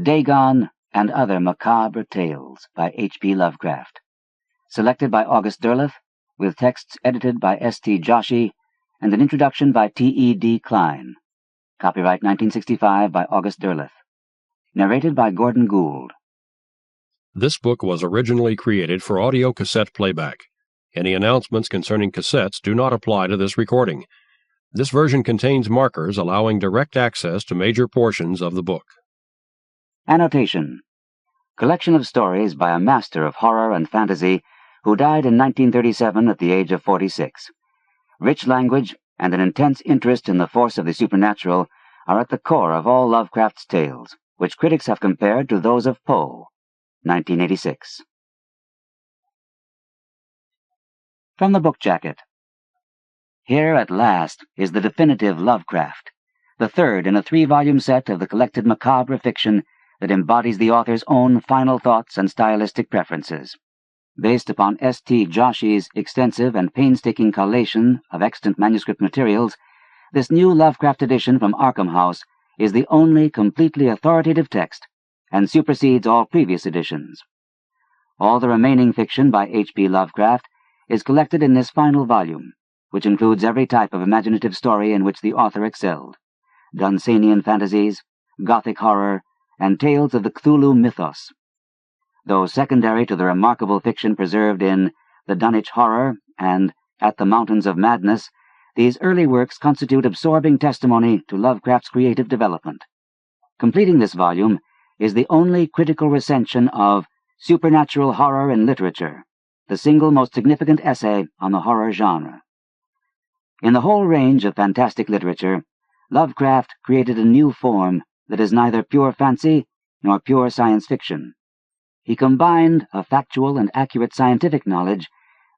Dagon and Other Macabre Tales by H.P. Lovecraft. Selected by August Derleth, with texts edited by S.T. Joshi and an introduction by T.E.D. Klein. Copyright 1965 by August Derleth. Narrated by Gordon Gould. This book was originally created for audio cassette playback. Any announcements concerning cassettes do not apply to this recording. This version contains markers allowing direct access to major portions of the book. Annotation. Collection of stories by a master of horror and fantasy who died in 1937 at the age of 46. Rich language and an intense interest in the force of the supernatural are at the core of all Lovecraft's tales, which critics have compared to those of Poe, 1986. From the book jacket. Here at last is the definitive Lovecraft, the third in a 3-volume set of the collected macabre fiction that embodies the author's own final thoughts and stylistic preferences. Based upon S.T. Joshi's extensive and painstaking collation of extant manuscript materials, this new Lovecraft edition from Arkham House is the only completely authoritative text and supersedes all previous editions. All the remaining fiction by H.P. Lovecraft is collected in this final volume, which includes every type of imaginative story in which the author excelled: Dunsanian fantasies, Gothic horror, and tales of the Cthulhu mythos. Though secondary to the remarkable fiction preserved in The Dunwich Horror and At the Mountains of Madness, these early works constitute absorbing testimony to Lovecraft's creative development. Completing this volume is the only critical recension of Supernatural Horror in Literature, the single most significant essay on the horror genre. In the whole range of fantastic literature, Lovecraft created a new form that is neither pure fancy nor pure science fiction. He combined a factual and accurate scientific knowledge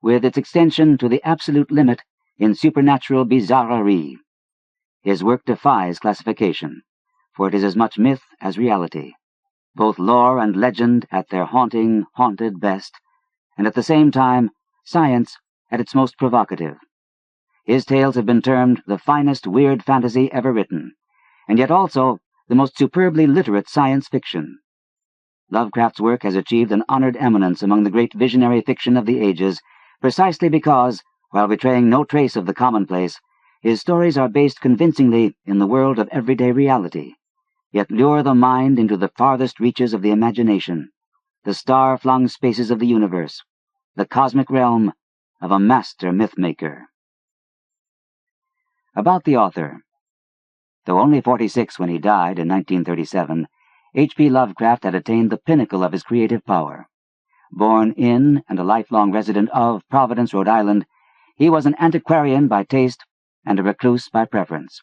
with its extension to the absolute limit in supernatural bizarrerie. His work defies classification, for it is as much myth as reality, both lore and legend at their haunted best, and at the same time science at its most provocative. His tales have been termed the finest weird fantasy ever written, and yet also the most superbly literate science fiction. Lovecraft's work has achieved an honored eminence among the great visionary fiction of the ages, precisely because, while betraying no trace of the commonplace, his stories are based convincingly in the world of everyday reality, yet lure the mind into the farthest reaches of the imagination, the star-flung spaces of the universe, the cosmic realm of a master myth-maker. About the author. Though only 46 when he died in 1937, H.P. Lovecraft had attained the pinnacle of his creative power. Born in and a lifelong resident of Providence, Rhode Island, he was an antiquarian by taste and a recluse by preference.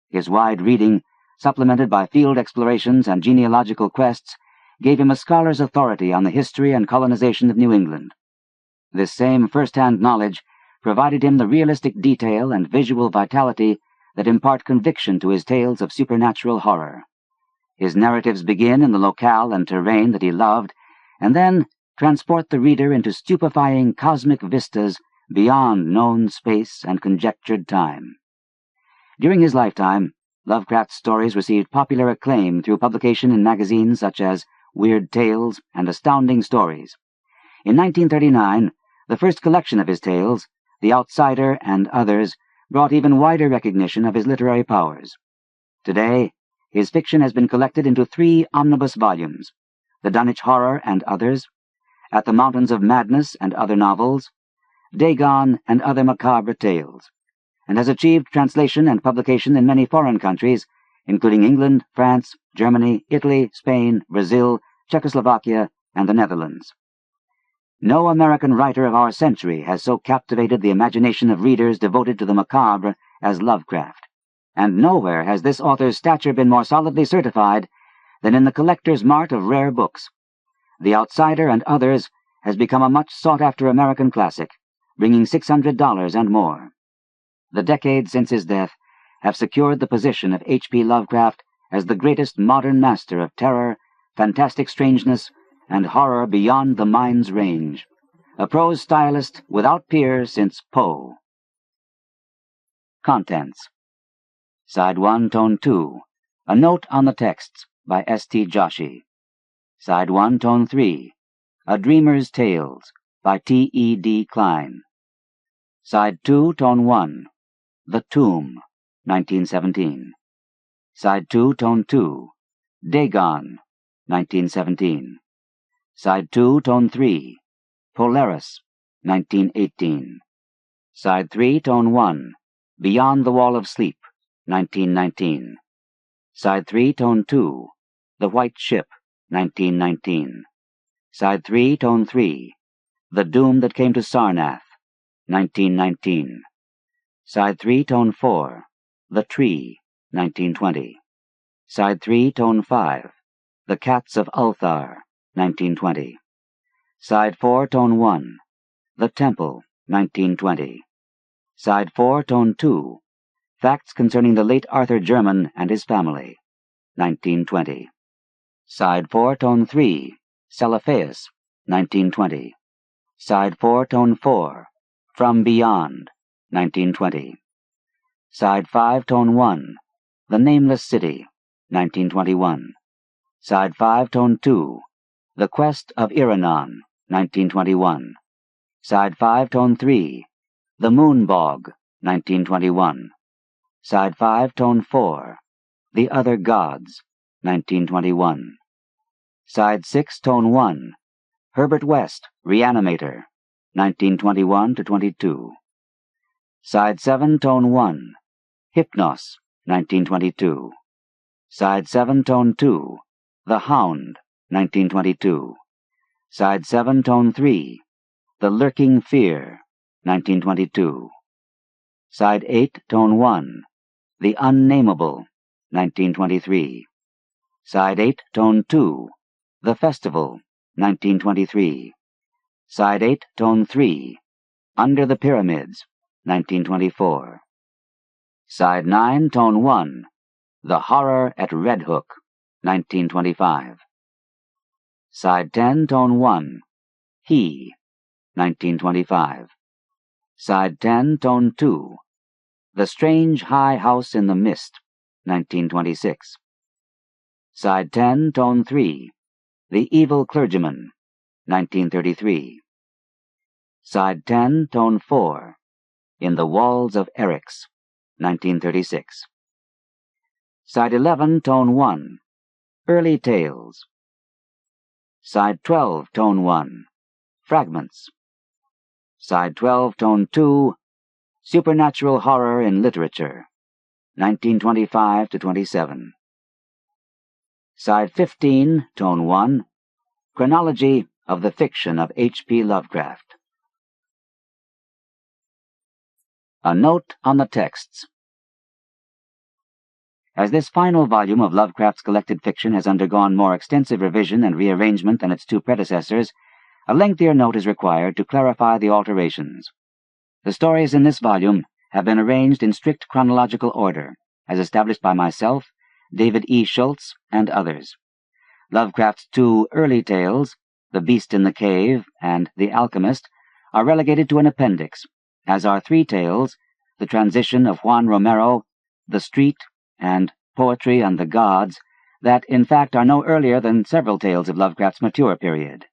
His wide reading, supplemented by field explorations and genealogical quests, gave him a scholar's authority on the history and colonization of New England. This same first-hand knowledge provided him the realistic detail and visual vitality that impart conviction to his tales of supernatural horror. His narratives begin in the locale and terrain that he loved, and then transport the reader into stupefying cosmic vistas beyond known space and conjectured time. During his lifetime, Lovecraft's stories received popular acclaim through publication in magazines such as Weird Tales and Astounding Stories. In 1939, the first collection of his tales, The Outsider and Others, brought even wider recognition of his literary powers. Today, his fiction has been collected into 3 omnibus volumes: The Dunwich Horror and Others, At the Mountains of Madness and Other Novels, Dagon and Other Macabre Tales, and has achieved translation and publication in many foreign countries, including England, France, Germany, Italy, Spain, Brazil, Czechoslovakia, and the Netherlands. No American writer of our century has so captivated the imagination of readers devoted to the macabre as Lovecraft, and nowhere has this author's stature been more solidly certified than in the collector's mart of rare books. The Outsider and Others has become a much sought-after American classic, bringing $600 and more. The decades since his death have secured the position of H.P. Lovecraft as the greatest modern master of terror, fantastic strangeness, and horror beyond the mind's range, a prose stylist without peer since Poe. Contents. Side 1, Tone 2. A note on the texts. by S.T. Joshi. Side 1, Tone 3, A Dreamer's Tales, by T.E.D. Klein. Side 2, Tone 1, The Tomb, 1917. Side 2, Tone 2, Dagon, 1917. Side 2, Tone 3, Polaris, 1918. Side 3, Tone 1, Beyond the Wall of Sleep, 1919. Side 3, Tone 2, The White Ship, 1919. Side 3, Tone 3, The Doom That Came to Sarnath, 1919. Side 3, Tone 4, The Tree, 1920. Side 3, Tone 5, The Cats of Ulthar, 1920. Side 4, Tone 1, The Temple, 1920. Side 4, Tone 2, Facts Concerning the Late Arthur Jermyn and His Family, 1920. Side 4, Tone 3, Celephaïs, 1920. Side 4, Tone 4, From Beyond, 1920. Side 5, Tone 1, The Nameless City, 1921. Side 5, Tone 2, The Quest of Iranon, 1921. Side 5, Tone 3, The Moon-Bog, 1921. Side 5, Tone 4, The Other Gods, 1921. Side 6, Tone 1, Herbert West, Reanimator, 1921-22. Side 7, Tone 1, Hypnos, 1922. Side 7, Tone 2, The Hound, 1922. Side 7, Tone 3, The Lurking Fear, 1922. Side 8, Tone 1, The Unnameable, 1923. Side 8, Tone 2, The Festival, 1923. Side 8, Tone 3, Under the Pyramids, 1924. Side 9, Tone 1, The Horror at Red Hook, 1925. Side 10, Tone 1, He, 1925. Side 10, Tone 2, The Strange High House in the Mist, 1926. Side 10, Tone 3, The Evil Clergyman, 1933. Side 10, Tone 4, In the Walls of Eryx, 1936. Side 11, Tone 1, Early Tales. Side 12, Tone 1, Fragments. Side 12, Tone 2, Supernatural Horror in Literature, 1925-27. Side 15, Tone 1, Chronology of the Fiction of H.P. Lovecraft. A note on the texts. As this final volume of Lovecraft's collected fiction has undergone more extensive revision and rearrangement than its two predecessors, a lengthier note is required to clarify the alterations. The stories in this volume have been arranged in strict chronological order, as established by myself, David E. Schultz, and others. Lovecraft's two early tales, The Beast in the Cave and The Alchemist, are relegated to an appendix, as are three tales, The Transition of Juan Romero, The Street, and Poetry and the Gods, that in fact are no earlier than several tales of Lovecraft's mature period.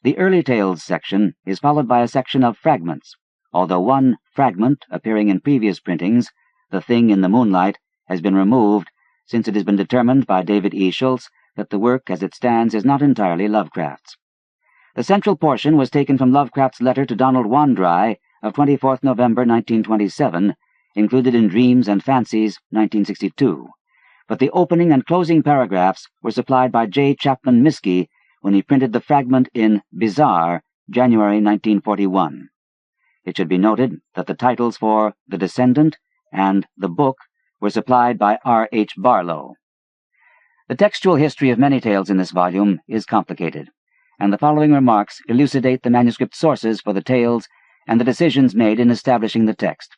The early tales section is followed by a section of fragments, although one fragment appearing in previous printings, The Thing in the Moonlight, has been removed, since it has been determined by David E. Schultz that the work as it stands is not entirely Lovecraft's. The central portion was taken from Lovecraft's letter to Donald Wandry of 24th November 1927, included in Dreams and Fancies, 1962, but the opening and closing paragraphs were supplied by J. Chapman Miskey when he printed the fragment in Bizarre, January 1941. It should be noted that the titles for The Descendant and The Book were supplied by R. H. Barlow. The textual history of many tales in this volume is complicated, and the following remarks elucidate the manuscript sources for the tales and the decisions made in establishing the text.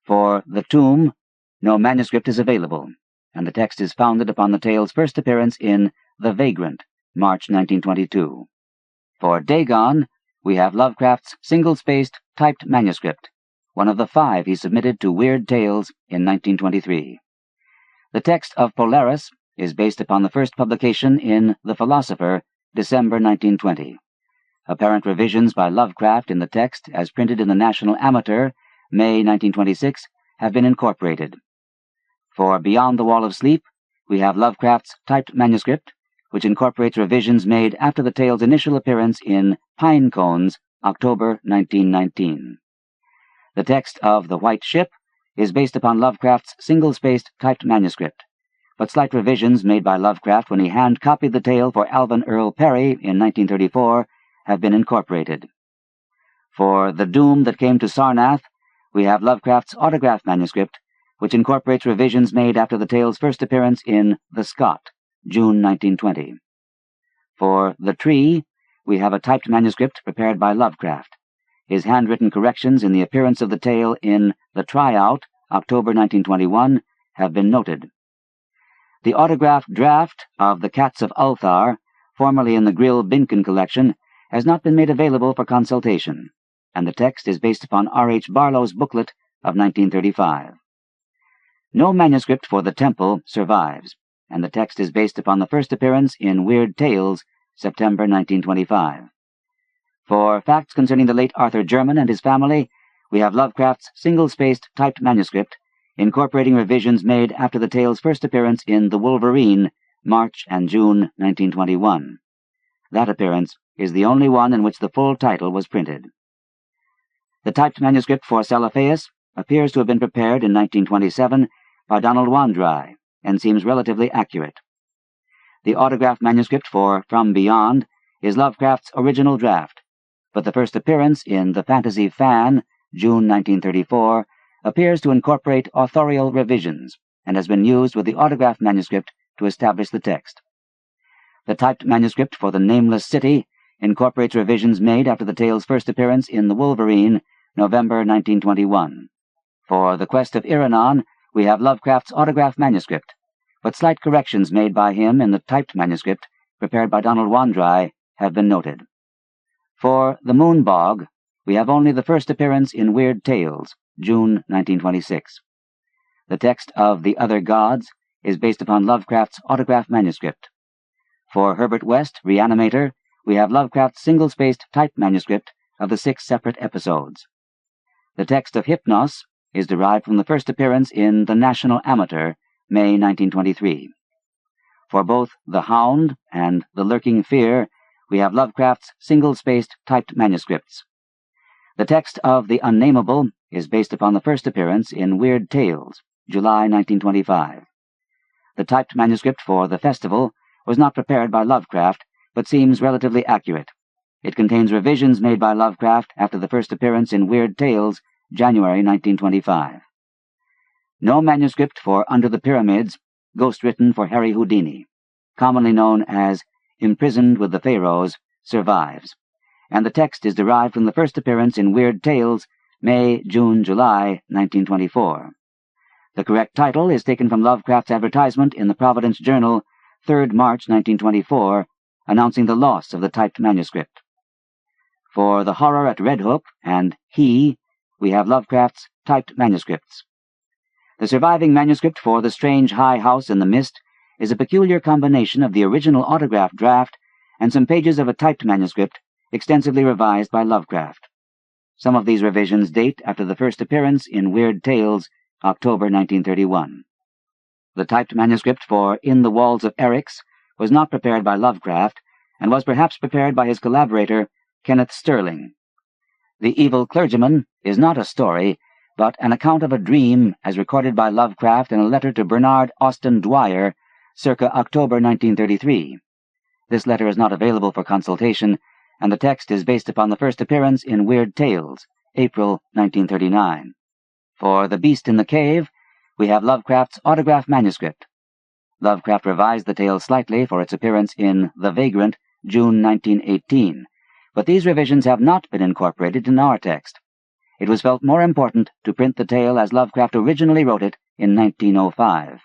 For The Tomb, no manuscript is available, and the text is founded upon the tale's first appearance in The Vagrant, March 1922. For Dagon, we have Lovecraft's single-spaced, typed manuscript, one of the 5 he submitted to Weird Tales in 1923. The text of Polaris is based upon the first publication in The Philosopher, December 1920. Apparent revisions by Lovecraft in the text, as printed in the National Amateur, May 1926, have been incorporated. For Beyond the Wall of Sleep, we have Lovecraft's typed manuscript, which incorporates revisions made after the tale's initial appearance in Pine Cones, October 1919. The text of The White Ship is based upon Lovecraft's single-spaced typed manuscript, but slight revisions made by Lovecraft when he hand-copied the tale for Alvin Earl Perry in 1934 have been incorporated. For The Doom That Came to Sarnath, we have Lovecraft's autograph manuscript, which incorporates revisions made after the tale's first appearance in The Scot, June 1920. For The Tree, we have a typed manuscript prepared by Lovecraft. His handwritten corrections in the appearance of the tale in The Tryout, October 1921, have been noted. The autographed draft of The Cats of Ulthar, formerly in the Grill-Binkin collection, has not been made available for consultation, and the text is based upon R.H. Barlow's booklet of 1935. No manuscript for The Temple survives, and the text is based upon the first appearance in Weird Tales, September 1925. For facts concerning the late Arthur Jermyn and his family, we have Lovecraft's single-spaced typed manuscript, incorporating revisions made after the tale's first appearance in The Wolverine, March and June 1921. That appearance is the only one in which the full title was printed. The typed manuscript for Celephaïs appears to have been prepared in 1927 by Donald Wandry, and seems relatively accurate. The autographed manuscript for From Beyond is Lovecraft's original draft, but the first appearance in The Fantasy Fan, June 1934, appears to incorporate authorial revisions, and has been used with the autographed manuscript to establish the text. The typed manuscript for The Nameless City incorporates revisions made after the tale's first appearance in The Wolverine, November 1921. For The Quest of Iranon, we have Lovecraft's autographed manuscript, but slight corrections made by him in the typed manuscript, prepared by Donald Wandry, have been noted. For The Moon-Bog, we have only the first appearance in Weird Tales, June 1926. The text of The Other Gods is based upon Lovecraft's autographed manuscript. For Herbert West, Reanimator, we have Lovecraft's single-spaced typed manuscript of the 6 separate episodes. The text of Hypnos is derived from the first appearance in The National Amateur, May 1923. For both The Hound and The Lurking Fear, we have Lovecraft's single-spaced typed manuscripts. The text of The Unnameable is based upon the first appearance in Weird Tales, July 1925. The typed manuscript for The Festival was not prepared by Lovecraft, but seems relatively accurate. It contains revisions made by Lovecraft after the first appearance in Weird Tales, January 1925. No manuscript for Under the Pyramids, ghostwritten for Harry Houdini, commonly known as Imprisoned with the Pharaohs, survives, and the text is derived from the first appearance in Weird Tales, May, June, July, 1924. The correct title is taken from Lovecraft's advertisement in the Providence Journal, 3rd March 1924, announcing the loss of the typed manuscript. For The Horror at Red Hook and He, we have Lovecraft's typed manuscripts. The surviving manuscript for The Strange High House in the Mist is a peculiar combination of the original autograph draft and some pages of a typed manuscript extensively revised by Lovecraft. Some of these revisions date after the first appearance in Weird Tales, October 1931. The typed manuscript for In the Walls of Eryx was not prepared by Lovecraft, and was perhaps prepared by his collaborator, Kenneth Sterling. The Evil Clergyman is not a story, but an account of a dream as recorded by Lovecraft in a letter to Bernard Austin Dwyer, circa October 1933. This letter is not available for consultation, and the text is based upon the first appearance in Weird Tales, April 1939. For The Beast in the Cave, we have Lovecraft's autograph manuscript. Lovecraft revised the tale slightly for its appearance in The Vagrant, June 1918, but these revisions have not been incorporated in our text. It was felt more important to print the tale as Lovecraft originally wrote it in 1905.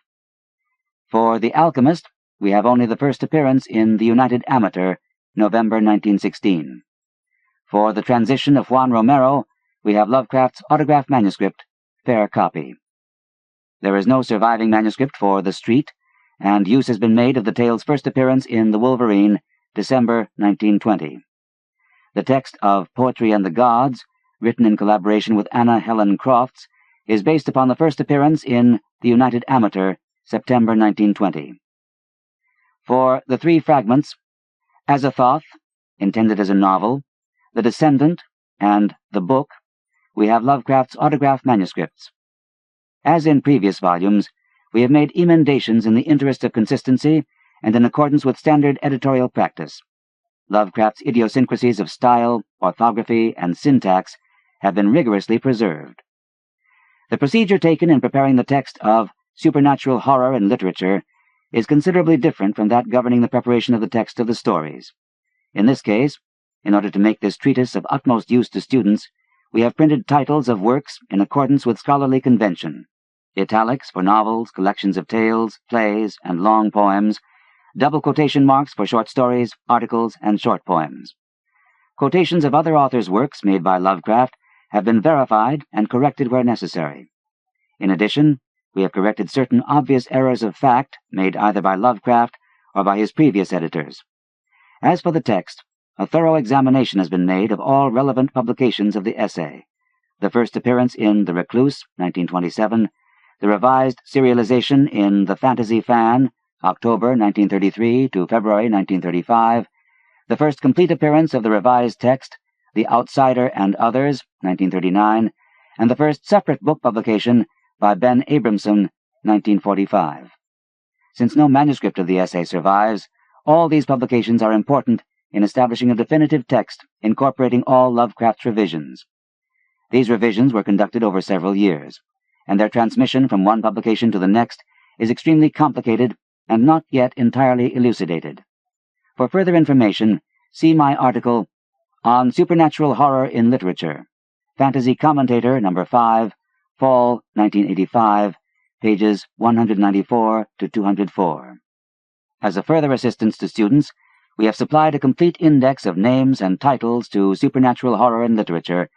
For The Alchemist, we have only the first appearance in The United Amateur, November 1916. For The Transition of Juan Romero, we have Lovecraft's autograph manuscript, fair copy. There is no surviving manuscript for The Street, and use has been made of the tale's first appearance in The Wolverine, December 1920. The text of Poetry and the Gods, written in collaboration with Anna Helen Crofts, is based upon the first appearance in The United Amateur, September 1920. For the three fragments, Azathoth, intended as a novel, The Descendant, and The Book, we have Lovecraft's autographed manuscripts. As in previous volumes, we have made emendations in the interest of consistency and in accordance with standard editorial practice. Lovecraft's idiosyncrasies of style, orthography, and syntax have been rigorously preserved. The procedure taken in preparing the text of Supernatural Horror in Literature is considerably different from that governing the preparation of the text of the stories. In this case, in order to make this treatise of utmost use to students, we have printed titles of works in accordance with scholarly convention: italics for novels, collections of tales, plays, and long poems, double quotation marks for short stories, articles, and short poems. Quotations of other authors' works made by Lovecraft have been verified and corrected where necessary. In addition, we have corrected certain obvious errors of fact made either by Lovecraft or by his previous editors. As for the text, a thorough examination has been made of all relevant publications of the essay: the first appearance in The Recluse, 1927, the revised serialization in The Fantasy Fan, October 1933 to February 1935, the first complete appearance of the revised text, The Outsider and Others, 1939, and the first separate book publication by Ben Abramson, 1945. Since no manuscript of the essay survives, all these publications are important in establishing a definitive text incorporating all Lovecraft's revisions. These revisions were conducted over several years, and their transmission from one publication to the next is extremely complicated and not yet entirely elucidated. For further information, see my article on Supernatural Horror in Literature, Fantasy Commentator, No. 5, Fall 1985, pages 194 to 204. As a further assistance to students, we have supplied a complete index of names and titles to Supernatural Horror in Literature,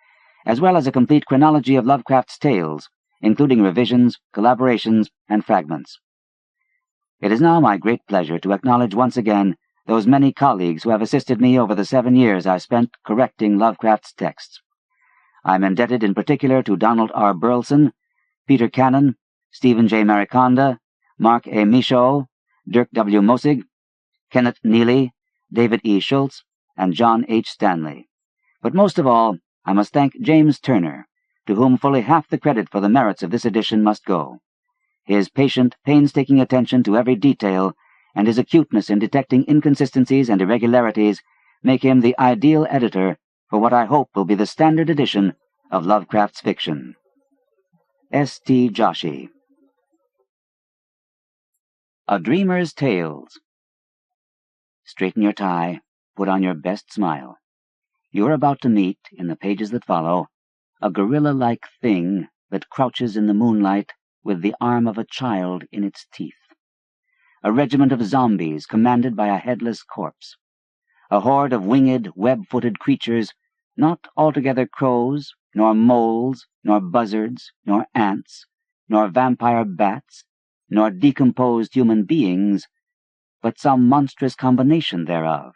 as well as a complete chronology of Lovecraft's tales, including revisions, collaborations, and fragments. It is now my great pleasure to acknowledge once again those many colleagues who have assisted me over the 7 years I spent correcting Lovecraft's texts. I am indebted in particular to Donald R. Burleson, Peter Cannon, Stephen J. Mariconda, Mark A. Michaud, Dirk W. Mosig, Kenneth Neely, David E. Schultz, and John H. Stanley. But most of all, I must thank James Turner, to whom fully half the credit for the merits of this edition must go. His patient, painstaking attention to every detail and his acuteness in detecting inconsistencies and irregularities make him the ideal editor for what I hope will be the standard edition of Lovecraft's fiction. S. T. Joshi. A Dreamer's Tales. Straighten your tie, put on your best smile. You are about to meet, in the pages that follow, a gorilla-like thing that crouches in the moonlight with the arm of a child in its teeth. A regiment of zombies commanded by a headless corpse. A horde of winged, web-footed creatures, not altogether crows, nor moles, nor buzzards, nor ants, nor vampire bats, nor decomposed human beings, but some monstrous combination thereof.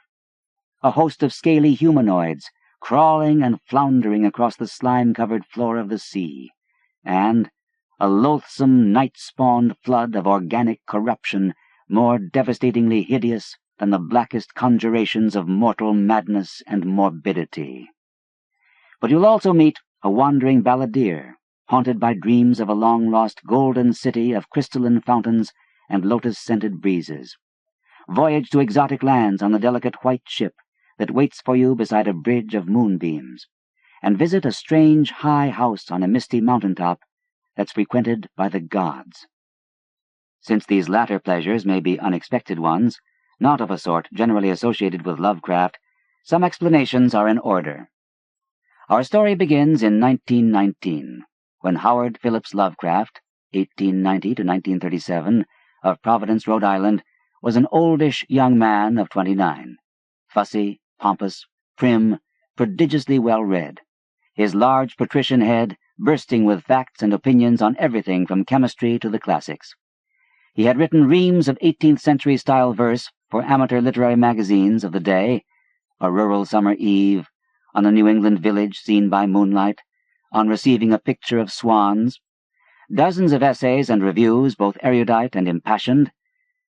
A host of scaly humanoids, crawling and floundering across the slime-covered floor of the sea, and a loathsome night-spawned flood of organic corruption more devastatingly hideous than the blackest conjurations of mortal madness and morbidity. But you'll also meet a wandering balladeer, haunted by dreams of a long-lost golden city of crystalline fountains and lotus-scented breezes. Voyage to exotic lands on the delicate white ship that waits for you beside a bridge of moonbeams, and visit a strange high house on a misty mountaintop that's frequented by the gods. Since these latter pleasures may be unexpected ones, not of a sort generally associated with Lovecraft, some explanations are in order. Our story begins in 1919, when Howard Phillips Lovecraft, 1890 to 1937, of Providence, Rhode Island, was an oldish young man of 29, fussy, pompous, prim, prodigiously well-read, his large patrician head bursting with facts and opinions on everything from chemistry to the classics. He had written reams of 18th-century-style verse for amateur literary magazines of the day: A Rural Summer Eve, On a New England Village Seen by Moonlight, On Receiving a Picture of Swans, dozens of essays and reviews, both erudite and impassioned,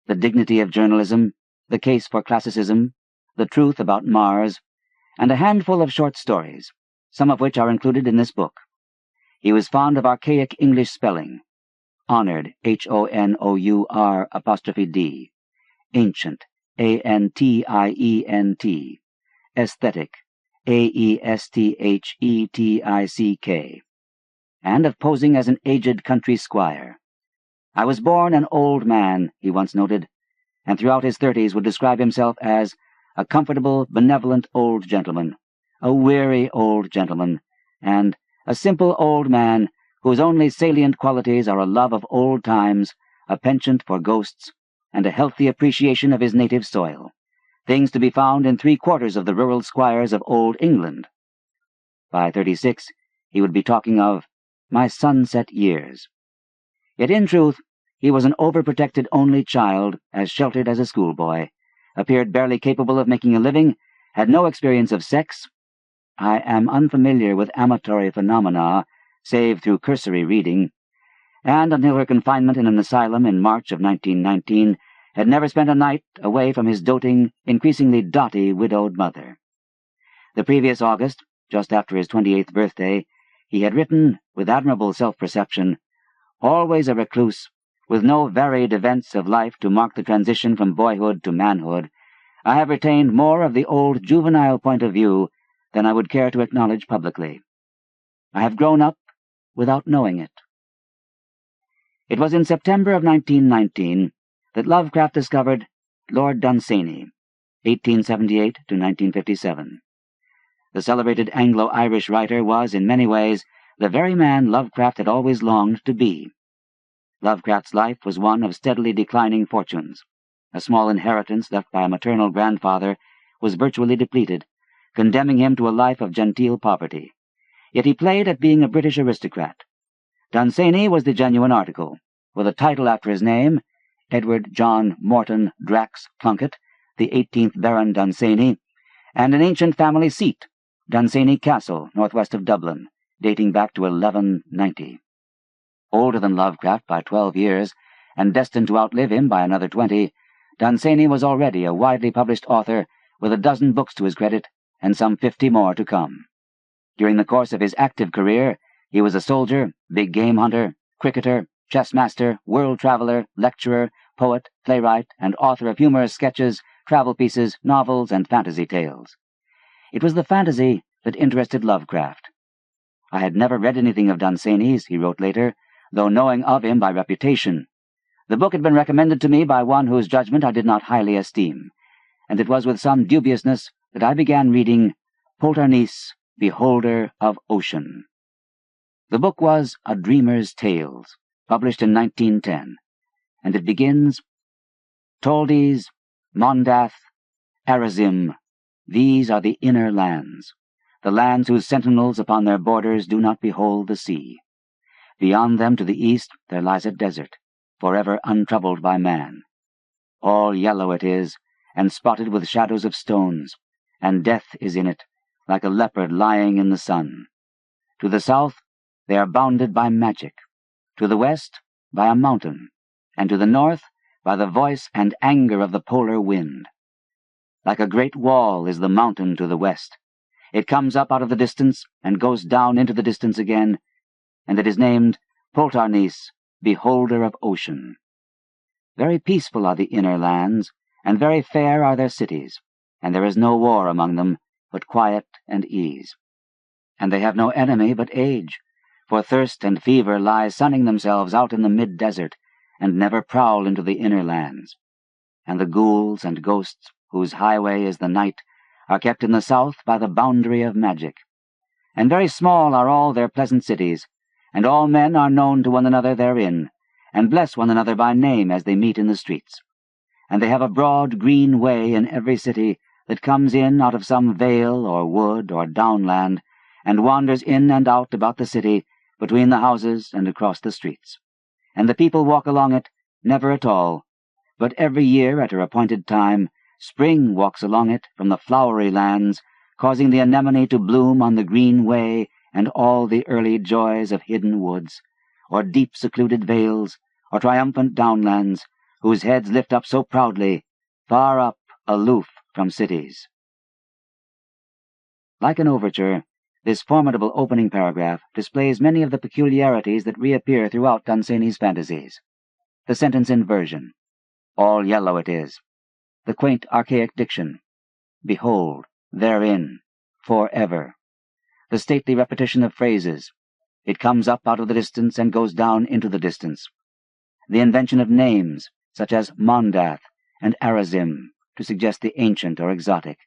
The Dignity of Journalism, The Case for Classicism, The Truth About Mars, and a handful of short stories, some of which are included in this book. He was fond of archaic English spelling: honored, Honour''D, ancient, Antiient, aesthetic, Aesthetic, and of posing as an aged country squire. I was born an old man, he once noted, and throughout his 30s would describe himself as a comfortable, benevolent old gentleman, a weary old gentleman, and a simple old man whose only salient qualities are a love of old times, a penchant for ghosts, and a healthy appreciation of his native soil, things to be found in 3/4 of the rural squires of old England. By 36, he would be talking of my sunset years. Yet in truth, he was an overprotected only child, as sheltered as a schoolboy, appeared barely capable of making a living, had no experience of sex. I am unfamiliar with amatory phenomena, save through cursory reading, and until her confinement in an asylum in March of 1919, had never spent a night away from his doting, increasingly dotty, widowed mother. The previous August, just after his 28th birthday, he had written, with admirable self-perception, always a recluse, with no varied events of life to mark the transition from boyhood to manhood, I have retained more of the old juvenile point of view than I would care to acknowledge publicly. I have grown up without knowing it. It was in September of 1919 that Lovecraft discovered Lord Dunsany, 1878 to 1957. The celebrated Anglo-Irish writer was, in many ways, the very man Lovecraft had always longed to be. Lovecraft's life was one of steadily declining fortunes. A small inheritance left by a maternal grandfather was virtually depleted, condemning him to a life of genteel poverty. Yet he played at being a British aristocrat. Dunsany was the genuine article, with a title after his name, Edward John Morton Drax Plunkett, the 18th Baron Dunsany, and an ancient family seat, Dunsany Castle, northwest of Dublin, dating back to 1190. Older than Lovecraft by 12 years, and destined to outlive him by another 20, Dunsany was already a widely published author with a dozen books to his credit, and some 50 more to come. During the course of his active career, he was a soldier, big game hunter, cricketer, chess master, world traveler, lecturer, poet, playwright, and author of humorous sketches, travel pieces, novels, and fantasy tales. It was the fantasy that interested Lovecraft. I had never read anything of Dunsany's, he wrote later, though knowing of him by reputation. The book had been recommended to me by one whose judgment I did not highly esteem, and it was with some dubiousness that I began reading Polaris, Beholder of Ocean. The book was A Dreamer's Tales, published in 1910, and it begins, Toldes, Mondath, Arazim, these are the inner lands, the lands whose sentinels upon their borders do not behold the sea. Beyond them to the east there lies a desert, forever untroubled by man. All yellow it is, and spotted with shadows of stones, and death is in it, like a leopard lying in the sun. To the south they are bounded by magic, to the west by a mountain, and to the north by the voice and anger of the polar wind. Like a great wall is the mountain to the west. It comes up out of the distance and goes down into the distance again, and it is named Polaris, Beholder of Ocean. Very peaceful are the inner lands, and very fair are their cities, and there is no war among them, but quiet and ease. And they have no enemy but age, for thirst and fever lie sunning themselves out in the mid-desert, and never prowl into the inner lands. And the ghouls and ghosts, whose highway is the night, are kept in the south by the boundary of magic. And very small are all their pleasant cities, and all men are known to one another therein, and bless one another by name as they meet in the streets. And they have a broad green way in every city that comes in out of some vale or wood or downland, and wanders in and out about the city, between the houses and across the streets. And the people walk along it, never at all, but every year at her appointed time, spring walks along it from the flowery lands, causing the anemone to bloom on the green way and all the early joys of hidden woods, or deep secluded vales, or triumphant downlands, whose heads lift up so proudly, far up, aloof from cities. Like an overture, this formidable opening paragraph displays many of the peculiarities that reappear throughout Dunsany's fantasies. The sentence inversion, all yellow it is, the quaint archaic diction, behold, therein, forever, the stately repetition of phrases, it comes up out of the distance and goes down into the distance, the invention of names, such as Mondath and Arazim, to suggest the ancient or exotic,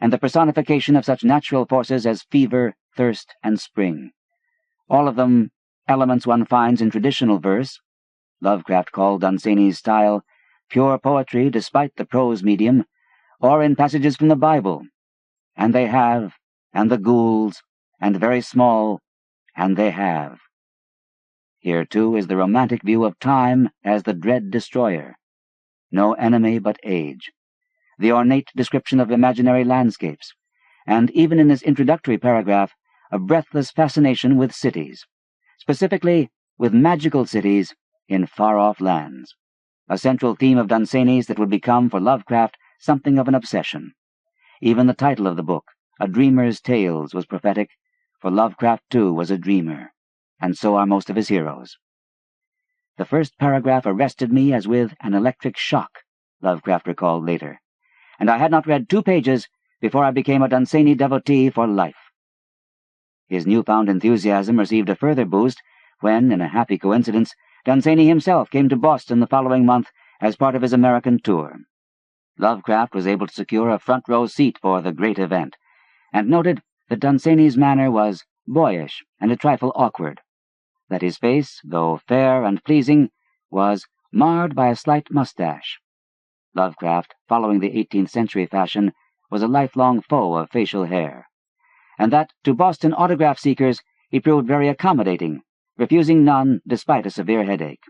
and the personification of such natural forces as fever, thirst, and spring, all of them elements one finds in traditional verse. Lovecraft called Dunsany's style pure poetry despite the prose medium, or in passages from the Bible, and they have, and the Goulds, and very small, and they have. Here, too, is the romantic view of time as the dread destroyer. No enemy but age. The ornate description of imaginary landscapes, and even in this introductory paragraph, a breathless fascination with cities, specifically with magical cities in far-off lands, a central theme of Dunsany's that would become for Lovecraft something of an obsession. Even the title of the book, A Dreamer's Tales, was prophetic, for Lovecraft, too, was a dreamer, and so are most of his heroes. The first paragraph arrested me as with an electric shock, Lovecraft recalled later, and I had not read 2 pages before I became a Dunsany devotee for life. His newfound enthusiasm received a further boost when, in a happy coincidence, Dunsany himself came to Boston the following month as part of his American tour. Lovecraft was able to secure a front-row seat for the great event, and noted that Dunsany's manner was boyish and a trifle awkward, that his face, though fair and pleasing, was marred by a slight mustache. Lovecraft, following the 18th century fashion, was a lifelong foe of facial hair, and that to Boston autograph seekers he proved very accommodating, refusing none despite a severe headache.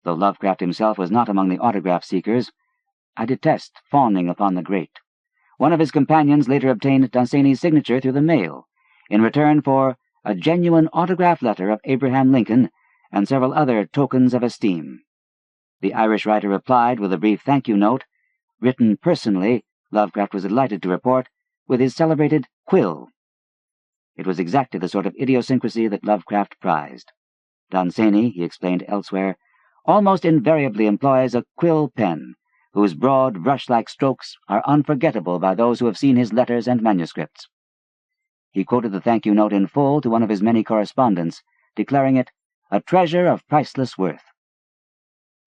Though Lovecraft himself was not among the autograph seekers, I detest fawning upon the great. One of his companions later obtained Dunsany's signature through the mail, in return for a genuine autograph letter of Abraham Lincoln and several other tokens of esteem. The Irish writer replied with a brief thank-you note, written personally, Lovecraft was delighted to report, with his celebrated quill. It was exactly the sort of idiosyncrasy that Lovecraft prized. Dunsany, he explained elsewhere, almost invariably employs a quill pen, whose broad, brush-like strokes are unforgettable by those who have seen his letters and manuscripts. He quoted the thank-you note in full to one of his many correspondents, declaring it a treasure of priceless worth.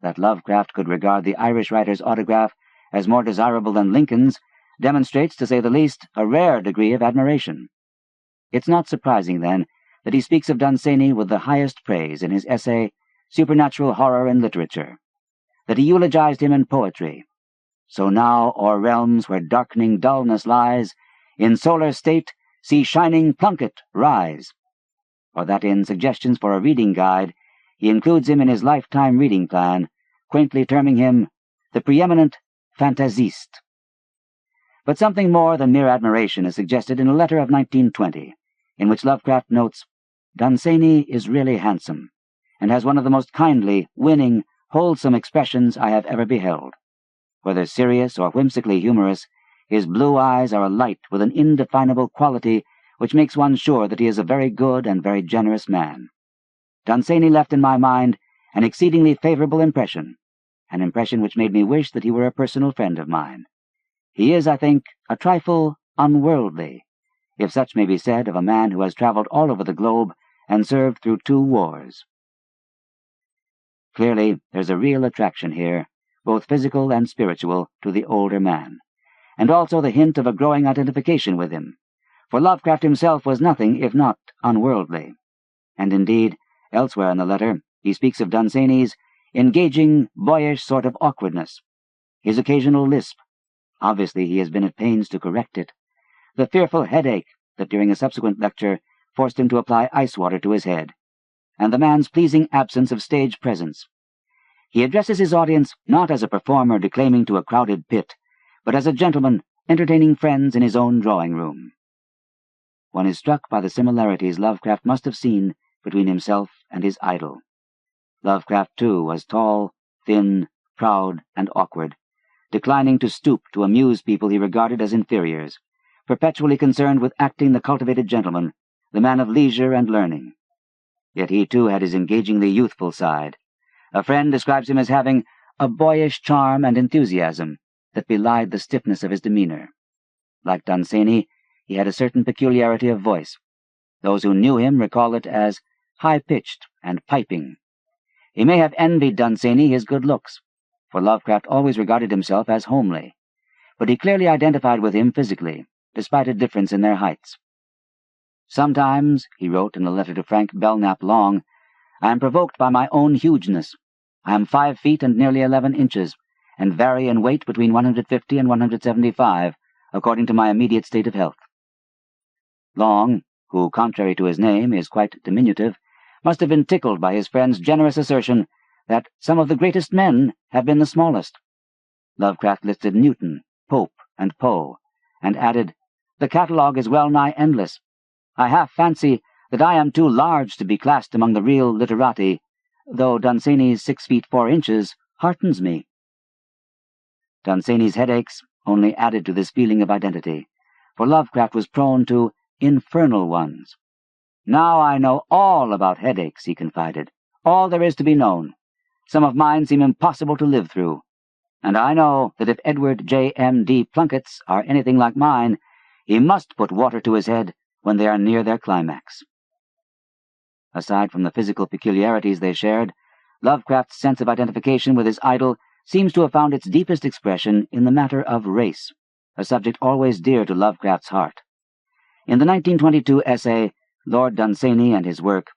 That Lovecraft could regard the Irish writer's autograph as more desirable than Lincoln's demonstrates, to say the least, a rare degree of admiration. It's not surprising, then, that he speaks of Dunsany with the highest praise in his essay, Supernatural Horror in Literature, that he eulogized him in poetry. So now, o'er realms where darkening dullness lies, in solar state see shining Plunket rise, or that in Suggestions for a Reading Guide he includes him in his lifetime reading plan, quaintly terming him the preeminent fantasiste. But something more than mere admiration is suggested in a letter of 1920, in which Lovecraft notes, Dunsany is really handsome, and has one of the most kindly, winning, wholesome expressions I have ever beheld. Whether serious or whimsically humorous, his blue eyes are alight with an indefinable quality which makes one sure that he is a very good and very generous man. Dunsany left in my mind an exceedingly favorable impression, an impression which made me wish that he were a personal friend of mine. He is, I think, a trifle unworldly, if such may be said of a man who has traveled all over the globe and served through 2 wars. Clearly, there's a real attraction here, both physical and spiritual, to the older man, and also the hint of a growing identification with him, for Lovecraft himself was nothing if not unworldly, and indeed, elsewhere in the letter, he speaks of Dunsany's engaging, boyish sort of awkwardness, his occasional lisp. Obviously he has been at pains to correct it, the fearful headache that during a subsequent lecture forced him to apply ice water to his head, and the man's pleasing absence of stage presence. He addresses his audience not as a performer declaiming to a crowded pit, but as a gentleman entertaining friends in his own drawing-room. One is struck by the similarities Lovecraft must have seen between himself and his idol. Lovecraft, too, was tall, thin, proud, and awkward, declining to stoop to amuse people he regarded as inferiors, perpetually concerned with acting the cultivated gentleman, the man of leisure and learning. Yet he, too, had his engagingly youthful side. A friend describes him as having a boyish charm and enthusiasm that belied the stiffness of his demeanor. Like Dunsany, he had a certain peculiarity of voice. Those who knew him recall it as high-pitched and piping. He may have envied Dunsany his good looks, for Lovecraft always regarded himself as homely, but he clearly identified with him physically, despite a difference in their heights. "Sometimes," he wrote in a letter to Frank Belknap Long, "I am provoked by my own hugeness. I am 5 feet and nearly 11 inches, and vary in weight between 150 and 175, according to my immediate state of health." Long, who, contrary to his name, is quite diminutive, must have been tickled by his friend's generous assertion that some of the greatest men have been the smallest. Lovecraft listed Newton, Pope, and Poe, and added, "The catalogue is well-nigh endless. I half fancy that I am too large to be classed among the real literati, though Dunsany's 6 feet 4 inches heartens me." Dunsany's headaches only added to this feeling of identity, for Lovecraft was prone to infernal ones. "Now I know all about headaches," he confided, "all there is to be known. Some of mine seem impossible to live through, and I know that if Edward J.M.D. Plunkett's are anything like mine, he must put water to his head when they are near their climax." Aside from the physical peculiarities they shared, Lovecraft's sense of identification with his idol seems to have found its deepest expression in the matter of race, a subject always dear to Lovecraft's heart. In the 1922 essay, Lord Dunsany and His Work,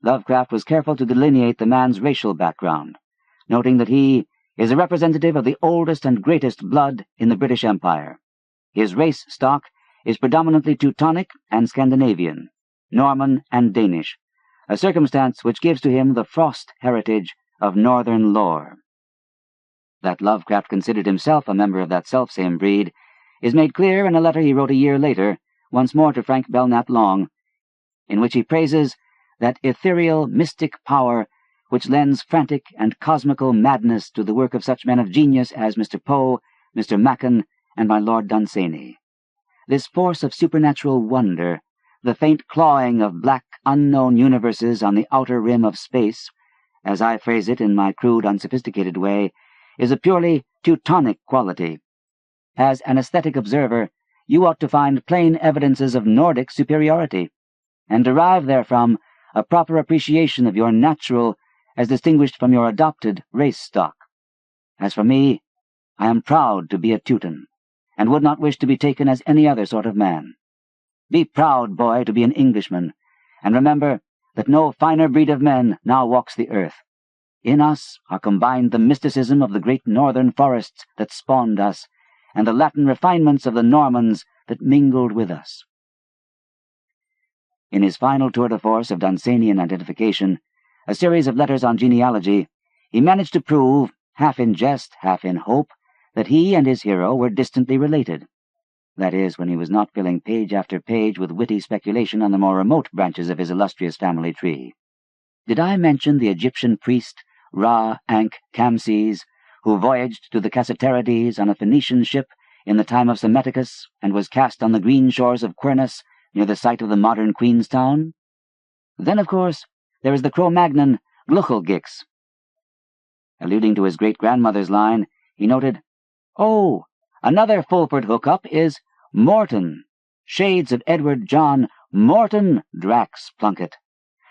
Lovecraft was careful to delineate the man's racial background, noting that he is a representative of the oldest and greatest blood in the British Empire. His race stock is predominantly Teutonic and Scandinavian, Norman and Danish, a circumstance which gives to him the frost heritage of northern lore. That Lovecraft considered himself a member of that selfsame breed is made clear in a letter he wrote a year later, once more to Frank Belknap Long, in which he praises that ethereal, mystic power which lends frantic and cosmical madness to the work of such men of genius as Mr. Poe, Mr. Machen, and my Lord Dunsany. This force of supernatural wonder, the faint clawing of black, unknown universes on the outer rim of space, as I phrase it in my crude, unsophisticated way, is a purely Teutonic quality. As an aesthetic observer, you ought to find plain evidences of Nordic superiority, and derive therefrom a proper appreciation of your natural as distinguished from your adopted race stock. As for me, I am proud to be a Teuton, and would not wish to be taken as any other sort of man. Be proud, boy, to be an Englishman, and remember that no finer breed of men now walks the earth. In us are combined the mysticism of the great northern forests that spawned us, and the Latin refinements of the Normans that mingled with us. In his final tour de force of Dunsanian identification, a series of letters on genealogy, he managed to prove, half in jest, half in hope, that he and his hero were distantly related. That is, when he was not filling page after page with witty speculation on the more remote branches of his illustrious family tree. Did I mention the Egyptian priest Ra-Ankh-Kamses, who voyaged to the Cassiterides on a Phoenician ship in the time of Psammetichus, and was cast on the green shores of Quernus, near the site of the modern Queenstown? Then, of course, there is the Cro-Magnon Gluchelgix. Alluding to his great-grandmother's line, he noted, "Oh, another Fulford hookup is Morton, shades of Edward John Morton Drax Plunkett.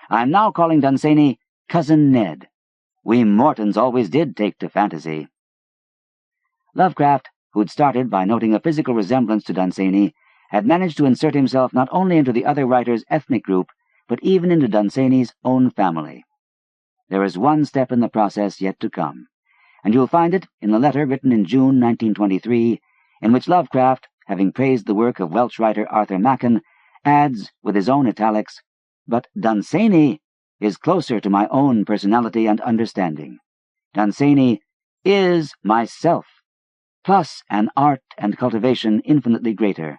I am now calling Dunsany Cousin Ned. We Mortons always did take to fantasy." Lovecraft, who'd started by noting a physical resemblance to Dunsany, had managed to insert himself not only into the other writer's ethnic group, but even into Dunsany's own family. There is one step in the process yet to come, and you'll find it in the letter written in June 1923, in which Lovecraft, having praised the work of Welsh writer Arthur Machen, adds, with his own italics, "But Dunsany is closer to my own personality and understanding. Dunsany is myself, plus an art and cultivation infinitely greater.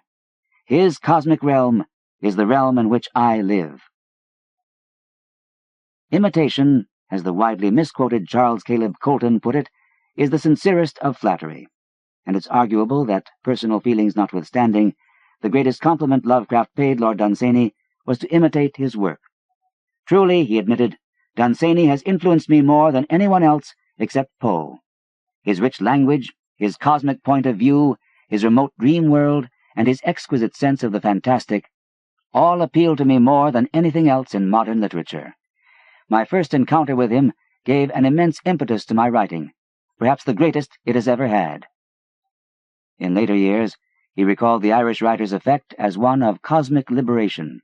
His cosmic realm is the realm in which I live. Imitation, as the widely misquoted Charles Caleb Colton put it, is the sincerest of flattery, and it's arguable that, personal feelings notwithstanding, the greatest compliment Lovecraft paid Lord Dunsany was to imitate his work. Truly, he admitted, Dunsany has influenced me more than anyone else except Poe. His rich language, his cosmic point of view, his remote dream world, and his exquisite sense of the fantastic all appeal to me more than anything else in modern literature. My first encounter with him gave an immense impetus to my writing, perhaps the greatest it has ever had. In later years, he recalled the Irish writer's effect as one of cosmic liberation.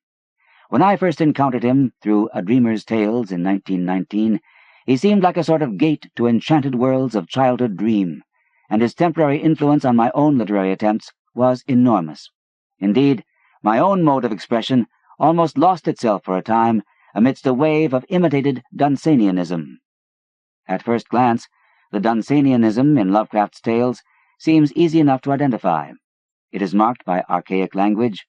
When I first encountered him through A Dreamer's Tales in 1919, he seemed like a sort of gate to enchanted worlds of childhood dream, and his temporary influence on my own literary attempts was enormous. Indeed, my own mode of expression almost lost itself for a time amidst a wave of imitated Dunsanianism. At first glance, the Dunsanianism in Lovecraft's tales seems easy enough to identify. It is marked by archaic language,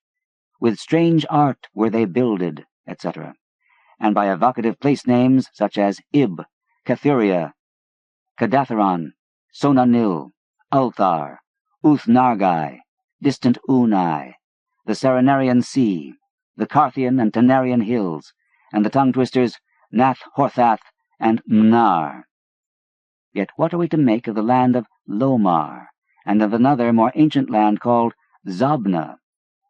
with strange art were they builded, etc., and by evocative place names such as Ib, Cathuria, Kadatheron, Sonanil, Ulthar, Uth-Nargai, distant Unai, the Serenarian Sea, the Carthian and Tanarian Hills, and the tongue-twisters Nath-Horthath and Mnar. Yet what are we to make of the land of Lomar, and of another more ancient land called Zobna?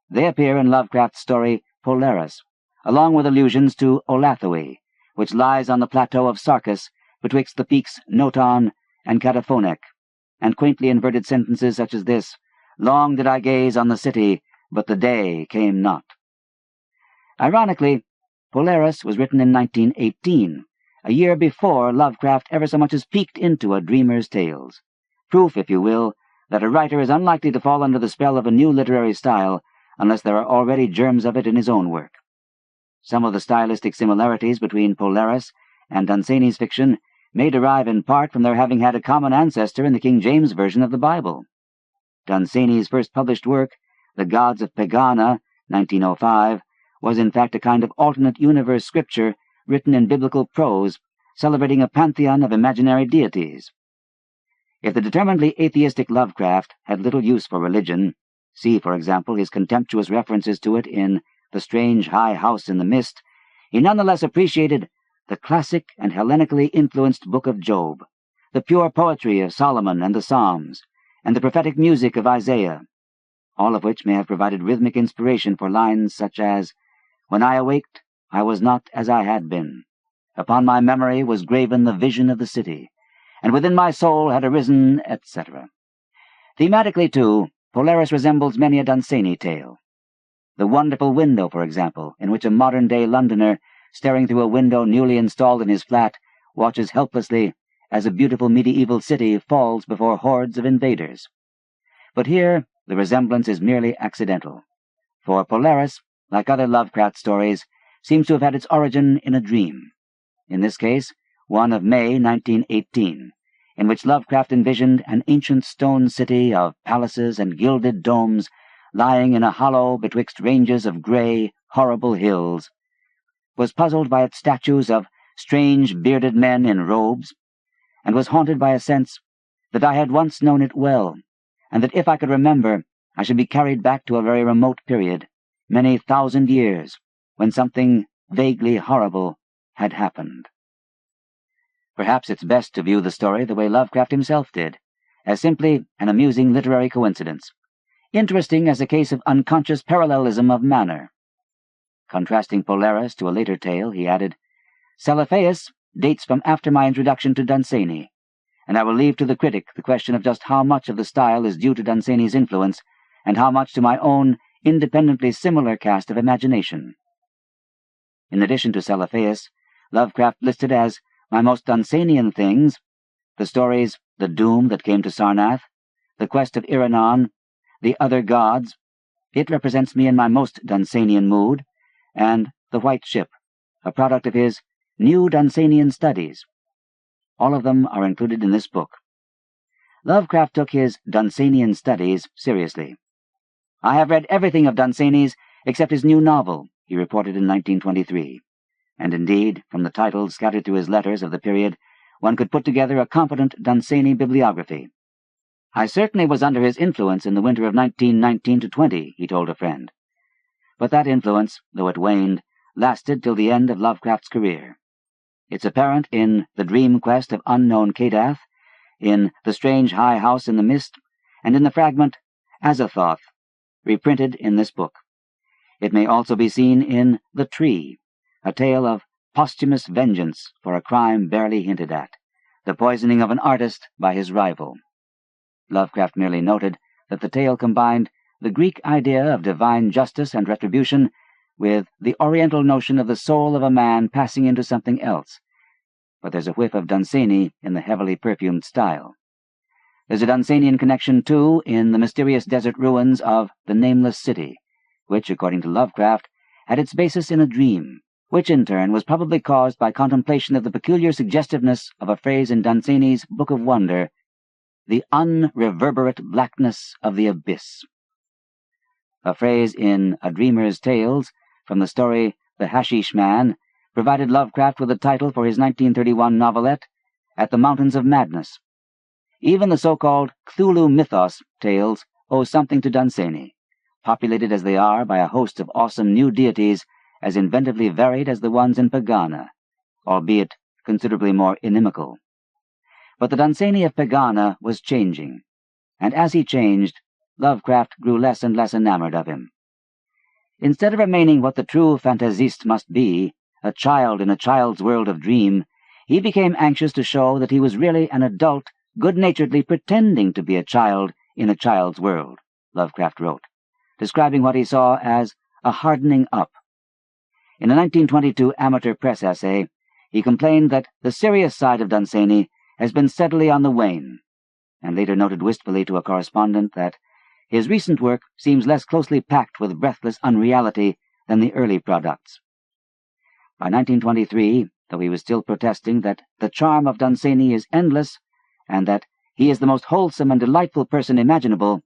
They appear in Lovecraft's story Polaris, along with allusions to Olathoe, which lies on the plateau of Sarkis betwixt the peaks Noton and Cataphonec, and quaintly inverted sentences such as this, "Long did I gaze on the city, but the day came not." Ironically, Polaris was written in 1918, a year before Lovecraft ever so much as peeked into A Dreamer's Tales. Proof, if you will, that a writer is unlikely to fall under the spell of a new literary style unless there are already germs of it in his own work. Some of the stylistic similarities between Polaris and Dunsany's fiction may derive in part from their having had a common ancestor in the King James Version of the Bible. Dunsany's first published work, The Gods of Pegana, 1905, was in fact a kind of alternate universe scripture written in biblical prose, celebrating a pantheon of imaginary deities. If the determinedly atheistic Lovecraft had little use for religion, see, for example, his contemptuous references to it in The Strange High House in the Mist, he nonetheless appreciated the classic and Hellenically influenced Book of Job, the pure poetry of Solomon and the Psalms, and the prophetic music of Isaiah, all of which may have provided rhythmic inspiration for lines such as, "When I awaked, I was not as I had been. Upon my memory was graven the vision of the city, and within my soul had arisen," etc. Thematically, too, Polaris resembles many a Dunsany tale. The Wonderful Window, for example, in which a modern-day Londoner, staring through a window newly installed in his flat, watches helplessly as a beautiful medieval city falls before hordes of invaders. But here the resemblance is merely accidental, for Polaris, like other Lovecraft stories, seems to have had its origin in a dream. In this case, one of May 1918, in which Lovecraft envisioned an ancient stone city of palaces and gilded domes lying in a hollow betwixt ranges of gray, horrible hills, was puzzled by its statues of strange bearded men in robes, and was haunted by a sense that I had once known it well, and that if I could remember, I should be carried back to a very remote period, many thousand years, when something vaguely horrible had happened. Perhaps it's best to view the story the way Lovecraft himself did, as simply an amusing literary coincidence, interesting as a case of unconscious parallelism of manner. Contrasting Polaris to a later tale, he added, "Celephaïs dates from after my introduction to Dunsany, and I will leave to the critic the question of just how much of the style is due to Dunsany's influence, and how much to my own independently similar cast of imagination." In addition to Celephaïs, Lovecraft listed as my most Dunsanian things the stories The Doom That Came to Sarnath, The Quest of Iranon, The Other Gods, It Represents Me in My Most Dunsanian Mood, and The White Ship, a product of his New Dunsanian Studies. All of them are included in this book. Lovecraft took his Dunsanian studies seriously. "I have read everything of Dunsany's except his new novel," he reported in 1923. And indeed, from the titles scattered through his letters of the period, one could put together a competent Dunsany bibliography. "I certainly was under his influence in the winter of 1919-20, he told a friend. But that influence, though it waned, lasted till the end of Lovecraft's career. It's apparent in The Dream Quest of Unknown Kadath, in The Strange High House in the Mist, and in the fragment Azathoth, reprinted in this book. It may also be seen in The Tree, a tale of posthumous vengeance for a crime barely hinted at, the poisoning of an artist by his rival." Lovecraft merely noted that the tale combined the Greek idea of divine justice and retribution with the Oriental notion of the soul of a man passing into something else, but there's a whiff of Dunsany in the heavily perfumed style. There's a Dunsanian connection, too, in the mysterious desert ruins of the Nameless City, which, according to Lovecraft, had its basis in a dream, which in turn was probably caused by contemplation of the peculiar suggestiveness of a phrase in Dunsany's Book of Wonder, "the unreverberate blackness of the abyss." A phrase in A Dreamer's Tales, from the story The Hashish Man, provided Lovecraft with a title for his 1931 novelette, At the Mountains of Madness. Even the so-called Cthulhu mythos tales owe something to Dunsany, populated as they are by a host of awesome new deities as inventively varied as the ones in Pegana, albeit considerably more inimical. But the Dunsany of Pegana was changing, and as he changed, Lovecraft grew less and less enamored of him. Instead of remaining what the true fantasiste must be, a child in a child's world of dream, he became anxious to show that he was really an adult, good-naturedly pretending to be a child in a child's world, Lovecraft wrote, describing what he saw as a hardening up. In a 1922 amateur press essay, he complained that the serious side of Dunsany has been steadily on the wane, and later noted wistfully to a correspondent that his recent work seems less closely packed with breathless unreality than the early products. By 1923, though he was still protesting that the charm of Dunsany is endless, and that he is the most wholesome and delightful person imaginable,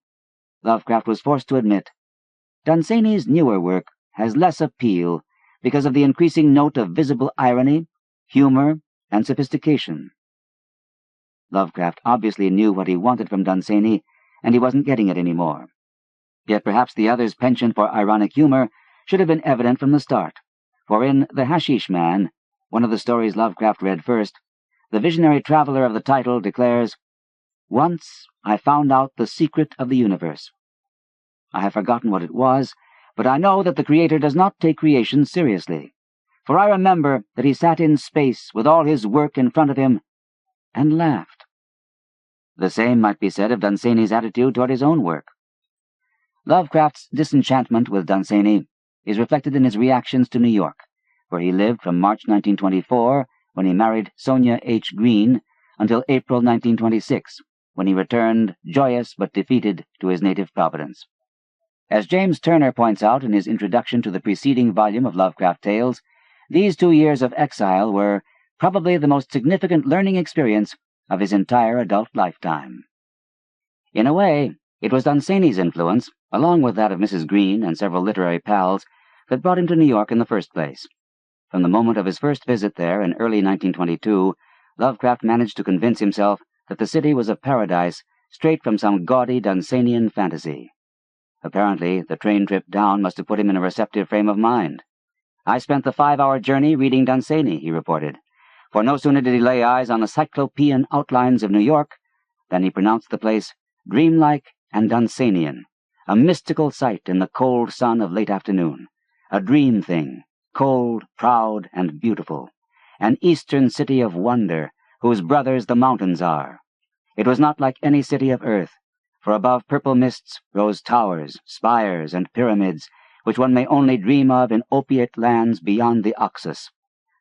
Lovecraft was forced to admit, Dunsany's newer work has less appeal because of the increasing note of visible irony, humor, and sophistication. Lovecraft obviously knew what he wanted from Dunsany, and he wasn't getting it anymore. Yet perhaps the other's penchant for ironic humor should have been evident from the start, for in The Hashish Man, one of the stories Lovecraft read first, the visionary traveler of the title declares, "Once I found out the secret of the universe. I have forgotten what it was, but I know that the Creator does not take creation seriously, for I remember that he sat in space with all his work in front of him and laughed." The same might be said of Dunsany's attitude toward his own work. Lovecraft's disenchantment with Dunsany is reflected in his reactions to New York, where he lived from March 1924, when he married Sonia H. Green, until April 1926, when he returned, joyous but defeated, to his native Providence. As James Turner points out in his introduction to the preceding volume of Lovecraft Tales, these 2 years of exile were probably the most significant learning experience of his entire adult lifetime. In a way, it was Dunsany's influence, along with that of Mrs. Green and several literary pals, that brought him to New York in the first place. From the moment of his first visit there in early 1922, Lovecraft managed to convince himself that the city was a paradise straight from some gaudy Dunsanian fantasy. Apparently, the train trip down must have put him in a receptive frame of mind. "I spent the 5-hour journey reading Dunsany," he reported, for no sooner did he lay eyes on the cyclopean outlines of New York than he pronounced the place dreamlike and Dunsanian, a mystical sight in the cold sun of late afternoon, a dream thing, cold, proud, and beautiful, an eastern city of wonder, whose brothers the mountains are. It was not like any city of earth, for above purple mists rose towers, spires, and pyramids, which one may only dream of in opiate lands beyond the Oxus.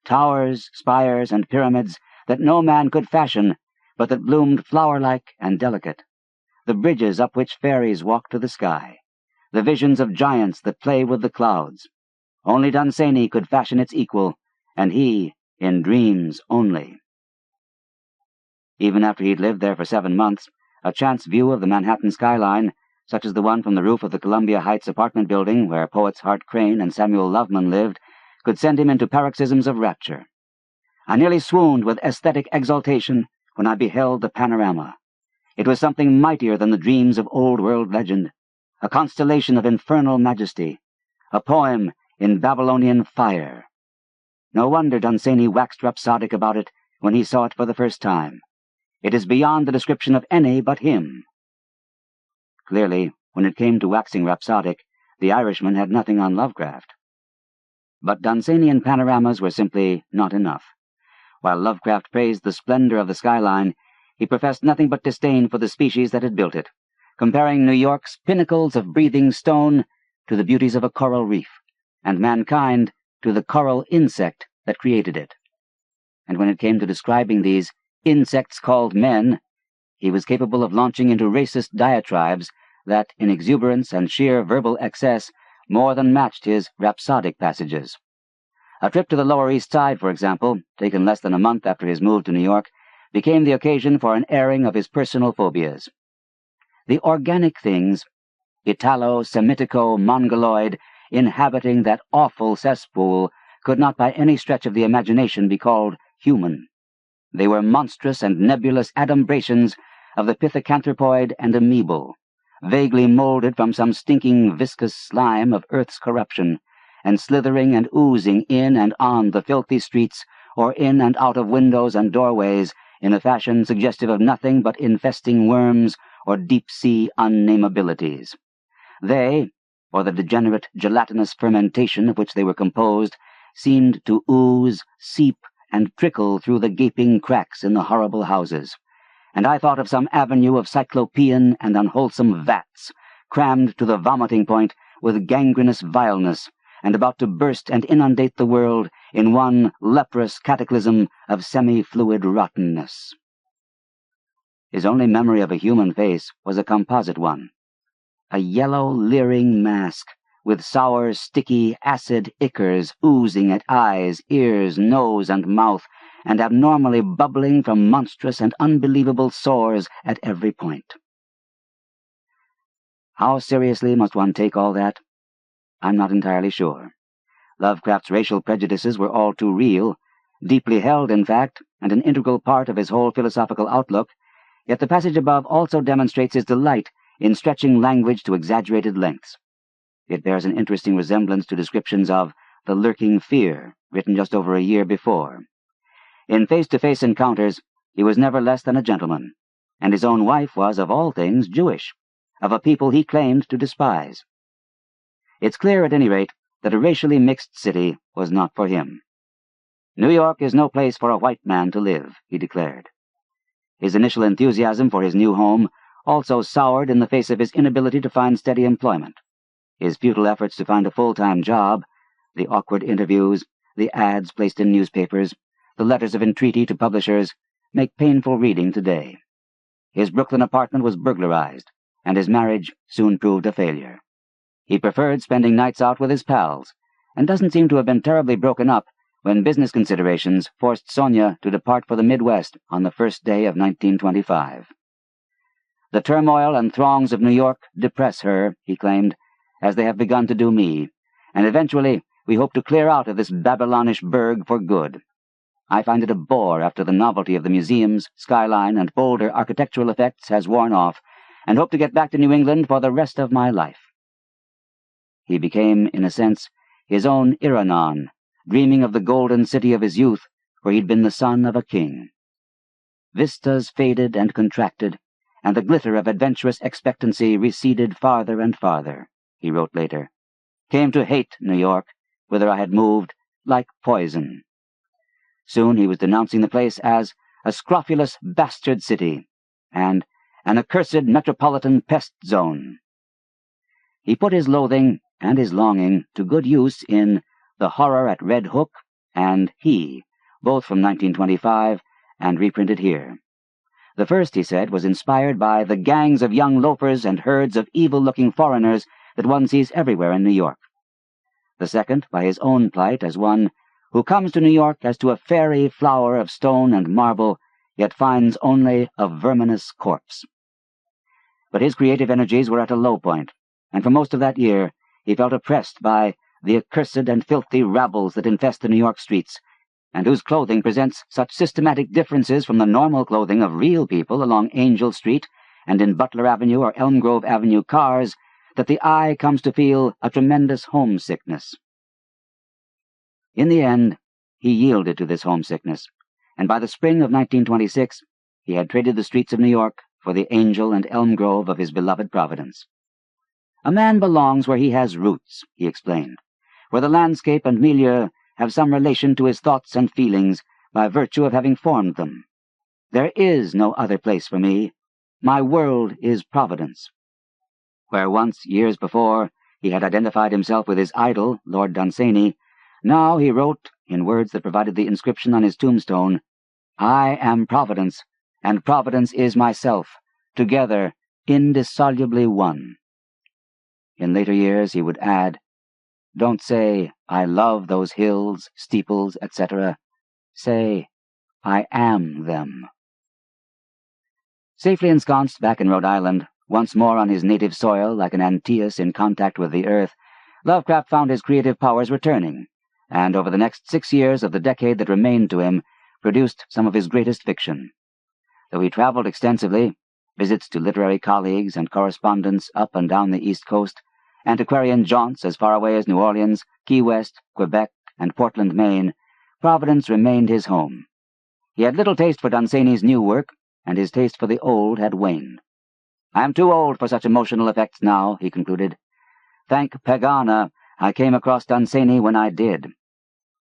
Towers, spires, and pyramids that no man could fashion, but that bloomed flower-like and delicate. The bridges up which fairies walk to the sky. The visions of giants that play with the clouds. Only Dunsany could fashion its equal, and he in dreams only. Even after he'd lived there for 7 months, a chance view of the Manhattan skyline, such as the one from the roof of the Columbia Heights apartment building where poets Hart Crane and Samuel Loveman lived, could send him into paroxysms of rapture. I nearly swooned with aesthetic exaltation when I beheld the panorama. It was something mightier than the dreams of old-world legend, a constellation of infernal majesty, a poem in Babylonian fire. No wonder Dunsany waxed rhapsodic about it when he saw it for the first time. It is beyond the description of any but him. Clearly, when it came to waxing rhapsodic, the Irishman had nothing on Lovecraft. But Dunsanian panoramas were simply not enough. While Lovecraft praised the splendor of the skyline, he professed nothing but disdain for the species that had built it, comparing New York's pinnacles of breathing stone to the beauties of a coral reef, and mankind to the coral insect that created it. And when it came to describing these insects called men, he was capable of launching into racist diatribes that, in exuberance and sheer verbal excess, more than matched his rhapsodic passages. A trip to the Lower East Side, for example, taken less than a month after his move to New York, became the occasion for an airing of his personal phobias. The organic things, Italo-Semitico-Mongoloid, inhabiting that awful cesspool, could not by any stretch of the imagination be called human. They were monstrous and nebulous adumbrations of the pithecanthropoid and amoebal, vaguely molded from some stinking viscous slime of Earth's corruption, and slithering and oozing in and on the filthy streets or in and out of windows and doorways in a fashion suggestive of nothing but infesting worms or deep-sea unnamabilities. They, or the degenerate gelatinous fermentation of which they were composed, seemed to ooze, seep, and trickle through the gaping cracks in the horrible houses, and I thought of some avenue of cyclopean and unwholesome vats, crammed to the vomiting point with gangrenous vileness, and about to burst and inundate the world in one leprous cataclysm of semi-fluid rottenness. His only memory of a human face was a composite one, a yellow, leering mask, with sour, sticky, acid ichors oozing at eyes, ears, nose, and mouth, and abnormally bubbling from monstrous and unbelievable sores at every point. How seriously must one take all that? I'm not entirely sure. Lovecraft's racial prejudices were all too real, deeply held, in fact, and an integral part of his whole philosophical outlook, yet the passage above also demonstrates his delight in stretching language to exaggerated lengths. It bears an interesting resemblance to descriptions of the lurking fear, written just over a year before. In face-to-face encounters, he was never less than a gentleman, and his own wife was, of all things, Jewish, of a people he claimed to despise. It's clear, at any rate, that a racially mixed city was not for him. New York is no place for a white man to live, he declared. His initial enthusiasm for his new home also soured in the face of his inability to find steady employment. His futile efforts to find a full-time job, the awkward interviews, the ads placed in newspapers, the letters of entreaty to publishers, make painful reading today. His Brooklyn apartment was burglarized, and his marriage soon proved a failure. He preferred spending nights out with his pals, and doesn't seem to have been terribly broken up when business considerations forced Sonia to depart for the Midwest on the first day of 1925. The turmoil and throngs of New York depress her, he claimed, as they have begun to do me, and eventually we hope to clear out of this Babylonish burg for good. I find it a bore after the novelty of the museums, skyline, and bolder architectural effects has worn off, and hope to get back to New England for the rest of my life. He became, in a sense, his own Iranon, dreaming of the golden city of his youth, where he'd been the son of a king. Vistas faded and contracted, and the glitter of adventurous expectancy receded farther and farther, he wrote later. Came to hate New York, whither I had moved, like poison. Soon he was denouncing the place as a scrofulous bastard city, and an accursed metropolitan pest zone. He put his loathing and his longing to good use in The Horror at Red Hook and He, both from 1925 and reprinted here. The first, he said, was inspired by the gangs of young loafers and herds of evil-looking foreigners that one sees everywhere in New York. The second, by his own plight as one who comes to New York as to a fairy flower of stone and marble yet finds only a verminous corpse. But his creative energies were at a low point, and for most of that year he felt oppressed by the accursed and filthy rabbles that infest the New York streets, and whose clothing presents such systematic differences from the normal clothing of real people along Angel Street and in Butler Avenue or Elm Grove Avenue cars that the eye comes to feel a tremendous homesickness. In the end, he yielded to this homesickness, and by the spring of 1926 he had traded the streets of New York for the Angel and Elm Grove of his beloved Providence. A man belongs where he has roots, he explained, where the landscape and milieu have some relation to his thoughts and feelings by virtue of having formed them. There is no other place for me. My world is Providence. Where once, years before, he had identified himself with his idol, Lord Dunsany, now he wrote, in words that provided the inscription on his tombstone, "I am Providence, and Providence is myself, together indissolubly one." In later years he would add, "Don't say, I love those hills, steeples, etc. Say, I am them." Safely ensconced back in Rhode Island, once more on his native soil like an Antaeus in contact with the earth, Lovecraft found his creative powers returning, and over the next 6 years of the decade that remained to him, produced some of his greatest fiction. Though he traveled extensively, visits to literary colleagues and correspondents up and down the East Coast, antiquarian jaunts as far away as New Orleans, Key West, Quebec, and Portland, Maine, Providence remained his home. He had little taste for Dunsany's new work, and his taste for the old had waned. "I am too old for such emotional effects now," he concluded. "Thank Pegana, I came across Dunsany when I did."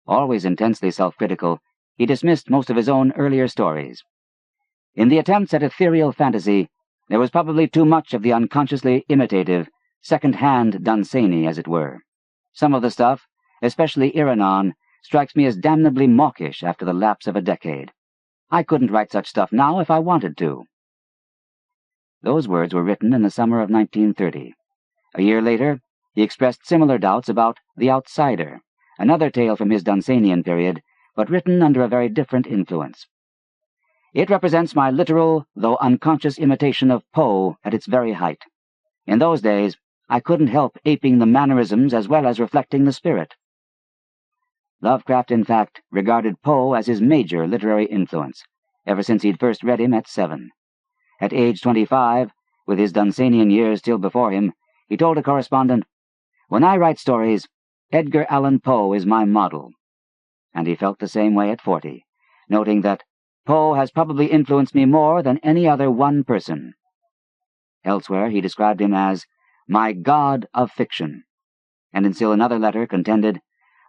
Always intensely self-critical, he dismissed most of his own earlier stories. In the attempts at ethereal fantasy, there was probably too much of the unconsciously imitative, second-hand Dunsany, as it were. Some of the stuff, especially Iranon, strikes me as damnably mawkish after the lapse of a decade. I couldn't write such stuff now if I wanted to. Those words were written in the summer of 1930. A year later, he expressed similar doubts about The Outsider, another tale from his Dunsanian period, but written under a very different influence. "It represents my literal, though unconscious imitation of Poe at its very height. In those days, I couldn't help aping the mannerisms as well as reflecting the spirit." Lovecraft, in fact, regarded Poe as his major literary influence, ever since he'd first read him at 7. At age 25, with his Dunsanian years still before him, he told a correspondent, "When I write stories, Edgar Allan Poe is my model." And he felt the same way at 40, noting that Poe has probably influenced me more than any other one person. Elsewhere he described him as my god of fiction, and in still another letter contended,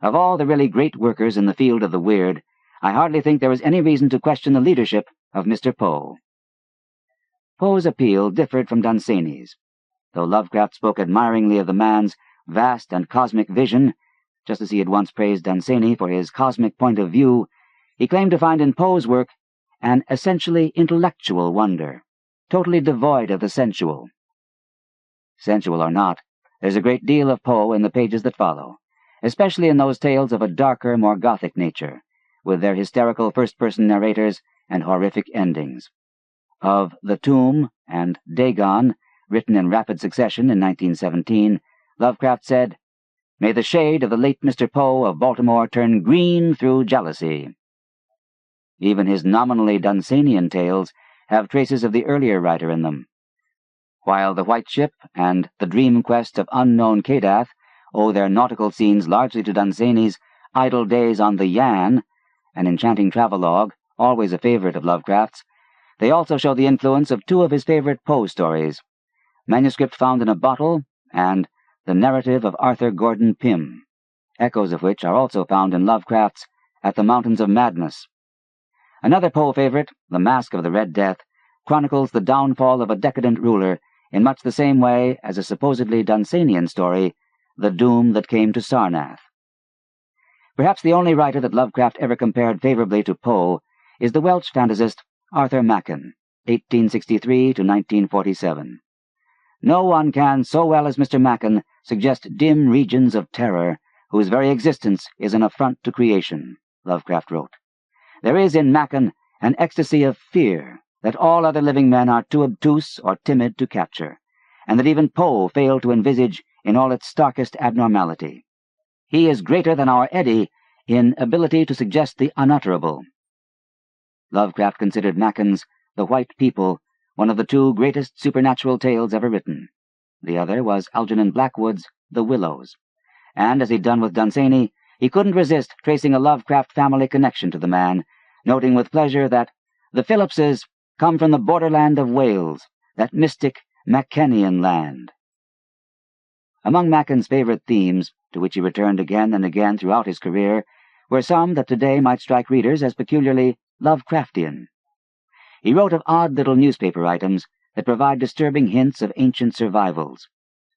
"Of all the really great workers in the field of the weird, I hardly think there is any reason to question the leadership of Mr. Poe." Poe's appeal differed from Dunsany's. Though Lovecraft spoke admiringly of the man's vast and cosmic vision, just as he had once praised Dunsany for his cosmic point of view, he claimed to find in Poe's work an essentially intellectual wonder, totally devoid of the sensual. Sensual or not, there's a great deal of Poe in the pages that follow, especially in those tales of a darker, more gothic nature, with their hysterical first-person narrators and horrific endings. Of The Tomb and Dagon, written in rapid succession in 1917, Lovecraft said, "May the shade of the late Mr. Poe of Baltimore turn green through jealousy." Even his nominally Dunsanian tales have traces of the earlier writer in them. While The White Ship and The Dream Quest of Unknown Cadath owe their nautical scenes largely to Dunsany's Idle Days on the Yann, an enchanting travelogue, always a favorite of Lovecraft's, they also show the influence of two of his favorite Poe stories, Manuscript Found in a Bottle and The Narrative of Arthur Gordon Pym, echoes of which are also found in Lovecraft's At the Mountains of Madness. Another Poe favorite, The Mask of the Red Death, chronicles the downfall of a decadent ruler in much the same way as a supposedly Dunsanian story, The Doom That Came to Sarnath. Perhaps the only writer that Lovecraft ever compared favorably to Poe is the Welsh fantasist Arthur Machen, 1863 to 1947. "No one can so well as Mr. Machen suggest dim regions of terror whose very existence is an affront to creation," Lovecraft wrote. "There is in Machen an ecstasy of fear that all other living men are too obtuse or timid to capture, and that even Poe failed to envisage in all its starkest abnormality. He is greater than our Eddie in ability to suggest the unutterable. Lovecraft considered Macken's The White People one of the two greatest supernatural tales ever written. The other was Algernon Blackwood's The Willows, and as he'd done with Dunsany, he couldn't resist tracing a Lovecraft family connection to the man, noting with pleasure that the Phillipses come from the borderland of Wales, that mystic Mackennian land. Among Macken's favorite themes, to which he returned again and again throughout his career, were some that today might strike readers as peculiarly Lovecraftian. He wrote of odd little newspaper items that provide disturbing hints of ancient survivals,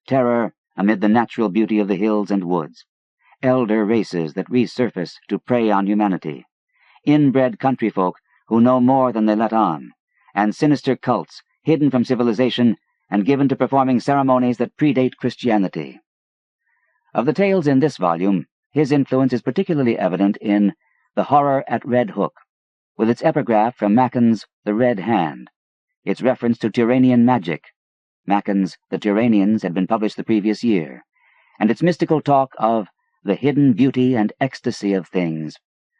terror amid the natural beauty of the hills and woods, elder races that resurface to prey on humanity, inbred countryfolk who know more than they let on, and sinister cults hidden from civilization and given to performing ceremonies that predate Christianity. Of the tales in this volume, his influence is particularly evident in The Horror at Red Hook, with its epigraph from Macken's The Red Hand, its reference to Turanian magic. Macken's The Turanians had been published the previous year, and its mystical talk of the hidden beauty and ecstasy of things,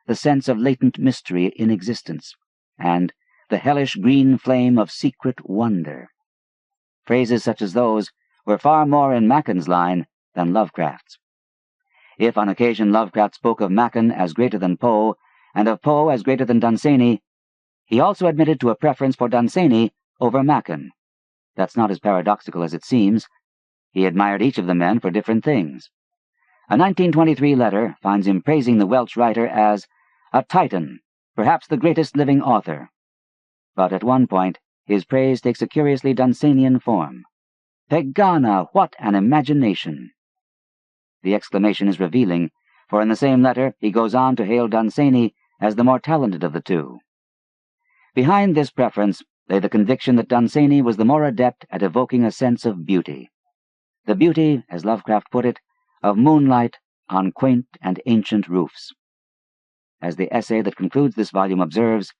the sense of latent mystery in existence, and the hellish green flame of secret wonder. Phrases such as those were far more in Macken's line than Lovecraft's. If on occasion Lovecraft spoke of Machen as greater than Poe, and of Poe as greater than Dunsany, he also admitted to a preference for Dunsany over Machen. That's not as paradoxical as it seems. He admired each of the men for different things. A 1923 letter finds him praising the Welsh writer as a Titan, perhaps the greatest living author. But at one point, his praise takes a curiously Dunsanian form. Pegana, what an imagination! The exclamation is revealing, for in the same letter he goes on to hail Dunsany as the more talented of the two. Behind this preference lay the conviction that Dunsany was the more adept at evoking a sense of beauty. The beauty, as Lovecraft put it, of moonlight on quaint and ancient roofs. As the essay that concludes this volume observes,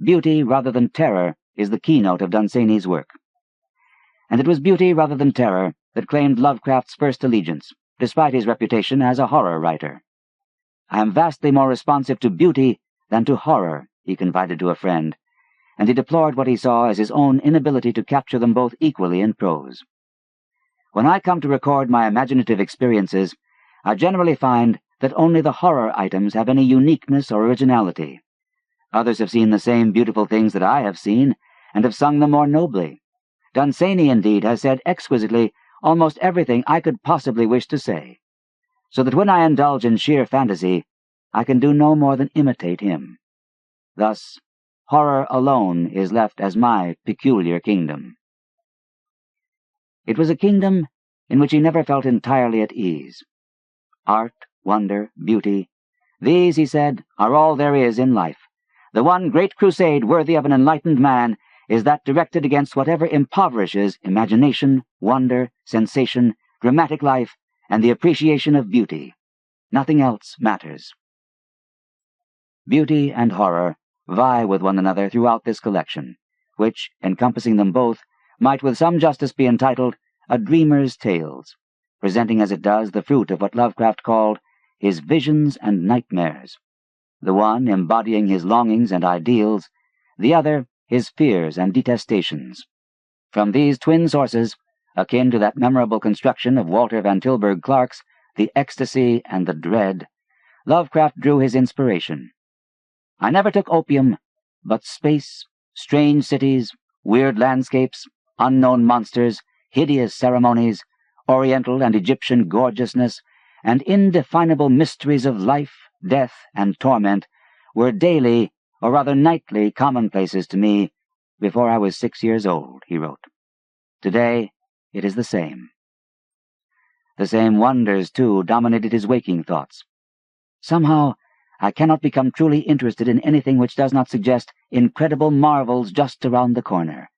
beauty rather than terror is the keynote of Dunsany's work. And it was beauty rather than terror that claimed Lovecraft's first allegiance, despite his reputation as a horror writer. I am vastly more responsive to beauty than to horror, he confided to a friend, and he deplored what he saw as his own inability to capture them both equally in prose. When I come to record my imaginative experiences, I generally find that only the horror items have any uniqueness or originality. Others have seen the same beautiful things that I have seen, and have sung them more nobly. Dunsany, indeed, has said exquisitely almost everything I could possibly wish to say, so that when I indulge in sheer fantasy, I can do no more than imitate him. Thus, horror alone is left as my peculiar kingdom. It was a kingdom in which he never felt entirely at ease. Art, wonder, beauty, these, he said, are all there is in life. The one great crusade worthy of an enlightened man is that directed against whatever impoverishes imagination, wonder, sensation, dramatic life, and the appreciation of beauty. Nothing else matters. Beauty and horror vie with one another throughout this collection, which, encompassing them both, might with some justice be entitled A Dreamer's Tales, presenting as it does the fruit of what Lovecraft called his visions and nightmares, the one embodying his longings and ideals, the other his fears and detestations. From these twin sources, akin to that memorable construction of Walter Van Tilburg Clark's The Ecstasy and the Dread, Lovecraft drew his inspiration. I never took opium, but space, strange cities, weird landscapes, unknown monsters, hideous ceremonies, Oriental and Egyptian gorgeousness, and indefinable mysteries of life, death, and torment were daily, or rather nightly, commonplaces to me before I was 6 years old, he wrote. Today, it is the same. The same wonders, too, dominated his waking thoughts. Somehow, I cannot become truly interested in anything which does not suggest incredible marvels just around the corner,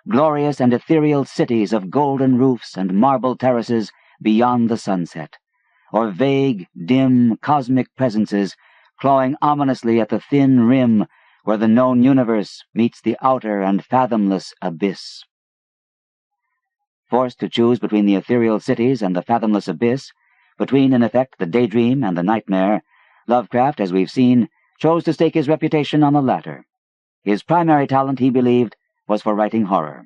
glorious and ethereal cities of golden roofs and marble terraces beyond the sunset, or vague, dim, cosmic presences clawing ominously at the thin rim where the known universe meets the outer and fathomless abyss. Forced to choose between the ethereal cities and the fathomless abyss, between, in effect, the daydream and the nightmare, Lovecraft, as we've seen, chose to stake his reputation on the latter. His primary talent, he believed, was for writing horror.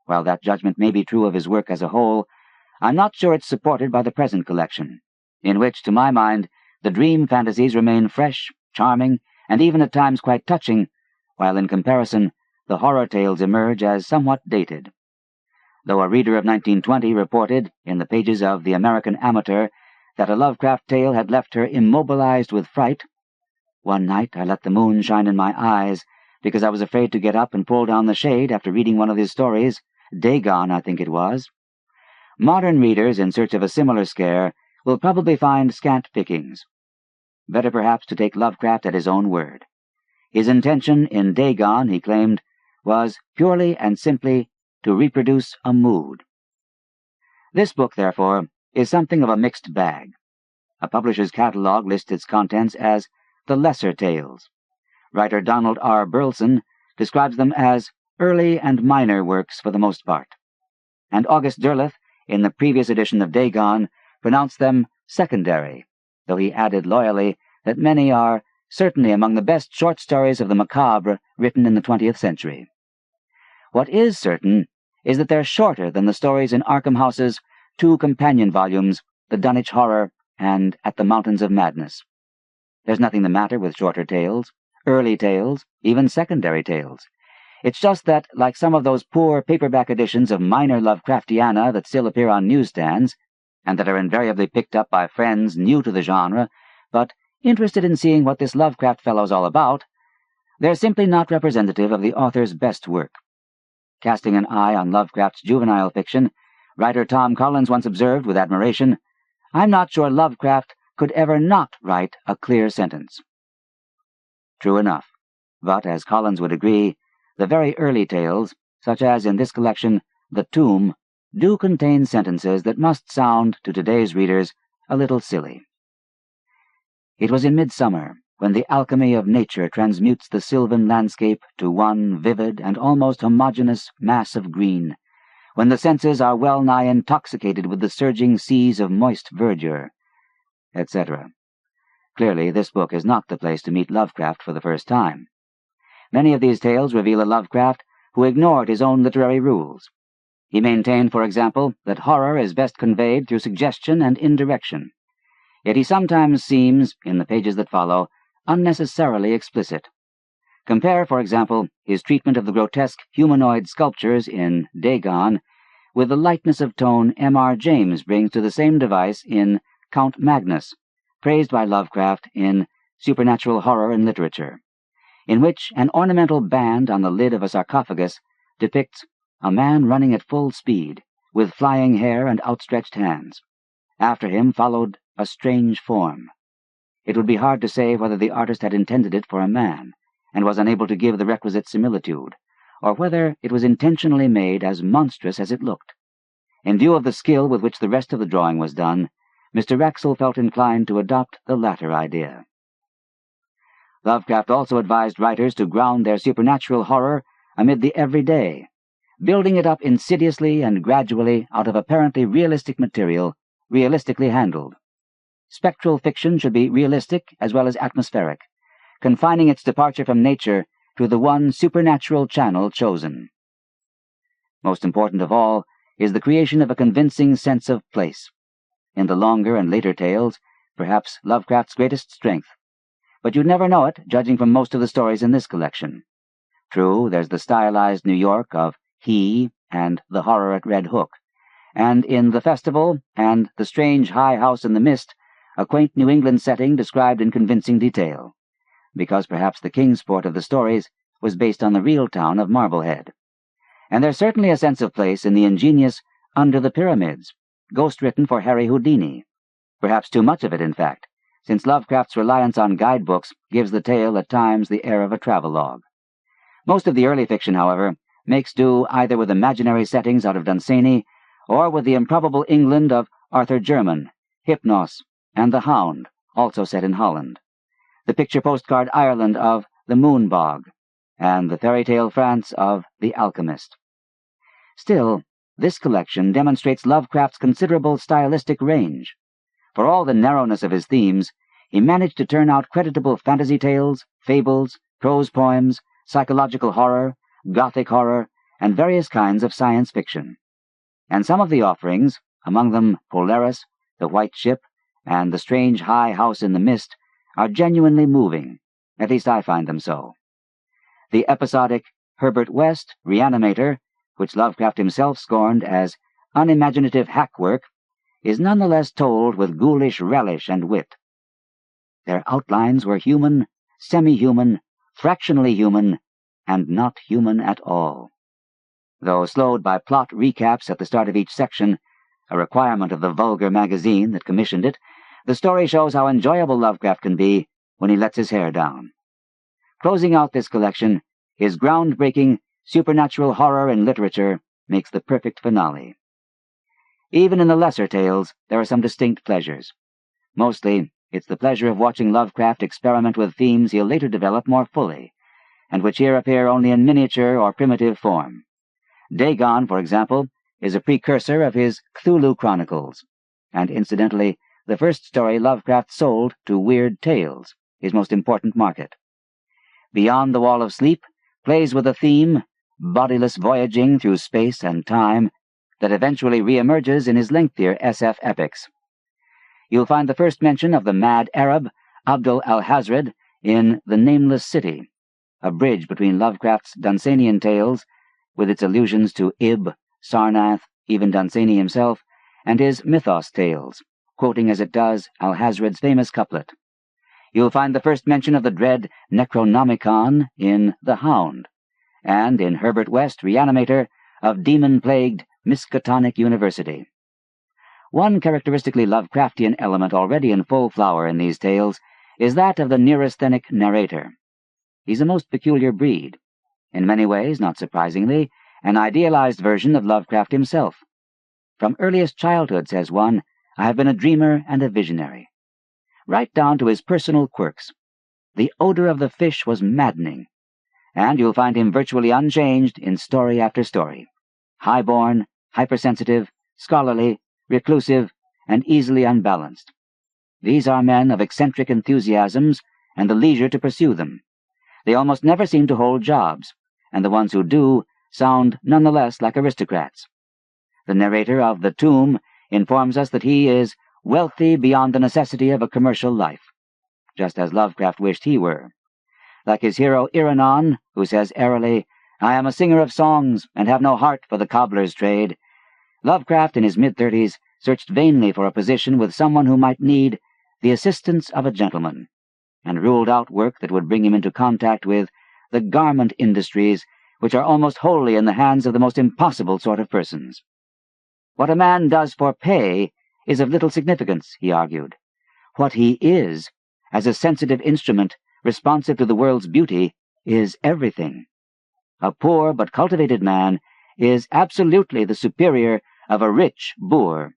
While that judgment may be true of his work as a whole, I'm not sure it's supported by the present collection, in which, to my mind, the dream fantasies remain fresh, charming, and even at times quite touching, while in comparison, the horror tales emerge as somewhat dated. Though a reader of 1920 reported, in the pages of The American Amateur, that a Lovecraft tale had left her immobilized with fright, "One night I let the moon shine in my eyes, because I was afraid to get up and pull down the shade after reading one of his stories, Dagon, I think it was," modern readers in search of a similar scare will probably find scant pickings. Better perhaps to take Lovecraft at his own word. His intention in Dagon, he claimed, was purely and simply to reproduce a mood. This book, therefore, is something of a mixed bag. A publisher's catalog lists its contents as the lesser tales. Writer Donald R. Burleson describes them as early and minor works for the most part, and August Derleth, in the previous edition of Dagon, pronounced them secondary, though he added loyally that many are certainly among the best short stories of the macabre written in the 20th century. What is certain is that they're shorter than the stories in Arkham House's 2 companion volumes, The Dunwich Horror and At the Mountains of Madness. There's nothing the matter with shorter tales, early tales, even secondary tales. It's just that, like some of those poor paperback editions of minor Lovecraftiana that still appear on newsstands, and that are invariably picked up by friends new to the genre, but interested in seeing what this Lovecraft fellow's all about, they're simply not representative of the author's best work. Casting an eye on Lovecraft's juvenile fiction, writer Tom Collins once observed with admiration, "I'm not sure Lovecraft could ever not write a clear sentence." True enough, but, as Collins would agree, the very early tales, such as in this collection, The Tomb, do contain sentences that must sound, to today's readers, a little silly. "It was in midsummer, when the alchemy of nature transmutes the sylvan landscape to one vivid and almost homogeneous mass of green, when the senses are well-nigh intoxicated with the surging seas of moist verdure," etc. Clearly, this book is not the place to meet Lovecraft for the first time. Many of these tales reveal a Lovecraft who ignored his own literary rules. He maintained, for example, that horror is best conveyed through suggestion and indirection. Yet he sometimes seems, in the pages that follow, unnecessarily explicit. Compare, for example, his treatment of the grotesque humanoid sculptures in Dagon with the lightness of tone M.R. James brings to the same device in Count Magnus, praised by Lovecraft in Supernatural Horror in Literature, in which an ornamental band on the lid of a sarcophagus depicts a man running at full speed, with flying hair and outstretched hands. After him followed a strange form. It would be hard to say whether the artist had intended it for a man, and was unable to give the requisite similitude, or whether it was intentionally made as monstrous as it looked. In view of the skill with which the rest of the drawing was done, Mr. Wraxall felt inclined to adopt the latter idea. Lovecraft also advised writers to ground their supernatural horror amid the everyday, building it up insidiously and gradually out of apparently realistic material, realistically handled. Spectral fiction should be realistic as well as atmospheric, confining its departure from nature to the one supernatural channel chosen. Most important of all is the creation of a convincing sense of place. In the longer and later tales, perhaps Lovecraft's greatest strength. But you'd never know it, judging from most of the stories in this collection. True, there's the stylized New York of He and The Horror at Red Hook, and in The Festival and The Strange High House in the Mist, a quaint New England setting described in convincing detail, because perhaps the Kingsport of the stories was based on the real town of Marblehead. And there's certainly a sense of place in the ingenious Under the Pyramids, ghost-written for Harry Houdini. Perhaps too much of it, in fact, since Lovecraft's reliance on guidebooks gives the tale at times the air of a travelogue. Most of the early fiction, however, makes do either with imaginary settings out of Dunsany or with the improbable England of Arthur Jermyn, Hypnos, and the Hound, also set in Holland. The picture postcard Ireland of the Moon-Bog, and the fairy tale France of The Alchemist. Still, this collection demonstrates Lovecraft's considerable stylistic range. For all the narrowness of his themes, he managed to turn out creditable fantasy tales, fables, prose poems, psychological horror, gothic horror, and various kinds of science fiction. And some of the offerings, among them Polaris, The White Ship, and The Strange High House in the Mist, are genuinely moving. At least I find them so. The episodic Herbert West, Reanimator, which Lovecraft himself scorned as unimaginative hack work, is nonetheless told with ghoulish relish and wit. Their outlines were human, semi-human, fractionally human, and not human at all. Though slowed by plot recaps at the start of each section, a requirement of the vulgar magazine that commissioned it, the story shows how enjoyable Lovecraft can be when he lets his hair down. Closing out this collection, his groundbreaking supernatural horror in literature makes the perfect finale. Even in the lesser tales, there are some distinct pleasures. Mostly, it's the pleasure of watching Lovecraft experiment with themes he'll later develop more fully, and which here appear only in miniature or primitive form. Dagon, for example, is a precursor of his Cthulhu Chronicles, and incidentally, the first story Lovecraft sold to Weird Tales, his most important market. Beyond the Wall of Sleep plays with a theme, bodiless voyaging through space and time, that eventually reemerges in his lengthier SF epics. You'll find the first mention of the mad Arab, Abdul al-Hazred, in The Nameless City, a bridge between Lovecraft's Dunsanian tales, with its allusions to Ib, Sarnath, even Dunsany himself, and his mythos tales, quoting as it does al-Hazred's famous couplet. You'll find the first mention of the dread Necronomicon in The Hound, and in Herbert West, Reanimator, of demon-plagued Miskatonic University. One characteristically Lovecraftian element already in full flower in these tales is that of the neurasthenic narrator. He's a most peculiar breed. In many ways, not surprisingly, an idealized version of Lovecraft himself. From earliest childhood, says one, I have been a dreamer and a visionary. Right down to his personal quirks. The odor of the fish was maddening, and you'll find him virtually unchanged in story after story. High-born, hypersensitive, scholarly, reclusive, and easily unbalanced. These are men of eccentric enthusiasms and the leisure to pursue them. They almost never seem to hold jobs, and the ones who do sound nonetheless like aristocrats. The narrator of The Tomb informs us that he is wealthy beyond the necessity of a commercial life, just as Lovecraft wished he were. Like his hero Iranon, who says airily, I am a singer of songs and have no heart for the cobbler's trade, Lovecraft in his mid-30s searched vainly for a position with someone who might need the assistance of a gentleman, and ruled out work that would bring him into contact with the garment industries, which are almost wholly in the hands of the most impossible sort of persons. What a man does for pay is of little significance, he argued. What he is, as a sensitive instrument responsive to the world's beauty, is everything. A poor but cultivated man is absolutely the superior of a rich boor.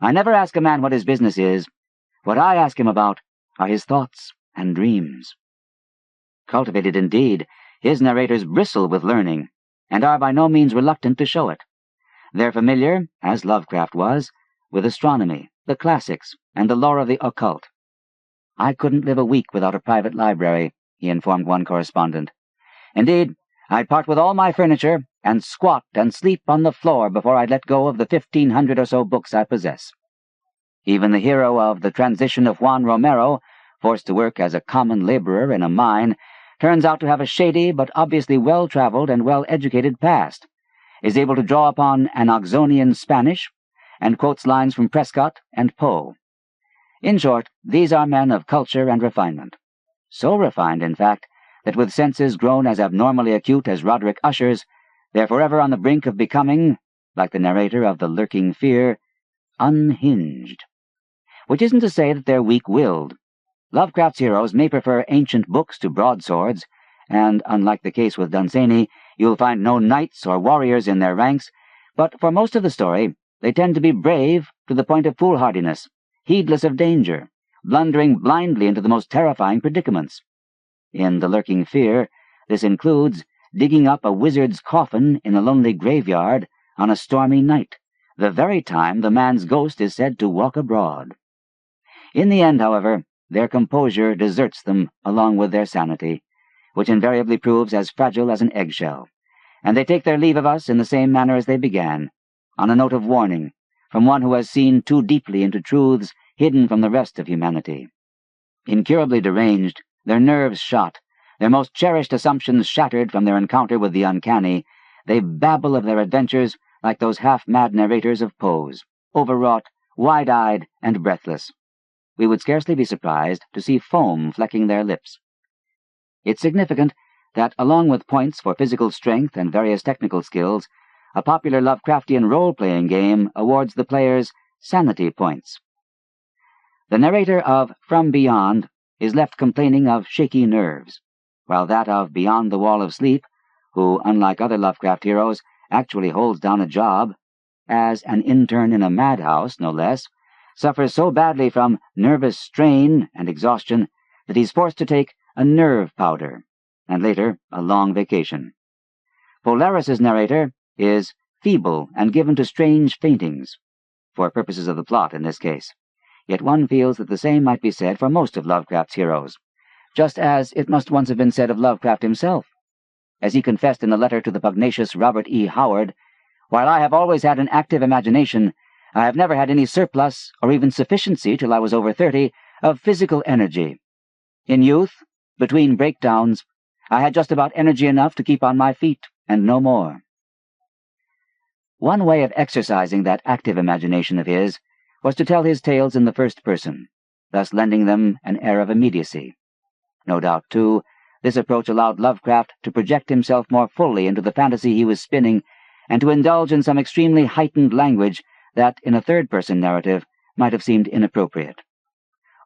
I never ask a man what his business is. What I ask him about are his thoughts and dreams. Cultivated indeed, his narrators bristle with learning, and are by no means reluctant to show it. They're familiar, as Lovecraft was, with astronomy, the classics, and the lore of the occult. I couldn't live a week without a private library, he informed one correspondent. Indeed, I'd part with all my furniture and squat and sleep on the floor before I'd let go of the 1,500 or so books I possess. Even the hero of The Transition of Juan Romero, forced to work as a common laborer in a mine, turns out to have a shady but obviously well-traveled and well-educated past, is able to draw upon an Oxonian Spanish, and quotes lines from Prescott and Poe. In short, these are men of culture and refinement. So refined, in fact, that with senses grown as abnormally acute as Roderick Usher's, they're forever on the brink of becoming, like the narrator of The Lurking Fear, unhinged. Which isn't to say that they're weak-willed. Lovecraft's heroes may prefer ancient books to broadswords, and, unlike the case with Dunsany, you'll find no knights or warriors in their ranks, but for most of the story, they tend to be brave to the point of foolhardiness, heedless of danger, blundering blindly into the most terrifying predicaments. In The Lurking Fear, this includes digging up a wizard's coffin in a lonely graveyard on a stormy night, the very time the man's ghost is said to walk abroad. In the end, however, their composure deserts them along with their sanity, which invariably proves as fragile as an eggshell, and they take their leave of us in the same manner as they began, on a note of warning from one who has seen too deeply into truths hidden from the rest of humanity. Incurably deranged, their nerves shot, their most cherished assumptions shattered from their encounter with the uncanny, they babble of their adventures like those half-mad narrators of Poe's, overwrought, wide-eyed, and breathless. We would scarcely be surprised to see foam flecking their lips. It's significant that, along with points for physical strength and various technical skills, a popular Lovecraftian role-playing game awards the players sanity points. The narrator of From Beyond is left complaining of shaky nerves, while that of Beyond the Wall of Sleep, who, unlike other Lovecraft heroes, actually holds down a job, as an intern in a madhouse, no less, suffers so badly from nervous strain and exhaustion that he's forced to take a nerve powder, and later a long vacation. Polaris's narrator is feeble and given to strange faintings, for purposes of the plot in this case. Yet one feels that the same might be said for most of Lovecraft's heroes, just as it must once have been said of Lovecraft himself. As he confessed in a letter to the pugnacious Robert E. Howard, "While I have always had an active imagination, I have never had any surplus, or even sufficiency till I was over 30, of physical energy. In youth, between breakdowns, I had just about energy enough to keep on my feet, and no more." One way of exercising that active imagination of his was to tell his tales in the first person, thus lending them an air of immediacy. No doubt, too, this approach allowed Lovecraft to project himself more fully into the fantasy he was spinning, and to indulge in some extremely heightened language that, in a third-person narrative, might have seemed inappropriate.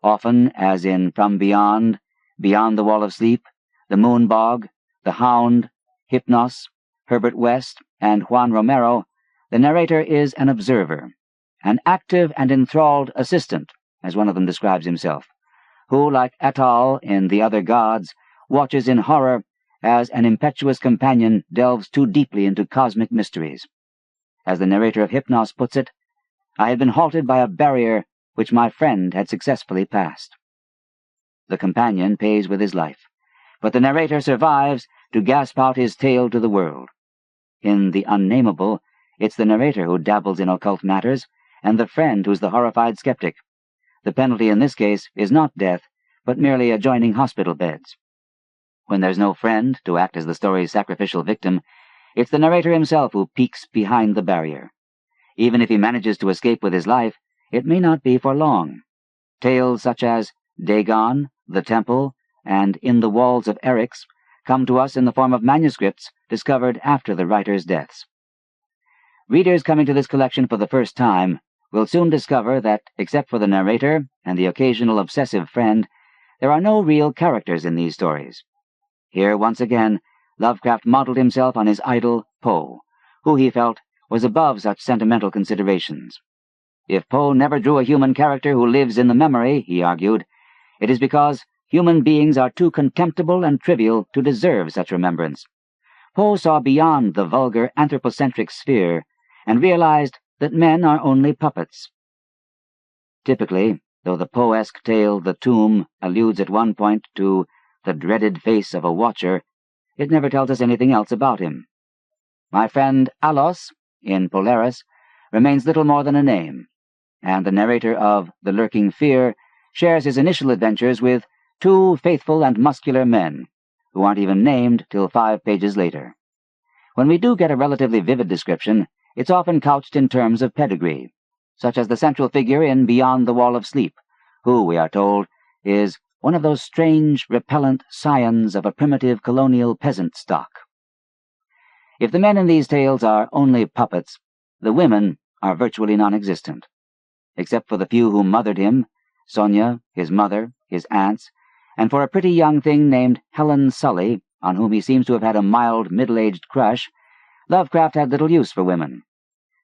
Often, as in From Beyond, Beyond the Wall of Sleep, The Moon-Bog, The Hound, Hypnos, Herbert West, and Juan Romero, the narrator is an observer, an active and enthralled assistant, as one of them describes himself, who, like Atal in The Other Gods, watches in horror as an impetuous companion delves too deeply into cosmic mysteries. As the narrator of Hypnos puts it, "I had been halted by a barrier which my friend had successfully passed." The companion pays with his life, but the narrator survives to gasp out his tale to the world. In The Unnameable, it's the narrator who dabbles in occult matters, and the friend who's the horrified skeptic. The penalty in this case is not death, but merely adjoining hospital beds. When there's no friend to act as the story's sacrificial victim, it's the narrator himself who peeks behind the barrier. Even if he manages to escape with his life, it may not be for long. Tales such as Dagon, The Temple, and In the Walls of Eryx come to us in the form of manuscripts discovered after the writer's deaths. Readers coming to this collection for the first time will soon discover that, except for the narrator and the occasional obsessive friend, there are no real characters in these stories. Here, once again, Lovecraft modeled himself on his idol, Poe, who he felt was above such sentimental considerations. If Poe never drew a human character who lives in the memory, he argued, it is because human beings are too contemptible and trivial to deserve such remembrance. Poe saw beyond the vulgar anthropocentric sphere and realized that men are only puppets. Typically, though the Poe-esque tale The Tomb alludes at one point to the dreaded face of a watcher, it never tells us anything else about him. My friend Alos, in Polaris, remains little more than a name, and the narrator of The Lurking Fear shares his initial adventures with two faithful and muscular men, who aren't even named till 5 pages later. When we do get a relatively vivid description, it's often couched in terms of pedigree, such as the central figure in Beyond the Wall of Sleep, who, we are told, is one of those strange, repellent scions of a primitive colonial peasant stock. If the men in these tales are only puppets, the women are virtually non-existent. Except for the few who mothered him, Sonia, his mother, his aunts, and for a pretty young thing named Helen Sully, on whom he seems to have had a mild, middle-aged crush, Lovecraft had little use for women.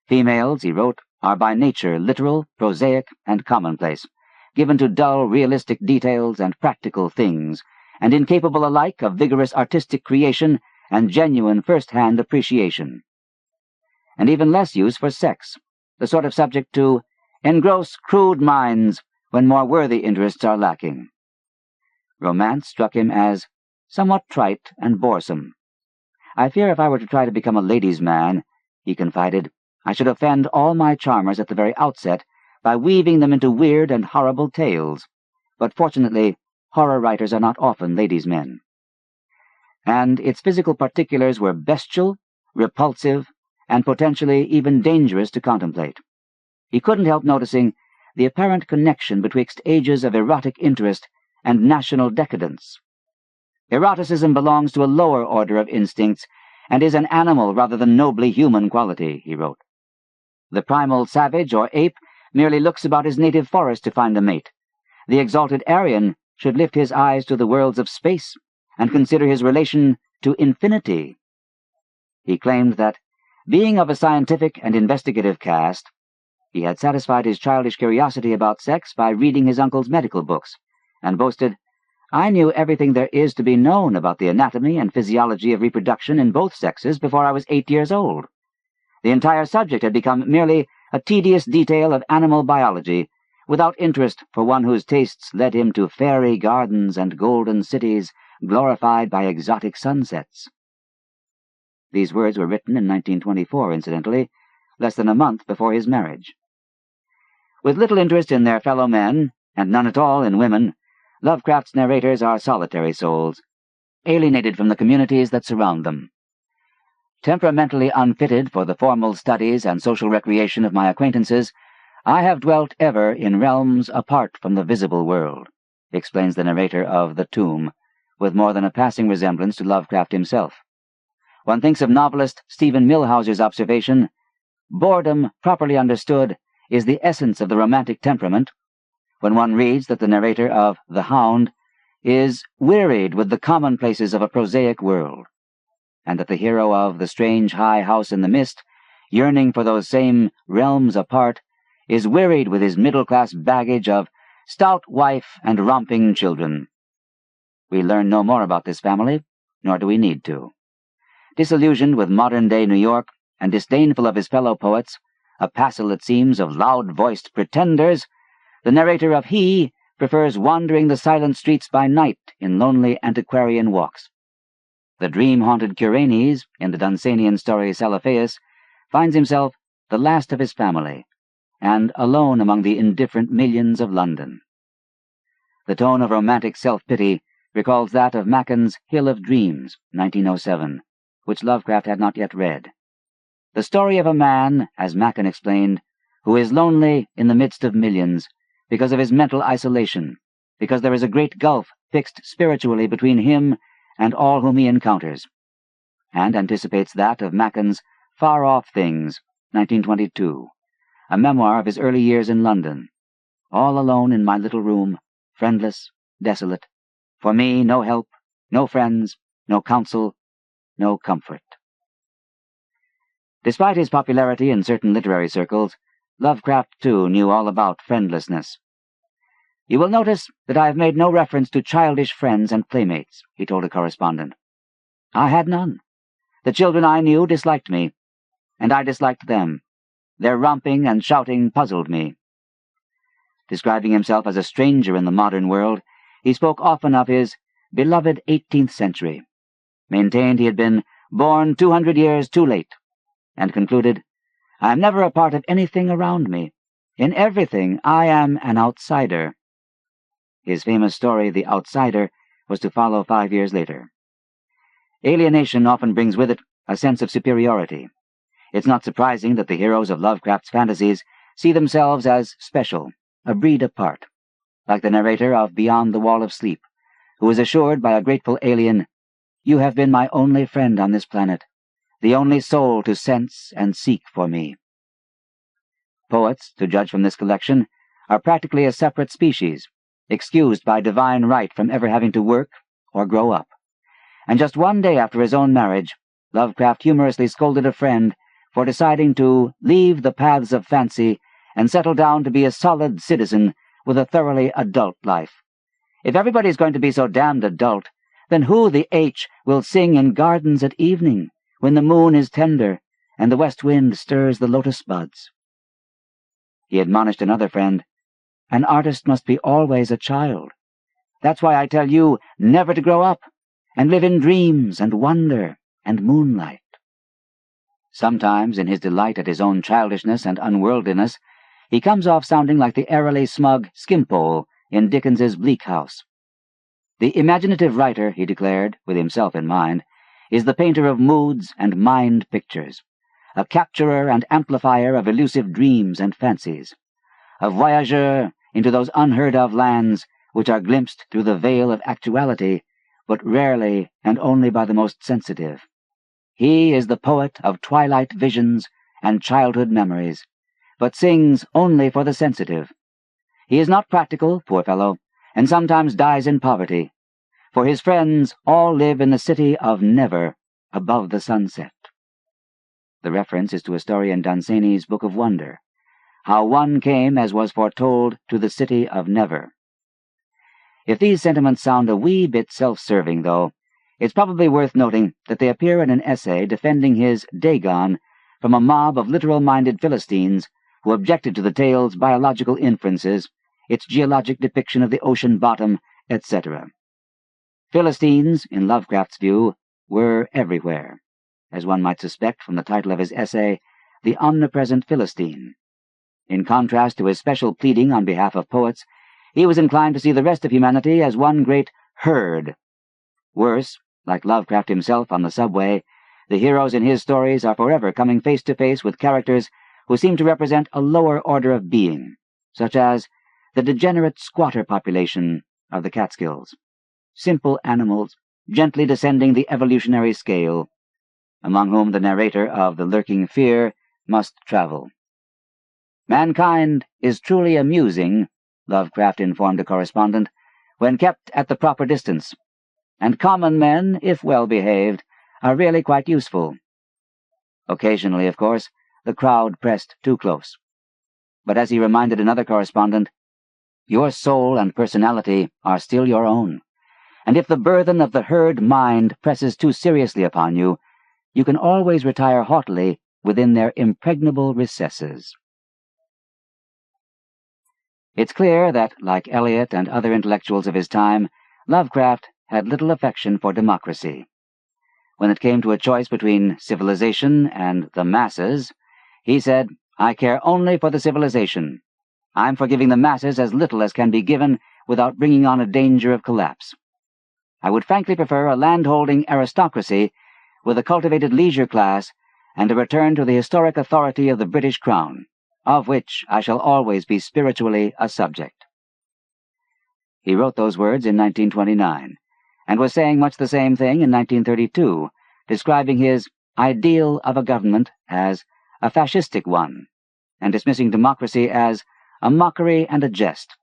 Females, he wrote, are by nature literal, prosaic, and commonplace, given to dull, realistic details and practical things, and incapable alike of vigorous artistic creation and genuine first-hand appreciation. And even less use for sex, the sort of subject to engross crude minds when more worthy interests are lacking. Romance struck him as somewhat trite and boresome. "I fear if I were to try to become a ladies' man," he confided, "I should offend all my charmers at the very outset by weaving them into weird and horrible tales. But fortunately, horror writers are not often ladies' men." And its physical particulars were bestial, repulsive, and potentially even dangerous to contemplate. He couldn't help noticing the apparent connection betwixt ages of erotic interest and national decadence. "Eroticism belongs to a lower order of instincts and is an animal rather than nobly human quality," he wrote. "The primal savage or ape merely looks about his native forest to find a mate. The exalted Aryan should lift his eyes to the worlds of space and consider his relation to infinity." He claimed that, being of a scientific and investigative cast, he had satisfied his childish curiosity about sex by reading his uncle's medical books, and boasted, "I knew everything there is to be known about the anatomy and physiology of reproduction in both sexes before I was 8 years old. The entire subject had become merely a tedious detail of animal biology, without interest for one whose tastes led him to fairy gardens and golden cities glorified by exotic sunsets." These words were written in 1924, incidentally, less than a month before his marriage. With little interest in their fellow men, and none at all in women, Lovecraft's narrators are solitary souls, alienated from the communities that surround them. "Temperamentally unfitted for the formal studies and social recreation of my acquaintances, I have dwelt ever in realms apart from the visible world," explains the narrator of The Tomb, with more than a passing resemblance to Lovecraft himself. One thinks of novelist Stephen Millhauser's observation, "Boredom, properly understood, is the essence of the romantic temperament," when one reads that the narrator of The Hound is wearied with the commonplaces of a prosaic world, and that the hero of The Strange High House in the Mist, yearning for those same realms apart, is wearied with his middle-class baggage of stout wife and romping children. We learn no more about this family, nor do we need to. Disillusioned with modern-day New York, and disdainful of his fellow poets, a passel, it seems, of loud-voiced pretenders, the narrator of He prefers wandering the silent streets by night in lonely antiquarian walks. The dream-haunted Curanes, in the Dunsanian story Celephaïs, finds himself the last of his family, and alone among the indifferent millions of London. The tone of romantic self-pity recalls that of Macon's Hill of Dreams, 1907, which Lovecraft had not yet read. The story of a man, as Macon explained, who is lonely in the midst of millions because of his mental isolation, because there is a great gulf fixed spiritually between him and all whom he encounters, and anticipates that of Macon's Far-Off Things, 1922, a memoir of his early years in London. All alone in my little room, friendless, desolate, for me no help, no friends, no counsel, no comfort. Despite his popularity in certain literary circles, Lovecraft, too, knew all about friendlessness. "You will notice that I have made no reference to childish friends and playmates," he told a correspondent. "I had none. The children I knew disliked me, and I disliked them. Their romping and shouting puzzled me." Describing himself as a stranger in the modern world, he spoke often of his beloved 18th century, maintained he had been born 200 years too late, and concluded, "I am never a part of anything around me. In everything I am an outsider." His famous story, The Outsider, was to follow 5 years later. Alienation often brings with it a sense of superiority. It's not surprising that the heroes of Lovecraft's fantasies see themselves as special, a breed apart, like the narrator of Beyond the Wall of Sleep, who is assured by a grateful alien, "You have been my only friend on this planet, the only soul to sense and seek for me." Poets, to judge from this collection, are practically a separate species, excused by divine right from ever having to work or grow up. And just one day after his own marriage, Lovecraft humorously scolded a friend for deciding to leave the paths of fancy and settle down to be a solid citizen with a thoroughly adult life, If everybody's going to be so damned adult, then who the H will sing in gardens at evening, when the moon is tender and the west wind stirs the lotus buds? He admonished another friend, "An artist must be always a child. That's why I tell you never to grow up, and live in dreams and wonder and moonlight." Sometimes, in his delight at his own childishness and unworldliness, he comes off sounding like the airily smug Skimpole in Dickens's Bleak House. The imaginative writer, he declared, with himself in mind, is the painter of moods and mind pictures, a capturer and amplifier of elusive dreams and fancies, a voyageur into those unheard-of lands which are glimpsed through the veil of actuality, but rarely and only by the most sensitive. He is the poet of twilight visions and childhood memories, but sings only for the sensitive. He is not practical, poor fellow, and sometimes dies in poverty, for his friends all live in the city of Never, above the sunset. The reference is to historian Dunsany's Book of Wonder, how one came, as was foretold, to the city of Never. If these sentiments sound a wee bit self-serving, though, it's probably worth noting that they appear in an essay defending his Dagon from a mob of literal-minded Philistines who objected to the tale's biological inferences, its geologic depiction of the ocean bottom, etc. Philistines, in Lovecraft's view, were everywhere, as one might suspect from the title of his essay, The Omnipresent Philistine. In contrast to his special pleading on behalf of poets, he was inclined to see the rest of humanity as one great herd. Worse, like Lovecraft himself on the subway, the heroes in his stories are forever coming face to face with characters who seem to represent a lower order of being, such as the degenerate squatter population of the Catskills, simple animals gently descending the evolutionary scale, among whom the narrator of The Lurking Fear must travel. "Mankind is truly amusing," Lovecraft informed a correspondent, "when kept at the proper distance, and common men, if well behaved, are really quite useful." Occasionally, of course, the crowd pressed too close. But as he reminded another correspondent, "Your soul and personality are still your own, and if the burthen of the herd mind presses too seriously upon you, you can always retire haughtily within their impregnable recesses." It's clear that, like Eliot and other intellectuals of his time, Lovecraft had little affection for democracy. When it came to a choice between civilization and the masses, he said, "I care only for the civilization. I'm for giving the masses as little as can be given without bringing on a danger of collapse. I would frankly prefer a landholding aristocracy with a cultivated leisure class and a return to the historic authority of the British Crown, of which I shall always be spiritually a subject." He wrote those words in 1929, and was saying much the same thing in 1932, describing his ideal of a government as a fascistic one, and dismissing democracy as a mockery and a jest.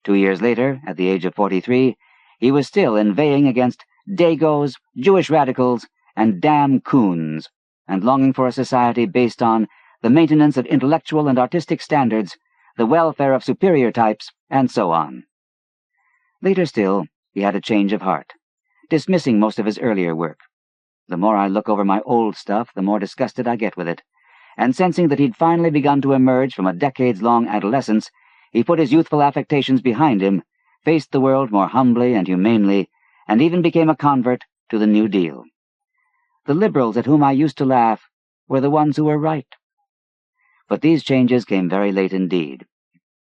2 years later, at the age of 43, he was still inveighing against Dagos, Jewish radicals, and damn coons, and longing for a society based on the maintenance of intellectual and artistic standards, the welfare of superior types, and so on. Later still, he had a change of heart, dismissing most of his earlier work. "The more I look over my old stuff, the more disgusted I get with it," and sensing that he'd finally begun to emerge from a decades-long adolescence, he put his youthful affectations behind him, faced the world more humbly and humanely, and even became a convert to the New Deal. "The liberals at whom I used to laugh were the ones who were right." But these changes came very late indeed,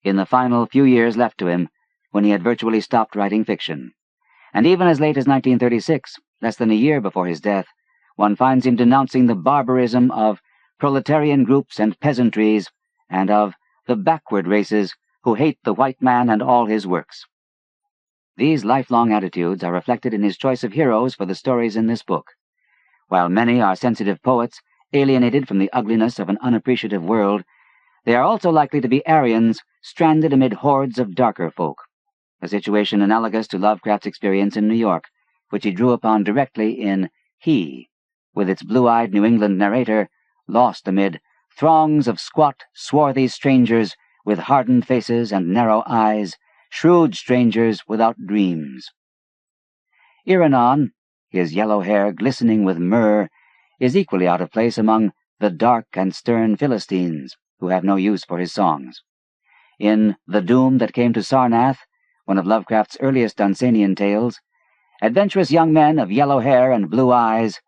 in the final few years left to him, when he had virtually stopped writing fiction. And even as late as 1936, less than a year before his death, one finds him denouncing the barbarism of proletarian groups and peasantries, and of the backward races who hate the white man and all his works. These lifelong attitudes are reflected in his choice of heroes for the stories in this book. While many are sensitive poets, alienated from the ugliness of an unappreciative world, they are also likely to be Aryans stranded amid hordes of darker folk, a situation analogous to Lovecraft's experience in New York, which he drew upon directly in He, with its blue-eyed New England narrator, lost amid throngs of squat, swarthy strangers with hardened faces and narrow eyes, shrewd strangers without dreams. Iranon, his yellow hair glistening with myrrh, is equally out of place among the dark and stern Philistines, who have no use for his songs. In The Doom That Came to Sarnath, one of Lovecraft's earliest Dunsanian tales, adventurous young men of yellow hair and blue eyes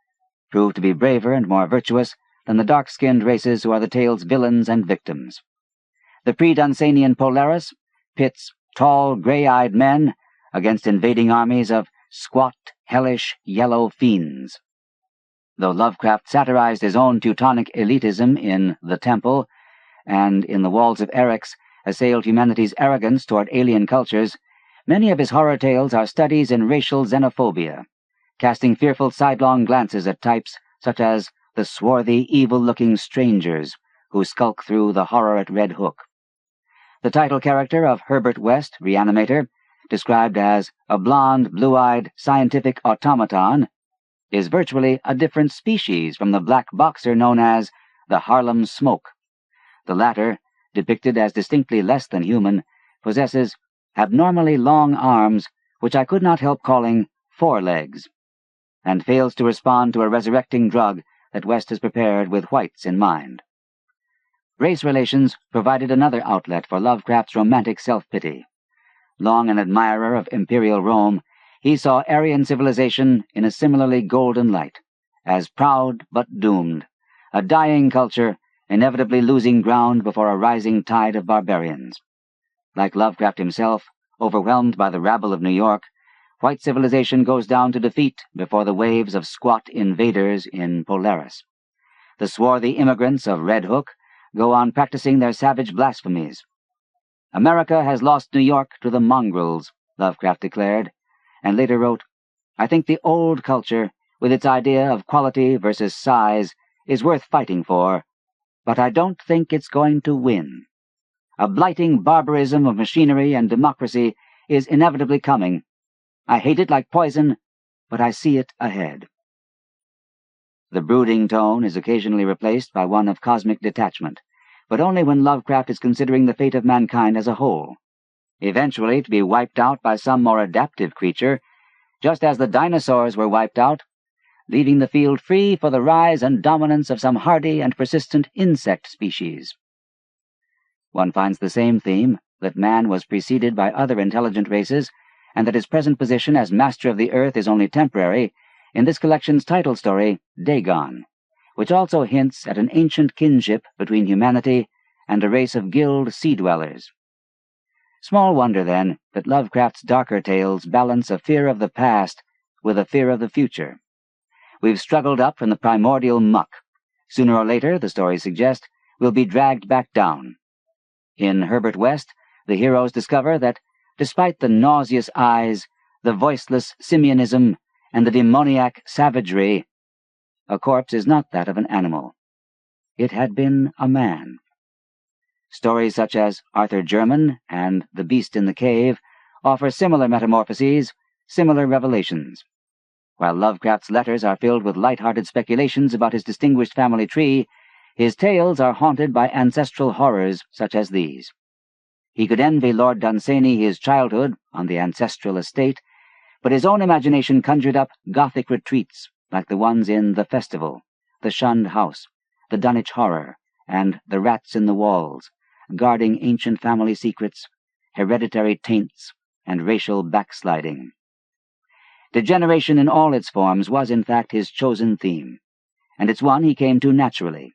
prove to be braver and more virtuous than the dark-skinned races who are the tale's villains and victims. The pre-Dunsanian Polaris pits tall, gray-eyed men against invading armies of squat, hellish, yellow fiends. Though Lovecraft satirized his own Teutonic elitism in The Temple, and in The Walls of Eryx assailed humanity's arrogance toward alien cultures, many of his horror tales are studies in racial xenophobia, casting fearful sidelong glances at types such as the swarthy, evil-looking strangers who skulk through the horror at Red Hook. The title character of Herbert West, Reanimator, described as a blond, blue-eyed, scientific automaton, is virtually a different species from the black boxer known as the Harlem Smoke. The latter, depicted as distinctly less than human, possesses abnormally long arms, which I could not help calling forelegs, and fails to respond to a resurrecting drug that West has prepared with whites in mind. Race relations provided another outlet for Lovecraft's romantic self-pity. Long an admirer of imperial Rome, he saw Aryan civilization in a similarly golden light, as proud but doomed, a dying culture inevitably losing ground before a rising tide of barbarians. Like Lovecraft himself, overwhelmed by the rabble of New York, white civilization goes down to defeat before the waves of squat invaders in Polaris. The swarthy immigrants of Red Hook go on practicing their savage blasphemies. America has lost New York to the mongrels, Lovecraft declared, and later wrote, I think the old culture, with its idea of quality versus size, is worth fighting for, but I don't think it's going to win. A blighting barbarism of machinery and democracy is inevitably coming. I hate it like poison, but I see it ahead. The brooding tone is occasionally replaced by one of cosmic detachment, but only when Lovecraft is considering the fate of mankind as a whole, eventually to be wiped out by some more adaptive creature, just as the dinosaurs were wiped out, leaving the field free for the rise and dominance of some hardy and persistent insect species. One finds the same theme, that man was preceded by other intelligent races, and that his present position as master of the earth is only temporary, in this collection's title story, Dagon, which also hints at an ancient kinship between humanity and a race of guild sea-dwellers. Small wonder, then, that Lovecraft's darker tales balance a fear of the past with a fear of the future. We've struggled up from the primordial muck. Sooner or later, the stories suggest, we'll be dragged back down. In Herbert West, the heroes discover that, despite the nauseous eyes, the voiceless simianism, and the demoniac savagery, a corpse is not that of an animal. It had been a man. Stories such as Arthur Jermyn and The Beast in the Cave offer similar metamorphoses, similar revelations. While Lovecraft's letters are filled with light-hearted speculations about his distinguished family tree, his tales are haunted by ancestral horrors such as these. He could envy Lord Dunsany his childhood on the ancestral estate, but his own imagination conjured up Gothic retreats like the ones in The Festival, The Shunned House, The Dunwich Horror, and The Rats in the Walls, guarding ancient family secrets, hereditary taints, and racial backsliding. Degeneration in all its forms was, in fact, his chosen theme, and it's one he came to naturally.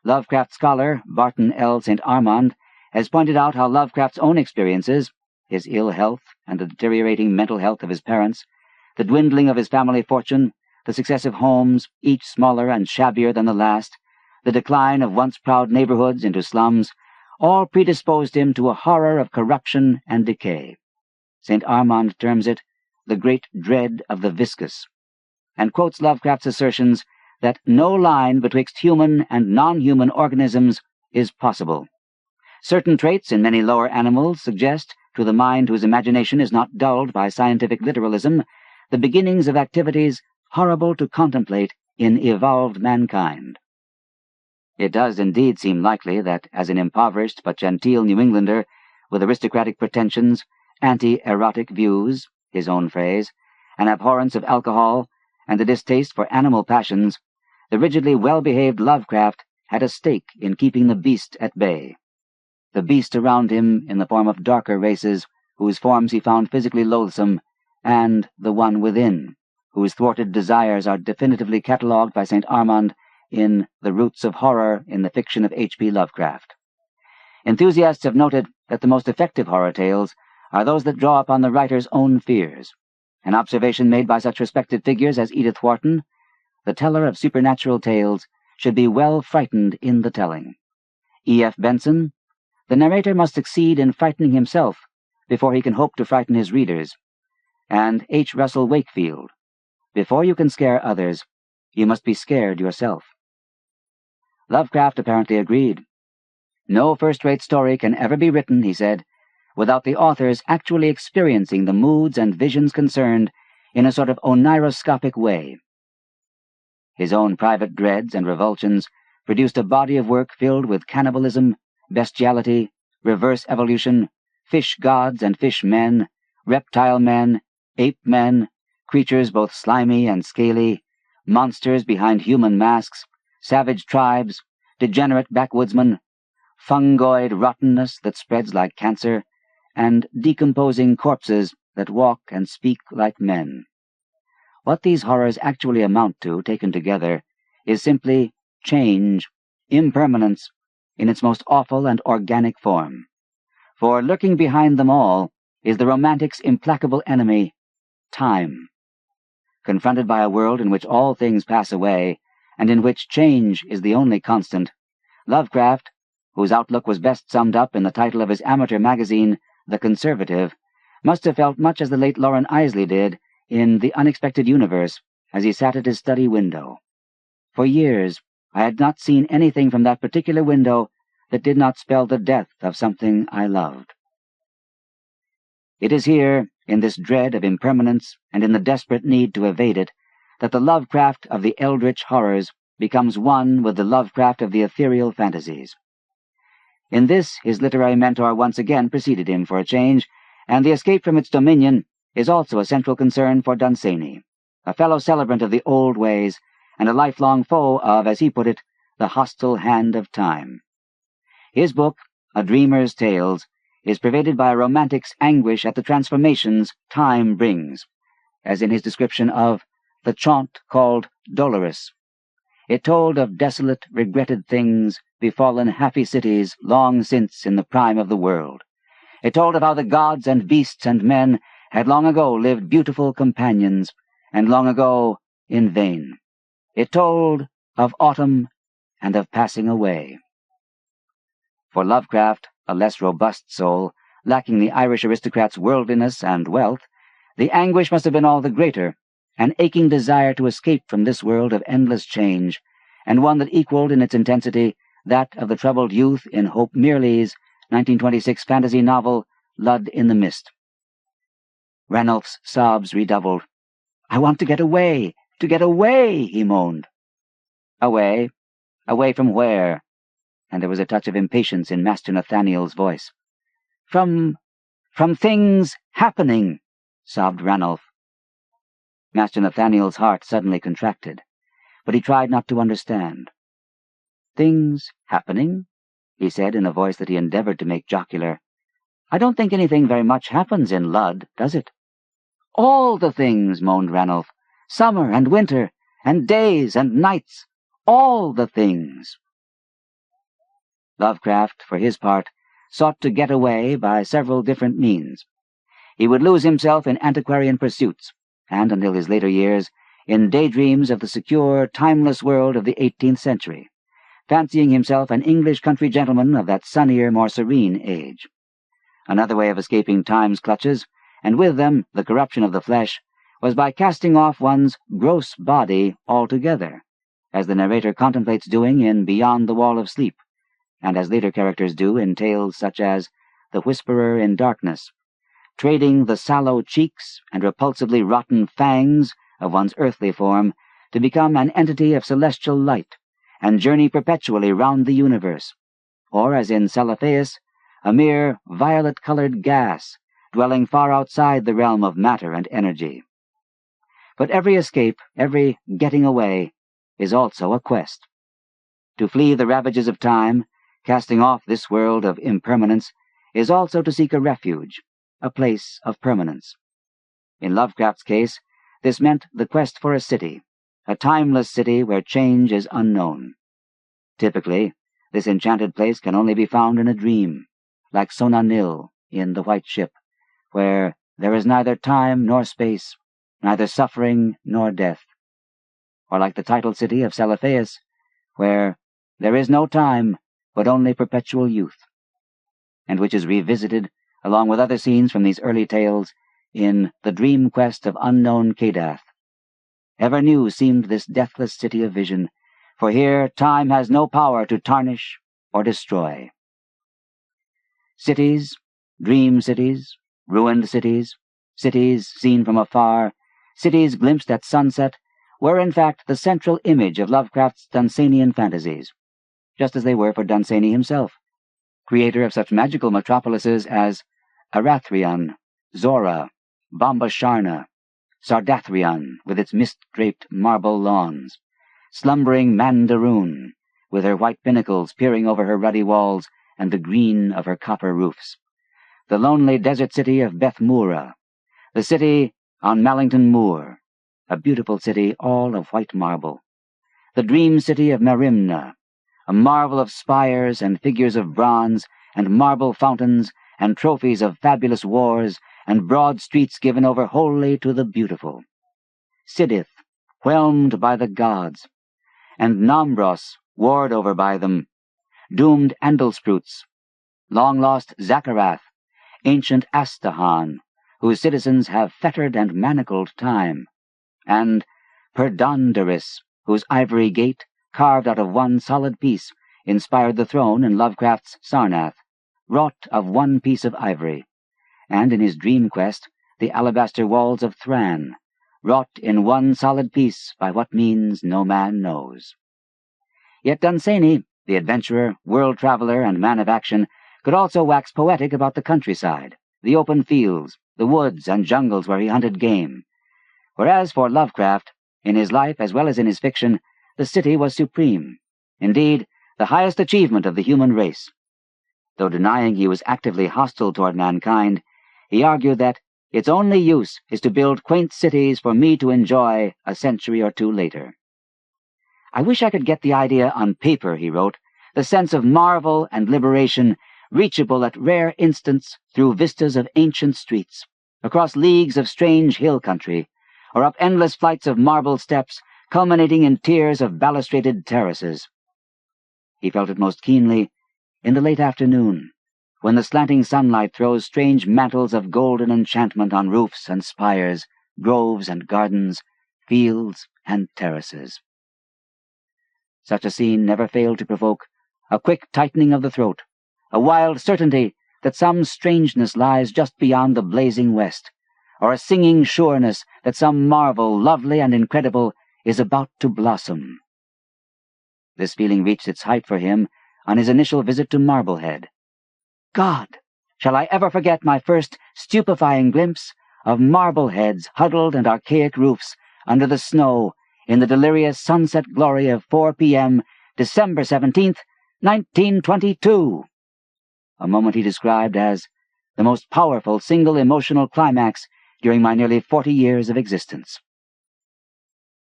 Lovecraft scholar Barton L. St. Armand has pointed out how Lovecraft's own experiences, his ill health and the deteriorating mental health of his parents, the dwindling of his family fortune, the successive homes, each smaller and shabbier than the last, the decline of once proud neighborhoods into slums, all predisposed him to a horror of corruption and decay. St. Armand terms it the great dread of the viscous, and quotes Lovecraft's assertions that no line betwixt human and non-human organisms is possible. Certain traits in many lower animals suggest, to the mind whose imagination is not dulled by scientific literalism, the beginnings of activities horrible to contemplate in evolved mankind. It does indeed seem likely that, as an impoverished but genteel New Englander with aristocratic pretensions anti-erotic views, his own phrase, an abhorrence of alcohol, and a distaste for animal passions, the rigidly well-behaved Lovecraft had a stake in keeping the beast at bay. The beast around him in the form of darker races, whose forms he found physically loathsome, and the one within, whose thwarted desires are definitively catalogued by St. Armand in The Roots of Horror in the Fiction of H.P. Lovecraft. Enthusiasts have noted that the most effective horror tales are those that draw upon the writer's own fears, an observation made by such respected figures as Edith Wharton. The teller of supernatural tales should be well frightened in the telling. E.F. Benson, the narrator must succeed in frightening himself before he can hope to frighten his readers. And H. Russell Wakefield, before you can scare others, you must be scared yourself. Lovecraft apparently agreed. No first-rate story can ever be written, he said, without the authors actually experiencing the moods and visions concerned in a sort of oniroscopic way. His own private dreads and revulsions produced a body of work filled with cannibalism, bestiality, reverse evolution, fish gods and fish men, reptile men, ape men, creatures both slimy and scaly, monsters behind human masks, savage tribes, degenerate backwoodsmen, fungoid rottenness that spreads like cancer, and decomposing corpses that walk and speak like men. What these horrors actually amount to, taken together, is simply change, impermanence, in its most awful and organic form. For lurking behind them all is the romantic's implacable enemy, time. Confronted by a world in which all things pass away, and in which change is the only constant, Lovecraft, whose outlook was best summed up in the title of his amateur magazine, The Conservative, must have felt much as the late Lauren Isley did in The Unexpected Universe as he sat at his study window. For years, I had not seen anything from that particular window that did not spell the death of something I loved. It is here, in this dread of impermanence and in the desperate need to evade it, that the Lovecraft of the eldritch horrors becomes one with the Lovecraft of the ethereal fantasies. In this, his literary mentor once again preceded him for a change, and the escape from its dominion is also a central concern for Dunsany, a fellow celebrant of the old ways, and a lifelong foe of, as he put it, the hostile hand of time. His book, A Dreamer's Tales, is pervaded by a romantic's anguish at the transformations time brings, as in his description of the chaunt called Dolorous. It told of desolate, regretted things befallen happy cities long since in the prime of the world. It told of how the gods and beasts and men had long ago lived beautiful companions, and long ago in vain. It told of autumn and of passing away. For Lovecraft, a less robust soul, lacking the Irish aristocrat's worldliness and wealth, the anguish must have been all the greater, an aching desire to escape from this world of endless change, and one that equaled in its intensity that of the troubled youth in Hope Mearley's 1926 fantasy novel, Blood in the Mist. Ranulph's sobs redoubled. "I want to get away, he moaned. Away? Away from where? And there was a touch of impatience in Master Nathaniel's voice. From things happening, sobbed Ranulph. Master Nathaniel's heart suddenly contracted, but he tried not to understand. Things happening? He said in a voice that he endeavored to make jocular. I don't think anything very much happens in Lud, does it? All the things, moaned Ranulph. Summer and winter, and days and nights. All the things. Lovecraft, for his part, sought to get away by several different means. He would lose himself in antiquarian pursuits, and, until his later years, in daydreams of the secure, timeless world of the 18th century, fancying himself an English country gentleman of that sunnier, more serene age. Another way of escaping time's clutches, and with them the corruption of the flesh, was by casting off one's gross body altogether, as the narrator contemplates doing in Beyond the Wall of Sleep, and as later characters do in tales such as The Whisperer in Darkness, trading the sallow cheeks and repulsively rotten fangs of one's earthly form to become an entity of celestial light, and journey perpetually round the universe, or, as in Celephaïs, a mere violet-colored gas, dwelling far outside the realm of matter and energy. But every escape, every getting away, is also a quest. To flee the ravages of time, casting off this world of impermanence, is also to seek a refuge, a place of permanence. In Lovecraft's case, this meant the quest for a city, a timeless city where change is unknown. Typically, this enchanted place can only be found in a dream, like Sona Nil in The White Ship, where there is neither time nor space, neither suffering nor death, or like the title city of Celephaïs, where there is no time but only perpetual youth, and which is revisited, along with other scenes from these early tales, in The Dream Quest of Unknown Kadath. Ever new seemed this deathless city of vision, for here time has no power to tarnish or destroy. Cities, dream cities, ruined cities, cities seen from afar, cities glimpsed at sunset, were in fact the central image of Lovecraft's Dunsanian fantasies, just as they were for Dunsany himself, creator of such magical metropolises as Arathrion, Zora, Bombasharna, Sardathrion, with its mist-draped marble lawns, slumbering Mandaroon, with her white pinnacles peering over her ruddy walls and the green of her copper roofs, the lonely desert city of Bethmura, the city on Mallington Moor, a beautiful city all of white marble, the dream city of Merimna, a marvel of spires and figures of bronze and marble fountains and trophies of fabulous wars and broad streets given over wholly to the beautiful, Sidith, whelmed by the gods, and Nambros, warred over by them, doomed Andalspruts, long-lost Zakkarath, ancient Astahan, whose citizens have fettered and manacled time, and Perdondaris, whose ivory gate, carved out of one solid piece, inspired the throne in Lovecraft's Sarnath, wrought of one piece of ivory, and in his dream quest, the alabaster walls of Thran, wrought in one solid piece by what means no man knows. Yet Dunsany, the adventurer, world-traveler, and man of action, could also wax poetic about the countryside, the open fields, the woods and jungles where he hunted game. Whereas for Lovecraft, in his life as well as in his fiction, the city was supreme, indeed, the highest achievement of the human race. Though denying he was actively hostile toward mankind, he argued that its only use is to build quaint cities for me to enjoy a century or two later. I wish I could get the idea on paper, he wrote, the sense of marvel and liberation reachable at rare instants through vistas of ancient streets, across leagues of strange hill country, or up endless flights of marble steps culminating in tiers of balustraded terraces. He felt it most keenly in the late afternoon, when the slanting sunlight throws strange mantles of golden enchantment on roofs and spires, groves and gardens, fields and terraces. Such a scene never failed to provoke a quick tightening of the throat, a wild certainty that some strangeness lies just beyond the blazing west, or a singing sureness that some marvel, lovely and incredible, is about to blossom. This feeling reached its height for him on his initial visit to Marblehead. God, shall I ever forget my first stupefying glimpse of Marblehead's huddled and archaic roofs under the snow in the delirious sunset glory of 4 p.m., December 17th, 1922, a moment he described as the most powerful single emotional climax during my nearly 40 years of existence.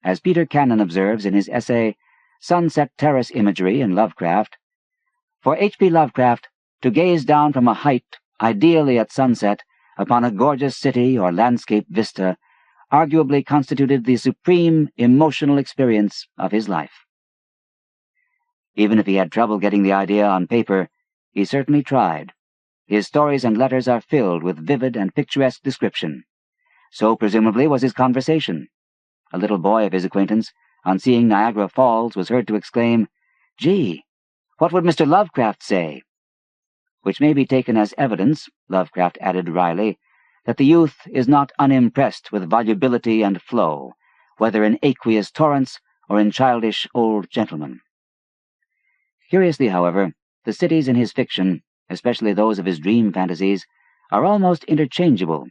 As Peter Cannon observes in his essay, Sunset Terrace Imagery in Lovecraft, for H.P. Lovecraft, to gaze down from a height, ideally at sunset, upon a gorgeous city or landscape vista, arguably constituted the supreme emotional experience of his life. Even if he had trouble getting the idea on paper, he certainly tried. His stories and letters are filled with vivid and picturesque description. So presumably was his conversation. A little boy of his acquaintance, on seeing Niagara Falls, was heard to exclaim, "Gee, what would Mr. Lovecraft say?" Which may be taken as evidence, Lovecraft added wryly, that the youth is not unimpressed with volubility and flow, whether in aqueous torrents or in childish old gentlemen. Curiously, however, the cities in his fiction, especially those of his dream fantasies, are almost interchangeable,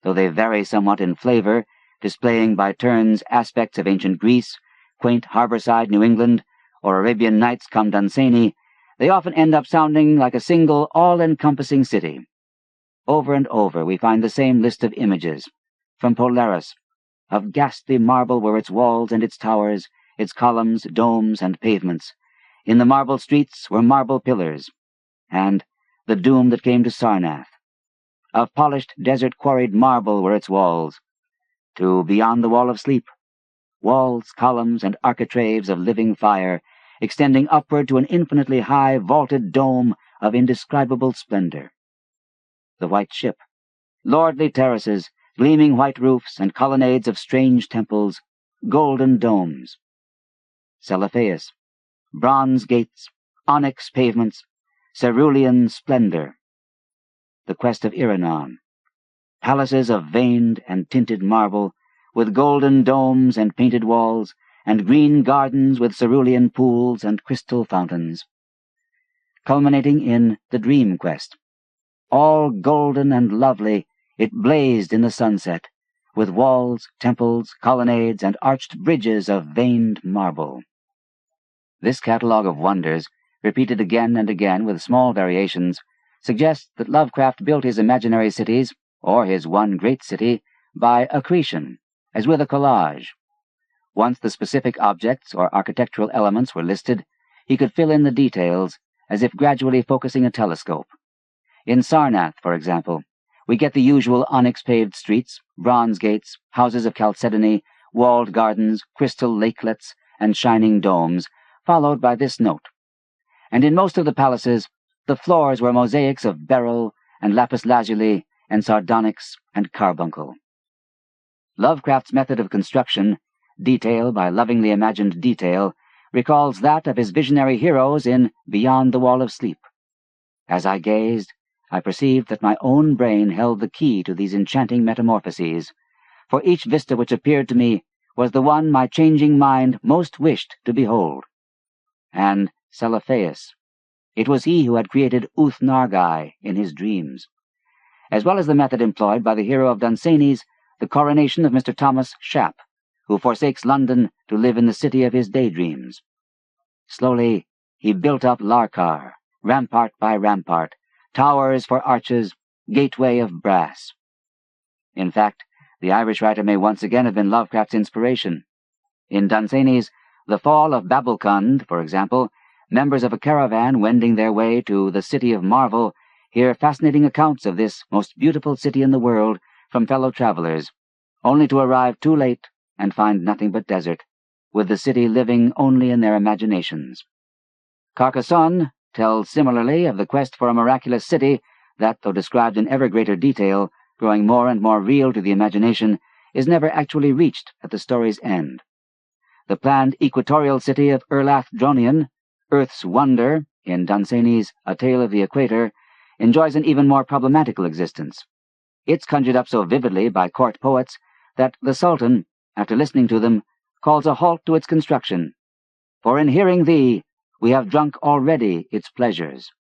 though they vary somewhat in flavor, displaying by turns aspects of ancient Greece, quaint harborside New England, or Arabian Nights come Dunsany. They often end up sounding like a single, all-encompassing city. Over and over we find the same list of images, from Polaris, of ghastly marble were its walls and its towers, its columns, domes, and pavements. In the marble streets were marble pillars, and the doom that came to Sarnath. Of polished desert-quarried marble were its walls, to beyond the wall of sleep, walls, columns, and architraves of living fire, extending upward to an infinitely high, vaulted dome of indescribable splendor. The White Ship, lordly terraces, gleaming white roofs, and colonnades of strange temples, golden domes. Celephaïs, bronze gates, onyx pavements, cerulean splendor. The Quest of Iranon, palaces of veined and tinted marble, with golden domes and painted walls, and green gardens with cerulean pools and crystal fountains. Culminating in the Dream Quest. All golden and lovely, it blazed in the sunset, with walls, temples, colonnades, and arched bridges of veined marble. This catalogue of wonders, repeated again and again with small variations, suggests that Lovecraft built his imaginary cities, or his one great city, by accretion, as with a collage. Once the specific objects or architectural elements were listed, he could fill in the details, as if gradually focusing a telescope. In Sarnath, for example, we get the usual onyx-paved streets, bronze gates, houses of chalcedony, walled gardens, crystal lakelets, and shining domes, followed by this note. And in most of the palaces, the floors were mosaics of beryl and lapis lazuli and sardonyx and carbuncle. Lovecraft's method of construction, detail by lovingly imagined detail, recalls that of his visionary heroes in Beyond the Wall of Sleep. As I gazed, I perceived that my own brain held the key to these enchanting metamorphoses, for each vista which appeared to me was the one my changing mind most wished to behold. And Celephaïs, it was he who had created Uth-Nargai in his dreams, as well as the method employed by the hero of Dunsany's, the coronation of Mr. Thomas Shapp, who forsakes London to live in the city of his daydreams. Slowly he built up Larkar, rampart by rampart, towers for arches, gateway of brass. In fact, the Irish writer may once again have been Lovecraft's inspiration. In Dunsany's The Fall of Babbulkund, for example, members of a caravan wending their way to the City of Marvel hear fascinating accounts of this most beautiful city in the world from fellow travelers, only to arrive too late and find nothing but desert, with the city living only in their imaginations. Carcassonne tells similarly of the quest for a miraculous city that, though described in ever greater detail, growing more and more real to the imagination, is never actually reached at the story's end. The planned equatorial city of Erlath-Dronion, Earth's Wonder, in Dunsany's A Tale of the Equator, enjoys an even more problematical existence. It's conjured up so vividly by court poets that the Sultan, after listening to them, calls a halt to its construction. For in hearing thee, we have drunk already its pleasures.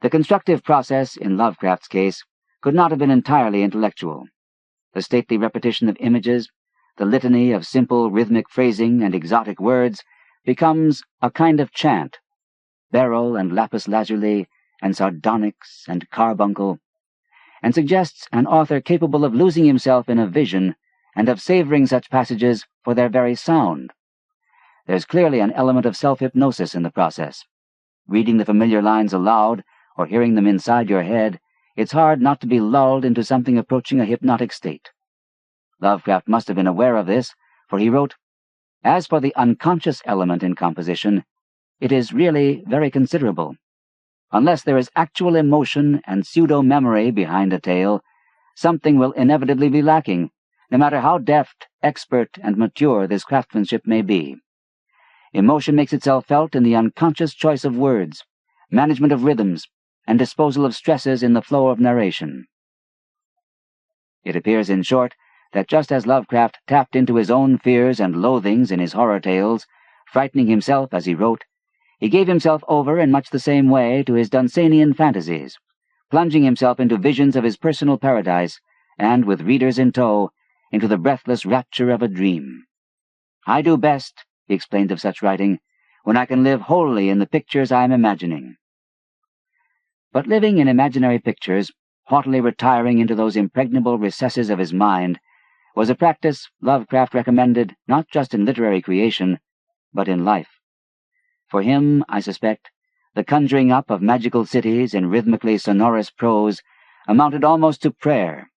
The constructive process, in Lovecraft's case, could not have been entirely intellectual. The stately repetition of images, the litany of simple rhythmic phrasing and exotic words, becomes a kind of chant, beryl and lapis lazuli and sardonyx and carbuncle, and suggests an author capable of losing himself in a vision and of savoring such passages for their very sound. There's clearly an element of self-hypnosis in the process. Reading the familiar lines aloud, or hearing them inside your head, it's hard not to be lulled into something approaching a hypnotic state. Lovecraft must have been aware of this, for he wrote, "As for the unconscious element in composition, it is really very considerable. Unless there is actual emotion and pseudo-memory behind a tale, something will inevitably be lacking, no matter how deft, expert, and mature this craftsmanship may be. Emotion makes itself felt in the unconscious choice of words, management of rhythms, and disposal of stresses in the flow of narration." It appears, in short, that just as Lovecraft tapped into his own fears and loathings in his horror tales, frightening himself as he wrote, he gave himself over in much the same way to his Dunsanian fantasies, plunging himself into visions of his personal paradise, and, with readers in tow, into the breathless rapture of a dream. "I do best," he explained of such writing, "when I can live wholly in the pictures I am imagining." But living in imaginary pictures, haughtily retiring into those impregnable recesses of his mind, was a practice Lovecraft recommended not just in literary creation, but in life. For him, I suspect, the conjuring up of magical cities in rhythmically sonorous prose amounted almost to prayer,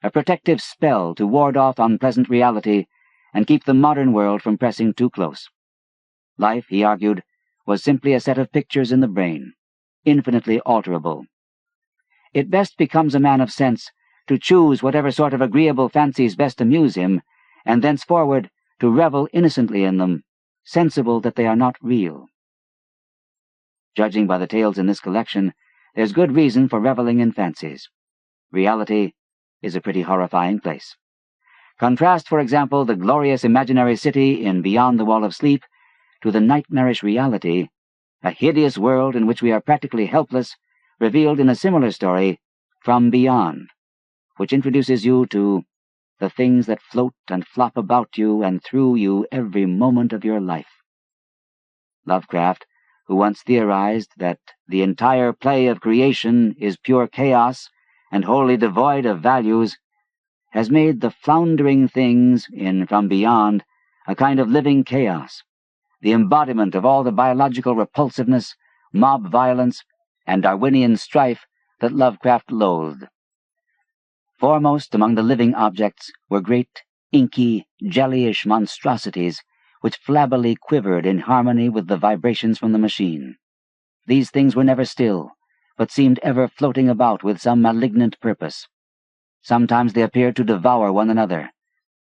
a protective spell to ward off unpleasant reality and keep the modern world from pressing too close. Life, he argued, was simply a set of pictures in the brain, infinitely alterable. It best becomes a man of sense to choose whatever sort of agreeable fancies best amuse him, and thenceforward to revel innocently in them, sensible that they are not real. Judging by the tales in this collection, there's good reason for reveling in fancies. Reality is a pretty horrifying place. Contrast, for example, the glorious imaginary city in Beyond the Wall of Sleep to the nightmarish reality, a hideous world in which we are practically helpless, revealed in a similar story, From Beyond, which introduces you to the things that float and flop about you and through you every moment of your life. Lovecraft, who once theorized that the entire play of creation is pure chaos and wholly devoid of values, has made the floundering things in From Beyond a kind of living chaos, the embodiment of all the biological repulsiveness, mob violence, and Darwinian strife that Lovecraft loathed. Foremost among the living objects were great, inky, jellyish monstrosities which flabbily quivered in harmony with the vibrations from the machine. These things were never still, but seemed ever floating about with some malignant purpose. Sometimes they appeared to devour one another,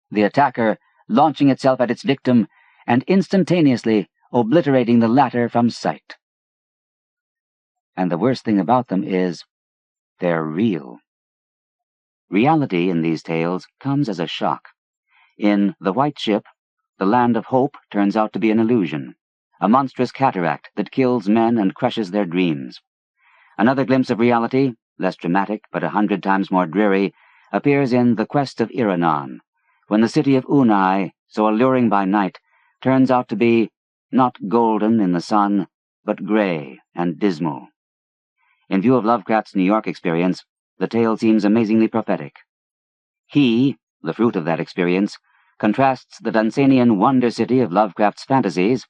the attacker launching itself at its victim and instantaneously obliterating the latter from sight. And the worst thing about them is, they're real. Reality in these tales comes as a shock. In The White Ship, the land of hope turns out to be an illusion, a monstrous cataract that kills men and crushes their dreams. Another glimpse of reality, less dramatic but 100 times more dreary, appears in The Quest of Iranon, when the city of Unai, so alluring by night, turns out to be not golden in the sun, but gray and dismal. In view of Lovecraft's New York experience, the tale seems amazingly prophetic. He, the fruit of that experience, contrasts the Dunsanian wonder city of Lovecraft's fantasies.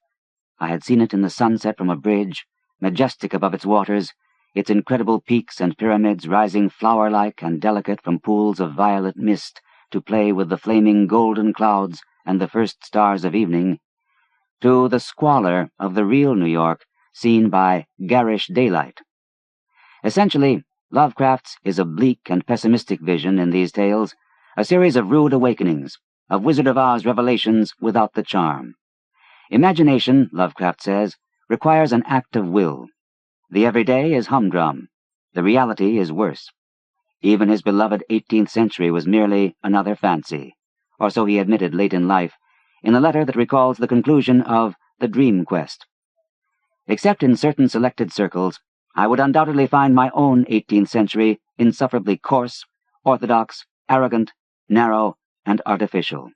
I had seen it in the sunset from a bridge, majestic above its waters, its incredible peaks and pyramids rising flower-like and delicate from pools of violet mist to play with the flaming golden clouds and the first stars of evening, to the squalor of the real New York seen by garish daylight. Essentially, Lovecraft's is a bleak and pessimistic vision in these tales, a series of rude awakenings, of Wizard of Oz revelations without the charm. Imagination, Lovecraft says, requires an act of will. The everyday is humdrum. The reality is worse. Even his beloved 18th century was merely another fancy, or so he admitted late in life, in a letter that recalls the conclusion of The Dream Quest. Except in certain selected circles, I would undoubtedly find my own 18th century insufferably coarse, orthodox, arrogant, narrow, and artificial.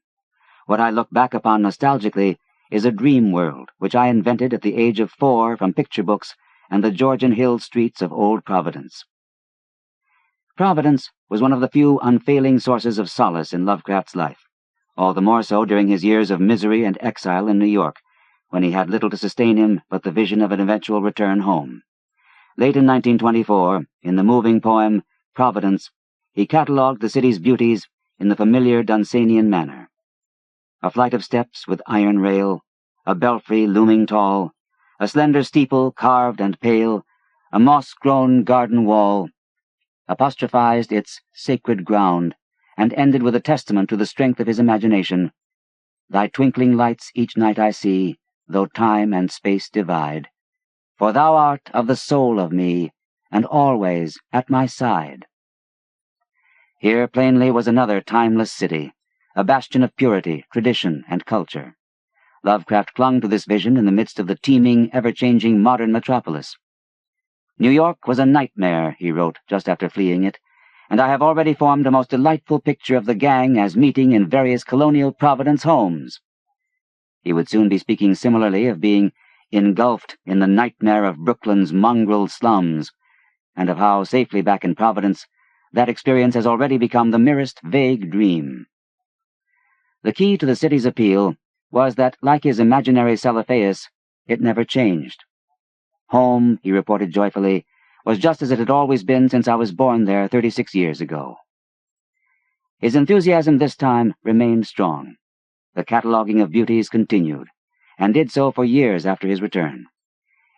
What I look back upon nostalgically is a dream world which I invented at the age of 4 from picture books and the Georgian hill streets of old Providence. Providence was one of the few unfailing sources of solace in Lovecraft's life, all the more so during his years of misery and exile in New York, when he had little to sustain him but the vision of an eventual return home. Late in 1924, in the moving poem Providence, he catalogued the city's beauties in the familiar Dunsanian manner. A flight of steps with iron rail, a belfry looming tall, a slender steeple carved and pale, a moss-grown garden wall, apostrophized its sacred ground, and ended with a testament to the strength of his imagination. Thy twinkling lights each night I see, though time and space divide. For thou art of the soul of me, and always at my side. Here plainly was another timeless city, a bastion of purity, tradition, and culture. Lovecraft clung to this vision in the midst of the teeming, ever-changing modern metropolis. New York was a nightmare, he wrote just after fleeing it, and I have already formed a most delightful picture of the gang as meeting in various colonial Providence homes. He would soon be speaking similarly of being engulfed in the nightmare of Brooklyn's mongrel slums, and of how, safely back in Providence, that experience has already become the merest vague dream. The key to the city's appeal was that, like his imaginary Celephaïs, it never changed. Home, he reported joyfully, was just as it had always been since I was born there 36 years ago. His enthusiasm this time remained strong. The cataloguing of beauties continued, and did so for years after his return.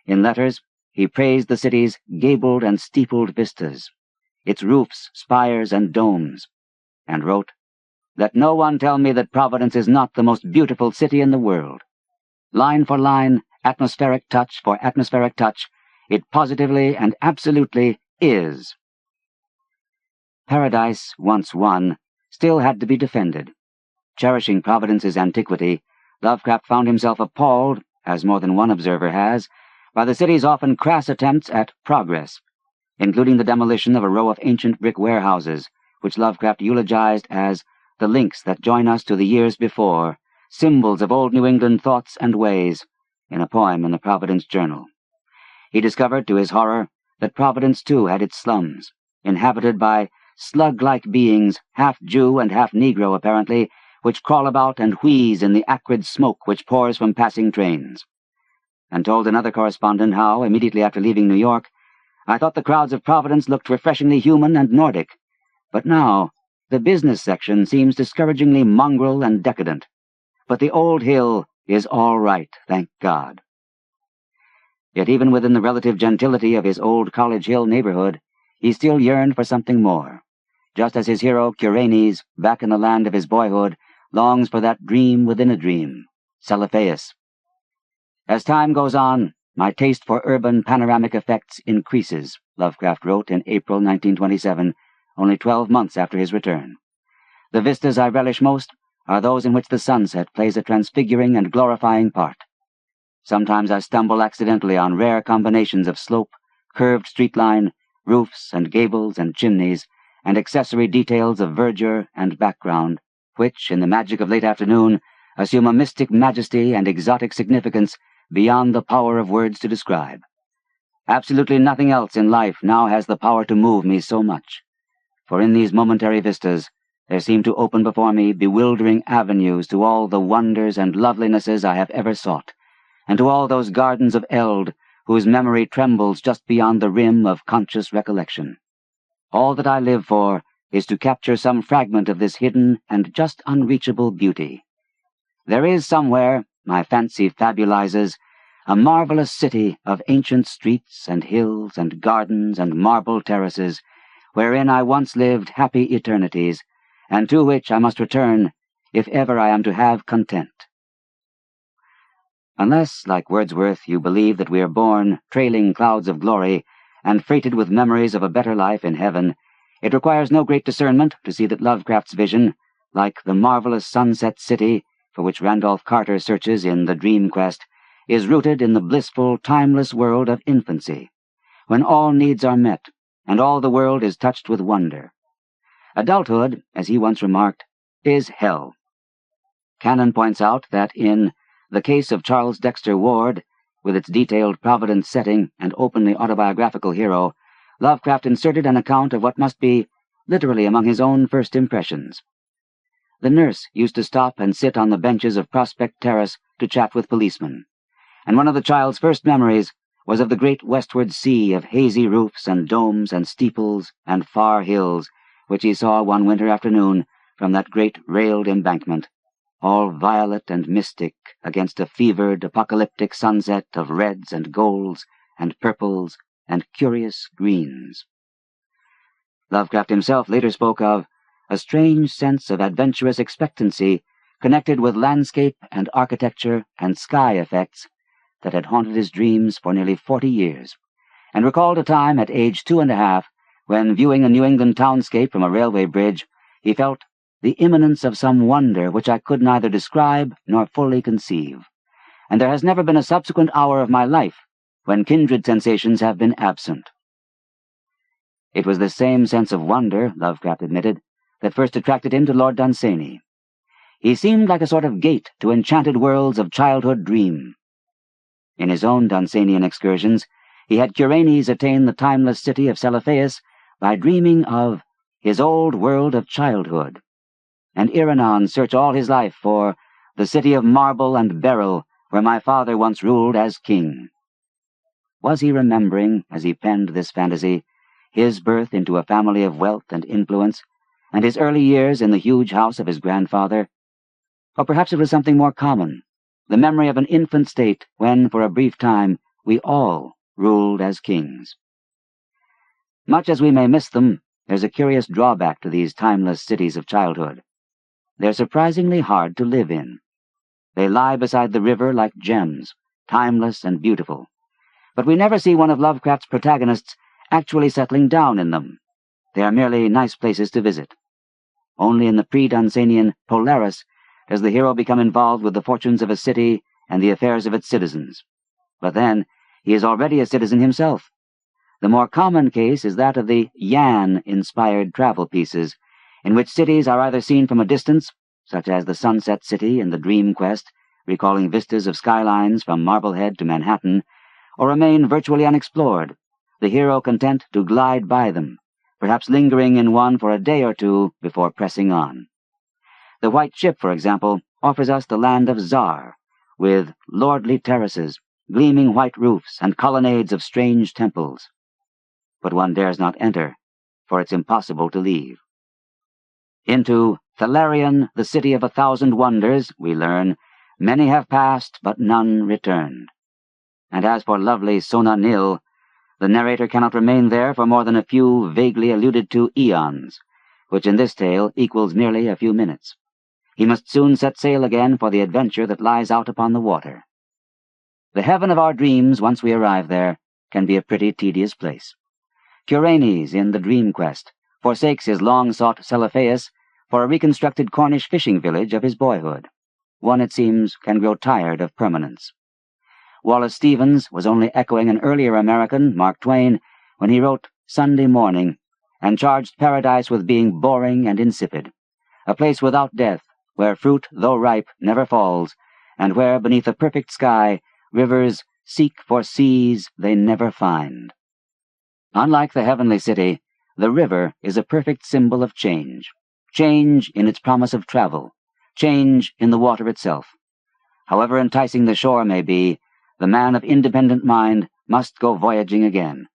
In letters, he praised the city's gabled and steepled vistas, its roofs, spires, and domes, and wrote, "Let no one tell me that Providence is not the most beautiful city in the world. Line for line, atmospheric touch for atmospheric touch, it positively and absolutely is." Paradise, once won, still had to be defended. Cherishing Providence's antiquity, Lovecraft found himself appalled, as more than one observer has, by the city's often crass attempts at progress, including the demolition of a row of ancient brick warehouses, which Lovecraft eulogized as the links that join us to the years before, symbols of old New England thoughts and ways, in a poem in the Providence Journal. He discovered, to his horror, that Providence too had its slums, inhabited by slug-like beings, half Jew and half Negro apparently, which crawl about and wheeze in the acrid smoke which pours from passing trains. And told another correspondent how, immediately after leaving New York, "I thought the crowds of Providence looked refreshingly human and Nordic, but now the business section seems discouragingly mongrel and decadent. But the old hill is all right, thank God." Yet even within the relative gentility of his old College Hill neighborhood, he still yearned for something more, just as his hero Curanes, back in the land of his boyhood, longs for that dream within a dream, Celephaïs. "As time goes on, my taste for urban panoramic effects increases," Lovecraft wrote in April 1927, only 12 months after his return. "The vistas I relish most are those in which the sunset plays a transfiguring and glorifying part. Sometimes I stumble accidentally on rare combinations of slope, curved street line, roofs and gables and chimneys, and accessory details of verdure and background, which, in the magic of late afternoon, assume a mystic majesty and exotic significance beyond the power of words to describe. Absolutely nothing else in life now has the power to move me so much, for in these momentary vistas there seem to open before me bewildering avenues to all the wonders and lovelinesses I have ever sought, and to all those gardens of eld whose memory trembles just beyond the rim of conscious recollection. All that I live for is to capture some fragment of this hidden and just unreachable beauty. There is somewhere, my fancy fabulizes, a marvelous city of ancient streets and hills and gardens and marble terraces, wherein I once lived happy eternities, and to which I must return if ever I am to have content. Unless, like Wordsworth, you believe that we are born trailing clouds of glory and freighted with memories of a better life in heaven, it requires no great discernment to see that Lovecraft's vision, like the marvelous sunset city for which Randolph Carter searches in The Dream Quest, is rooted in the blissful, timeless world of infancy, when all needs are met and all the world is touched with wonder. Adulthood, as he once remarked, is hell. Cannon points out that in The Case of Charles Dexter Ward, with its detailed Providence setting and openly autobiographical hero, Lovecraft inserted an account of what must be literally among his own first impressions. The nurse used to stop and sit on the benches of Prospect Terrace to chat with policemen, and one of the child's first memories was of the great westward sea of hazy roofs and domes and steeples and far hills, which he saw one winter afternoon from that great railed embankment, all violet and mystic against a fevered, apocalyptic sunset of reds and golds and purples and curious greens. Lovecraft himself later spoke of a strange sense of adventurous expectancy connected with landscape and architecture and sky effects that had haunted his dreams for nearly 40 years, and recalled a time at age 2½ when, viewing a New England townscape from a railway bridge, he felt the imminence of some wonder which I could neither describe nor fully conceive. And there has never been a subsequent hour of my life when kindred sensations have been absent. It was the same sense of wonder, Lovecraft admitted, that first attracted him to Lord Dunsany. He seemed like a sort of gate to enchanted worlds of childhood dream. In his own Dunsanian excursions, he had Curanes attain the timeless city of Celephaïs by dreaming of his old world of childhood, and Iranon search all his life for the city of marble and beryl where my father once ruled as king. Was he remembering, as he penned this fantasy, his birth into a family of wealth and influence, and his early years in the huge house of his grandfather? Or perhaps it was something more common, the memory of an infant state when, for a brief time, we all ruled as kings. Much as we may miss them, there's a curious drawback to these timeless cities of childhood. They're surprisingly hard to live in. They lie beside the river like gems, timeless and beautiful. But we never see one of Lovecraft's protagonists actually settling down in them. They are merely nice places to visit. Only in the pre-Dunsanian Polaris does the hero become involved with the fortunes of a city and the affairs of its citizens. But then, he is already a citizen himself. The more common case is that of the Yan-inspired travel pieces, in which cities are either seen from a distance, such as the Sunset City in the Dream Quest, recalling vistas of skylines from Marblehead to Manhattan, or remain virtually unexplored, the hero content to glide by them, perhaps lingering in one for a day or two before pressing on. The White Ship, for example, offers us the land of Zar, with lordly terraces, gleaming white roofs, and colonnades of strange temples. But one dares not enter, for it's impossible to leave. Into Thalarion, the city of 1,000 wonders, we learn, many have passed, but none returned. And as for lovely Sona Nil, the narrator cannot remain there for more than a few vaguely alluded to eons, which in this tale equals merely a few minutes. He must soon set sail again for the adventure that lies out upon the water. The heaven of our dreams, once we arrive there, can be a pretty tedious place. Curanes, in the Dream Quest, forsakes his long-sought Celephaïs for a reconstructed Cornish fishing village of his boyhood. One, it seems, can grow tired of permanence. Wallace Stevens was only echoing an earlier American, Mark Twain, when he wrote Sunday Morning, and charged paradise with being boring and insipid, a place without death, where fruit, though ripe, never falls, and where, beneath a perfect sky, rivers seek for seas they never find. Unlike the heavenly city, the river is a perfect symbol of change. Change in its promise of travel, change in the water itself. However enticing the shore may be, the man of independent mind must go voyaging again,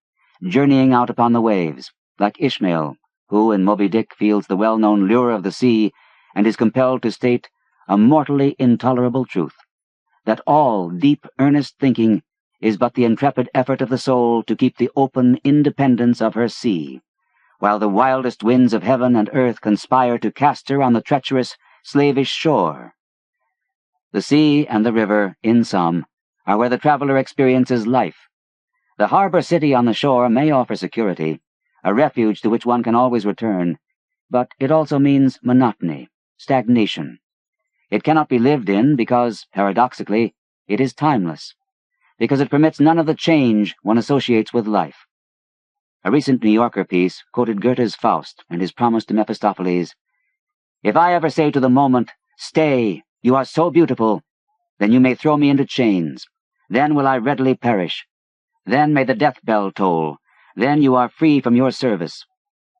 journeying out upon the waves, like Ishmael, who in Moby Dick feels the well-known lure of the sea and is compelled to state a mortally intolerable truth, that all deep, earnest thinking is but the intrepid effort of the soul to keep the open independence of her sea, while the wildest winds of heaven and earth conspire to cast her on the treacherous, slavish shore. The sea and the river, in sum, are where the traveler experiences life. The harbor city on the shore may offer security, a refuge to which one can always return, but it also means monotony, stagnation. It cannot be lived in because, paradoxically, it is timeless, because it permits none of the change one associates with life. A recent New Yorker piece quoted Goethe's Faust and his promise to Mephistopheles, "If I ever say to the moment, 'Stay, you are so beautiful,' then you may throw me into chains. Then will I readily perish. Then may the death bell toll. Then you are free from your service.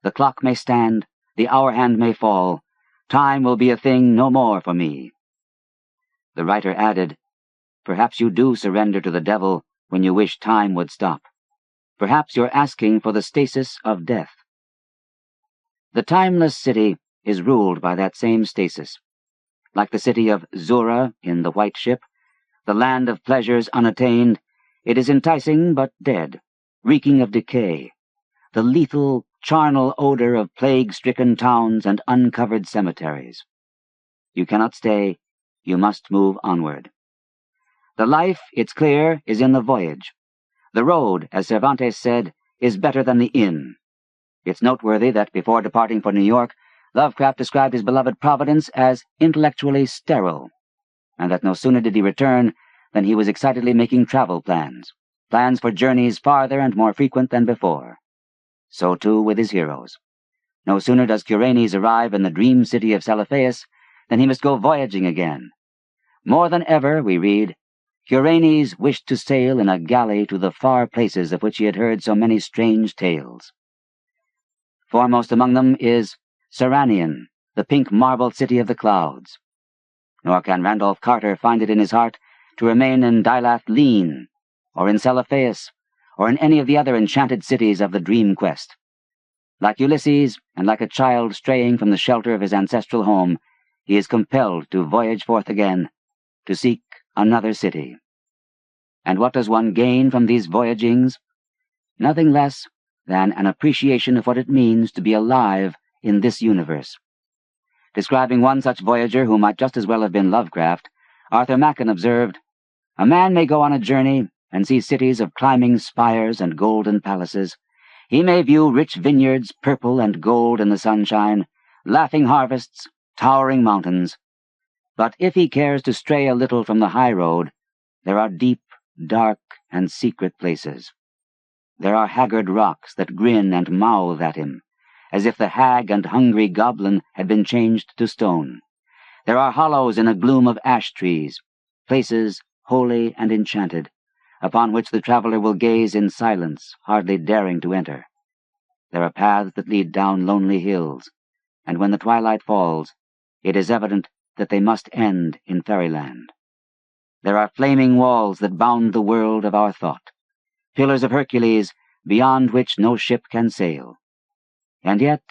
The clock may stand, the hour hand may fall. Time will be a thing no more for me." The writer added, "Perhaps you do surrender to the devil when you wish time would stop. Perhaps you're asking for the stasis of death." The timeless city is ruled by that same stasis. Like the city of Zura in the White Ship, the land of pleasures unattained, it is enticing but dead, reeking of decay, the lethal, charnel odor of plague-stricken towns and uncovered cemeteries. You cannot stay, you must move onward. The life, it's clear, is in the voyage. The road, as Cervantes said, is better than the inn. It's noteworthy that before departing for New York, Lovecraft described his beloved Providence as intellectually sterile, and that no sooner did he return than he was excitedly making travel plans, plans for journeys farther and more frequent than before. So too with his heroes. No sooner does Curanes arrive in the dream city of Celephaïs than he must go voyaging again. More than ever, we read, Curanes wished to sail in a galley to the far places of which he had heard so many strange tales. Foremost among them is Iranon, the pink marble city of the clouds. Nor can Randolph Carter find it in his heart to remain in Derleth Lean, or in Celephaïs, or in any of the other enchanted cities of the dream quest. Like Ulysses, and like a child straying from the shelter of his ancestral home, he is compelled to voyage forth again, to seek another city. And what does one gain from these voyagings? Nothing less than an appreciation of what it means to be alive in this universe. Describing one such voyager who might just as well have been Lovecraft, Arthur Machen observed, "A man may go on a journey and see cities of climbing spires and golden palaces. He may view rich vineyards, purple and gold in the sunshine, laughing harvests, towering mountains. But if he cares to stray a little from the high road, there are deep, dark, and secret places. There are haggard rocks that grin and mouth at him, as if the hag and hungry goblin had been changed to stone. There are hollows in a gloom of ash trees, places holy and enchanted, upon which the traveler will gaze in silence, hardly daring to enter. There are paths that lead down lonely hills, and when the twilight falls, it is evident that they must end in fairyland. There are flaming walls that bound the world of our thought, pillars of Hercules beyond which no ship can sail. And yet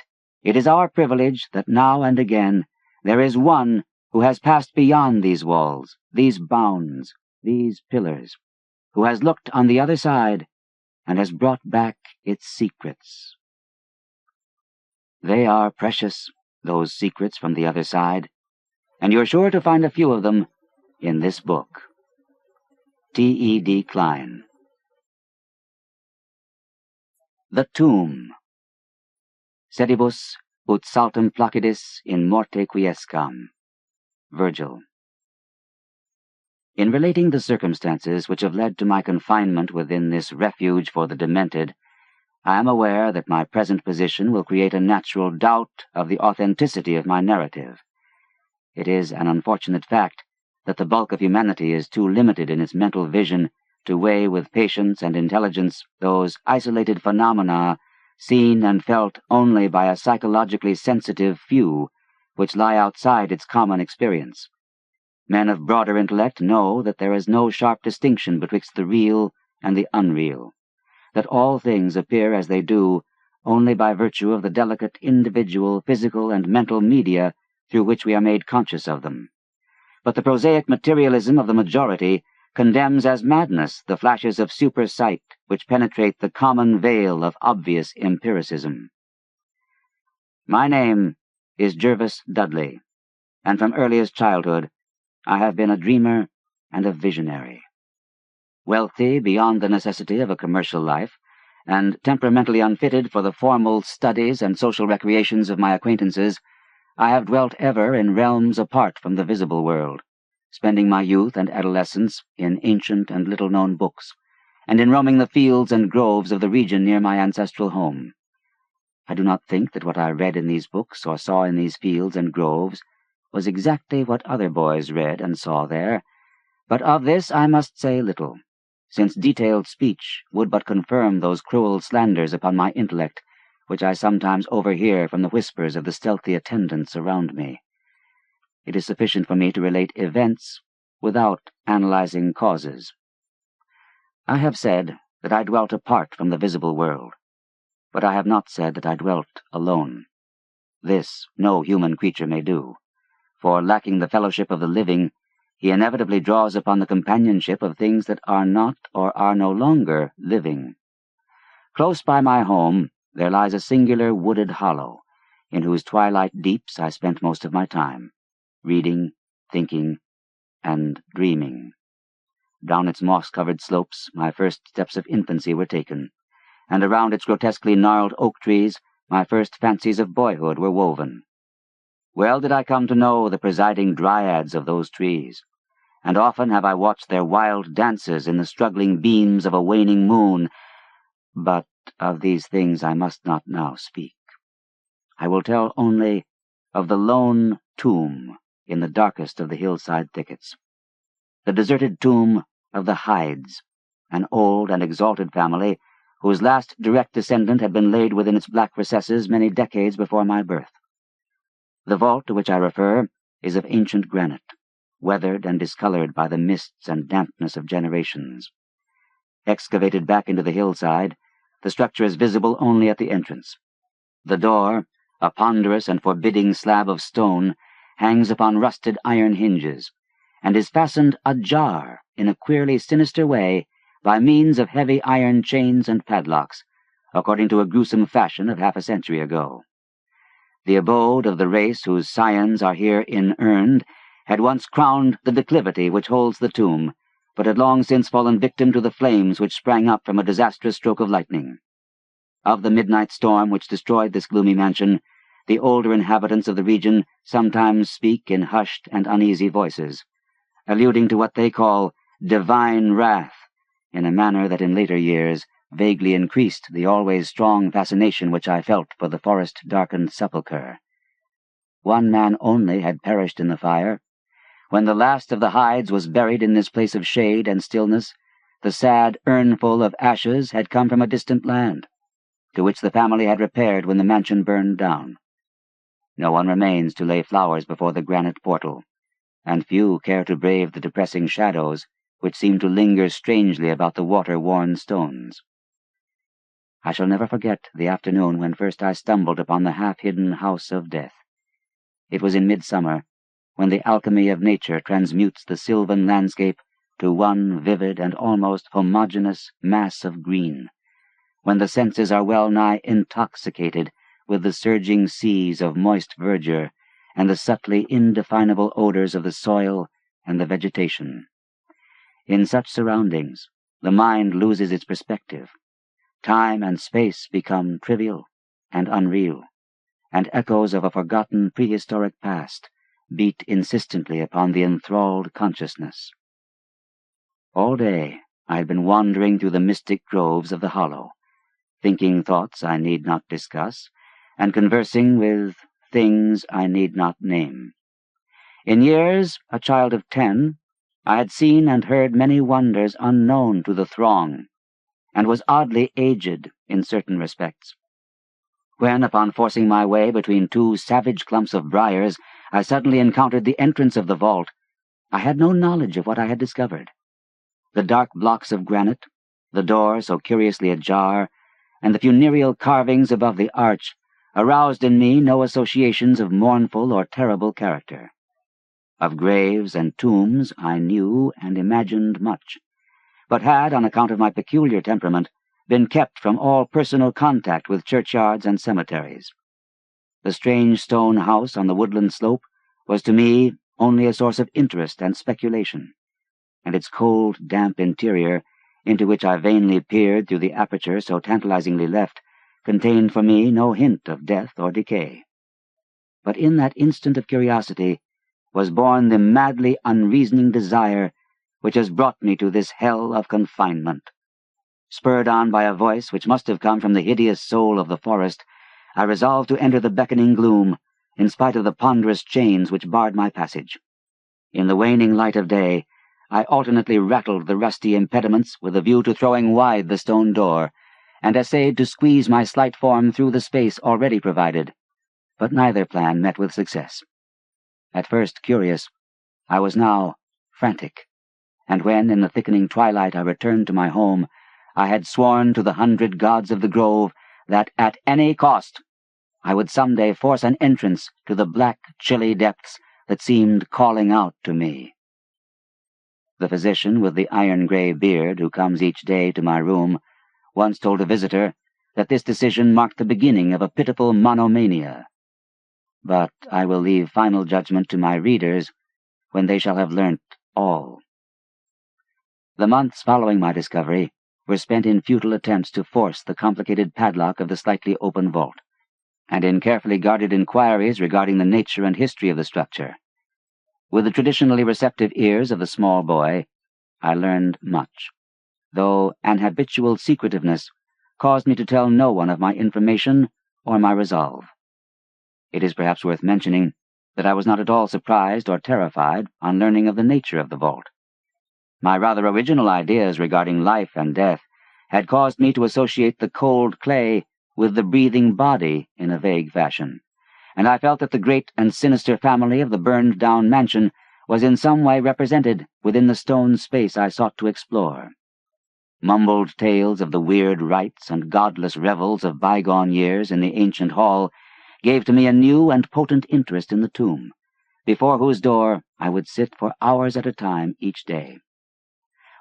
it is our privilege that now and again there is one who has passed beyond these walls, these bounds, these pillars, who has looked on the other side and has brought back its secrets. They are precious, those secrets from the other side, and you're sure to find a few of them in this book. T.E.D. Klein. The Tomb. Sedibus ut saltum placidis in morte quiescam. Virgil. In relating the circumstances which have led to my confinement within this refuge for the demented, I am aware that my present position will create a natural doubt of the authenticity of my narrative. It is an unfortunate fact that the bulk of humanity is too limited in its mental vision to weigh with patience and intelligence those isolated phenomena seen and felt only by a psychologically sensitive few, which lie outside its common experience. Men of broader intellect know that there is no sharp distinction betwixt the real and the unreal, that all things appear as they do only by virtue of the delicate individual physical and mental media through which we are made conscious of them. But the prosaic materialism of the majority condemns as madness the flashes of super-sight which penetrate the common veil of obvious empiricism. My name is Jervis Dudley, and from earliest childhood I have been a dreamer and a visionary. Wealthy beyond the necessity of a commercial life, and temperamentally unfitted for the formal studies and social recreations of my acquaintances, I have dwelt ever in realms apart from the visible world, spending my youth and adolescence in ancient and little-known books, and in roaming the fields and groves of the region near my ancestral home. I do not think that what I read in these books or saw in these fields and groves was exactly what other boys read and saw there, but of this I must say little, since detailed speech would but confirm those cruel slanders upon my intellect which I sometimes overhear from the whispers of the stealthy attendants around me. It is sufficient for me to relate events without analyzing causes. I have said that I dwelt apart from the visible world, but I have not said that I dwelt alone. This no human creature may do, for lacking the fellowship of the living, he inevitably draws upon the companionship of things that are not or are no longer living. Close by my home there lies a singular wooded hollow, in whose twilight deeps I spent most of my time, reading, thinking, and dreaming. Down its moss-covered slopes my first steps of infancy were taken, and around its grotesquely gnarled oak trees my first fancies of boyhood were woven. Well did I come to know the presiding dryads of those trees, and often have I watched their wild dances in the struggling beams of a waning moon. But of these things I must not now speak. I will tell only of the lone tomb in the darkest of the hillside thickets. The deserted tomb of the Hydes, an old and exalted family whose last direct descendant had been laid within its black recesses many decades before my birth. The vault to which I refer is of ancient granite, weathered and discolored by the mists and dampness of generations. Excavated back into the hillside, the structure is visible only at the entrance. The door, a ponderous and forbidding slab of stone, hangs upon rusted iron hinges, and is fastened ajar in a queerly sinister way by means of heavy iron chains and padlocks, according to a gruesome fashion of half a century ago. The abode of the race whose scions are here inurned had once crowned the declivity which holds the tomb, but had long since fallen victim to the flames which sprang up from a disastrous stroke of lightning. Of the midnight storm which destroyed this gloomy mansion, the older inhabitants of the region sometimes speak in hushed and uneasy voices, alluding to what they call divine wrath, in a manner that in later years vaguely increased the always strong fascination which I felt for the forest-darkened sepulchre. One man only had perished in the fire. When the last of the Hydes was buried in this place of shade and stillness, the sad urnful of ashes had come from a distant land, to which the family had repaired when the mansion burned down. No one remains to lay flowers before the granite portal, and few care to brave the depressing shadows which seem to linger strangely about the water-worn stones. I shall never forget the afternoon when first I stumbled upon the half-hidden house of death. It was in midsummer, when the alchemy of nature transmutes the sylvan landscape to one vivid and almost homogeneous mass of green, when the senses are well-nigh intoxicated with the surging seas of moist verdure and the subtly indefinable odors of the soil and the vegetation. In such surroundings, the mind loses its perspective. Time and space become trivial and unreal, and echoes of a forgotten prehistoric past beat insistently upon the enthralled consciousness. All day I had been wandering through the mystic groves of the Hollow, thinking thoughts I need not discuss, and conversing with things I need not name. In years, a child of 10, I had seen and heard many wonders unknown to the throng, and was oddly aged in certain respects. When, upon forcing my way between two savage clumps of briars, I suddenly encountered the entrance of the vault, I had no knowledge of what I had discovered. The dark blocks of granite, the door so curiously ajar, and the funereal carvings above the arch aroused in me no associations of mournful or terrible character. Of graves and tombs I knew and imagined much, but had, on account of my peculiar temperament, been kept from all personal contact with churchyards and cemeteries. The strange stone house on the woodland slope was to me only a source of interest and speculation, and its cold, damp interior, into which I vainly peered through the aperture so tantalizingly left, contained for me no hint of death or decay. But in that instant of curiosity was born the madly unreasoning desire which has brought me to this hell of confinement. Spurred on by a voice which must have come from the hideous soul of the forest, I resolved to enter the beckoning gloom, in spite of the ponderous chains which barred my passage. In the waning light of day, I alternately rattled the rusty impediments with a view to throwing wide the stone door, and essayed to squeeze my slight form through the space already provided, but neither plan met with success. At first curious, I was now frantic, and when in the thickening twilight I returned to my home, I had sworn to the 100 gods of the grove that at any cost I would someday force an entrance to the black, chilly depths that seemed calling out to me. The physician with the iron-gray beard who comes each day to my room once told a visitor that this decision marked the beginning of a pitiful monomania. But I will leave final judgment to my readers when they shall have learnt all. The months following my discovery were spent in futile attempts to force the complicated padlock of the slightly open vault, and in carefully guarded inquiries regarding the nature and history of the structure. With the traditionally receptive ears of the small boy, I learned much, though an habitual secretiveness caused me to tell no one of my information or my resolve. It is perhaps worth mentioning that I was not at all surprised or terrified on learning of the nature of the vault. My rather original ideas regarding life and death had caused me to associate the cold clay with the breathing body in a vague fashion, and I felt that the great and sinister family of the burned-down mansion was in some way represented within the stone space I sought to explore. Mumbled tales of the weird rites and godless revels of bygone years in the ancient hall gave to me a new and potent interest in the tomb, before whose door I would sit for hours at a time each day.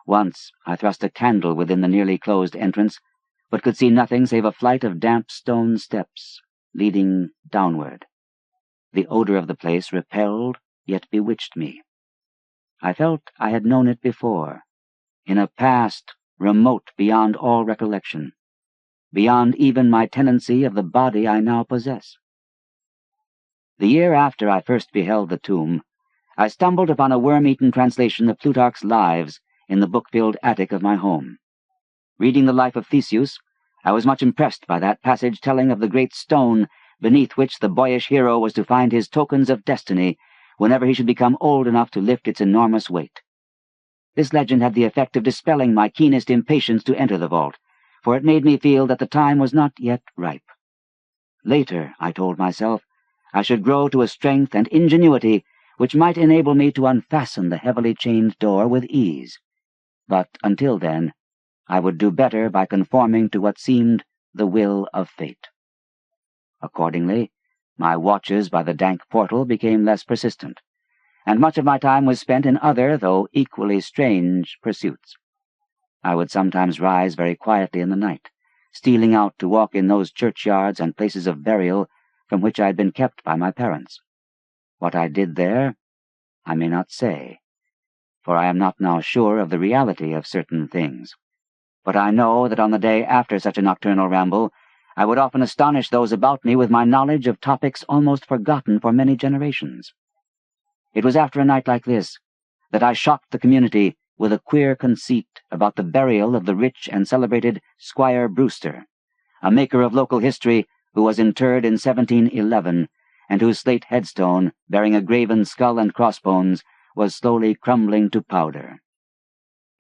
Once I thrust a candle within the nearly closed entrance, but could see nothing save a flight of damp stone steps leading downward. The odor of the place repelled, yet bewitched me. I felt I had known it before, in a past remote beyond all recollection, beyond even my tenancy of the body I now possess. The year after I first beheld the tomb, I stumbled upon a worm-eaten translation of Plutarch's Lives in the book-filled attic of my home. Reading the life of Theseus, I was much impressed by that passage telling of the great stone beneath which the boyish hero was to find his tokens of destiny whenever he should become old enough to lift its enormous weight. This legend had the effect of dispelling my keenest impatience to enter the vault, for it made me feel that the time was not yet ripe. Later, I told myself, I should grow to a strength and ingenuity which might enable me to unfasten the heavily chained door with ease. But until then, I would do better by conforming to what seemed the will of fate. Accordingly, my watches by the dank portal became less persistent, and much of my time was spent in other, though equally strange, pursuits. I would sometimes rise very quietly in the night, stealing out to walk in those churchyards and places of burial from which I had been kept by my parents. What I did there, I may not say, for I am not now sure of the reality of certain things. But I know that on the day after such a nocturnal ramble, I would often astonish those about me with my knowledge of topics almost forgotten for many generations. It was after a night like this that I shocked the community with a queer conceit about the burial of the rich and celebrated Squire Brewster, a maker of local history who was interred in 1711, and whose slate headstone, bearing a graven skull and crossbones, was slowly crumbling to powder.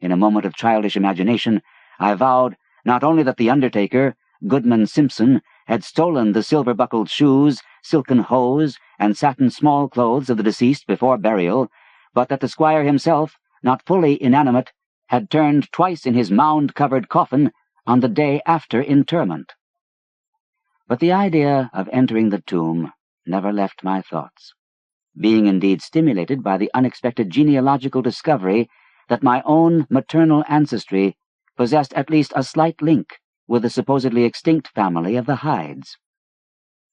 In a moment of childish imagination, I vowed not only that the undertaker, Goodman Simpson, had stolen the silver-buckled shoes, silken hose, and satin small clothes of the deceased before burial, but that the squire himself, not fully inanimate, had turned twice in his mound-covered coffin on the day after interment. But the idea of entering the tomb never left my thoughts, being indeed stimulated by the unexpected genealogical discovery that my own maternal ancestry possessed at least a slight link with the supposedly extinct family of the Hydes.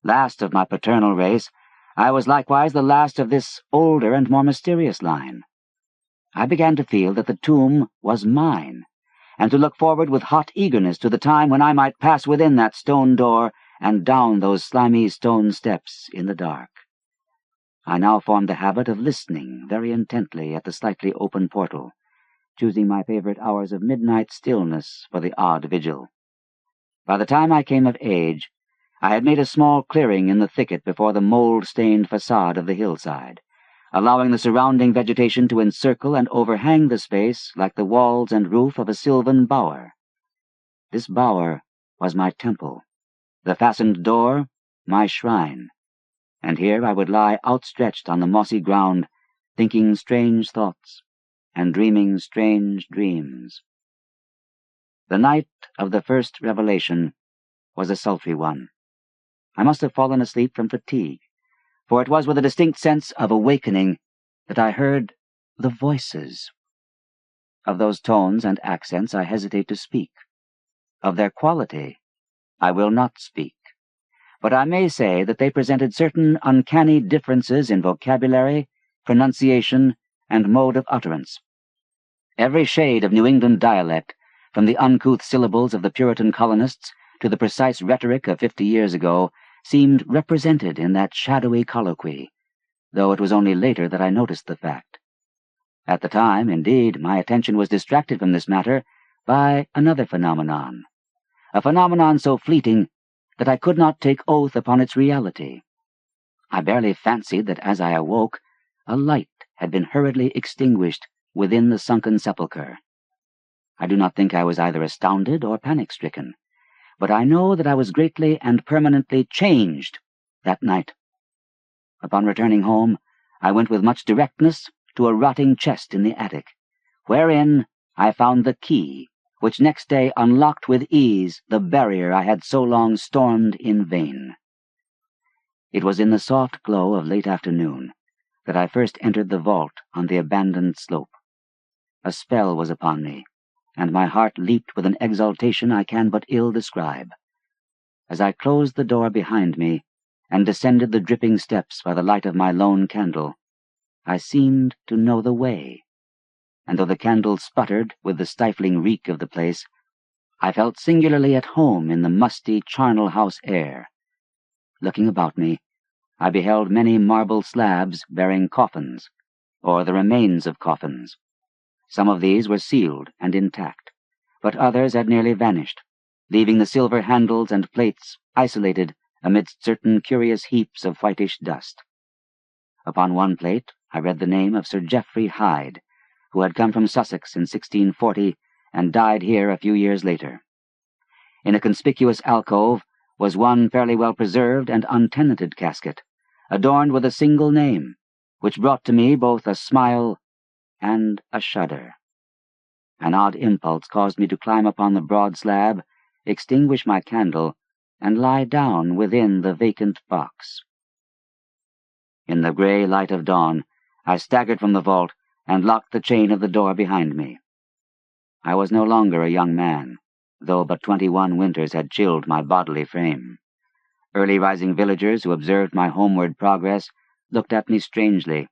Last of my paternal race, I was likewise the last of this older and more mysterious line. I began to feel that the tomb was mine, and to look forward with hot eagerness to the time when I might pass within that stone door and down those slimy stone steps in the dark. I now formed the habit of listening very intently at the slightly open portal, choosing my favorite hours of midnight stillness for the odd vigil. By the time I came of age, I had made a small clearing in the thicket before the mold-stained facade of the hillside, allowing the surrounding vegetation to encircle and overhang the space like the walls and roof of a sylvan bower. This bower was my temple, the fastened door my shrine, and here I would lie outstretched on the mossy ground, thinking strange thoughts and dreaming strange dreams. The night of the first revelation was a sultry one. I must have fallen asleep from fatigue, for it was with a distinct sense of awakening that I heard the voices. Of those tones and accents I hesitate to speak. Of their quality I will not speak, but I may say that they presented certain uncanny differences in vocabulary, pronunciation, and mode of utterance. Every shade of New England dialect, from the uncouth syllables of the Puritan colonists to the precise rhetoric of 50 years ago, seemed represented in that shadowy colloquy. though it was only later that I noticed the fact. At the time, indeed, my attention was distracted from this matter by another phenomenon, a phenomenon so fleeting that I could not take oath upon its reality. I barely fancied that as I awoke, a light had been hurriedly extinguished within the sunken sepulchre. I do not think I was either astounded or panic-stricken, but I know that I was greatly and permanently changed that night. Upon returning home, I went with much directness to a rotting chest in the attic, wherein I found the key, which next day unlocked with ease the barrier I had so long stormed in vain. It was in the soft glow of late afternoon that I first entered the vault on the abandoned slope. A spell was upon me, and my heart leaped with an exultation I can but ill describe. As I closed the door behind me and descended the dripping steps by the light of my lone candle, I seemed to know the way, and though the candle sputtered with the stifling reek of the place, I felt singularly at home in the musty charnel house air. Looking about me, I beheld many marble slabs bearing coffins, or the remains of coffins. Some of these were sealed and intact, but others had nearly vanished, leaving the silver handles and plates isolated amidst certain curious heaps of whitish dust. Upon one plate I read the name of Sir Geoffrey Hyde, who had come from Sussex in 1640 and died here a few years later. In a conspicuous alcove was one fairly well preserved and untenanted casket, adorned with a single name, which brought to me both a smile and a shudder. An odd impulse caused me to climb upon the broad slab, extinguish my candle, and lie down within the vacant box. In the grey light of dawn, I staggered from the vault and locked the chain of the door behind me. I was no longer a young man, though but 21 winters had chilled my bodily frame. Early-rising villagers who observed my homeward progress looked at me strangely,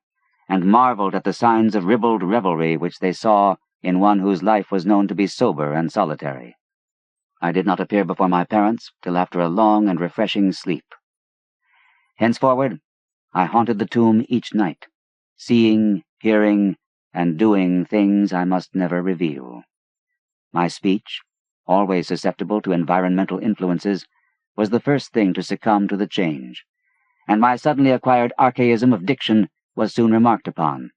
and marveled at the signs of ribald revelry which they saw in one whose life was known to be sober and solitary. I did not appear before my parents till after a long and refreshing sleep. Henceforward, I haunted the tomb each night, seeing, hearing, and doing things I must never reveal. My speech, always susceptible to environmental influences, was the first thing to succumb to the change, and my suddenly acquired archaism of diction was soon remarked upon.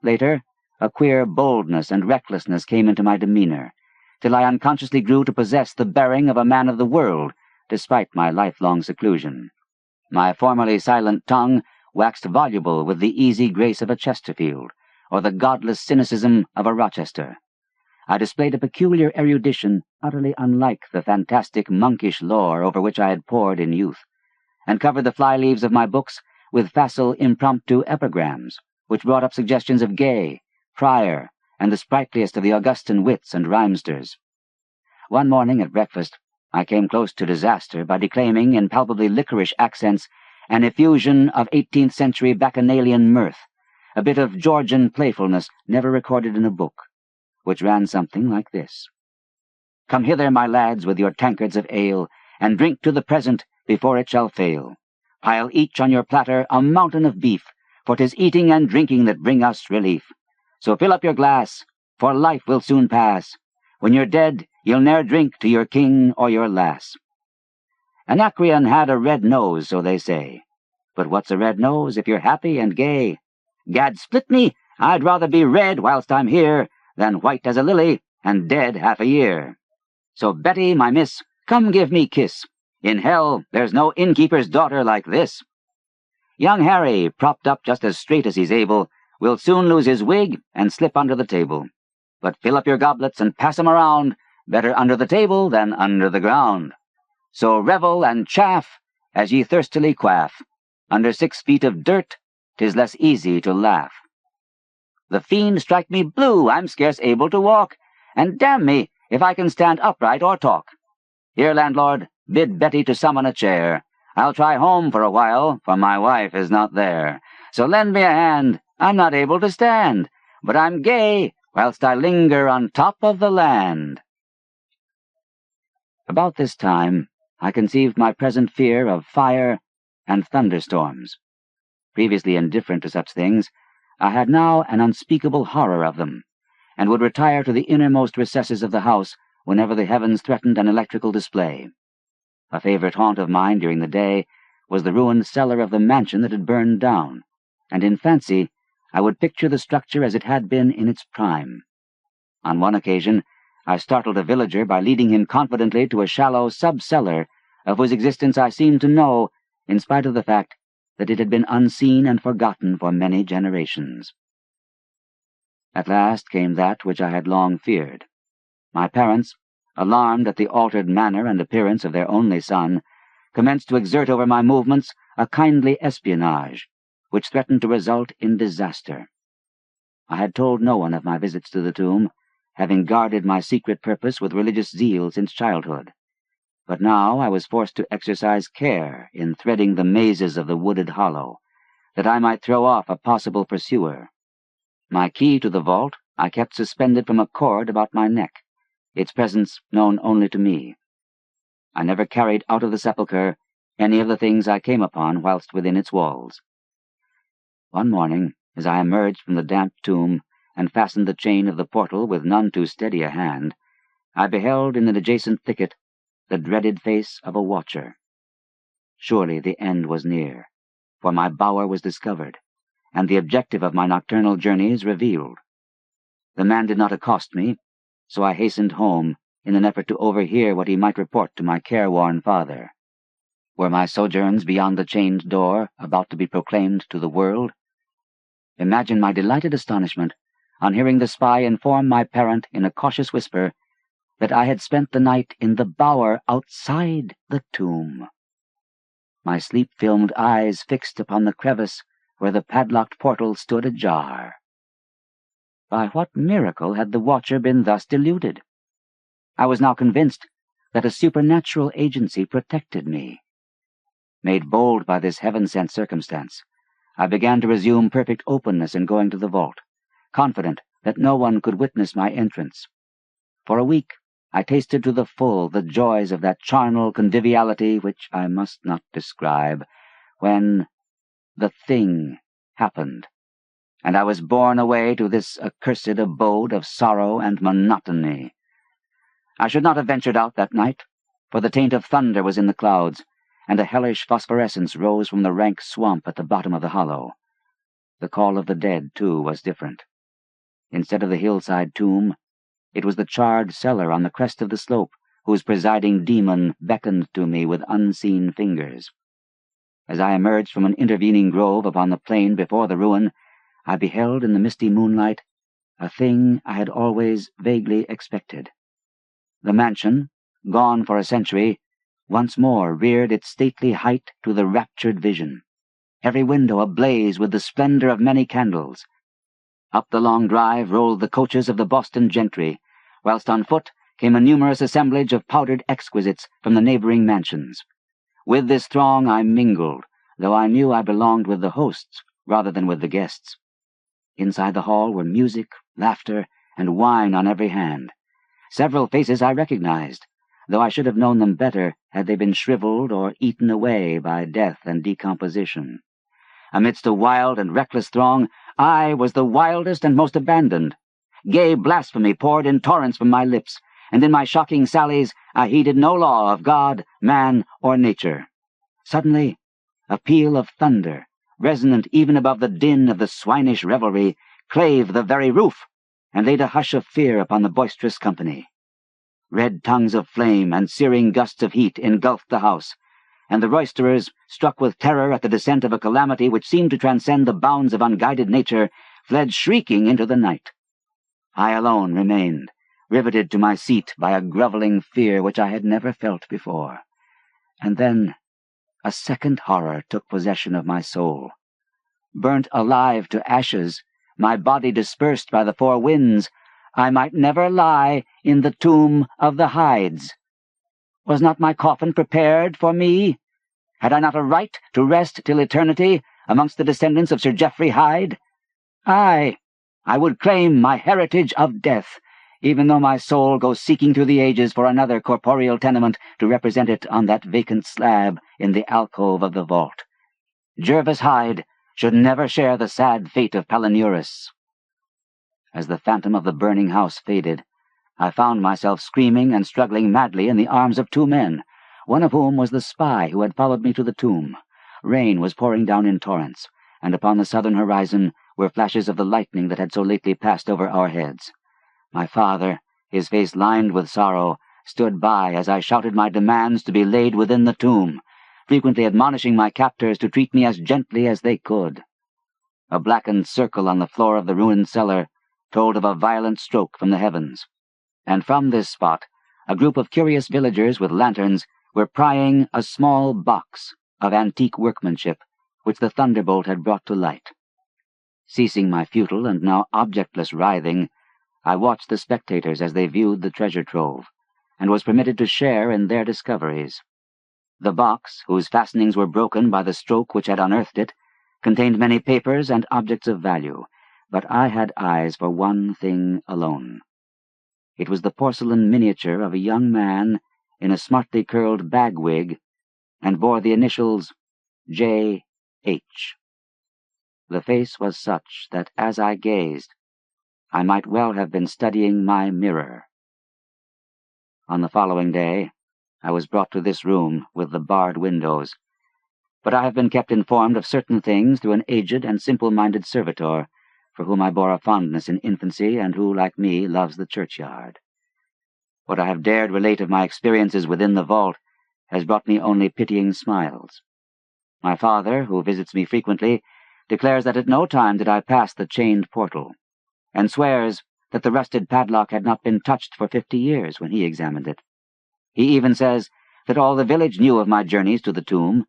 Later, a queer boldness and recklessness came into my demeanor, till I unconsciously grew to possess the bearing of a man of the world, despite my lifelong seclusion. My formerly silent tongue waxed voluble with the easy grace of a Chesterfield, or the godless cynicism of a Rochester. I displayed a peculiar erudition utterly unlike the fantastic monkish lore over which I had pored in youth, and covered the fly-leaves of my books with facile impromptu epigrams, which brought up suggestions of Gay, Prior, and the sprightliest of the Augustan wits and rhymesters. One morning at breakfast, I came close to disaster by declaiming in palpably licorice accents an effusion of 18th-century bacchanalian mirth, a bit of Georgian playfulness never recorded in a book, which ran something like this. Come hither, my lads, with your tankards of ale, and drink to the present before it shall fail. Pile each on your platter a mountain of beef, for 'tis eating and drinking that bring us relief. So fill up your glass, for life will soon pass. When you're dead, you'll ne'er drink to your king or your lass. Anacreon had a red nose, so they say. But what's a red nose if you're happy and gay? Gad split me, I'd rather be red whilst I'm here than white as a lily and dead half a year. So Betty, my miss, come give me kiss. In hell there's no innkeeper's daughter like this. Young Harry, propped up just as straight as he's able, will soon lose his wig and slip under the table. But fill up your goblets and pass 'em around, better under the table than under the ground. So revel and chaff as ye thirstily quaff. Under 6 feet of dirt, 'tis less easy to laugh. The fiend strike me blue, I'm scarce able to walk, and damn me if I can stand upright or talk. Here, landlord, bid Betty to summon a chair. I'll try home for a while, for my wife is not there. So lend me a hand, I'm not able to stand, but I'm gay whilst I linger on top of the land. About this time, I conceived my present fear of fire and thunderstorms. Previously indifferent to such things, I had now an unspeakable horror of them, and would retire to the innermost recesses of the house whenever the heavens threatened an electrical display. A favorite haunt of mine during the day was the ruined cellar of the mansion that had burned down, and in fancy I would picture the structure as it had been in its prime. On one occasion, I startled a villager by leading him confidently to a shallow sub-cellar of whose existence I seemed to know, in spite of the fact that it had been unseen and forgotten for many generations. At last came that which I had long feared. My parents, alarmed at the altered manner and appearance of their only son, commenced to exert over my movements a kindly espionage, which threatened to result in disaster. I had told no one of my visits to the tomb, having guarded my secret purpose with religious zeal since childhood. But now I was forced to exercise care in threading the mazes of the wooded hollow, that I might throw off a possible pursuer. My key to the vault I kept suspended from a cord about my neck, its presence known only to me. I never carried out of the sepulchre any of the things I came upon whilst within its walls. One morning, as I emerged from the damp tomb and fastened the chain of the portal with none too steady a hand, I beheld in an adjacent thicket the dreaded face of a watcher. Surely the end was near, for my bower was discovered, and the objective of my nocturnal journeys revealed. The man did not accost me, so I hastened home in an effort to overhear what he might report to my careworn father. Were my sojourns beyond the chained door about to be proclaimed to the world? Imagine my delighted astonishment on hearing the spy inform my parent in a cautious whisper that I had spent the night in the bower outside the tomb. My sleep-filmed eyes fixed upon the crevice where the padlocked portal stood ajar. By what miracle had the watcher been thus deluded? I was now convinced that a supernatural agency protected me. Made bold by this heaven-sent circumstance, I began to resume perfect openness in going to the vault, confident that no one could witness my entrance. For a week I tasted to the full the joys of that charnel conviviality which I must not describe, when the thing happened, and I was borne away to this accursed abode of sorrow and monotony. I should not have ventured out that night, for the taint of thunder was in the clouds, and a hellish phosphorescence rose from the rank swamp at the bottom of the hollow. The call of the dead, too, was different. Instead of the hillside tomb, it was the charred cellar on the crest of the slope, whose presiding demon beckoned to me with unseen fingers. As I emerged from an intervening grove upon the plain before the ruin, I beheld in the misty moonlight a thing I had always vaguely expected. The mansion, gone for a century, once more reared its stately height to the raptured vision, every window ablaze with the splendor of many candles. Up the long drive rolled the coaches of the Boston gentry, whilst on foot came a numerous assemblage of powdered exquisites from the neighboring mansions. With this throng I mingled, though I knew I belonged with the hosts rather than with the guests. Inside the hall were music, laughter, and wine on every hand. Several faces I recognized, though I should have known them better had they been shriveled or eaten away by death and decomposition. Amidst a wild and reckless throng, I was the wildest and most abandoned. Gay blasphemy poured in torrents from my lips, and in my shocking sallies I heeded no law of God, man, or nature. Suddenly, a peal of thunder, resonant even above the din of the swinish revelry, clave the very roof, and laid a hush of fear upon the boisterous company. Red tongues of flame and searing gusts of heat engulfed the house, and the roisterers, struck with terror at the descent of a calamity which seemed to transcend the bounds of unguided nature, fled shrieking into the night. I alone remained, riveted to my seat by a grovelling fear which I had never felt before. And then a second horror took possession of my soul. Burnt alive to ashes, my body dispersed by the four winds, I might never lie in the tomb of the Hydes. Was not my coffin prepared for me? Had I not a right to rest till eternity amongst the descendants of Sir Geoffrey Hyde? I would claim my heritage of death, even though my soul goes seeking through the ages for another corporeal tenement to represent it on that vacant slab in the alcove of the vault. Jervis Hyde, should never share the sad fate of Palinurus. As the phantom of the burning house faded, I found myself screaming and struggling madly in the arms of two men, one of whom was the spy who had followed me to the tomb. Rain was pouring down in torrents, and upon the southern horizon were flashes of the lightning that had so lately passed over our heads. My father, his face lined with sorrow, stood by as I shouted my demands to be laid within the tomb, frequently admonishing my captors to treat me as gently as they could. A blackened circle on the floor of the ruined cellar told of a violent stroke from the heavens, and from this spot a group of curious villagers with lanterns were prying a small box of antique workmanship which the thunderbolt had brought to light. Ceasing my futile and now objectless writhing, I watched the spectators as they viewed the treasure trove, and was permitted to share in their discoveries. The box, whose fastenings were broken by the stroke which had unearthed it, contained many papers and objects of value, but I had eyes for one thing alone. It was the porcelain miniature of a young man in a smartly curled bag-wig, and bore the initials J.H. The face was such that, as I gazed, I might well have been studying my mirror. On the following day, I was brought to this room with the barred windows, but I have been kept informed of certain things through an aged and simple-minded servitor, for whom I bore a fondness in infancy, and who, like me, loves the churchyard. What I have dared relate of my experiences within the vault has brought me only pitying smiles. My father, who visits me frequently, declares that at no time did I pass the chained portal, and swears that the rusted padlock had not been touched for 50 years when he examined it. He even says that all the village knew of my journeys to the tomb,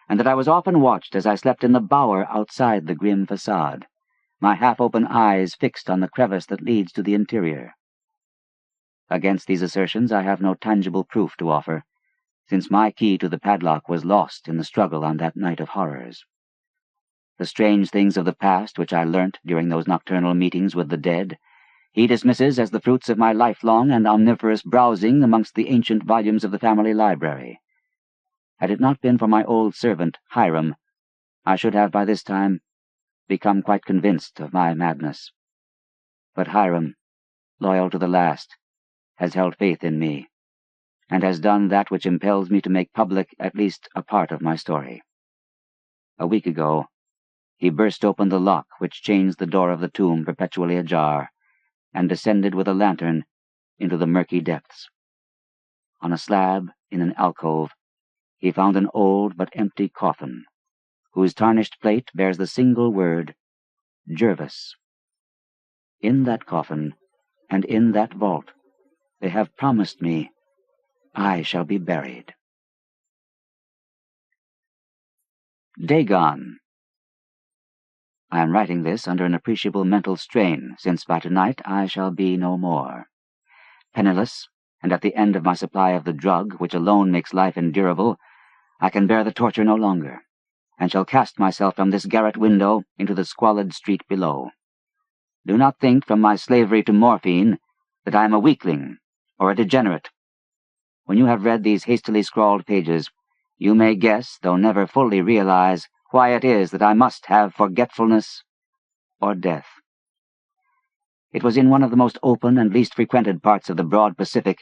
and that I was often watched as I slept in the bower outside the grim facade, my half-open eyes fixed on the crevice that leads to the interior. Against these assertions I have no tangible proof to offer, since my key to the padlock was lost in the struggle on that night of horrors. The strange things of the past which I learnt during those nocturnal meetings with the dead he dismisses as the fruits of my lifelong and omnivorous browsing amongst the ancient volumes of the family library. Had it not been for my old servant, Hiram, I should have by this time become quite convinced of my madness. But Hiram, loyal to the last, has held faith in me, and has done that which impels me to make public at least a part of my story. A week ago, he burst open the lock which chains the door of the tomb perpetually ajar, and descended with a lantern into the murky depths. On a slab in an alcove, he found an old but empty coffin, whose tarnished plate bears the single word, Jervis. In that coffin, and in that vault, they have promised me I shall be buried. Dagon. I am writing this under an appreciable mental strain, since by tonight I shall be no more. Penniless, and at the end of my supply of the drug which alone makes life endurable, I can bear the torture no longer, and shall cast myself from this garret window into the squalid street below. Do not think from my slavery to morphine that I am a weakling or a degenerate. When you have read these hastily scrawled pages, you may guess, though never fully realize, why it is that I must have forgetfulness or death. It was in one of the most open and least frequented parts of the broad Pacific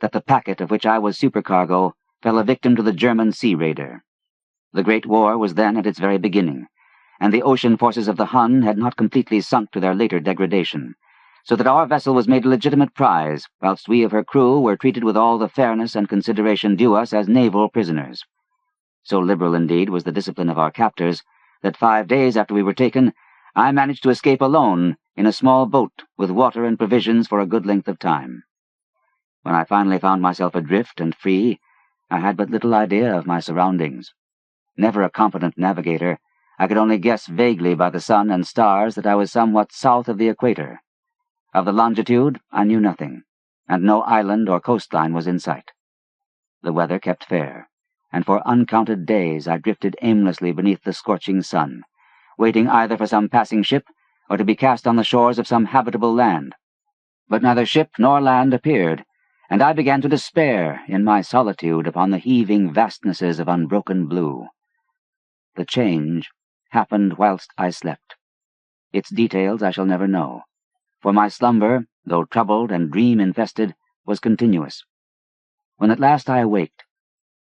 that the packet of which I was supercargo fell a victim to the German sea raider. The Great War was then at its very beginning, and the ocean forces of the Hun had not completely sunk to their later degradation, so that our vessel was made a legitimate prize, whilst we of her crew were treated with all the fairness and consideration due us as naval prisoners. So liberal, indeed, was the discipline of our captors, that 5 days after we were taken, I managed to escape alone in a small boat with water and provisions for a good length of time. When I finally found myself adrift and free, I had but little idea of my surroundings. Never a competent navigator, I could only guess vaguely by the sun and stars that I was somewhat south of the equator. Of the longitude, I knew nothing, and no island or coastline was in sight. The weather kept fair, and for uncounted days I drifted aimlessly beneath the scorching sun, waiting either for some passing ship or to be cast on the shores of some habitable land. But neither ship nor land appeared, and I began to despair in my solitude upon the heaving vastnesses of unbroken blue. The change happened whilst I slept. Its details I shall never know, for my slumber, though troubled and dream-infested, was continuous. When at last I awaked,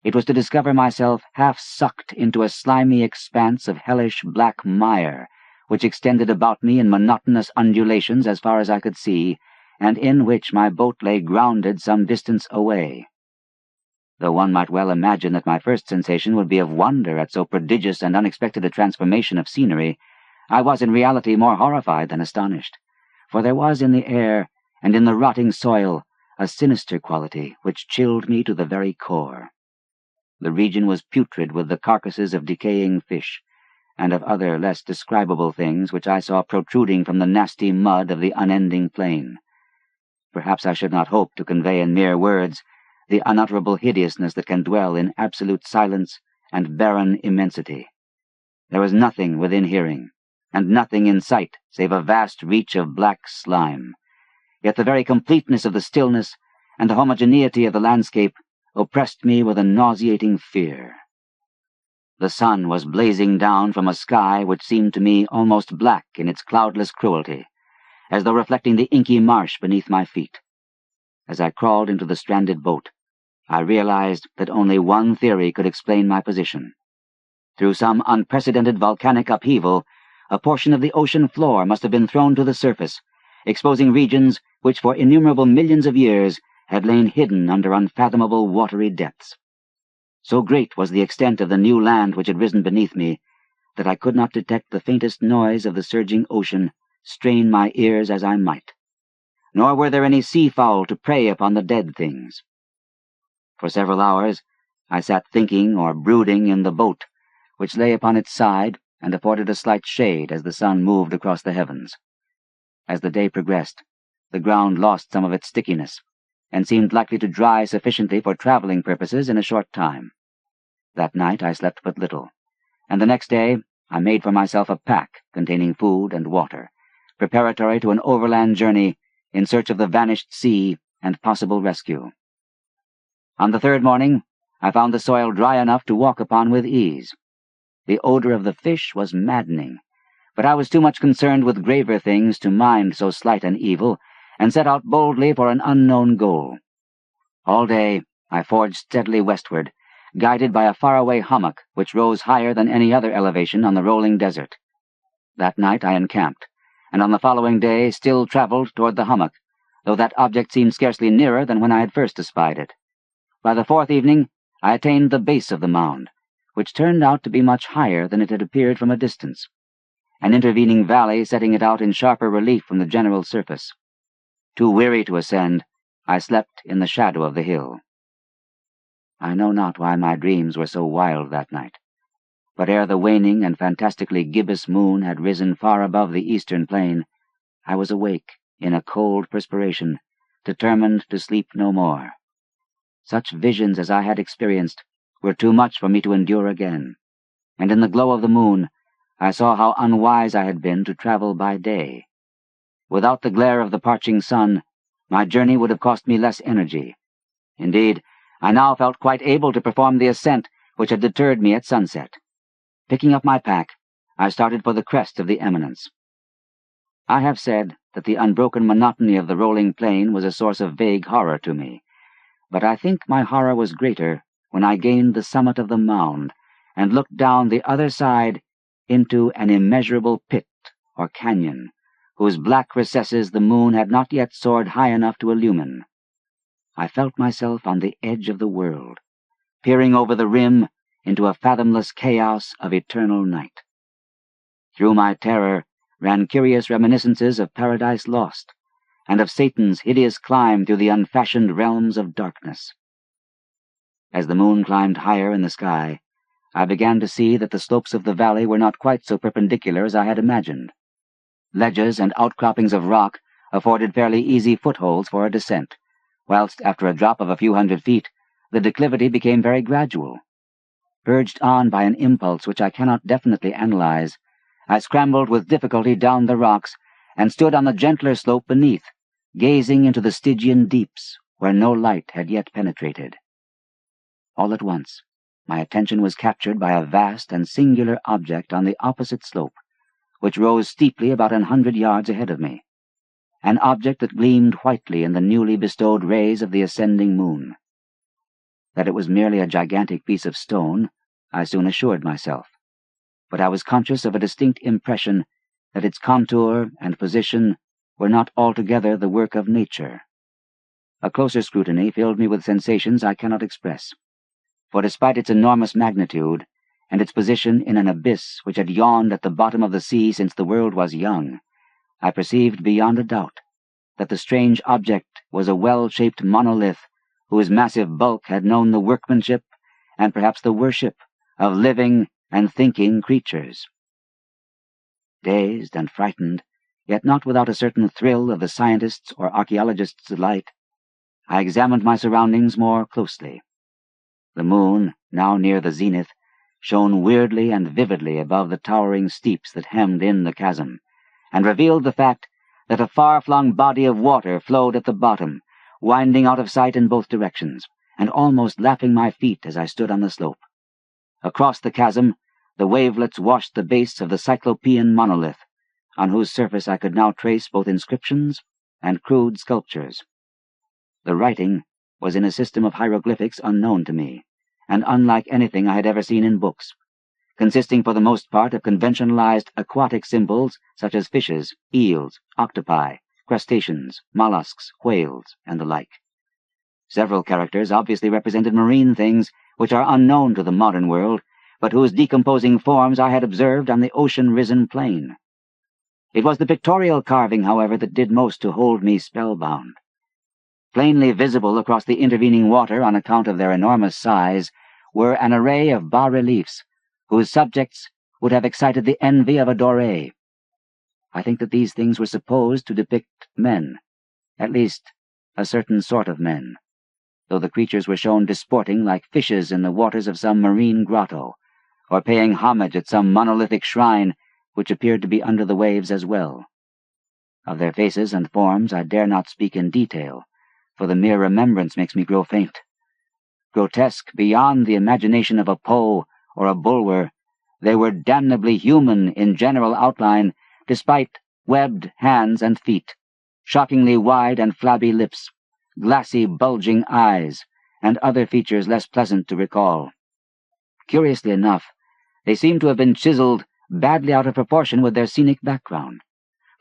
it was to discover myself half sucked into a slimy expanse of hellish black mire, which extended about me in monotonous undulations as far as I could see, and in which my boat lay grounded some distance away. Though one might well imagine that my first sensation would be of wonder at so prodigious and unexpected a transformation of scenery, I was in reality more horrified than astonished, for there was in the air and in the rotting soil a sinister quality which chilled me to the very core. The region was putrid with the carcasses of decaying fish, and of other less describable things which I saw protruding from the nasty mud of the unending plain. Perhaps I should not hope to convey in mere words the unutterable hideousness that can dwell in absolute silence and barren immensity. There was nothing within hearing, and nothing in sight save a vast reach of black slime. Yet the very completeness of the stillness and the homogeneity of the landscape oppressed me with a nauseating fear. The sun was blazing down from a sky which seemed to me almost black in its cloudless cruelty, as though reflecting the inky marsh beneath my feet. As I crawled into the stranded boat, I realized that only one theory could explain my position. Through some unprecedented volcanic upheaval, a portion of the ocean floor must have been thrown to the surface, exposing regions which for innumerable millions of years had lain hidden under unfathomable watery depths. So great was the extent of the new land which had risen beneath me, that I could not detect the faintest noise of the surging ocean, strain my ears as I might. Nor were there any sea-fowl to prey upon the dead things. For several hours I sat thinking or brooding in the boat, which lay upon its side and afforded a slight shade as the sun moved across the heavens. As the day progressed, the ground lost some of its stickiness, and seemed likely to dry sufficiently for traveling purposes in a short time. That night I slept but little, and the next day I made for myself a pack containing food and water, preparatory to an overland journey in search of the vanished sea and possible rescue. On the third morning, I found the soil dry enough to walk upon with ease. The odor of the fish was maddening, but I was too much concerned with graver things to mind so slight an evil, and set out boldly for an unknown goal. All day I forged steadily westward, guided by a faraway hummock which rose higher than any other elevation on the rolling desert. That night I encamped, and on the following day still traveled toward the hummock, though that object seemed scarcely nearer than when I had first espied it. By the fourth evening I attained the base of the mound, which turned out to be much higher than it had appeared from a distance, an intervening valley setting it out in sharper relief from the general surface. Too weary to ascend, I slept in the shadow of the hill. I know not why my dreams were so wild that night, but ere the waning and fantastically gibbous moon had risen far above the eastern plain, I was awake in a cold perspiration, determined to sleep no more. Such visions as I had experienced were too much for me to endure again, and in the glow of the moon I saw how unwise I had been to travel by day. Without the glare of the parching sun, my journey would have cost me less energy. Indeed, I now felt quite able to perform the ascent which had deterred me at sunset. Picking up my pack, I started for the crest of the eminence. I have said that the unbroken monotony of the rolling plain was a source of vague horror to me, but I think my horror was greater when I gained the summit of the mound and looked down the other side into an immeasurable pit or canyon, whose black recesses the moon had not yet soared high enough to illumine. I felt myself on the edge of the world, peering over the rim into a fathomless chaos of eternal night. Through my terror ran curious reminiscences of Paradise Lost, and of Satan's hideous climb through the unfashioned realms of darkness. As the moon climbed higher in the sky, I began to see that the slopes of the valley were not quite so perpendicular as I had imagined. Ledges and outcroppings of rock afforded fairly easy footholds for a descent, whilst after a drop of a few hundred feet, the declivity became very gradual. Urged on by an impulse which I cannot definitely analyze, I scrambled with difficulty down the rocks and stood on the gentler slope beneath, gazing into the Stygian deeps where no light had yet penetrated. All at once, my attention was captured by a vast and singular object on the opposite slope, which rose steeply about 100 yards ahead of me, an object that gleamed whitely in the newly bestowed rays of the ascending moon. That it was merely a gigantic piece of stone, I soon assured myself, but I was conscious of a distinct impression that its contour and position were not altogether the work of nature. A closer scrutiny filled me with sensations I cannot express, for despite its enormous magnitude, and its position in an abyss which had yawned at the bottom of the sea since the world was young, I perceived beyond a doubt that the strange object was a well-shaped monolith whose massive bulk had known the workmanship and perhaps the worship of living and thinking creatures. Dazed and frightened, yet not without a certain thrill of the scientist's or archaeologist's delight, I examined my surroundings more closely. The moon, now near the zenith, shone weirdly and vividly above the towering steeps that hemmed in the chasm, and revealed the fact that a far-flung body of water flowed at the bottom, winding out of sight in both directions, and almost lapping my feet as I stood on the slope. Across the chasm, the wavelets washed the base of the Cyclopean monolith, on whose surface I could now trace both inscriptions and crude sculptures. The writing was in a system of hieroglyphics unknown to me, and unlike anything I had ever seen in books, consisting for the most part of conventionalized aquatic symbols such as fishes, eels, octopi, crustaceans, mollusks, whales, and the like. Several characters obviously represented marine things which are unknown to the modern world, but whose decomposing forms I had observed on the ocean-risen plain. It was the pictorial carving, however, that did most to hold me spellbound. Plainly visible across the intervening water on account of their enormous size were an array of bas-reliefs, whose subjects would have excited the envy of a Doré. I think that these things were supposed to depict men, at least a certain sort of men, though the creatures were shown disporting like fishes in the waters of some marine grotto, or paying homage at some monolithic shrine which appeared to be under the waves as well. Of their faces and forms I dare not speak in detail, for the mere remembrance makes me grow faint. Grotesque beyond the imagination of a Poe or a Bulwer, they were damnably human in general outline, despite webbed hands and feet, shockingly wide and flabby lips, glassy bulging eyes, and other features less pleasant to recall. Curiously enough, they seemed to have been chiseled badly out of proportion with their scenic background,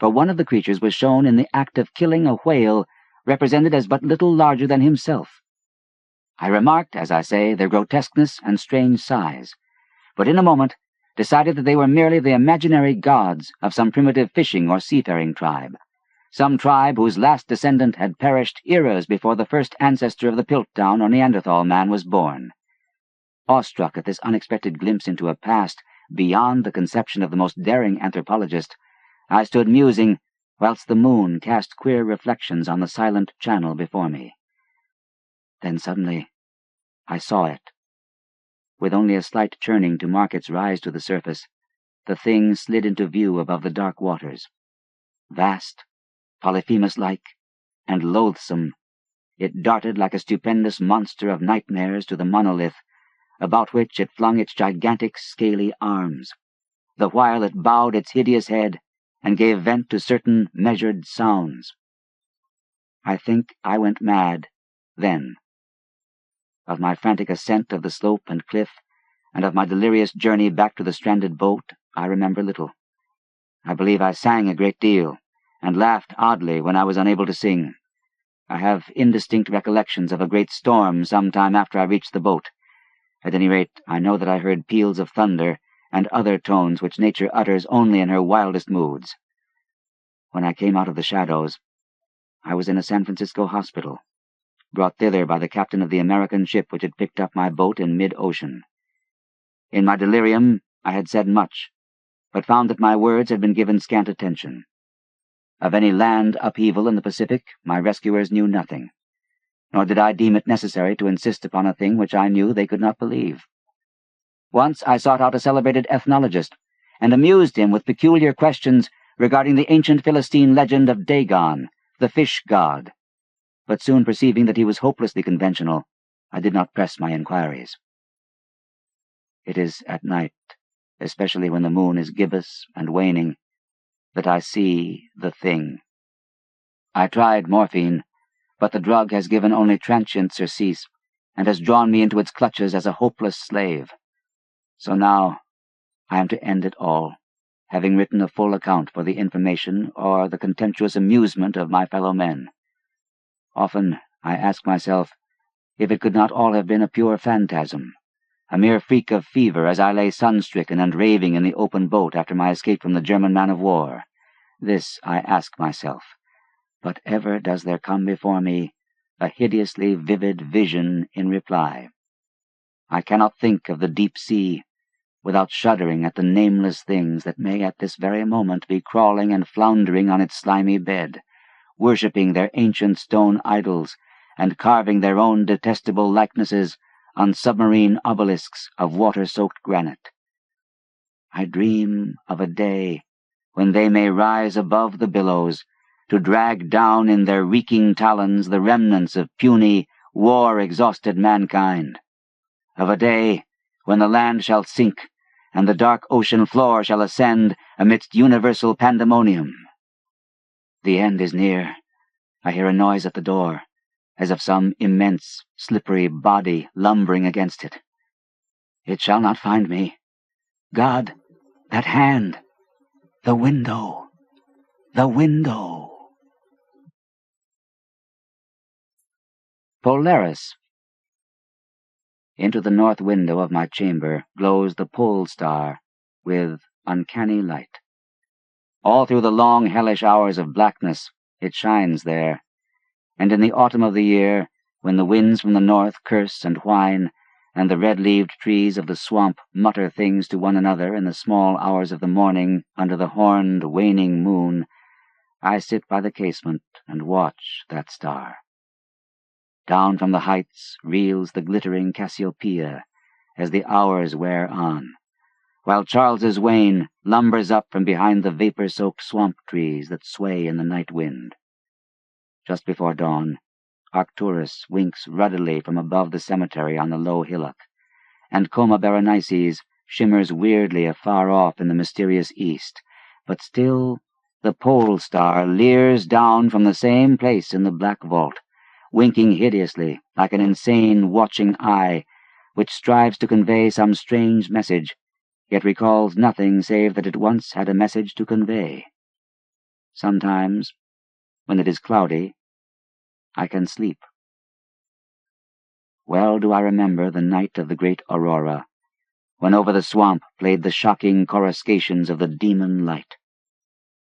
for one of the creatures was shown in the act of killing a whale represented as but little larger than himself. I remarked, as I say, their grotesqueness and strange size, but in a moment decided that they were merely the imaginary gods of some primitive fishing or seafaring tribe, some tribe whose last descendant had perished eras before the first ancestor of the Piltdown or Neanderthal man was born. Awestruck at this unexpected glimpse into a past beyond the conception of the most daring anthropologist, I stood musing whilst the moon cast queer reflections on the silent channel before me. Then suddenly I saw it. With only a slight churning to mark its rise to the surface, the thing slid into view above the dark waters. Vast, Polyphemus-like, and loathsome, it darted like a stupendous monster of nightmares to the monolith, about which it flung its gigantic scaly arms, the while it bowed its hideous head and gave vent to certain measured sounds. I think I went mad then. Of my frantic ascent of the slope and cliff, and of my delirious journey back to the stranded boat, I remember little. I believe I sang a great deal, and laughed oddly when I was unable to sing. I have indistinct recollections of a great storm some time after I reached the boat. At any rate, I know that I heard peals of thunder and other tones which nature utters only in her wildest moods. When I came out of the shadows, I was in a San Francisco hospital, brought thither by the captain of the American ship which had picked up my boat in mid-ocean. In my delirium I had said much, but found that my words had been given scant attention. Of any land upheaval in the Pacific my rescuers knew nothing, nor did I deem it necessary to insist upon a thing which I knew they could not believe. Once I sought out a celebrated ethnologist, and amused him with peculiar questions regarding the ancient Philistine legend of Dagon, the fish god, but soon perceiving that he was hopelessly conventional, I did not press my inquiries. It is at night, especially when the moon is gibbous and waning, that I see the thing. I tried morphine, but the drug has given only transient surcease, and has drawn me into its clutches as a hopeless slave. So now I am to end it all, having written a full account for the information or the contemptuous amusement of my fellow men. Often I ask myself if it could not all have been a pure phantasm, a mere freak of fever as I lay sun-stricken and raving in the open boat after my escape from the German man-of-war. This I ask myself, but ever does there come before me a hideously vivid vision in reply. I cannot think of the deep sea without shuddering at the nameless things that may at this very moment be crawling and floundering on its slimy bed, worshipping their ancient stone idols and carving their own detestable likenesses on submarine obelisks of water-soaked granite. I dream of a day when they may rise above the billows to drag down in their reeking talons the remnants of puny, war-exhausted mankind, of a day when the land shall sink and the dark ocean floor shall ascend amidst universal pandemonium. The end is near. I hear a noise at the door, as of some immense, slippery body lumbering against it. It shall not find me. God, that hand! The window! The window! Polaris. Into the north window of my chamber glows the pole star with uncanny light. All through the long, hellish hours of blackness it shines there, and in the autumn of the year, when the winds from the north curse and whine, and the red-leaved trees of the swamp mutter things to one another in the small hours of the morning under the horned, waning moon, I sit by the casement and watch that star. Down from the heights reels the glittering Cassiopeia as the hours wear on, while Charles's Wain lumbers up from behind the vapor-soaked swamp trees that sway in the night wind. Just before dawn, Arcturus winks ruddily from above the cemetery on the low hillock, and Coma Berenices shimmers weirdly afar off in the mysterious east, but still the pole star leers down from the same place in the black vault, winking hideously like an insane watching eye which strives to convey some strange message, yet recalls nothing save that it once had a message to convey. Sometimes, when it is cloudy, I can sleep. Well do I remember the night of the great aurora, when over the swamp played the shocking coruscations of the demon light.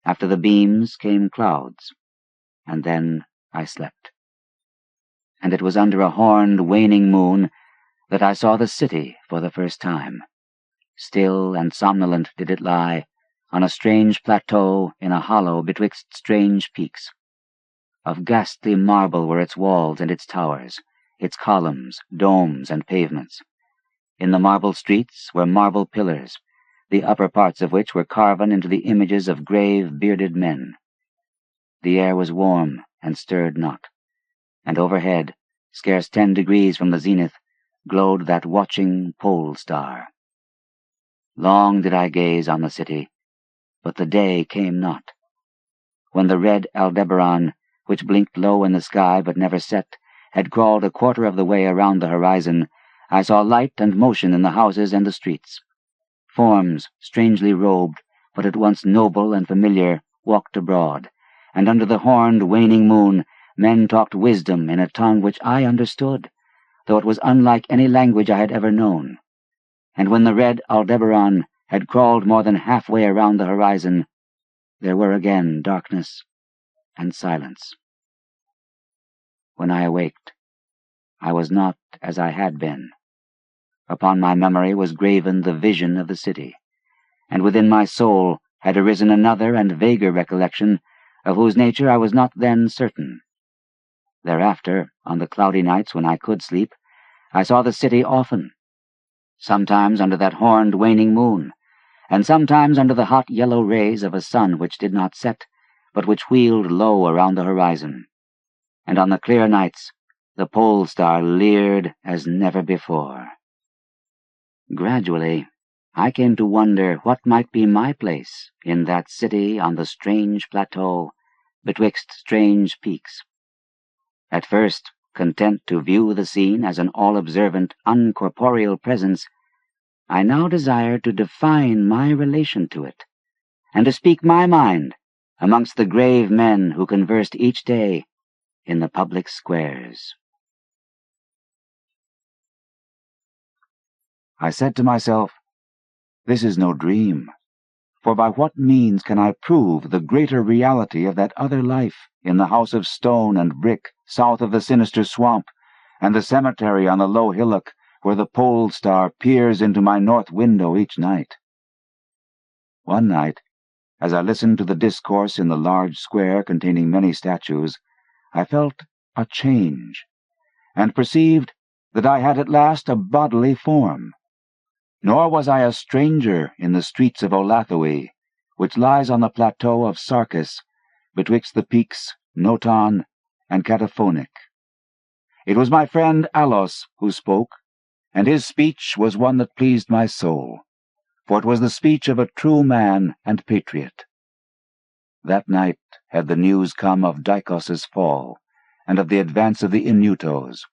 After the beams came clouds, and then I slept. And it was under a horned, waning moon that I saw the city for the first time. Still and somnolent did it lie, on a strange plateau in a hollow betwixt strange peaks. Of ghastly marble were its walls and its towers, its columns, domes, and pavements. In the marble streets were marble pillars, the upper parts of which were carven into the images of grave, bearded men. The air was warm and stirred not, and overhead, scarce 10 degrees from the zenith, glowed that watching pole star. Long did I gaze on the city, but the day came not. When the red Aldebaran, which blinked low in the sky but never set, had crawled a quarter of the way around the horizon, I saw light and motion in the houses and the streets. Forms, strangely robed, but at once noble and familiar, walked abroad, and under the horned, waning moon, men talked wisdom in a tongue which I understood, though it was unlike any language I had ever known. And when the red Aldebaran had crawled more than halfway around the horizon, there were again darkness and silence. When I awaked, I was not as I had been. Upon my memory was graven the vision of the city, and within my soul had arisen another and vaguer recollection, of whose nature I was not then certain. Thereafter, on the cloudy nights when I could sleep, I saw the city often, sometimes under that horned waning moon, and sometimes under the hot yellow rays of a sun which did not set, but which wheeled low around the horizon. And on the clear nights the pole star leered as never before. Gradually, I came to wonder what might be my place in that city on the strange plateau betwixt strange peaks. At first, content to view the scene as an all-observant, uncorporeal presence, I now desired to define my relation to it, and to speak my mind amongst the grave men who conversed each day in the public squares. I said to myself, "This is no dream, for by what means can I prove the greater reality of that other life in the house of stone and brick south of the sinister swamp, and the cemetery on the low hillock where the pole star peers into my north window each night?" One night, as I listened to the discourse in the large square containing many statues, I felt a change, and perceived that I had at last a bodily form. Nor was I a stranger in the streets of Olathoe, which lies on the plateau of Sarkis, betwixt the peaks Noton and Cataphonic. It was my friend Alos who spoke, and his speech was one that pleased my soul, for it was the speech of a true man and patriot. That night had the news come of Dikos' fall, and of the advance of the Inutos,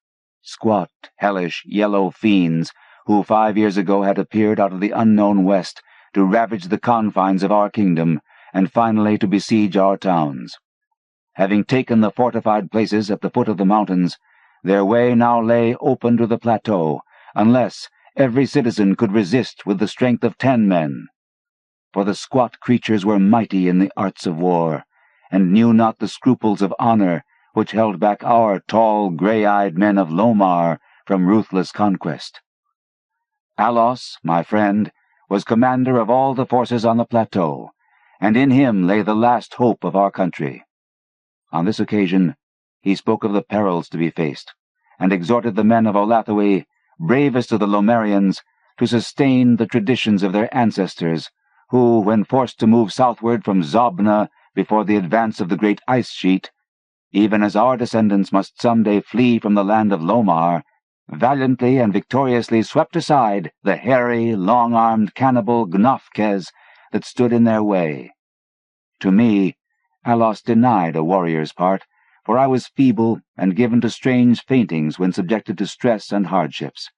squat, hellish, yellow fiends who 5 years ago had appeared out of the unknown west to ravage the confines of our kingdom, and finally to besiege our towns. Having taken the fortified places at the foot of the mountains, their way now lay open to the plateau, unless every citizen could resist with the strength of 10 men. For the squat creatures were mighty in the arts of war, and knew not the scruples of honor which held back our tall, gray-eyed men of Lomar from ruthless conquest. Alos, my friend, was commander of all the forces on the plateau, and in him lay the last hope of our country. On this occasion, he spoke of the perils to be faced, and exhorted the men of Olathoe, bravest of the Lomarians, to sustain the traditions of their ancestors, who, when forced to move southward from Zobna before the advance of the great ice sheet, even as our descendants must some day flee from the land of Lomar, valiantly and victoriously swept aside the hairy, long-armed cannibal Gnofkes that stood in their way. To me, Alos denied a warrior's part, for I was feeble and given to strange faintings when subjected to stress and hardships.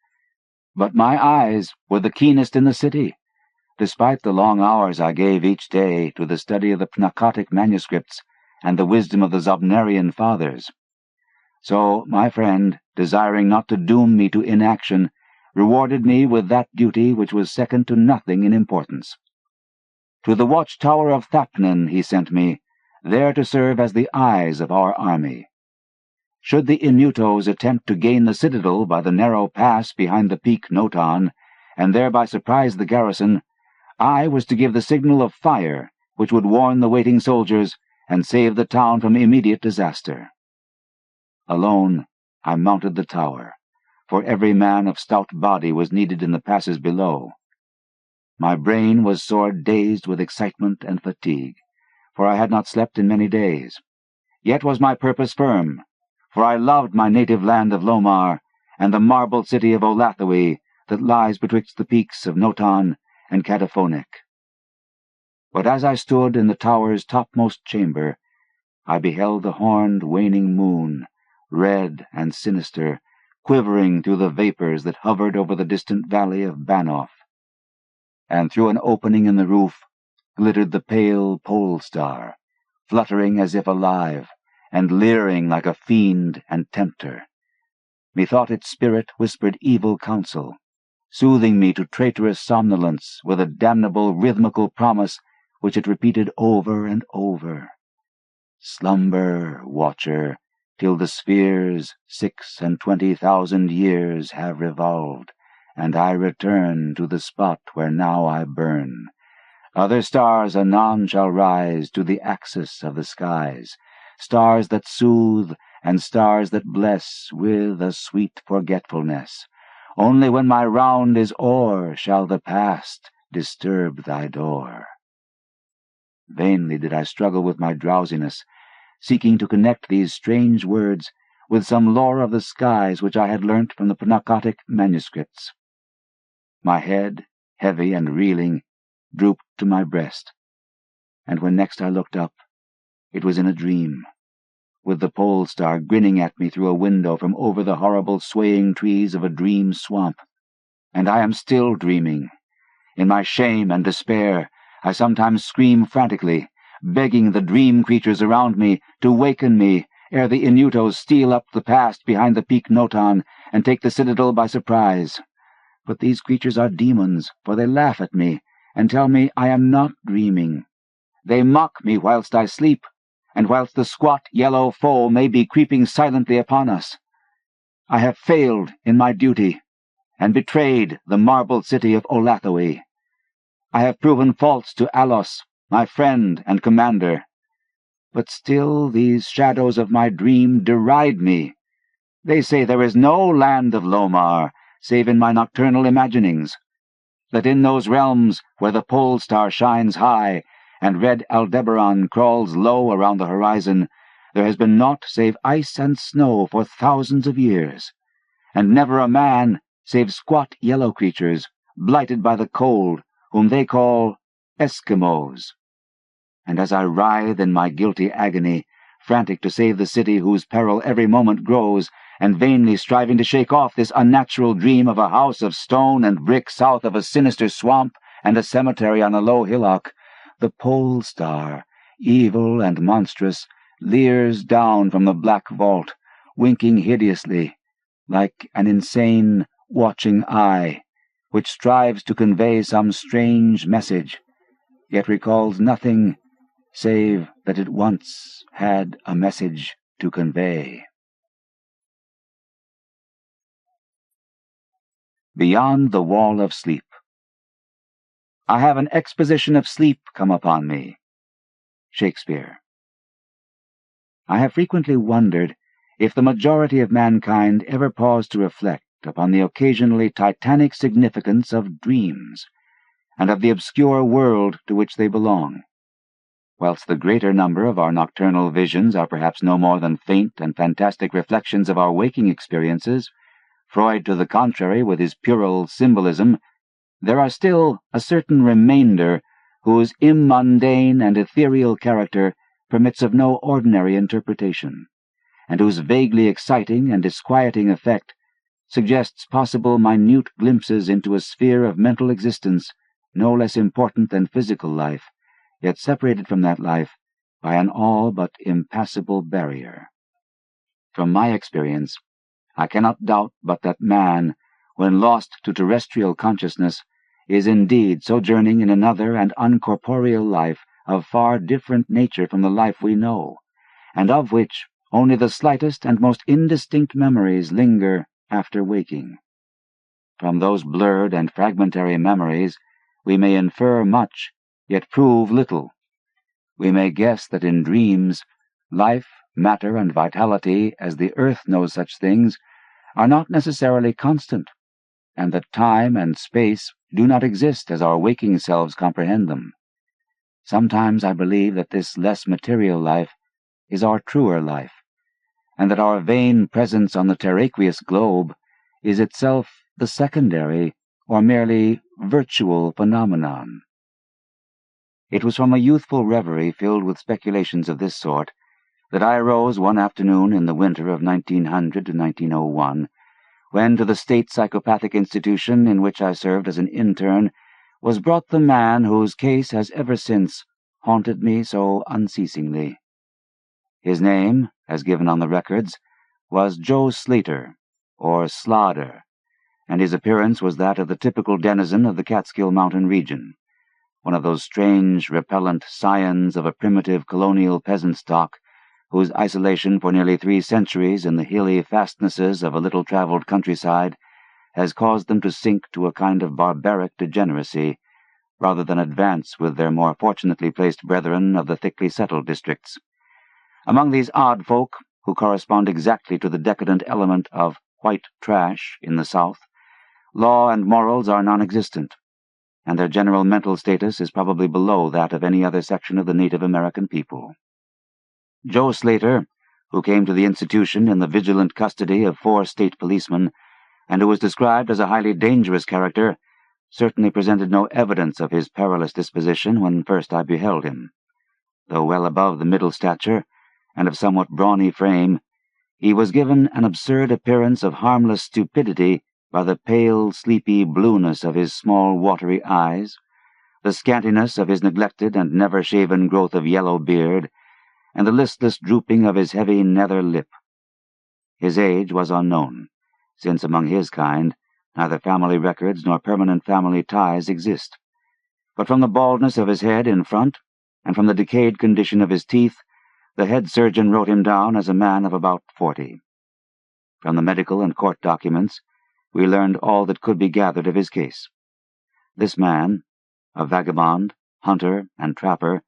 But my eyes were the keenest in the city, despite the long hours I gave each day to the study of the Pnakotic manuscripts and the wisdom of the Zobnarian fathers. So my friend, desiring not to doom me to inaction, rewarded me with that duty which was second to nothing in importance. To the watchtower of Thapnan he sent me, there to serve as the eyes of our army. Should the Inutos attempt to gain the citadel by the narrow pass behind the peak Noton, and thereby surprise the garrison, I was to give the signal of fire, which would warn the waiting soldiers and save the town from immediate disaster. Alone, I mounted the tower, for every man of stout body was needed in the passes below. My brain was sore dazed with excitement and fatigue, for I had not slept in many days. Yet was my purpose firm, for I loved my native land of Lomar and the marble city of Olathoe that lies betwixt the peaks of Noton and Cataphonic. But as I stood in the tower's topmost chamber, I beheld the horned, waning moon, red and sinister, quivering through the vapors that hovered over the distant valley of Banoff. And through an opening in the roof glittered the pale pole star, fluttering as if alive, and leering like a fiend and tempter. Methought its spirit whispered evil counsel, soothing me to traitorous somnolence with a damnable rhythmical promise which it repeated over and over. Slumber, watcher, till the spheres 26,000 years have revolved, and I return to the spot where now I burn. Other stars anon shall rise to the axis of the skies, stars that soothe and stars that bless with a sweet forgetfulness. Only when my round is o'er shall the past disturb thy door. Vainly did I struggle with my drowsiness, seeking to connect these strange words with some lore of the skies which I had learnt from the Pnakotic manuscripts. My head, heavy and reeling, drooped to my breast, and when next I looked up, it was in a dream, with the pole star grinning at me through a window from over the horrible swaying trees of a dream swamp. And I am still dreaming. In my shame and despair, I sometimes scream frantically, begging the dream creatures around me to waken me ere the Inutos steal up the pass behind the Peak Noton and take the citadel by surprise. But these creatures are demons, for they laugh at me and tell me I am not dreaming. They mock me whilst I sleep, and whilst the squat yellow foe may be creeping silently upon us. I have failed in my duty, and betrayed the marble city of Olathoe. I have proven false to Alos, my friend and commander. But still these shadows of my dream deride me. They say there is no land of Lomar, save in my nocturnal imaginings, that in those realms where the pole star shines high, and red Aldebaran crawls low around the horizon, there has been naught save ice and snow for thousands of years, and never a man save squat yellow creatures, blighted by the cold, whom they call Eskimos. And as I writhe in my guilty agony, frantic to save the city whose peril every moment grows, and vainly striving to shake off this unnatural dream of a house of stone and brick south of a sinister swamp and a cemetery on a low hillock, the pole star, evil and monstrous, leers down from the black vault, winking hideously, like an insane, watching eye, which strives to convey some strange message, yet recalls nothing save that it once had a message to convey. Beyond the Wall of Sleep. I have an exposition of sleep come upon me. Shakespeare. I have frequently wondered if the majority of mankind ever pause to reflect upon the occasionally titanic significance of dreams, and of the obscure world to which they belong. Whilst the greater number of our nocturnal visions are perhaps no more than faint and fantastic reflections of our waking experiences, Freud to the contrary with his puerile symbolism, there are still a certain remainder whose immundane and ethereal character permits of no ordinary interpretation, and whose vaguely exciting and disquieting effect suggests possible minute glimpses into a sphere of mental existence no less important than physical life, yet separated from that life by an all but impassable barrier. From my experience, I cannot doubt but that man, when lost to terrestrial consciousness, is indeed sojourning in another and uncorporeal life of far different nature from the life we know, and of which only the slightest and most indistinct memories linger after waking. From those blurred and fragmentary memories we may infer much, yet prove little. We may guess that in dreams, life, matter, and vitality, as the earth knows such things, are not necessarily constant, and that time and space do not exist as our waking selves comprehend them. Sometimes I believe that this less material life is our truer life, and that our vain presence on the terraqueous globe is itself the secondary or merely virtual phenomenon. It was from a youthful reverie filled with speculations of this sort that I arose one afternoon in the winter of 1900 to 1901, when to the State Psychopathic Institution in which I served as an intern was brought the man whose case has ever since haunted me so unceasingly. His name, as given on the records, was Joe Slater, or Slaughter, and his appearance was that of the typical denizen of the Catskill Mountain region, one of those strange, repellent scions of a primitive colonial peasant stock whose isolation for nearly 3 centuries in the hilly fastnesses of a little-traveled countryside has caused them to sink to a kind of barbaric degeneracy, rather than advance with their more fortunately placed brethren of the thickly settled districts. Among these odd folk, who correspond exactly to the decadent element of white trash in the South, law and morals are non-existent, and their general mental status is probably below that of any other section of the Native American people. Joe Slater, who came to the institution in the vigilant custody of 4 state policemen, and who was described as a highly dangerous character, certainly presented no evidence of his perilous disposition when first I beheld him. Though well above the middle stature, and of somewhat brawny frame, he was given an absurd appearance of harmless stupidity by the pale, sleepy blueness of his small, watery eyes, the scantiness of his neglected and never-shaven growth of yellow beard, and the listless drooping of his heavy nether lip. His age was unknown, since among his kind neither family records nor permanent family ties exist. But from the baldness of his head in front, and from the decayed condition of his teeth, the head surgeon wrote him down as a man of about 40. From the medical and court documents, we learned all that could be gathered of his case. This man, a vagabond, hunter, and trapper,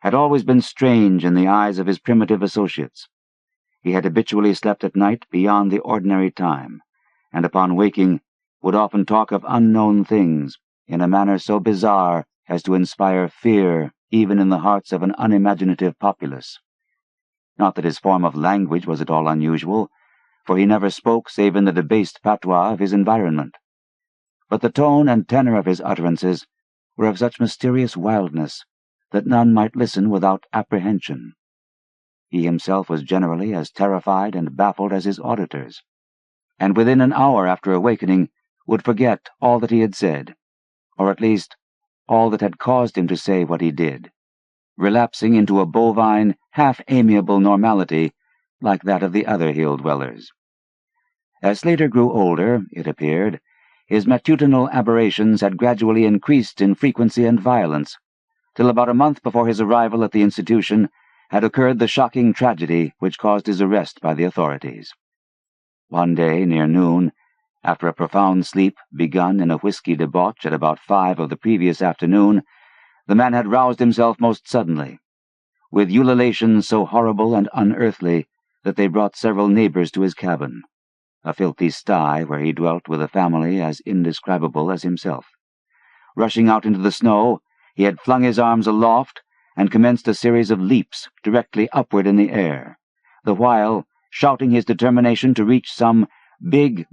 had always been strange in the eyes of his primitive associates. He had habitually slept at night beyond the ordinary time, and upon waking would often talk of unknown things in a manner so bizarre as to inspire fear even in the hearts of an unimaginative populace. Not that his form of language was at all unusual, for he never spoke save in the debased patois of his environment. But the tone and tenor of his utterances were of such mysterious wildness that none might listen without apprehension. He himself was generally as terrified and baffled as his auditors, and within an hour after awakening would forget all that he had said, or at least all that had caused him to say what he did, relapsing into a bovine, half-amiable normality like that of the other hill-dwellers. As Slater grew older, it appeared, his matutinal aberrations had gradually increased in frequency and violence, till about a month before his arrival at the institution had occurred the shocking tragedy which caused his arrest by the authorities. One day, near noon, after a profound sleep begun in a whiskey debauch at about 5 of the previous afternoon, the man had roused himself most suddenly, with ululations so horrible and unearthly that they brought several neighbors to his cabin, a filthy sty where he dwelt with a family as indescribable as himself. Rushing out into the snow, he had flung his arms aloft and commenced a series of leaps directly upward in the air, the while shouting his determination to reach some big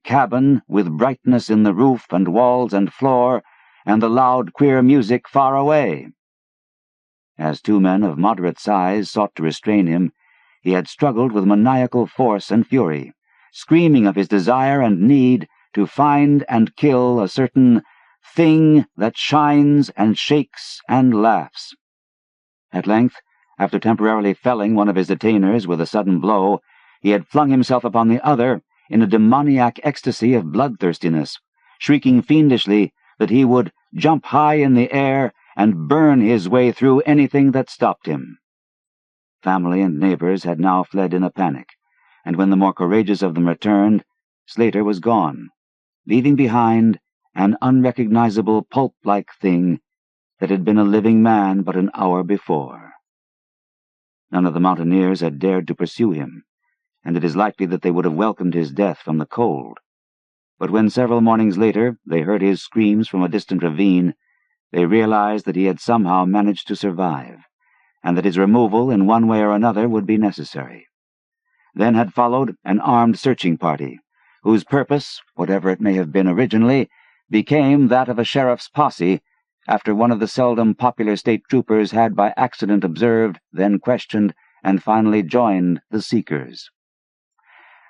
cabin with brightness in the roof and walls and floor, and the loud, queer music far away. As 2 men of moderate size sought to restrain him, he had struggled with maniacal force and fury, screaming of his desire and need to find and kill a certain thing that shines and shakes and laughs. At length, after temporarily felling one of his detainers with a sudden blow, he had flung himself upon the other in a demoniac ecstasy of bloodthirstiness, shrieking fiendishly that he would jump high in the air and burn his way through anything that stopped him. Family and neighbors had now fled in a panic, and when the more courageous of them returned, Slater was gone, leaving behind an unrecognizable pulp-like thing that had been a living man but an hour before. None of the mountaineers had dared to pursue him, and it is likely that they would have welcomed his death from the cold. But when several mornings later they heard his screams from a distant ravine, they realized that he had somehow managed to survive, and that his removal in one way or another would be necessary. Then had followed an armed searching party, whose purpose, whatever it may have been originally, became that of a sheriff's posse after one of the seldom popular state troopers had by accident observed, then questioned, and finally joined the seekers.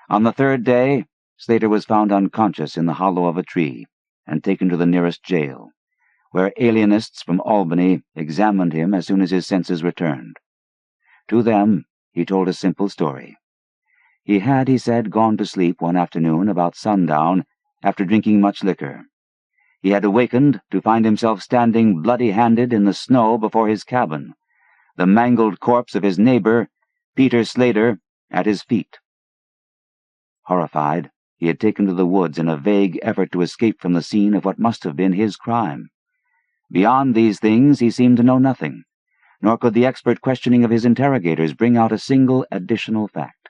On the 3rd day, Slater was found unconscious in the hollow of a tree and taken to the nearest jail, where alienists from Albany examined him as soon as his senses returned. To them he told a simple story. He had, he said, gone to sleep one afternoon about sundown after drinking much liquor. He had awakened to find himself standing bloody-handed in the snow before his cabin, the mangled corpse of his neighbor, Peter Slater, at his feet. Horrified, he had taken to the woods in a vague effort to escape from the scene of what must have been his crime. Beyond these things he seemed to know nothing, nor could the expert questioning of his interrogators bring out a single additional fact.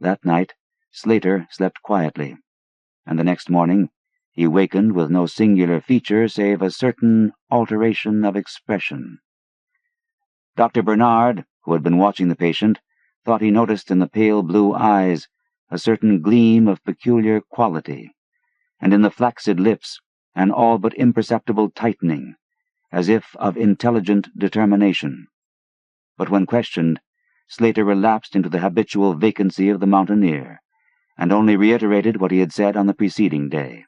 That night Slater slept quietly, and the next morning he wakened with no singular feature save a certain alteration of expression. Dr. Bernard, who had been watching the patient, thought he noticed in the pale blue eyes a certain gleam of peculiar quality, and in the flaccid lips an all but imperceptible tightening, as if of intelligent determination. But when questioned, Slater relapsed into the habitual vacancy of the mountaineer, and only reiterated what he had said on the preceding day.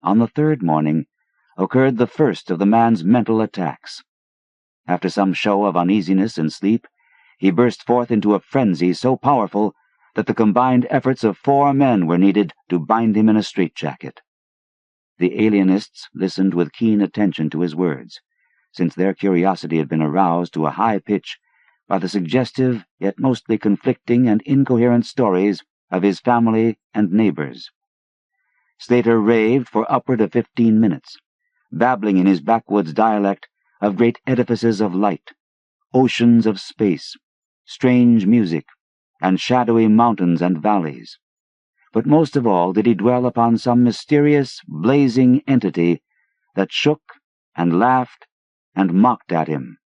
On the third morning occurred the first of the man's mental attacks. After some show of uneasiness in sleep, he burst forth into a frenzy so powerful that the combined efforts of 4 men were needed to bind him in a straitjacket. The alienists listened with keen attention to his words, since their curiosity had been aroused to a high pitch by the suggestive yet mostly conflicting and incoherent stories of his family and neighbors. Slater raved for upward of 15 minutes, babbling in his backwoods dialect of great edifices of light, oceans of space, strange music, and shadowy mountains and valleys. But most of all did he dwell upon some mysterious, blazing entity that shook and laughed and mocked at him.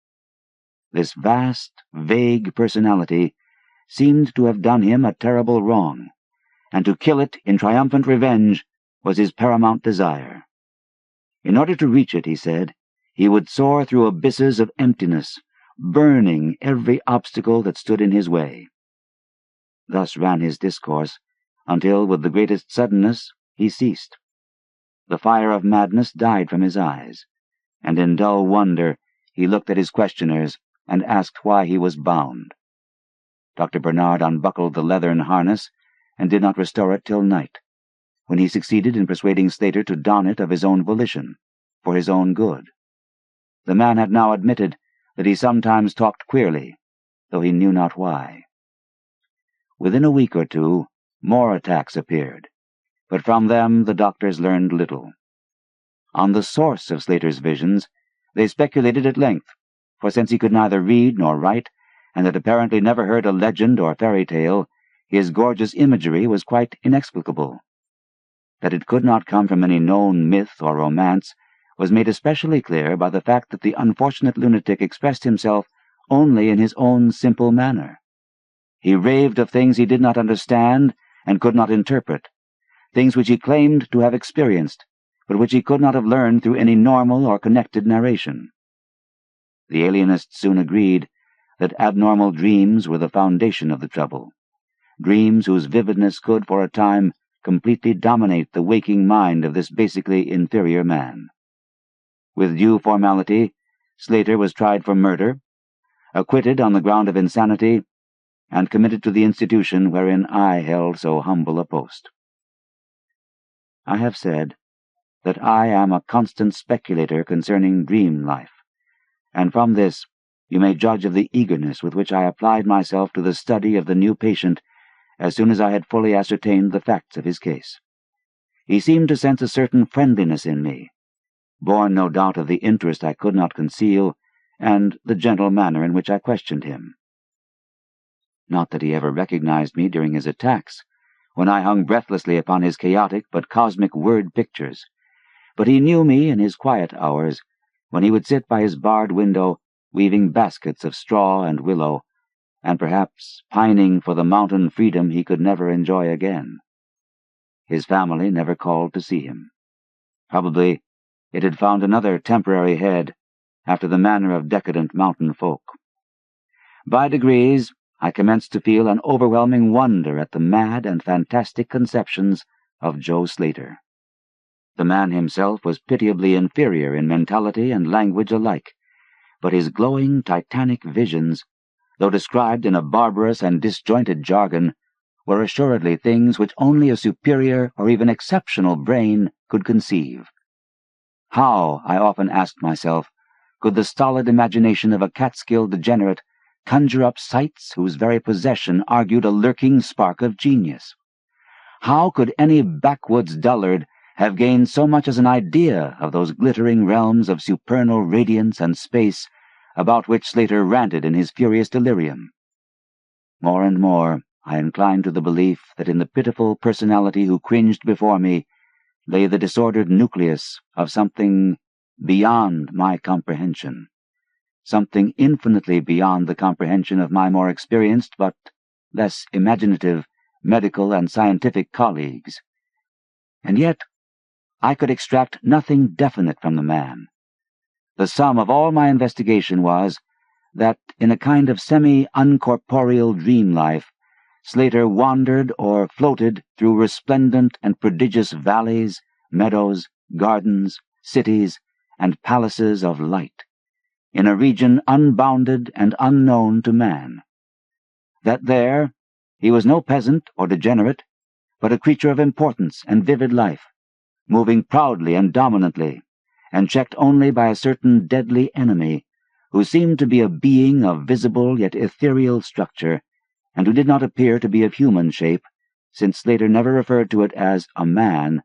This vast, vague personality seemed to have done him a terrible wrong, and to kill it in triumphant revenge was his paramount desire. In order to reach it, he said, he would soar through abysses of emptiness, burning every obstacle that stood in his way. Thus ran his discourse, until, with the greatest suddenness, he ceased. The fire of madness died from his eyes, and in dull wonder he looked at his questioners and asked why he was bound. Dr. Bernard unbuckled the leathern harness and did not restore it till night, when he succeeded in persuading Slater to don it of his own volition, for his own good. The man had now admitted that he sometimes talked queerly, though he knew not why. Within a week or two, more attacks appeared, but from them the doctors learned little. On the source of Slater's visions, they speculated at length, for since he could neither read nor write, and had apparently never heard a legend or fairy tale, his gorgeous imagery was quite inexplicable. That it could not come from any known myth or romance was made especially clear by the fact that the unfortunate lunatic expressed himself only in his own simple manner. He raved of things he did not understand and could not interpret, things which he claimed to have experienced, but which he could not have learned through any normal or connected narration. The alienists soon agreed that abnormal dreams were the foundation of the trouble, dreams whose vividness could, for a time, completely dominate the waking mind of this basically inferior man. With due formality, Slater was tried for murder, acquitted on the ground of insanity, and committed to the institution wherein I held so humble a post. I have said that I am a constant speculator concerning dream life, and from this you may judge of the eagerness with which I applied myself to the study of the new patient as soon as I had fully ascertained the facts of his case. He seemed to sense a certain friendliness in me, born no doubt of the interest I could not conceal, and the gentle manner in which I questioned him. Not that he ever recognized me during his attacks, when I hung breathlessly upon his chaotic but cosmic word pictures, but he knew me in his quiet hours, when he would sit by his barred window, weaving baskets of straw and willow, and perhaps pining for the mountain freedom he could never enjoy again. His family never called to see him. Probably it had found another temporary head, after the manner of decadent mountain folk. By degrees, I commenced to feel an overwhelming wonder at the mad and fantastic conceptions of Joe Slater. The man himself was pitiably inferior in mentality and language alike, but his glowing titanic visions, though described in a barbarous and disjointed jargon, were assuredly things which only a superior or even exceptional brain could conceive. How, I often asked myself, could the stolid imagination of a Catskill degenerate conjure up sights whose very possession argued a lurking spark of genius? How could any backwoods dullard have gained so much as an idea of those glittering realms of supernal radiance and space about which Slater ranted in his furious delirium? More and more I inclined to the belief that in the pitiful personality who cringed before me lay the disordered nucleus of something beyond my comprehension, something infinitely beyond the comprehension of my more experienced but less imaginative medical and scientific colleagues. And yet I could extract nothing definite from the man. The sum of all my investigation was that, in a kind of semi-uncorporeal dream life, Slater wandered or floated through resplendent and prodigious valleys, meadows, gardens, cities, and palaces of light, in a region unbounded and unknown to man. That there he was no peasant or degenerate, but a creature of importance and vivid life, moving proudly and dominantly, and checked only by a certain deadly enemy, who seemed to be a being of visible yet ethereal structure, and who did not appear to be of human shape, since Slater never referred to it as a man,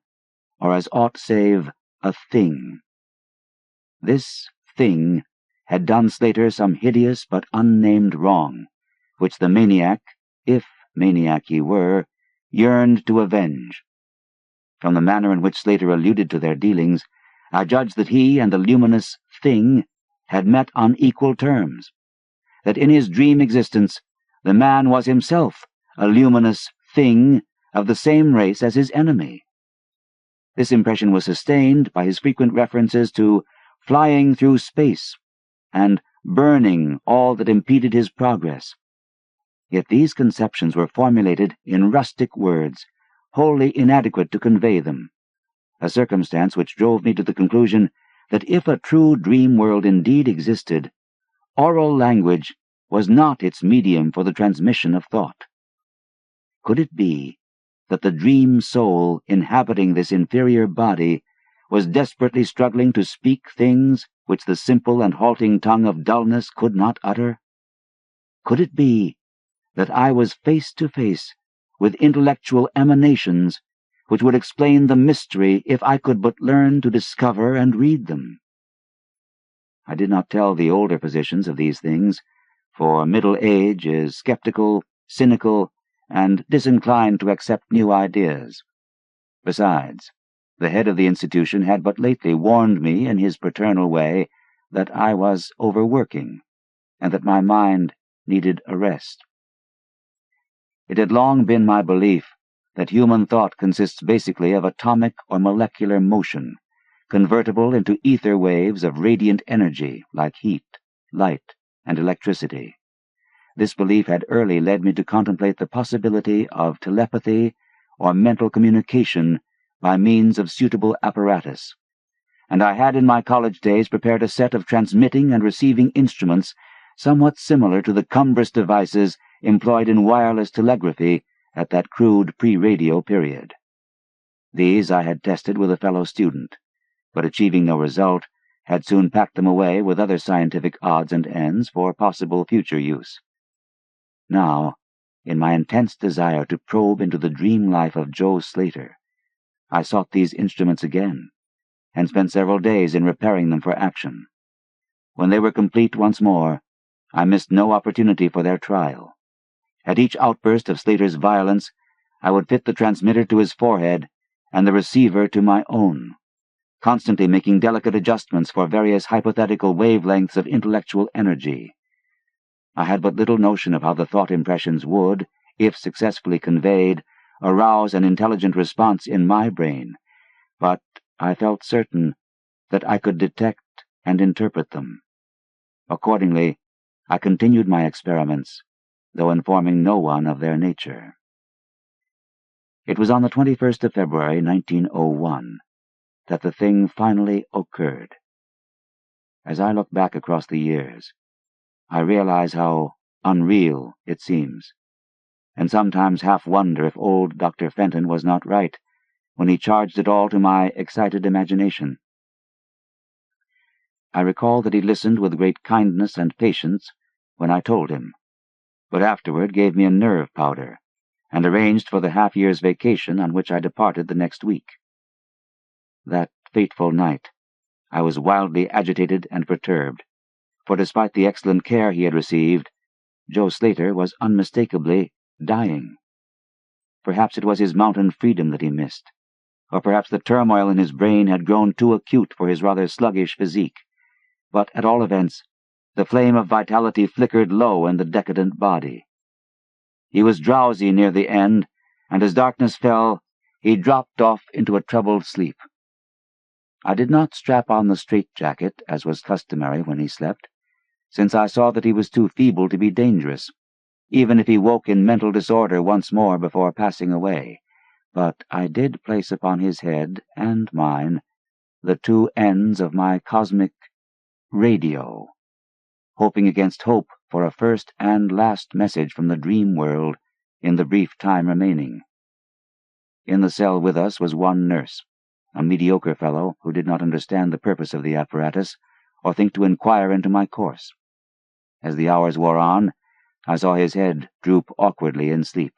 or as aught save a thing. This thing had done Slater some hideous but unnamed wrong, which the maniac, if maniac he were, yearned to avenge. From the manner in which Slater alluded to their dealings, I judged that he and the luminous thing had met on equal terms, that in his dream existence the man was himself a luminous thing of the same race as his enemy. This impression was sustained by his frequent references to flying through space and burning all that impeded his progress. Yet these conceptions were formulated in rustic words, wholly inadequate to convey them, a circumstance which drove me to the conclusion that if a true dream world indeed existed, oral language was not its medium for the transmission of thought. Could it be that the dream soul inhabiting this inferior body was desperately struggling to speak things which the simple and halting tongue of dullness could not utter? Could it be that I was face to face with intellectual emanations which would explain the mystery if I could but learn to discover and read them? I did not tell the older physicians of these things, for middle age is skeptical, cynical, and disinclined to accept new ideas. Besides, the head of the institution had but lately warned me in his paternal way that I was overworking, and that my mind needed a rest. It had long been my belief that human thought consists basically of atomic or molecular motion, convertible into ether waves of radiant energy like heat, light, and electricity. This belief had early led me to contemplate the possibility of telepathy or mental communication by means of suitable apparatus, and I had in my college days prepared a set of transmitting and receiving instruments somewhat similar to the cumbrous devices employed in wireless telegraphy at that crude pre-radio period. These I had tested with a fellow student, but achieving no result, had soon packed them away with other scientific odds and ends for possible future use. Now, in my intense desire to probe into the dream life of Joe Slater, I sought these instruments again, and spent several days in repairing them for action. When they were complete once more, I missed no opportunity for their trial. At each outburst of Slater's violence, I would fit the transmitter to his forehead and the receiver to my own, constantly making delicate adjustments for various hypothetical wavelengths of intellectual energy. I had but little notion of how the thought impressions would, if successfully conveyed, arouse an intelligent response in my brain, but I felt certain that I could detect and interpret them. Accordingly, I continued my experiments, though informing no one of their nature. It was on the 21st of February, 1901, that the thing finally occurred. As I look back across the years, I realize how unreal it seems, and sometimes half wonder if old Dr. Fenton was not right when he charged it all to my excited imagination. I recall that he listened with great kindness and patience when I told him, but afterward gave me a nerve powder, and arranged for the half-year's vacation on which I departed the next week. That fateful night, I was wildly agitated and perturbed, for despite the excellent care he had received, Joe Slater was unmistakably dying. Perhaps it was his mountain freedom that he missed, or perhaps the turmoil in his brain had grown too acute for his rather sluggish physique, but at all events, the flame of vitality flickered low in the decadent body. He was drowsy near the end, and as darkness fell, he dropped off into a troubled sleep. I did not strap on the straitjacket, as was customary when he slept, since I saw that he was too feeble to be dangerous, even if he woke in mental disorder once more before passing away. But I did place upon his head and mine the two ends of my cosmic radio, hoping against hope for a first and last message from the dream world in the brief time remaining. In the cell with us was one nurse, a mediocre fellow who did not understand the purpose of the apparatus or think to inquire into my course. As the hours wore on, I saw his head droop awkwardly in sleep,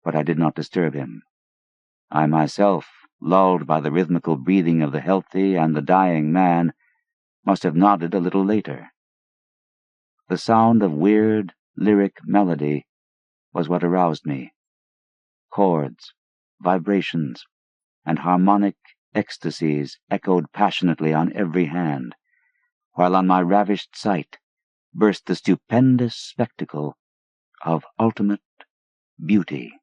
but I did not disturb him. I myself, lulled by the rhythmical breathing of the healthy and the dying man, must have nodded a little later. The sound of weird, lyric melody was what aroused me. Chords, vibrations, and harmonic ecstasies echoed passionately on every hand, while on my ravished sight burst the stupendous spectacle of ultimate beauty.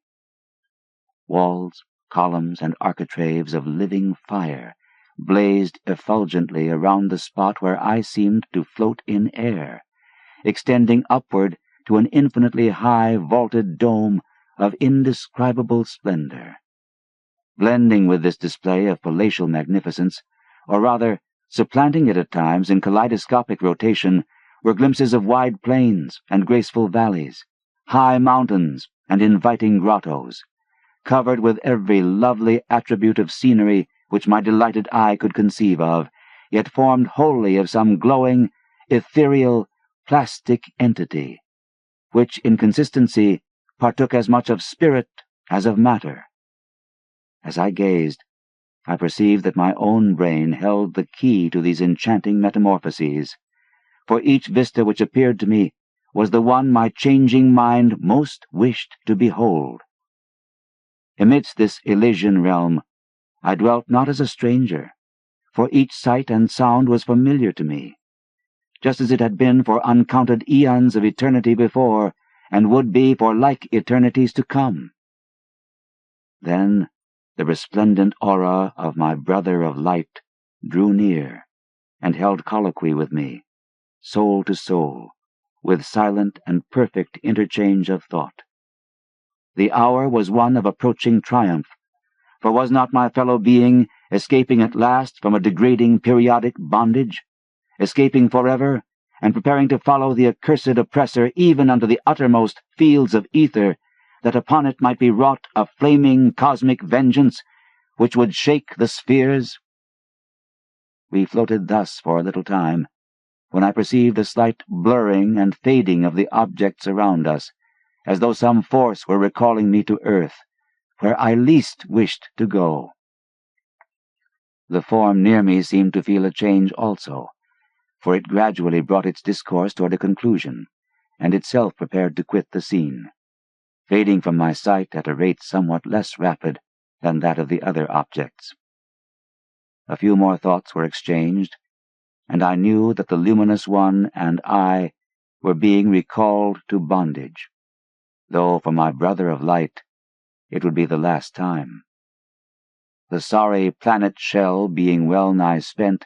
Walls, columns, and architraves of living fire blazed effulgently around the spot where I seemed to float in air, extending upward to an infinitely high vaulted dome of indescribable splendor. Blending with this display of palatial magnificence, or rather supplanting it at times in kaleidoscopic rotation, were glimpses of wide plains and graceful valleys, high mountains and inviting grottos, covered with every lovely attribute of scenery which my delighted eye could conceive of, yet formed wholly of some glowing, ethereal, plastic entity, which in consistency partook as much of spirit as of matter. As I gazed, I perceived that my own brain held the key to these enchanting metamorphoses, for each vista which appeared to me was the one my changing mind most wished to behold. Amidst this Elysian realm, I dwelt not as a stranger, for each sight and sound was familiar to me, just as it had been for uncounted eons of eternity before, and would be for like eternities to come. Then the resplendent aura of my brother of light drew near, and held colloquy with me, soul to soul, with silent and perfect interchange of thought. The hour was one of approaching triumph, for was not my fellow being escaping at last from a degrading periodic bondage, escaping forever, and preparing to follow the accursed oppressor even unto the uttermost fields of ether, that upon it might be wrought a flaming cosmic vengeance which would shake the spheres? We floated thus for a little time, when I perceived a slight blurring and fading of the objects around us, as though some force were recalling me to earth, where I least wished to go. The form near me seemed to feel a change also, for it gradually brought its discourse toward a conclusion, and itself prepared to quit the scene, fading from my sight at a rate somewhat less rapid than that of the other objects. A few more thoughts were exchanged, and I knew that the luminous one and I were being recalled to bondage, though for my brother of light it would be the last time. The sorry planet shell being well nigh spent,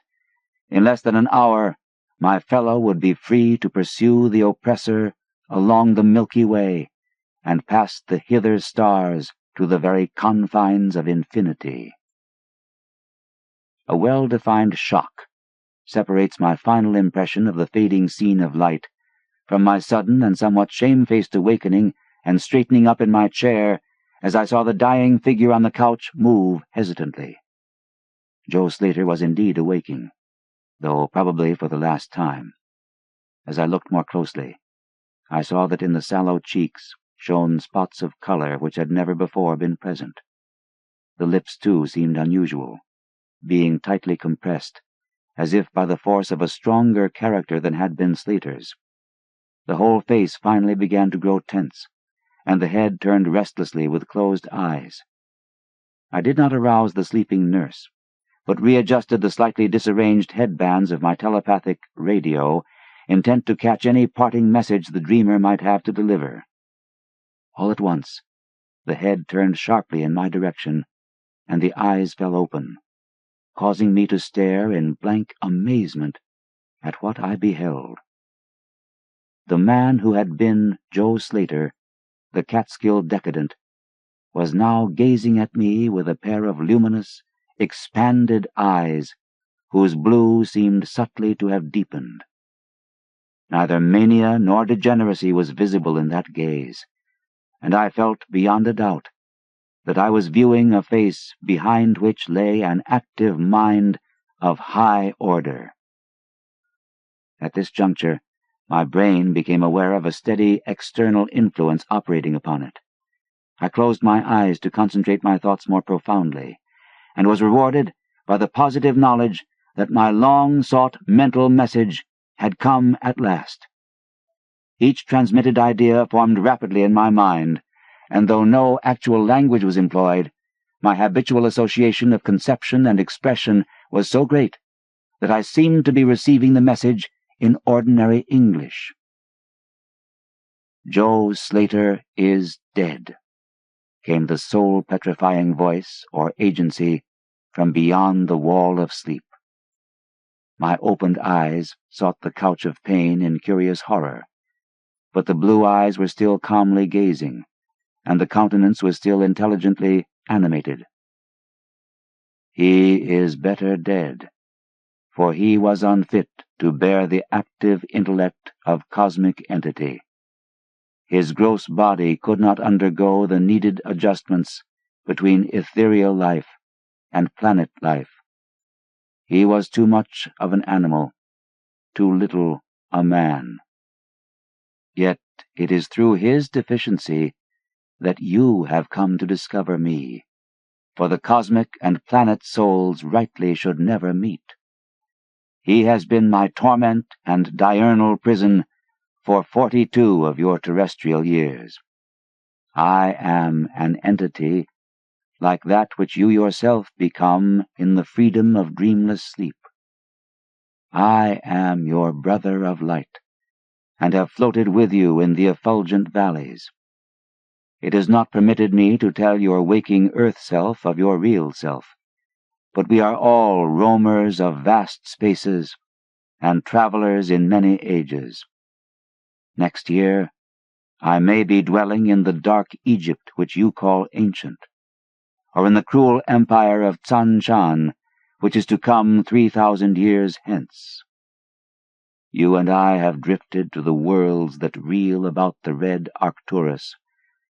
in less than an hour my fellow would be free to pursue the oppressor along the Milky Way, and past the hither stars to the very confines of infinity. A well-defined shock separates my final impression of the fading scene of light from my sudden and somewhat shamefaced awakening and straightening up in my chair as I saw the dying figure on the couch move hesitantly. Joe Slater was indeed awaking, though probably for the last time. As I looked more closely, I saw that in the sallow cheeks shone spots of color which had never before been present. The lips, too, seemed unusual, being tightly compressed, as if by the force of a stronger character than had been Slater's. The whole face finally began to grow tense, and the head turned restlessly with closed eyes. I did not arouse the sleeping nurse, but readjusted the slightly disarranged headbands of my telepathic radio, intent to catch any parting message the dreamer might have to deliver. All at once, the head turned sharply in my direction, and the eyes fell open. causing me to stare in blank amazement at what I beheld. The man who had been Joe Slater, the Catskill decadent, was now gazing at me with a pair of luminous, expanded eyes whose blue seemed subtly to have deepened. Neither mania nor degeneracy was visible in that gaze, and I felt beyond a doubt that I was viewing a face behind which lay an active mind of high order. At this juncture, my brain became aware of a steady external influence operating upon it. I closed my eyes to concentrate my thoughts more profoundly, and was rewarded by the positive knowledge that my long-sought mental message had come at last. Each transmitted idea formed rapidly in my mind, and though no actual language was employed, my habitual association of conception and expression was so great that I seemed to be receiving the message in ordinary English. "Joe Slater is dead," came the soul-petrifying voice or agency from beyond the wall of sleep. My opened eyes sought the couch of pain in curious horror, but the blue eyes were still calmly gazing, and the countenance was still intelligently animated. "He is better dead, for he was unfit to bear the active intellect of cosmic entity. His gross body could not undergo the needed adjustments between ethereal life and planet life. He was too much of an animal, too little a man. Yet it is through his deficiency that you have come to discover me, for the cosmic and planet souls rightly should never meet. He has been my torment and diurnal prison for 42 of your terrestrial years. I am an entity like that which you yourself become in the freedom of dreamless sleep. I am your brother of light, and have floated with you in the effulgent valleys. It is not permitted me to tell your waking earth self of your real self, but we are all roamers of vast spaces and travelers in many ages. Next year, I may be dwelling in the dark Egypt which you call ancient, or in the cruel empire of Tsan-Chan, which is to come 3,000 years hence. You and I have drifted to the worlds that reel about the red Arcturus,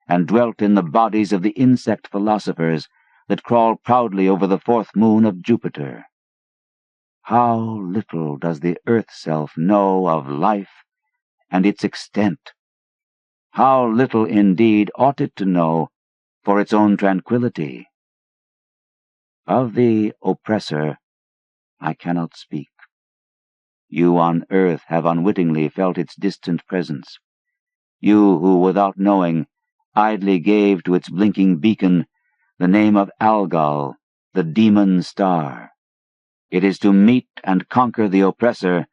and dwelt in the bodies of the insect philosophers that crawl proudly over the fourth moon of Jupiter. How little does the earth-self know of life and its extent! How little, indeed, ought it to know for its own tranquillity! Of the oppressor I cannot speak. You on earth have unwittingly felt its distant presence. You who, without knowing, idly gave to its blinking beacon the name of Algol, the demon star. It is to meet and conquer the oppressor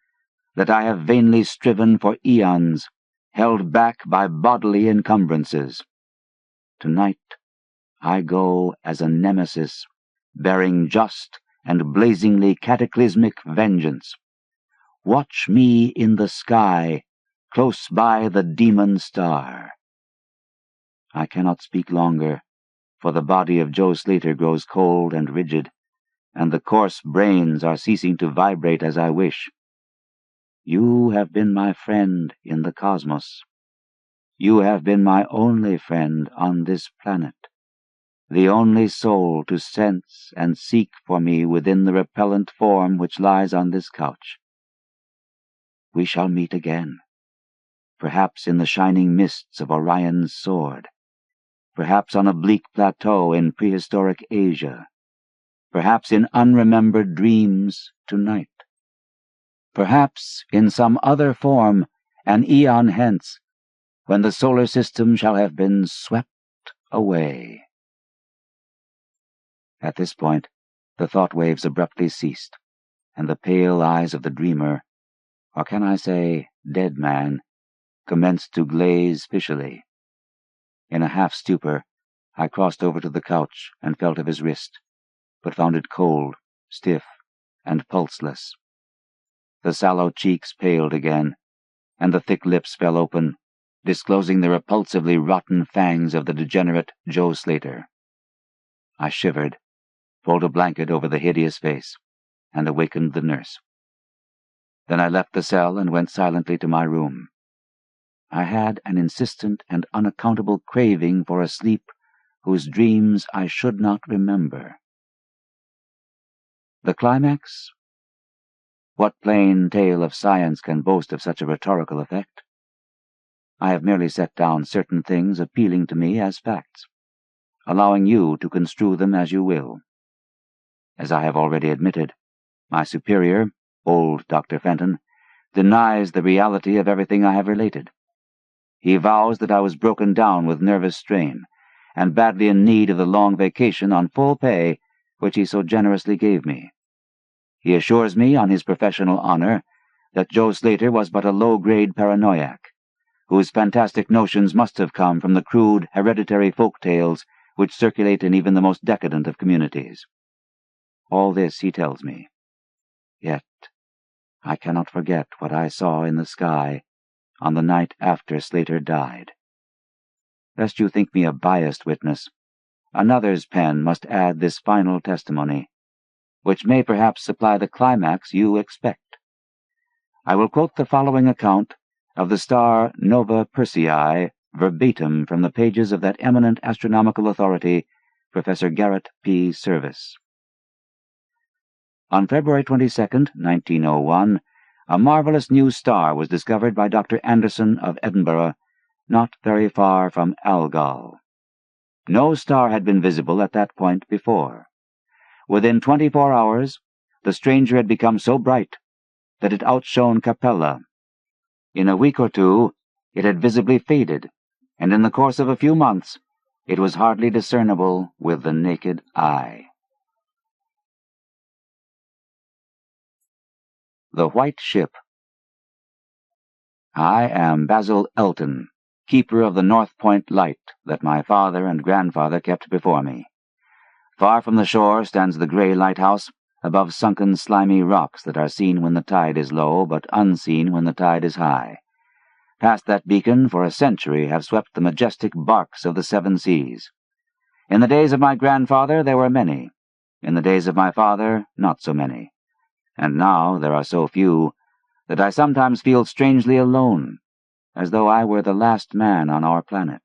that I have vainly striven for eons, held back by bodily encumbrances. Tonight I go as a nemesis, bearing just and blazingly cataclysmic vengeance. Watch me in the sky, close by the demon star. I cannot speak longer, for the body of Joe Slater grows cold and rigid, and the coarse brains are ceasing to vibrate as I wish. You have been my friend in the cosmos. You have been my only friend on this planet, the only soul to sense and seek for me within the repellent form which lies on this couch. We shall meet again, perhaps in the shining mists of Orion's sword, perhaps on a bleak plateau in prehistoric Asia, perhaps in unremembered dreams tonight, perhaps in some other form an eon hence, when the solar system shall have been swept away. At this point, the thought waves abruptly ceased, and the pale eyes of the dreamer, or can I say dead man, commenced to glaze fishily. In a half-stupor, I crossed over to the couch and felt of his wrist, but found it cold stiff and pulseless. The sallow cheeks paled again, and the thick lips fell open, disclosing the repulsively rotten fangs of the degenerate Joe Slater. I shivered, pulled a blanket over the hideous face, and awakened the nurse. Then I left the cell and went silently to my room. I had an insistent and unaccountable craving for a sleep whose dreams I should not remember. The climax? What plain tale of science can boast of such a rhetorical effect? I have merely set down certain things appealing to me as facts, allowing you to construe them as you will. As I have already admitted, my superior, old Dr. Fenton, denies the reality of everything I have related. He vows that I was broken down with nervous strain, and badly in need of the long vacation on full pay which he so generously gave me. He assures me, on his professional honor, that Joe Slater was but a low-grade paranoiac, whose fantastic notions must have come from the crude, hereditary folk tales which circulate in even the most decadent of communities. All this he tells me. Yet I cannot forget what I saw in the sky on the night after Slater died. Lest you think me a biased witness, another's pen must add this final testimony, which may perhaps supply the climax you expect. I will quote the following account of the star Nova Persei verbatim from the pages of that eminent astronomical authority, Professor Garrett P. Serviss. On February 22, 1901, a marvelous new star was discovered by Dr. Anderson of Edinburgh, not very far from Algol. No star had been visible at that point before. Within 24 hours, the stranger had become so bright that it outshone Capella. In a week or two, it had visibly faded, and in the course of a few months, it was hardly discernible with the naked eye. The White Ship. I am Basil Elton, keeper of the North Point light that my father and grandfather kept before me. Far from the shore stands the gray lighthouse, above sunken slimy rocks that are seen when the tide is low, but unseen when the tide is high. Past that beacon for a century have swept the majestic barks of the seven seas. In the days of my grandfather there were many. In the days of my father, not so many. And now there are so few that I sometimes feel strangely alone, as though I were the last man on our planet.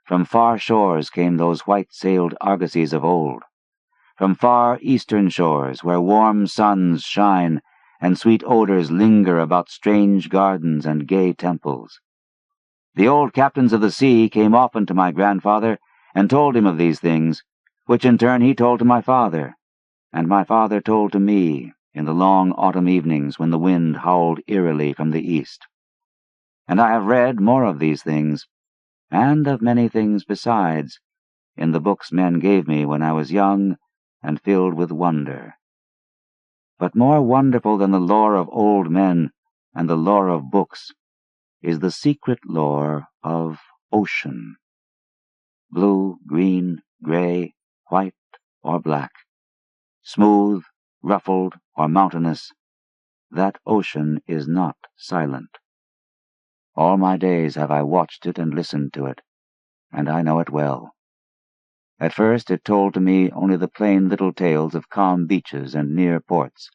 From far shores came those white-sailed argosies of old, from far eastern shores where warm suns shine and sweet odors linger about strange gardens and gay temples. The old captains of the sea came often to my grandfather and told him of these things, which in turn he told to my father, and my father told to me in the long autumn evenings when the wind howled eerily from the east. And I have read more of these things, and of many things besides, in the books men gave me when I was young and filled with wonder. But more wonderful than the lore of old men and the lore of books is the secret lore of ocean. Blue, green, gray, white, or black, smooth, ruffled, or mountainous, that ocean is not silent. All my days have I watched it and listened to it, and I know it well. At first it told to me only the plain little tales of calm beaches and near ports,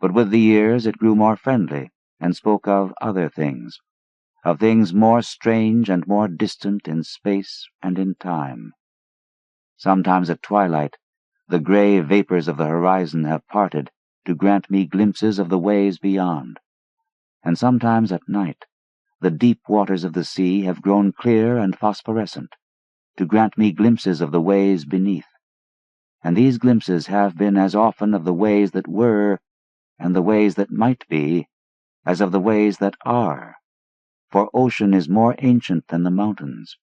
but with the years it grew more friendly and spoke of other things, of things more strange and more distant in space and in time. Sometimes at twilight, the gray vapors of the horizon have parted to grant me glimpses of the ways beyond, and sometimes at night, the deep waters of the sea have grown clear and phosphorescent, to grant me glimpses of the ways beneath. And these glimpses have been as often of the ways that were, and the ways that might be, as of the ways that are. For ocean is more ancient than the mountains,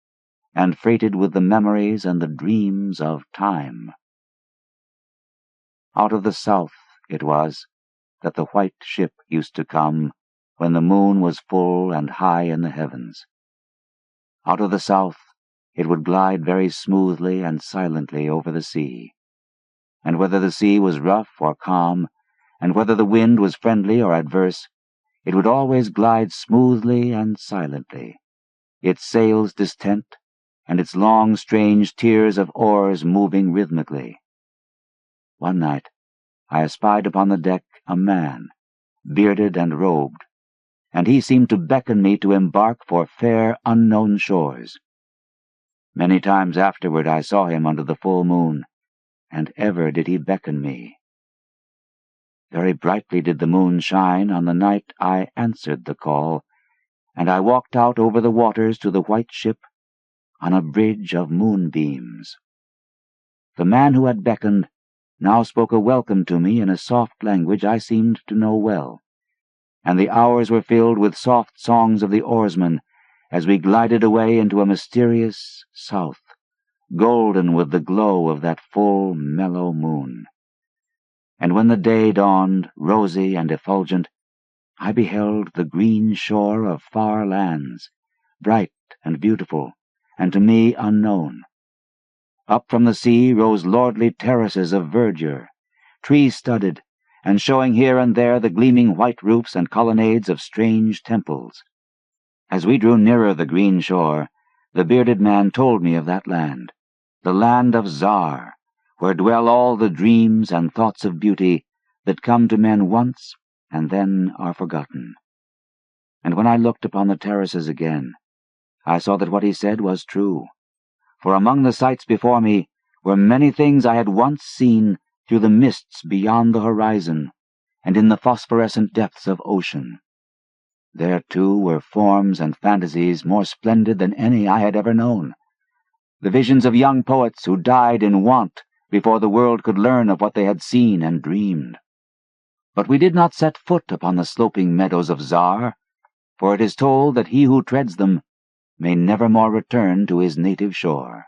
and freighted with the memories and the dreams of time. Out of the south it was that the white ship used to come, when the moon was full and high in the heavens. Out of the south it would glide very smoothly and silently over the sea. and whether the sea was rough or calm, and whether the wind was friendly or adverse, it would always glide smoothly and silently, its sails distent, and its long, strange tiers of oars moving rhythmically. One night I espied upon the deck a man, bearded and robed, and he seemed to beckon me to embark for fair, unknown shores. Many times afterward I saw him under the full moon, and ever did he beckon me. Very brightly did the moon shine on the night I answered the call, and I walked out over the waters to the white ship on a bridge of moonbeams. The man who had beckoned now spoke a welcome to me in a soft language I seemed to know well, and the hours were filled with soft songs of the oarsmen as we glided away into a mysterious south, golden with the glow of that full, mellow moon. And when the day dawned, rosy and effulgent, I beheld the green shore of far lands, bright and beautiful, and to me unknown. Up from the sea rose lordly terraces of verdure, tree-studded, and showing here and there the gleaming white roofs and colonnades of strange temples. As we drew nearer the green shore, the bearded man told me of that land, the land of Zar, where dwell all the dreams and thoughts of beauty that come to men once and then are forgotten. And when I looked upon the terraces again, I saw that what he said was true, for among the sights before me were many things I had once seen through the mists beyond the horizon and in the phosphorescent depths of ocean. There, too, were forms and fantasies more splendid than any I had ever known, the visions of young poets who died in want before the world could learn of what they had seen and dreamed. But we did not set foot upon the sloping meadows of Zar, for it is told that he who treads them may never more return to his native shore.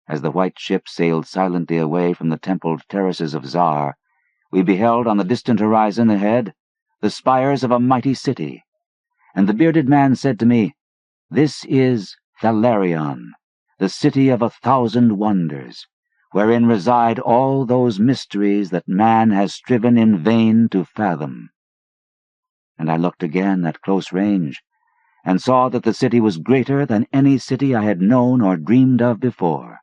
As the white ship sailed silently away from the templed terraces of Zar, we beheld on the distant horizon ahead the spires of a mighty city, and the bearded man said to me, "This is Thalarion, the city of 1,000 wonders, wherein reside all those mysteries that man has striven in vain to fathom." And I looked again at close range, and saw that the city was greater than any city I had known or dreamed of before.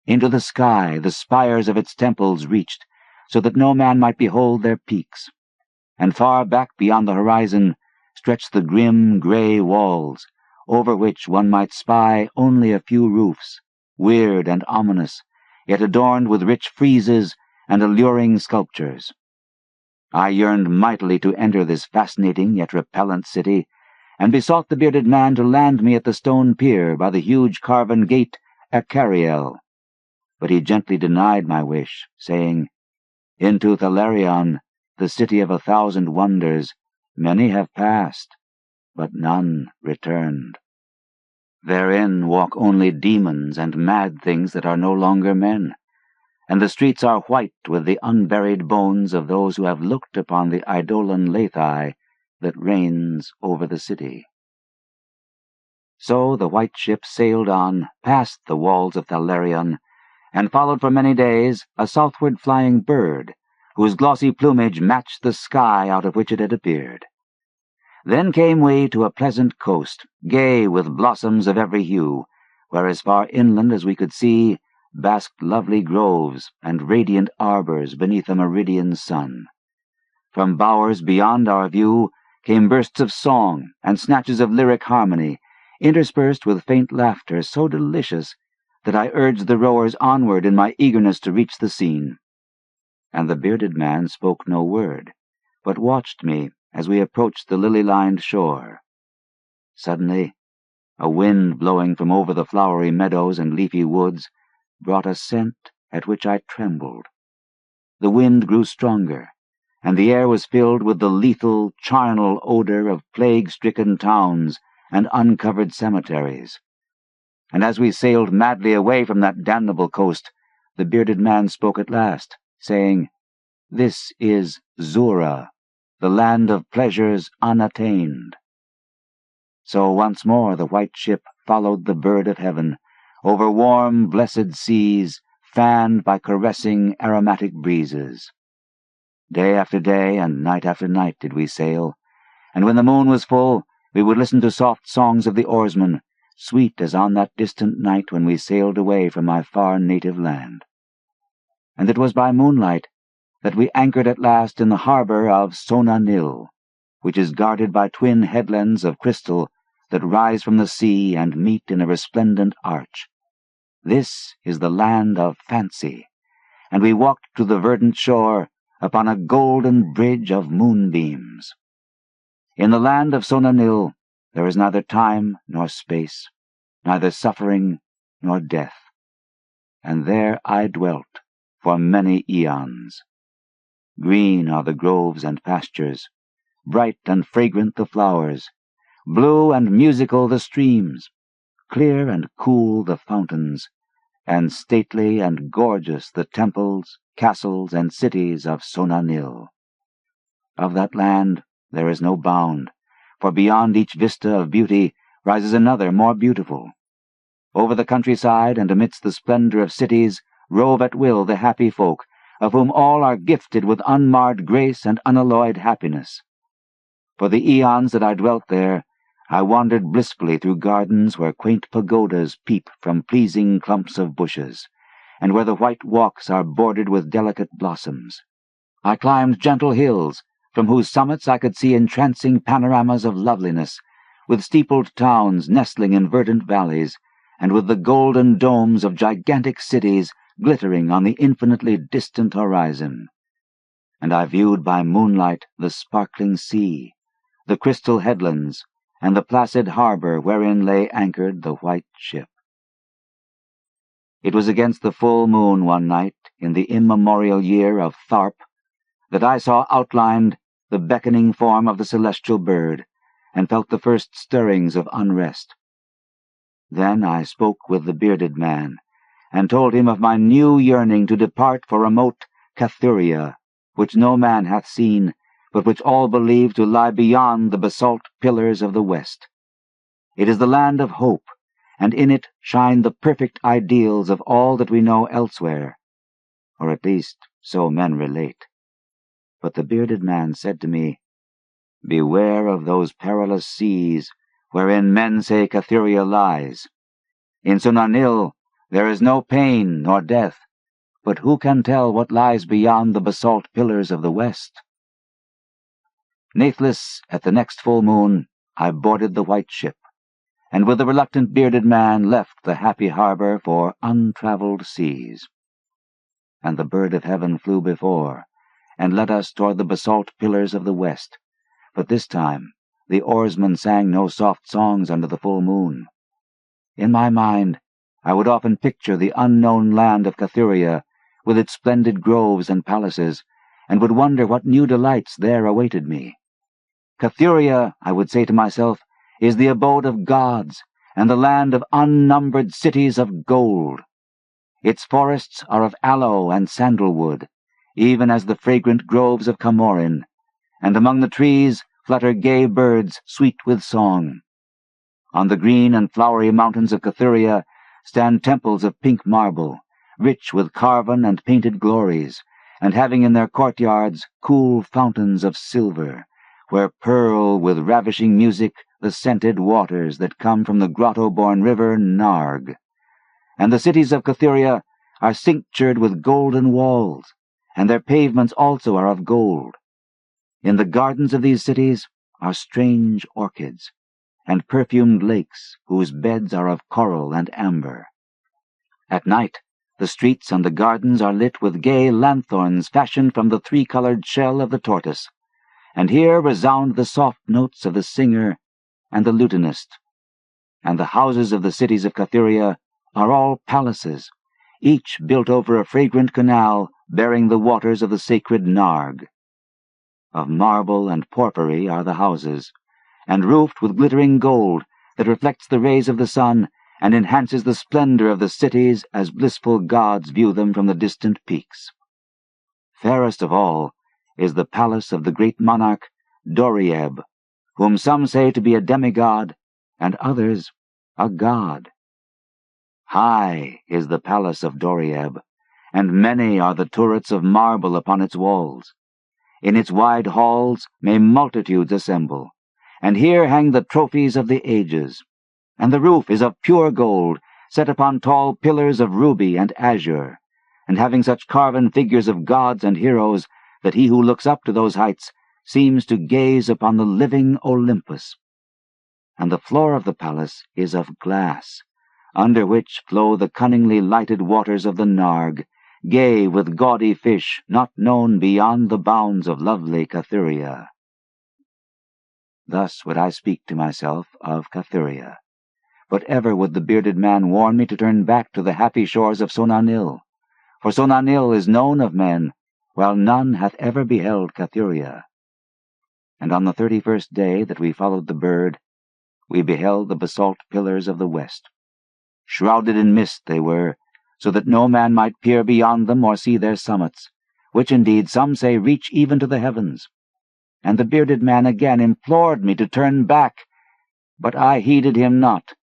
Into the sky the spires of its temples reached, so that no man might behold their peaks, and far back beyond the horizon stretched the grim gray walls, over which one might spy only a few roofs, weird and ominous, yet adorned with rich friezes and alluring sculptures. I yearned mightily to enter this fascinating yet repellent city, and besought the bearded man to land me at the stone pier by the huge carven gate Acariel. But he gently denied my wish, saying, "Into Thalarion, the city of 1,000 wonders, many have passed, but none returned. Therein walk only demons and mad things that are no longer men, and the streets are white with the unburied bones of those who have looked upon the eidolon Lethae that reigns over the city." So the white ship sailed on, past the walls of Thalarion, and followed for many days a southward flying bird, whose glossy plumage matched the sky out of which it had appeared. Then came we to a pleasant coast, gay with blossoms of every hue, where as far inland as we could see basked lovely groves and radiant arbors beneath a meridian sun. From bowers beyond our view came bursts of song and snatches of lyric harmony, interspersed with faint laughter so delicious that I urged the rowers onward in my eagerness to reach the scene. And the bearded man spoke no word, but watched me as we approached the lily-lined shore. Suddenly, a wind blowing from over the flowery meadows and leafy woods brought a scent at which I trembled. The wind grew stronger, and the air was filled with the lethal, charnel odor of plague-stricken towns and uncovered cemeteries. And as we sailed madly away from that damnable coast, the bearded man spoke at last, saying, "This is Zura, the land of pleasures unattained." So once more the white ship followed the bird of heaven, over warm, blessed seas, fanned by caressing aromatic breezes. Day after day and night after night did we sail, and when the moon was full, we would listen to soft songs of the oarsmen, sweet as on that distant night when we sailed away from my far native land. And it was by moonlight that we anchored at last in the harbor of Sonanil, which is guarded by twin headlands of crystal that rise from the sea and meet in a resplendent arch. This is the land of fancy, and we walked to the verdant shore upon a golden bridge of moonbeams. In the land of Sonanil there is neither time nor space, neither suffering nor death. And there I dwelt for many eons. Green are the groves and pastures, bright and fragrant the flowers, blue and musical the streams, clear and cool the fountains, and stately and gorgeous the temples, castles, and cities of Sonanil. Of that land there is no bound, for beyond each vista of beauty rises another more beautiful. Over the countryside and amidst the splendor of cities rove at will the happy folk, of whom all are gifted with unmarred grace and unalloyed happiness. For the eons that I dwelt there, I wandered blissfully through gardens where quaint pagodas peep from pleasing clumps of bushes, and where the white walks are bordered with delicate blossoms. I climbed gentle hills, from whose summits I could see entrancing panoramas of loveliness, with steepled towns nestling in verdant valleys, and with the golden domes of gigantic cities glittering on the infinitely distant horizon. And I viewed by moonlight the sparkling sea, the crystal headlands, and the placid harbor wherein lay anchored the white ship. It was against the full moon one night, in the immemorial year of Tharp, that I saw outlined the beckoning form of the celestial bird, and felt the first stirrings of unrest. Then I spoke with the bearded man, and told him of my new yearning to depart for remote Cathuria, which no man hath seen, but which all believe to lie beyond the basalt pillars of the west. It is the land of hope, and in it shine the perfect ideals of all that we know elsewhere, or at least so men relate. But the bearded man said to me, "Beware of those perilous seas wherein men say Cathuria lies. In Sonanil there is no pain nor death, but who can tell what lies beyond the basalt pillars of the west?" Natheless, at the next full moon, I boarded the white ship, and with the reluctant bearded man left the happy harbor for untraveled seas. And the bird of heaven flew before, and led us toward the basalt pillars of the west, but this time the oarsmen sang no soft songs under the full moon. In my mind I would often picture the unknown land of Cathuria, with its splendid groves and palaces, and would wonder what new delights there awaited me. Cathuria, I would say to myself, is the abode of gods, and the land of unnumbered cities of gold. Its forests are of aloe and sandalwood, even as the fragrant groves of Camorin, and among the trees flutter gay birds sweet with song. On the green and flowery mountains of Cathuria stand temples of pink marble, rich with carven and painted glories, and having in their courtyards cool fountains of silver, where purl with ravishing music the scented waters that come from the grotto-born river Narg. And the cities of Cathuria are cinctured with golden walls, and their pavements also are of gold. In the gardens of these cities are strange orchids, and perfumed lakes whose beds are of coral and amber. At night, the streets and the gardens are lit with gay lanthorns fashioned from the three-colored shell of the tortoise, and here resound the soft notes of the singer and the lutanist. And the houses of the cities of Cathuria are all palaces, each built over a fragrant canal bearing the waters of the sacred Narg. Of marble and porphyry are the houses, and roofed with glittering gold that reflects the rays of the sun and enhances the splendor of the cities as blissful gods view them from the distant peaks. Fairest of all is the palace of the great monarch Dorieb, whom some say to be a demigod, and others a god. High is the palace of Dorieb, and many are the turrets of marble upon its walls. In its wide halls may multitudes assemble, and here hang the trophies of the ages. And the roof is of pure gold, set upon tall pillars of ruby and azure, and having such carven figures of gods and heroes that he who looks up to those heights seems to gaze upon the living Olympus. And the floor of the palace is of glass, under which flow the cunningly lighted waters of the Narg, gay with gaudy fish not known beyond the bounds of lovely Cathuria. Thus would I speak to myself of Cathuria, but ever would the bearded man warn me to turn back to the happy shores of Sonanil, for Sonanil is known of men, while none hath ever beheld Cathuria. And on the 31st day that we followed the bird, we beheld the basalt pillars of the west. Shrouded in mist they were, so that no man might peer beyond them or see their summits, which indeed some say reach even to the heavens. And the bearded man again implored me to turn back, but I heeded him not,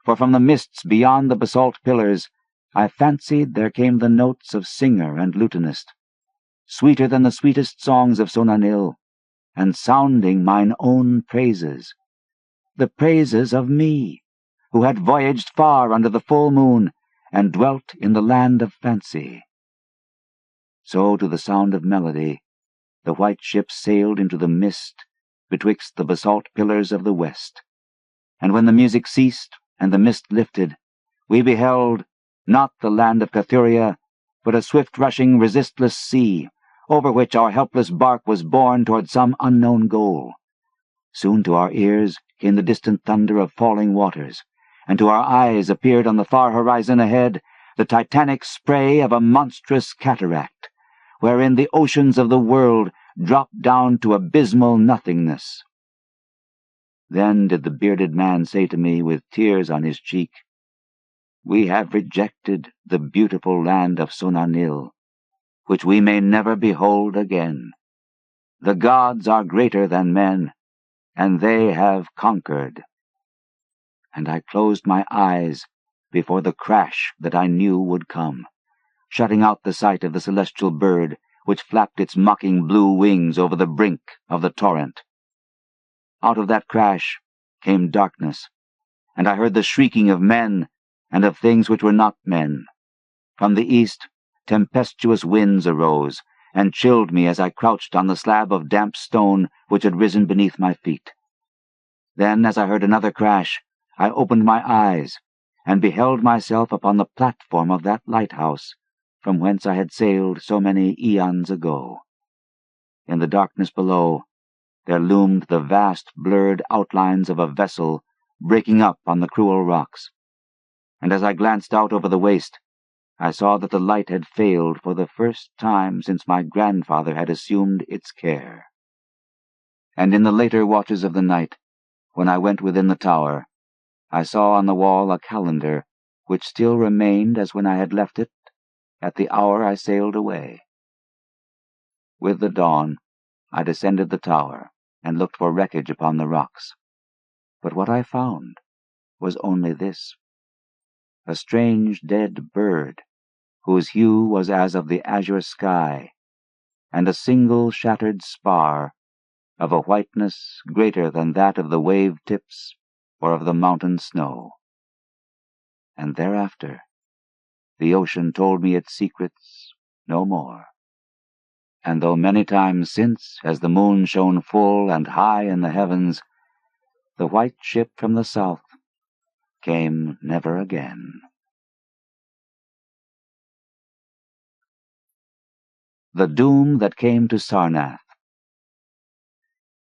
for from the mists beyond the basalt pillars I fancied there came the notes of singer and lutanist, sweeter than the sweetest songs of Sonanil, and sounding mine own praises, the praises of me, who had voyaged far under the full moon, and dwelt in the land of fancy. So to the sound of melody, the white ship sailed into the mist betwixt the basalt pillars of the west. And when the music ceased and the mist lifted, we beheld not the land of Cathuria, but a swift-rushing, resistless sea, over which our helpless bark was borne toward some unknown goal. Soon to our ears came the distant thunder of falling waters, and to our eyes appeared on the far horizon ahead the titanic spray of a monstrous cataract, wherein the oceans of the world dropped down to abysmal nothingness. Then did the bearded man say to me with tears on his cheek, "We have rejected the beautiful land of Sonanil, which we may never behold again. The gods are greater than men, and they have conquered." And I closed my eyes before the crash that I knew would come, shutting out the sight of the celestial bird which flapped its mocking blue wings over the brink of the torrent. Out of that crash came darkness, and I heard the shrieking of men and of things which were not men. From the east, tempestuous winds arose, and chilled me as I crouched on the slab of damp stone which had risen beneath my feet. Then, as I heard another crash, I opened my eyes, and beheld myself upon the platform of that lighthouse, from whence I had sailed so many eons ago. In the darkness below, there loomed the vast, blurred outlines of a vessel breaking up on the cruel rocks, and as I glanced out over the waste, I saw that the light had failed for the first time since my grandfather had assumed its care. And in the later watches of the night, when I went within the tower, I saw on the wall a calendar which still remained as when I had left it at the hour I sailed away. With the dawn, I descended the tower and looked for wreckage upon the rocks. But what I found was only this: a strange dead bird, whose hue was as of the azure sky, and a single shattered spar of a whiteness greater than that of the wave-tips or of the mountain snow. And thereafter the ocean told me its secrets no more. And though many times since, as the moon shone full and high in the heavens, the white ship from the south came never again. The Doom That Came to Sarnath.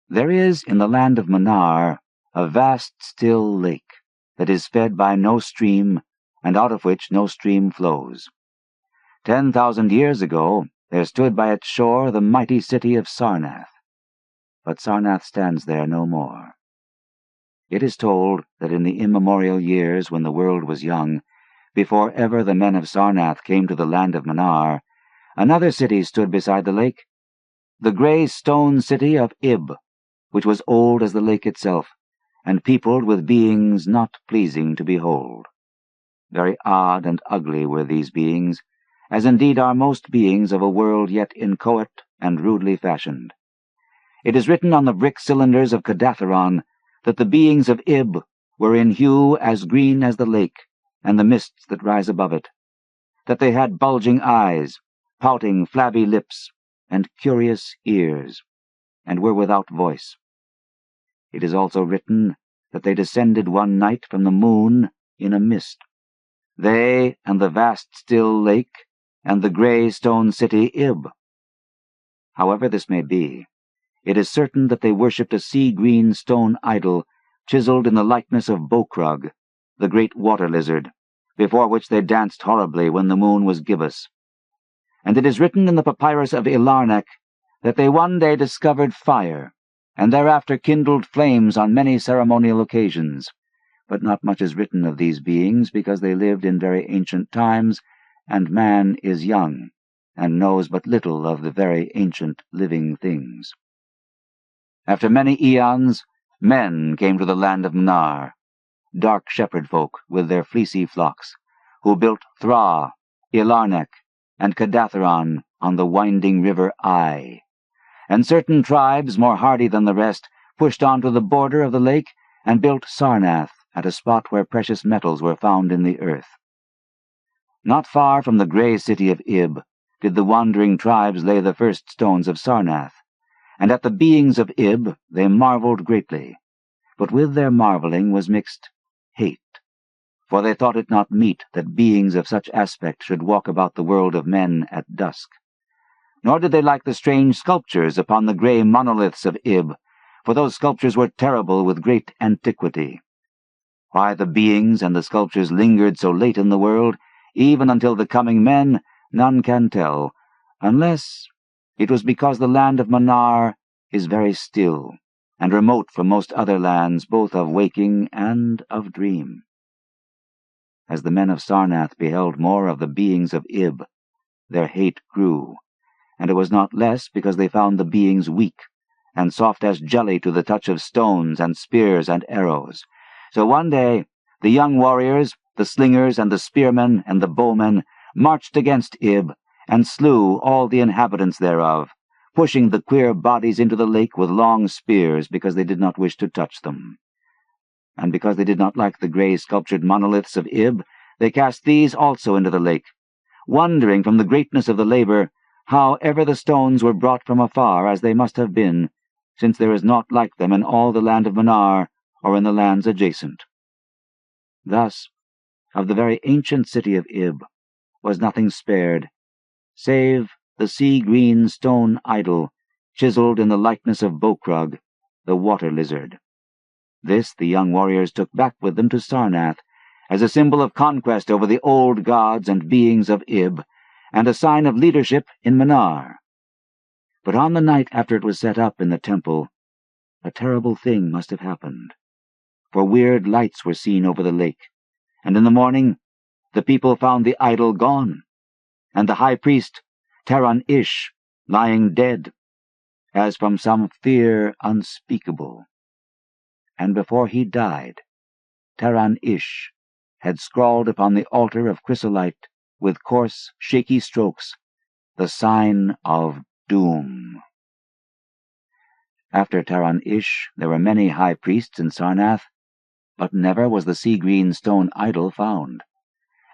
There is in the land of Manar a vast still lake that is fed by no stream, and out of which no stream flows. 10,000 years ago there stood by its shore the mighty city of Sarnath, but Sarnath stands there no more. It is told that in the immemorial years when the world was young, before ever the men of Sarnath came to the land of Manar, another city stood beside the lake, the grey stone city of Ib, which was old as the lake itself, and peopled with beings not pleasing to behold. Very odd and ugly were these beings, as indeed are most beings of a world yet inchoate and rudely fashioned. It is written on the brick cylinders of Cadatharon that the beings of Ib were in hue as green as the lake and the mists that rise above it, that they had bulging eyes, pouting flabby lips, and curious ears, and were without voice. It is also written that they descended one night from the moon in a mist, they and the vast still lake and the grey stone city Ib. However this may be, it is certain that they worshipped a sea-green stone idol chiseled in the likeness of Bokrag, the great water lizard, before which they danced horribly when the moon was gibbous. And it is written in the papyrus of Ilarnec that they one day discovered fire, and thereafter kindled flames on many ceremonial occasions. But not much is written of these beings, because they lived in very ancient times, and man is young, and knows but little of the very ancient living things. After many eons, men came to the land of Mnar, dark shepherd folk with their fleecy flocks, who built Thra, Ilarnec, and Cadatharon on the winding river Ai. And certain tribes, more hardy than the rest, pushed on to the border of the lake and built Sarnath at a spot where precious metals were found in the earth. Not far from the grey city of Ib did the wandering tribes lay the first stones of Sarnath, and at the beings of Ib they marveled greatly. But with their marveling was mixed hate, for they thought it not meet that beings of such aspect should walk about the world of men at dusk. Nor did they like the strange sculptures upon the grey monoliths of Ib, for those sculptures were terrible with great antiquity. Why the beings and the sculptures lingered so late in the world, even until the coming men, none can tell, unless it was because the land of Mnar is very still, and remote from most other lands, both of waking and of dream. As the men of Sarnath beheld more of the beings of Ib, their hate grew, and it was not less because they found the beings weak, and soft as jelly to the touch of stones and spears and arrows. So one day the young warriors, the slingers and the spearmen and the bowmen, marched against Ib, and slew all the inhabitants thereof, pushing the queer bodies into the lake with long spears, because they did not wish to touch them. And because they did not like the grey sculptured monoliths of Ib, they cast these also into the lake, wondering from the greatness of the labour how ever the stones were brought from afar, as they must have been, since there is naught like them in all the land of Mnar, or in the lands adjacent. Thus, of the very ancient city of Ib was nothing spared, save the sea-green stone idol chiseled in the likeness of Bokrag, the water lizard. This the young warriors took back with them to Sarnath, as a symbol of conquest over the old gods and beings of Ib, and a sign of leadership in Mnar. But on the night after it was set up in the temple, a terrible thing must have happened, for weird lights were seen over the lake, and in the morning the people found the idol gone, and the high priest, Taran-Ish, lying dead, as from some fear unspeakable. And before he died, Taran-Ish had scrawled upon the altar of chrysolite with coarse, shaky strokes the sign of doom. After Taran-Ish there were many high priests in Sarnath, but never was the sea-green stone idol found.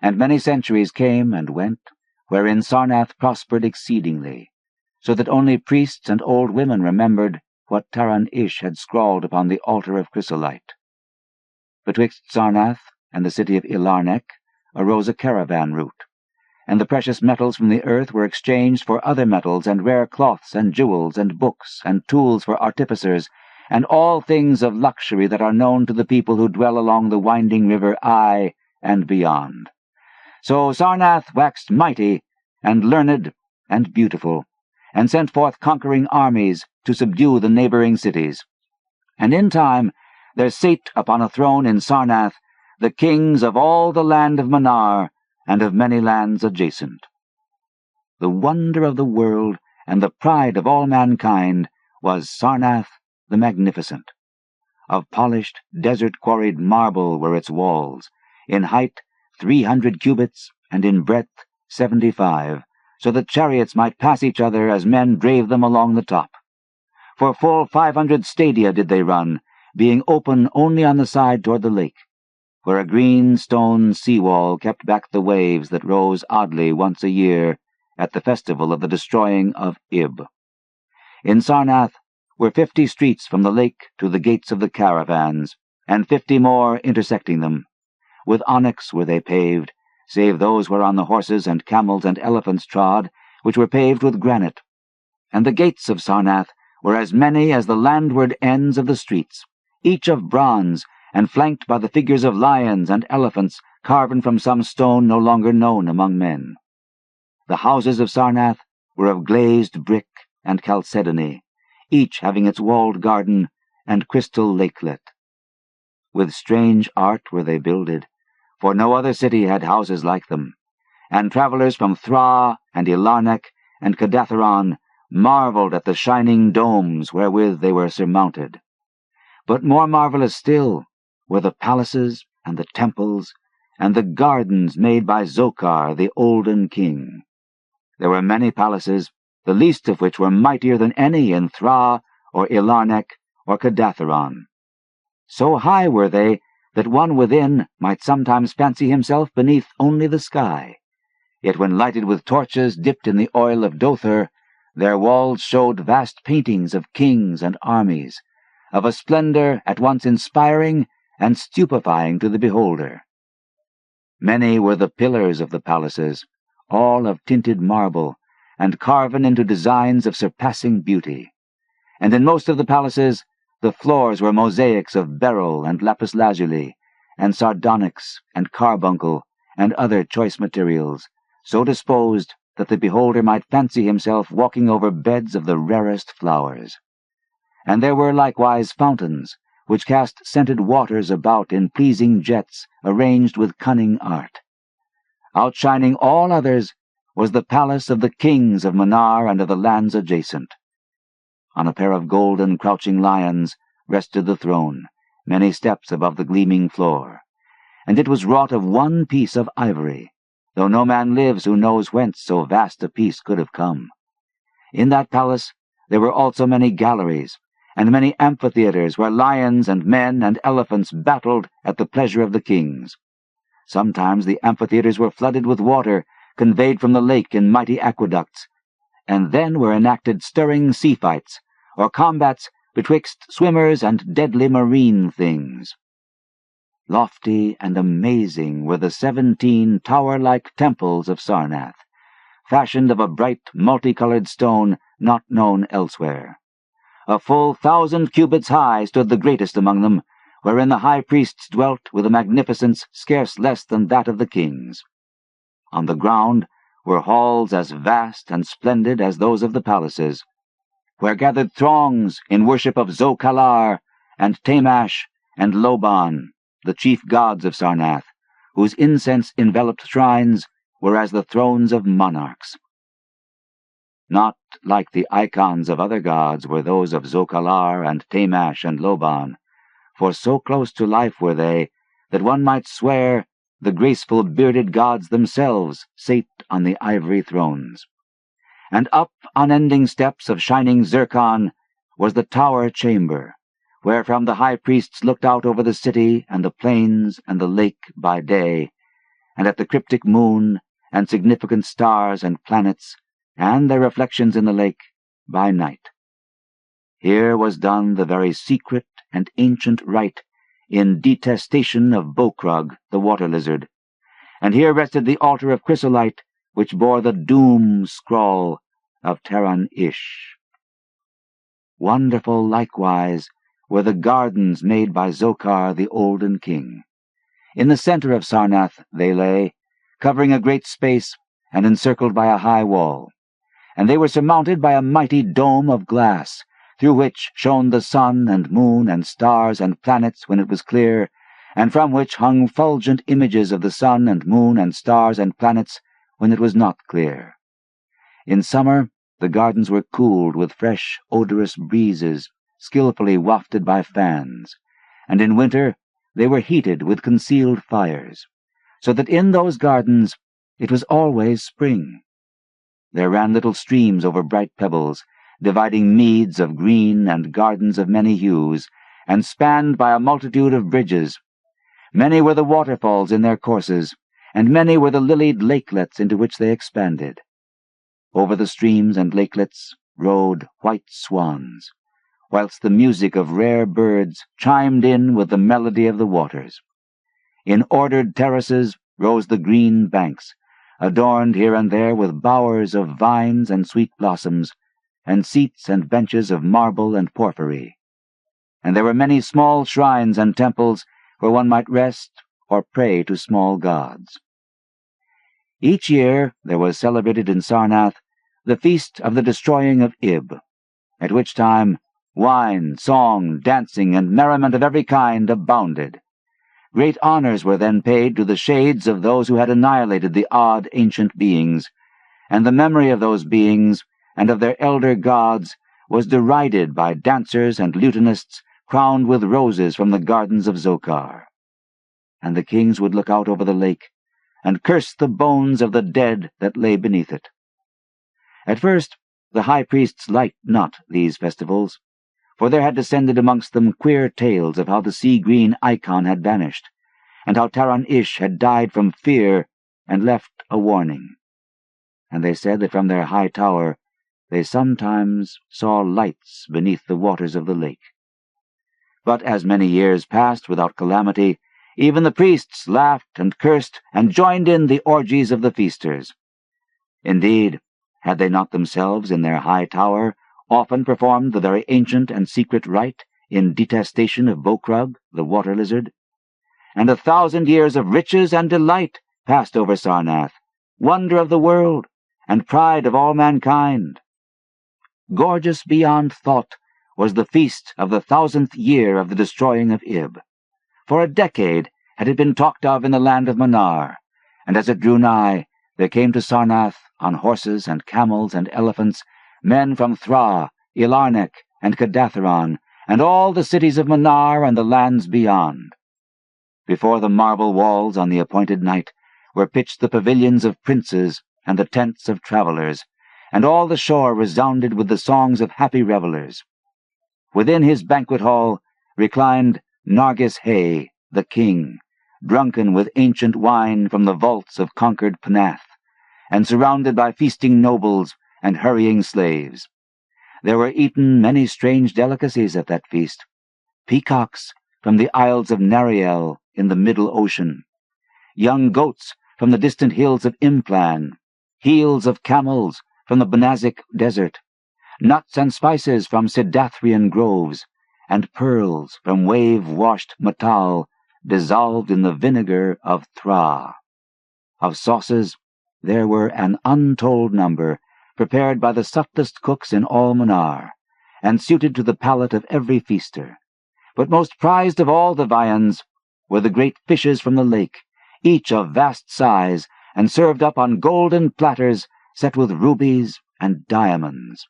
And many centuries came and went, wherein Sarnath prospered exceedingly, so that only priests and old women remembered what Taran-Ish had scrawled upon the altar of chrysolite. Betwixt Sarnath and the city of Ilarnec arose a caravan route, and the precious metals from the earth were exchanged for other metals and rare cloths and jewels and books and tools for artificers, and all things of luxury that are known to the people who dwell along the winding river Ai and beyond. So Sarnath waxed mighty and learned and beautiful, and sent forth conquering armies to subdue the neighboring cities. And in time there sate upon a throne in Sarnath the kings of all the land of Mnar and of many lands adjacent. The wonder of the world and the pride of all mankind was Sarnath the Magnificent. Of polished, desert-quarried marble were its walls, in height 300 cubits, and in breadth 75, so that chariots might pass each other as men drave them along the top. For full 500 stadia did they run, being open only on the side toward the lake, where a green stone sea-wall kept back the waves that rose oddly once a year at the festival of the destroying of Ib. In Sarnath were 50 streets from the lake to the gates of the caravans, and 50 more intersecting them. With onyx were they paved, save those whereon the horses and camels and elephants trod, which were paved with granite. And the gates of Sarnath were as many as the landward ends of the streets, each of bronze, and flanked by the figures of lions and elephants carven from some stone no longer known among men. The houses of Sarnath were of glazed brick and chalcedony, each having its walled garden and crystal lakelet. With strange art were they builded, for no other city had houses like them, and travelers from Thra and Ilarnech and Kadatheron marveled at the shining domes wherewith they were surmounted. But more marvelous still were the palaces and the temples and the gardens made by Zocar, the olden king. There were many palaces, the least of which were mightier than any in Thra or Ilarnech or Kadatheron. So high were they that one within might sometimes fancy himself beneath only the sky. Yet when lighted with torches dipped in the oil of Dothar, their walls showed vast paintings of kings and armies, of a splendor at once inspiring and stupefying to the beholder. Many were the pillars of the palaces, all of tinted marble, and carven into designs of surpassing beauty. And in most of the palaces the floors were mosaics of beryl and lapis lazuli, and sardonyx and carbuncle, and other choice materials, so disposed that the beholder might fancy himself walking over beds of the rarest flowers. And there were likewise fountains, which cast scented waters about in pleasing jets arranged with cunning art. Outshining all others was the palace of the kings of Manar and of the lands adjacent. On a pair of golden crouching lions rested the throne, many steps above the gleaming floor, and it was wrought of one piece of ivory, though no man lives who knows whence so vast a piece could have come. In that palace there were also many galleries, and many amphitheaters where lions and men and elephants battled at the pleasure of the kings. Sometimes the amphitheaters were flooded with water, conveyed from the lake in mighty aqueducts, and then were enacted stirring sea fights, or combats betwixt swimmers and deadly marine things. Lofty and amazing were the 17 tower-like temples of Sarnath, fashioned of a bright multicolored stone not known elsewhere. A full 1,000 cubits high stood the greatest among them, wherein the high priests dwelt with a magnificence scarce less than that of the kings. On the ground were halls as vast and splendid as those of the palaces, where gathered throngs in worship of Zokalar and Tamash and Loban, the chief gods of Sarnath, whose incense-enveloped shrines were as the thrones of monarchs. Not like the icons of other gods were those of Zokalar and Tamash and Loban, for so close to life were they that one might swear the graceful bearded gods themselves sate on the ivory thrones. And up unending steps of shining zircon was the tower chamber, where from the high priests looked out over the city and the plains and the lake by day, and at the cryptic moon and significant stars and planets, and their reflections in the lake by night. Here was done the very secret and ancient rite in detestation of Bokrug, the water lizard, and here rested the altar of chrysolite, which bore the doom scrawl of Taran-Ish. Wonderful likewise were the gardens made by Zocar the olden king. In the center of Sarnath they lay, covering a great space and encircled by a high wall, and they were surmounted by a mighty dome of glass, through which shone the sun and moon and stars and planets when it was clear, and from which hung fulgent images of the sun and moon and stars and planets when it was not clear. In summer the gardens were cooled with fresh, odorous breezes, skillfully wafted by fans, and in winter they were heated with concealed fires, so that in those gardens It was always spring. There ran little streams over bright pebbles, dividing meads of green and gardens of many hues, and spanned by a multitude of bridges. Many were the waterfalls in their courses, and many were the lilied lakelets into which they expanded. Over the streams and lakelets rode white swans, whilst the music of rare birds chimed in with the melody of the waters. In ordered terraces rose the green banks, adorned here and there with bowers of vines and sweet blossoms, and seats and benches of marble and porphyry. And there were many small shrines and temples where one might rest or pray to small gods. Each year there was celebrated in Sarnath the feast of the destroying of Ib, at which time wine, song, dancing, and merriment of every kind abounded. Great honors were then paid to the shades of those who had annihilated the odd ancient beings, and the memory of those beings and of their elder gods was derided by dancers and lutanists crowned with roses from the gardens of Zokar. And the kings would look out over the lake and curse the bones of the dead that lay beneath it. At first the high priests liked not these festivals, for there had descended amongst them queer tales of how the sea-green Icon had vanished, and how Taran-Ish had died from fear and left a warning. And they said that from their high tower they sometimes saw lights beneath the waters of the lake. But as many years passed without calamity, even the priests laughed and cursed and joined in the orgies of the feasters. Indeed, had they not themselves in their high tower often performed the very ancient and secret rite in detestation of Bokrug, the water lizard? And 1,000 years of riches and delight passed over Sarnath, wonder of the world and pride of all mankind. Gorgeous beyond thought was the feast of the 1,000th year of the destroying of Ib. For a decade had it been talked of in the land of Manar, and as it drew nigh, there came to Sarnath on horses and camels and elephants men from Thra, Ilarnek, and Kadatheron, and all the cities of Manar and the lands beyond. Before the marble walls on the appointed night were pitched the pavilions of princes and the tents of travellers, and all the shore resounded with the songs of happy revellers. Within his banquet hall reclined Nargis Hay, the king, drunken with ancient wine from the vaults of conquered Pnath, and surrounded by feasting nobles and hurrying slaves. There were eaten many strange delicacies at that feast: peacocks from the isles of Nariel in the middle ocean, young goats from the distant hills of Implan, heels of camels from the Benazik desert, nuts and spices from Sidathrian groves, and pearls from wave-washed Matal dissolved in the vinegar of Thra. Of sauces there were an untold number, prepared by the subtlest cooks in all Manar, and suited to the palate of every feaster. But most prized of all the viands were the great fishes from the lake, each of vast size, and served up on golden platters set with rubies and diamonds.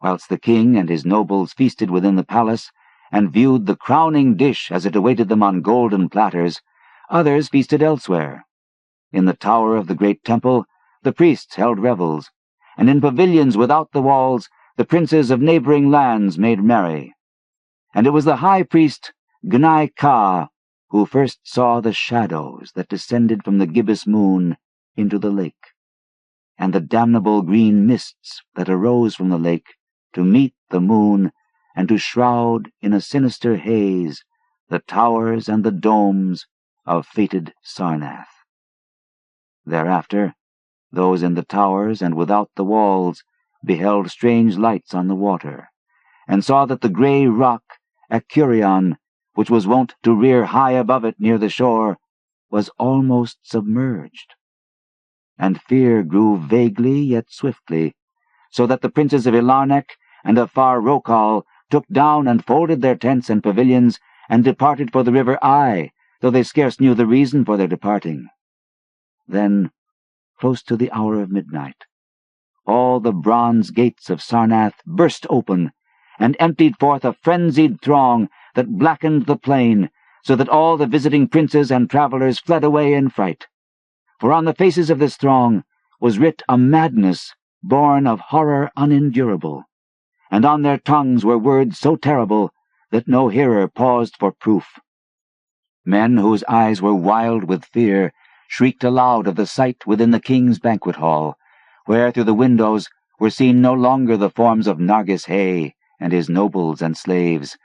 Whilst the king and his nobles feasted within the palace, and viewed the crowning dish as it awaited them on golden platters, others feasted elsewhere. In the tower of the great temple the priests held revels, and in pavilions without the walls the princes of neighboring lands made merry. And it was the high priest Gnai Ka who first saw the shadows that descended from the gibbous moon into the lake, and the damnable green mists that arose from the lake to meet the moon and to shroud in a sinister haze the towers and the domes of fated Sarnath. Thereafter, those in the towers and without the walls beheld strange lights on the water, and saw that the grey rock Acurion, which was wont to rear high above it near the shore, was almost submerged. And fear grew vaguely yet swiftly, so that the princes of Ilarnek and of Far Rokal took down and folded their tents and pavilions, and departed for the river Ai, though they scarce knew the reason for their departing. Then, close to the hour of midnight, all the bronze gates of Sarnath burst open, and emptied forth a frenzied throng that blackened the plain, so that all the visiting princes and travellers fled away in fright. For on the faces of this throng was writ a madness born of horror unendurable, and on their tongues were words so terrible that no hearer paused for proof. Men whose eyes were wild with fear shrieked aloud of the sight within the king's banquet hall, where through the windows were seen no longer the forms of Nargis Hay and his nobles and slaves,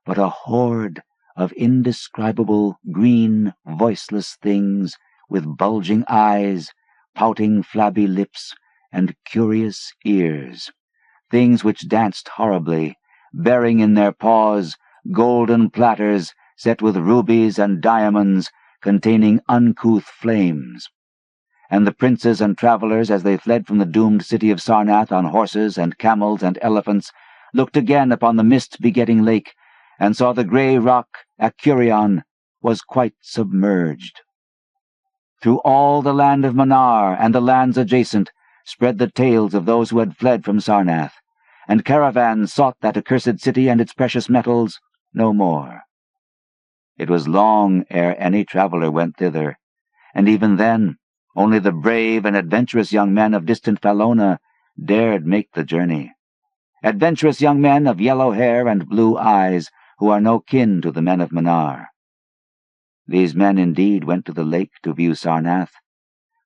but a horde of indescribable green, voiceless things with bulging eyes, pouting flabby lips, and curious ears, things which danced horribly, bearing in their paws golden platters set with rubies and diamonds containing uncouth flames. And the princes and travelers, as they fled from the doomed city of Sarnath on horses and camels and elephants, looked again upon the mist-begetting lake, and saw the grey rock Iranon was quite submerged. Through all the land of Manar and the lands adjacent spread the tales of those who had fled from Sarnath, and caravans sought that accursed city and its precious metals no more. It was long ere any traveller went thither, and even then only the brave and adventurous young men of distant Falona dared make the journey. Adventurous young men of yellow hair and blue eyes, who are no kin to the men of Manar. These men indeed went to the lake to view Sarnath,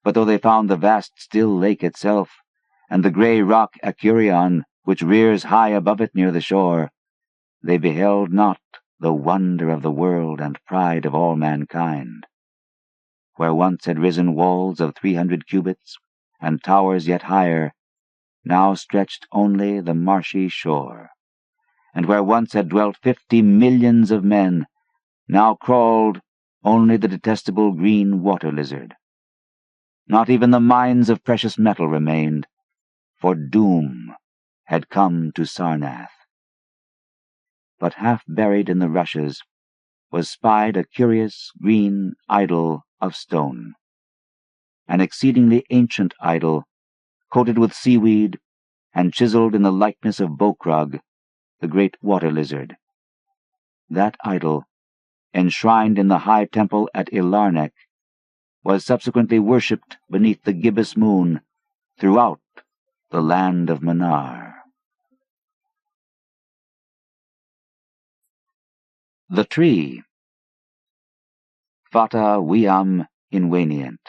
but though they found the vast still lake itself, and the grey rock Iranon, which rears high above it near the shore, they beheld not the wonder of the world and pride of all mankind. Where once had risen walls of 300 cubits, and towers yet higher, now stretched only the marshy shore, and where once had dwelt 50 millions of men, now crawled only the detestable green water lizard. Not even the mines of precious metal remained, for doom had come to Sarnath. But half buried in the rushes was spied a curious green idol of stone, an exceedingly ancient idol, coated with seaweed and chiseled in the likeness of Bokrag, the great water lizard. That idol, enshrined in the high temple at Ilarnek, was subsequently worshipped beneath the gibbous moon throughout the land of Manar. The Tree. Fata viam invenient.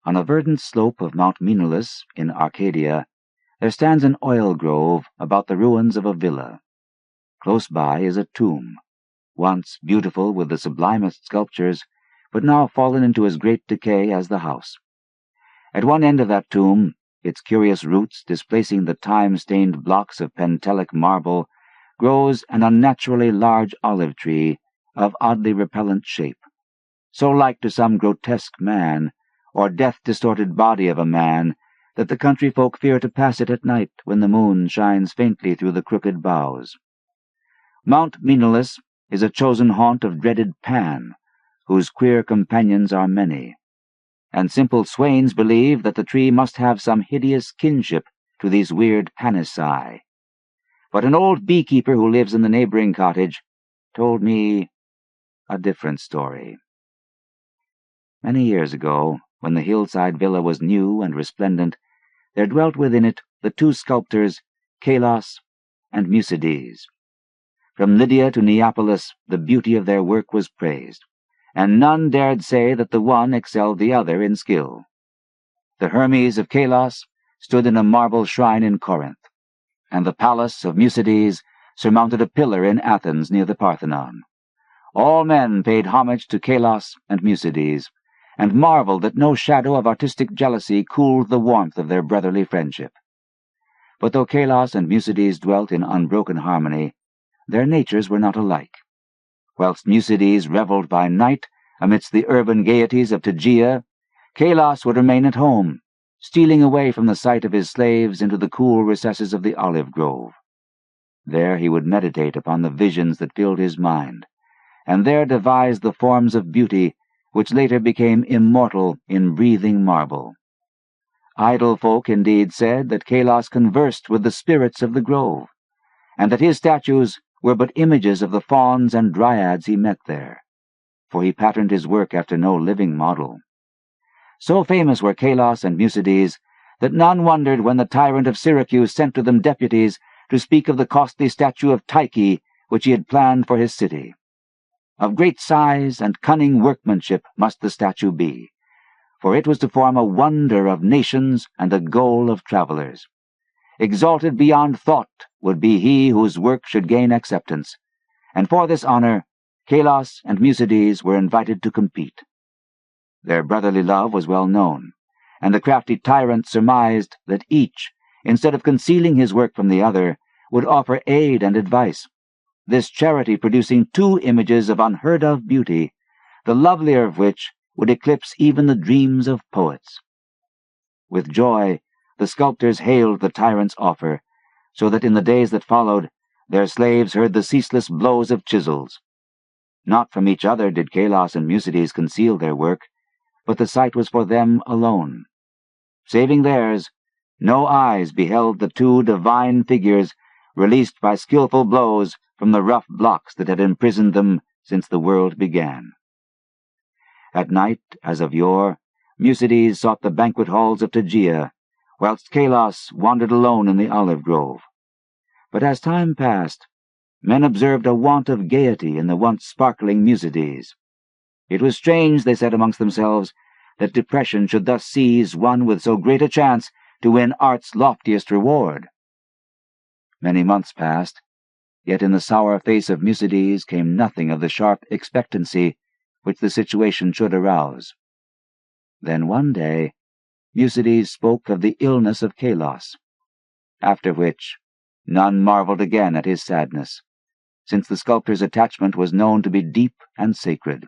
On a verdant slope of Mount Menelus in Arcadia, there stands an oil grove about the ruins of a villa. Close by is a tomb, once beautiful with the sublimest sculptures, but now fallen into as great decay as the house. At one end of that tomb, its curious roots displacing the time-stained blocks of Pentelic marble, grows an unnaturally large olive tree of oddly repellent shape, so like to some grotesque man, or death-distorted body of a man, that the country folk fear to pass it at night when the moon shines faintly through the crooked boughs. Mount Menelus is a chosen haunt of dreaded Pan, whose queer companions are many, and simple swains believe that the tree must have some hideous kinship to these weird Panisci. But an old beekeeper who lives in the neighboring cottage told me a different story. Many years ago, when the hillside villa was new and resplendent, there dwelt within it the two sculptors, Kalos and Mucides. From Lydia to Neapolis, the beauty of their work was praised, and none dared say that the one excelled the other in skill. The Hermes of Kalos stood in a marble shrine in Corinth, and the palace of Mucides surmounted a pillar in Athens near the Parthenon. All men paid homage to Kalos and Mucides, and marveled that no shadow of artistic jealousy cooled the warmth of their brotherly friendship. But though Kalos and Mucides dwelt in unbroken harmony, their natures were not alike. Whilst Mucides revelled by night amidst the urban gaieties of Tegea, Kalos would remain at home, stealing away from the sight of his slaves into the cool recesses of the olive grove. There he would meditate upon the visions that filled his mind, and there devise the forms of beauty which later became immortal in breathing marble. Idle folk indeed said that Kalos conversed with the spirits of the grove, and that his statues were but images of the fauns and dryads he met there, for he patterned his work after no living model, So famous were Kalos and Musides that none wondered when the tyrant of Syracuse sent to them deputies to speak of the costly statue of Tyche which he had planned for his city. Of great size and cunning workmanship must the statue be, for it was to form a wonder of nations and a goal of travelers. Exalted beyond thought would be he whose work should gain acceptance, and for this honor Kalos and Musides were invited to compete. Their brotherly love was well known, and the crafty tyrant surmised that each, instead of concealing his work from the other, would offer aid and advice, this charity producing two images of unheard-of beauty, the lovelier of which would eclipse even the dreams of poets. With joy, the sculptors hailed the tyrant's offer, so that in the days that followed, their slaves heard the ceaseless blows of chisels. Not from each other did Kalos and Musides conceal their work, but the sight was for them alone. Saving theirs, no eyes beheld the two divine figures released by skillful blows from the rough blocks that had imprisoned them since the world began. At night, as of yore, Musides sought the banquet halls of Tegea, whilst Kalos wandered alone in the olive grove. But as time passed, men observed a want of gaiety in the once sparkling Musides. It was strange, they said amongst themselves, that depression should thus seize one with so great a chance to win art's loftiest reward. Many months passed, yet in the sour face of Musides came nothing of the sharp expectancy which the situation should arouse. Then one day Musides spoke of the illness of Kalos, after which none marveled again at his sadness, since the sculptor's attachment was known to be deep and sacred.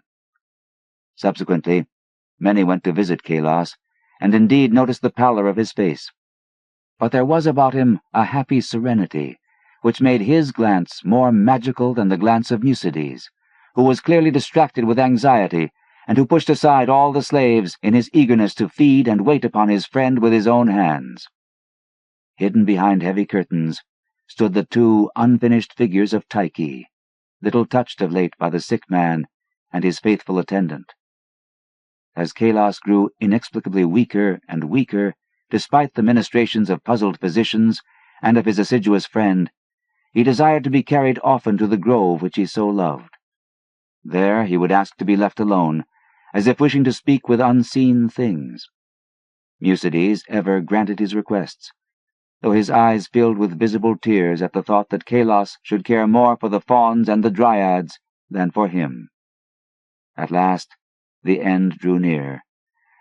Subsequently, many went to visit Kalos, and indeed noticed the pallor of his face. But there was about him a happy serenity, which made his glance more magical than the glance of Musides, who was clearly distracted with anxiety, and who pushed aside all the slaves in his eagerness to feed and wait upon his friend with his own hands. Hidden behind heavy curtains stood the two unfinished figures of Tyche, little touched of late by the sick man and his faithful attendant. As Kalos grew inexplicably weaker and weaker, despite the ministrations of puzzled physicians and of his assiduous friend, he desired to be carried often to the grove which he so loved. There he would ask to be left alone, as if wishing to speak with unseen things. Musides ever granted his requests, though his eyes filled with visible tears at the thought that Kalos should care more for the fauns and the dryads than for him. At last the end drew near,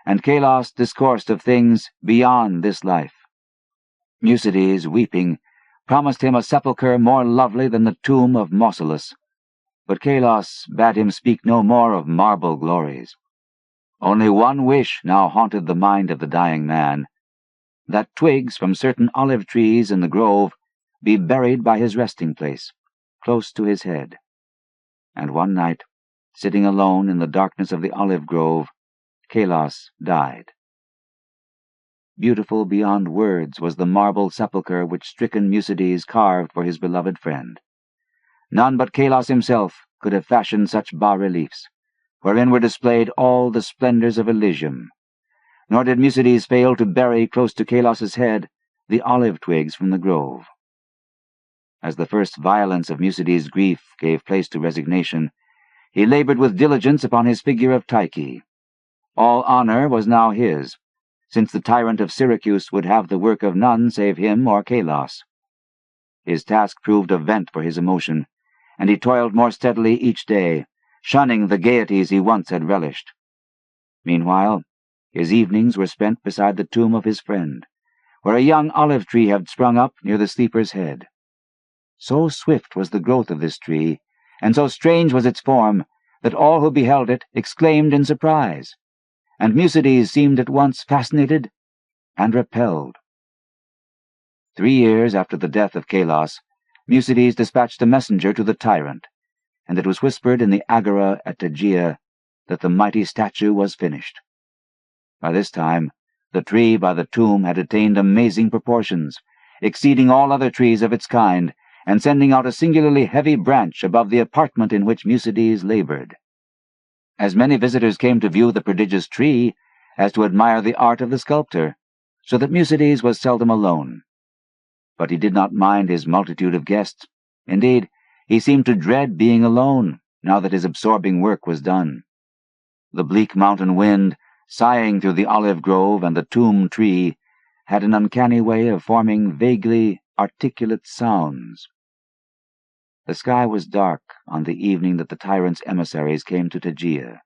and Kalos discoursed of things beyond this life. Musides, weeping, promised him a sepulchre more lovely than the tomb of Mausolus, but Kalos bade him speak no more of marble glories. Only one wish now haunted the mind of the dying man, that twigs from certain olive trees in the grove be buried by his resting place, close to his head. And one night, sitting alone in the darkness of the olive grove, Kalos died. Beautiful beyond words was the marble sepulchre which stricken Musides carved for his beloved friend. None but Kalos himself could have fashioned such bas-reliefs, wherein were displayed all the splendors of Elysium. Nor did Musides fail to bury close to Kalos's head the olive twigs from the grove. As the first violence of Musides' grief gave place to resignation, he labored with diligence upon his figure of Tyche. All honor was now his, since the tyrant of Syracuse would have the work of none save him or Kalos. His task proved a vent for his emotion, and he toiled more steadily each day, shunning the gaieties he once had relished. Meanwhile, his evenings were spent beside the tomb of his friend, where a young olive tree had sprung up near the sleeper's head. So swift was the growth of this tree, and so strange was its form, that all who beheld it exclaimed in surprise, and Musides seemed at once fascinated and repelled. 3 years after the death of Kalos, Musides dispatched a messenger to the tyrant, and it was whispered in the agora at Tegea that the mighty statue was finished. By this time, the tree by the tomb had attained amazing proportions, exceeding all other trees of its kind, and sending out a singularly heavy branch above the apartment in which Musides labored. As many visitors came to view the prodigious tree, as to admire the art of the sculptor, so that Musides was seldom alone. But he did not mind his multitude of guests. Indeed, he seemed to dread being alone, now that his absorbing work was done. The bleak mountain wind, sighing through the olive grove and the tomb tree, had an uncanny way of forming vaguely articulate sounds. The sky was dark on the evening that the tyrant's emissaries came to Tegea.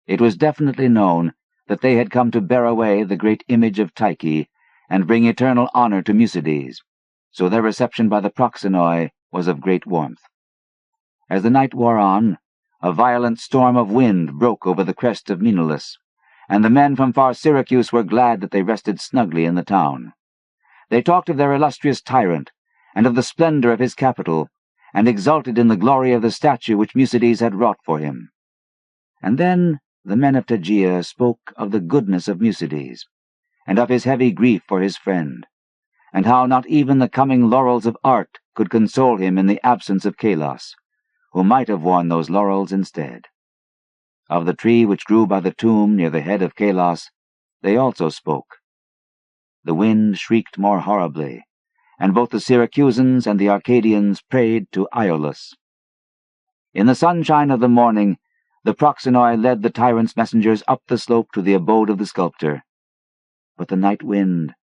It was definitely known that they had come to bear away the great image of Tyche and bring eternal honor to Musides, so their reception by the proxenoi was of great warmth. As the night wore on, a violent storm of wind broke over the crest of Menelaus, and the men from far Syracuse were glad that they rested snugly in the town. They talked of their illustrious tyrant, and of the splendor of his capital, and exulted in the glory of the statue which Musides had wrought for him. And then the men of Tegea spoke of the goodness of Musides, and of his heavy grief for his friend, and how not even the coming laurels of art could console him in the absence of Kalos, who might have worn those laurels instead. Of the tree which grew by the tomb near the head of Kalos they also spoke. The wind shrieked more horribly, and both the Syracusans and the Arcadians prayed to Iolus. In the sunshine of the morning, the proxenoi led the tyrant's messengers up the slope to the abode of the sculptor. But the night wind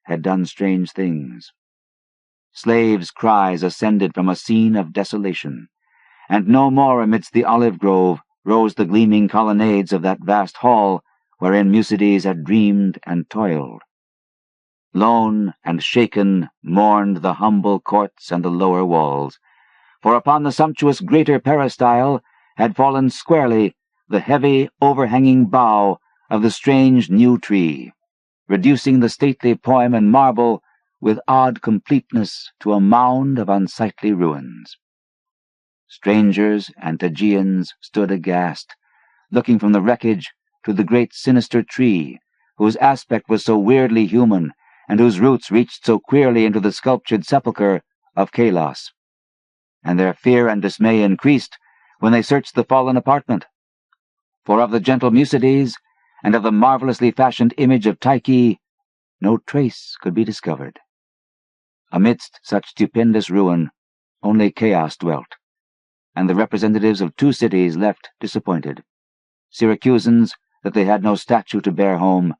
had done strange things. Slaves' cries ascended from a scene of desolation, and no more amidst the olive grove rose the gleaming colonnades of that vast hall wherein Musides had dreamed and toiled. Lone and shaken mourned the humble courts and the lower walls, for upon the sumptuous greater peristyle had fallen squarely the heavy, overhanging bough of the strange new tree, reducing the stately poem in marble with odd completeness to a mound of unsightly ruins. Strangers and Tegeans stood aghast, looking from the wreckage to the great sinister tree, whose aspect was so weirdly human, and whose roots reached so queerly into the sculptured sepulchre of Kalos. And their fear and dismay increased when they searched the fallen apartment. For of the gentle Musides, and of the marvelously fashioned image of Tyche, no trace could be discovered. Amidst such stupendous ruin, only chaos dwelt, and the representatives of two cities left disappointed. Syracusans, that they had no statue to bear home,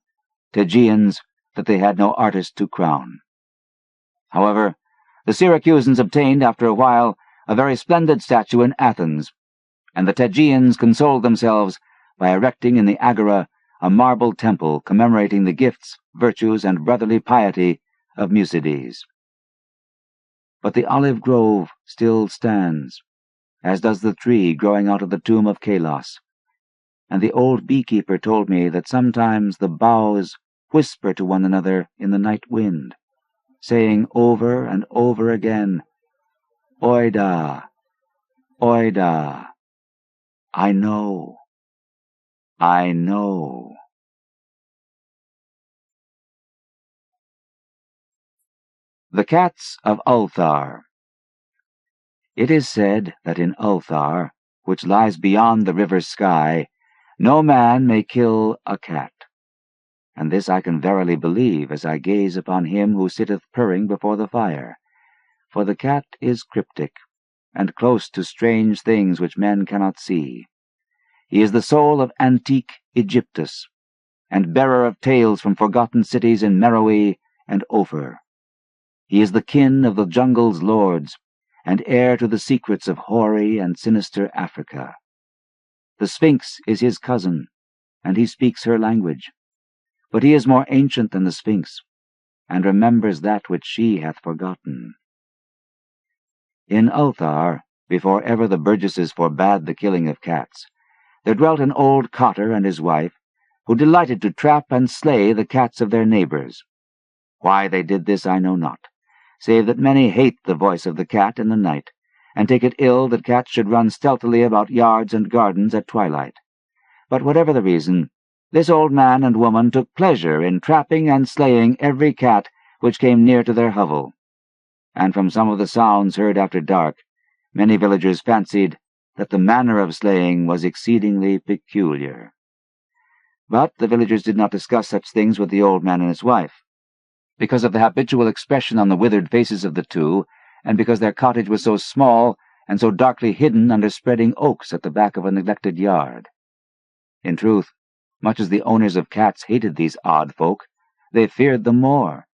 Tegeans, that they had no artist to crown. However, the Syracusans obtained, after a while, a very splendid statue in Athens, and the Tegeans consoled themselves by erecting in the Agora a marble temple commemorating the gifts, virtues, and brotherly piety of Musides. But the olive grove still stands, as does the tree growing out of the tomb of Kalos, and the old beekeeper told me that sometimes the boughs whisper to one another in the night wind, saying over and over again, "Oida, Oida, I know, I know." The Cats of Ulthar. It is said that in Ulthar, which lies beyond the river Sky, no man may kill a cat. And this I can verily believe as I gaze upon him who sitteth purring before the fire. For the cat is cryptic, and close to strange things which men cannot see. He is the soul of antique Egyptus, and bearer of tales from forgotten cities in Meroe and Ophir. He is the kin of the jungle's lords, and heir to the secrets of hoary and sinister Africa. The Sphinx is his cousin, and he speaks her language. But he is more ancient than the Sphinx, and remembers that which she hath forgotten. In Ulthar, before ever the burgesses forbade the killing of cats, there dwelt an old cotter and his wife, who delighted to trap and slay the cats of their neighbors. Why they did this I know not, save that many hate the voice of the cat in the night, and take it ill that cats should run stealthily about yards and gardens at twilight. But whatever the reason, this old man and woman took pleasure in trapping and slaying every cat which came near to their hovel, and from some of the sounds heard after dark, many villagers fancied that the manner of slaying was exceedingly peculiar. But the villagers did not discuss such things with the old man and his wife. Because of the habitual expression on the withered faces of the two, and because their cottage was so small and so darkly hidden under spreading oaks at the back of a neglected yard. In truth, much as the owners of cats hated these odd folk, they feared them more,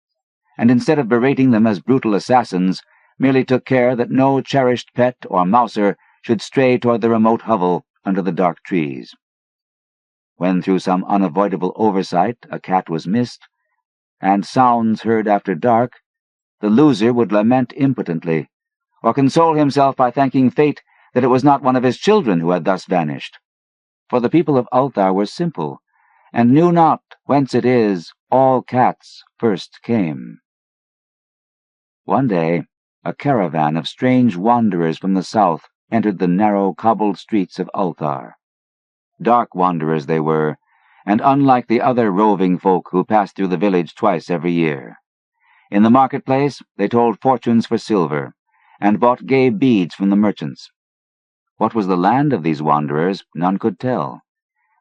and instead of berating them as brutal assassins, merely took care that no cherished pet or mouser should stray toward the remote hovel under the dark trees. When through some unavoidable oversight a cat was missed, and sounds heard after dark, the loser would lament impotently, or console himself by thanking fate that it was not one of his children who had thus vanished. For the people of Ulthar were simple, and knew not whence it is all cats first came. One day, a caravan of strange wanderers from the south entered the narrow, cobbled streets of Ulthar. Dark wanderers they were, and unlike the other roving folk who passed through the village twice every year. In the marketplace they told fortunes for silver, and bought gay beads from the merchants. What was the land of these wanderers, none could tell,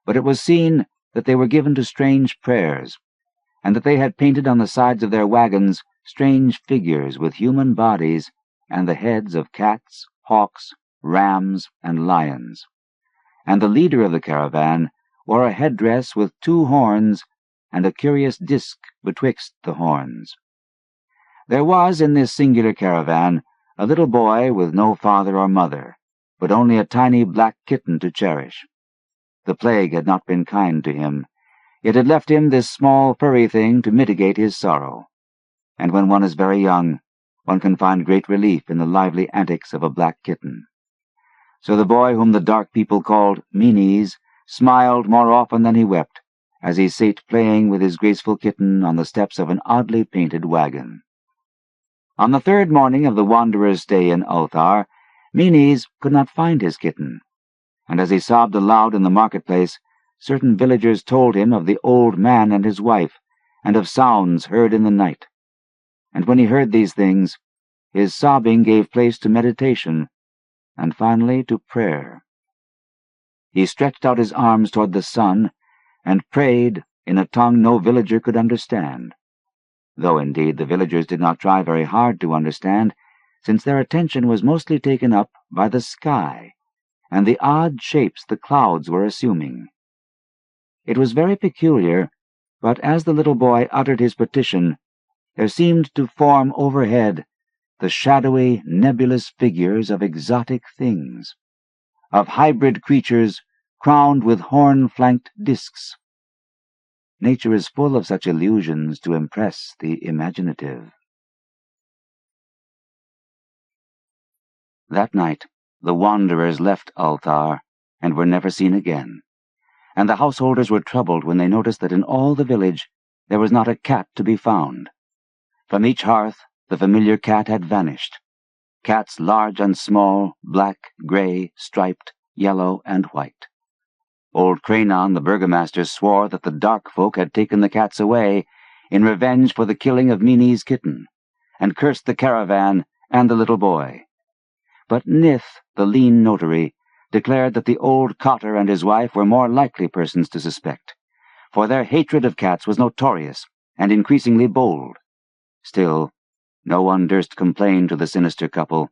but it was seen that they were given to strange prayers, and that they had painted on the sides of their wagons strange figures with human bodies and the heads of cats, hawks, rams, and lions. And the leader of the caravan wore a headdress with 2 horns and a curious disk betwixt the horns. There was in this singular caravan a little boy with no father or mother, but only a tiny black kitten to cherish. The plague had not been kind to him. It had left him this small furry thing to mitigate his sorrow. And when one is very young, one can find great relief in the lively antics of a black kitten. So the boy whom the dark people called Meanies smiled more often than he wept, as he sate playing with his graceful kitten on the steps of an oddly painted wagon. On the 3rd morning of the wanderer's stay in Ulthar, Meanies could not find his kitten, and as he sobbed aloud in the marketplace, certain villagers told him of the old man and his wife, and of sounds heard in the night. And when he heard these things, his sobbing gave place to meditation, and finally to prayer. He stretched out his arms toward the sun, and prayed in a tongue no villager could understand, though indeed the villagers did not try very hard to understand, since their attention was mostly taken up by the sky and the odd shapes the clouds were assuming. It was very peculiar, but as the little boy uttered his petition, there seemed to form overhead the shadowy, nebulous figures of exotic things, of hybrid creatures crowned with horn-flanked discs. Nature is full of such illusions to impress the imaginative. That night the wanderers left Ulthar and were never seen again, and the householders were troubled when they noticed that in all the village there was not a cat to be found. From each hearth the familiar cat had vanished. Cats large and small, black, gray, striped, yellow, and white. Old Iranon, the burgomaster, swore that the dark folk had taken the cats away in revenge for the killing of Meanies' kitten, and cursed the caravan and the little boy. But Nith, the lean notary, declared that the old cotter and his wife were more likely persons to suspect, for their hatred of cats was notorious and increasingly bold. Still, no one durst complain to the sinister couple,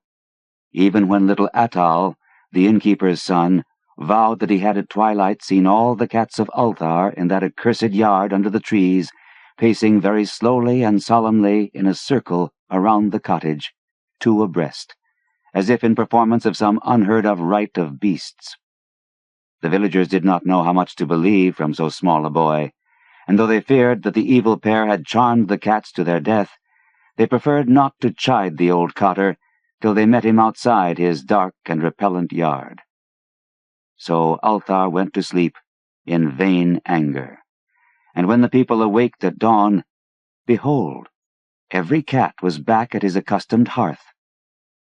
even when little Atal, the innkeeper's son, vowed that he had at twilight seen all the cats of Ulthar in that accursed yard under the trees, pacing very slowly and solemnly in a circle around the cottage, 2 abreast, as if in performance of some unheard-of rite of beasts. The villagers did not know how much to believe from so small a boy, and though they feared that the evil pair had charmed the cats to their death, they preferred not to chide the old cotter till they met him outside his dark and repellent yard. So Ulthar went to sleep in vain anger, and when the people awaked at dawn, behold, every cat was back at his accustomed hearth,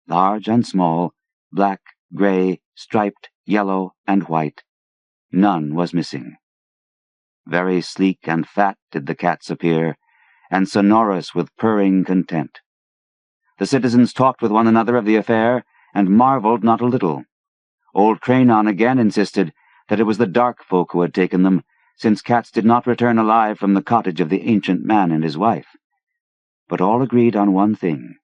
large and small, black, gray, striped, yellow, and white. None was missing. Very sleek and fat did the cats appear, and sonorous with purring content. The citizens talked with one another of the affair, and marveled not a little. Old Iranon again insisted that it was the dark folk who had taken them, since cats did not return alive from the cottage of the ancient man and his wife. But all agreed on one thing,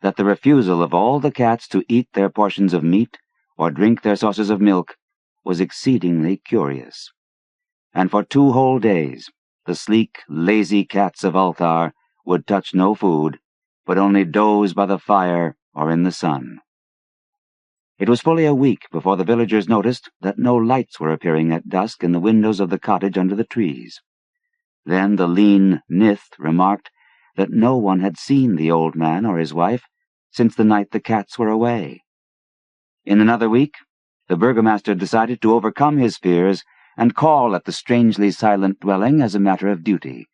that the refusal of all the cats to eat their portions of meat or drink their saucers of milk was exceedingly curious. And for 2 whole days the sleek, lazy cats of Ulthar would touch no food, but only doze by the fire or in the sun. It was fully a week before the villagers noticed that no lights were appearing at dusk in the windows of the cottage under the trees. Then the lean Nith remarked that no one had seen the old man or his wife since the night the cats were away. In another week, the burgomaster decided to overcome his fears and call at the strangely silent dwelling as a matter of duty,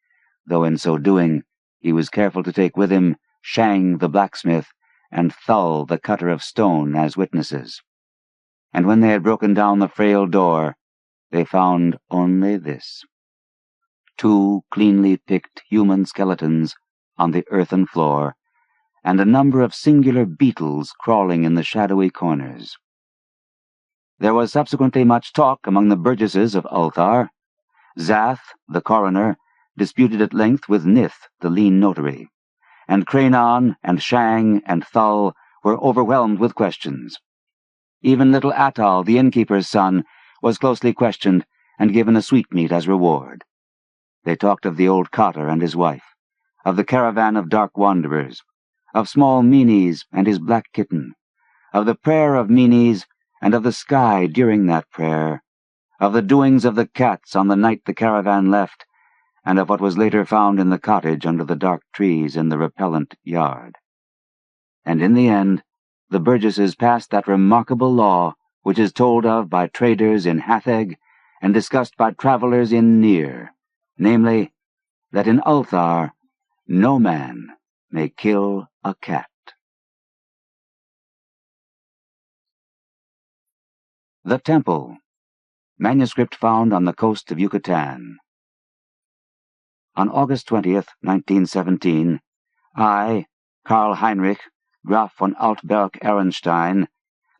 though in so doing he was careful to take with him Shang the blacksmith and Thull the cutter of stone as witnesses. And when they had broken down the frail door, they found only this: 2 cleanly picked human skeletons on the earthen floor, and a number of singular beetles crawling in the shadowy corners. There was subsequently much talk among the burgesses of Ulthar. Zath, the coroner, disputed at length with Nith, the lean notary, and Cranon and Shang and Thull were overwhelmed with questions. Even little Atal, the innkeeper's son, was closely questioned and given a sweetmeat as reward. They talked of the old cotter and his wife, of the caravan of dark wanderers, of small Menes and his black kitten, of the prayer of Menes and of the sky during that prayer, of the doings of the cats on the night the caravan left, and of what was later found in the cottage under the dark trees in the repellent yard. And in the end, the burgesses passed that remarkable law which is told of by traders in Hatheg and discussed by travelers in Nir, namely, that in Ulthar no man may kill a cat. The Temple. Manuscript found on the coast of Yucatan. On August 20th, 1917, I, Karl Heinrich, Graf von Altberg-Ehrenstein,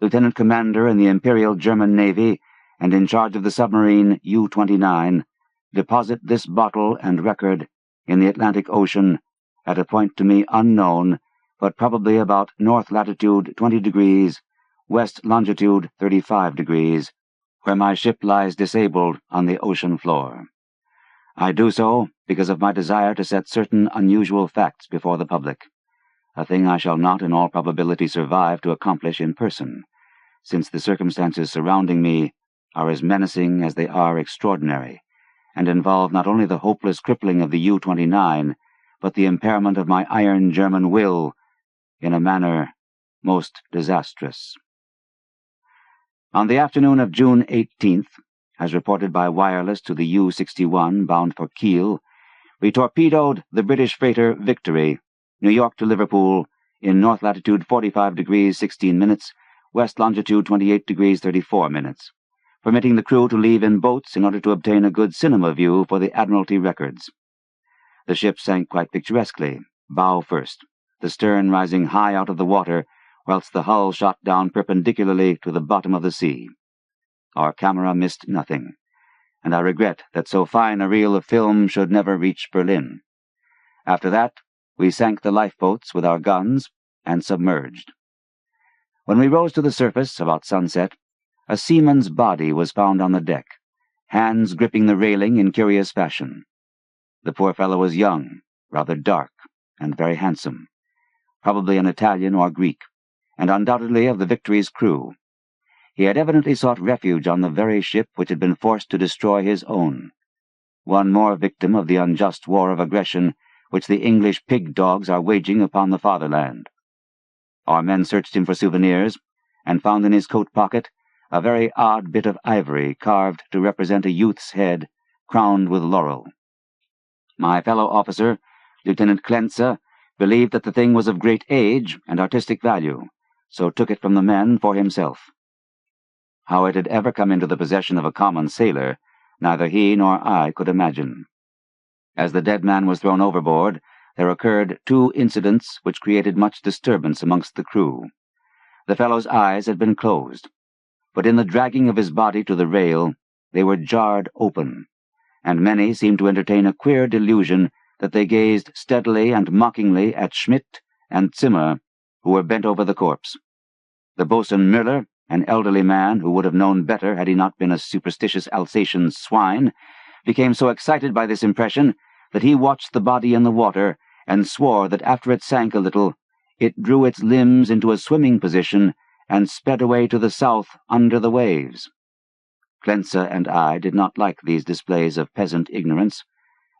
Lieutenant Commander in the Imperial German Navy and in charge of the submarine U-29, deposit this bottle and record in the Atlantic Ocean at a point to me unknown, but probably about north latitude 20 degrees, west longitude 35 degrees, where my ship lies disabled on the ocean floor. I do so because of my desire to set certain unusual facts before the public, a thing I shall not in all probability survive to accomplish in person, since the circumstances surrounding me are as menacing as they are extraordinary, and involve not only the hopeless crippling of the U-29, but the impairment of my iron German will in a manner most disastrous. On the afternoon of June 18th, as reported by wireless to the U-61 bound for Kiel, we torpedoed the British freighter Victory, New York to Liverpool, in north latitude 45 degrees 16 minutes, west longitude 28 degrees 34 minutes, permitting the crew to leave in boats in order to obtain a good cinema view for the Admiralty records. The ship sank quite picturesquely, bow first, the stern rising high out of the water, whilst the hull shot down perpendicularly to the bottom of the sea. Our camera missed nothing, and I regret that so fine a reel of film should never reach Berlin. After that, we sank the lifeboats with our guns and submerged. When we rose to the surface about sunset, a seaman's body was found on the deck, hands gripping the railing in curious fashion. The poor fellow was young, rather dark, and very handsome, probably an Italian or Greek, and undoubtedly of the Victory's crew. He had evidently sought refuge on the very ship which had been forced to destroy his own. One more victim of the unjust war of aggression which the English pig-dogs are waging upon the fatherland. Our men searched him for souvenirs, and found in his coat pocket a very odd bit of ivory carved to represent a youth's head crowned with laurel. My fellow officer, Lieutenant Klenze, believed that the thing was of great age and artistic value, so took it from the men for himself. How it had ever come into the possession of a common sailor, neither he nor I could imagine. As the dead man was thrown overboard, there occurred 2 incidents which created much disturbance amongst the crew. The fellow's eyes had been closed, but in the dragging of his body to the rail, they were jarred open, and many seemed to entertain a queer delusion that they gazed steadily and mockingly at Schmidt and Zimmer, who were bent over the corpse. The boatswain Müller, an elderly man who would have known better had he not been a superstitious Alsatian swine, became so excited by this impression that he watched the body in the water and swore that after it sank a little, it drew its limbs into a swimming position and sped away to the south under the waves. Clensa and I did not like these displays of peasant ignorance,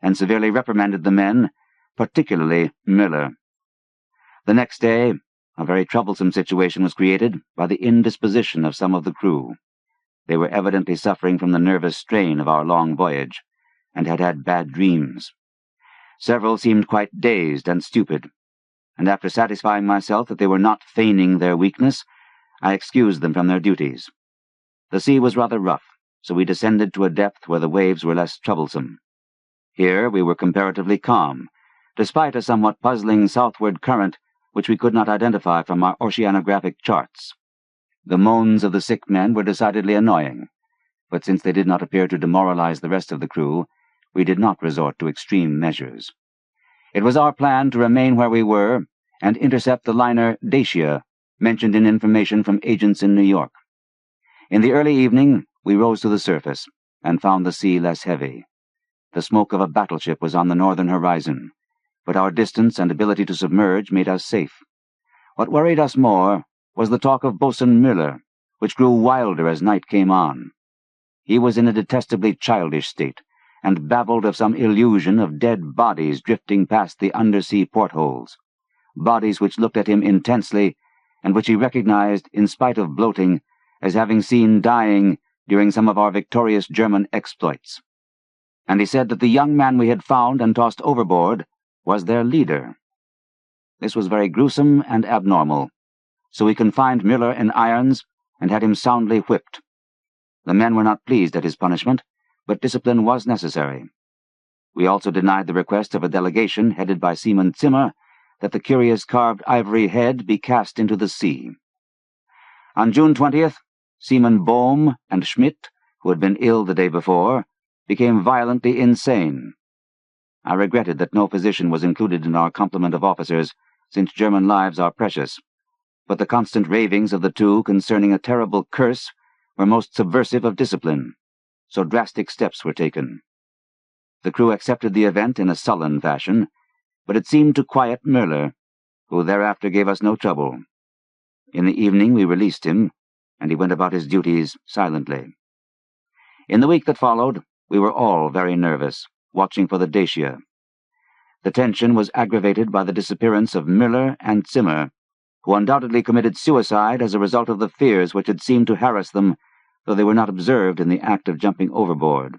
and severely reprimanded the men, particularly Müller. The next day, a very troublesome situation was created by the indisposition of some of the crew. They were evidently suffering from the nervous strain of our long voyage, and had had bad dreams. Several seemed quite dazed and stupid, and after satisfying myself that they were not feigning their weakness, I excused them from their duties. The sea was rather rough, so we descended to a depth where the waves were less troublesome. Here we were comparatively calm, despite a somewhat puzzling southward current which we could not identify from our oceanographic charts. The moans of the sick men were decidedly annoying, but since they did not appear to demoralize the rest of the crew, we did not resort to extreme measures. It was our plan to remain where we were and intercept the liner Dacia, mentioned in information from agents in New York. In the early evening, we rose to the surface and found the sea less heavy. The smoke of a battleship was on the northern horizon, but our distance and ability to submerge made us safe. What worried us more was the talk of Boatswain Müller, which grew wilder as night came on. He was in a detestably childish state, and babbled of some illusion of dead bodies drifting past the undersea portholes, bodies which looked at him intensely, and which he recognized, in spite of bloating, as having seen dying during some of our victorious German exploits. And he said that the young man we had found and tossed overboard was their leader. This was very gruesome and abnormal, so we confined Müller in irons and had him soundly whipped. The men were not pleased at his punishment, but discipline was necessary. We also denied the request of a delegation headed by Seaman Zimmer that the curious carved ivory head be cast into the sea. On June 20th, Seaman Bohm and Schmidt, who had been ill the day before, became violently insane. I regretted that no physician was included in our complement of officers, since German lives are precious, but the constant ravings of the two concerning a terrible curse were most subversive of discipline, so drastic steps were taken. The crew accepted the event in a sullen fashion, but it seemed to quiet Müller, who thereafter gave us no trouble. In the evening we released him, and he went about his duties silently. In the week that followed, we were all very nervous, watching for the Dacia. The tension was aggravated by the disappearance of Müller and Zimmer, who undoubtedly committed suicide as a result of the fears which had seemed to harass them, though they were not observed in the act of jumping overboard.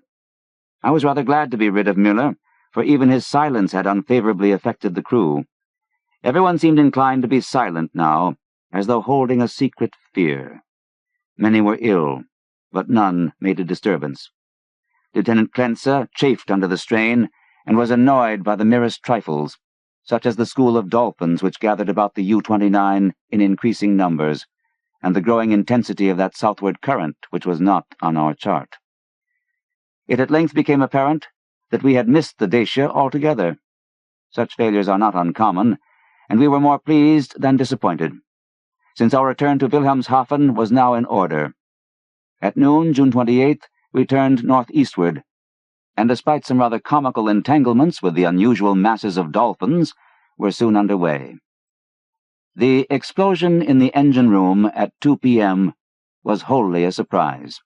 I was rather glad to be rid of Müller, for even his silence had unfavorably affected the crew. Everyone seemed inclined to be silent now, as though holding a secret fear. Many were ill, but none made a disturbance. Lieutenant Clensa chafed under the strain, and was annoyed by the merest trifles, such as the school of dolphins which gathered about the U-29 in increasing numbers, and the growing intensity of that southward current which was not on our chart. It at length became apparent that we had missed the Dacia altogether. Such failures are not uncommon, and we were more pleased than disappointed, since our return to Wilhelmshaven was now in order. At noon, June 28th, we turned northeastward, and despite some rather comical entanglements with the unusual masses of dolphins, were soon under way. The explosion in the engine room at 2 p.m. was wholly a surprise.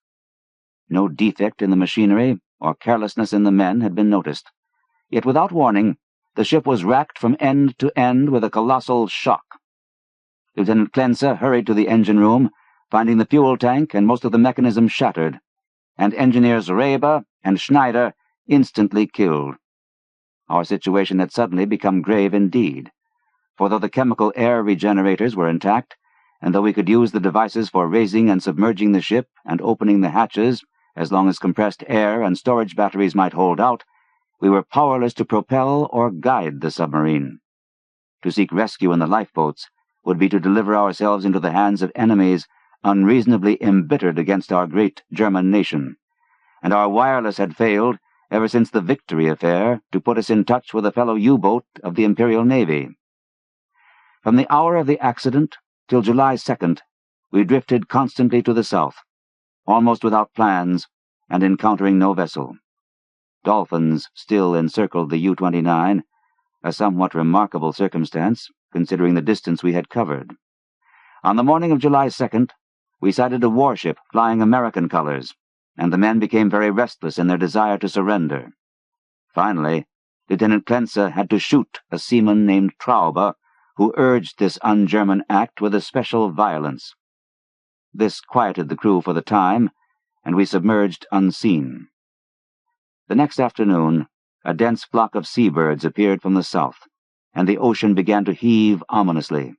No defect in the machinery or carelessness in the men had been noticed, yet without warning, the ship was racked from end to end with a colossal shock. Lieutenant Clensa hurried to the engine room, finding the fuel tank and most of the mechanism shattered, and engineers Reber and Schneider instantly killed. Our situation had suddenly become grave indeed, for though the chemical air regenerators were intact, and though we could use the devices for raising and submerging the ship and opening the hatches as long as compressed air and storage batteries might hold out, we were powerless to propel or guide the submarine. To seek rescue in the lifeboats would be to deliver ourselves into the hands of enemies unreasonably embittered against our great German nation, and our wireless had failed ever since the Victory affair, to put us in touch with a fellow U-boat of the Imperial Navy. From the hour of the accident till July 2nd, we drifted constantly to the south, almost without plans, and encountering no vessel. Dolphins still encircled the U-29, a somewhat remarkable circumstance, considering the distance we had covered. On the morning of July 2nd, we sighted a warship flying American colors, and the men became very restless in their desire to surrender. Finally, Lieutenant Klenze had to shoot a seaman named Traube, who urged this un-German act with especial violence. This quieted the crew for the time, and we submerged unseen. The next afternoon, a dense flock of seabirds appeared from the south, and the ocean began to heave ominously.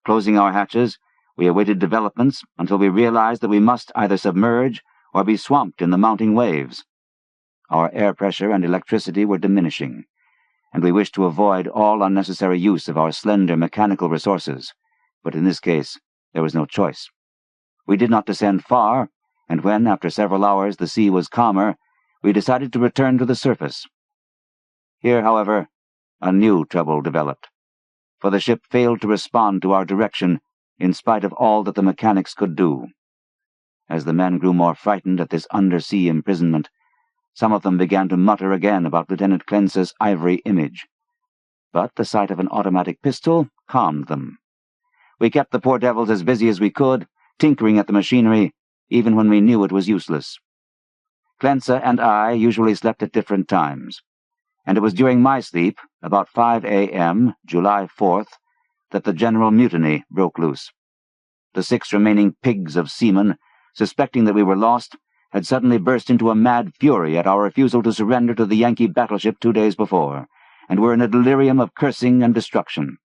Closing our hatches, we awaited developments until we realized that we must either submerge or be swamped in the mounting waves. Our air pressure and electricity were diminishing, and we wished to avoid all unnecessary use of our slender mechanical resources, but in this case there was no choice. We did not descend far, and when, after several hours, the sea was calmer, we decided to return to the surface. Here, however, a new trouble developed, for the ship failed to respond to our direction in spite of all that the mechanics could do. As the men grew more frightened at this undersea imprisonment, some of them began to mutter again about Lieutenant Klenze's ivory image. But the sight of an automatic pistol calmed them. We kept the poor devils as busy as we could, tinkering at the machinery, even when we knew it was useless. Klenze and I usually slept at different times, and it was during my sleep, about 5 a.m., July 4th, that the general mutiny broke loose. The 6 remaining pigs of seamen, suspecting that we were lost, had suddenly burst into a mad fury at our refusal to surrender to the Yankee battleship 2 days before, and were in a delirium of cursing and destruction.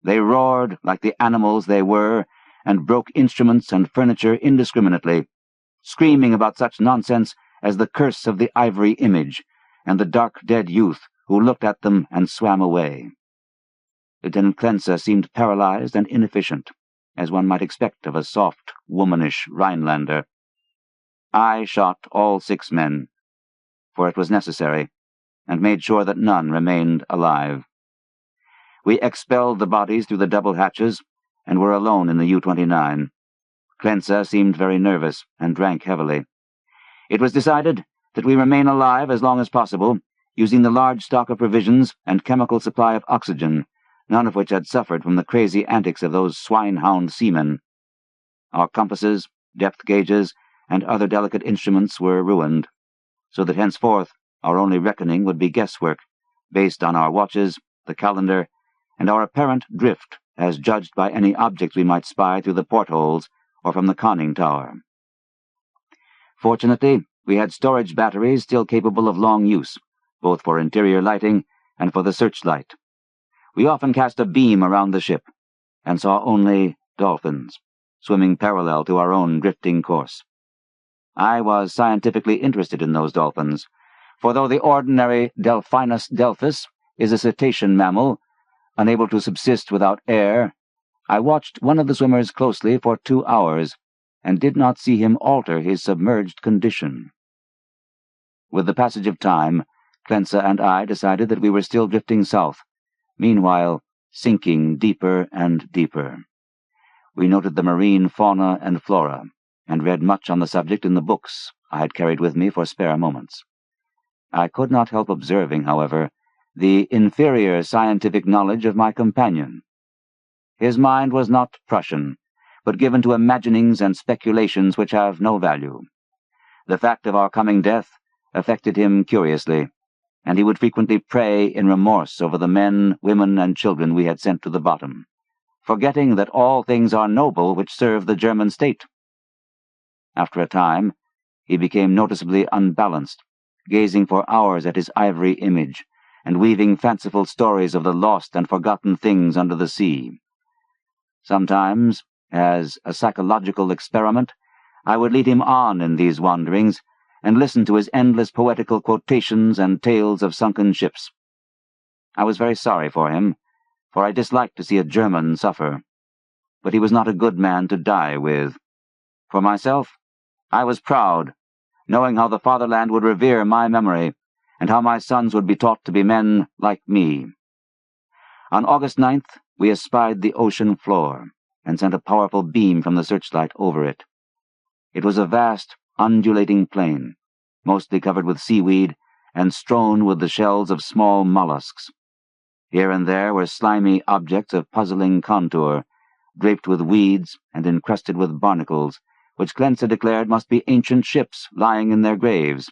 They roared like the animals they were, and broke instruments and furniture indiscriminately, screaming about such nonsense as the curse of the ivory image, and the dark dead youth who looked at them and swam away. Lieutenant Klenze seemed paralyzed and inefficient, as one might expect of a soft, womanish Rhinelander. I shot all 6 men, for it was necessary, and made sure that none remained alive. We expelled the bodies through the double hatches, and were alone in the U-29. Klenze seemed very nervous, and drank heavily. It was decided that we remain alive as long as possible, using the large stock of provisions and chemical supply of oxygen, none of which had suffered from the crazy antics of those swine-hound seamen. Our compasses, depth gauges, and other delicate instruments were ruined, so that henceforth our only reckoning would be guesswork, based on our watches, the calendar, and our apparent drift, as judged by any objects we might spy through the portholes or from the conning tower. Fortunately, we had storage batteries still capable of long use, both for interior lighting and for the searchlight. We often cast a beam around the ship, and saw only dolphins, swimming parallel to our own drifting course. I was scientifically interested in those dolphins, for though the ordinary Delphinus delphis is a cetacean mammal, unable to subsist without air, I watched one of the swimmers closely for 2 hours, and did not see him alter his submerged condition. With the passage of time, Klenze and I decided that we were still drifting south, meanwhile sinking deeper and deeper. We noted the marine fauna and flora, and read much on the subject in the books I had carried with me for spare moments. I could not help observing, however, the inferior scientific knowledge of my companion. His mind was not Prussian, but given to imaginings and speculations which have no value. The fact of our coming death affected him curiously, and he would frequently pray in remorse over the men, women, and children we had sent to the bottom, forgetting that all things are noble which serve the German state. After a time, he became noticeably unbalanced, gazing for hours at his ivory image, and weaving fanciful stories of the lost and forgotten things under the sea. Sometimes, as a psychological experiment, I would lead him on in these wanderings, and listen to his endless poetical quotations and tales of sunken ships. I was very sorry for him, for I disliked to see a German suffer. But he was not a good man to die with. For myself, I was proud, knowing how the fatherland would revere my memory, and how my sons would be taught to be men like me. On August 9th, we espied the ocean floor, and sent a powerful beam from the searchlight over it. It was a vast, undulating plain, mostly covered with seaweed and strewn with the shells of small mollusks. Here and there were slimy objects of puzzling contour, draped with weeds and encrusted with barnacles, which Clensa declared must be ancient ships lying in their graves.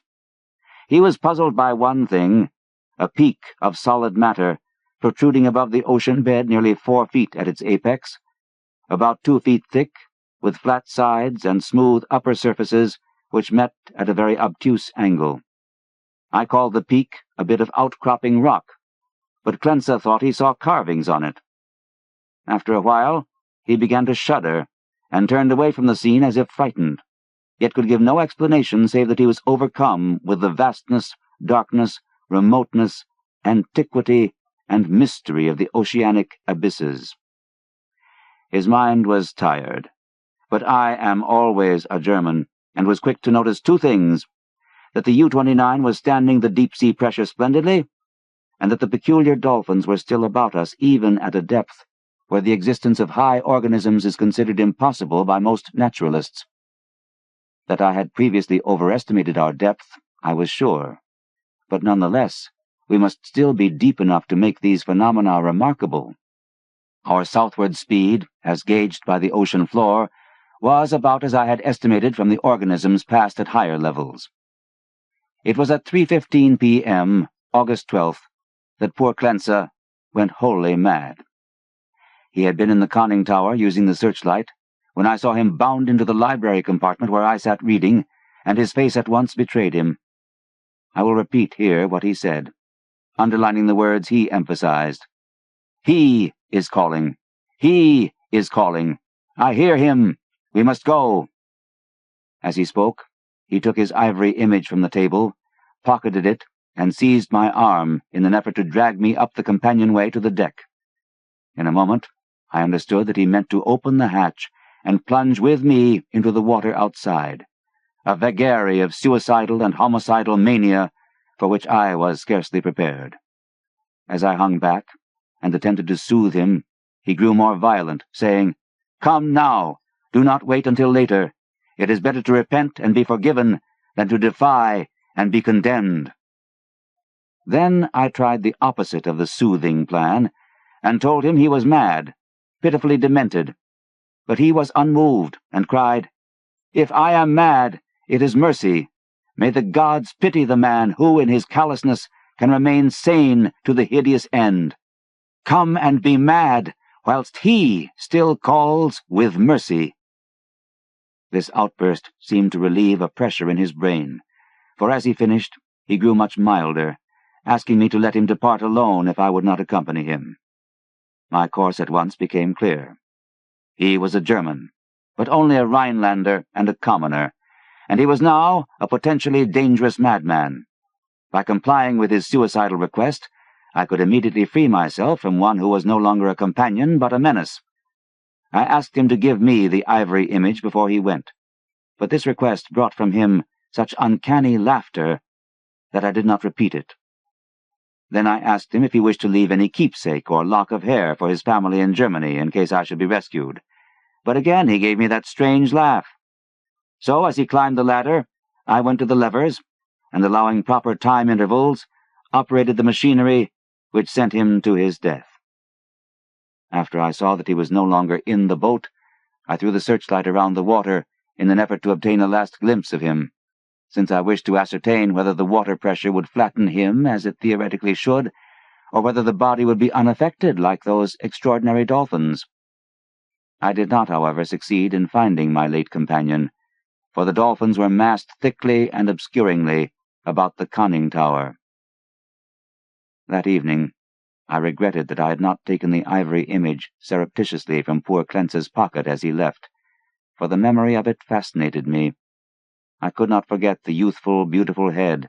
He was puzzled by one thing, a peak of solid matter protruding above the ocean bed nearly 4 feet at its apex, about 2 feet thick, with flat sides and smooth upper surfaces which met at a very obtuse angle. I called the peak a bit of outcropping rock, but Clensa thought he saw carvings on it. After a while, he began to shudder, and turned away from the scene as if frightened, yet could give no explanation save that he was overcome with the vastness, darkness, remoteness, antiquity, and mystery of the oceanic abysses. His mind was tired, but I am always a Jermyn, and was quick to notice 2 things: that the U-29 was standing the deep-sea pressure splendidly, and that the peculiar dolphins were still about us, even at a depth where the existence of high organisms is considered impossible by most naturalists. That I had previously overestimated our depth, I was sure, but nonetheless, we must still be deep enough to make these phenomena remarkable. Our southward speed, as gauged by the ocean floor, was about as I had estimated from the organisms passed at higher levels. It was at 3:15 p.m., August 12th, that poor Clensa went wholly mad. He had been in the conning tower using the searchlight when I saw him bound into the library compartment where I sat reading, and his face at once betrayed him. I will repeat here what he said, underlining the words he emphasized. "He is calling. He is calling. I hear him. We must go." As he spoke, he took his ivory image from the table, pocketed it, and seized my arm in an effort to drag me up the companionway to the deck. In a moment, I understood that he meant to open the hatch and plunge with me into the water outside, a vagary of suicidal and homicidal mania for which I was scarcely prepared. As I hung back and attempted to soothe him, he grew more violent, saying, "Come now! Do not wait until later. It is better to repent and be forgiven than to defy and be condemned." Then I tried the opposite of the soothing plan, and told him he was mad, pitifully demented. But he was unmoved, and cried, "If I am mad, it is mercy. May the gods pity the man who, in his callousness, can remain sane to the hideous end. Come and be mad, whilst he still calls with mercy." This outburst seemed to relieve a pressure in his brain, for as he finished, he grew much milder, asking me to let him depart alone if I would not accompany him. My course at once became clear. He was a Jermyn, but only a Rhinelander and a commoner, and he was now a potentially dangerous madman. By complying with his suicidal request, I could immediately free myself from one who was no longer a companion but a menace. I asked him to give me the ivory image before he went, but this request brought from him such uncanny laughter that I did not repeat it. Then I asked him if he wished to leave any keepsake or lock of hair for his family in Germany in case I should be rescued. But again he gave me that strange laugh. So, as he climbed the ladder, I went to the levers, and allowing proper time intervals, operated the machinery which sent him to his death. After I saw that he was no longer in the boat, I threw the searchlight around the water in an effort to obtain a last glimpse of him, since I wished to ascertain whether the water pressure would flatten him as it theoretically should, or whether the body would be unaffected like those extraordinary dolphins. I did not, however, succeed in finding my late companion, for the dolphins were massed thickly and obscuringly about the conning tower. That evening, I regretted that I had not taken the ivory image surreptitiously from poor Clensa's pocket as he left, for the memory of it fascinated me. I could not forget the youthful, beautiful head,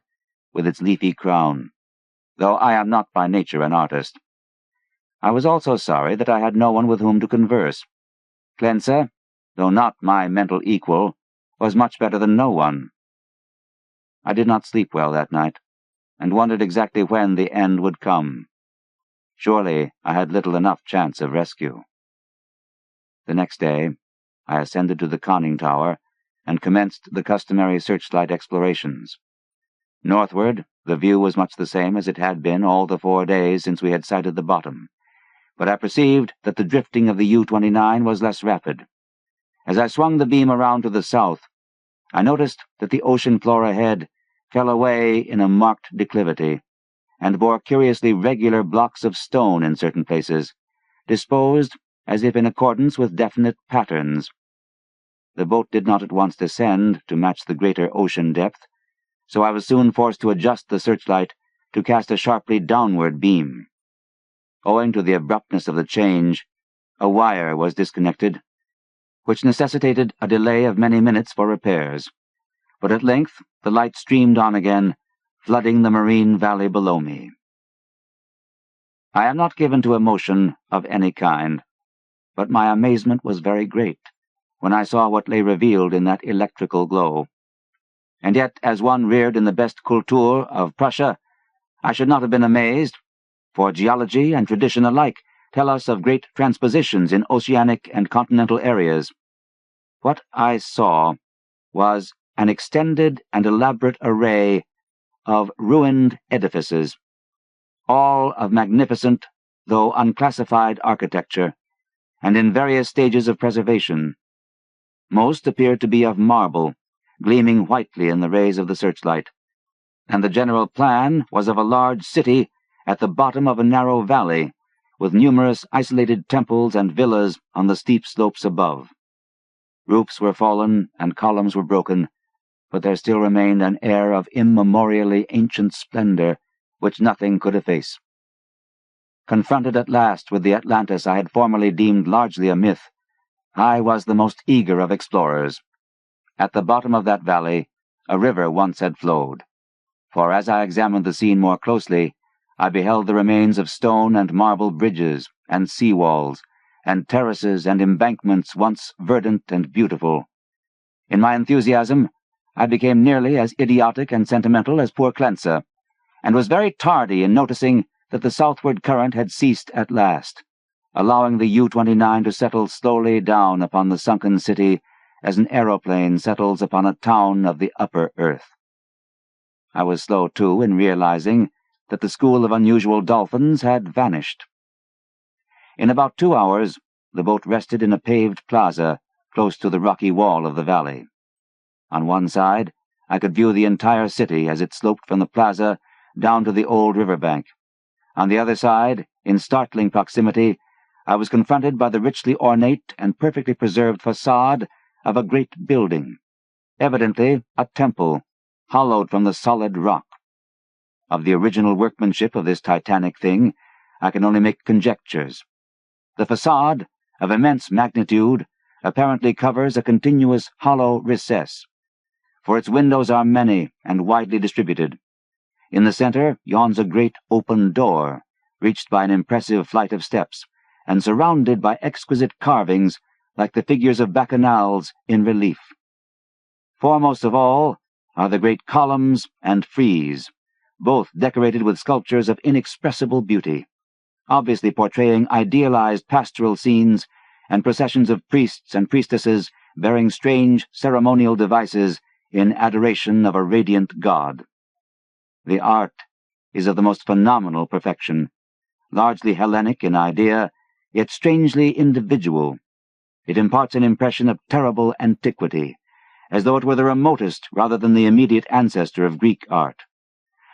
with its leafy crown, though I am not by nature an artist. I was also sorry that I had no one with whom to converse. Clensa, though not my mental equal, was much better than no one. I did not sleep well that night, and wondered exactly when the end would come. Surely I had little enough chance of rescue. The next day, I ascended to the conning tower and commenced the customary searchlight explorations. Northward, the view was much the same as it had been all the 4 days since we had sighted the bottom, but I perceived that the drifting of the U-29 was less rapid. As I swung the beam around to the south, I noticed that the ocean floor ahead fell away in a marked declivity, and bore curiously regular blocks of stone in certain places, disposed as if in accordance with definite patterns. The boat did not at once descend to match the greater ocean depth, so I was soon forced to adjust the searchlight to cast a sharply downward beam. Owing to the abruptness of the change, a wire was disconnected, which necessitated a delay of many minutes for repairs, but at length the light streamed on again, flooding the marine valley below me. I am not given to emotion of any kind, but my amazement was very great when I saw what lay revealed in that electrical glow. And yet, as one reared in the best Kultur of Prussia, I should not have been amazed, for geology and tradition alike tell us of great transpositions in oceanic and continental areas. What I saw was an extended and elaborate array of ruined edifices, all of magnificent, though unclassified architecture, and in various stages of preservation. Most appeared to be of marble, gleaming whitely in the rays of the searchlight, and the general plan was of a large city at the bottom of a narrow valley, with numerous isolated temples and villas on the steep slopes above. Roofs were fallen and columns were broken, but there still remained an air of immemorially ancient splendor which nothing could efface. Confronted at last with the Atlantis I had formerly deemed largely a myth, I was the most eager of explorers. At the bottom of that valley, a river once had flowed, for as I examined the scene more closely, I beheld the remains of stone and marble bridges, and sea walls, and terraces and embankments once verdant and beautiful. In my enthusiasm, I became nearly as idiotic and sentimental as poor Clensa, and was very tardy in noticing that the southward current had ceased at last, allowing the U-29 to settle slowly down upon the sunken city as an aeroplane settles upon a town of the upper earth. I was slow, too, in realizing that the school of unusual dolphins had vanished. In about 2 hours, the boat rested in a paved plaza close to the rocky wall of the valley. On one side, I could view the entire city as it sloped from the plaza down to the old riverbank. On the other side, in startling proximity, I was confronted by the richly ornate and perfectly preserved facade of a great building, evidently a temple, hollowed from the solid rock. Of the original workmanship of this titanic thing, I can only make conjectures. The facade, of immense magnitude, apparently covers a continuous hollow recess, for its windows are many and widely distributed. In the center yawns a great open door, reached by an impressive flight of steps, and surrounded by exquisite carvings like the figures of bacchanals in relief. Foremost of all are the great columns and frieze, both decorated with sculptures of inexpressible beauty, obviously portraying idealized pastoral scenes and processions of priests and priestesses bearing strange ceremonial devices in adoration of a radiant god. The art is of the most phenomenal perfection, largely Hellenic in idea, yet strangely individual. It imparts an impression of terrible antiquity, as though it were the remotest rather than the immediate ancestor of Greek art.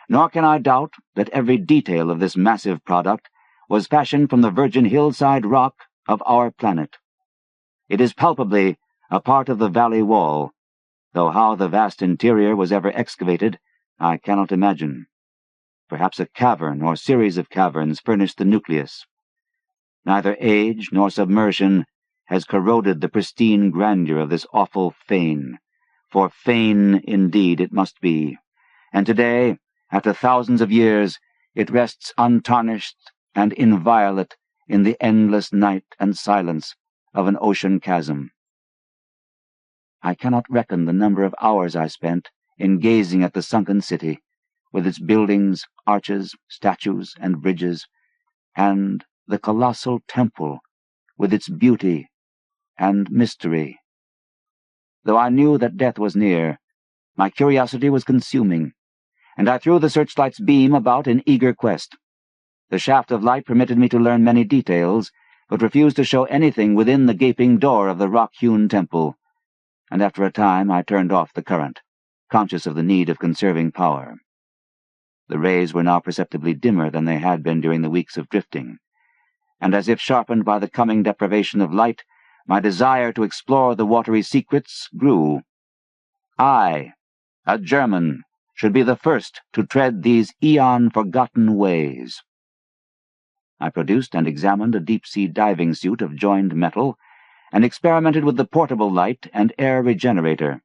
Nor can I doubt that every detail of this massive product was fashioned from the virgin hillside rock of our planet. It is palpably a part of the valley wall, though how the vast interior was ever excavated, I cannot imagine. Perhaps a cavern or series of caverns furnished the nucleus. Neither age nor submersion has corroded the pristine grandeur of this awful fane, for fane indeed it must be, and today, after thousands of years, it rests untarnished and inviolate in the endless night and silence of an ocean chasm. I cannot reckon the number of hours I spent in gazing at the sunken city, with its buildings, arches, statues, and bridges, and the colossal temple, with its beauty and mystery. Though I knew that death was near, my curiosity was consuming, and I threw the searchlight's beam about in eager quest. The shaft of light permitted me to learn many details, but refused to show anything within the gaping door of the rock-hewn temple, and after a time I turned off the current, conscious of the need of conserving power. The rays were now perceptibly dimmer than they had been during the weeks of drifting, and as if sharpened by the coming deprivation of light, my desire to explore the watery secrets grew. I, a Jermyn, should be the first to tread these eon-forgotten ways. I produced and examined a deep-sea diving suit of joined metal, and experimented with the portable light and air regenerator.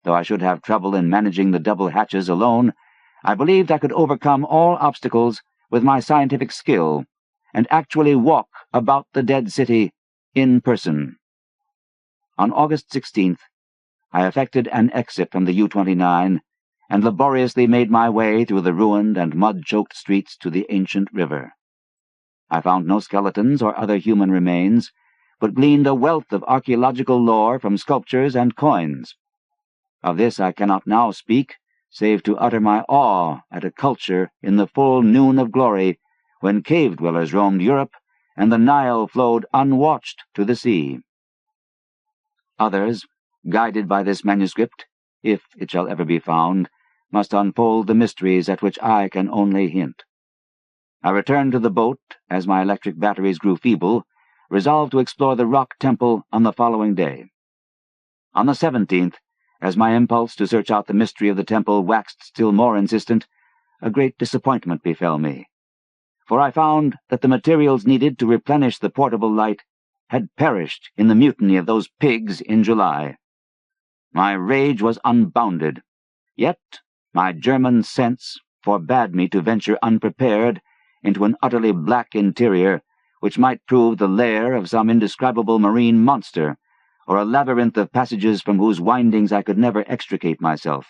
Though I should have trouble in managing the double hatches alone, I believed I could overcome all obstacles with my scientific skill, and actually walk about the dead city in person. On August 16th, I effected an exit from the U-29 and laboriously made my way through the ruined and mud-choked streets to the ancient river. I found no skeletons or other human remains, but gleaned a wealth of archaeological lore from sculptures and coins. Of this I cannot now speak, save to utter my awe at a culture in the full noon of glory, when cave-dwellers roamed Europe, and the Nile flowed unwatched to the sea. Others, guided by this manuscript, if it shall ever be found, must unfold the mysteries at which I can only hint. I returned to the boat as my electric batteries grew feeble, resolved to explore the rock temple on the following day. On the 17th, as my impulse to search out the mystery of the temple waxed still more insistent, a great disappointment befell me, for I found that the materials needed to replenish the portable light had perished in the mutiny of those pigs in July. My rage was unbounded, yet my Jermyn sense forbade me to venture unprepared into an utterly black interior which might prove the lair of some indescribable marine monster, or a labyrinth of passages from whose windings I could never extricate myself.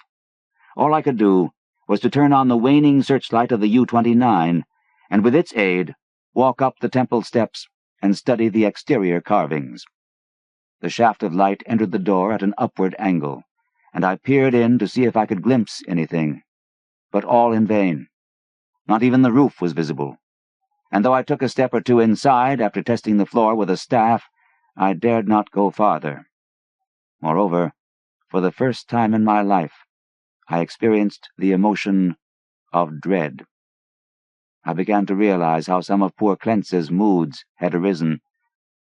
All I could do was to turn on the waning searchlight of the U-29, and with its aid walk up the temple steps and study the exterior carvings. The shaft of light entered the door at an upward angle, and I peered in to see if I could glimpse anything, but all in vain. Not even the roof was visible, and though I took a step or two inside after testing the floor with a staff, I dared not go farther. Moreover, for the first time in my life, I experienced the emotion of dread. I began to realize how some of poor Klein's moods had arisen,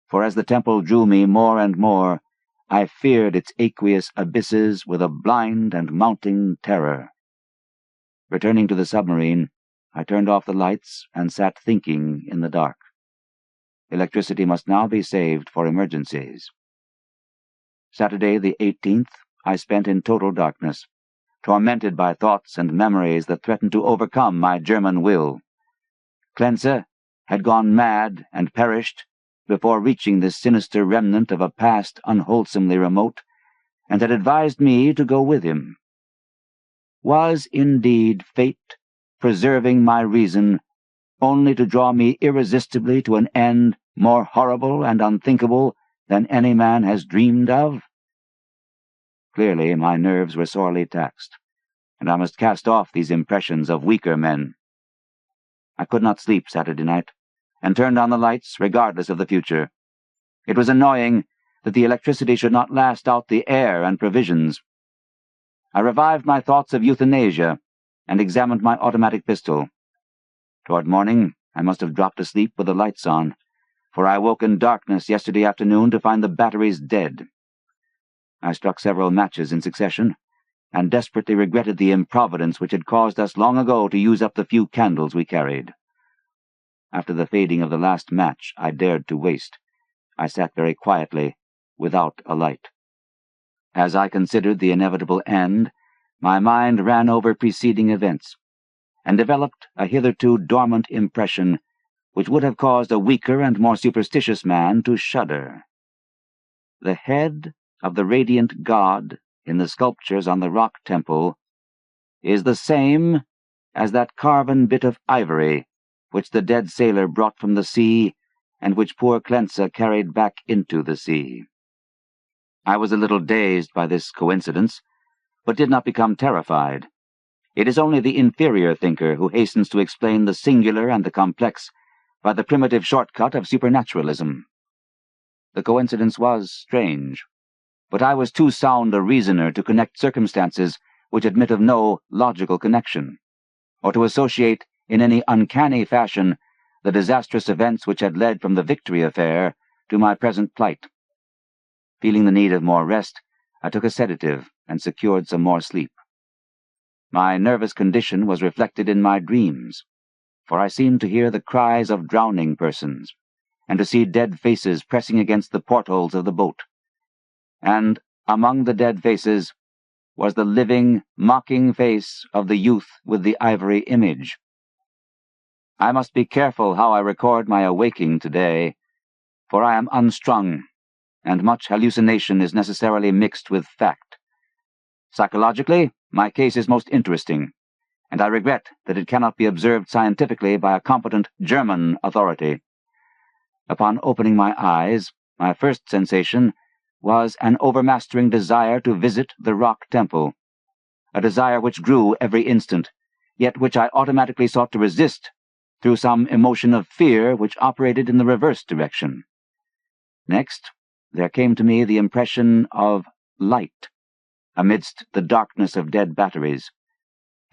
for as the temple drew me more and more, I feared its aqueous abysses with a blind and mounting terror. Returning to the submarine, I turned off the lights and sat thinking in the dark. Electricity must now be saved for emergencies. Saturday, the 18th, I spent in total darkness, tormented by thoughts and memories that threatened to overcome my Jermyn will. Klein had gone mad and perished before reaching this sinister remnant of a past unwholesomely remote, and had advised me to go with him. Was indeed fate preserving my reason, only to draw me irresistibly to an end more horrible and unthinkable than any man has dreamed of? Clearly my nerves were sorely taxed, and I must cast off these impressions of weaker men. I could not sleep Saturday night, and turned on the lights regardless of the future. It was annoying that the electricity should not last out the air and provisions. I revived my thoughts of euthanasia, and examined my automatic pistol. Toward morning, I must have dropped asleep with the lights on, for I awoke in darkness yesterday afternoon to find the batteries dead. I struck several matches in succession, and desperately regretted the improvidence which had caused us long ago to use up the few candles we carried. After the fading of the last match I dared to waste, I sat very quietly, without a light. As I considered the inevitable end, my mind ran over preceding events, and developed a hitherto dormant impression which would have caused a weaker and more superstitious man to shudder. The head of the radiant god in the sculptures on the rock temple is the same as that carven bit of ivory which the dead sailor brought from the sea and which poor Clensa carried back into the sea. I was a little dazed by this coincidence, but did not become terrified. It is only the inferior thinker who hastens to explain the singular and the complex by the primitive shortcut of supernaturalism. The coincidence was strange, but I was too sound a reasoner to connect circumstances which admit of no logical connection, or to associate in any uncanny fashion the disastrous events which had led from the Victory affair to my present plight. Feeling the need of more rest, I took a sedative and secured some more sleep. My nervous condition was reflected in my dreams, for I seemed to hear the cries of drowning persons, and to see dead faces pressing against the portholes of the boat. And among the dead faces was the living, mocking face of the youth with the ivory image. I must be careful how I record my awaking today, for I am unstrung, and much hallucination is necessarily mixed with fact. Psychologically, my case is most interesting, and I regret that it cannot be observed scientifically by a competent German authority. Upon opening my eyes, my first sensation was an overmastering desire to visit the rock temple, a desire which grew every instant, yet which I automatically sought to resist through some emotion of fear which operated in the reverse direction. Next, there came to me the impression of light amidst the darkness of dead batteries,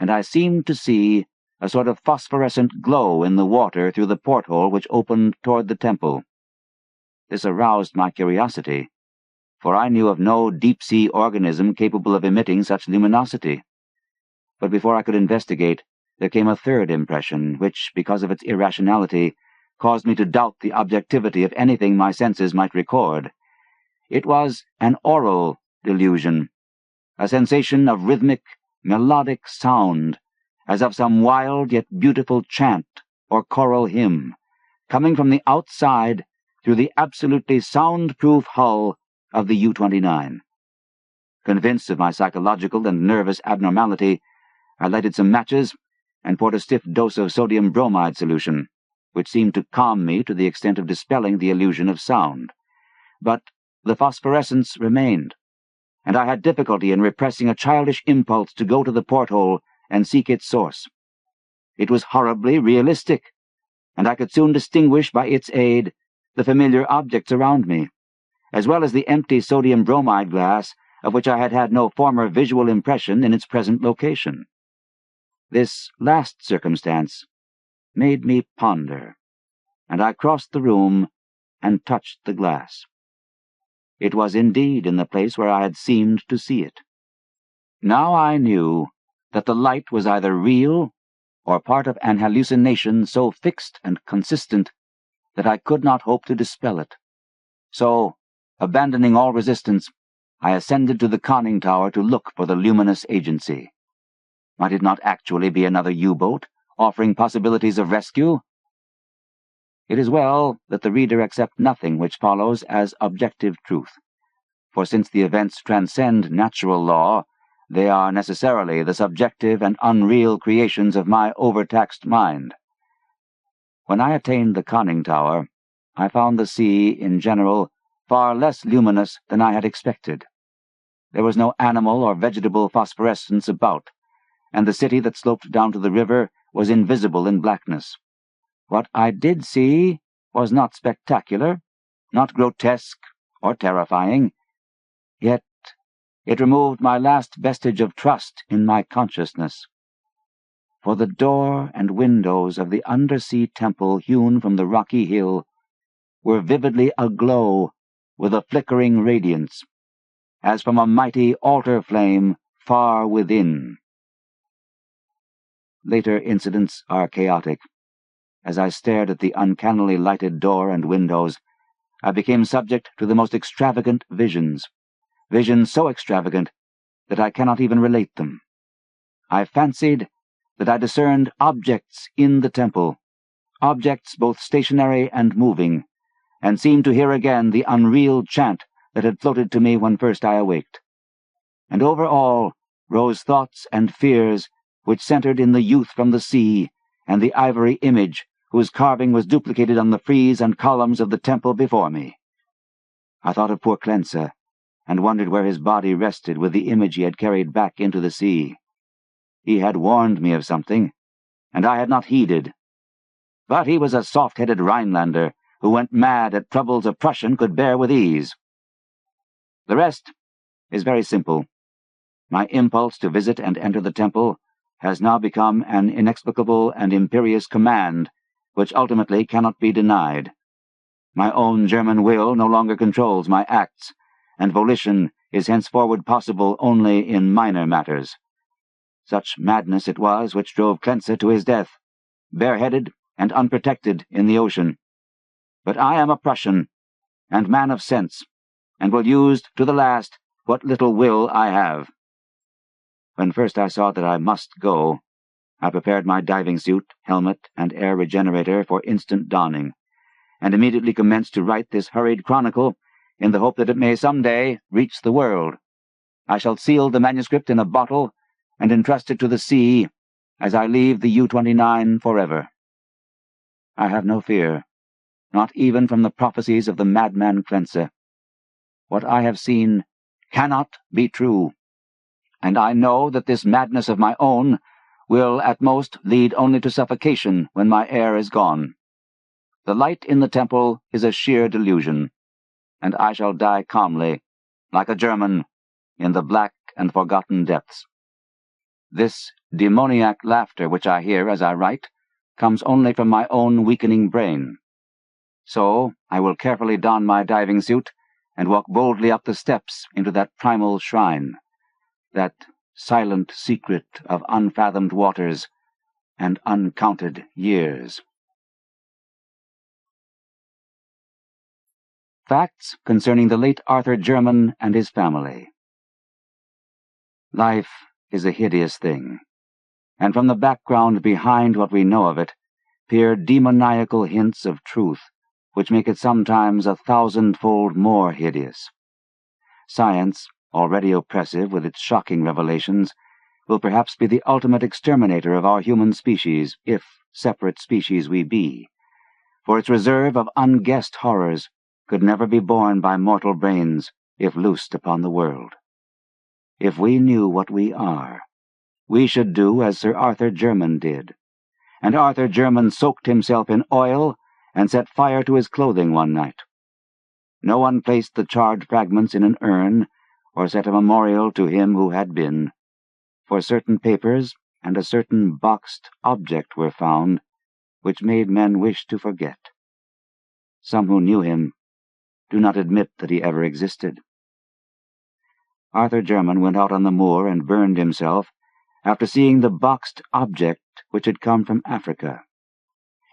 and I seemed to see a sort of phosphorescent glow in the water through the porthole which opened toward the temple. This aroused my curiosity, for I knew of no deep-sea organism capable of emitting such luminosity. But before I could investigate, there came a third impression, which, because of its irrationality, caused me to doubt the objectivity of anything my senses might record. It was an aural delusion, a sensation of rhythmic, melodic sound, as of some wild yet beautiful chant or choral hymn, coming from the outside through the absolutely soundproof hull of the U-29. Convinced of my psychological and nervous abnormality, I lighted some matches and poured a stiff dose of sodium bromide solution, which seemed to calm me to the extent of dispelling the illusion of sound. But the phosphorescence remained, and I had difficulty in repressing a childish impulse to go to the porthole and seek its source. It was horribly realistic, and I could soon distinguish by its aid the familiar objects around me, as well as the empty sodium bromide glass of which I had had no former visual impression in its present location. This last circumstance made me ponder, and I crossed the room and touched the glass. It was indeed in the place where I had seemed to see it. Now I knew that the light was either real or part of an hallucination so fixed and consistent that I could not hope to dispel it. So, abandoning all resistance, I ascended to the conning tower to look for the luminous agency. Might it not actually be another U-boat, offering possibilities of rescue? It is well that the reader accept nothing which follows as objective truth, for since the events transcend natural law, they are necessarily the subjective and unreal creations of my overtaxed mind. When I attained the conning tower, I found the sea, in general, far less luminous than I had expected. There was no animal or vegetable phosphorescence about, and the city that sloped down to the river was invisible in blackness. What I did see was not spectacular, not grotesque or terrifying, yet it removed my last vestige of trust in my consciousness. For the door and windows of the undersea temple hewn from the rocky hill were vividly aglow with a flickering radiance, as from a mighty altar flame far within. Later incidents are chaotic. As I stared at the uncannily lighted door and windows, I became subject to the most extravagant visions so extravagant that I cannot even relate them. I fancied that I discerned objects in the temple, objects both stationary and moving, and seemed to hear again the unreal chant that had floated to me when first I awaked. And over all rose thoughts and fears which centered in the youth from the sea, and the ivory image whose carving was duplicated on the frieze and columns of the temple before me. I thought of poor Clensa, and wondered where his body rested with the image he had carried back into the sea. He had warned me of something, and I had not heeded. But he was a soft-headed Rhinelander who went mad at troubles a Prussian could bear with ease. The rest is very simple. My impulse to visit and enter the temple has now become an inexplicable and imperious command, which ultimately cannot be denied. My own German will no longer controls my acts, and volition is henceforward possible only in minor matters. Such madness it was which drove Clensa to his death, bareheaded and unprotected in the ocean. But I am a Prussian, and man of sense, and will use to the last what little will I have. When first I saw that I must go, I prepared my diving suit, helmet, and air regenerator for instant donning, and immediately commenced to write this hurried chronicle in the hope that it may some day reach the world. I shall seal the manuscript in a bottle and entrust it to the sea as I leave the U-29 forever. I have no fear, not even from the prophecies of the madman Clensa. What I have seen cannot be true, and I know that this madness of my own will at most lead only to suffocation when my air is gone. The light in the temple is a sheer delusion, and I shall die calmly, like a German, in the black and forgotten depths. This demoniac laughter which I hear as I write comes only from my own weakening brain. So I will carefully don my diving suit and walk boldly up the steps into that primal shrine, that silent secret of unfathomed waters and uncounted years. Facts concerning the late Arthur Jermyn and his family. Life is a hideous thing, and from the background behind what we know of it peer demoniacal hints of truth, which make it sometimes 1,000-fold more hideous. Science, already oppressive with its shocking revelations, will perhaps be the ultimate exterminator of our human species, if separate species we be, for its reserve of unguessed horrors could never be borne by mortal brains if loosed upon the world. If we knew what we are, we should do as Sir Arthur Jermyn did, and Arthur Jermyn soaked himself in oil and set fire to his clothing one night. No one placed the charred fragments in an urn or set a memorial to him who had been, for certain papers and a certain boxed object were found which made men wish to forget. Some who knew him do not admit that he ever existed. Arthur Jermyn went out on the moor and burned himself after seeing the boxed object which had come from Africa.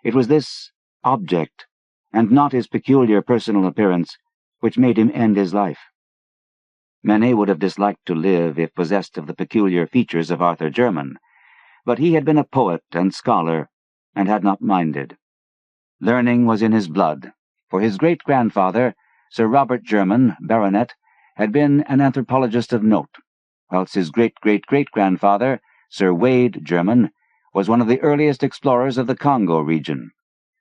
It was this object, and not his peculiar personal appearance, which made him end his life. Many would have disliked to live if possessed of the peculiar features of Arthur Jermyn, but he had been a poet and scholar, and had not minded. Learning was in his blood, for his great-grandfather, Sir Robert Jermyn, Baronet, had been an anthropologist of note, whilst his great-great-great-grandfather, Sir Wade Jermyn, was one of the earliest explorers of the Congo region,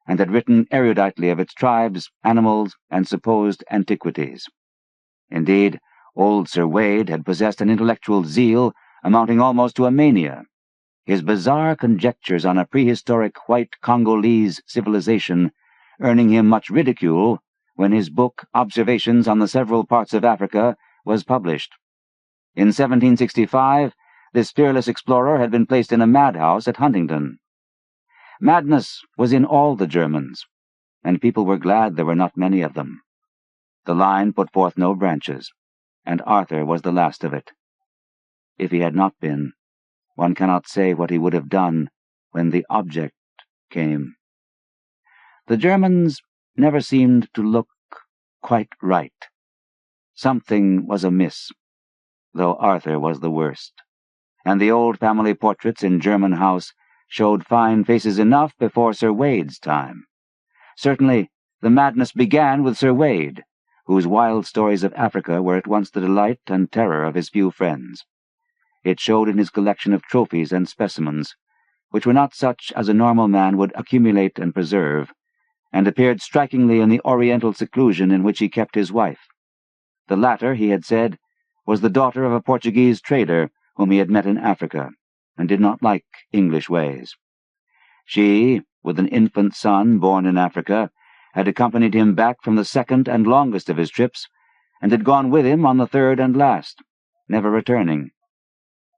and had written eruditely of its tribes, animals, and supposed antiquities. Indeed, old Sir Wade had possessed an intellectual zeal amounting almost to a mania. His bizarre conjectures on a prehistoric white Congolese civilization earning him much ridicule when his book, Observations on the Several Parts of Africa, was published. In 1765, this fearless explorer had been placed in a madhouse at Huntingdon. Madness was in all the Germans, and people were glad there were not many of them. The line put forth no branches, and Arthur was the last of it. If he had not been, one cannot say what he would have done when the object came. The Germans never seemed to look quite right. Something was amiss, though Arthur was the worst, and the old family portraits in Jermyn House showed fine faces enough before Sir Wade's time. Certainly, the madness began with Sir Wade, whose wild stories of Africa were at once the delight and terror of his few friends. It showed in his collection of trophies and specimens, which were not such as a normal man would accumulate and preserve, and appeared strikingly in the oriental seclusion in which he kept his wife. The latter, he had said, was the daughter of a Portuguese trader whom he had met in Africa, and did not like English ways. She, with an infant son born in Africa, had accompanied him back from the second and longest of his trips, and had gone with him on the third and last, never returning.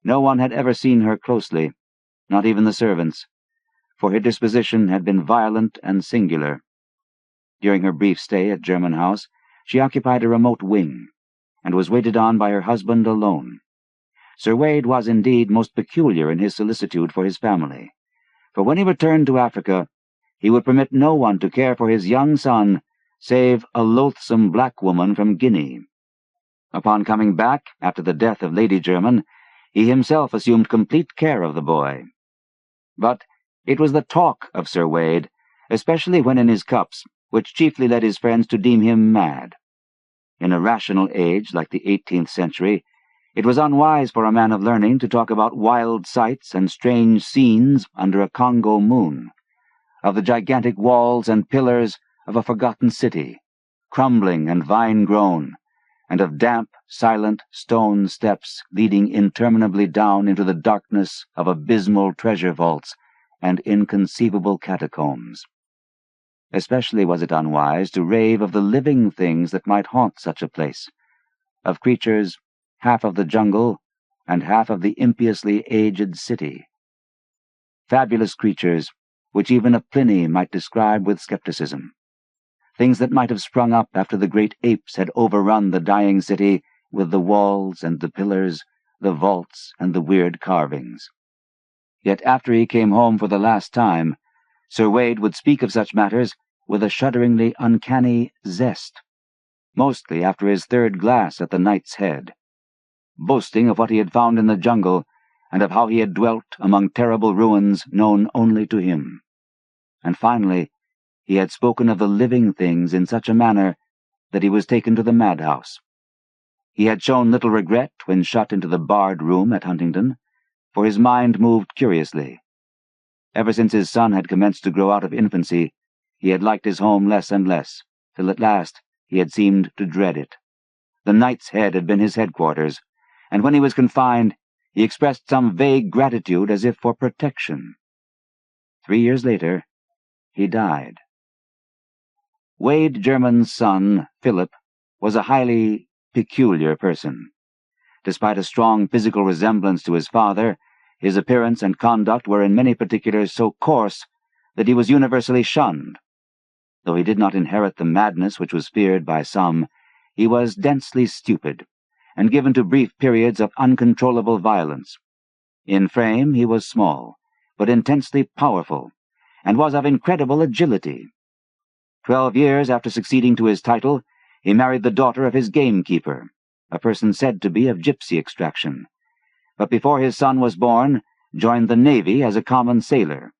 No one had ever seen her closely, not even the servants, for her disposition had been violent and singular. During her brief stay at Jermyn House, she occupied a remote wing, and was waited on by her husband alone. Sir Wade was indeed most peculiar in his solicitude for his family, for when he returned to Africa, he would permit no one to care for his young son save a loathsome black woman from Guinea. Upon coming back, after the death of Lady Jermyn, he himself assumed complete care of the boy. But it was the talk of Sir Wade, especially when in his cups, which chiefly led his friends to deem him mad. In a rational age like the 18th century, it was unwise for a man of learning to talk about wild sights and strange scenes under a Congo moon, of the gigantic walls and pillars of a forgotten city, crumbling and vine-grown, and of damp, silent stone steps leading interminably down into the darkness of abysmal treasure vaults and inconceivable catacombs. Especially was it unwise to rave of the living things that might haunt such a place, of creatures half of the jungle and half of the impiously aged city. Fabulous creatures which even a Pliny might describe with skepticism, things that might have sprung up after the great apes had overrun the dying city with the walls and the pillars, the vaults and the weird carvings. Yet after he came home for the last time, Sir Wade would speak of such matters with a shudderingly uncanny zest, mostly after his third glass at the Knight's Head, boasting of what he had found in the jungle and of how he had dwelt among terrible ruins known only to him. And finally, he had spoken of the living things in such a manner that he was taken to the madhouse. He had shown little regret when shut into the barred room at Huntingdon, for his mind moved curiously. Ever since his son had commenced to grow out of infancy, he had liked his home less and less, till at last he had seemed to dread it. The Knight's Head had been his headquarters, and when he was confined, he expressed some vague gratitude as if for protection. 3 years later, he died. Wade Jermyn's son, Philip, was a highly peculiar person. Despite a strong physical resemblance to his father, his appearance and conduct were in many particulars so coarse that he was universally shunned. Though he did not inherit the madness which was feared by some, he was densely stupid, and given to brief periods of uncontrollable violence. In frame he was small, but intensely powerful, and was of incredible agility. 12 years after succeeding to his title, he married the daughter of his gamekeeper, a person said to be of gypsy extraction, but before his son was born, joined the Navy as a common sailor,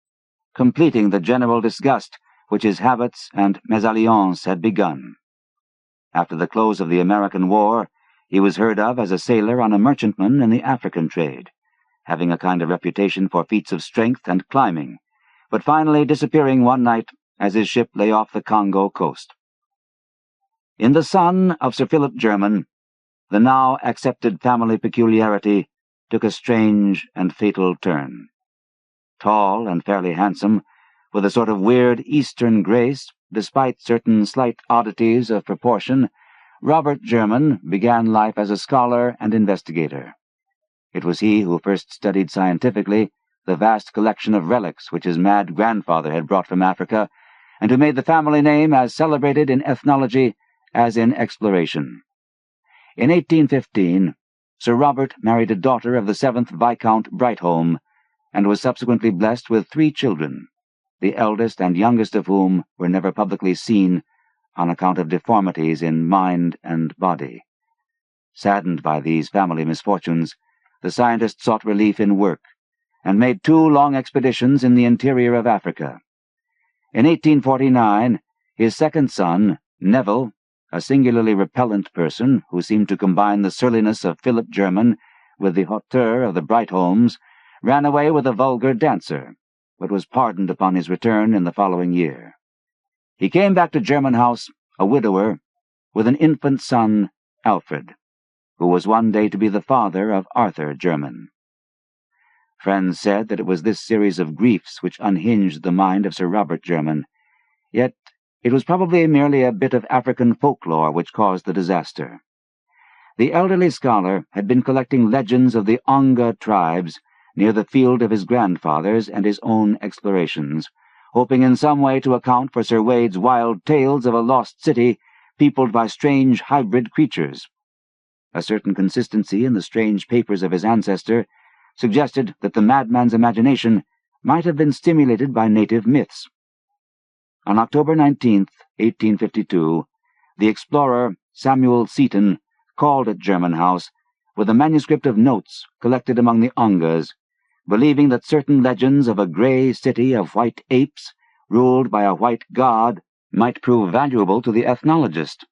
completing the general disgust which his habits and mésalliance had begun. After the close of the American War, he was heard of as a sailor on a merchantman in the African trade, having a kind of reputation for feats of strength and climbing, but finally disappearing one night as his ship lay off the Congo coast. In the son of Sir Philip Jermyn, the now accepted family peculiarity took a strange and fatal turn. Tall and fairly handsome, with a sort of weird Eastern grace, despite certain slight oddities of proportion, Robert Jermyn began life as a scholar and investigator. It was he who first studied scientifically the vast collection of relics which his mad grandfather had brought from Africa, and who made the family name as celebrated in ethnology as in exploration. In 1815, Sir Robert married a daughter of the 7th Viscount Brightholme, and was subsequently blessed with 3 children, the eldest and youngest of whom were never publicly seen on account of deformities in mind and body. Saddened by these family misfortunes, the scientist sought relief in work, and made 2 long expeditions in the interior of Africa. In 1849, his second son, Neville, a singularly repellent person who seemed to combine the surliness of Philip Jermyn with the hauteur of the Brightholmes, ran away with a vulgar dancer, but was pardoned upon his return in the following year. He came back to Jermyn House, a widower, with an infant son, Alfred, who was one day to be the father of Arthur Jermyn. Friends said that it was this series of griefs which unhinged the mind of Sir Robert Jermyn, yet it was probably merely a bit of African folklore which caused the disaster. The elderly scholar had been collecting legends of the Onga tribes near the field of his grandfathers and his own explorations, hoping in some way to account for Sir Wade's wild tales of a lost city peopled by strange hybrid creatures. A certain consistency in the strange papers of his ancestor suggested that the madman's imagination might have been stimulated by native myths. On October 19th, 1852, the explorer Samuel Seaton called at Jermyn House with a manuscript of notes collected among the Ongas, believing that certain legends of a grey city of white apes ruled by a white god might prove valuable to the ethnologist.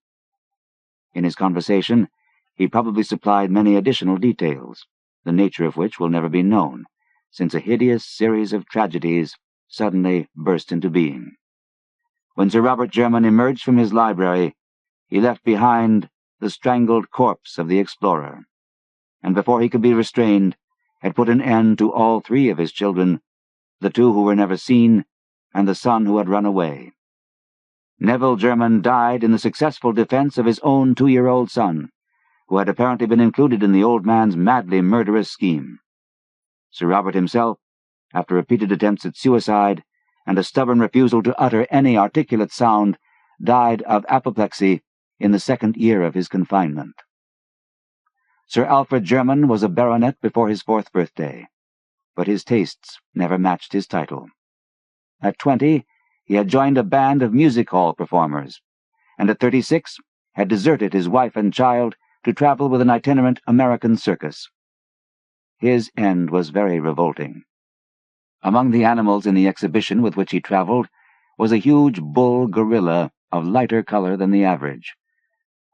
In his conversation, he probably supplied many additional details, the nature of which will never be known, since a hideous series of tragedies suddenly burst into being. When Sir Robert Jermyn emerged from his library, he left behind the strangled corpse of the explorer, and before he could be restrained, had put an end to all three of his children, the two who were never seen, and the son who had run away. Neville Jermyn died in the successful defense of his own 2-year-old son, who had apparently been included in the old man's madly murderous scheme. Sir Robert himself, after repeated attempts at suicide and a stubborn refusal to utter any articulate sound, died of apoplexy in the 2nd year of his confinement. Sir Alfred Jermyn was a baronet before his 4th birthday, but his tastes never matched his title. At 20, he had joined a band of music-hall performers, and at 36 had deserted his wife and child to travel with an itinerant American circus. His end was very revolting. Among the animals in the exhibition with which he traveled was a huge bull gorilla of lighter color than the average,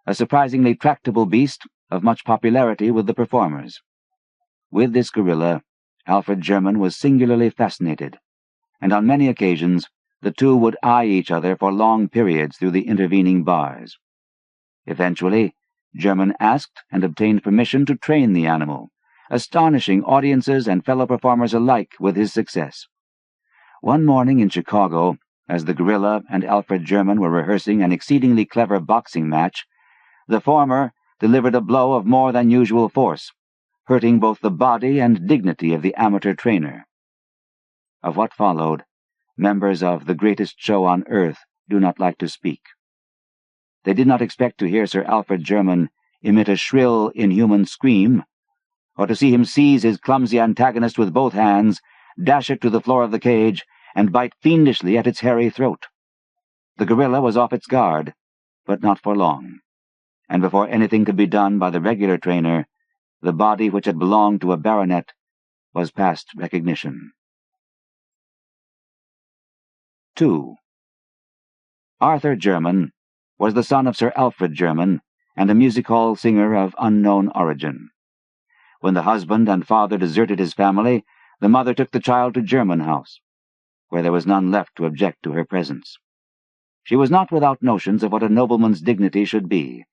a surprisingly tractable beast of much popularity with the performers. With this gorilla, Alfred Jermyn was singularly fascinated, and on many occasions the two would eye each other for long periods through the intervening bars. Eventually, Jermyn asked and obtained permission to train the animal, astonishing audiences and fellow performers alike with his success. One morning in Chicago, as the gorilla and Alfred Jermyn were rehearsing an exceedingly clever boxing match, the former delivered a blow of more than usual force, hurting both the body and dignity of the amateur trainer. Of what followed, members of the greatest show on earth do not like to speak. They did not expect to hear Sir Alfred Jermyn emit a shrill, inhuman scream, or to see him seize his clumsy antagonist with both hands, dash it to the floor of the cage, and bite fiendishly at its hairy throat. The gorilla was off its guard, but not for long, and before anything could be done by the regular trainer, the body which had belonged to a baronet was past recognition. 2. Arthur Jermyn was the son of Sir Alfred Jermyn and a music-hall singer of unknown origin. When the husband and father deserted his family, the mother took the child to Jermyn House, where there was none left to object to her presence. She was not without notions of what a nobleman's dignity should be,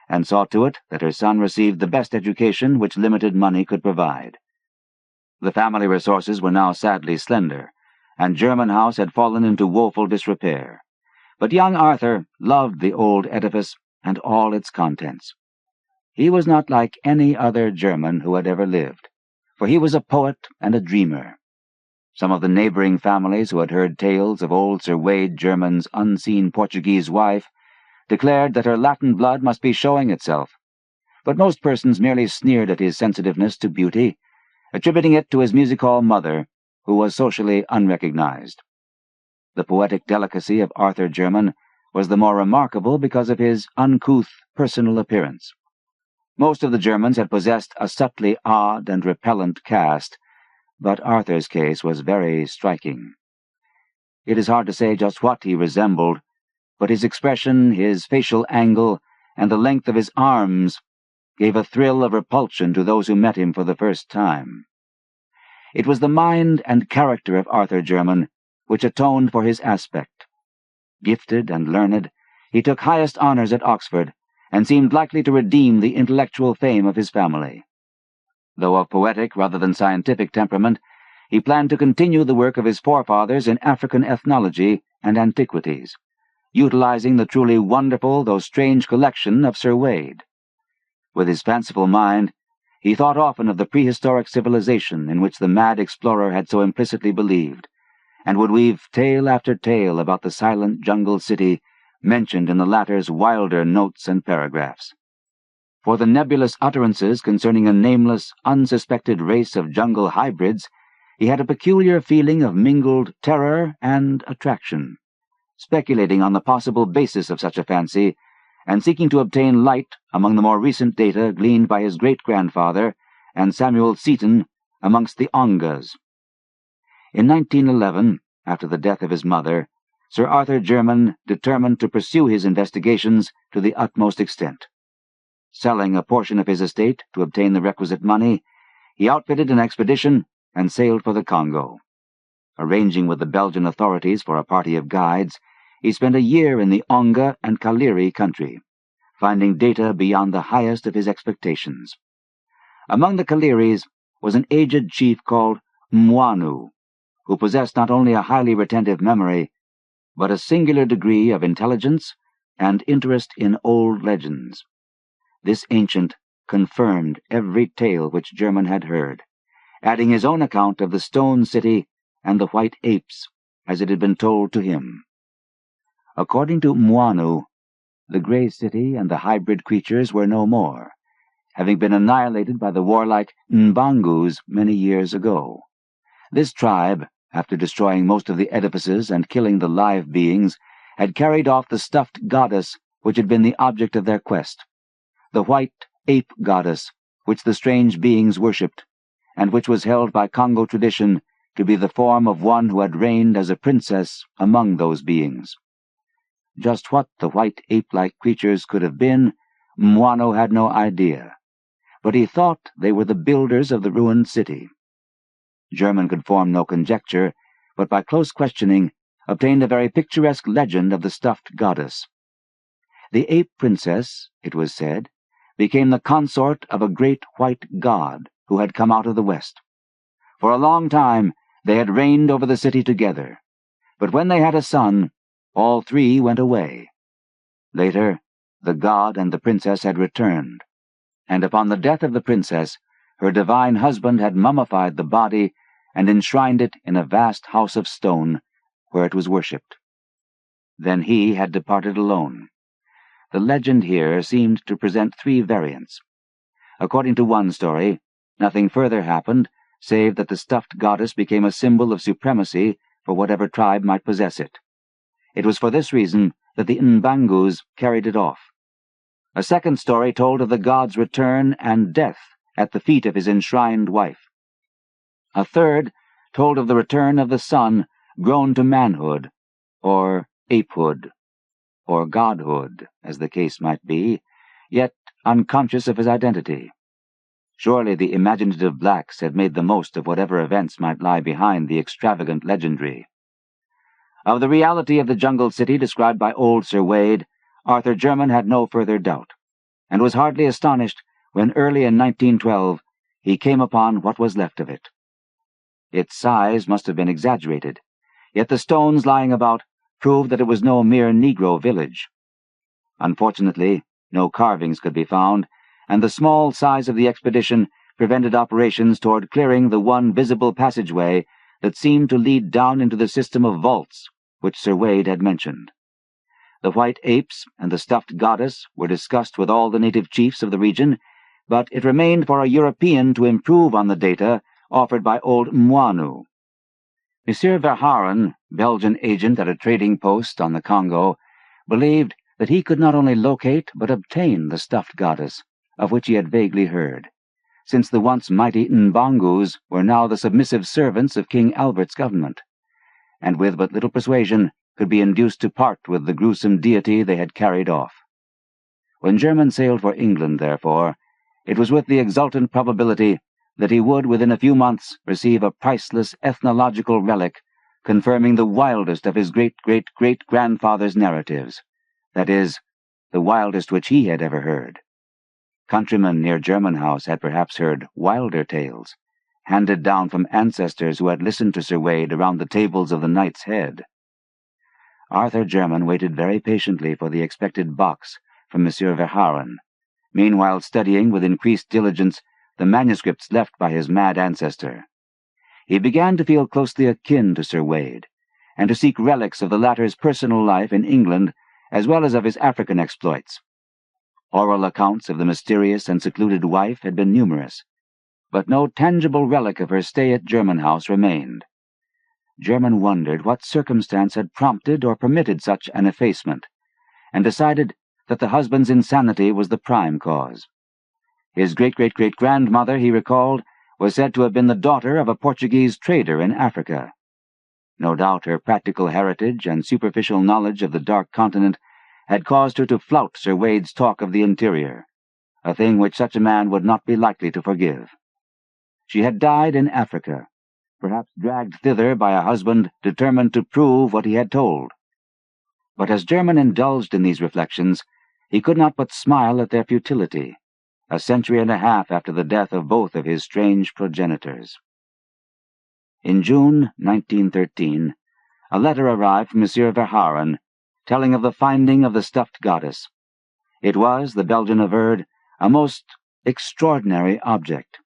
and saw to it that her son received the best education which limited money could provide. The family resources were now sadly slender, and Jermyn House had fallen into woeful disrepair. But young Arthur loved the old edifice and all its contents. He was not like any other Jermyn who had ever lived, for he was a poet and a dreamer. Some of the neighboring families who had heard tales of old Sir Wade Jermyn's unseen Portuguese wife declared that her Latin blood must be showing itself, but most persons merely sneered at his sensitiveness to beauty, attributing it to his music-hall mother, who was socially unrecognized. The poetic delicacy of Arthur Jermyn was the more remarkable because of his uncouth personal appearance. Most of the Jermyns had possessed a subtly odd and repellent cast, but Arthur's case was very striking. It is hard to say just what he resembled, but his expression, his facial angle, and the length of his arms gave a thrill of repulsion to those who met him for the first time. It was the mind and character of Arthur Jermyn which atoned for his aspect. Gifted and learned, he took highest honors at Oxford, and seemed likely to redeem the intellectual fame of his family. Though of poetic rather than scientific temperament, he planned to continue the work of his forefathers in African ethnology and antiquities, utilizing the truly wonderful though strange collection of Sir Wade. With his fanciful mind, he thought often of the prehistoric civilization in which the mad explorer had so implicitly believed, and would weave tale after tale about the silent jungle city mentioned in the latter's wilder notes and paragraphs. For the nebulous utterances concerning a nameless, unsuspected race of jungle hybrids, he had a peculiar feeling of mingled terror and attraction, speculating on the possible basis of such a fancy, and seeking to obtain light among the more recent data gleaned by his great-grandfather and Samuel Seton amongst the Ongas. In 1911, after the death of his mother, Sir Arthur Jermyn determined to pursue his investigations to the utmost extent. Selling a portion of his estate to obtain the requisite money, he outfitted an expedition and sailed for the Congo. Arranging with the Belgian authorities for a party of guides, he spent a year in the Onga and Kaliri country, finding data beyond the highest of his expectations. Among the Kaliris was an aged chief called Mwanu, who possessed not only a highly retentive memory, but a singular degree of intelligence and interest in old legends. This ancient confirmed every tale which Jermyn had heard, adding his own account of the stone city and the white apes as it had been told to him. According to Mwanu, the grey city and the hybrid creatures were no more, having been annihilated by the warlike Mbangus many years ago. This tribe, after destroying most of the edifices and killing the live beings, had carried off the stuffed goddess which had been the object of their quest, the white ape goddess which the strange beings worshipped, and which was held by Congo tradition to be the form of one who had reigned as a princess among those beings. Just what the white ape-like creatures could have been, Mwano had no idea, but he thought they were the builders of the ruined city. Jermyn could form no conjecture, but by close questioning obtained a very picturesque legend of the stuffed goddess. The ape princess, it was said, became the consort of a great white god who had come out of the west. For a long time they had reigned over the city together, but when they had a son, all three went away. Later, the god and the princess had returned, and upon the death of the princess, her divine husband had mummified the body and enshrined it in a vast house of stone, where it was worshipped. Then he had departed alone. The legend here seemed to present three variants. According to one story, nothing further happened, save that the stuffed goddess became a symbol of supremacy for whatever tribe might possess it. It was for this reason that the Mbangus carried it off. A second story told of the god's return and death at the feet of his enshrined wife. A third told of the return of the son grown to manhood, or apehood, or godhood, as the case might be, yet unconscious of his identity. Surely the imaginative blacks had made the most of whatever events might lie behind the extravagant legendary. Of the reality of the jungle city described by old Sir Wade, Arthur Jermyn had no further doubt, and was hardly astonished when early in 1912 he came upon what was left of it. Its size must have been exaggerated, yet the stones lying about proved that it was no mere Negro village. Unfortunately, no carvings could be found, and the small size of the expedition prevented operations toward clearing the one visible passageway that seemed to lead down into the system of vaults which Sir Wade had mentioned. The white apes and the stuffed goddess were discussed with all the native chiefs of the region, but it remained for a European to improve on the data offered by old Mwanu. Monsieur Verhaeren, Belgian agent at a trading post on the Congo, believed that he could not only locate but obtain the stuffed goddess, of which he had vaguely heard, since the once mighty Mbangus were now the submissive servants of King Albert's government, and with but little persuasion could be induced to part with the gruesome deity they had carried off. When Jermyn sailed for England, therefore, It was with the exultant probability that he would, within a few months, receive a priceless ethnological relic confirming the wildest of his great-great-great-grandfather's narratives, that is, the wildest which he had ever heard. Countrymen near Jermyn House had perhaps heard wilder tales, handed down from ancestors who had listened to Sir Wade around the tables of the Knight's Head. Arthur Jermyn waited very patiently for the expected box from Monsieur Verhaeren, meanwhile studying with increased diligence the manuscripts left by his mad ancestor. He began to feel closely akin to Sir Wade, and to seek relics of the latter's personal life in England as well as of his African exploits. Oral accounts of the mysterious and secluded wife had been numerous, but no tangible relic of her stay at Jermyn House remained. Jermyn wondered what circumstance had prompted or permitted such an effacement, and decided that the husband's insanity was the prime cause. His great-great-great-grandmother, he recalled, was said to have been the daughter of a Portuguese trader in Africa. No doubt her practical heritage and superficial knowledge of the Dark Continent had caused her to flout Sir Wade's talk of the interior, a thing which such a man would not be likely to forgive. She had died in Africa, perhaps dragged thither by a husband determined to prove what he had told. But as Jermyn indulged in these reflections, he could not but smile at their futility, a century and a half after the death of both of his strange progenitors. In June 1913, a letter arrived from Monsieur Verhaeren, telling of the finding of the stuffed goddess. It was, the Belgian averred, a most extraordinary object,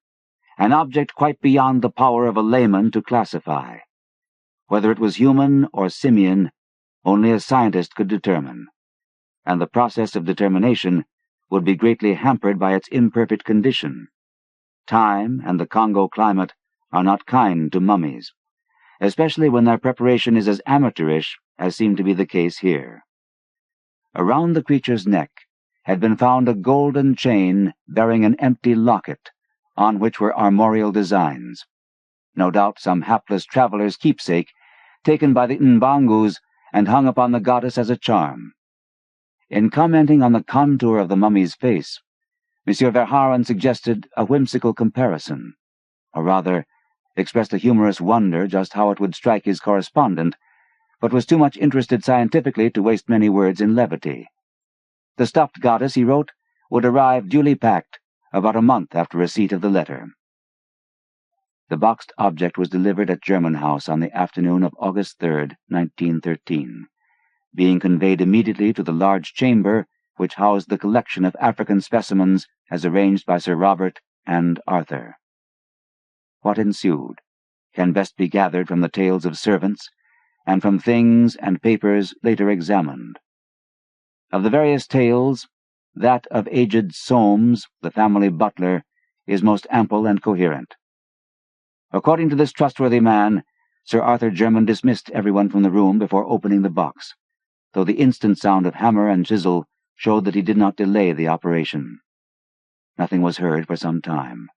an object quite beyond the power of a layman to classify. Whether it was human or simian, only a scientist could determine, and the process of determination would be greatly hampered by its imperfect condition. Time and the Congo climate are not kind to mummies, especially when their preparation is as amateurish as seemed to be the case here. Around the creature's neck had been found a golden chain bearing an empty locket, on which were armorial designs, no doubt some hapless traveller's keepsake, taken by the Mbangus and hung upon the goddess as a charm. In commenting on the contour of the mummy's face, Monsieur Verhaeren suggested a whimsical comparison, or rather, expressed a humorous wonder just how it would strike his correspondent, but was too much interested scientifically to waste many words in levity. The stuffed goddess, he wrote, would arrive duly packed about a month after receipt of the letter. The boxed object was delivered at Jermyn House on the afternoon of August 3rd, 1913, being conveyed immediately to the large chamber which housed the collection of African specimens as arranged by Sir Robert and Arthur. What ensued can best be gathered from the tales of servants and from things and papers later examined. Of the various tales, that of aged Soames, the family butler, is most ample and coherent. According to this trustworthy man, Sir Arthur Jermyn dismissed everyone from the room before opening the box, though the instant sound of hammer and chisel showed that he did not delay the operation. Nothing was heard for some time.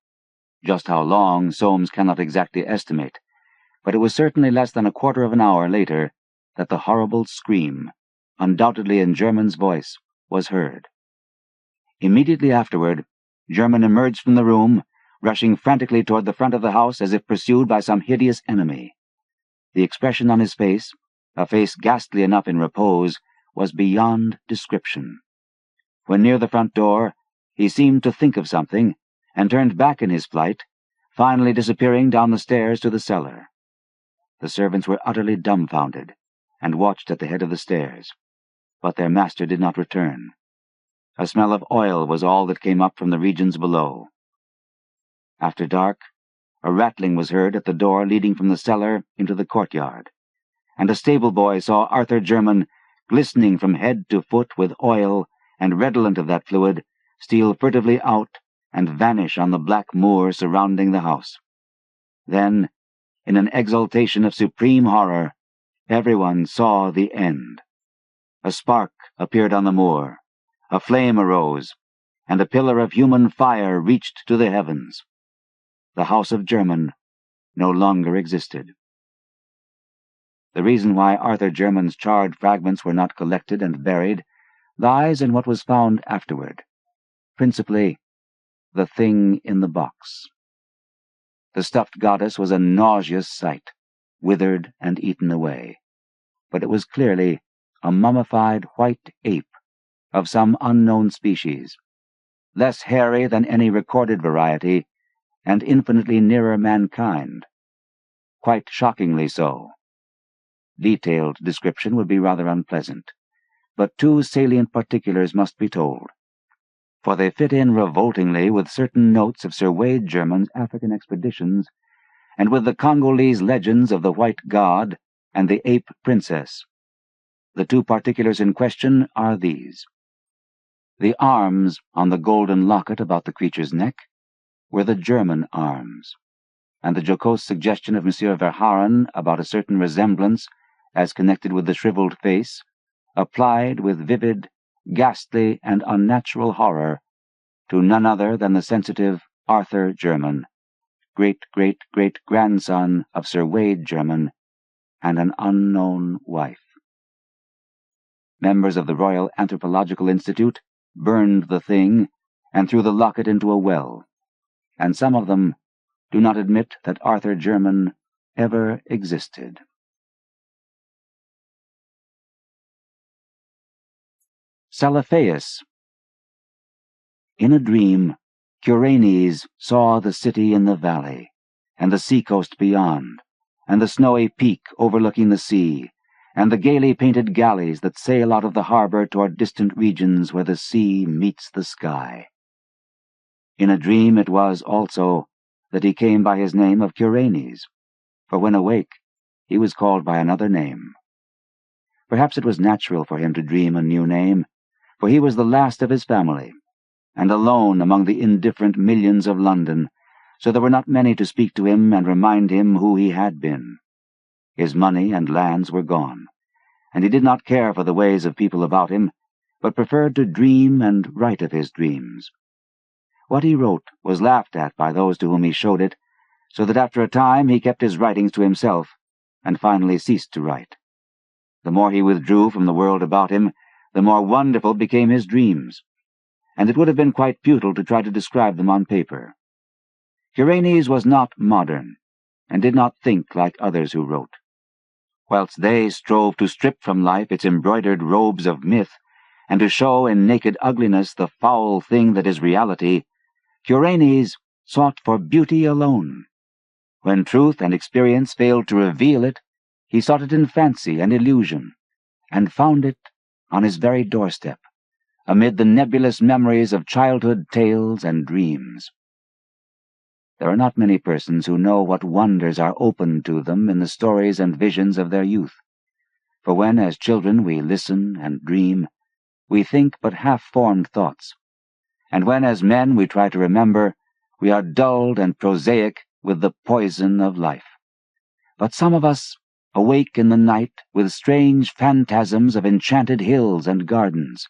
Just how long, Soames cannot exactly estimate, but it was certainly less than a quarter of an hour later that the horrible scream, undoubtedly in Jermyn's voice, was heard. Immediately afterward, Jermyn emerged from the room, rushing frantically toward the front of the house as if pursued by some hideous enemy. The expression on his face, a face ghastly enough in repose, was beyond description. When near the front door, he seemed to think of something, and turned back in his flight, finally disappearing down the stairs to the cellar. The servants were utterly dumbfounded, and watched at the head of the stairs, but their master did not return. A smell of oil was all that came up from the regions below. After dark, a rattling was heard at the door leading from the cellar into the courtyard, and a stable-boy saw Arthur Jermyn, glistening from head to foot with oil and redolent of that fluid, steal furtively out and vanish on the black moor surrounding the house. Then, in an exultation of supreme horror, everyone saw the end. A spark appeared on the moor, a flame arose, and a pillar of human fire reached to the heavens. The house of Jermyn no longer existed. The reason why Arthur Jermyn's charred fragments were not collected and buried lies in what was found afterward. Principally, the thing in the box. The stuffed goddess was a nauseous sight, withered and eaten away, but it was clearly a mummified white ape of some unknown species, less hairy than any recorded variety, and infinitely nearer mankind, quite shockingly so. Detailed description would be rather unpleasant, but two salient particulars must be told, for they fit in revoltingly with certain notes of Sir Wade Jermyn's African expeditions and with the Congolese legends of the White God and the Ape Princess. The two particulars in question are these. The arms on the golden locket about the creature's neck were the German arms, and the jocose suggestion of Monsieur Verhaeren about a certain resemblance as connected with the shriveled face applied with vivid, ghastly, and unnatural horror to none other than the sensitive Arthur Jermyn, great-great-great-grandson of Sir Wade Jermyn, and an unknown wife. Members of the Royal Anthropological Institute burned the thing and threw the locket into a well, and some of them do not admit that Arthur Jermyn ever existed. Celephaïs. In a dream, Curanes saw the city in the valley, and the sea-coast beyond, and the snowy peak overlooking the sea, and the gaily painted galleys that sail out of the harbor toward distant regions where the sea meets the sky. In a dream it was, also, that he came by his name of Curanes, for when awake he was called by another name. Perhaps it was natural for him to dream a new name, for he was the last of his family, and alone among the indifferent millions of London, so there were not many to speak to him and remind him who he had been. His money and lands were gone, and he did not care for the ways of people about him, but preferred to dream and write of his dreams. What he wrote was laughed at by those to whom he showed it, so that after a time he kept his writings to himself, and finally ceased to write. The more he withdrew from the world about him, the more wonderful became his dreams, and it would have been quite futile to try to describe them on paper. Curanes was not modern, and did not think like others who wrote. Whilst they strove to strip from life its embroidered robes of myth, and to show in naked ugliness the foul thing that is reality, Curanes sought for beauty alone. When truth and experience failed to reveal it, he sought it in fancy and illusion, and found it on his very doorstep, amid the nebulous memories of childhood tales and dreams. There are not many persons who know what wonders are opened to them in the stories and visions of their youth, for when as children we listen and dream, we think but half-formed thoughts, and when as men we try to remember, we are dulled and prosaic with the poison of life. But some of us awake in the night with strange phantasms of enchanted hills and gardens,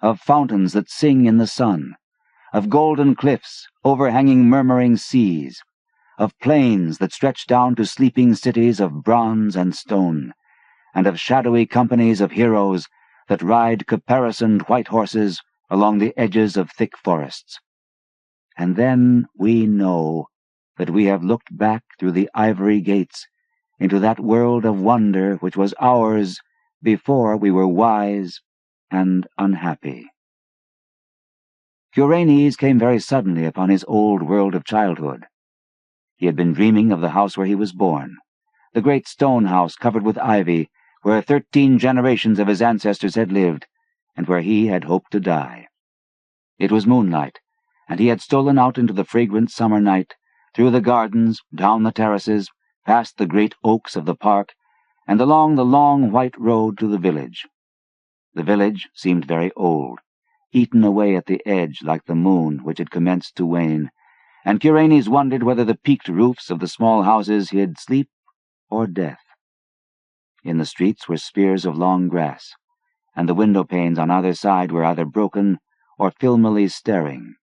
of fountains that sing in the sun, of golden cliffs overhanging murmuring seas, of plains that stretch down to sleeping cities of bronze and stone, and of shadowy companies of heroes that ride caparisoned white horses along the edges of thick forests. And then we know that we have looked back through the ivory gates into that world of wonder which was ours before we were wise and unhappy. Curanes came very suddenly upon his old world of childhood. He had been dreaming of the house where he was born, the great stone house covered with ivy, where 13 generations of his ancestors had lived, and where he had hoped to die. It was moonlight, and he had stolen out into the fragrant summer night, through the gardens, down the terraces, past the great oaks of the park, and along the long white road to the village. The village seemed very old, eaten away at the edge like the moon which had commenced to wane, and Curanes wondered whether the peaked roofs of the small houses hid sleep or death. In the streets were spears of long grass, and the window-panes on either side were either broken or filmily staring.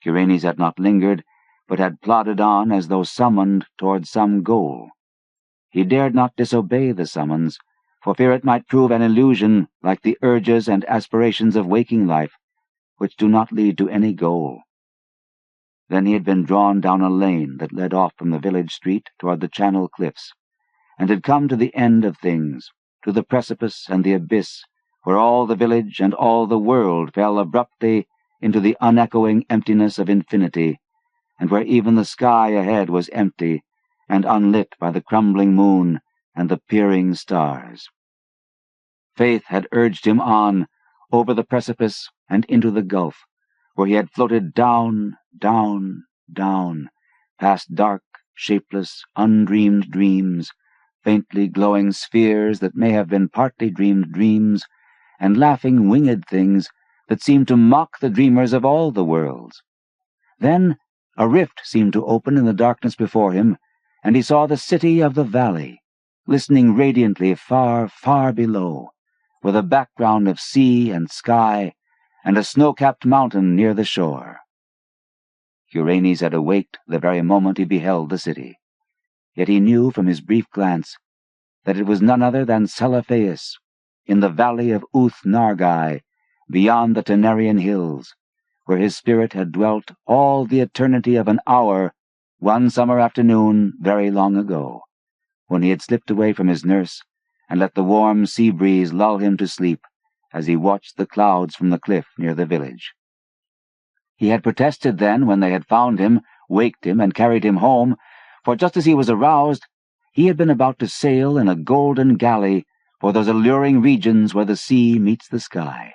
Curanes had not lingered, but had plodded on as though summoned toward some goal. He dared not disobey the summons, for fear it might prove an illusion like the urges and aspirations of waking life, which do not lead to any goal. Then he had been drawn down a lane that led off from the village street toward the Channel cliffs, and had come to the end of things, to the precipice and the abyss, where all the village and all the world fell abruptly into the unechoing emptiness of infinity, and where even the sky ahead was empty and unlit by the crumbling moon and the peering stars. Faith had urged him on, over the precipice and into the gulf, where he had floated down, down, down, past dark, shapeless, undreamed dreams, faintly glowing spheres that may have been partly dreamed dreams, and laughing winged things that seemed to mock the dreamers of all the worlds. Then a rift seemed to open in the darkness before him, and he saw the city of the valley, glistening radiantly far, far below, with a background of sea and sky, and a snow-capped mountain near the shore. Uranes had awaked the very moment he beheld the city, yet he knew from his brief glance that it was none other than Celephaïs, in the valley of Uth-Nargai, beyond the Tenarian hills, where his spirit had dwelt all the eternity of an hour, one summer afternoon very long ago, when he had slipped away from his nurse and let the warm sea breeze lull him to sleep as he watched the clouds from the cliff near the village. He had protested then when they had found him, waked him, and carried him home, for just as he was aroused, he had been about to sail in a golden galley for those alluring regions where the sea meets the sky.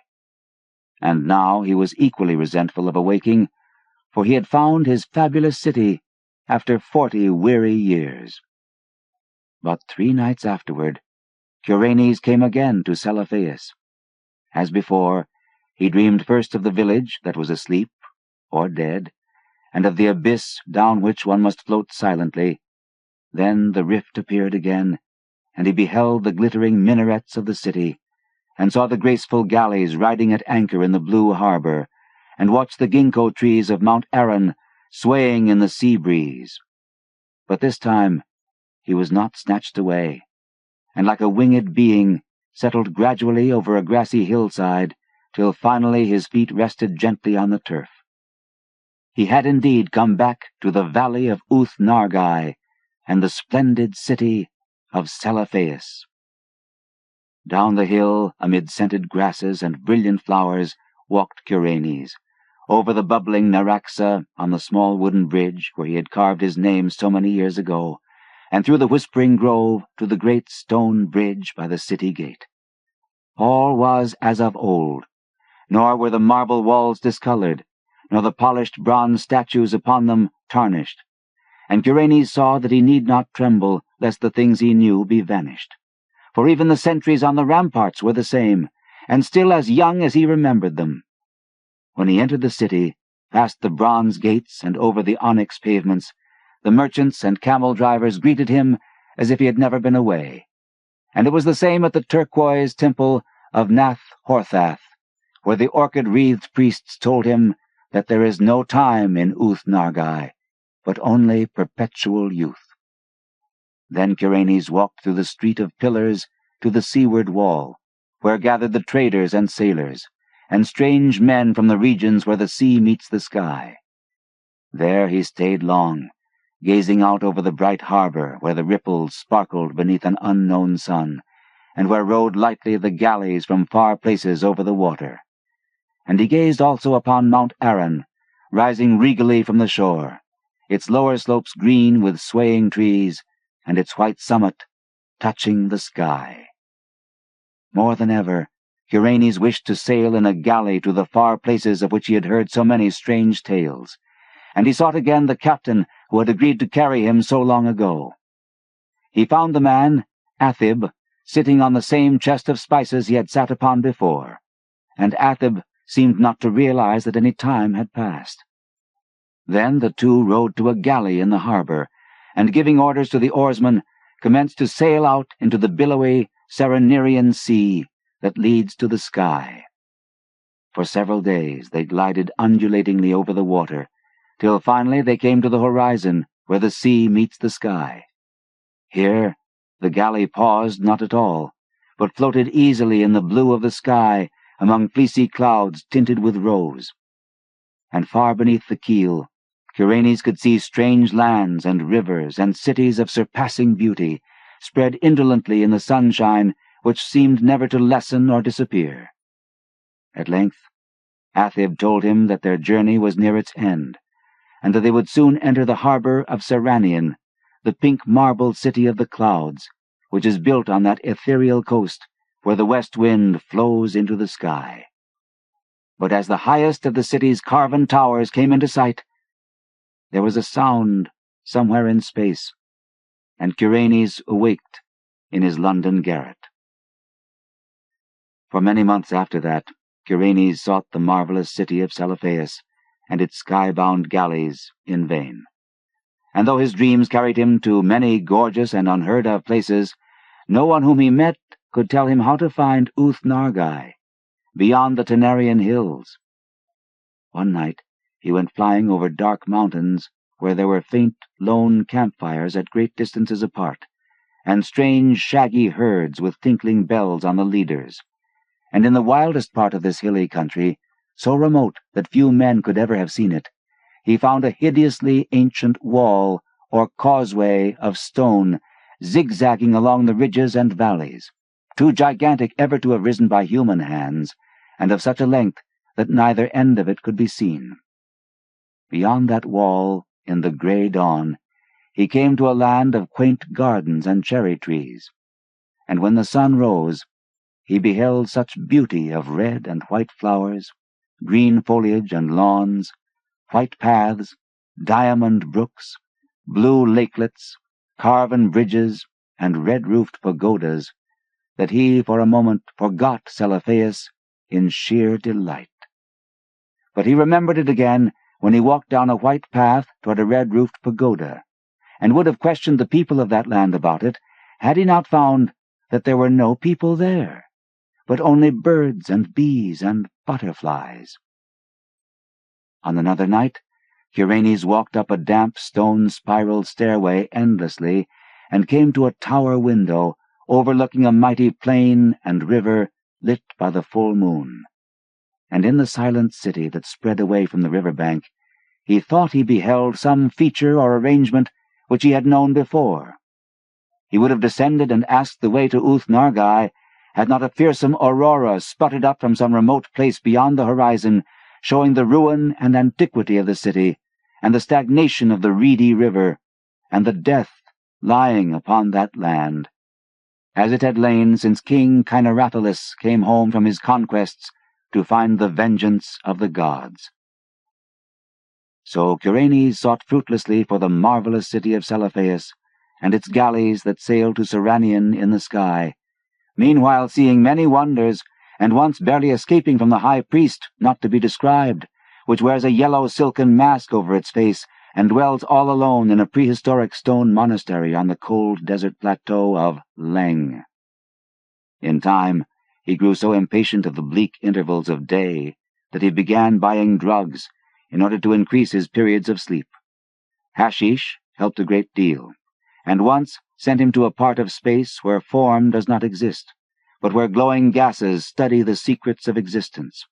And now he was equally resentful of awaking, for he had found his fabulous city after 40 weary years. But 3 nights afterward, Uranes came again to Celephaïs. As before, he dreamed first of the village that was asleep, or dead, and of the abyss down which one must float silently. Then the rift appeared again, and he beheld the glittering minarets of the city, and saw the graceful galleys riding at anchor in the blue harbor, and watched the ginkgo trees of Mount Iranon swaying in the sea breeze. But this time he was not snatched away, and like a winged being settled gradually over a grassy hillside, till finally his feet rested gently on the turf. He had indeed come back to the valley of Uth-Nargai and the splendid city of Celephaïs. Down the hill, amid scented grasses and brilliant flowers, walked Uranes, over the bubbling Naraxa on the small wooden bridge where he had carved his name so many years ago, and through the whispering grove to the great stone bridge by the city gate. All was as of old, nor were the marble walls discolored, nor the polished bronze statues upon them tarnished, and Uranes saw that he need not tremble lest the things he knew be vanished. For even the sentries on the ramparts were the same, and still as young as he remembered them. When he entered the city, past the bronze gates and over the onyx pavements, the merchants and camel-drivers greeted him as if he had never been away. And it was the same at the turquoise temple of Nath-Horthath, where the orchid-wreathed priests told him that there is no time in Uth-Nargai, but only perpetual youth. Then Uranes walked through the street of pillars to the seaward wall, where gathered the traders and sailors, and strange men from the regions where the sea meets the sky. There he stayed long, gazing out over the bright harbor where the ripples sparkled beneath an unknown sun, and where rode lightly the galleys from far places over the water. And he gazed also upon Mount Iranon, rising regally from the shore, its lower slopes green with swaying trees, and its white summit touching the sky. More than ever, Uranes wished to sail in a galley to the far places of which he had heard so many strange tales, and he sought again the captain who had agreed to carry him so long ago. He found the man, Athib, sitting on the same chest of spices he had sat upon before, and Athib seemed not to realize that any time had passed. Then the two rowed to a galley in the harbor, and giving orders to the oarsmen, commenced to sail out into the billowy Sarnath sea that leads to the sky. For several days they glided undulatingly over the water, till finally they came to the horizon where the sea meets the sky. Here the galley paused not at all, but floated easily in the blue of the sky among fleecy clouds tinted with rose. And far beneath the keel, Kuranes could see strange lands and rivers and cities of surpassing beauty, spread indolently in the sunshine which seemed never to lessen or disappear. At length, Athib told him that their journey was near its end, and that they would soon enter the harbor of Iranon, the pink marble city of the clouds, which is built on that ethereal coast where the west wind flows into the sky. But as the highest of the city's carven towers came into sight, there was a sound somewhere in space, and Kuranes awaked in his London garret. For many months after that, Kuranes sought the marvelous city of Celephaïs and its sky-bound galleys in vain. And though his dreams carried him to many gorgeous and unheard-of places, no one whom he met could tell him how to find Uth-Nargai, beyond the Tenarian hills. One night he went flying over dark mountains where there were faint, lone campfires at great distances apart, and strange, shaggy herds with tinkling bells on the leaders. And in the wildest part of this hilly country, so remote that few men could ever have seen it, he found a hideously ancient wall or causeway of stone zigzagging along the ridges and valleys, too gigantic ever to have risen by human hands, and of such a length that neither end of it could be seen. Beyond that wall, in the grey dawn, he came to a land of quaint gardens and cherry trees, and when the sun rose, he beheld such beauty of red and white flowers, green foliage and lawns, white paths, diamond brooks, blue lakelets, carven bridges, and red-roofed pagodas, that he for a moment forgot Celephaïs in sheer delight. But he remembered it again when he walked down a white path toward a red-roofed pagoda, and would have questioned the people of that land about it, had he not found that there were no people there, but only birds and bees and butterflies. On another night, Kuranes walked up a damp stone spiral stairway endlessly, and came to a tower window overlooking a mighty plain and river lit by the full moon. And in the silent city that spread away from the river bank, he thought he beheld some feature or arrangement which he had known before. He would have descended and asked the way to Uth-Nargai, had not a fearsome aurora sputtered up from some remote place beyond the horizon, showing the ruin and antiquity of the city, and the stagnation of the reedy river, and the death lying upon that land, as it had lain since King Kynarathalis came home from his conquests to find the vengeance of the gods. So Kuranes sought fruitlessly for the marvelous city of Celephaïs, and its galleys that sailed to Iranon in the sky, meanwhile seeing many wonders, and once barely escaping from the high priest not to be described, which wears a yellow silken mask over its face, and dwells all alone in a prehistoric stone monastery on the cold desert plateau of Leng. In time, he grew so impatient of the bleak intervals of day that he began buying drugs in order to increase his periods of sleep. Hashish helped a great deal, and once sent him to a part of space where form does not exist, but where glowing gases study the secrets of existence.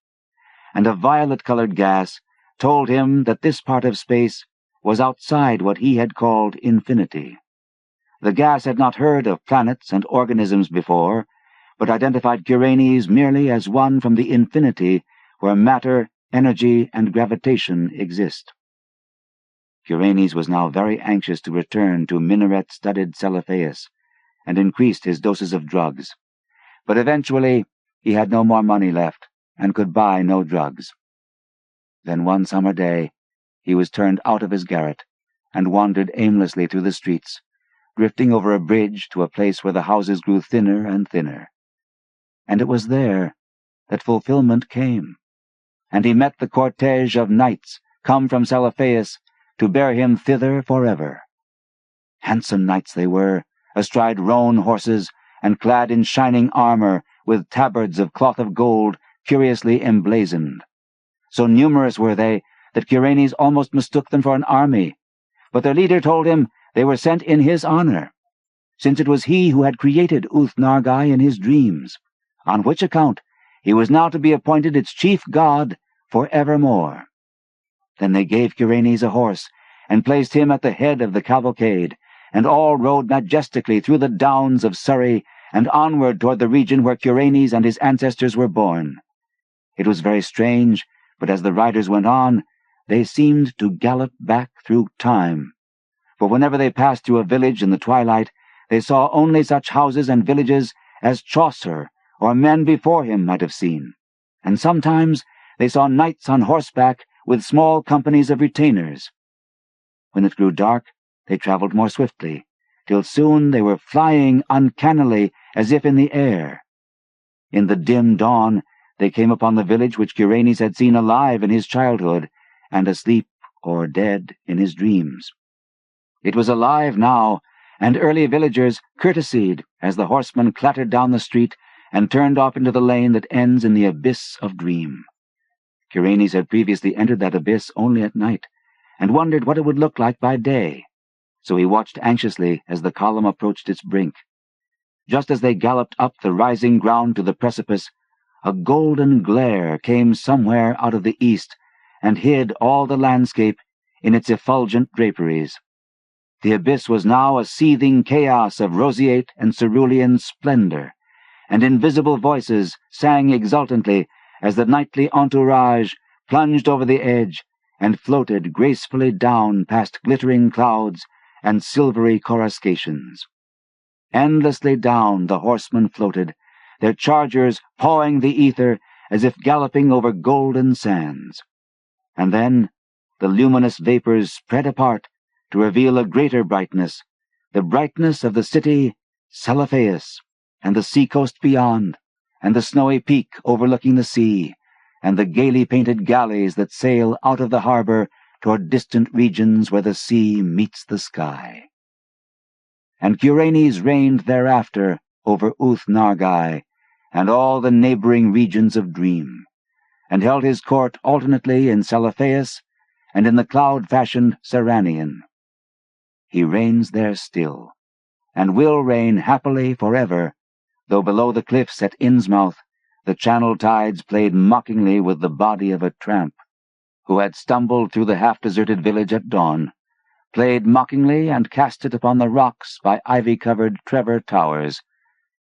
And a violet-colored gas told him that this part of space was outside what he had called infinity. The gas had not heard of planets and organisms before, but identified Kuranes merely as one from the infinity where matter, energy, and gravitation exist. Kuranes was now very anxious to return to minaret-studded Celephaïs, and increased his doses of drugs. But eventually he had no more money left, and could buy no drugs. Then one summer day he was turned out of his garret, and wandered aimlessly through the streets, drifting over a bridge to a place where the houses grew thinner and thinner. And it was there that fulfillment came, and he met the cortege of knights come from Celephaïs to bear him thither forever. Handsome knights they were, astride roan horses, and clad in shining armor, with tabards of cloth of gold curiously emblazoned. So numerous were they that Kuranes almost mistook them for an army, but their leader told him they were sent in his honor, since it was he who had created Uth-Nargai in his dreams, on which account he was now to be appointed its chief god for evermore. Then they gave Curanus a horse, and placed him at the head of the cavalcade, and all rode majestically through the downs of Surrey and onward toward the region where Curanus and his ancestors were born. It was very strange, but as the riders went on, they seemed to gallop back through time. For whenever they passed through a village in the twilight, they saw only such houses and villages as Chaucer or men before him might have seen, and sometimes they saw knights on horseback with small companies of retainers. When it grew dark, they travelled more swiftly, till soon they were flying uncannily as if in the air. In the dim dawn, they came upon the village which Curanus had seen alive in his childhood, and asleep or dead in his dreams. It was alive now, and early villagers courtesied as the horseman clattered down the street and turned off into the lane that ends in the abyss of dream. Curanus had previously entered that abyss only at night, and wondered what it would look like by day, so he watched anxiously as the column approached its brink. Just as they galloped up the rising ground to the precipice, a golden glare came somewhere out of the east and hid all the landscape in its effulgent draperies. The abyss was now a seething chaos of roseate and cerulean splendor, and invisible voices sang exultantly as the nightly entourage plunged over the edge and floated gracefully down past glittering clouds and silvery coruscations. Endlessly down the horsemen floated, their chargers pawing the ether as if galloping over golden sands. And then the luminous vapors spread apart to reveal a greater brightness, the brightness of the city Celephaïs, and the sea-coast beyond, and the snowy peak overlooking the sea, and the gaily painted galleys that sail out of the harbor toward distant regions where the sea meets the sky. And Curanus reigned thereafter over Uth-Nargai and all the neighboring regions of dream, and held his court alternately in Celephaïs and in the cloud-fashioned Seranian. He reigns there still, and will reign happily forever, though below the cliffs at Innsmouth the channel tides played mockingly with the body of a tramp who had stumbled through the half-deserted village at dawn, played mockingly and cast it upon the rocks by ivy-covered Trevor Towers,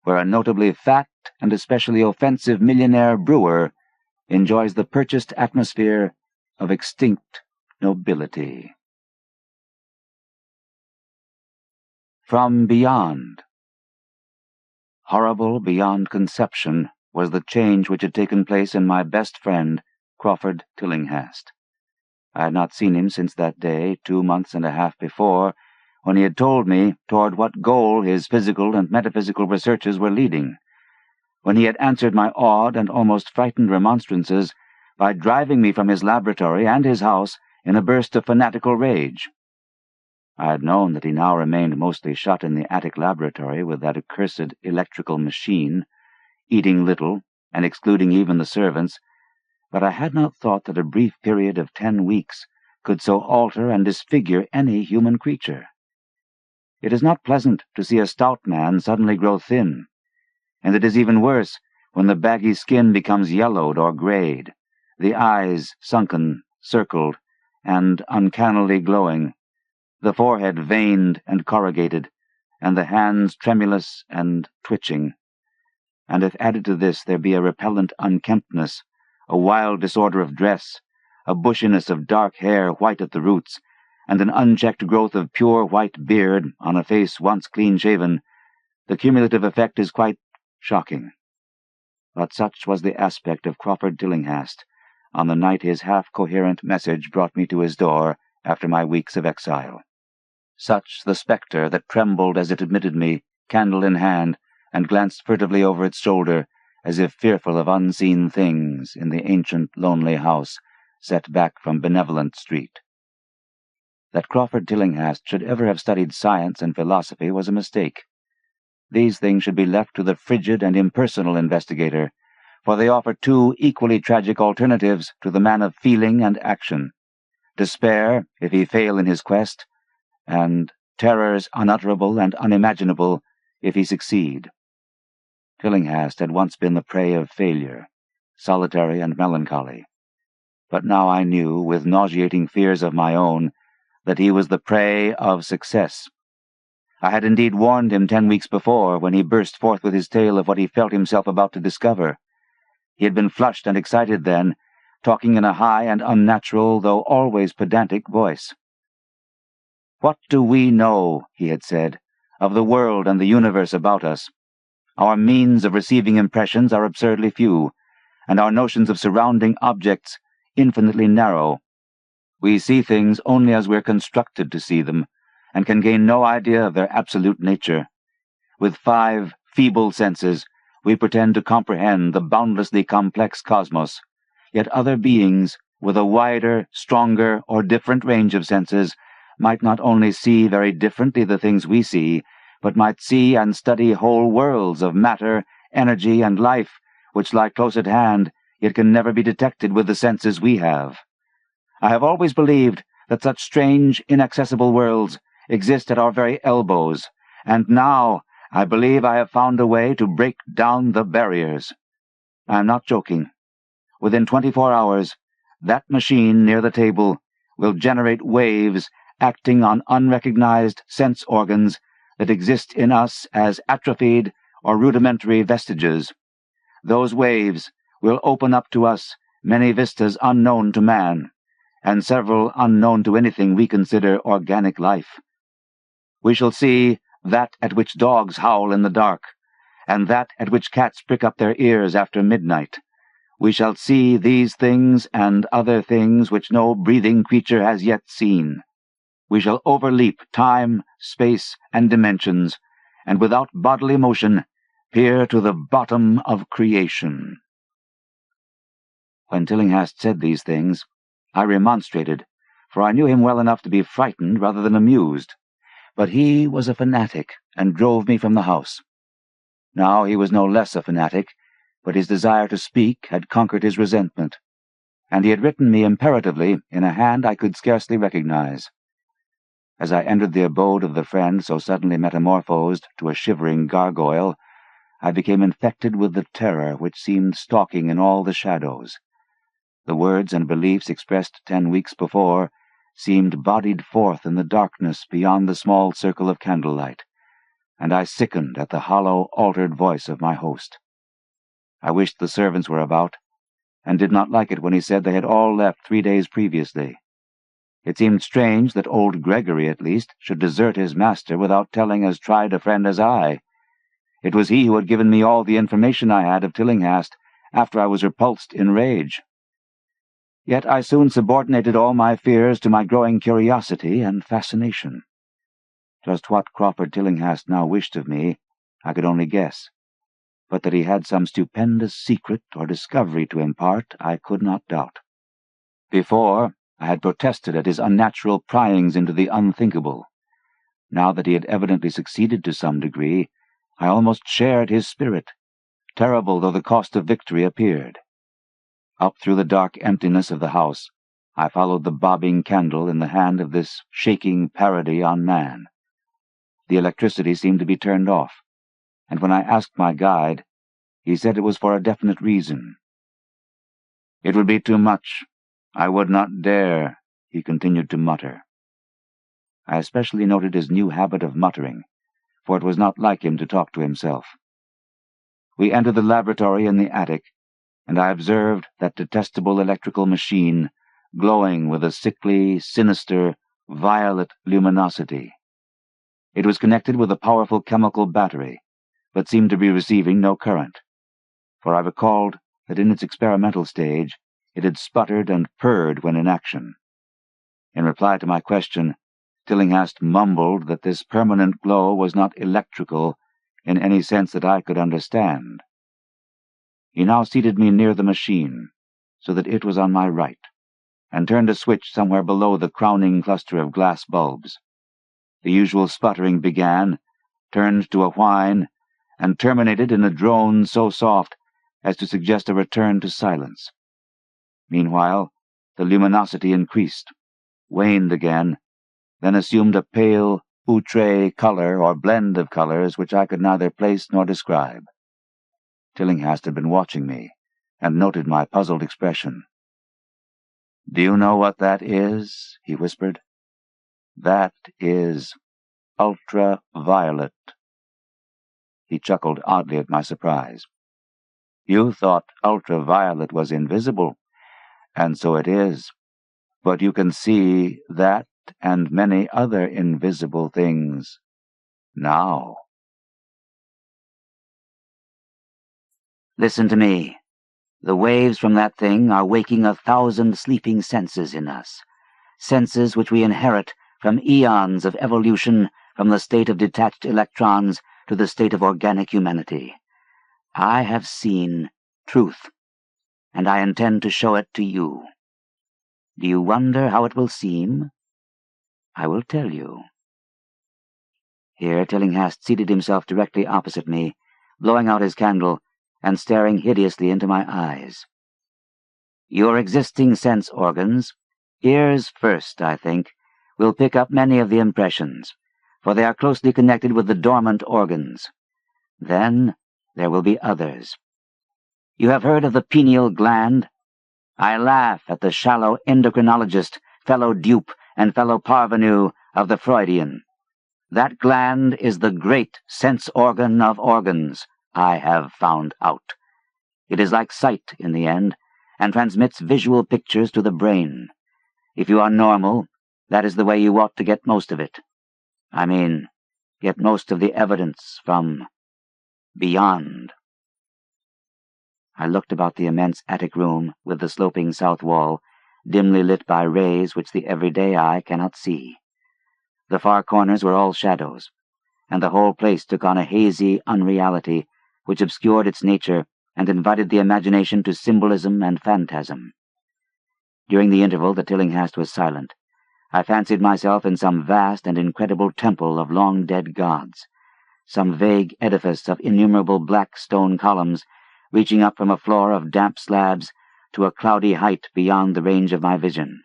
where a notably fat and especially offensive millionaire brewer enjoys the purchased atmosphere of extinct nobility. From Beyond. Horrible beyond conception was the change which had taken place in my best friend, Crawford Tillinghast. I had not seen him since that day, 2 months and a half before, when he had told me toward what goal his physical and metaphysical researches were leading, when he had answered my awed and almost frightened remonstrances by driving me from his laboratory and his house in a burst of fanatical rage. I had known that he now remained mostly shut in the attic laboratory with that accursed electrical machine, eating little and excluding even the servants, but I had not thought that a brief period of 10 weeks could so alter and disfigure any human creature. It is not pleasant to see a stout man suddenly grow thin, and it is even worse when the baggy skin becomes yellowed or grayed, the eyes sunken, circled, and uncannily glowing, the forehead veined and corrugated, and the hands tremulous and twitching. And if added to this there be a repellent unkemptness, a wild disorder of dress, a bushiness of dark hair white at the roots, and an unchecked growth of pure white beard on a face once clean-shaven, the cumulative effect is quite shocking. But such was the aspect of Crawford Tillinghast on the night his half-coherent message brought me to his door after my weeks of exile. Such the spectre that trembled as it admitted me, candle in hand, and glanced furtively over its shoulder, as if fearful of unseen things in the ancient, lonely house set back from Benevolent Street. That Crawford Tillinghast should ever have studied science and philosophy was a mistake. These things should be left to the frigid and impersonal investigator, for they offer 2 equally tragic alternatives to the man of feeling and action: despair if he fail in his quest, and terrors unutterable and unimaginable if he succeed. Tillinghast had once been the prey of failure, solitary and melancholy. But now I knew, with nauseating fears of my own, that he was the prey of success. I had indeed warned him 10 weeks before, when he burst forth with his tale of what he felt himself about to discover. He had been flushed and excited then, talking in a high and unnatural, though always pedantic, voice. "What do we know," he had said, "of the world and the universe about us? Our means of receiving impressions are absurdly few, and our notions of surrounding objects infinitely narrow. We see things only as we're constructed to see them, and can gain no idea of their absolute nature. With 5 feeble senses, we pretend to comprehend the boundlessly complex cosmos, yet other beings, with a wider, stronger, or different range of senses, might not only see very differently the things we see, but might see and study whole worlds of matter, energy, and life, which lie close at hand, yet can never be detected with the senses we have. I have always believed that such strange, inaccessible worlds exist at our very elbows, and now I believe I have found a way to break down the barriers. I am not joking. Within 24 hours, that machine near the table will generate waves acting on unrecognized sense organs that exist in us as atrophied or rudimentary vestiges. Those waves will open up to us many vistas unknown to man, and several unknown to anything we consider organic life. We shall see that at which dogs howl in the dark, and that at which cats prick up their ears after midnight. We shall see these things and other things which no breathing creature has yet seen. We shall overleap time, space, and dimensions, and without bodily motion peer to the bottom of creation." When Tillinghast said these things, I remonstrated, for I knew him well enough to be frightened rather than amused. But he was a fanatic, and drove me from the house. Now he was no less a fanatic, but his desire to speak had conquered his resentment, and he had written me imperatively in a hand I could scarcely recognize. As I entered the abode of the friend so suddenly metamorphosed to a shivering gargoyle, I became infected with the terror which seemed stalking in all the shadows. The words and beliefs expressed 10 weeks before seemed bodied forth in the darkness beyond the small circle of candlelight, and I sickened at the hollow, altered voice of my host. I wished the servants were about, and did not like it when he said they had all left 3 days previously. It seemed strange that old Gregory, at least, should desert his master without telling as tried a friend as I. It was he who had given me all the information I had of Tillinghast after I was repulsed in rage. Yet I soon subordinated all my fears to my growing curiosity and fascination. Just what Crawford Tillinghast now wished of me, I could only guess, but that he had some stupendous secret or discovery to impart, I could not doubt. Before, I had protested at his unnatural pryings into the unthinkable. Now that he had evidently succeeded to some degree, I almost shared his spirit, terrible though the cost of victory appeared. Up through the dark emptiness of the house, I followed the bobbing candle in the hand of this shaking parody on man. The electricity seemed to be turned off, and when I asked my guide, he said it was for a definite reason. "It would be too much. I would not dare," he continued to mutter. I especially noted his new habit of muttering, for it was not like him to talk to himself. We entered the laboratory in the attic, and I observed that detestable electrical machine glowing with a sickly, sinister, violet luminosity. It was connected with a powerful chemical battery, but seemed to be receiving no current, for I recalled that in its experimental stage it had sputtered and purred when in action. In reply to my question, Tillinghast mumbled that this permanent glow was not electrical in any sense that I could understand. He now seated me near the machine, so that it was on my right, and turned a switch somewhere below the crowning cluster of glass bulbs. The usual sputtering began, turned to a whine, and terminated in a drone so soft as to suggest a return to silence. Meanwhile, the luminosity increased, waned again, then assumed a pale, outre color or blend of colors which I could neither place nor describe. Tillinghast had been watching me, and noted my puzzled expression. "Do you know what that is?" he whispered. "That is ultraviolet." He chuckled oddly at my surprise. "You thought ultraviolet was invisible, and so it is. But you can see that and many other invisible things now." "Listen to me. The waves from that thing are waking 1,000 sleeping senses in us, senses which we inherit from eons of evolution from the state of detached electrons to the state of organic humanity. I have seen truth, and I intend to show it to you. Do you wonder how it will seem? I will tell you." Here Tillinghast seated himself directly opposite me, blowing out his candle and staring hideously into my eyes. "Your existing sense organs, ears first, I think, will pick up many of the impressions, for they are closely connected with the dormant organs. Then there will be others. You have heard of the pineal gland? I laugh at the shallow endocrinologist, fellow dupe and fellow parvenu of the Freudian. That gland is the great sense organ of organs, I have found out. It is like sight in the end, and transmits visual pictures to the brain. If you are normal, that is the way you ought to get most of it. I mean, get most of the evidence from beyond." I looked about the immense attic room with the sloping south wall, dimly lit by rays which the everyday eye cannot see. The far corners were all shadows, and the whole place took on a hazy unreality which obscured its nature and invited the imagination to symbolism and phantasm. During the interval that Tillinghast was silent, I fancied myself in some vast and incredible temple of long-dead gods, some vague edifice of innumerable black stone columns reaching up from a floor of damp slabs to a cloudy height beyond the range of my vision.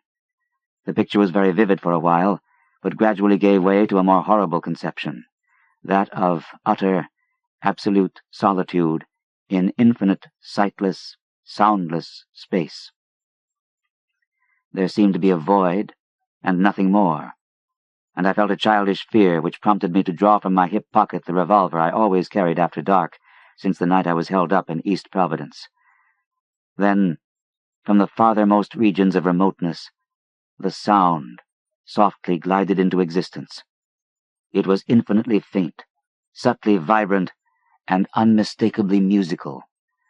The picture was very vivid for a while, but gradually gave way to a more horrible conception, that of utter, absolute solitude in infinite, sightless, soundless space. There seemed to be a void, and nothing more, and I felt a childish fear which prompted me to draw from my hip pocket the revolver I always carried after dark, since the night I was held up in East Providence. Then, from the farthermost regions of remoteness, the sound softly glided into existence. It was infinitely faint, subtly vibrant, and unmistakably musical,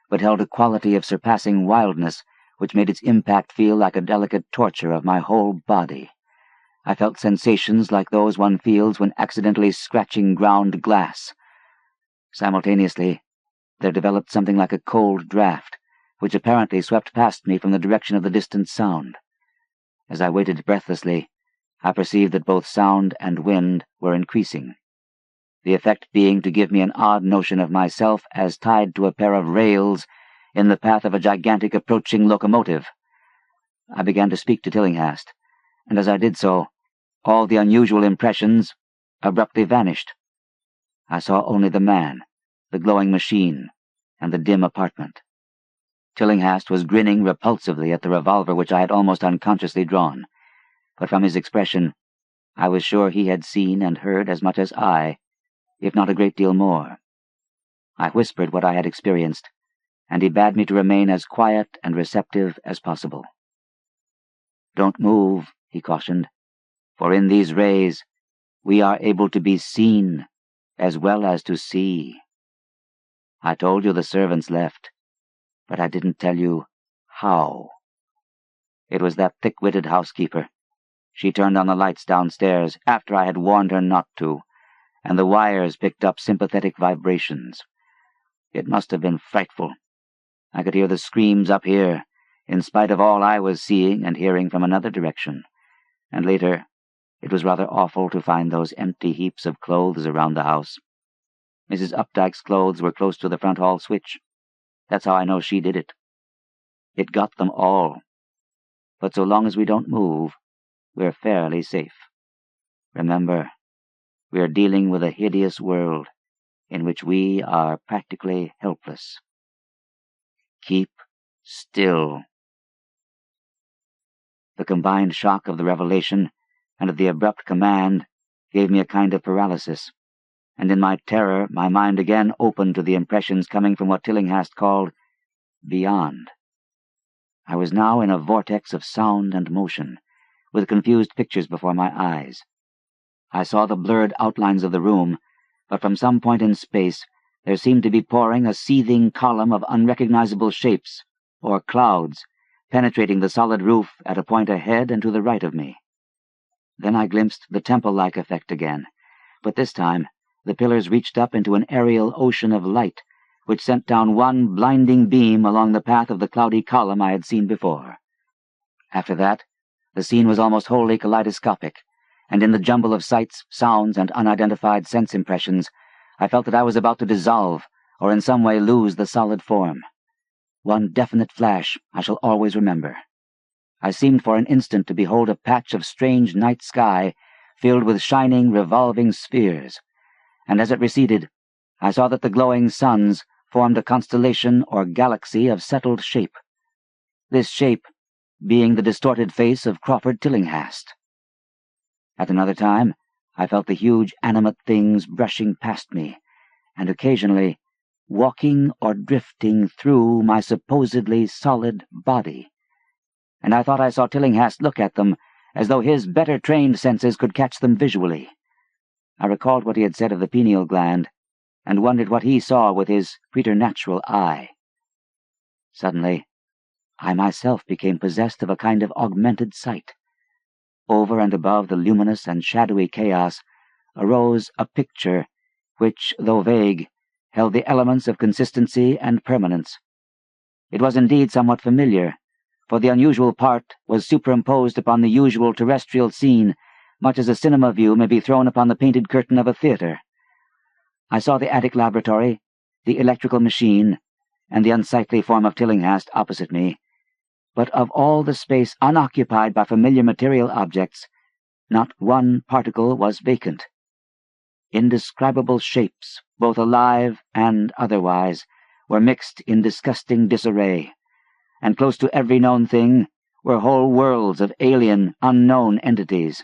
but held a quality of surpassing wildness which made its impact feel like a delicate torture of my whole body. I felt sensations like those one feels when accidentally scratching ground glass. Simultaneously, there developed something like a cold draft, which apparently swept past me from the direction of the distant sound. As I waited breathlessly, I perceived that both sound and wind were increasing, the effect being to give me an odd notion of myself as tied to a pair of rails in the path of a gigantic approaching locomotive. I began to speak to Tillinghast, and as I did so, all the unusual impressions abruptly vanished. I saw only the man, the glowing machine, and the dim apartment. Tillinghast was grinning repulsively at the revolver which I had almost unconsciously drawn, but from his expression I was sure he had seen and heard as much as I, if not a great deal more. I whispered what I had experienced, and he bade me to remain as quiet and receptive as possible. "Don't move," he cautioned, "for in these rays we are able to be seen as well as to see. I told you the servants left, but I didn't tell you how. It was that thick-witted housekeeper. She turned on the lights downstairs after I had warned her not to, and the wires picked up sympathetic vibrations. It must have been frightful. I could hear the screams up here, in spite of all I was seeing and hearing from another direction, and later it was rather awful to find those empty heaps of clothes around the house. Mrs. Updike's clothes were close to the front hall switch. That's how I know she did it. It got them all. But so long as we don't move, we're fairly safe. Remember, we're dealing with a hideous world in which we are practically helpless. Keep still." The combined shock of the revelation and of the abrupt command gave me a kind of paralysis, and in my terror my mind again opened to the impressions coming from what Tillinghast called beyond. I was now in a vortex of sound and motion, with confused pictures before my eyes. I saw the blurred outlines of the room, but from some point in space there seemed to be pouring a seething column of unrecognizable shapes, or clouds, penetrating the solid roof at a point ahead and to the right of me. Then I glimpsed the temple-like effect again, but this time the pillars reached up into an aerial ocean of light, which sent down one blinding beam along the path of the cloudy column I had seen before. After that, the scene was almost wholly kaleidoscopic, and in the jumble of sights, sounds, and unidentified sense impressions, I felt that I was about to dissolve, or in some way lose the solid form. One definite flash I shall always remember. I seemed for an instant to behold a patch of strange night sky filled with shining, revolving spheres, and as it receded, I saw that the glowing suns formed a constellation or galaxy of settled shape, this shape being the distorted face of Crawford Tillinghast. At another time, I felt the huge animate things brushing past me, and occasionally walking or drifting through my supposedly solid body, and I thought I saw Tillinghast look at them as though his better-trained senses could catch them visually. I recalled what he had said of the pineal gland, and wondered what he saw with his preternatural eye. Suddenly, I myself became possessed of a kind of augmented sight. Over and above the luminous and shadowy chaos arose a picture which, though vague, held the elements of consistency and permanence. It was indeed somewhat familiar, for the unusual part was superimposed upon the usual terrestrial scene, much as a cinema view may be thrown upon the painted curtain of a theatre. I saw the attic laboratory, the electrical machine, and the unsightly form of Tillinghast opposite me, but of all the space unoccupied by familiar material objects, not one particle was vacant. Indescribable shapes, both alive and otherwise, were mixed in disgusting disarray, and close to every known thing were whole worlds of alien, unknown entities.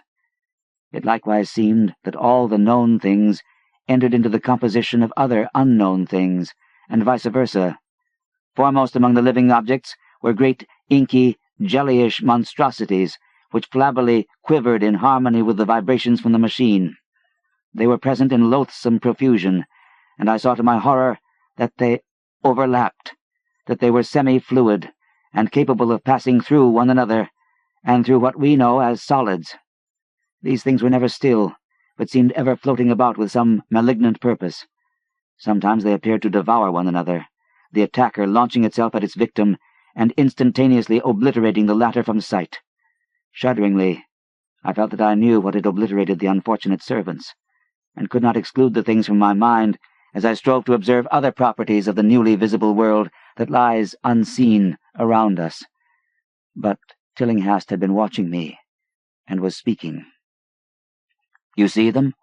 It likewise seemed that all the known things entered into the composition of other unknown things, and vice versa. Foremost among the living objects were great, inky, jellyish monstrosities, which flabbily quivered in harmony with the vibrations from the machine. They were present in loathsome profusion, and I saw to my horror that they overlapped, that they were semi-fluid, and capable of passing through one another, and through what we know as solids. These things were never still, but seemed ever floating about with some malignant purpose. Sometimes they appeared to devour one another, the attacker launching itself at its victim, and instantaneously obliterating the latter from sight. Shudderingly, I felt that I knew what had obliterated the unfortunate servants, and could not exclude the things from my mind as I strove to observe other properties of the newly visible world that lies unseen around us. But Tillinghast had been watching me, and was speaking. "You see them?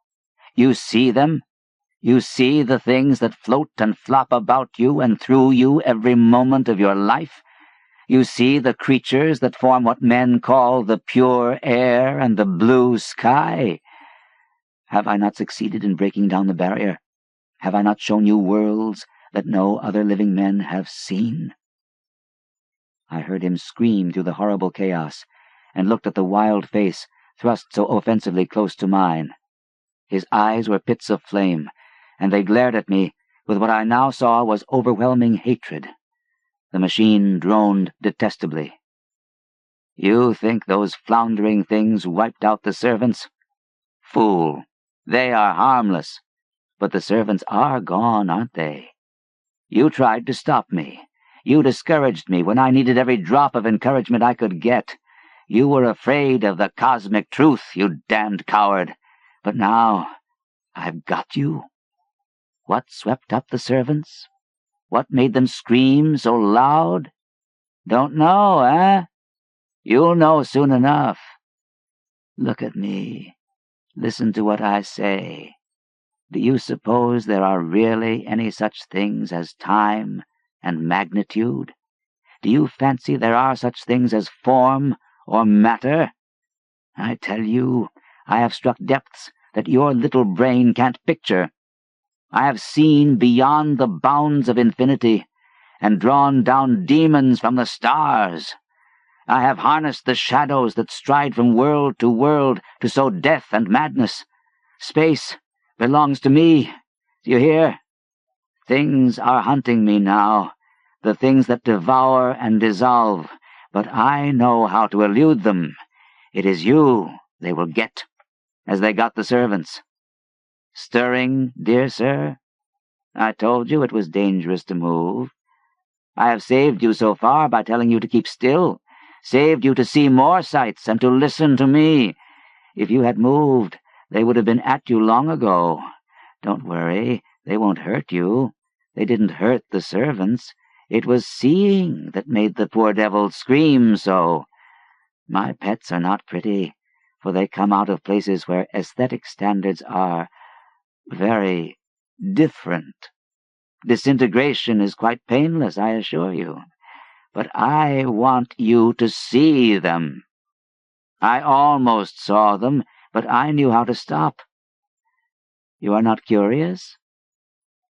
You see them? You see the things that float and flop about you and through you every moment of your life? You see the creatures that form what men call the pure air and the blue sky? Have I not succeeded in breaking down the barrier? Have I not shown you worlds that no other living men have seen?" I heard him scream through the horrible chaos, and looked at the wild face thrust so offensively close to mine. His eyes were pits of flame, and they glared at me with what I now saw was overwhelming hatred. The machine droned detestably. "You think those floundering things wiped out the servants? Fool! They are harmless. But the servants are gone, aren't they? You tried to stop me. You discouraged me when I needed every drop of encouragement I could get. You were afraid of the cosmic truth, you damned coward. But now I've got you. What swept up the servants? What made them scream so loud? Don't know, eh? You'll know soon enough. Look at me. Listen to what I say. Do you suppose there are really any such things as time and magnitude? Do you fancy there are such things as form or matter? I tell you, I have struck depths that your little brain can't picture. I have seen beyond the bounds of infinity, and drawn down demons from the stars. I have harnessed the shadows that stride from world to world to sow death and madness. Space belongs to me. Do you hear? Things are hunting me now, the things that devour and dissolve, but I know how to elude them. It is you they will get, as they got the servants. Stirring, dear sir? I told you it was dangerous to move. I have saved you so far by telling you to keep still, saved you to see more sights and to listen to me. If you had moved, they would have been at you long ago. Don't worry, they won't hurt you. They didn't hurt the servants. It was seeing that made the poor devils scream so. My pets are not pretty, for they come out of places where aesthetic standards are very different. Disintegration is quite painless, I assure you. But I want you to see them. I almost saw them, but I knew how to stop. You are not curious?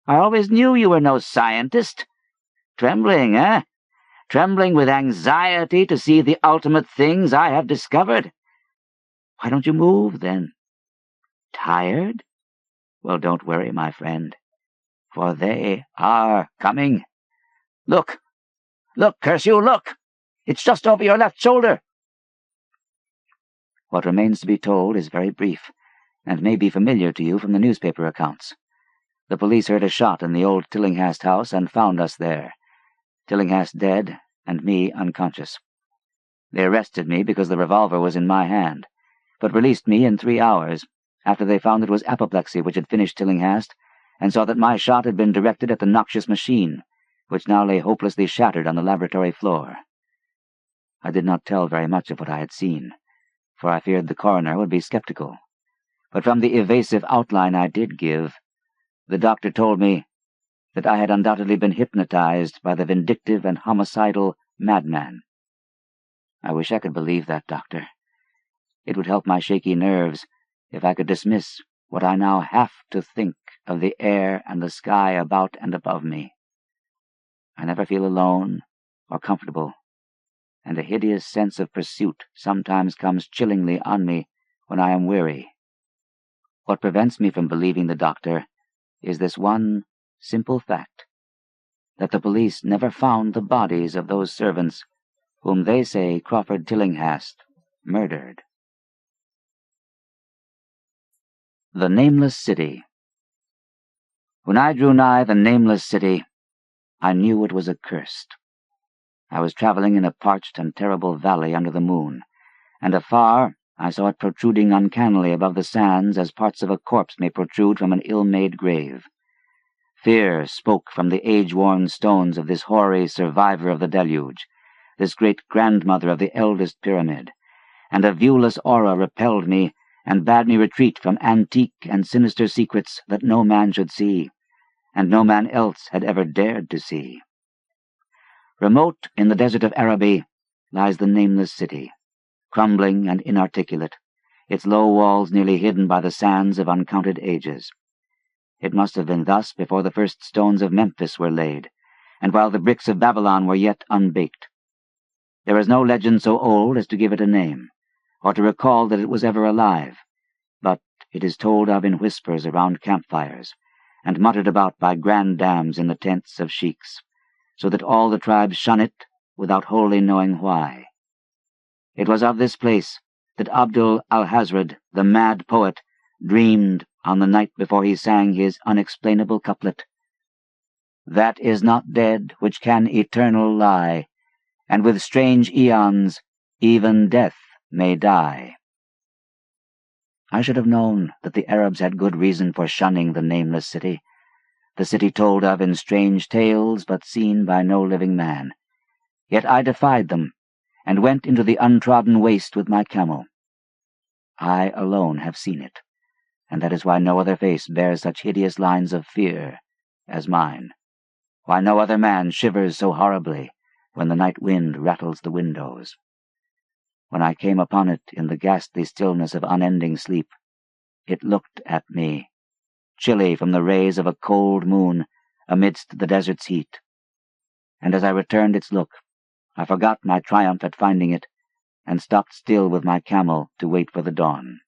I always knew you were no scientist. Trembling, eh? Trembling with anxiety to see the ultimate things I have discovered. Why don't you move, then? Tired? Well, don't worry, my friend, for they are coming. Look! Look, curse you, look! It's just over your left shoulder. What remains to be told is very brief, and may be familiar to you from the newspaper accounts. The police heard a shot in the old Tillinghast house and found us there. Tillinghast dead, and me unconscious. They arrested me because the revolver was in my hand, but released me in 3 hours, after they found it was apoplexy which had finished Tillinghast, and saw that my shot had been directed at the noxious machine, which now lay hopelessly shattered on the laboratory floor. I did not tell very much of what I had seen, for I feared the coroner would be skeptical. But from the evasive outline I did give, the doctor told me that I had undoubtedly been hypnotized by the vindictive and homicidal madman. I wish I could believe that, Doctor. It would help my shaky nerves if I could dismiss what I now have to think of the air and the sky about and above me. I never feel alone or comfortable, and a hideous sense of pursuit sometimes comes chillingly on me when I am weary. What prevents me from believing the doctor is this one simple fact, that the police never found the bodies of those servants whom they say Crawford Tillinghast murdered. The Nameless City. When I drew nigh the Nameless City, I knew it was accursed. I was traveling in a parched and terrible valley under the moon, and afar I saw it protruding uncannily above the sands as parts of a corpse may protrude from an ill-made grave. Fear spoke from the age-worn stones of this hoary survivor of the deluge, this great-grandmother of the eldest pyramid, and a viewless aura repelled me and bade me retreat from antique and sinister secrets that no man should see, and no man else had ever dared to see. Remote in the desert of Araby lies the Nameless City, crumbling and inarticulate, its low walls nearly hidden by the sands of uncounted ages. It must have been thus before the first stones of Memphis were laid, and while the bricks of Babylon were yet unbaked. There is no legend so old as to give it a name, or to recall that it was ever alive, but it is told of in whispers around campfires, and muttered about by granddames in the tents of sheiks, so that all the tribes shun it without wholly knowing why. It was of this place that Abdul al-Hazred, the mad poet, dreamed on the night before he sang his unexplainable couplet. That is not dead which can eternal lie, and with strange aeons even death may die. I should have known that the Arabs had good reason for shunning the Nameless City, the city told of in strange tales but seen by no living man. Yet I defied them, and went into the untrodden waste with my camel. I alone have seen it, and that is why no other face bears such hideous lines of fear as mine, why no other man shivers so horribly when the night wind rattles the windows. When I came upon it in the ghastly stillness of unending sleep, it looked at me, chilly from the rays of a cold moon amidst the desert's heat. And as I returned its look, I forgot my triumph at finding it, and stopped still with my camel to wait for the dawn.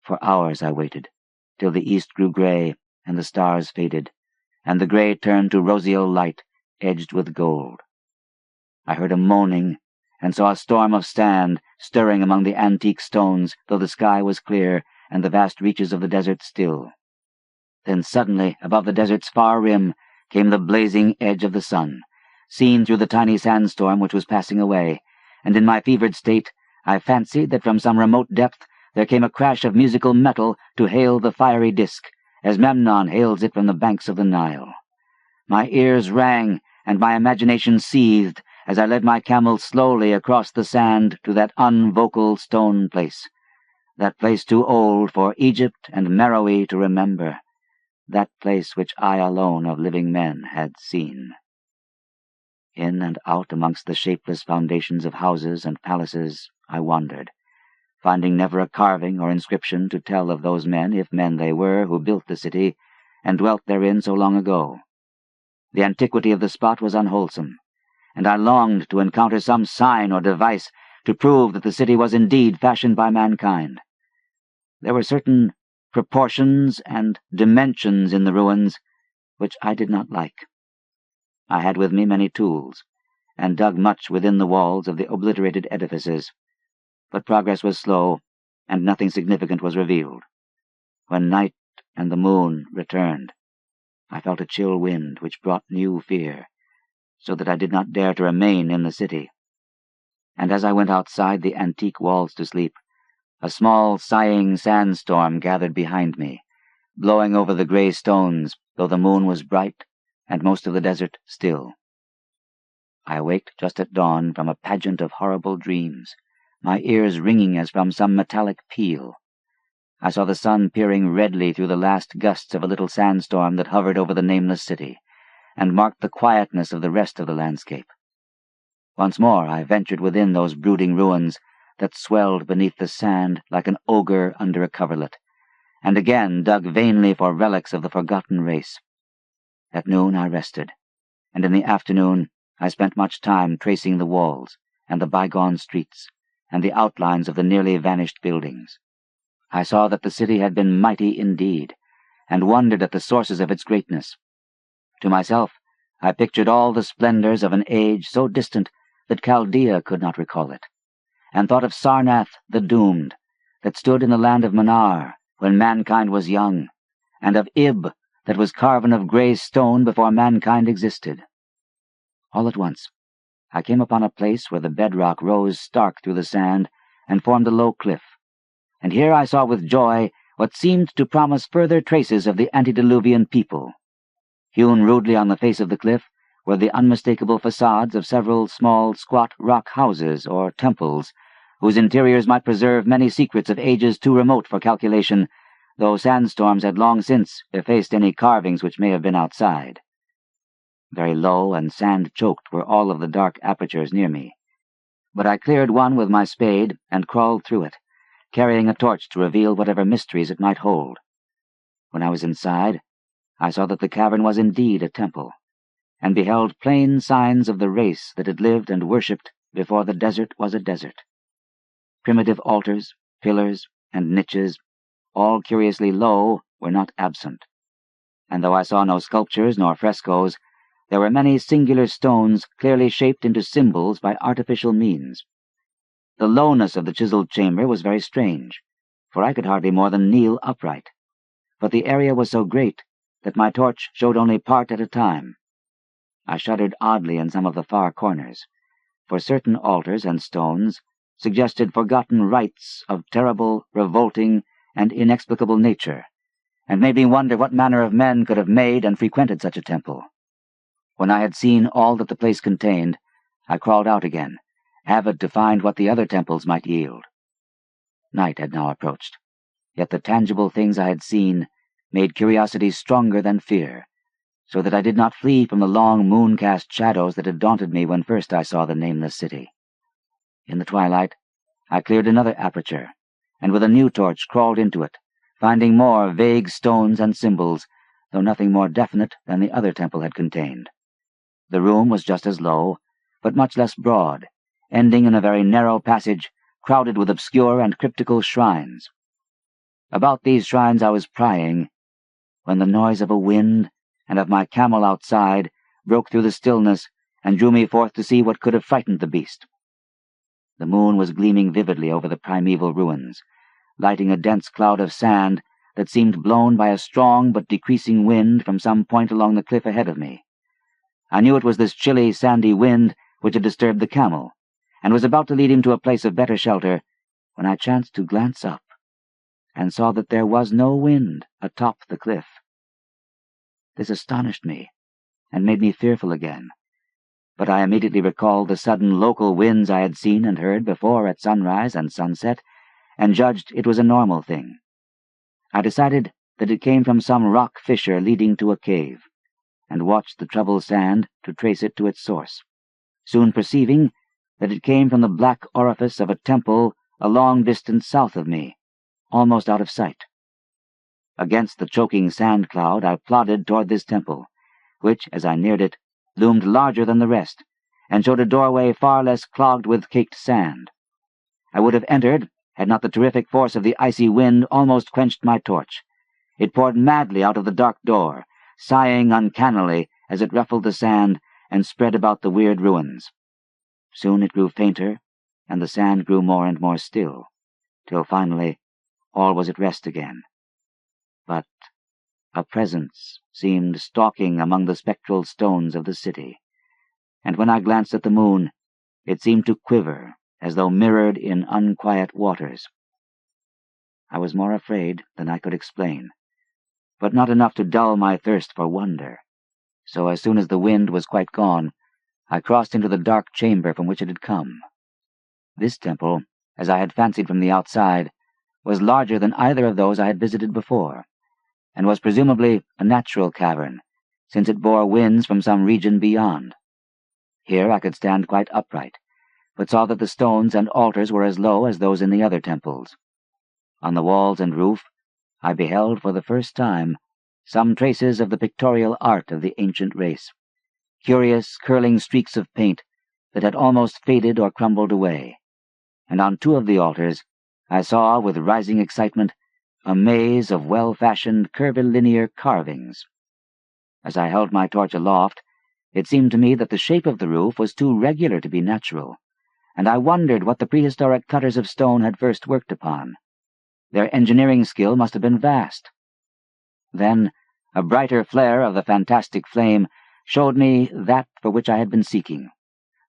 For hours I waited, till the east grew gray and the stars faded, and the gray turned to roseal light edged with gold. I heard a moaning, and saw a storm of sand stirring among the antique stones, though the sky was clear and the vast reaches of the desert still. Then suddenly, above the desert's far rim, came the blazing edge of the sun, seen through the tiny sandstorm which was passing away, and in my fevered state I fancied that from some remote depth there came a crash of musical metal to hail the fiery disk, as Memnon hails it from the banks of the Nile. My ears rang, and my imagination seethed, as I led my camel slowly across the sand to that unvocal stone place, that place too old for Egypt and Meroe to remember, that place which I alone of living men had seen. In and out amongst the shapeless foundations of houses and palaces I wandered, finding never a carving or inscription to tell of those men, if men they were, who built the city and dwelt therein so long ago. The antiquity of the spot was unwholesome, and I longed to encounter some sign or device to prove that the city was indeed fashioned by mankind. There were certain proportions and dimensions in the ruins which I did not like. I had with me many tools, and dug much within the walls of the obliterated edifices, but progress was slow, and nothing significant was revealed. When night and the moon returned, I felt a chill wind which brought new fear, so that I did not dare to remain in the city. And as I went outside the antique walls to sleep, a small sighing sandstorm gathered behind me, blowing over the gray stones, though the moon was bright and most of the desert still. I awaked just at dawn from a pageant of horrible dreams, my ears ringing as from some metallic peal. I saw the sun peering redly through the last gusts of a little sandstorm that hovered over the Nameless City, and marked the quietness of the rest of the landscape. Once more I ventured within those brooding ruins that swelled beneath the sand like an ogre under a coverlet, and again dug vainly for relics of the forgotten race. At noon I rested, and in the afternoon I spent much time tracing the walls and the bygone streets and the outlines of the nearly vanished buildings. I saw that the city had been mighty indeed, and wondered at the sources of its greatness. To myself, I pictured all the splendors of an age so distant that Chaldea could not recall it, and thought of Sarnath the doomed, that stood in the land of Manar when mankind was young, and of Ib, that was carven of grey stone before mankind existed. All at once, I came upon a place where the bedrock rose stark through the sand and formed a low cliff, and here I saw with joy what seemed to promise further traces of the antediluvian people. Hewn rudely on the face of the cliff were the unmistakable facades of several small, squat rock houses or temples, whose interiors might preserve many secrets of ages too remote for calculation, though sandstorms had long since effaced any carvings which may have been outside. Very low and sand-choked were all of the dark apertures near me, but I cleared one with my spade and crawled through it, carrying a torch to reveal whatever mysteries it might hold. When I was inside, I saw that the cavern was indeed a temple, and beheld plain signs of the race that had lived and worshipped before the desert was a desert. Primitive altars, pillars, and niches, all curiously low, were not absent, and though I saw no sculptures nor frescoes, there were many singular stones clearly shaped into symbols by artificial means. The lowness of the chiseled chamber was very strange, for I could hardly more than kneel upright, but the area was so great that my torch showed only part at a time. I shuddered oddly in some of the far corners, for certain altars and stones suggested forgotten rites of terrible, revolting, and inexplicable nature, and made me wonder what manner of men could have made and frequented such a temple. When I had seen all that the place contained, I crawled out again, avid to find what the other temples might yield. Night had now approached, yet the tangible things I had seen made curiosity stronger than fear, so that I did not flee from the long moon-cast shadows that had daunted me when first I saw the Nameless City. In the twilight, I cleared another aperture, and with a new torch crawled into it, finding more vague stones and symbols, though nothing more definite than the other temple had contained. The room was just as low, but much less broad, ending in a very narrow passage crowded with obscure and cryptical shrines. About these shrines I was prying, when the noise of a wind and of my camel outside broke through the stillness and drew me forth to see what could have frightened the beast. The moon was gleaming vividly over the primeval ruins, lighting a dense cloud of sand that seemed blown by a strong but decreasing wind from some point along the cliff ahead of me. I knew it was this chilly, sandy wind which had disturbed the camel, and was about to lead him to a place of better shelter, when I chanced to glance up, and saw that there was no wind atop the cliff. This astonished me, and made me fearful again, but I immediately recalled the sudden local winds I had seen and heard before at sunrise and sunset, and judged it was a normal thing. I decided that it came from some rock fissure leading to a cave, and watched the troubled sand to trace it to its source, soon perceiving that it came from the black orifice of a temple a long distance south of me, almost out of sight. Against the choking sand cloud I plodded toward this temple, which, as I neared it, loomed larger than the rest, and showed a doorway far less clogged with caked sand. I would have entered, had not the terrific force of the icy wind almost quenched my torch. It poured madly out of the dark door, sighing uncannily as it ruffled the sand and spread about the weird ruins. Soon it grew fainter, and the sand grew more and more still, till finally all was at rest again. But a presence seemed stalking among the spectral stones of the city, and when I glanced at the moon, it seemed to quiver as though mirrored in unquiet waters. I was more afraid than I could explain, but not enough to dull my thirst for wonder. So as soon as the wind was quite gone, I crossed into the dark chamber from which it had come. This temple, as I had fancied from the outside, was larger than either of those I had visited before, and was presumably a natural cavern, since it bore winds from some region beyond. Here I could stand quite upright, but saw that the stones and altars were as low as those in the other temples. On the walls and roof I beheld for the first time some traces of the pictorial art of the ancient race, curious curling streaks of paint that had almost faded or crumbled away, and on two of the altars I saw, with rising excitement, a maze of well-fashioned curvilinear carvings. As I held my torch aloft, it seemed to me that the shape of the roof was too regular to be natural, and I wondered what the prehistoric cutters of stone had first worked upon. Their engineering skill must have been vast. Then a brighter flare of the fantastic flame showed me that for which I had been seeking,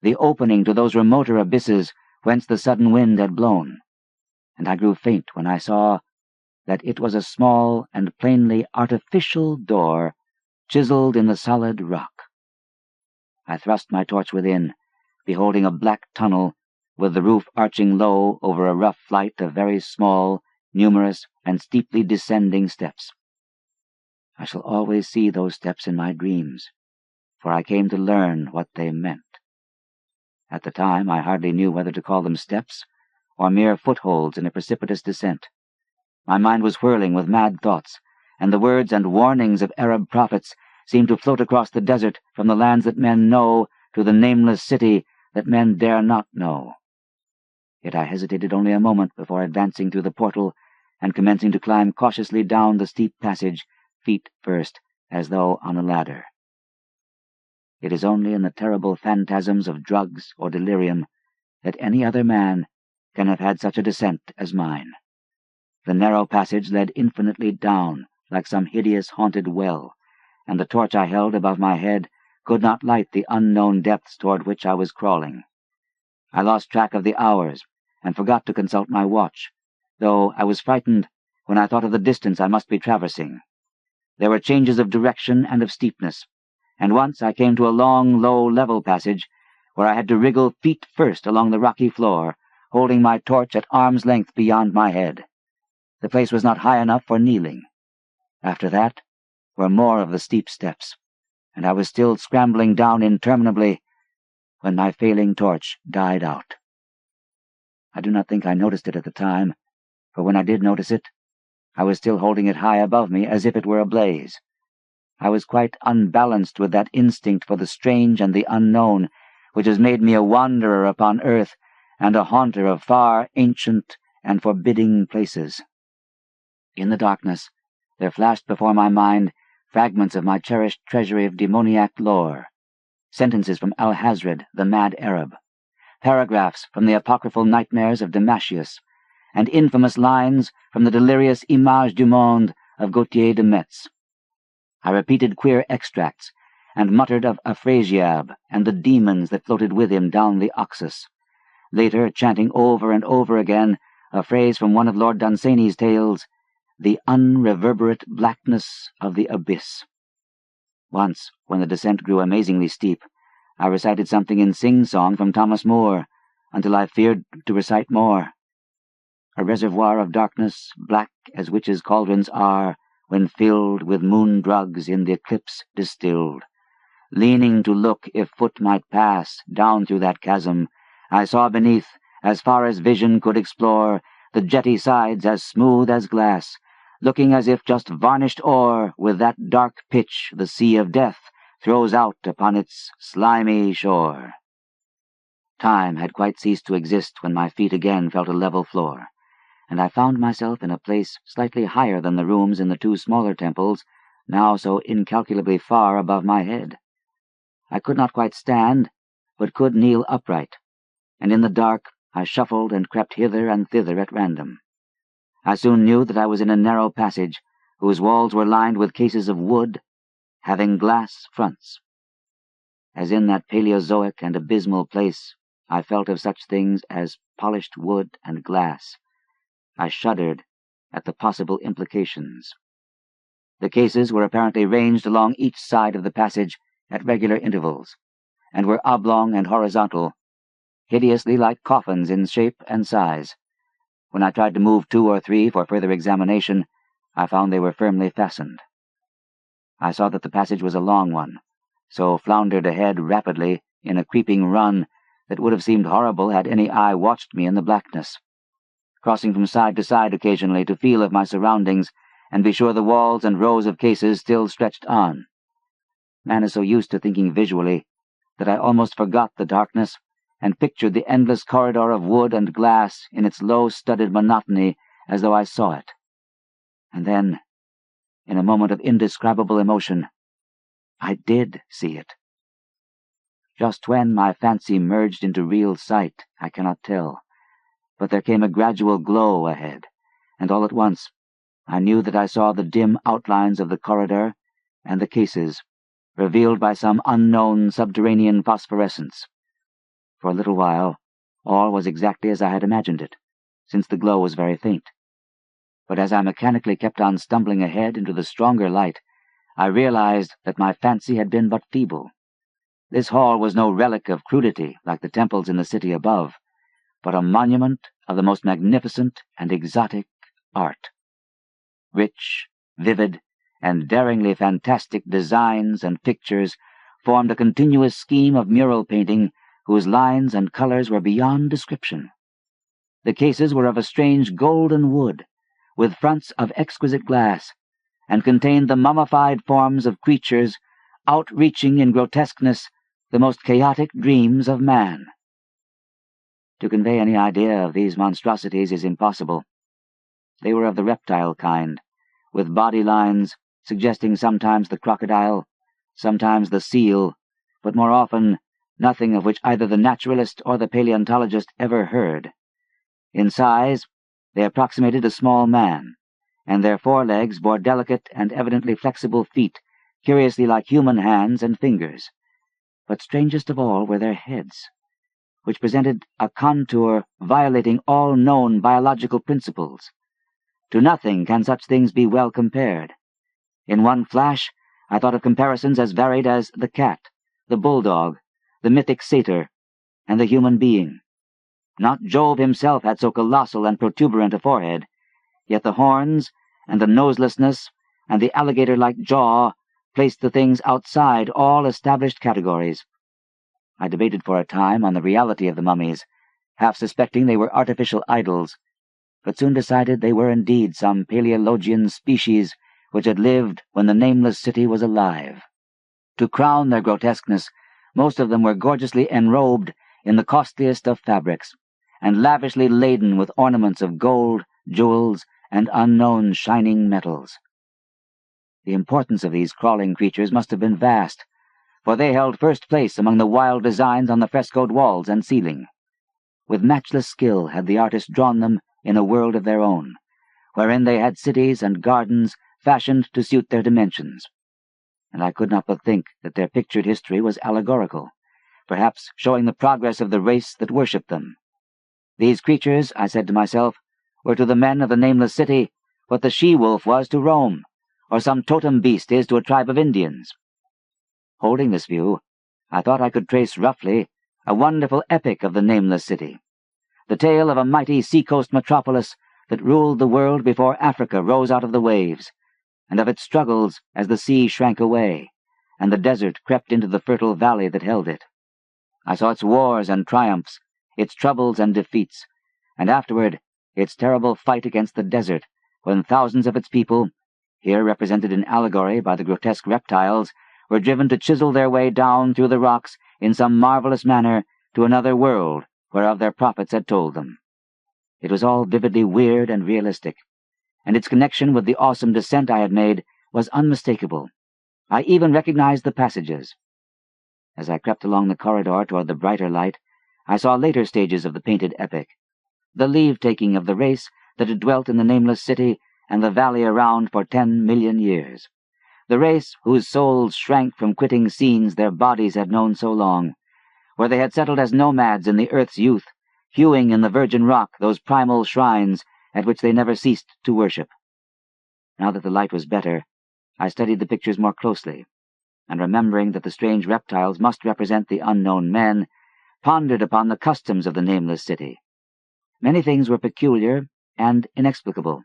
the opening to those remoter abysses whence the sudden wind had blown, and I grew faint when I saw that it was a small and plainly artificial door chiseled in the solid rock. I thrust my torch within, beholding a black tunnel with the roof arching low over a rough flight of very small, numerous, and steeply descending steps. I shall always see those steps in my dreams, for I came to learn what they meant. At the time I hardly knew whether to call them steps or mere footholds in a precipitous descent. My mind was whirling with mad thoughts, and the words and warnings of Arab prophets seemed to float across the desert from the lands that men know to the nameless city that men dare not know. Yet I hesitated only a moment before advancing through the portal and commencing to climb cautiously down the steep passage, feet first, as though on a ladder. It is only in the terrible phantasms of drugs or delirium that any other man can have had such a descent as mine. The narrow passage led infinitely down, like some hideous haunted well, and the torch I held above my head could not light the unknown depths toward which I was crawling. I lost track of the hours, and forgot to consult my watch, though I was frightened when I thought of the distance I must be traversing. There were changes of direction and of steepness, and once I came to a long, low, level passage where I had to wriggle feet first along the rocky floor, holding my torch at arm's length beyond my head. The place was not high enough for kneeling. After that were more of the steep steps, and I was still scrambling down interminably when my failing torch died out. I do not think I noticed it at the time, for when I did notice it, I was still holding it high above me as if it were ablaze. I was quite unbalanced with that instinct for the strange and the unknown, which has made me a wanderer upon earth and a haunter of far, ancient, and forbidding places. In the darkness, there flashed before my mind fragments of my cherished treasury of demoniac lore, sentences from Alhazred, the mad Arab, paragraphs from the apocryphal nightmares of Damascius, and infamous lines from the delirious Images du Monde of Gautier de Metz. I repeated queer extracts, and muttered of Afrasiab and the demons that floated with him down the Oxus, later chanting over and over again a phrase from one of Lord Dunsany's tales, the unreverberate blackness of the abyss. Once, when the descent grew amazingly steep, I recited something in sing-song from Thomas Moore, until I feared to recite more. A reservoir of darkness, black as witches' cauldrons are, when filled with moon drugs in the eclipse distilled. Leaning to look if foot might pass down through that chasm, I saw beneath, as far as vision could explore, the jetty sides as smooth as glass, looking as if just varnished o'er with that dark pitch the sea of death throws out upon its slimy shore. Time had quite ceased to exist when my feet again felt a level floor, and I found myself in a place slightly higher than the rooms in the two smaller temples, now so incalculably far above my head. I could not quite stand, but could kneel upright, and in the dark I shuffled and crept hither and thither at random. I soon knew that I was in a narrow passage, whose walls were lined with cases of wood, having glass fronts. As in that Paleozoic and abysmal place, I felt of such things as polished wood and glass. I shuddered at the possible implications. The cases were apparently ranged along each side of the passage at regular intervals, and were oblong and horizontal, hideously like coffins in shape and size. When I tried to move 2 or 3 for further examination, I found they were firmly fastened. I saw that the passage was a long one, so floundered ahead rapidly in a creeping run that would have seemed horrible had any eye watched me in the blackness, crossing from side to side occasionally to feel of my surroundings and be sure the walls and rows of cases still stretched on. Man is so used to thinking visually that I almost forgot the darkness and pictured the endless corridor of wood and glass in its low-studded monotony as though I saw it. And then, in a moment of indescribable emotion, I did see it. Just when my fancy merged into real sight, I cannot tell, but there came a gradual glow ahead, and all at once I knew that I saw the dim outlines of the corridor and the cases, revealed by some unknown subterranean phosphorescence. For a little while, all was exactly as I had imagined it, since the glow was very faint. But as I mechanically kept on stumbling ahead into the stronger light, I realized that my fancy had been but feeble. This hall was no relic of crudity like the temples in the city above, but a monument of the most magnificent and exotic art. Rich, vivid, and daringly fantastic designs and pictures formed a continuous scheme of mural painting whose lines and colors were beyond description. The cases were of a strange golden wood, with fronts of exquisite glass, and contained the mummified forms of creatures outreaching in grotesqueness the most chaotic dreams of man. To convey any idea of these monstrosities is impossible. They were of the reptile kind, with body lines suggesting sometimes the crocodile, sometimes the seal, but more often nothing of which either the naturalist or the paleontologist ever heard. In size, they approximated a small man, and their forelegs bore delicate and evidently flexible feet, curiously like human hands and fingers. But strangest of all were their heads, which presented a contour violating all known biological principles. To nothing can such things be well compared. In one flash, I thought of comparisons as varied as the cat, the bulldog, the mythic satyr, and the human being. Not Jove himself had so colossal and protuberant a forehead, yet the horns, and the noselessness, and the alligator-like jaw placed the things outside all established categories. I debated for a time on the reality of the mummies, half suspecting they were artificial idols, but soon decided they were indeed some Paleologian species which had lived when the Nameless City was alive. To crown their grotesqueness, most of them were gorgeously enrobed in the costliest of fabrics, and lavishly laden with ornaments of gold, jewels, and unknown shining metals. The importance of these crawling creatures must have been vast, for they held first place among the wild designs on the frescoed walls and ceiling. With matchless skill had the artist drawn them in a world of their own, wherein they had cities and gardens fashioned to suit their dimensions. And I could not but think that their pictured history was allegorical, perhaps showing the progress of the race that worshipped them. These creatures, I said to myself, were to the men of the Nameless City what the she-wolf was to Rome, or some totem beast is to a tribe of Indians. Holding this view, I thought I could trace roughly a wonderful epic of the Nameless City, the tale of a mighty sea-coast metropolis that ruled the world before Africa rose out of the waves, and of its struggles as the sea shrank away, and the desert crept into the fertile valley that held it. I saw its wars and triumphs, its troubles and defeats, and afterward its terrible fight against the desert, when thousands of its people, here represented in allegory by the grotesque reptiles, were driven to chisel their way down through the rocks in some marvelous manner to another world whereof their prophets had told them. It was all vividly weird and realistic, and its connection with the awesome descent I had made was unmistakable. I even recognized the passages. As I crept along the corridor toward the brighter light, I saw later stages of the painted epic, the leave-taking of the race that had dwelt in the Nameless City and the valley around for 10 million years, the race whose souls shrank from quitting scenes their bodies had known so long, where they had settled as nomads in the earth's youth, hewing in the virgin rock those primal shrines at which they never ceased to worship. Now that the light was better, I studied the pictures more closely, and remembering that the strange reptiles must represent the unknown men, pondered upon the customs of the Nameless City. Many things were peculiar and inexplicable.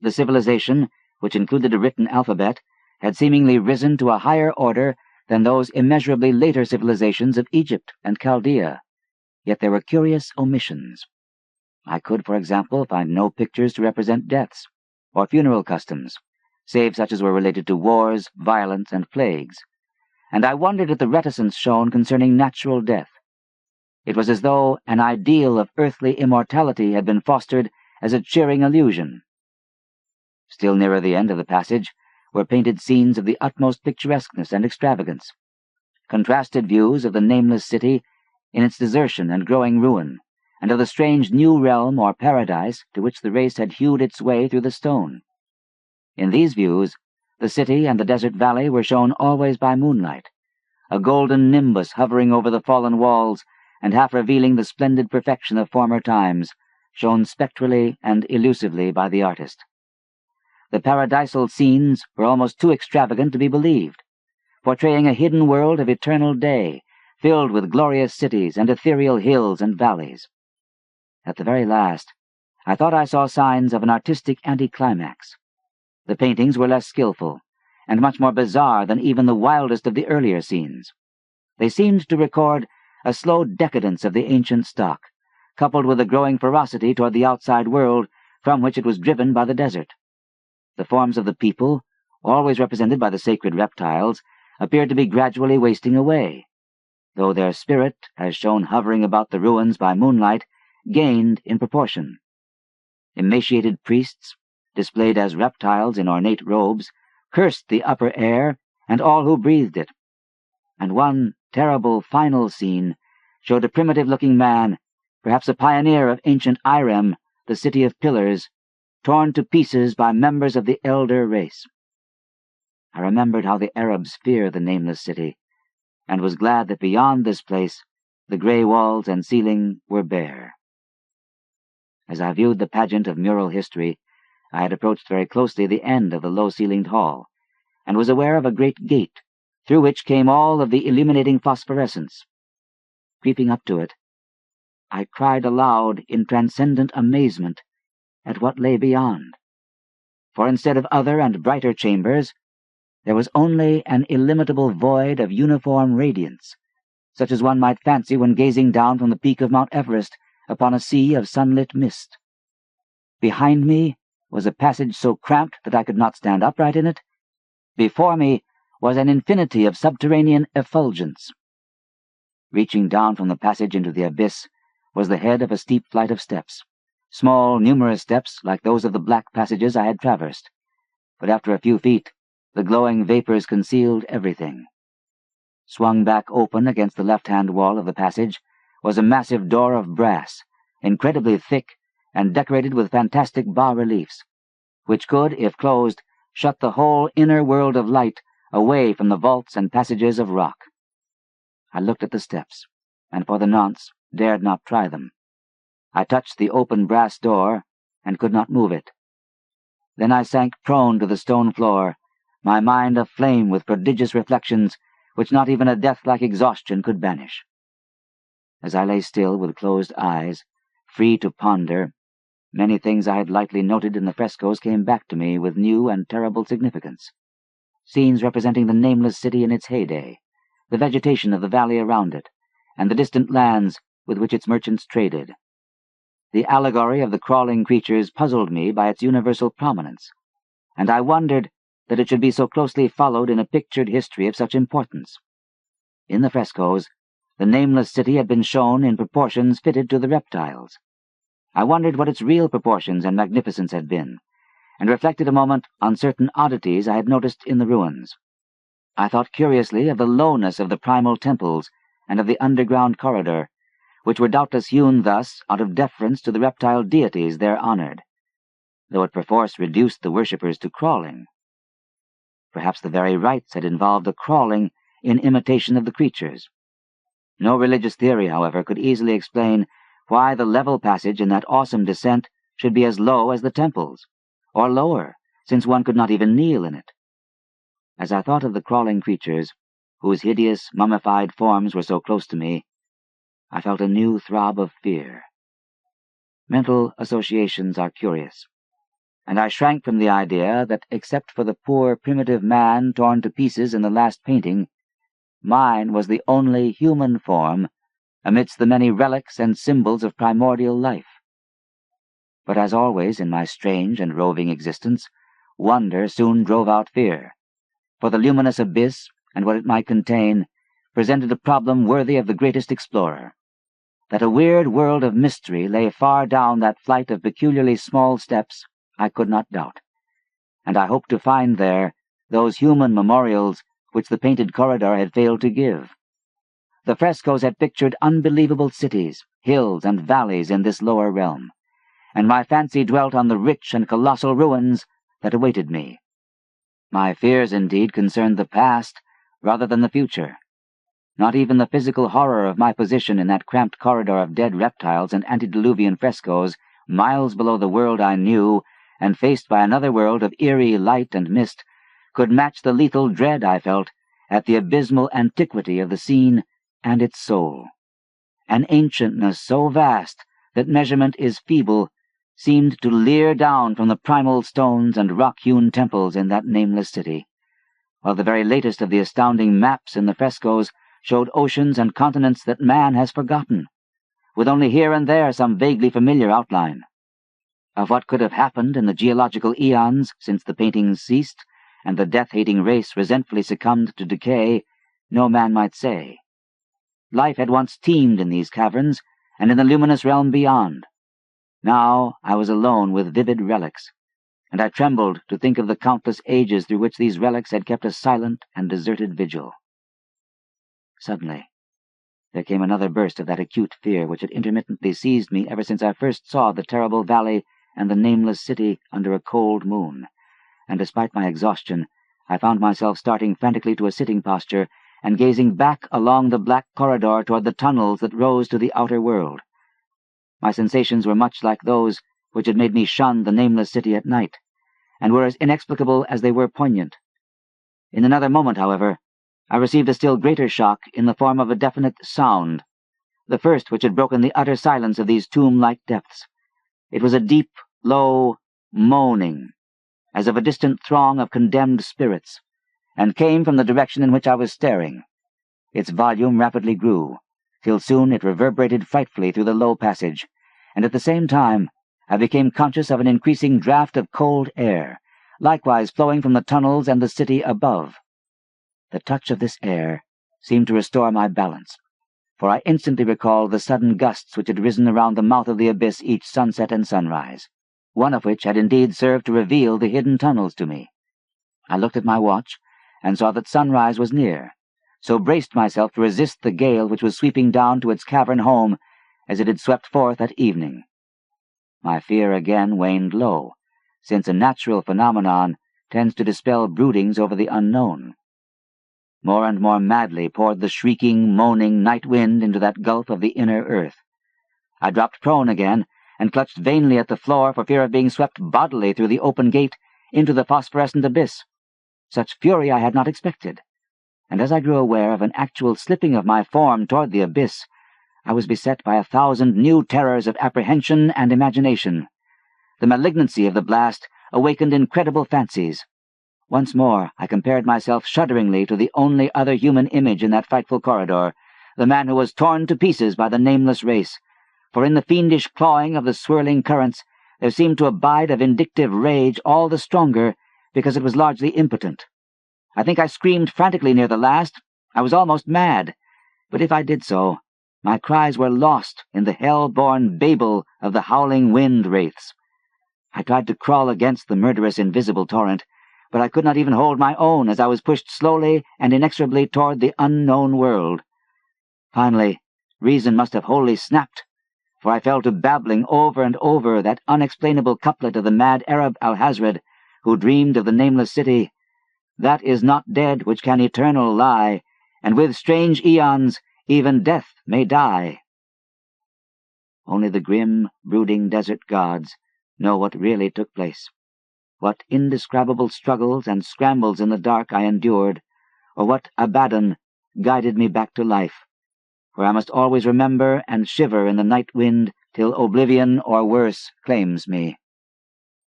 The civilization, which included a written alphabet, had seemingly risen to a higher order than those immeasurably later civilizations of Egypt and Chaldea, yet there were curious omissions. I could, for example, find no pictures to represent deaths, or funeral customs, save such as were related to wars, violence, and plagues, and I wondered at the reticence shown concerning natural death. It was as though an ideal of earthly immortality had been fostered as a cheering illusion. Still nearer the end of the passage were painted scenes of the utmost picturesqueness and extravagance, contrasted views of the Nameless City in its desertion and growing ruin, and of the strange new realm or paradise to which the race had hewed its way through the stone. In these views, the city and the desert valley were shown always by moonlight, a golden nimbus hovering over the fallen walls and half revealing the splendid perfection of former times, shown spectrally and elusively by the artist. The paradisal scenes were almost too extravagant to be believed, portraying a hidden world of eternal day, filled with glorious cities and ethereal hills and valleys. At the very last, I thought I saw signs of an artistic anticlimax. The paintings were less skillful, and much more bizarre than even the wildest of the earlier scenes. They seemed to record a slow decadence of the ancient stock, coupled with a growing ferocity toward the outside world from which it was driven by the desert. The forms of the people, always represented by the sacred reptiles, appeared to be gradually wasting away, though their spirit, as shown hovering about the ruins by moonlight, gained in proportion. Emaciated priests, displayed as reptiles in ornate robes, cursed the upper air and all who breathed it, and one terrible final scene showed a primitive-looking man, perhaps a pioneer of ancient Irem, the city of pillars, torn to pieces by members of the elder race. I remembered how the Arabs fear the Nameless City, and was glad that beyond this place the grey walls and ceiling were bare. As I viewed the pageant of mural history, I had approached very closely the end of the low-ceilinged hall, and was aware of a great gate, through which came all of the illuminating phosphorescence. Creeping up to it, I cried aloud in transcendent amazement at what lay beyond. For instead of other and brighter chambers, there was only an illimitable void of uniform radiance, such as one might fancy when gazing down from the peak of Mount Everest upon a sea of sunlit mist. Behind me was a passage so cramped that I could not stand upright in it. Before me was an infinity of subterranean effulgence. Reaching down from the passage into the abyss was the head of a steep flight of steps, small, numerous steps like those of the black passages I had traversed. But after a few feet, the glowing vapors concealed everything. Swung back open against the left-hand wall of the passage was a massive door of brass, incredibly thick and decorated with fantastic bas-reliefs, which could, if closed, shut the whole inner world of light away from the vaults and passages of rock. I looked at the steps, and for the nonce dared not try them. I touched the open brass door, and could not move it. Then I sank prone to the stone floor, my mind aflame with prodigious reflections which not even a death-like exhaustion could banish. As I lay still with closed eyes, free to ponder, many things I had lightly noted in the frescoes came back to me with new and terrible significance. Scenes representing the Nameless City in its heyday, the vegetation of the valley around it, and the distant lands with which its merchants traded. The allegory of the crawling creatures puzzled me by its universal prominence, and I wondered that it should be so closely followed in a pictured history of such importance. In the frescoes, the Nameless City had been shown in proportions fitted to the reptiles. I wondered what its real proportions and magnificence had been, and reflected a moment on certain oddities I had noticed in the ruins. I thought curiously of the lowness of the primal temples and of the underground corridor, which were doubtless hewn thus out of deference to the reptile deities there honored, though it perforce reduced the worshippers to crawling. Perhaps the very rites had involved a crawling in imitation of the creatures. No religious theory, however, could easily explain why the level passage in that awesome descent should be as low as the temples, or lower, since one could not even kneel in it. As I thought of the crawling creatures, whose hideous, mummified forms were so close to me, I felt a new throb of fear. Mental associations are curious, and I shrank from the idea that, except for the poor primitive man torn to pieces in the last painting, mine was the only human form amidst the many relics and symbols of primordial life. But as always in my strange and roving existence, wonder soon drove out fear, for the luminous abyss and what it might contain presented a problem worthy of the greatest explorer. That a weird world of mystery lay far down that flight of peculiarly small steps I could not doubt, and I hoped to find there those human memorials which the painted corridor had failed to give. The frescoes had pictured unbelievable cities, hills, and valleys in this lower realm, and my fancy dwelt on the rich and colossal ruins that awaited me. My fears, indeed, concerned the past rather than the future. Not even the physical horror of my position in that cramped corridor of dead reptiles and antediluvian frescoes, miles below the world I knew, and faced by another world of eerie light and mist, could match the lethal dread I felt at the abysmal antiquity of the scene and its soul. An ancientness so vast that measurement is feeble seemed to leer down from the primal stones and rock-hewn temples in that nameless city, while the very latest of the astounding maps in the frescoes showed oceans and continents that man has forgotten, with only here and there some vaguely familiar outline. Of what could have happened in the geological eons since the paintings ceased, and the death-hating race resentfully succumbed to decay, no man might say. Life had once teemed in these caverns, and in the luminous realm beyond. Now I was alone with vivid relics, and I trembled to think of the countless ages through which these relics had kept a silent and deserted vigil. Suddenly, there came another burst of that acute fear which had intermittently seized me ever since I first saw the terrible valley and the nameless city under a cold moon, and despite my exhaustion, I found myself starting frantically to a sitting posture and gazing back along the black corridor toward the tunnels that rose to the outer world. My sensations were much like those which had made me shun the nameless city at night, and were as inexplicable as they were poignant. In another moment, however, I received a still greater shock in the form of a definite sound, the first which had broken the utter silence of these tomb-like depths. It was a deep, low moaning, as of a distant throng of condemned spirits, and came from the direction in which I was staring. Its volume rapidly grew, till soon it reverberated frightfully through the low passage, and at the same time I became conscious of an increasing draught of cold air, likewise flowing from the tunnels and the city above. The touch of this air seemed to restore my balance, for I instantly recalled the sudden gusts which had risen around the mouth of the abyss each sunset and sunrise, one of which had indeed served to reveal the hidden tunnels to me. I looked at my watch, and saw that sunrise was near, so braced myself to resist the gale which was sweeping down to its cavern home as it had swept forth at evening. My fear again waned low, since a natural phenomenon tends to dispel broodings over the unknown. More and more madly poured the shrieking, moaning night wind into that gulf of the inner earth. I dropped prone again, and clutched vainly at the floor for fear of being swept bodily through the open gate into the phosphorescent abyss. Such fury I had not expected, and as I grew aware of an actual slipping of my form toward the abyss, I was beset by 1,000 new terrors of apprehension and imagination. The malignancy of the blast awakened incredible fancies. Once more I compared myself shudderingly to the only other human image in that frightful corridor, the man who was torn to pieces by the nameless race, for in the fiendish clawing of the swirling currents there seemed to abide a vindictive rage all the stronger because it was largely impotent. I think I screamed frantically near the last. I was almost mad, but if I did so, my cries were lost in the hell-born babel of the howling wind-wraiths. I tried to crawl against the murderous invisible torrent, but I could not even hold my own as I was pushed slowly and inexorably toward the unknown world. Finally, reason must have wholly snapped, for I fell to babbling over and over that unexplainable couplet of the mad Arab Alhazred, who dreamed of the Nameless City. That is not dead which can eternal lie, and with strange eons even death may die. Only the grim, brooding desert gods know what really took place, what indescribable struggles and scrambles in the dark I endured, or what Abaddon guided me back to life, for I must always remember and shiver in the night wind till oblivion or worse claims me.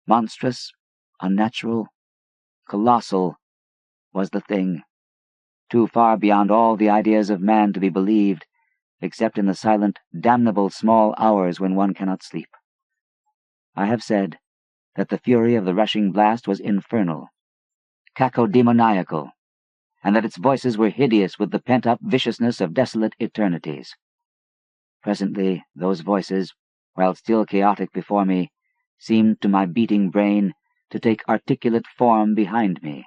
Monstrous, unnatural, colossal was the thing, too far beyond all the ideas of man to be believed, except in the silent, damnable small hours when one cannot sleep. I have said that the fury of the rushing blast was infernal, cacodemoniacal, and that its voices were hideous with the pent-up viciousness of desolate eternities. Presently those voices, while still chaotic before me, seemed to my beating brain to take articulate form behind me,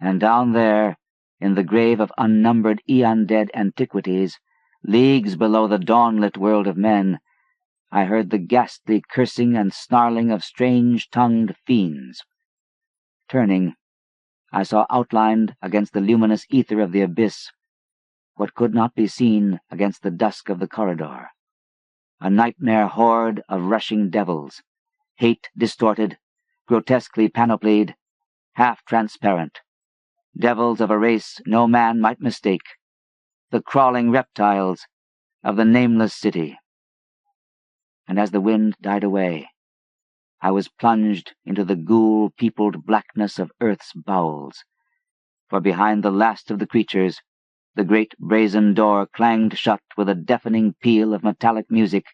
and down there, in the grave of unnumbered eon-dead antiquities, leagues below the dawn-lit world of men, I heard the ghastly cursing and snarling of strange-tongued fiends. Turning, I saw outlined against the luminous ether of the abyss what could not be seen against the dusk of the corridor, a nightmare horde of rushing devils, hate distorted, grotesquely panoplied, half-transparent, devils of a race no man might mistake, the crawling reptiles of the Nameless City. And as the wind died away, I was plunged into the ghoul-peopled blackness of earth's bowels, for behind the last of the creatures, the great brazen door clanged shut with a deafening peal of metallic music,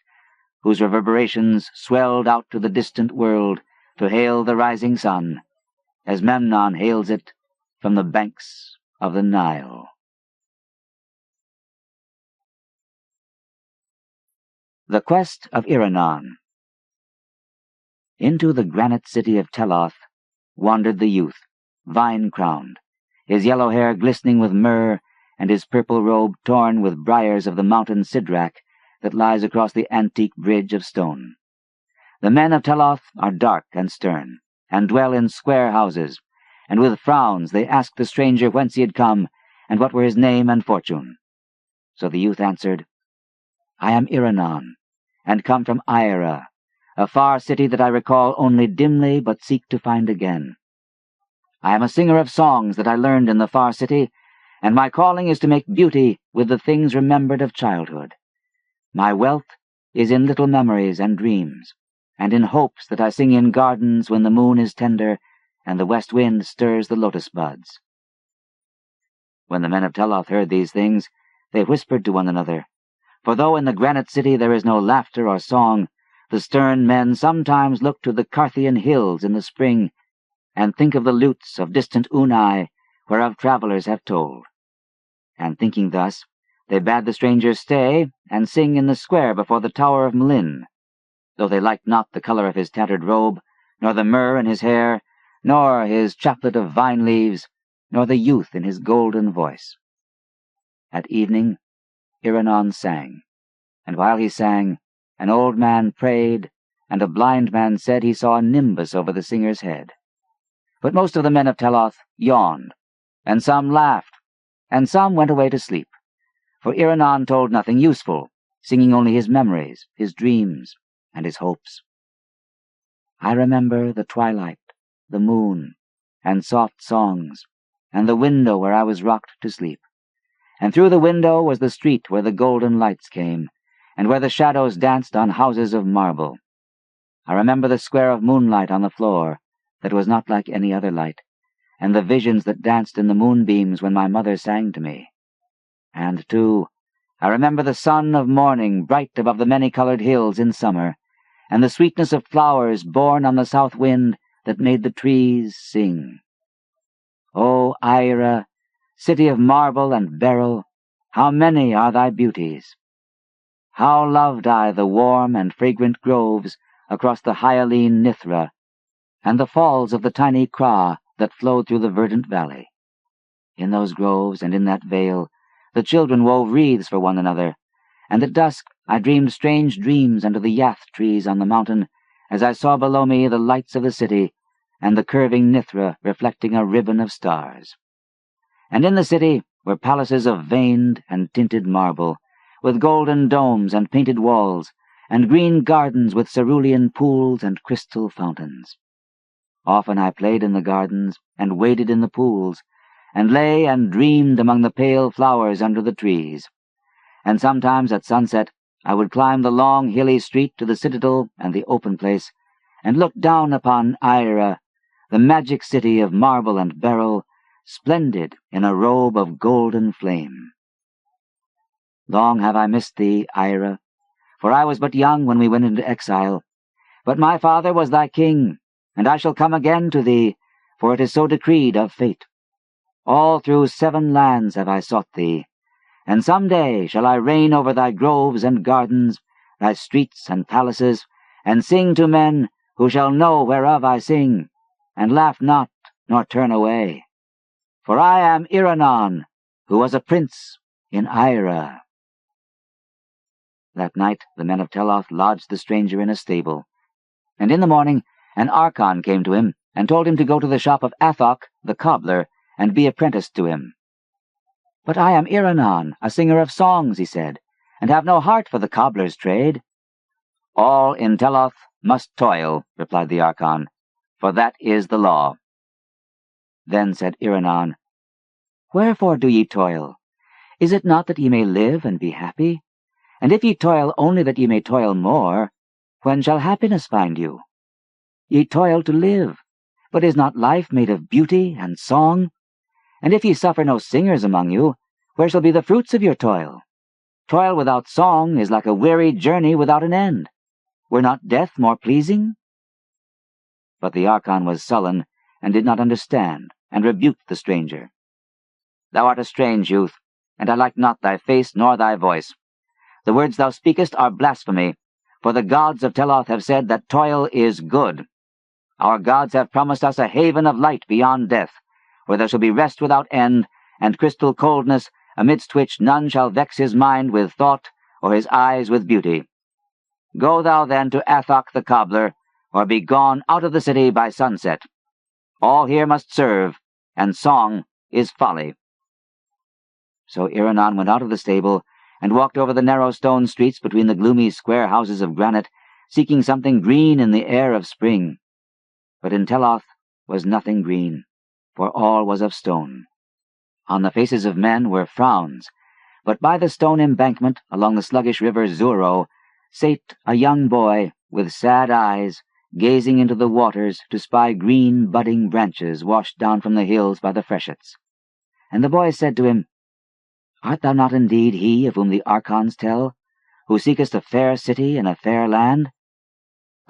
whose reverberations swelled out to the distant world to hail the rising sun, as Memnon hails it from the banks of the Nile. The Quest of Iranon. Into the granite city of Teloth wandered the youth, vine-crowned, his yellow hair glistening with myrrh, and his purple robe torn with briars of the mountain Sidrak that lies across the antique bridge of stone. The men of Teloth are dark and stern, and dwell in square houses, and with frowns they asked the stranger whence he had come, and what were his name and fortune. So the youth answered, I am Iranon, and come from Ira, a far city that I recall only dimly but seek to find again. I am a singer of songs that I learned in the far city, and my calling is to make beauty with the things remembered of childhood. My wealth is in little memories and dreams, and in hopes that I sing in gardens when the moon is tender and the west wind stirs the lotus buds. When the men of Teloth heard these things, they whispered to one another, for though in the granite city there is no laughter or song, The stern men sometimes look to the Carthian hills in the spring, and think of the lutes of distant Unai, whereof travellers have told. And thinking thus, they bade the stranger stay, and sing in the square before the tower of Mlin, though they liked not the colour of his tattered robe, nor the myrrh in his hair, nor his chaplet of vine leaves, nor the youth in his golden voice. At evening, Iranon sang, and while he sang, an old man prayed, and a blind man said he saw a nimbus over the singer's head. But most of the men of Teloth yawned, and some laughed, and some went away to sleep, for Iranon told nothing useful, singing only his memories, his dreams, and his hopes. I remember the twilight, the moon, and soft songs, and the window where I was rocked to sleep. And through the window was the street where the golden lights came, and where the shadows danced on houses of marble. I remember the square of moonlight on the floor, that was not like any other light, and the visions that danced in the moonbeams when my mother sang to me. And, too, I remember the sun of morning bright above the many-colored hills in summer, and the sweetness of flowers borne on the south wind that made the trees sing. O Ira, city of marble and beryl, how many are thy beauties! How loved I the warm and fragrant groves across the hyaline Nithra, and the falls of the tiny Kra that flowed through the verdant valley. In those groves and in that vale the children wove wreaths for one another, and at dusk I dreamed strange dreams under the yath trees on the mountain, as I saw below me the lights of the city, and the curving Nithra reflecting a ribbon of stars. And in the city were palaces of veined and tinted marble, with golden domes and painted walls, and green gardens with cerulean pools and crystal fountains. Often I played in the gardens, and waded in the pools, and lay and dreamed among the pale flowers under the trees. And sometimes at sunset I would climb the long hilly street to the citadel and the open place, and look down upon Ira, the magic city of marble and beryl, splendid in a robe of golden flame. Long have I missed thee, Ira, for I was but young when we went into exile. But my father was thy king, and I shall come again to thee, for it is so decreed of fate. All through 7 lands have I sought thee, and some day shall I reign over thy groves and gardens, thy streets and palaces, and sing to men who shall know whereof I sing, and laugh not nor turn away. For I am Iranon, who was a prince in Ira. That night the men of Teloth lodged the stranger in a stable, and in the morning an archon came to him, and told him to go to the shop of Athok, the cobbler, and be apprenticed to him. "But I am Iranon, a singer of songs," he said, "and have no heart for the cobbler's trade." "All in Teloth must toil," replied the archon, "for that is the law." Then said Iranon, "Wherefore do ye toil? Is it not that ye may live and be happy? And if ye toil only that ye may toil more, when shall happiness find you? Ye toil to live, but is not life made of beauty and song? And if ye suffer no singers among you, where shall be the fruits of your toil? Toil without song is like a weary journey without an end. Were not death more pleasing?" But the archon was sullen, and did not understand, and rebuked the stranger. "Thou art a strange youth, and I like not thy face nor thy voice. The words thou speakest are blasphemy, for the gods of Teloth have said that toil is good. Our gods have promised us a haven of light beyond death, where there shall be rest without end, and crystal coldness, amidst which none shall vex his mind with thought, or his eyes with beauty. Go thou then to Athok the cobbler, or be gone out of the city by sunset. All here must serve, and song is folly." So Iranon went out of the stable, and walked over the narrow stone streets between the gloomy square houses of granite, seeking something green in the air of spring. But in Teloth was nothing green, for all was of stone. On the faces of men were frowns, but by the stone embankment along the sluggish river Zuro sate a young boy with sad eyes, gazing into the waters to spy green budding branches washed down from the hills by the freshets. And the boy said to him, "Art thou not indeed he of whom the archons tell, who seekest a fair city and a fair land?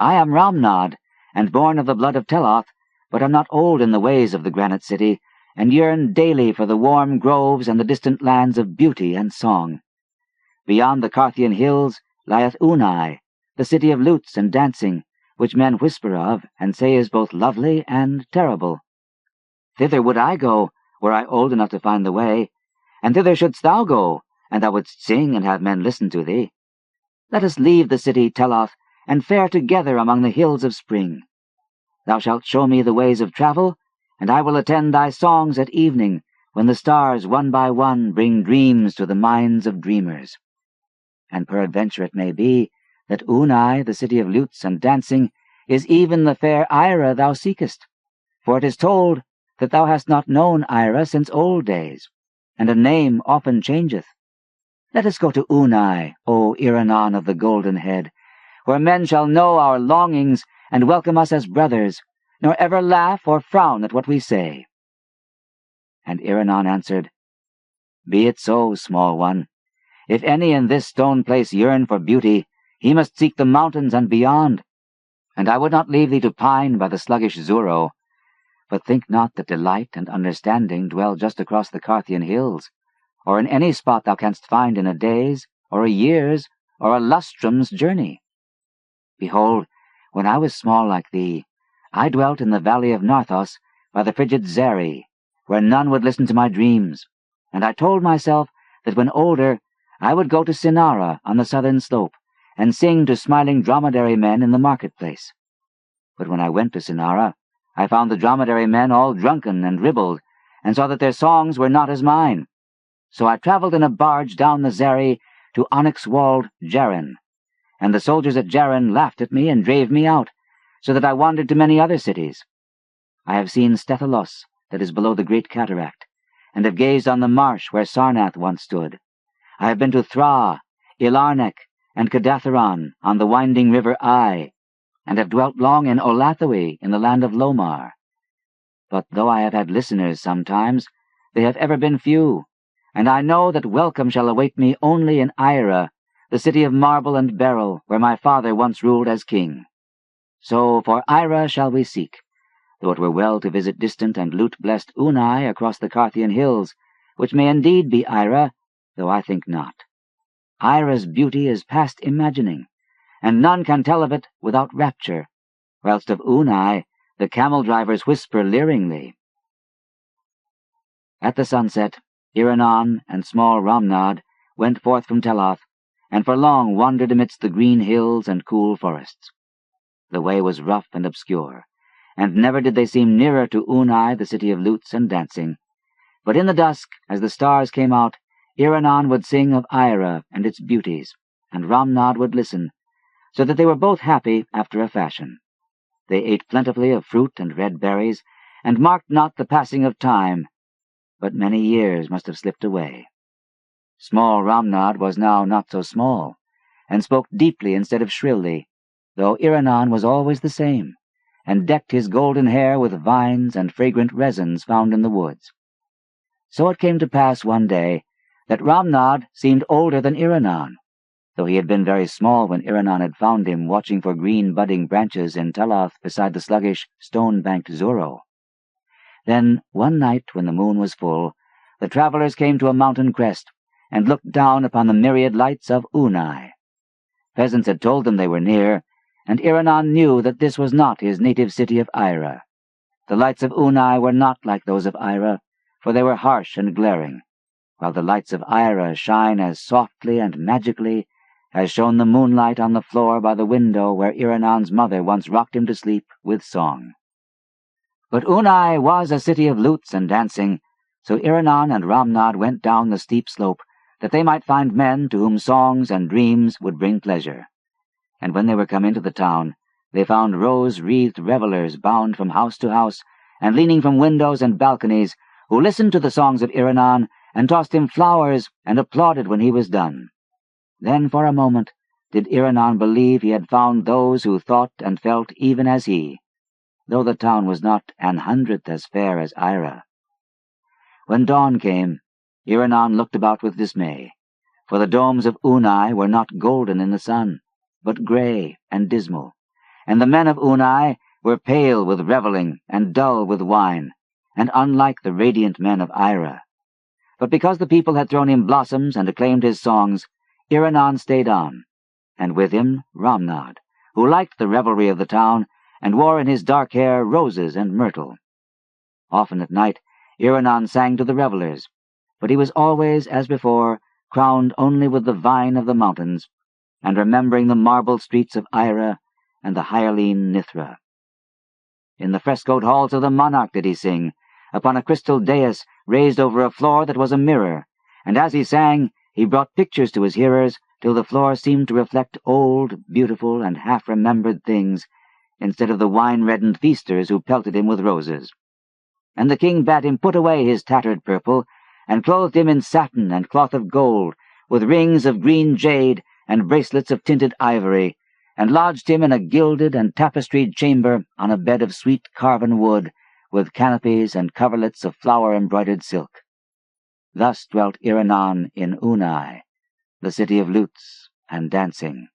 I am Ramnad, and born of the blood of Teloth, but am not old in the ways of the granite city, and yearn daily for the warm groves and the distant lands of beauty and song. Beyond the Carthian hills lieth Unai, the city of lutes and dancing, which men whisper of, and say is both lovely and terrible. Thither would I go, were I old enough to find the way, and thither shouldst thou go, and thou wouldst sing and have men listen to thee. Let us leave the city Teloth, and fare together among the hills of spring. Thou shalt show me the ways of travel, and I will attend thy songs at evening, when the stars one by one bring dreams to the minds of dreamers. And peradventure it may be that Unai, the city of lutes and dancing, is even the fair Ira thou seekest, for it is told that thou hast not known Ira since old days, and a name often changeth. Let us go to Unai, O Iranon of the golden head, where men shall know our longings and welcome us as brothers, nor ever laugh or frown at what we say. And Iranon answered, Be it so, small one. If any in this stone place yearn for beauty, he must seek the mountains and beyond. And I would not leave thee to pine by the sluggish Zuro, but think not that delight and understanding dwell just across the Carthian hills, or in any spot thou canst find in a day's, or a year's, or a lustrum's journey. Behold, when I was small like thee, I dwelt in the valley of Narthos by the frigid Zeri, where none would listen to my dreams, and I told myself that when older I would go to Sinara on the southern slope, and sing to smiling dromedary men in the marketplace. But when I went to Sinara, I found the dromedary men all drunken and ribald, and saw that their songs were not as mine. So I travelled in a barge down the Zeri to onyx-walled Jermyn, and the soldiers at Jermyn laughed at me and drave me out, so that I wandered to many other cities. I have seen Stethalos, that is below the great cataract, and have gazed on the marsh where Sarnath once stood. I have been to Thra, Ilarnek, and Kadatheron on the winding river Ai, and have dwelt long in Olathoe in the land of Lomar. But though I have had listeners sometimes, they have ever been few, and I know that welcome shall await me only in Ira, the city of marble and beryl, where my father once ruled as king. So for Ira shall we seek, though it were well to visit distant and lute-blessed Unai across the Carthian hills, which may indeed be Ira, though I think not. Ira's beauty is past imagining, and none can tell of it without rapture, whilst of Unai the camel-drivers whisper leeringly. At the sunset, Iranon and small Ramnad went forth from Teloth, and for long wandered amidst the green hills and cool forests. The way was rough and obscure, and never did they seem nearer to Unai, the city of lutes and dancing. But in the dusk, as the stars came out, Iranon would sing of Ira and its beauties, and Ramnad would listen, so that they were both happy after a fashion. They ate plentifully of fruit and red berries, and marked not the passing of time, but many years must have slipped away. Small Ramnad was now not so small, and spoke deeply instead of shrilly, though Iranon was always the same, and decked his golden hair with vines and fragrant resins found in the woods. So it came to pass one day that Ramnad seemed older than Iranon, though he had been very small when Iranon had found him watching for green budding branches in Teloth beside the sluggish, stone-banked Zuro. Then, one night when the moon was full, the travellers came to a mountain crest, and looked down upon the myriad lights of Unai. Peasants had told them they were near, and Iranon knew that this was not his native city of Ira. The lights of Unai were not like those of Ira, for they were harsh and glaring, while the lights of Ira shine as softly and magically as shone the moonlight on the floor by the window where Iranon's mother once rocked him to sleep with song. But Unai was a city of lutes and dancing, so Iranon and Ramnad went down the steep slope, that they might find men to whom songs and dreams would bring pleasure. And when they were come into the town, they found rose-wreathed revellers bound from house to house, and leaning from windows and balconies, who listened to the songs of Iranon, and tossed him flowers, and applauded when he was done. Then for a moment did Iranon believe he had found those who thought and felt even as he, though the town was not an hundredth as fair as Ira. When dawn came, Iranon looked about with dismay, for the domes of Unai were not golden in the sun, but grey and dismal, and the men of Unai were pale with reveling and dull with wine, and unlike the radiant men of Ira. But because the people had thrown him blossoms and acclaimed his songs, Iranon stayed on, and with him Ramnad, who liked the revelry of the town, and wore in his dark hair roses and myrtle. Often at night Iranon sang to the revelers, but he was always, as before, crowned only with the vine of the mountains, and remembering the marble streets of Ira and the hyaline Nithra. In the frescoed halls of the monarch did he sing, upon a crystal dais raised over a floor that was a mirror, and as he sang he brought pictures to his hearers till the floor seemed to reflect old, beautiful, and half-remembered things, instead of the wine-reddened feasters who pelted him with roses. And the king bade him put away his tattered purple, and clothed him in satin and cloth of gold, with rings of green jade and bracelets of tinted ivory, and lodged him in a gilded and tapestried chamber on a bed of sweet carven wood, with canopies and coverlets of flower-embroidered silk. Thus dwelt Iranon in Unai, the city of lutes and dancing.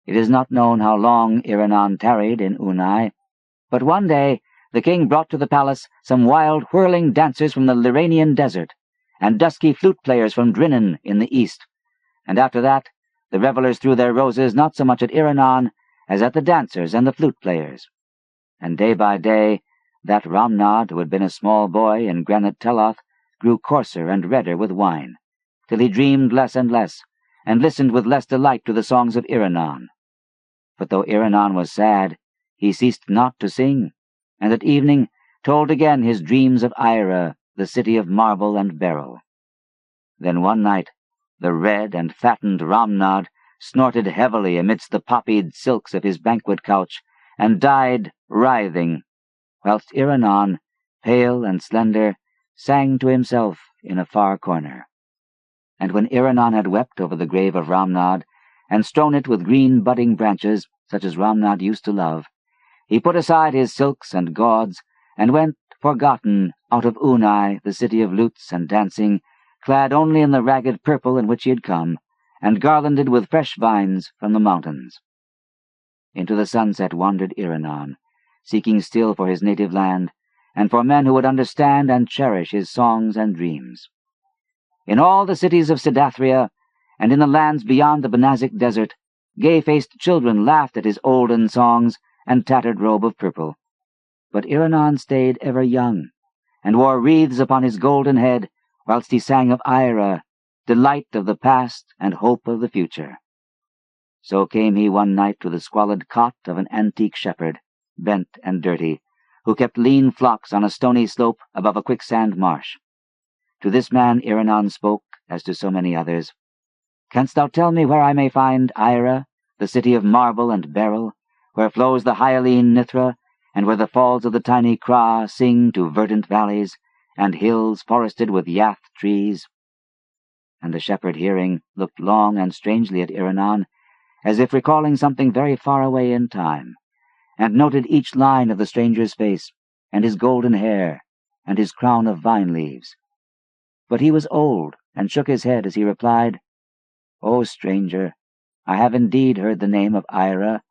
It is not known how long Iranon tarried in Unai, but one day the king brought to the palace some wild whirling dancers from the Lyranian desert, and dusky flute players from Drinnen in the east, and after that the revellers threw their roses not so much at Iranon as at the dancers and the flute players. And day by day that Ramnad, who had been a small boy in granite Teloth, grew coarser and redder with wine, till he dreamed less and less, and listened with less delight to the songs of Iranon. But though Iranon was sad, he ceased not to sing, and at evening told again his dreams of Ira, the city of marble and beryl. Then one night the red and fattened Ramnad snorted heavily amidst the poppied silks of his banquet couch, and died writhing, whilst Iranon, pale and slender, sang to himself in a far corner. And when Iranon had wept over the grave of Ramnad, and strewn it with green budding branches, such as Ramnad used to love, he put aside his silks and gauds, and went, forgotten, out of Unai, the city of lutes and dancing, clad only in the ragged purple in which he had come, and garlanded with fresh vines from the mountains. Into the sunset wandered Iranon, seeking still for his native land, and for men who would understand and cherish his songs and dreams. In all the cities of Sidathria, and in the lands beyond the Benazic desert, gay-faced children laughed at his olden songs and tattered robe of purple. But Iranon stayed ever young, and wore wreaths upon his golden head, whilst he sang of Ira, delight of the past and hope of the future. So came he one night to the squalid cot of an antique shepherd, bent and dirty, who kept lean flocks on a stony slope above a quicksand marsh. To this man Iranon spoke, as to so many others, "Canst thou tell me where I may find Ira, the city of marble and beryl, where flows the hyaline Nithra, and where the falls of the tiny Kra sing to verdant valleys, and hills forested with yath trees?" And the shepherd, hearing, looked long and strangely at Iranon, as if recalling something very far away in time, and noted each line of the stranger's face, and his golden hair, and his crown of vine leaves. But he was old, and shook his head as he replied, "O stranger, I have indeed heard the name of Ira,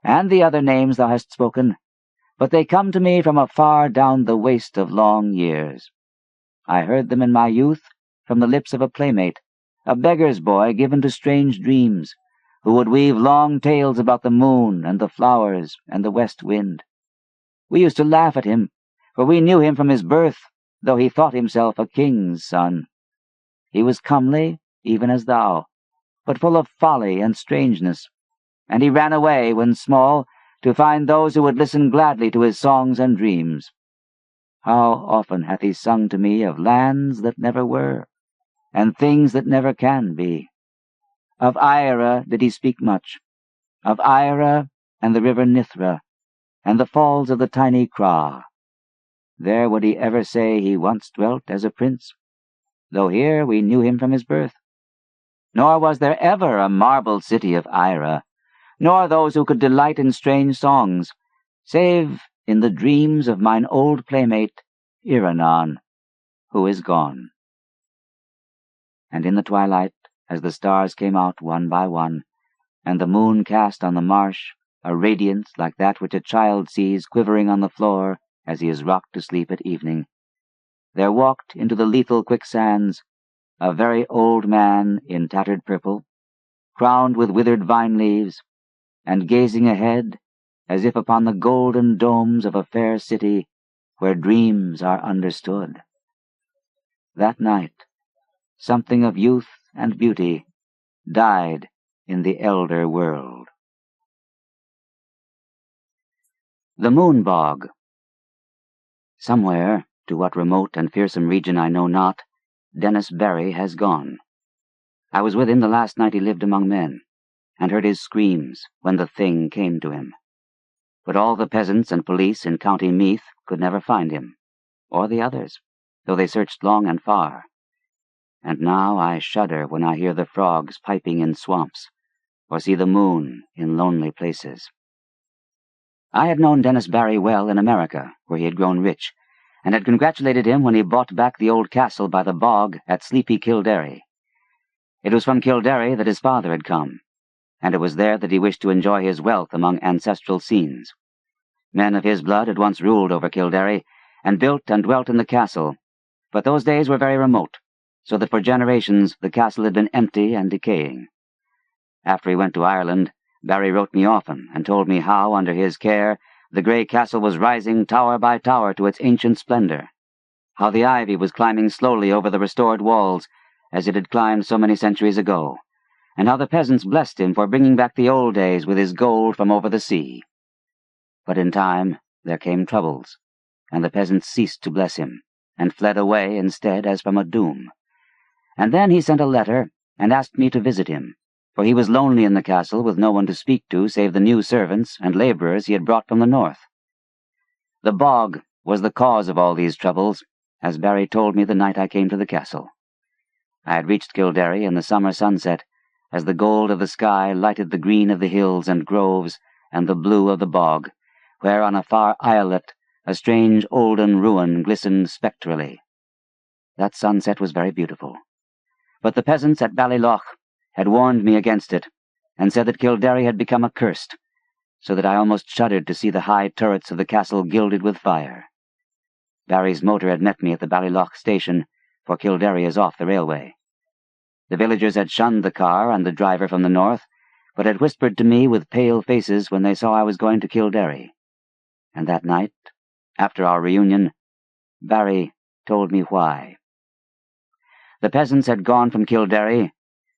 and the other names thou hast spoken, but they come to me from afar down the waste of long years. I heard them in my youth from the lips of a playmate, a beggar's boy given to strange dreams, who would weave long tales about the moon and the flowers and the west wind. We used to laugh at him, for we knew him from his birth, though he thought himself a king's son. He was comely, even as thou, but full of folly and strangeness, and he ran away, when small, to find those who would listen gladly to his songs and dreams. How often hath he sung to me of lands that never were, and things that never can be. Of Ira did he speak much, of Ira and the river Nithra, and the falls of the tiny Kra. There would he ever say he once dwelt as a prince, though here we knew him from his birth. Nor was there ever a marble city of Ira, nor those who could delight in strange songs, save in the dreams of mine old playmate, Iranon, who is gone." And in the twilight, as the stars came out one by one, and the moon cast on the marsh a radiance like that which a child sees quivering on the floor as he is rocked to sleep at evening, there walked into the lethal quicksands a very old man in tattered purple, crowned with withered vine leaves, and gazing ahead as if upon the golden domes of a fair city where dreams are understood. That night, something of youth and beauty died in the elder world. The Moon-Bog. Somewhere, to what remote and fearsome region I know not, Dennis Barry has gone. I was with him the last night he lived among men, and heard his screams when the thing came to him. But all the peasants and police in County Meath could never find him, or the others, though they searched long and far. And now I shudder when I hear the frogs piping in swamps, or see the moon in lonely places. I had known Dennis Barry well in America, where he had grown rich, and had congratulated him when he bought back the old castle by the bog at sleepy Kildare. It was from Kildare that his father had come, and it was there that he wished to enjoy his wealth among ancestral scenes. Men of his blood had once ruled over Kildare, and built and dwelt in the castle, but those days were very remote, so that for generations the castle had been empty and decaying. After he went to Ireland, Barry wrote me often and told me how, under his care, the grey castle was rising tower by tower to its ancient splendor, how the ivy was climbing slowly over the restored walls as it had climbed so many centuries ago, and how the peasants blessed him for bringing back the old days with his gold from over the sea. But in time there came troubles, and the peasants ceased to bless him, and fled away instead as from a doom. And then he sent a letter and asked me to visit him, for he was lonely in the castle with no one to speak to save the new servants and labourers he had brought from the north. The bog was the cause of all these troubles, as Barry told me the night I came to the castle. I had reached Kildare in the summer sunset, as the gold of the sky lighted the green of the hills and groves and the blue of the bog, where on a far islet a strange olden ruin glistened spectrally. That sunset was very beautiful, but the peasants at Ballylough had warned me against it, and said that Kildare had become accursed, so that I almost shuddered to see the high turrets of the castle gilded with fire. Barry's motor had met me at the Ballylough station, for Kildare is off the railway. The villagers had shunned the car and the driver from the north, but had whispered to me with pale faces when they saw I was going to Kildare. And that night, after our reunion, Barry told me why. The peasants had gone from Kildare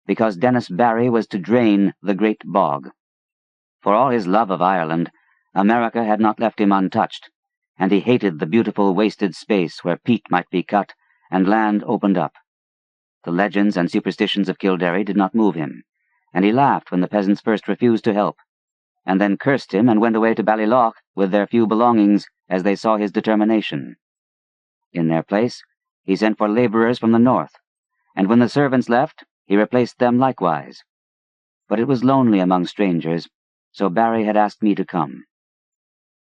because Dennis Barry was to drain the great bog. For all his love of Ireland, America had not left him untouched, and he hated the beautiful wasted space where peat might be cut and land opened up. The legends and superstitions of Kildare did not move him, and he laughed when the peasants first refused to help, and then cursed him and went away to Ballylough with their few belongings as they saw his determination. In their place, he sent for labourers from the north, and when the servants left, he replaced them likewise. But it was lonely among strangers, so Barry had asked me to come.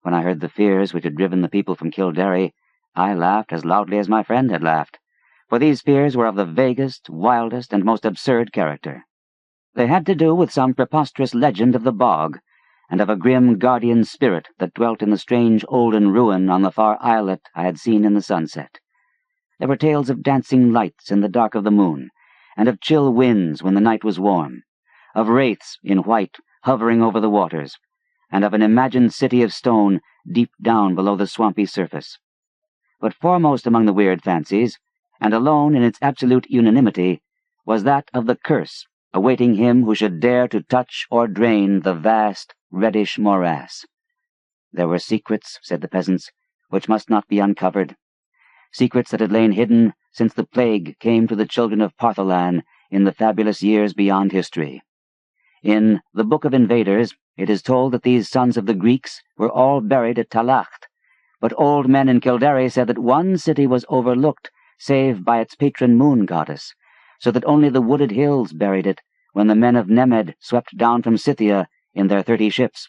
When I heard the fears which had driven the people from Kildare, I laughed as loudly as my friend had laughed, for these fears were of the vaguest, wildest, and most absurd character. They had to do with some preposterous legend of the bog, and of a grim guardian spirit that dwelt in the strange olden ruin on the far islet I had seen in the sunset. There were tales of dancing lights in the dark of the moon, and of chill winds when the night was warm, of wraiths in white hovering over the waters, and of an imagined city of stone deep down below the swampy surface. But foremost among the weird fancies, and alone in its absolute unanimity, was that of the curse awaiting him who should dare to touch or drain the vast, reddish morass. There were secrets, said the peasants, which must not be uncovered, secrets that had lain hidden since the plague came to the children of Partholan in the fabulous years beyond history. In the Book of Invaders, it is told that these sons of the Greeks were all buried at Talacht, but old men in Kildare said that one city was overlooked save by its patron moon goddess, so that only the wooded hills buried it when the men of Nemed swept down from Scythia in their 30 ships.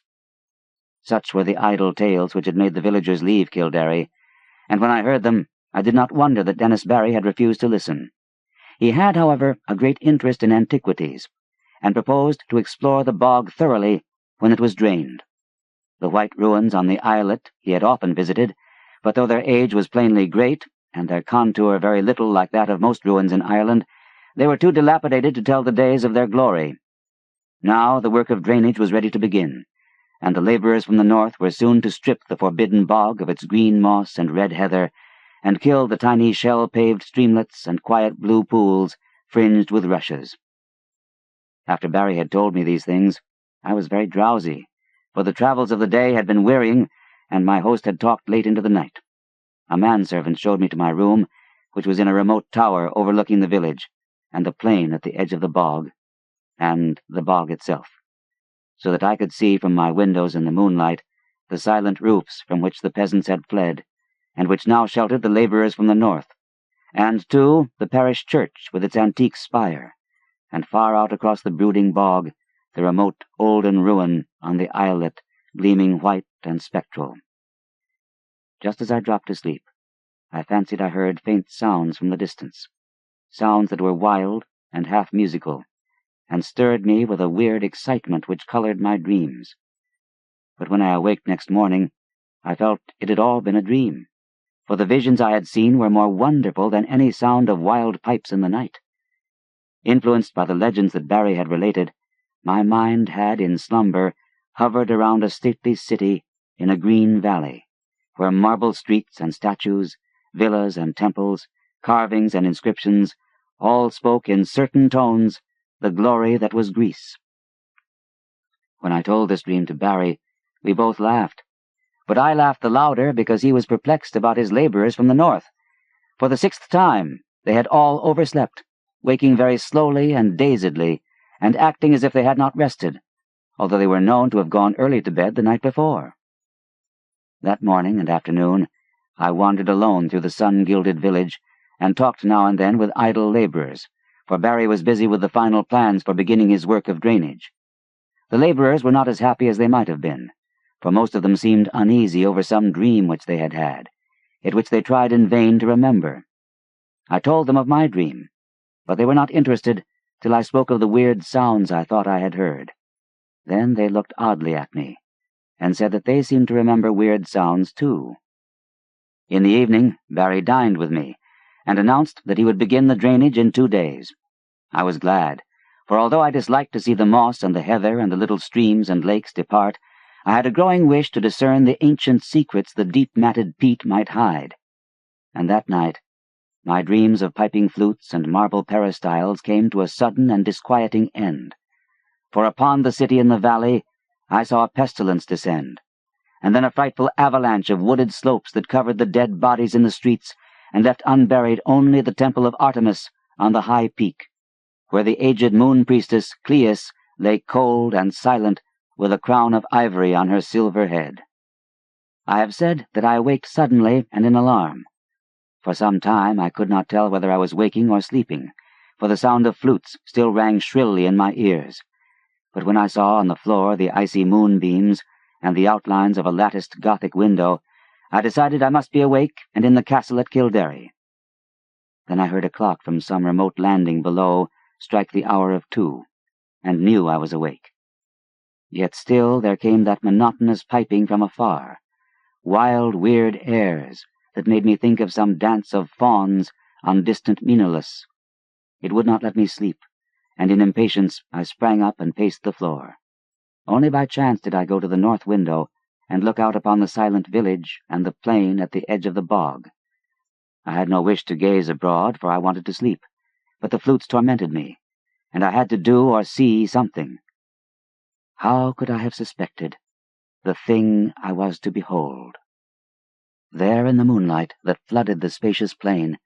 Such were the idle tales which had made the villagers leave Kildare, and when I heard them, I did not wonder that Dennis Barry had refused to listen. He had, however, a great interest in antiquities, and proposed to explore the bog thoroughly when it was drained. The white ruins on the islet he had often visited, but though their age was plainly great, and their contour very little like that of most ruins in Ireland, they were too dilapidated to tell the days of their glory. Now the work of drainage was ready to begin, and the laborers from the north were soon to strip the forbidden bog of its green moss and red heather, and kill the tiny shell-paved streamlets and quiet blue pools fringed with rushes. After Barry had told me these things, I was very drowsy, for the travels of the day had been wearying, and my host had talked late into the night. A manservant showed me to my room, which was in a remote tower overlooking the village, and the plain at the edge of the bog, and the bog itself, so that I could see from my windows in the moonlight the silent roofs from which the peasants had fled, and which now sheltered the laborers from the north, and, too, the parish church with its antique spire, and far out across the brooding bog, the remote olden ruin on the islet gleaming white and spectral. Just as I dropped to sleep, I fancied I heard faint sounds from the distance, sounds that were wild and half musical, and stirred me with a weird excitement which colored my dreams. But when I awaked next morning, I felt it had all been a dream, for the visions I had seen were more wonderful than any sound of wild pipes in the night. Influenced by the legends that Barry had related, my mind had, in slumber, hovered around a stately city in a green valley, where marble streets and statues, villas and temples, carvings and inscriptions, all spoke in certain tones the glory that was Greece. When I told this dream to Barry, we both laughed, but I laughed the louder because he was perplexed about his laborers from the north. For the 6th time, they had all overslept, waking very slowly and dazedly, and acting as if they had not rested, although they were known to have gone early to bed the night before. That morning and afternoon, I wandered alone through the sun-gilded village, and talked now and then with idle laborers, for Barry was busy with the final plans for beginning his work of drainage. The laborers were not as happy as they might have been, for most of them seemed uneasy over some dream which they had had, yet which they tried in vain to remember. I told them of my dream, but they were not interested till I spoke of the weird sounds I thought I had heard. Then they looked oddly at me, and said that they seemed to remember weird sounds too. In the evening, Barry dined with me, and announced that he would begin the drainage in 2 days. I was glad, for although I disliked to see the moss and the heather and the little streams and lakes depart, I had a growing wish to discern the ancient secrets the deep-matted peat might hide. And that night, my dreams of piping flutes and marble peristyles came to a sudden and disquieting end. For upon the city in the valley I saw a pestilence descend, and then a frightful avalanche of wooded slopes that covered the dead bodies in the streets and left unburied only the temple of Artemis on the high peak, where the aged moon-priestess Cleis lay cold and silent with a crown of ivory on her silver head. I have said that I awaked suddenly and in alarm. For some time I could not tell whether I was waking or sleeping, for the sound of flutes still rang shrilly in my ears. But when I saw on the floor the icy moonbeams and the outlines of a latticed Gothic window, I decided I must be awake and in the castle at Kildare. Then I heard a clock from some remote landing below strike the hour of 2, and knew I was awake. Yet still there came that monotonous piping from afar, wild, weird airs that made me think of some dance of fauns on distant Menelaus. It would not let me sleep, and in impatience I sprang up and paced the floor. Only by chance did I go to the north window and look out upon the silent village and the plain at the edge of the bog. I had no wish to gaze abroad, for I wanted to sleep, but the flutes tormented me, and I had to do or see something. How could I have suspected the thing I was to behold? There in the moonlight that flooded the spacious plain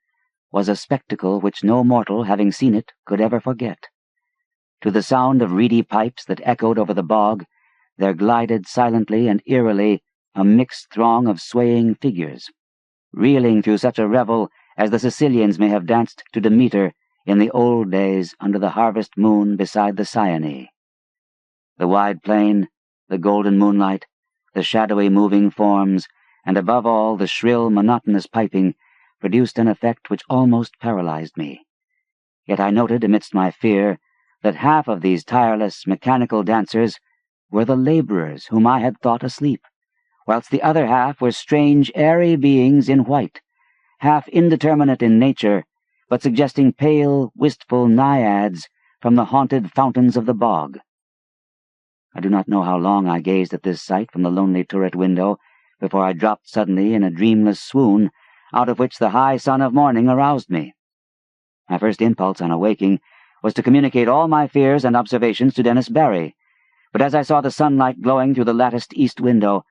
was a spectacle which no mortal, having seen it, could ever forget. To the sound of reedy pipes that echoed over the bog, there glided silently and eerily a mixed throng of swaying figures, reeling through such a revel as the Sicilians may have danced to Demeter in the old days under the harvest moon beside the Cyane. The wide plain, the golden moonlight, the shadowy moving forms, and above all the shrill, monotonous piping, produced an effect which almost paralyzed me. Yet I noted amidst my fear that half of these tireless, mechanical dancers were the laborers whom I had thought asleep, whilst the other half were strange, airy beings in white, half indeterminate in nature, but suggesting pale, wistful naiads from the haunted fountains of the bog. I do not know how long I gazed at this sight from the lonely turret window before I dropped suddenly in a dreamless swoon, out of which the high sun of morning aroused me. My first impulse on awaking was to communicate all my fears and observations to Dennis Barry, but as I saw the sunlight glowing through the latticed east window,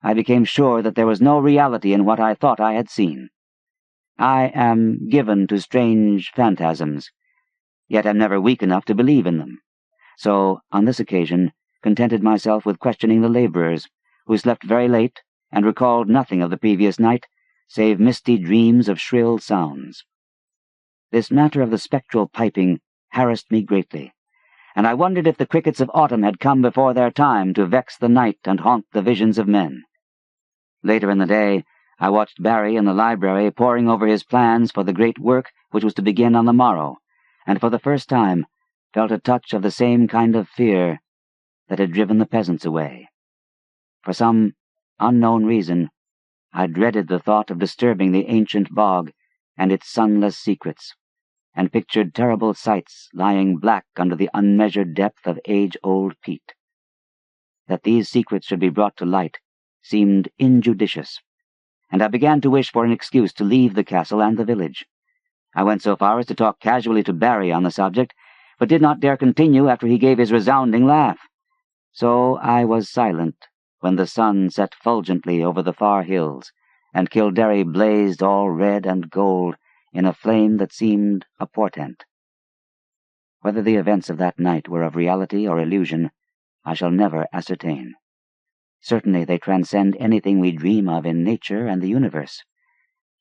I became sure that there was no reality in what I thought I had seen. I am given to strange phantasms, yet am never weak enough to believe in them, so, on this occasion, contented myself with questioning the laborers, who slept very late and recalled nothing of the previous night, save misty dreams of shrill sounds. This matter of the spectral piping harassed me greatly, and I wondered if the crickets of autumn had come before their time to vex the night and haunt the visions of men. Later in the day, I watched Barry in the library poring over his plans for the great work which was to begin on the morrow, and for the first time felt a touch of the same kind of fear that had driven the peasants away. For some unknown reason, I dreaded the thought of disturbing the ancient bog and its sunless secrets, and pictured terrible sights lying black under the unmeasured depth of age-old peat. That these secrets should be brought to light seemed injudicious, and I began to wish for an excuse to leave the castle and the village. I went so far as to talk casually to Barry on the subject, but did not dare continue after he gave his resounding laugh. So I was silent when the sun set fulgently over the far hills, and Kildare blazed all red and gold in a flame that seemed a portent. Whether the events of that night were of reality or illusion, I shall never ascertain. Certainly they transcend anything we dream of in nature and the universe.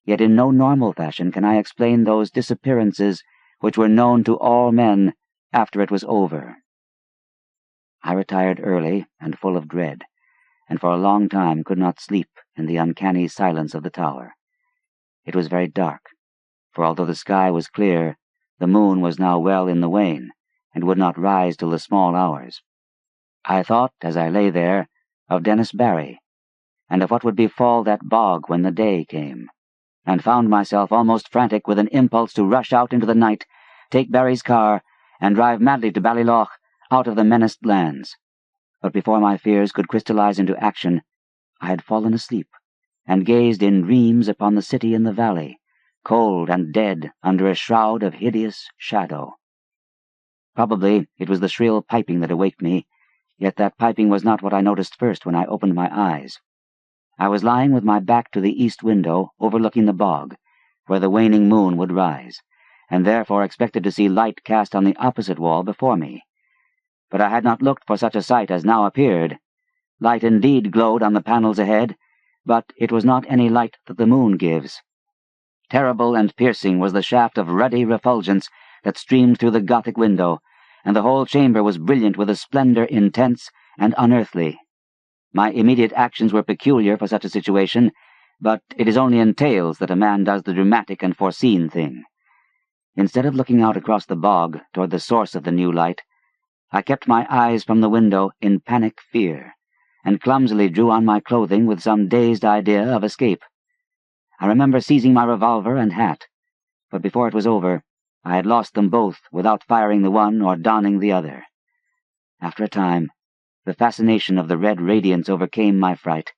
Yet in no normal fashion can I explain those disappearances which were known to all men after it was over. I retired early and full of dread, and for a long time could not sleep in the uncanny silence of the tower. It was very dark, for although the sky was clear, the moon was now well in the wane, and would not rise till the small hours. I thought, as I lay there, of Dennis Barry, and of what would befall that bog when the day came, and found myself almost frantic with an impulse to rush out into the night, take Barry's car, and drive madly to Ballylough, out of the menaced lands. But before my fears could crystallize into action, I had fallen asleep, and gazed in dreams upon the city in the valley, cold and dead under a shroud of hideous shadow. Probably it was the shrill piping that awaked me, yet that piping was not what I noticed first when I opened my eyes. I was lying with my back to the east window, overlooking the bog, where the waning moon would rise, and therefore expected to see light cast on the opposite wall before me. But I had not looked for such a sight as now appeared. Light indeed glowed on the panels ahead, but it was not any light that the moon gives. Terrible and piercing was the shaft of ruddy refulgence that streamed through the Gothic window, and the whole chamber was brilliant with a splendor intense and unearthly. My immediate actions were peculiar for such a situation, but it is only in tales that a man does the dramatic and foreseen thing. Instead of looking out across the bog toward the source of the new light, I kept my eyes from the window in panic fear, and clumsily drew on my clothing with some dazed idea of escape. I remember seizing my revolver and hat, but before it was over, I had lost them both without firing the one or donning the other. After a time, the fascination of the red radiance overcame my fright,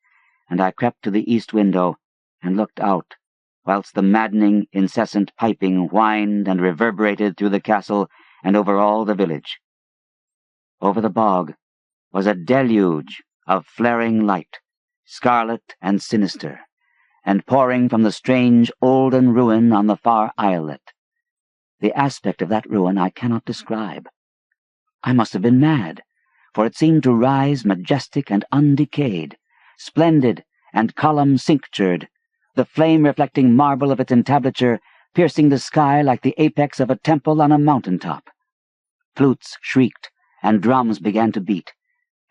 and I crept to the east window and looked out, whilst the maddening, incessant piping whined and reverberated through the castle and over all the village. Over the bog was a deluge of flaring light, scarlet and sinister, and pouring from the strange olden ruin on the far islet. The aspect of that ruin I cannot describe. I must have been mad, for it seemed to rise majestic and undecayed, splendid and column-cinctured, the flame-reflecting marble of its entablature piercing the sky like the apex of a temple on a mountain-top. Flutes shrieked, and drums began to beat,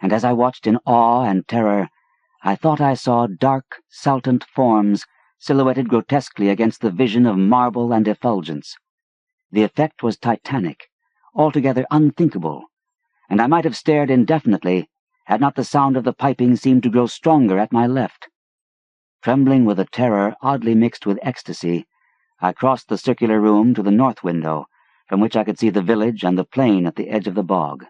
and as I watched in awe and terror, I thought I saw dark, saltant forms silhouetted grotesquely against the vision of marble and effulgence. The effect was titanic, altogether unthinkable, and I might have stared indefinitely had not the sound of the piping seemed to grow stronger at my left. Trembling with a terror oddly mixed with ecstasy, I crossed the circular room to the north window, from which I could see the village and the plain at the edge of the bog.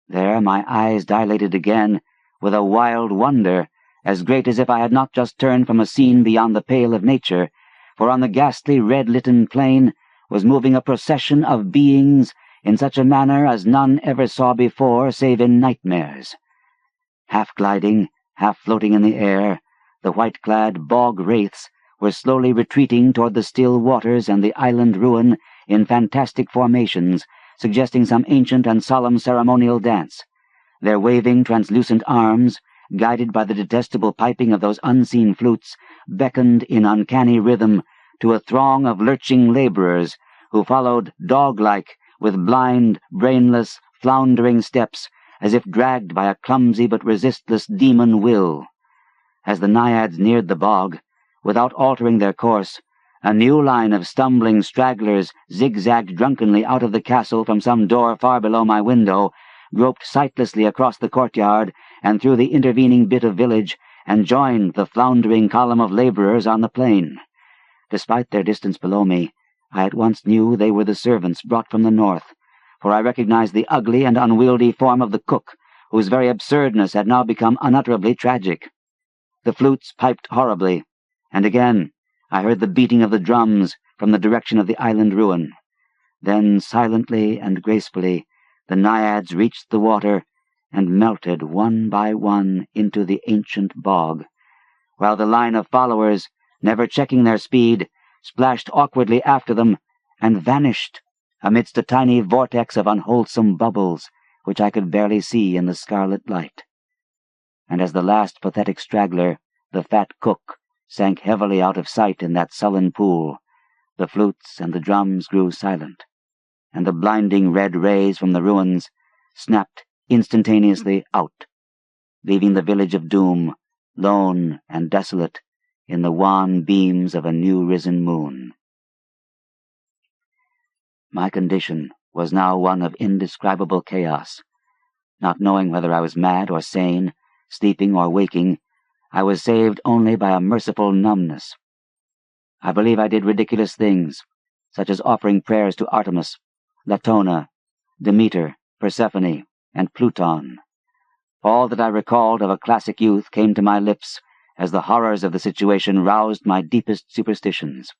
There my eyes dilated again with a wild wonder, as great as if I had not just turned from a scene beyond the pale of nature, for on the ghastly red-litten plain was moving a procession of beings in such a manner as none ever saw before save in nightmares. Half gliding, half floating in the air, the white-clad bog wraiths were slowly retreating toward the still waters and the island ruin in fantastic formations, suggesting some ancient and solemn ceremonial dance. Their waving, translucent arms, guided by the detestable piping of those unseen flutes, beckoned in uncanny rhythm to a throng of lurching laborers who followed dog-like with blind, brainless, floundering steps, as if dragged by a clumsy but resistless demon will. As the naiads neared the bog, without altering their course, a new line of stumbling stragglers zigzagged drunkenly out of the castle from some door far below my window, groped sightlessly across the courtyard and through the intervening bit of village, and joined the floundering column of laborers on the plain. Despite their distance below me, I at once knew they were the servants brought from the north, for I recognized the ugly and unwieldy form of the cook, whose very absurdness had now become unutterably tragic. The flutes piped horribly, and again I heard the beating of the drums from the direction of the island ruin. Then, silently and gracefully, the naiads reached the water and melted one by one into the ancient bog, while the line of followers, never checking their speed, splashed awkwardly after them and vanished amidst a tiny vortex of unwholesome bubbles which I could barely see in the scarlet light. And as the last pathetic straggler, the fat cook, sank heavily out of sight in that sullen pool, the flutes and the drums grew silent, and the blinding red rays from the ruins snapped instantaneously out, leaving the village of doom, lone and desolate, in the wan beams of a new-risen moon. My condition was now one of indescribable chaos. Not knowing whether I was mad or sane, sleeping or waking, I was saved only by a merciful numbness. I believe I did ridiculous things, such as offering prayers to Artemis, Latona, Demeter, Persephone, and Pluton. All that I recalled of a classic youth came to my lips as the horrors of the situation roused my deepest superstitions.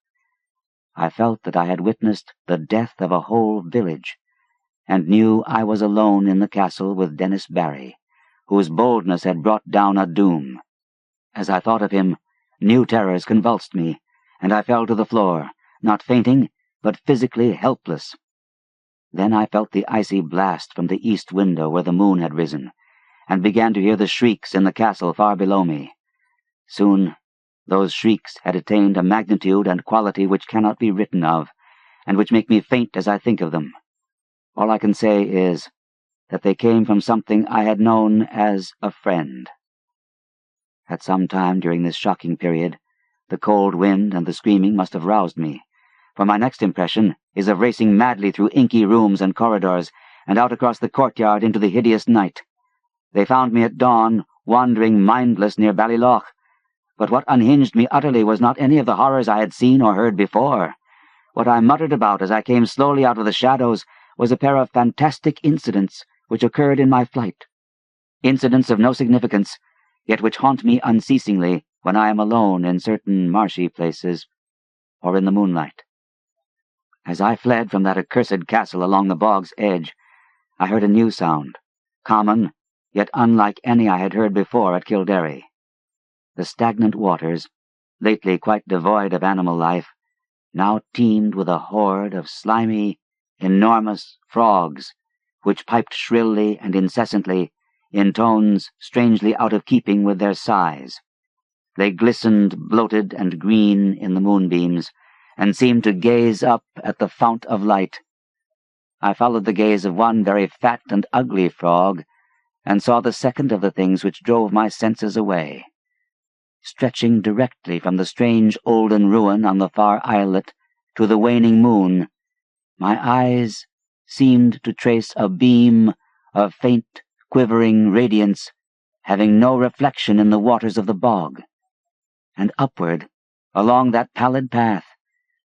I felt that I had witnessed the death of a whole village, and knew I was alone in the castle with Dennis Barry, whose boldness had brought down a doom. As I thought of him, new terrors convulsed me, and I fell to the floor, not fainting, but physically helpless. Then I felt the icy blast from the east window where the moon had risen, and began to hear the shrieks in the castle far below me. Soon those shrieks had attained a magnitude and quality which cannot be written of, and which make me faint as I think of them. All I can say is that they came from something I had known as a friend. At some time during this shocking period, the cold wind and the screaming must have roused me, for my next impression is of racing madly through inky rooms and corridors, and out across the courtyard into the hideous night. They found me at dawn, wandering mindless near Ballyloch, but what unhinged me utterly was not any of the horrors I had seen or heard before. What I muttered about as I came slowly out of the shadows was a pair of fantastic incidents which occurred in my flight. Incidents of no significance, yet which haunt me unceasingly when I am alone in certain marshy places or in the moonlight. As I fled from that accursed castle along the bog's edge, I heard a new sound, common, yet unlike any I had heard before at Kildare. The stagnant waters, lately quite devoid of animal life, now teemed with a horde of slimy, enormous frogs, which piped shrilly and incessantly, in tones strangely out of keeping with their size. They glistened bloated and green in the moonbeams, and seemed to gaze up at the fount of light. I followed the gaze of one very fat and ugly frog, and saw the second of the things which drove my senses away. Stretching directly from the strange olden ruin on the far islet to the waning moon, my eyes seemed to trace a beam of faint quivering radiance, having no reflection in the waters of the bog. And upward, along that pallid path,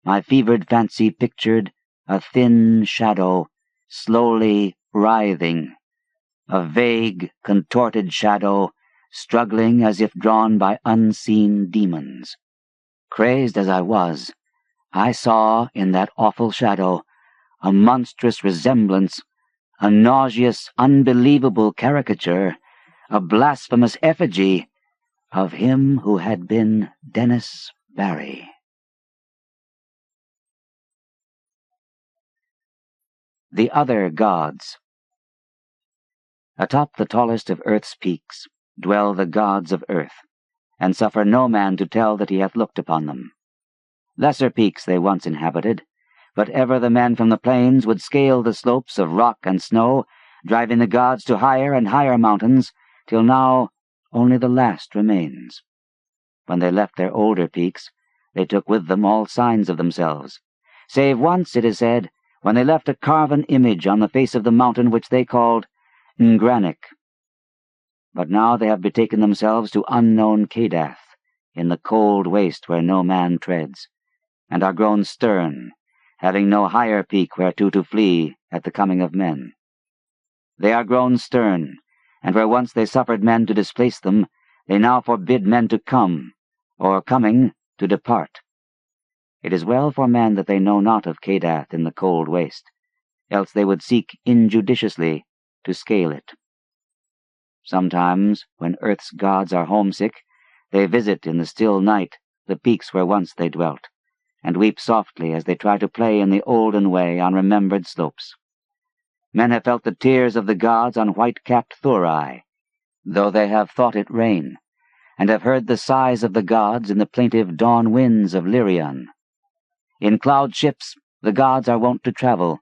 my fevered fancy pictured a thin shadow, slowly writhing, a vague, contorted shadow, struggling as if drawn by unseen demons. Crazed as I was, I saw in that awful shadow a monstrous resemblance, a nauseous, unbelievable caricature, a blasphemous effigy of him who had been Dennis Barry. The Other Gods. Atop the tallest of earth's peaks dwell the gods of earth, and suffer no man to tell that he hath looked upon them. Lesser peaks they once inhabited, but ever the men from the plains would scale the slopes of rock and snow, driving the gods to higher and higher mountains, till now only the last remains. When they left their older peaks, they took with them all signs of themselves, save once, it is said, when they left a carven image on the face of the mountain which they called Ngranic. But now they have betaken themselves to unknown Cadath, in the cold waste where no man treads, and are grown stern, having no higher peak whereto to flee at the coming of men. They are grown stern, and where once they suffered men to displace them, they now forbid men to come, or coming, to depart. It is well for men that they know not of Cadath in the cold waste, else they would seek injudiciously to scale it. Sometimes, when earth's gods are homesick, they visit in the still night the peaks where once they dwelt, and weep softly as they try to play in the olden way on remembered slopes. Men have felt the tears of the gods on white-capped Thurai, though they have thought it rain, and have heard the sighs of the gods in the plaintive dawn winds of Lyrion. In cloud ships the gods are wont to travel,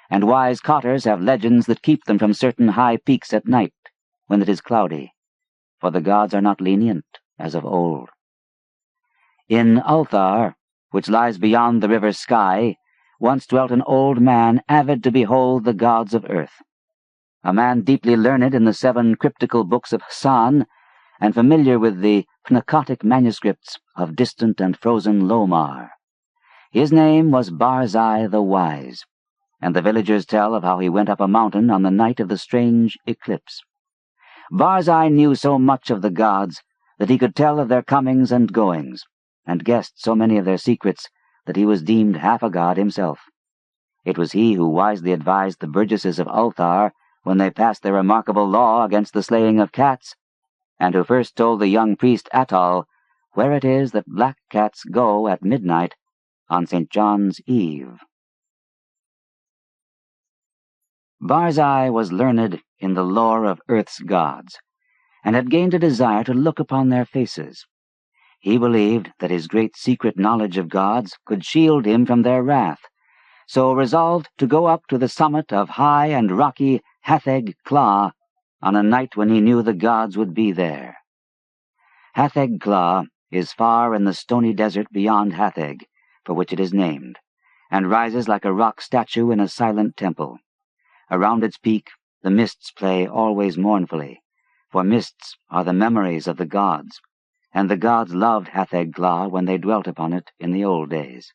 and wise cotters have legends that keep them from certain high peaks at night, when it is cloudy, for the gods are not lenient as of old. In Ulthar, which lies beyond the river Sky, once dwelt an old man avid to behold the gods of earth, a man deeply learned in the 7 cryptical books of Hassan, and familiar with the pnakotic manuscripts of distant and frozen Lomar. His name was Barzai the Wise, and the villagers tell of how he went up a mountain on the night of the strange eclipse. Barzai knew so much of the gods that he could tell of their comings and goings, and guessed so many of their secrets that he was deemed half a god himself. It was he who wisely advised the burgesses of Ulthar when they passed their remarkable law against the slaying of cats, and who first told the young priest Atal where it is that black cats go at midnight on St. John's Eve. Barzai was learned in the lore of earth's gods, and had gained a desire to look upon their faces. He believed that his great secret knowledge of gods could shield him from their wrath, so resolved to go up to the summit of high and rocky Hatheg Kla on a night when he knew the gods would be there. Hatheg Kla is far in the stony desert beyond Hatheg, for which it is named, and rises like a rock statue in a silent temple. Around its peak the mists play always mournfully, for mists are the memories of the gods, and the gods loved Hatheg Kla when they dwelt upon it in the old days.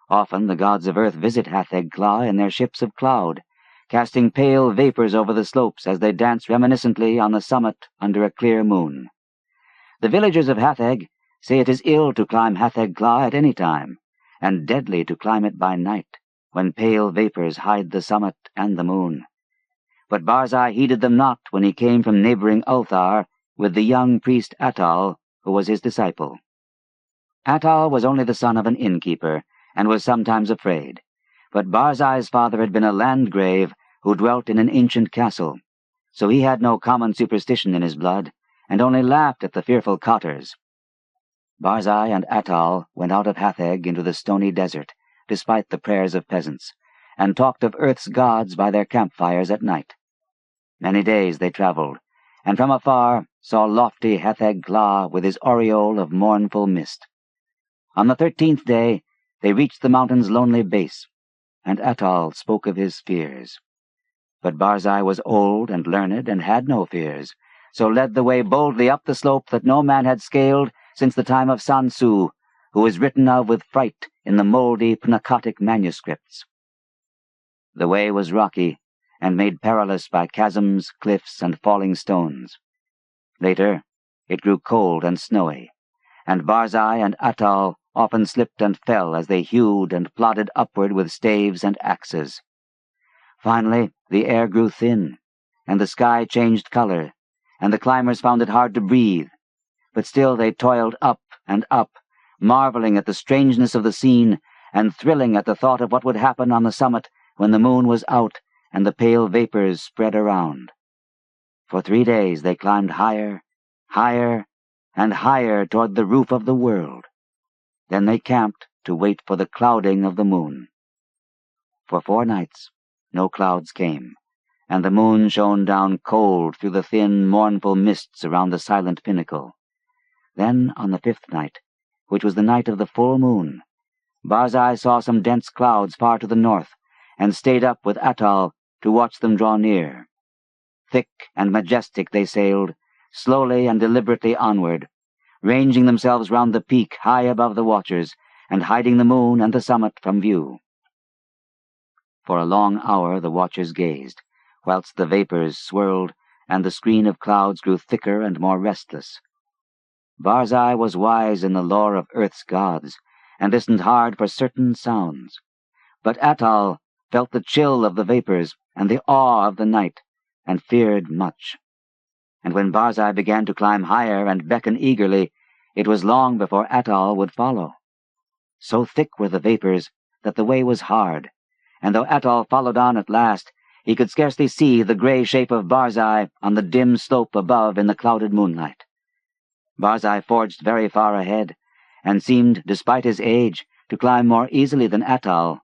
Often the gods of earth visit Hatheg Kla in their ships of cloud, casting pale vapors over the slopes as they dance reminiscently on the summit under a clear moon. The villagers of Hatheg say it is ill to climb Hatheg Kla at any time, and deadly to climb it by night, when pale vapors hide the summit and the moon. But Barzai heeded them not when he came from neighboring Ulthar with the young priest Atal, who was his disciple. Atal was only the son of an innkeeper, and was sometimes afraid, but Barzai's father had been a landgrave who dwelt in an ancient castle, so he had no common superstition in his blood, and only laughed at the fearful cotters. Barzai and Atal went out of Hatheg into the stony desert, despite the prayers of peasants, and talked of earth's gods by their campfires at night. Many days they traveled, and from afar saw lofty Hatheg Kla with his aureole of mournful mist. On the 13th day they reached the mountain's lonely base, and Atal spoke of his fears. But Barzai was old and learned and had no fears, so led the way boldly up the slope that no man had scaled since the time of San Soo, who is written of with fright in the mouldy Pnakotic manuscripts. The way was rocky and made perilous by chasms, cliffs, and falling stones. Later, it grew cold and snowy, and Barzai and Atal often slipped and fell as they hewed and plodded upward with staves and axes. Finally, the air grew thin, and the sky changed color, and the climbers found it hard to breathe. But still they toiled up and up, marveling at the strangeness of the scene and thrilling at the thought of what would happen on the summit when the moon was out and the pale vapors spread around. For 3 days they climbed higher, higher, and higher toward the roof of the world. Then they camped to wait for the clouding of the moon. For 4 nights no clouds came, and the moon shone down cold through the thin, mournful mists around the silent pinnacle. Then, on the 5th night, which was the night of the full moon, Barzai saw some dense clouds far to the north, and stayed up with Atal to watch them draw near. Thick and majestic they sailed, slowly and deliberately onward, ranging themselves round the peak high above the watchers, and hiding the moon and the summit from view. For a long hour the watchers gazed, whilst the vapors swirled, and the screen of clouds grew thicker and more restless. Barzai was wise in the lore of Earth's gods, and listened hard for certain sounds. But Atal felt the chill of the vapors and the awe of the night, and feared much. And when Barzai began to climb higher and beckon eagerly, it was long before Atal would follow. So thick were the vapors that the way was hard, and though Atal followed on at last, he could scarcely see the gray shape of Barzai on the dim slope above in the clouded moonlight. Barzai forged very far ahead, and seemed, despite his age, to climb more easily than Atal,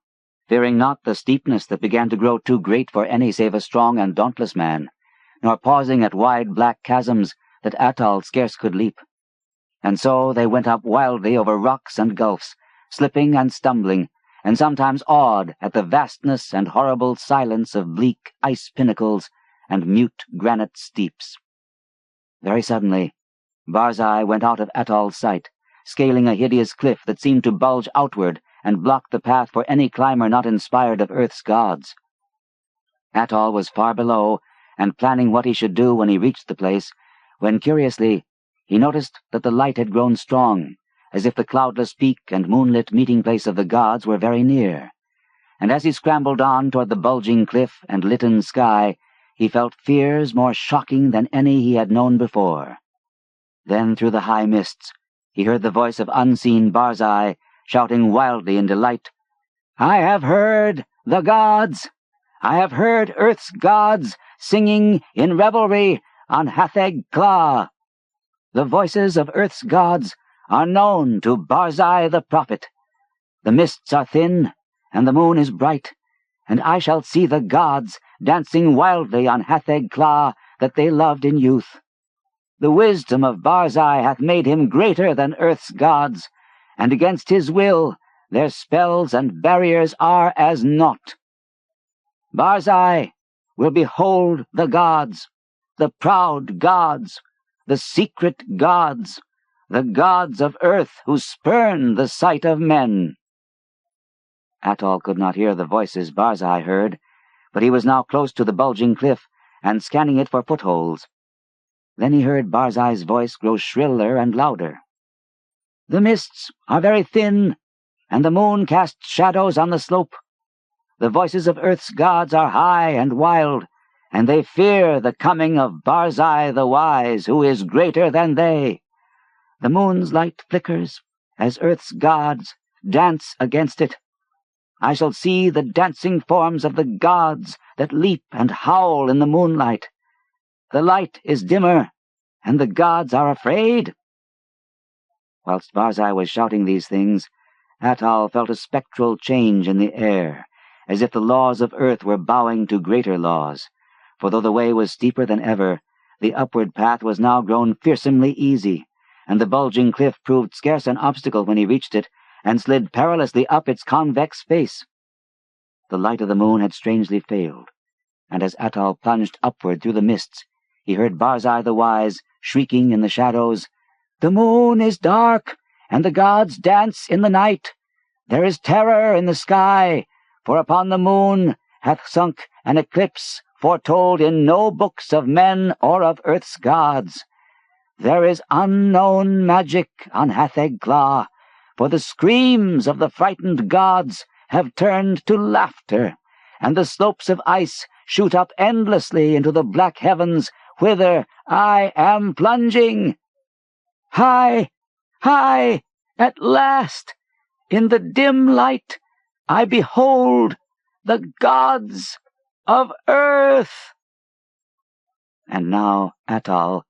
fearing not the steepness that began to grow too great for any save a strong and dauntless man, nor pausing at wide black chasms that Atal scarce could leap. And so they went up wildly over rocks and gulfs, slipping and stumbling, and sometimes awed at the vastness and horrible silence of bleak ice pinnacles and mute granite steeps. Very suddenly, Barzai went out of Atal's sight, scaling a hideous cliff that seemed to bulge outward and block the path for any climber not inspired of Earth's gods. Atal was far below, and planning what he should do when he reached the place, when, curiously, he noticed that the light had grown strong, as if the cloudless peak and moonlit meeting-place of the gods were very near. And as he scrambled on toward the bulging cliff and litten sky, he felt fears more shocking than any he had known before. Then, through the high mists, he heard the voice of unseen Barzai shouting wildly in delight, "I have heard the gods! I have heard Earth's gods singing in revelry on Hatheg Kla. The voices of Earth's gods are known to Barzai the prophet. The mists are thin, and the moon is bright, and I shall see the gods dancing wildly on Hatheg Kla that they loved in youth. The wisdom of Barzai hath made him greater than Earth's gods, and against his will their spells and barriers are as naught. Barzai will behold the gods, the proud gods, the secret gods, the gods of Earth who spurn the sight of men." Atal could not hear the voices Barzai heard, but he was now close to the bulging cliff, and scanning it for footholds. Then he heard Barzai's voice grow shriller and louder. "The mists are very thin, and the moon casts shadows on the slope. The voices of Earth's gods are high and wild, and they fear the coming of Barzai the Wise, who is greater than they. The moon's light flickers as Earth's gods dance against it. I shall see the dancing forms of the gods that leap and howl in the moonlight. The light is dimmer, and the gods are afraid." Whilst Barzai was shouting these things, Atal felt a spectral change in the air, as if the laws of Earth were bowing to greater laws, for though the way was steeper than ever, the upward path was now grown fearsomely easy, and the bulging cliff proved scarce an obstacle when he reached it, and slid perilously up its convex face. The light of the moon had strangely failed, and as Atal plunged upward through the mists, he heard Barzai the Wise shrieking in the shadows, "The moon is dark, and the gods dance in the night. There is terror in the sky, for upon the moon hath sunk an eclipse foretold in no books of men or of earth's gods. There is unknown magic on Hatheg-Gla, for the screams of the frightened gods have turned to laughter, and the slopes of ice shoot up endlessly into the black heavens, whither I am plunging. High, high, at last, in the dim light, I behold the gods of earth." And now Atal,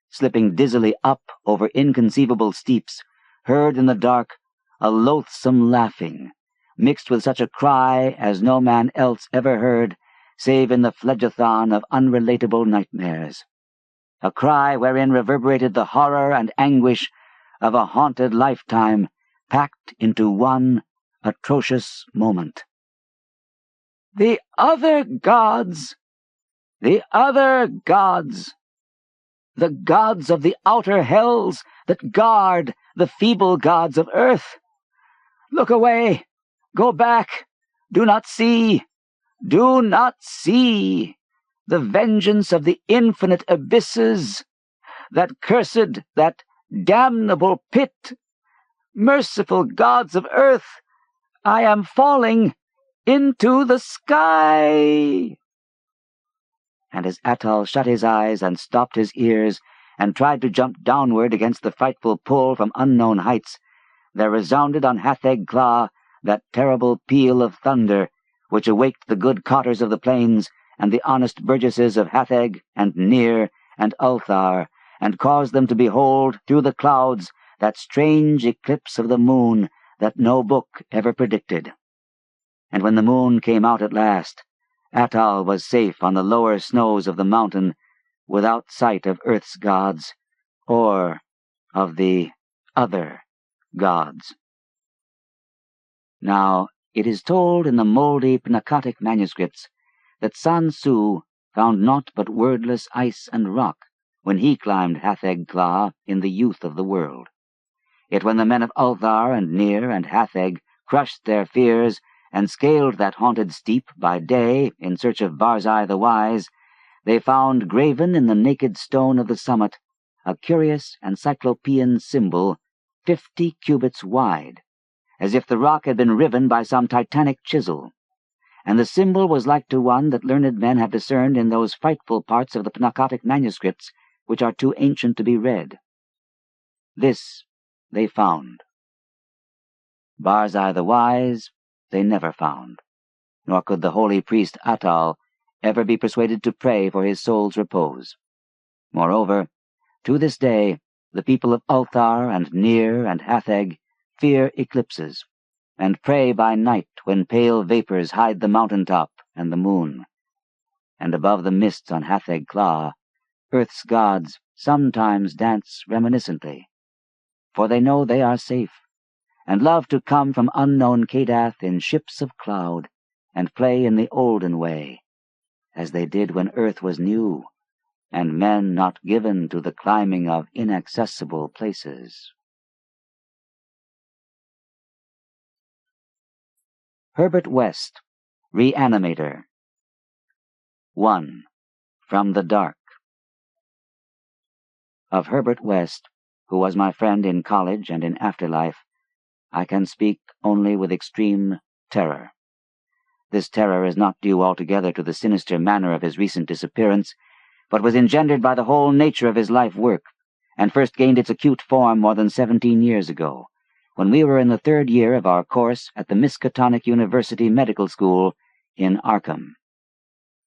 slipping dizzily up over inconceivable steeps, heard in the dark a loathsome laughing, mixed with such a cry as no man else ever heard, save in the phlegethon of unrelatable nightmares. A cry wherein reverberated the horror and anguish of a haunted lifetime packed into one atrocious moment. "The other gods! The other gods! The gods of the outer hells that guard the feeble gods of earth! Look away! Go back! Do not see! Do not see! The vengeance of the infinite abysses! That cursed, that damnable pit! Merciful gods of earth! I am falling into the sky!" And as Atal shut his eyes and stopped his ears and tried to jump downward against the frightful pull from unknown heights, there resounded on Hatheg-Gla that terrible peal of thunder which awaked the good cotters of the plains and the honest burgesses of Hatheg and Nir and Ulthar, and caused them to behold through the clouds that strange eclipse of the moon that no book ever predicted. And when the moon came out at last, Atal was safe on the lower snows of the mountain, without sight of earth's gods, or of the other gods. Now, it is told in the mouldy Pnakotic manuscripts that San Su found naught but wordless ice and rock when he climbed Hatheg-Gla in the youth of the world. Yet when the men of Ulthar and Nir and Hatheg crushed their fears and scaled that haunted steep by day in search of Barzai the Wise, they found graven in the naked stone of the summit a curious and cyclopean symbol 50 cubits wide, as if the rock had been riven by some titanic chisel, and the symbol was like to one that learned men have discerned in those frightful parts of the Pnakotic manuscripts which are too ancient to be read. This they found. Barzai the Wise they never found, nor could the holy priest Atal ever be persuaded to pray for his soul's repose. Moreover, to this day, the people of Ulthar and Nir and Hatheg fear eclipses, and pray by night when pale vapors hide the mountain-top and the moon. And above the mists on Hatheg-Gla, earth's gods sometimes dance reminiscently, for they know they are safe, and love to come from unknown Kadath in ships of cloud, and play in the olden way, as they did when earth was new, and men not given to the climbing of inaccessible places. Herbert West, Reanimator. 1. From the Dark. Of Herbert West, who was my friend in college and in afterlife, I can speak only with extreme terror. This terror is not due altogether to the sinister manner of his recent disappearance, but was engendered by the whole nature of his life work, and first gained its acute form more than 17 years ago, when we were in the 3rd year of our course at the Miskatonic University Medical School in Arkham.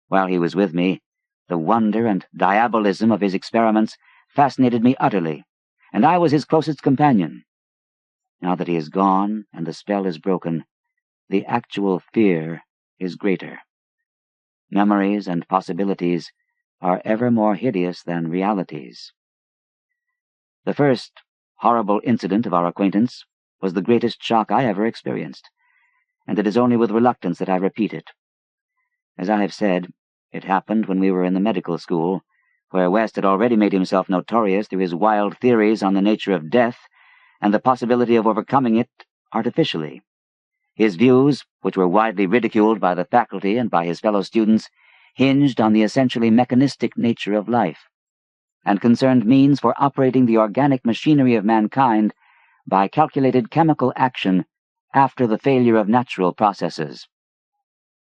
While he was with me, the wonder and diabolism of his experiments fascinated me utterly, and I was his closest companion. Now that he is gone and the spell is broken, the actual fear is greater. Memories and possibilities are ever more hideous than realities. The first horrible incident of our acquaintance was the greatest shock I ever experienced, and it is only with reluctance that I repeat it. As I have said, It happened when we were in the medical school, where West had already made himself notorious through his wild theories on the nature of death and the possibility of overcoming it artificially. His views, which were widely ridiculed by the faculty and by his fellow students, hinged on the essentially mechanistic nature of life, and concerned means for operating the organic machinery of mankind by calculated chemical action after the failure of natural processes.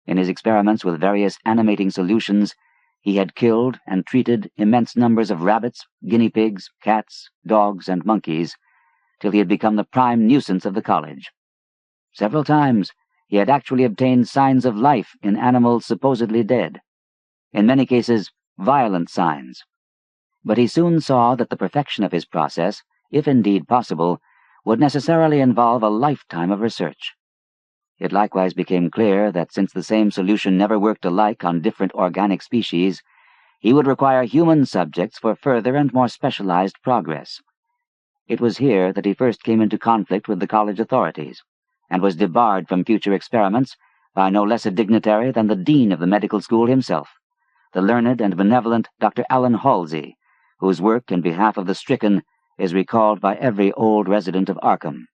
In his experiments with various animating solutions, he had killed and treated immense numbers of rabbits, guinea pigs, cats, dogs, and monkeys, till he had become the prime nuisance of the college. Several times he had actually obtained signs of life in animals supposedly dead, in many cases violent signs. But he soon saw that the perfection of his process, if indeed possible, would necessarily involve a lifetime of research. It likewise became clear that since the same solution never worked alike on different organic species, he would require human subjects for further and more specialized progress. It was here that he first came into conflict with the college authorities, and was debarred from future experiments by no less a dignitary than the dean of the medical school himself, the learned and benevolent Dr. Alan Halsey, whose work in behalf of the stricken is recalled by every old resident of Arkham.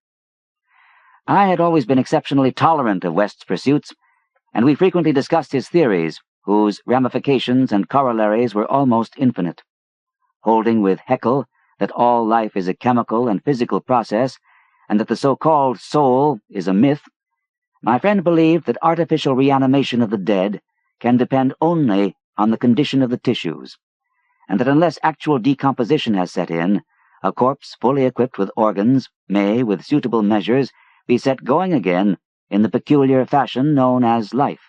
I had always been exceptionally tolerant of West's pursuits, and we frequently discussed his theories, whose ramifications and corollaries were almost infinite. Holding with Haeckel that all life is a chemical and physical process, and that the so-called soul is a myth, my friend believed that artificial reanimation of the dead can depend only on the condition of the tissues, and that unless actual decomposition has set in, a corpse fully equipped with organs may, with suitable measures, be set going again in the peculiar fashion known as life.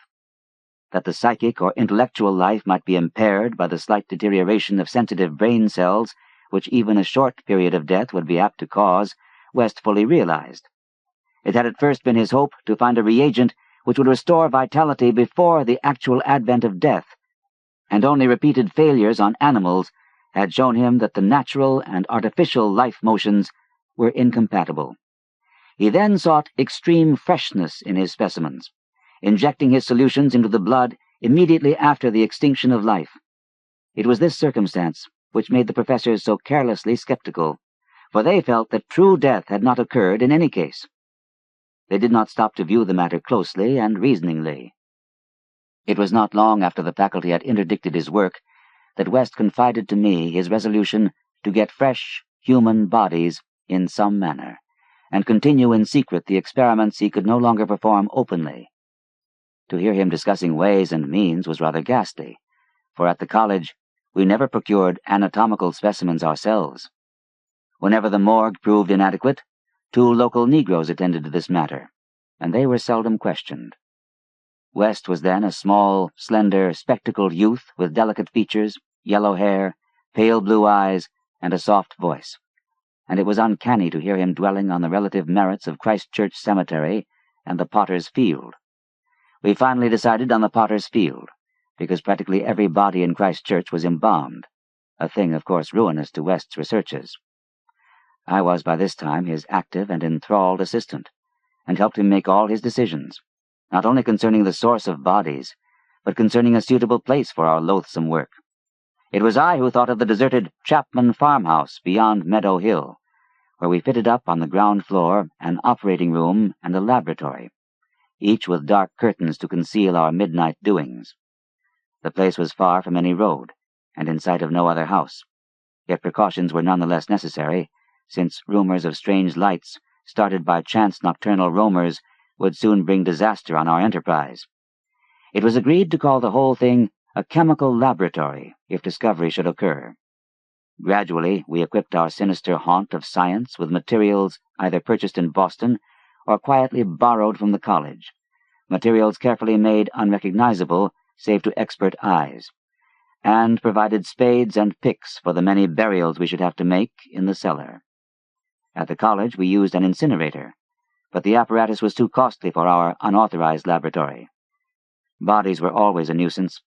That the psychic or intellectual life might be impaired by the slight deterioration of sensitive brain cells, which even a short period of death would be apt to cause, West fully realized. It had at first been his hope to find a reagent which would restore vitality before the actual advent of death, and only repeated failures on animals had shown him that the natural and artificial life motions were incompatible. He then sought extreme freshness in his specimens, injecting his solutions into the blood immediately after the extinction of life. It was this circumstance which made the professors so carelessly skeptical, for they felt that true death had not occurred in any case. They did not stop to view the matter closely and reasoningly. It was not long after the faculty had interdicted his work that West confided to me his resolution to get fresh human bodies in some manner, and continue in secret the experiments he could no longer perform openly. To hear him discussing ways and means was rather ghastly, for at the college we never procured anatomical specimens ourselves. Whenever the morgue proved inadequate, 2 local Negroes attended to this matter, and they were seldom questioned. West was then a small, slender, spectacled youth with delicate features, yellow hair, pale blue eyes, and a soft voice, and it was uncanny to hear him dwelling on the relative merits of Christ Church Cemetery and the Potter's Field. We finally decided on the Potter's Field, because practically every body in Christ Church was embalmed, a thing, of course, ruinous to West's researches. I was by this time his active and enthralled assistant, and helped him make all his decisions, not only concerning the source of bodies, but concerning a suitable place for our loathsome work. It was I who thought of the deserted Chapman farmhouse beyond Meadow Hill, where we fitted up on the ground floor an operating room and a laboratory, each with dark curtains to conceal our midnight doings. The place was far from any road, and in sight of no other house, yet precautions were none the less necessary, since rumors of strange lights, started by chance nocturnal roamers, would soon bring disaster on our enterprise. It was agreed to call the whole thing a chemical laboratory, if discovery should occur. Gradually, we equipped our sinister haunt of science with materials either purchased in Boston or quietly borrowed from the college, materials carefully made unrecognizable save to expert eyes, and provided spades and picks for the many burials we should have to make in the cellar. At the college we used an incinerator, but the apparatus was too costly for our unauthorized laboratory. Bodies were always a nuisance,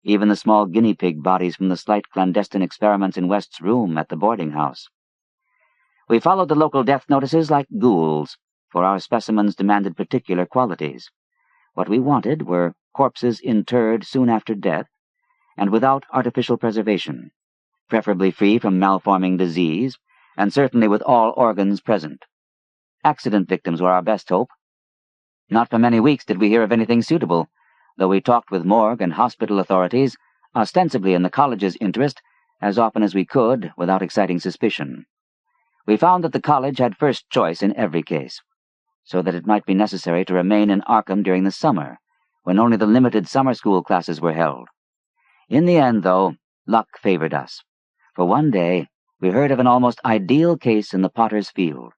even the small guinea pig bodies from the slight clandestine experiments in West's room at the boarding house. We followed the local death notices like ghouls, for our specimens demanded particular qualities. What we wanted were corpses interred soon after death, and without artificial preservation, preferably free from malforming disease, and certainly with all organs present. Accident victims were our best hope. Not for many weeks did we hear of anything suitable, though we talked with morgue and hospital authorities, ostensibly in the college's interest, as often as we could, without exciting suspicion. We found that the college had first choice in every case, so that it might be necessary to remain in Arkham during the summer, when only the limited summer school classes were held. In the end, though, luck favored us, for one day we heard of an almost ideal case in the Potter's Field.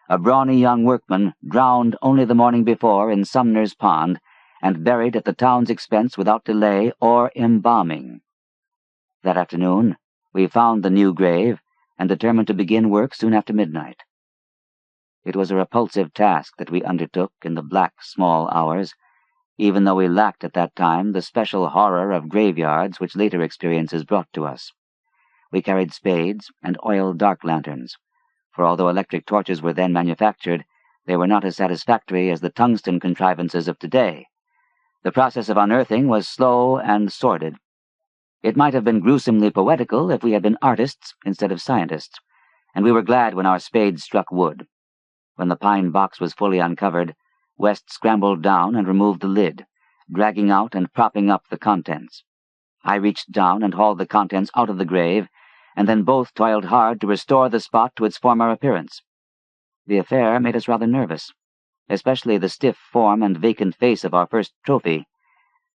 A brawny young workman drowned only the morning before in Sumner's Pond, and buried at the town's expense without delay or embalming. That afternoon we found the new grave, and determined to begin work soon after midnight. It was a repulsive task that we undertook in the black small hours, even though we lacked at that time the special horror of graveyards which later experiences brought to us. We carried spades and oiled dark lanterns, for although electric torches were then manufactured, they were not as satisfactory as the tungsten contrivances of today. The process of unearthing was slow and sordid. It might have been gruesomely poetical if we had been artists instead of scientists, and we were glad when our spades struck wood. When the pine box was fully uncovered, West scrambled down and removed the lid, dragging out and propping up the contents. I reached down and hauled the contents out of the grave, and then both toiled hard to restore the spot to its former appearance. The affair made us rather nervous, especially the stiff form and vacant face of our first trophy,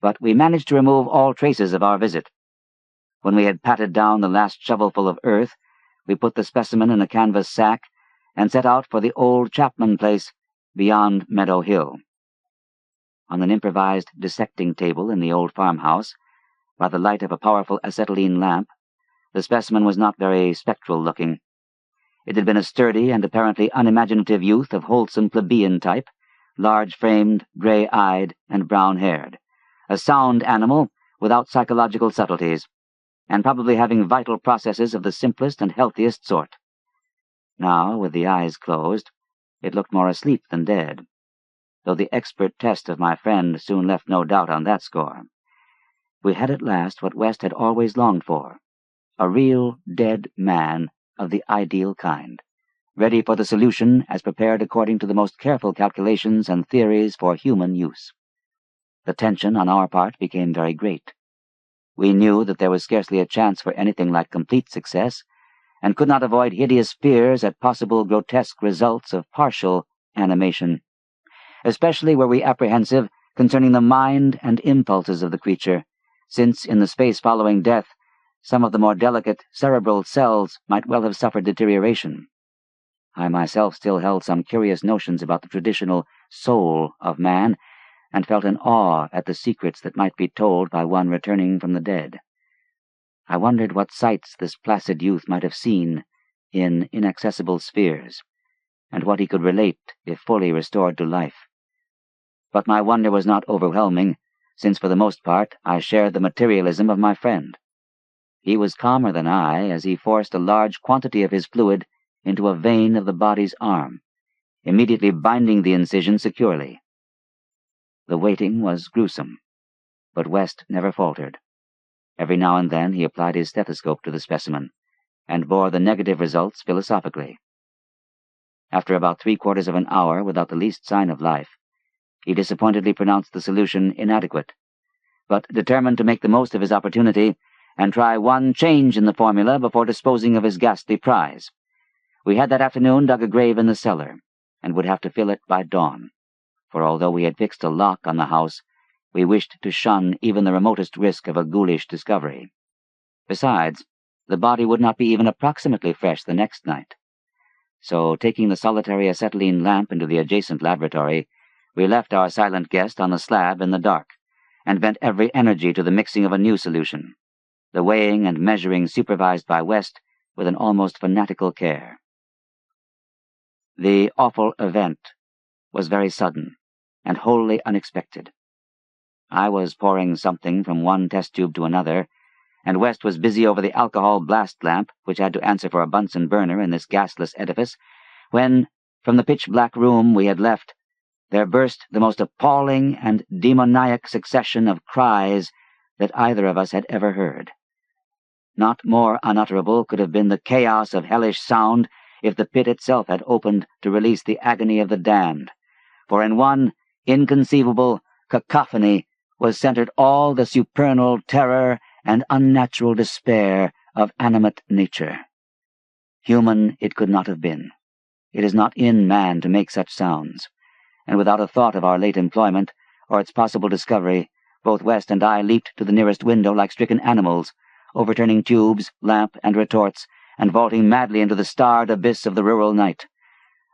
but we managed to remove all traces of our visit. When we had patted down the last shovelful of earth, we put the specimen in a canvas sack and set out for the old Chapman place beyond Meadow Hill. On an improvised dissecting table in the old farmhouse, by the light of a powerful acetylene lamp, the specimen was not very spectral-looking. It had been a sturdy and apparently unimaginative youth of wholesome plebeian type, large-framed, gray-eyed, and brown-haired, a sound animal without psychological subtleties, and probably having vital processes of the simplest and healthiest sort. Now, with the eyes closed, it looked more asleep than dead, though the expert test of my friend soon left no doubt on that score. We had at last what West had always longed for, a real dead man of the ideal kind, ready for the solution as prepared according to the most careful calculations and theories for human use. The tension on our part became very great. We knew that there was scarcely a chance for anything like complete success, and could not avoid hideous fears at possible grotesque results of partial animation. Especially were we apprehensive concerning the mind and impulses of the creature, since in the space following death, some of the more delicate cerebral cells might well have suffered deterioration. I myself still held some curious notions about the traditional soul of man, and felt an awe at the secrets that might be told by one returning from the dead. I wondered what sights this placid youth might have seen in inaccessible spheres, and what he could relate if fully restored to life. But my wonder was not overwhelming, since for the most part I shared the materialism of my friend. He was calmer than I as he forced a large quantity of his fluid into a vein of the body's arm, immediately binding the incision securely. The waiting was gruesome, but West never faltered. Every now and then he applied his stethoscope to the specimen, and bore the negative results philosophically. After about 3/4 of an hour without the least sign of life, he disappointedly pronounced the solution inadequate, but determined to make the most of his opportunity and try one change in the formula before disposing of his ghastly prize. We had that afternoon dug a grave in the cellar, and would have to fill it by dawn, for although we had fixed a lock on the house, we wished to shun even the remotest risk of a ghoulish discovery. Besides, the body would not be even approximately fresh the next night. So, taking the solitary acetylene lamp into the adjacent laboratory, we left our silent guest on the slab in the dark, and bent every energy to the mixing of a new solution, the weighing and measuring supervised by West with an almost fanatical care. The awful event was very sudden and wholly unexpected. I was pouring something from one test tube to another, and West was busy over the alcohol blast lamp, which had to answer for a Bunsen burner in this gasless edifice, when, from the pitch-black room we had left, there burst the most appalling and demoniac succession of cries that either of us had ever heard. Not more unutterable could have been the chaos of hellish sound if the pit itself had opened to release the agony of the damned, for in one inconceivable cacophony was centered all the supernal terror and unnatural despair of animate nature. Human it could not have been. It is not in man to make such sounds, and without a thought of our late employment, or its possible discovery, both West and I leaped to the nearest window like stricken animals, overturning tubes, lamp, and retorts, and vaulting madly into the starred abyss of the rural night.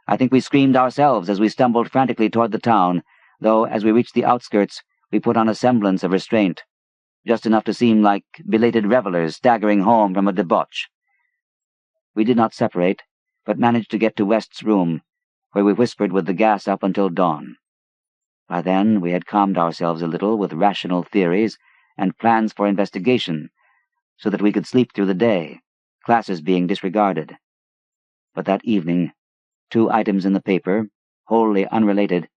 I think we screamed ourselves as we stumbled frantically toward the town, though as we reached the outskirts we put on a semblance of restraint, just enough to seem like belated revelers staggering home from a debauch. We did not separate, but managed to get to West's room, where we whispered with the gas up until dawn. By then we had calmed ourselves a little with rational theories and plans for investigation, so that we could sleep through the day, classes being disregarded. But that evening, 2 items in the paper, wholly unrelated,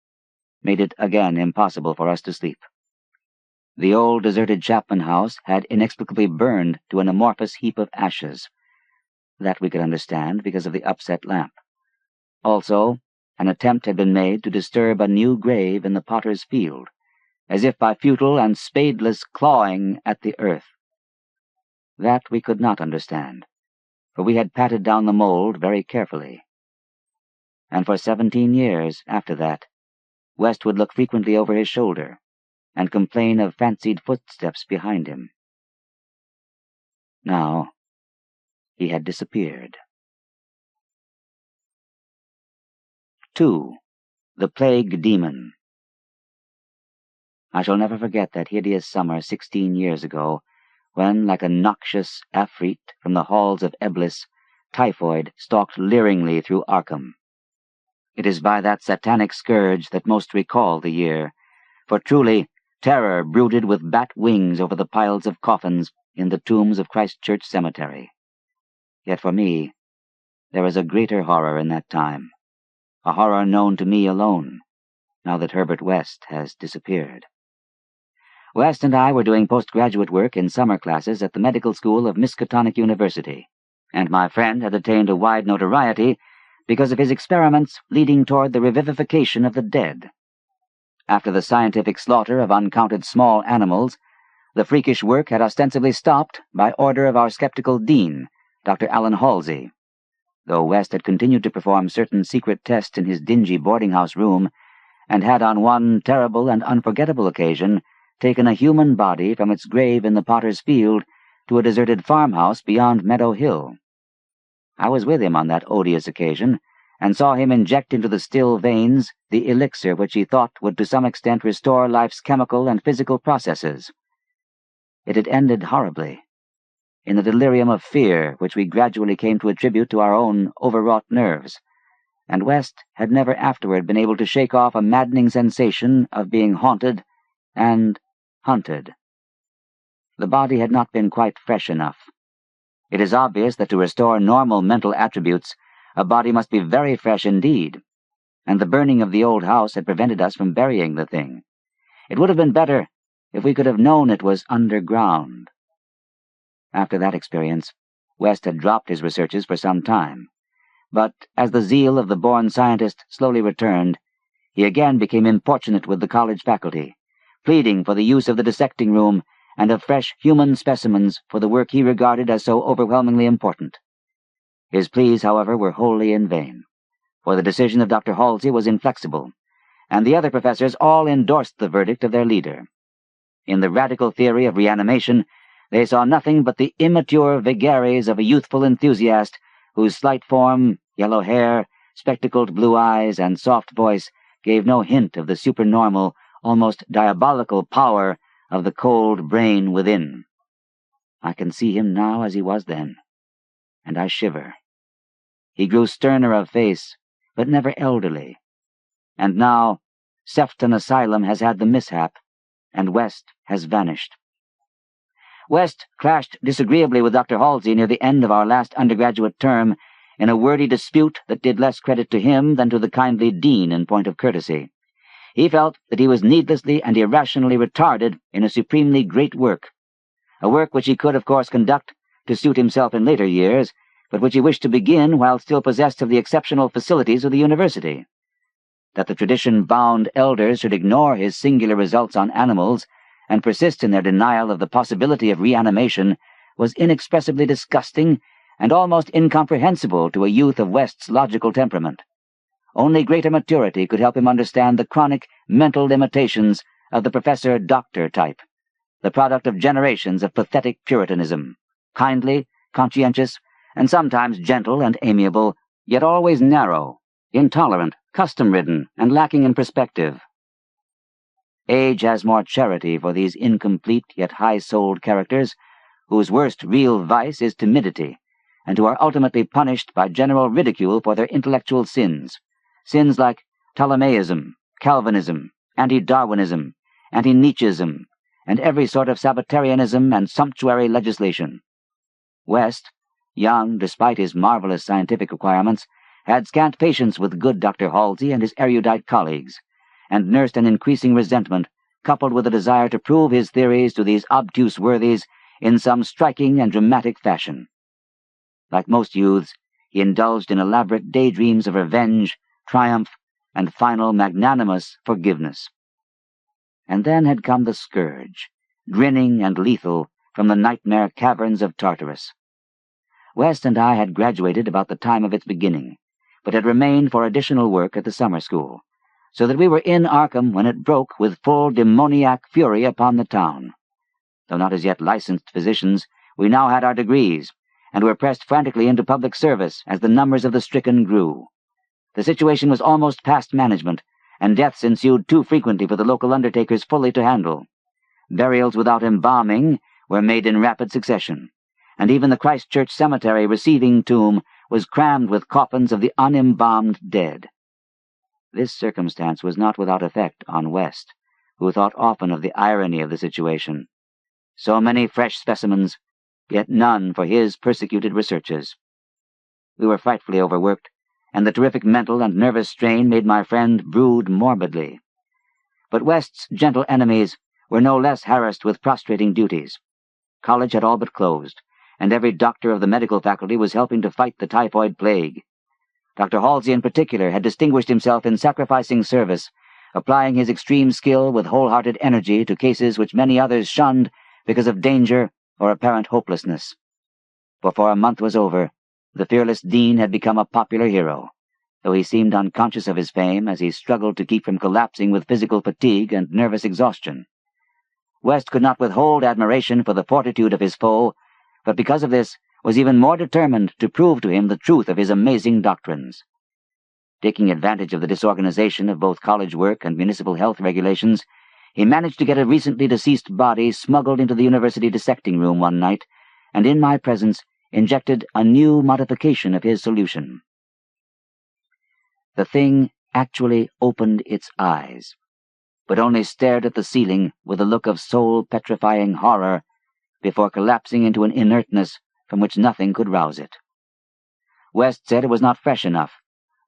made it again impossible for us to sleep. The old deserted Chapman house had inexplicably burned to an amorphous heap of ashes. That we could understand because of the upset lamp. Also, an attempt had been made to disturb a new grave in the potter's field, as if by futile and spadeless clawing at the earth. That we could not understand, for we had patted down the mold very carefully. And for 17 years after that, West would look frequently over his shoulder and complain of fancied footsteps behind him. Now, he had disappeared. 2. The Plague Demon. I shall never forget that hideous summer 16 years ago, when, like a noxious afreet from the halls of Eblis, typhoid stalked leeringly through Arkham. It is by that satanic scourge that most recall the year, for truly terror brooded with bat wings over the piles of coffins in the tombs of Christ Church Cemetery. Yet for me, there is a greater horror in that time, a horror known to me alone, now that Herbert West has disappeared. West and I were doing postgraduate work in summer classes at the medical school of Miskatonic University, and my friend had attained a wide notoriety because of his experiments leading toward the revivification of the dead. After the scientific slaughter of uncounted small animals, the freakish work had ostensibly stopped by order of our skeptical dean, Dr. Allen Halsey, though West had continued to perform certain secret tests in his dingy boarding-house room, and had on one terrible and unforgettable occasion taken a human body from its grave in the potter's field to a deserted farmhouse beyond Meadow Hill. I was with him on that odious occasion, and saw him inject into the still veins the elixir which he thought would to some extent restore life's chemical and physical processes. It had ended horribly, in the delirium of fear which we gradually came to attribute to our own overwrought nerves, and West had never afterward been able to shake off a maddening sensation of being haunted and hunted. The body had not been quite fresh enough. It is obvious that to restore normal mental attributes, a body must be very fresh indeed, and the burning of the old house had prevented us from burying the thing. It would have been better if we could have known it was underground. After that experience, West had dropped his researches for some time, but as the zeal of the born scientist slowly returned, he again became importunate with the college faculty, pleading for the use of the dissecting room and of fresh human specimens for the work he regarded as so overwhelmingly important. His pleas, however, were wholly in vain, for the decision of Dr. Halsey was inflexible, and the other professors all endorsed the verdict of their leader. In the radical theory of reanimation, they saw nothing but the immature vagaries of a youthful enthusiast whose slight form, yellow hair, spectacled blue eyes, and soft voice gave no hint of the supernormal, almost diabolical power of the cold brain within. I can see him now as he was then, and I shiver. He grew sterner of face, but never elderly. And now, Sefton Asylum has had the mishap, and West has vanished. West clashed disagreeably with Dr. Halsey near the end of our last undergraduate term in a wordy dispute that did less credit to him than to the kindly dean in point of courtesy. He felt that he was needlessly and irrationally retarded in a supremely great work, a work which he could, of course, conduct to suit himself in later years, but which he wished to begin while still possessed of the exceptional facilities of the university. That the tradition-bound elders should ignore his singular results on animals and persist in their denial of the possibility of reanimation was inexpressibly disgusting and almost incomprehensible to a youth of West's logical temperament. Only greater maturity could help him understand the chronic mental limitations of the professor-doctor type, the product of generations of pathetic puritanism, kindly, conscientious, and sometimes gentle and amiable, yet always narrow, intolerant, custom-ridden, and lacking in perspective. Age has more charity for these incomplete yet high-souled characters, whose worst real vice is timidity, and who are ultimately punished by general ridicule for their intellectual sins like Ptolemaism, Calvinism, anti-Darwinism, anti-Nietzscheism, and every sort of Sabbatarianism and sumptuary legislation. West, young despite his marvelous scientific requirements, had scant patience with good Dr. Halsey and his erudite colleagues, and nursed an increasing resentment, coupled with a desire to prove his theories to these obtuse worthies in some striking and dramatic fashion. Like most youths, he indulged in elaborate daydreams of revenge, triumph, and final magnanimous forgiveness. And then had come the scourge, grinning and lethal, from the nightmare caverns of Tartarus. West and I had graduated about the time of its beginning, but had remained for additional work at the summer school, so that we were in Arkham when it broke with full demoniac fury upon the town. Though not as yet licensed physicians, we now had our degrees, and were pressed frantically into public service as the numbers of the stricken grew. The situation was almost past management, and deaths ensued too frequently for the local undertakers fully to handle. Burials without embalming were made in rapid succession, and even the Christchurch Cemetery receiving tomb was crammed with coffins of the unembalmed dead. This circumstance was not without effect on West, who thought often of the irony of the situation. So many fresh specimens, yet none for his persecuted researches. We were frightfully overworked, and the terrific mental and nervous strain made my friend brood morbidly. But West's gentle enemies were no less harassed with prostrating duties. College had all but closed, and every doctor of the medical faculty was helping to fight the typhoid plague. Dr. Halsey in particular had distinguished himself in sacrificing service, applying his extreme skill with wholehearted energy to cases which many others shunned because of danger or apparent hopelessness. Before a month was over, the fearless dean had become a popular hero, though he seemed unconscious of his fame as he struggled to keep from collapsing with physical fatigue and nervous exhaustion. West could not withhold admiration for the fortitude of his foe, but because of this was even more determined to prove to him the truth of his amazing doctrines. Taking advantage of the disorganization of both college work and municipal health regulations, he managed to get a recently deceased body smuggled into the university dissecting room one night, and in my presence injected a new modification of his solution. The thing actually opened its eyes, but only stared at the ceiling with a look of soul-petrifying horror before collapsing into an inertness from which nothing could rouse it. West said it was not fresh enough.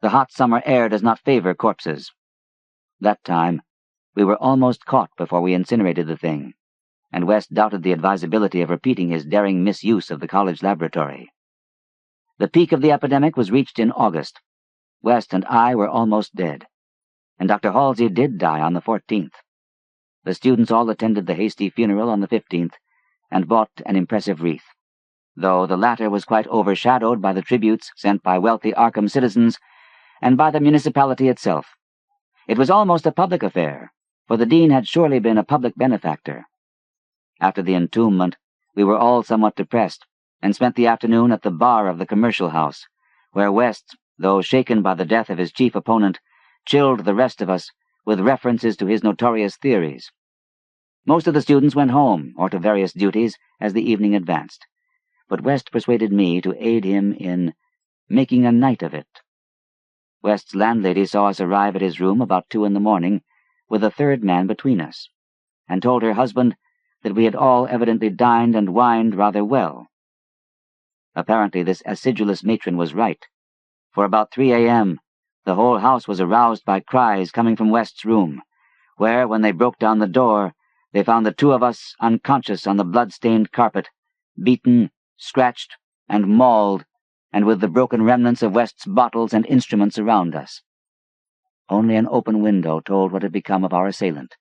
The hot summer air does not favor corpses. That time, we were almost caught before we incinerated the thing, and West doubted the advisability of repeating his daring misuse of the college laboratory. The peak of the epidemic was reached in August. West and I were almost dead, and Dr. Halsey did die on the 14th. The students all attended the hasty funeral on the 15th, and bought an impressive wreath, though the latter was quite overshadowed by the tributes sent by wealthy Arkham citizens and by the municipality itself. It was almost a public affair, for the dean had surely been a public benefactor. After the entombment, we were all somewhat depressed, and spent the afternoon at the bar of the commercial house, where West, though shaken by the death of his chief opponent, chilled the rest of us with references to his notorious theories. Most of the students went home, or to various duties, as the evening advanced, but West persuaded me to aid him in making a night of it. West's landlady saw us arrive at his room about 2 a.m, with a third man between us, and told her husband that we had all evidently dined and wined rather well. Apparently this acidulous matron was right, for about 3 a.m. the whole house was aroused by cries coming from West's room, where, when they broke down the door, They found the two of us unconscious on the blood-stained carpet, beaten, scratched, and mauled, and with the broken remnants of West's bottles and instruments around us. Only an open window told what had become of our assailant,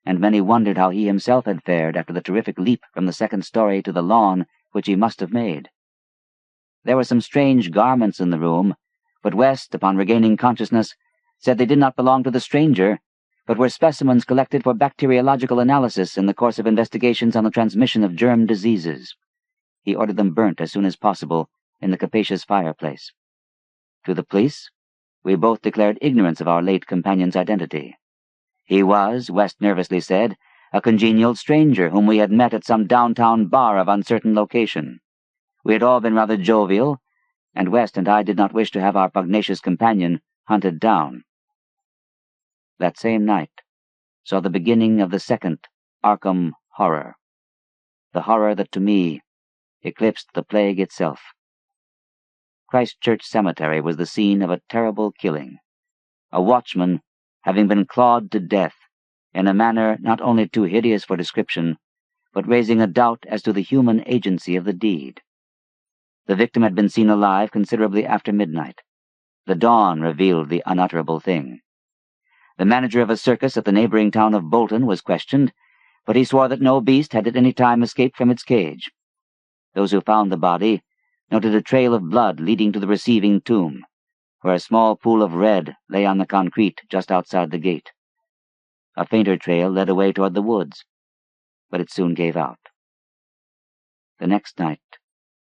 and many wondered how he himself had fared after the terrific leap from the second story to the lawn which he must have made. There were some strange garments in the room, but West, upon regaining consciousness, said they did not belong to the stranger, but were specimens collected for bacteriological analysis in the course of investigations on the transmission of germ diseases. He ordered them burnt as soon as possible in the capacious fireplace. To the police, we both declared ignorance of our late companion's identity. He was, West nervously said, a congenial stranger whom we had met at some downtown bar of uncertain location. We had all been rather jovial, and West and I did not wish to have our pugnacious companion hunted down. That same night saw the beginning of the second Arkham horror, the horror that to me eclipsed the plague itself. Christ Church Cemetery was the scene of a terrible killing, a watchman having been clawed to death in a manner not only too hideous for description, but raising a doubt as to the human agency of the deed. The victim had been seen alive considerably after midnight. The dawn revealed the unutterable thing. The manager of a circus at the neighboring town of Bolton was questioned, but he swore that no beast had at any time escaped from its cage. Those who found the body noted a trail of blood leading to the receiving tomb, where a small pool of red lay on the concrete just outside the gate. A fainter trail led away toward the woods, but it soon gave out. The next night,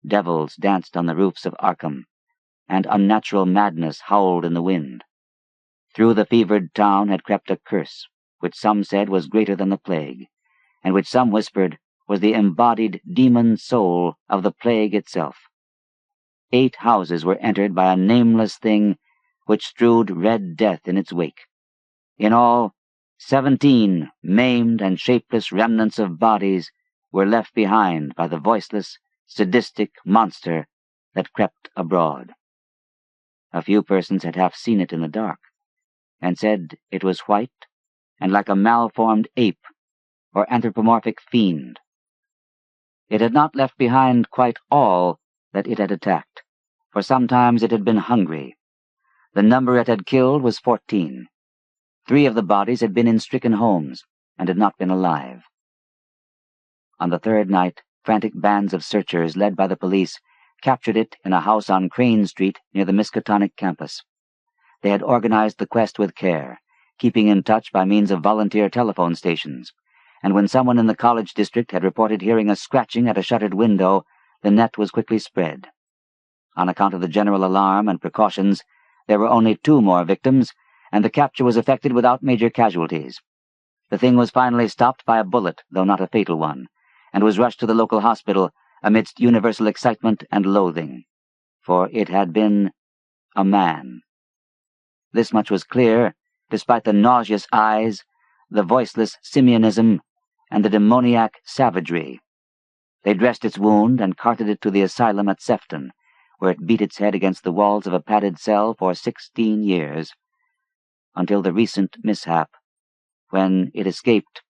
devils danced on the roofs of Arkham, and unnatural madness howled in the wind. Through the fevered town had crept a curse, which some said was greater than the plague, and which some whispered was the embodied demon soul of the plague itself. 8 houses were entered by a nameless thing which strewed red death in its wake. In all, 17 maimed and shapeless remnants of bodies were left behind by the voiceless, sadistic monster that crept abroad. A few persons had half seen it in the dark, and said it was white and like a malformed ape or anthropomorphic fiend. It had not left behind quite all that it had attacked, for sometimes it had been hungry. The number it had killed was 14. 3 of the bodies had been in stricken homes and had not been alive. On the third night, frantic bands of searchers led by the police captured it in a house on Crane Street near the Miskatonic campus. They had organized the quest with care, keeping in touch by means of volunteer telephone stations, and when someone in the college district had reported hearing a scratching at a shuttered window, the net was quickly spread. On account of the general alarm and precautions, there were only 2 more victims, and the capture was effected without major casualties. The thing was finally stopped by a bullet, though not a fatal one, and was rushed to the local hospital amidst universal excitement and loathing, for it had been a man. This much was clear, despite the nauseous eyes, the voiceless simionism, and the demoniac savagery. They dressed its wound and carted it to the asylum at Sefton, where it beat its head against the walls of a padded cell for 16 years, until the recent mishap, when it escaped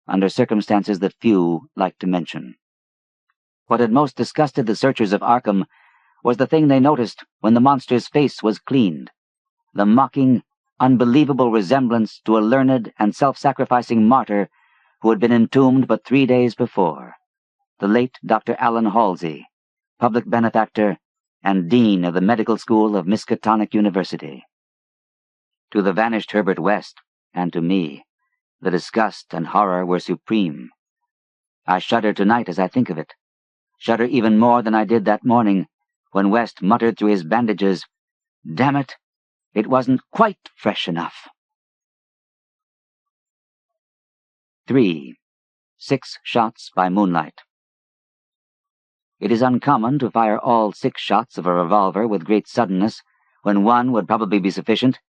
under circumstances that few like to mention. What had most disgusted the searchers of Arkham was the thing they noticed when the monster's face was cleaned, the mocking, unbelievable resemblance to a learned and self-sacrificing martyr who had been entombed but 3 days before, the late Dr. Allen Halsey, public benefactor and dean of the medical school of Miskatonic University. To the vanished Herbert West, and to me, the disgust and horror were supreme. I shudder tonight as I think of it, shudder even more than I did that morning, when West muttered through his bandages, "Damn it, it wasn't quite fresh enough." 3. 6 shots by moonlight. It is uncommon to fire all 6 shots of a revolver with great suddenness, when one would probably be sufficient,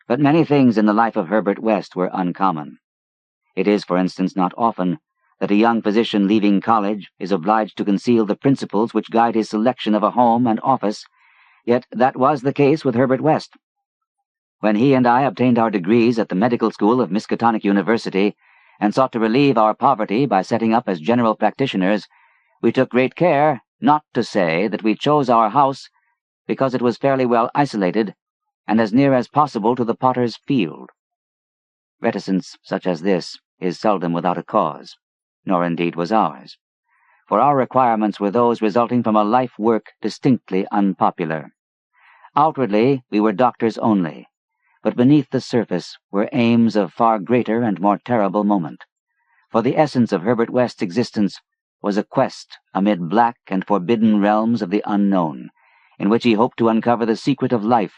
but many things in the life of Herbert West were uncommon. It is, for instance, not often that a young physician leaving college is obliged to conceal the principles which guide his selection of a home and office, yet that was the case with Herbert West. When he and I obtained our degrees at the medical school of Miskatonic University, and sought to relieve our poverty by setting up as general practitioners, we took great care not to say that we chose our house because it was fairly well isolated and as near as possible to the potter's field. Reticence such as this is seldom without a cause, nor indeed was ours, for our requirements were those resulting from a life-work distinctly unpopular. Outwardly, we were doctors only, but beneath the surface were aims of far greater and more terrible moment, for the essence of Herbert West's existence was a quest amid black and forbidden realms of the unknown, in which he hoped to uncover the secret of life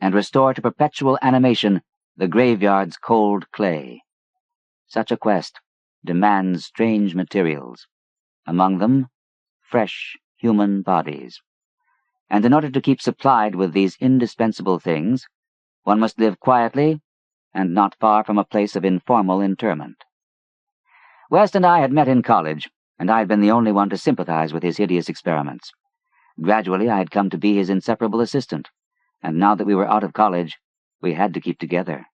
and restore to perpetual animation the graveyard's cold clay. Such a quest demands strange materials, among them fresh human bodies. And in order to keep supplied with these indispensable things, one must live quietly and not far from a place of informal interment. West and I had met in college, and I had been the only one to sympathize with his hideous experiments. Gradually I had come to be his inseparable assistant, and now that we were out of college, we had to keep together.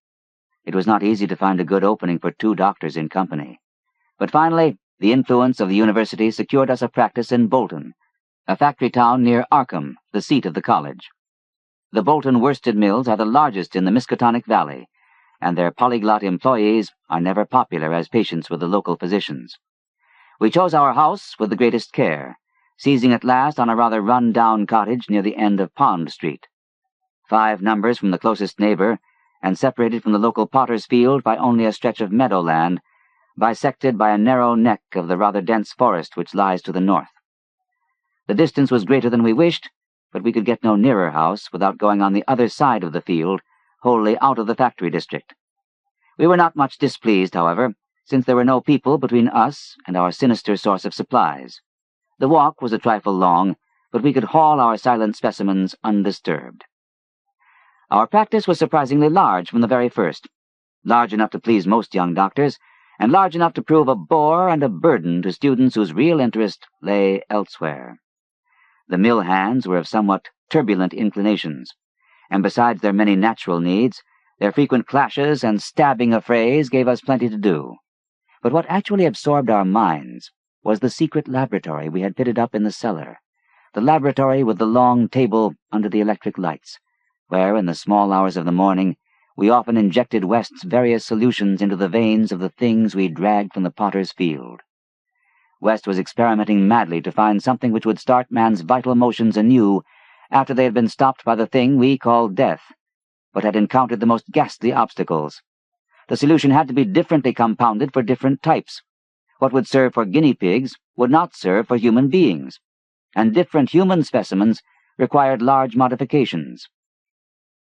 It was not easy to find a good opening for two doctors in company. But finally, the influence of the university secured us a practice in Bolton, a factory town near Arkham, the seat of the college. The Bolton worsted mills are the largest in the Miskatonic Valley, and their polyglot employees are never popular as patients with the local physicians. We chose our house with the greatest care, seizing at last on a rather run-down cottage near the end of Pond Street. 5 numbers from the closest neighbor, and separated from the local potter's field by only a stretch of meadowland, bisected by a narrow neck of the rather dense forest which lies to the north. The distance was greater than we wished, but we could get no nearer house without going on the other side of the field, wholly out of the factory district. We were not much displeased, however, since there were no people between us and our sinister source of supplies. The walk was a trifle long, but we could haul our silent specimens undisturbed. Our practice was surprisingly large from the very first, large enough to please most young doctors, and large enough to prove a bore and a burden to students whose real interest lay elsewhere. The mill hands were of somewhat turbulent inclinations, and besides their many natural needs, their frequent clashes and stabbing affrays gave us plenty to do. But what actually absorbed our minds was the secret laboratory we had fitted up in the cellar, the laboratory with the long table under the electric lights, where, in the small hours of the morning, we often injected West's various solutions into the veins of the things we dragged from the potter's field. West was experimenting madly to find something which would start man's vital motions anew after they had been stopped by the thing we called death, but had encountered the most ghastly obstacles. The solution had to be differently compounded for different types. What would serve for guinea pigs would not serve for human beings, and different human specimens required large modifications.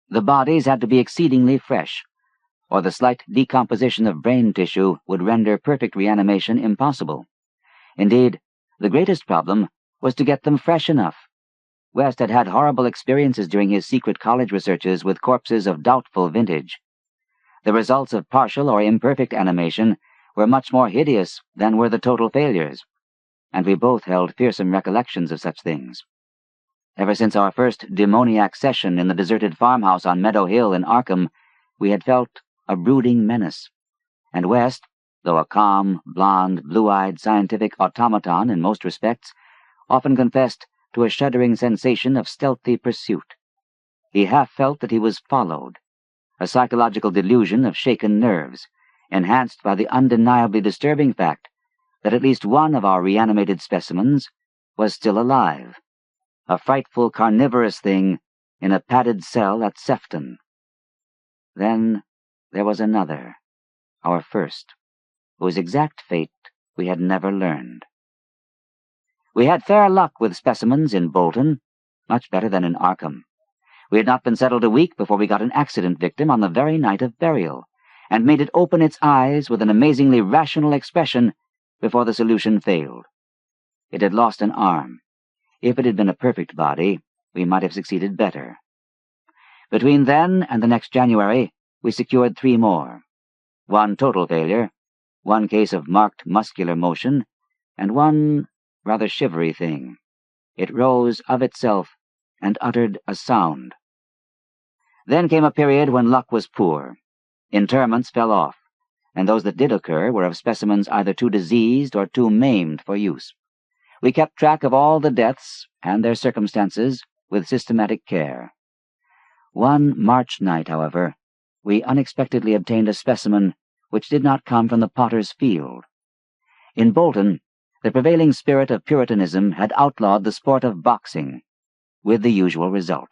The bodies had to be exceedingly fresh, or the slight decomposition of brain tissue would render perfect reanimation impossible. Indeed, the greatest problem was to get them fresh enough. West had had horrible experiences during his secret college researches with corpses of doubtful vintage. The results of partial or imperfect animation were much more hideous than were the total failures, and we both held fearsome recollections of such things. Ever since our first demoniac session in the deserted farmhouse on Meadow Hill in Arkham, we had felt a brooding menace, and West, though a calm, blond, blue-eyed scientific automaton in most respects, often confessed to a shuddering sensation of stealthy pursuit. He half felt that he was followed, a psychological delusion of shaken nerves, enhanced by the undeniably disturbing fact that at least one of our reanimated specimens was still alive, a frightful carnivorous thing in a padded cell at Sefton. Then there was another, our first, whose exact fate we had never learned. We had fair luck with specimens in Bolton, much better than in Arkham. We had not been settled a week before we got an accident victim on the very night of burial, and made it open its eyes with an amazingly rational expression before the solution failed. It had lost an arm. If it had been a perfect body, we might have succeeded better. Between then and the next January, we secured 3 more. 1 total failure, 1 case of marked muscular motion, and 1 rather shivery thing. It rose of itself and uttered a sound. Then came a period when luck was poor. Interments fell off, and those that did occur were of specimens either too diseased or too maimed for use. We kept track of all the deaths and their circumstances with systematic care. One March night, however, we unexpectedly obtained a specimen which did not come from the potter's field. In Bolton, the prevailing spirit of Puritanism had outlawed the sport of boxing, with the usual result.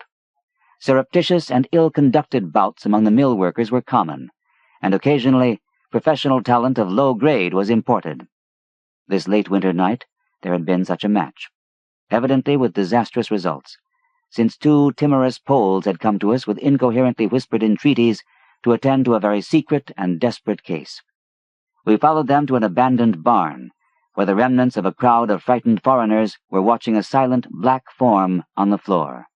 Surreptitious and ill-conducted bouts among the mill workers were common, and occasionally professional talent of low grade was imported. This late winter night there had been such a match, evidently with disastrous results, since two timorous Poles had come to us with incoherently whispered entreaties to attend to a very secret and desperate case. We followed them to an abandoned barn, where the remnants of a crowd of frightened foreigners were watching a silent black form on the floor.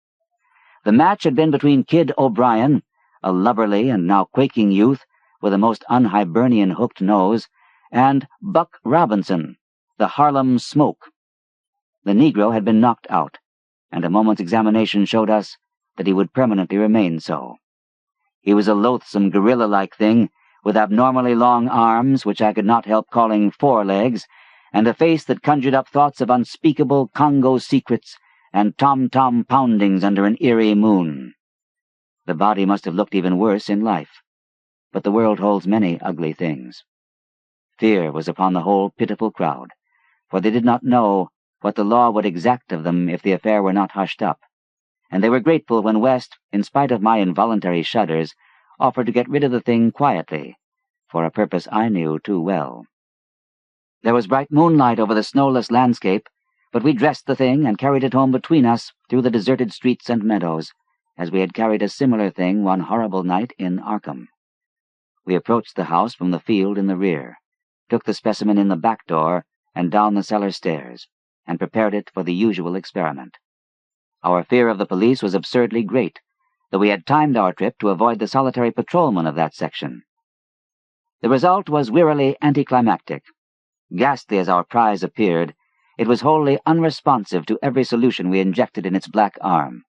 The match had been between Kid O'Brien, a lubberly and now quaking youth with a most un-Hibernian hooked nose, and Buck Robinson, the Harlem Smoke. The Negro had been knocked out, and a moment's examination showed us that he would permanently remain so. He was a loathsome gorilla-like thing, with abnormally long arms, which I could not help calling forelegs, and a face that conjured up thoughts of unspeakable Congo secrets and tom-tom poundings under an eerie moon. The body must have looked even worse in life, but the world holds many ugly things. Fear was upon the whole pitiful crowd, for they did not know what the law would exact of them if the affair were not hushed up, and they were grateful when West, in spite of my involuntary shudders, offered to get rid of the thing quietly, for a purpose I knew too well. There was bright moonlight over the snowless landscape, but we dressed the thing and carried it home between us through the deserted streets and meadows, as we had carried a similar thing one horrible night in Arkham. We approached the house from the field in the rear, took the specimen in the back door and down the cellar stairs, and prepared it for the usual experiment. Our fear of the police was absurdly great, though we had timed our trip to avoid the solitary patrolman of that section. The result was wearily anticlimactic. Ghastly as our prize appeared, it was wholly unresponsive to every solution we injected in its black arm,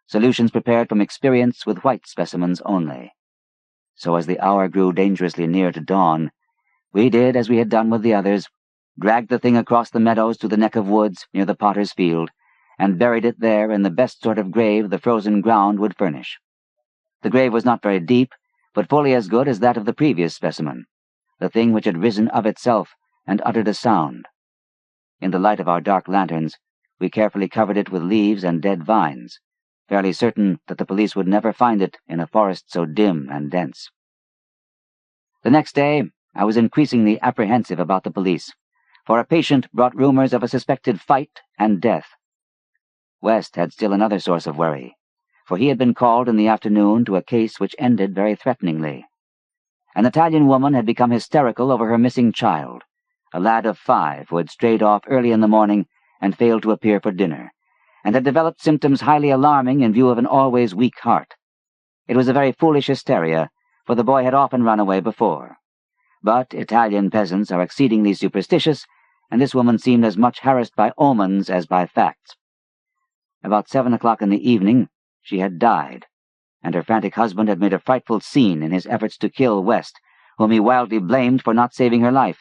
solutions prepared from experience with white specimens only. So as the hour grew dangerously near to dawn, we did as we had done with the others, dragged the thing across the meadows to the neck of woods near the potter's field, and buried it there in the best sort of grave the frozen ground would furnish. The grave was not very deep, but fully as good as that of the previous specimen, the thing which had risen of itself and uttered a sound. In the light of our dark lanterns, we carefully covered it with leaves and dead vines, fairly certain that the police would never find it in a forest so dim and dense. The next day, I was increasingly apprehensive about the police, for a patient brought rumors of a suspected fight and death. West had still another source of worry, for he had been called in the afternoon to a case which ended very threateningly. An Italian woman had become hysterical over her missing child, a lad of 5 who had strayed off early in the morning and failed to appear for dinner, and had developed symptoms highly alarming in view of an always weak heart. It was a very foolish hysteria, for the boy had often run away before. But Italian peasants are exceedingly superstitious, and this woman seemed as much harassed by omens as by facts. About 7 o'clock in the evening, she had died, and her frantic husband had made a frightful scene in his efforts to kill West, whom he wildly blamed for not saving her life.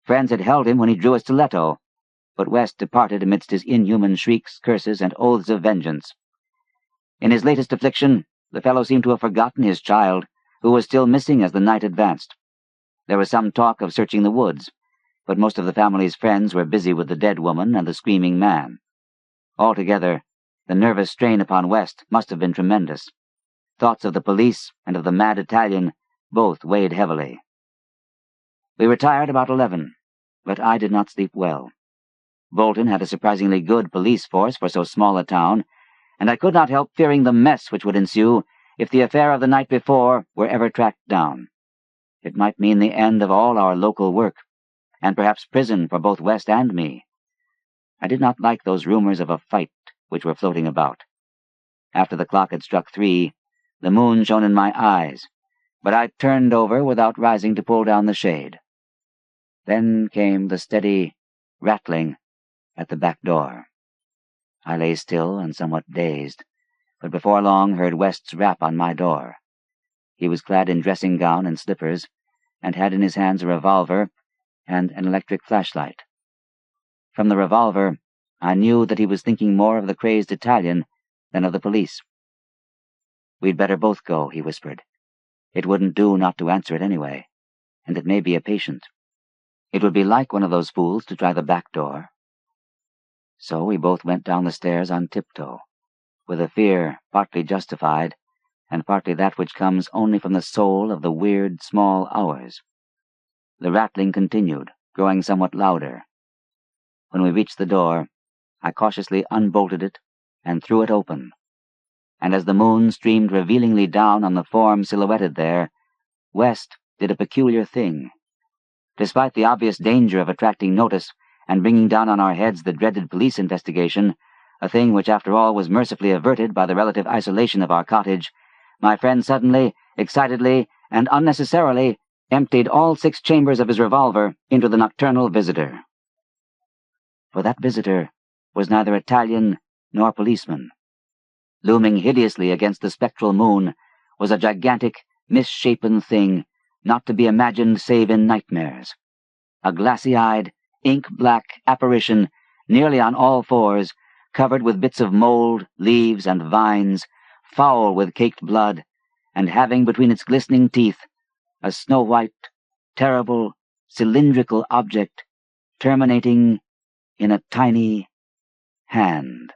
Friends had held him when he drew a stiletto, but West departed amidst his inhuman shrieks, curses, and oaths of vengeance. In his latest affliction, the fellow seemed to have forgotten his child, who was still missing as the night advanced. There was some talk of searching the woods, but most of the family's friends were busy with the dead woman and the screaming man. Altogether, the nervous strain upon West must have been tremendous. Thoughts of the police and of the mad Italian both weighed heavily. We retired about 11, but I did not sleep well. Bolton had a surprisingly good police force for so small a town, and I could not help fearing the mess which would ensue if the affair of the night before were ever tracked down. It might mean the end of all our local work, and perhaps prison for both West and me. I did not like those rumors of a fight which were floating about. After the clock had struck 3, the moon shone in my eyes, but I turned over without rising to pull down the shade. Then came the steady rattling at the back door. I lay still and somewhat dazed, but before long heard West's rap on my door. He was clad in dressing gown and slippers, and had in his hands a revolver and an electric flashlight. From the revolver, I knew that he was thinking more of the crazed Italian than of the police. "We'd better both go," he whispered. "It wouldn't do not to answer it anyway, and it may be a patient. It would be like one of those fools to try the back door." So we both went down the stairs on tiptoe, with a fear partly justified, and partly that which comes only from the soul of the weird small hours. The rattling continued, growing somewhat louder. When we reached the door, I cautiously unbolted it and threw it open, and as the moon streamed revealingly down on the form silhouetted there, West did a peculiar thing. Despite the obvious danger of attracting notice and bringing down on our heads the dreaded police investigation, a thing which after all was mercifully averted by the relative isolation of our cottage, my friend suddenly, excitedly, and unnecessarily emptied all 6 chambers of his revolver into the nocturnal visitor. For that visitor was neither Italian nor policeman. Looming hideously against the spectral moon was a gigantic, misshapen thing not to be imagined save in nightmares. A glassy-eyed, ink-black apparition, nearly on all fours, covered with bits of mold, leaves, and vines, foul with caked blood, and having between its glistening teeth a snow-white, terrible, cylindrical object terminating in a tiny hand.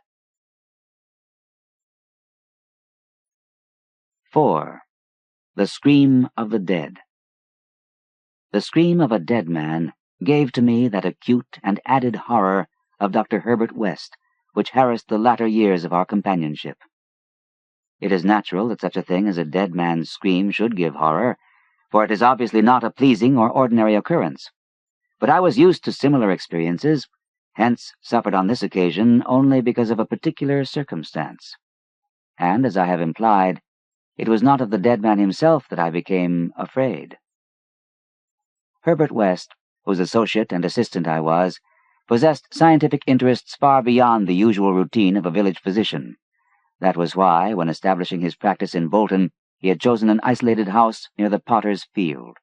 4. The Scream of the Dead. The scream of a dead man gave to me that acute and added horror of Dr. Herbert West, which harassed the latter years of our companionship. It is natural that such a thing as a dead man's scream should give horror, for it is obviously not a pleasing or ordinary occurrence. But I was used to similar experiences, hence suffered on this occasion only because of a particular circumstance. And, as I have implied, it was not of the dead man himself that I became afraid. Herbert West, whose associate and assistant I was, possessed scientific interests far beyond the usual routine of a village physician. That was why, when establishing his practice in Bolton, he had chosen an isolated house near the Potter's Field.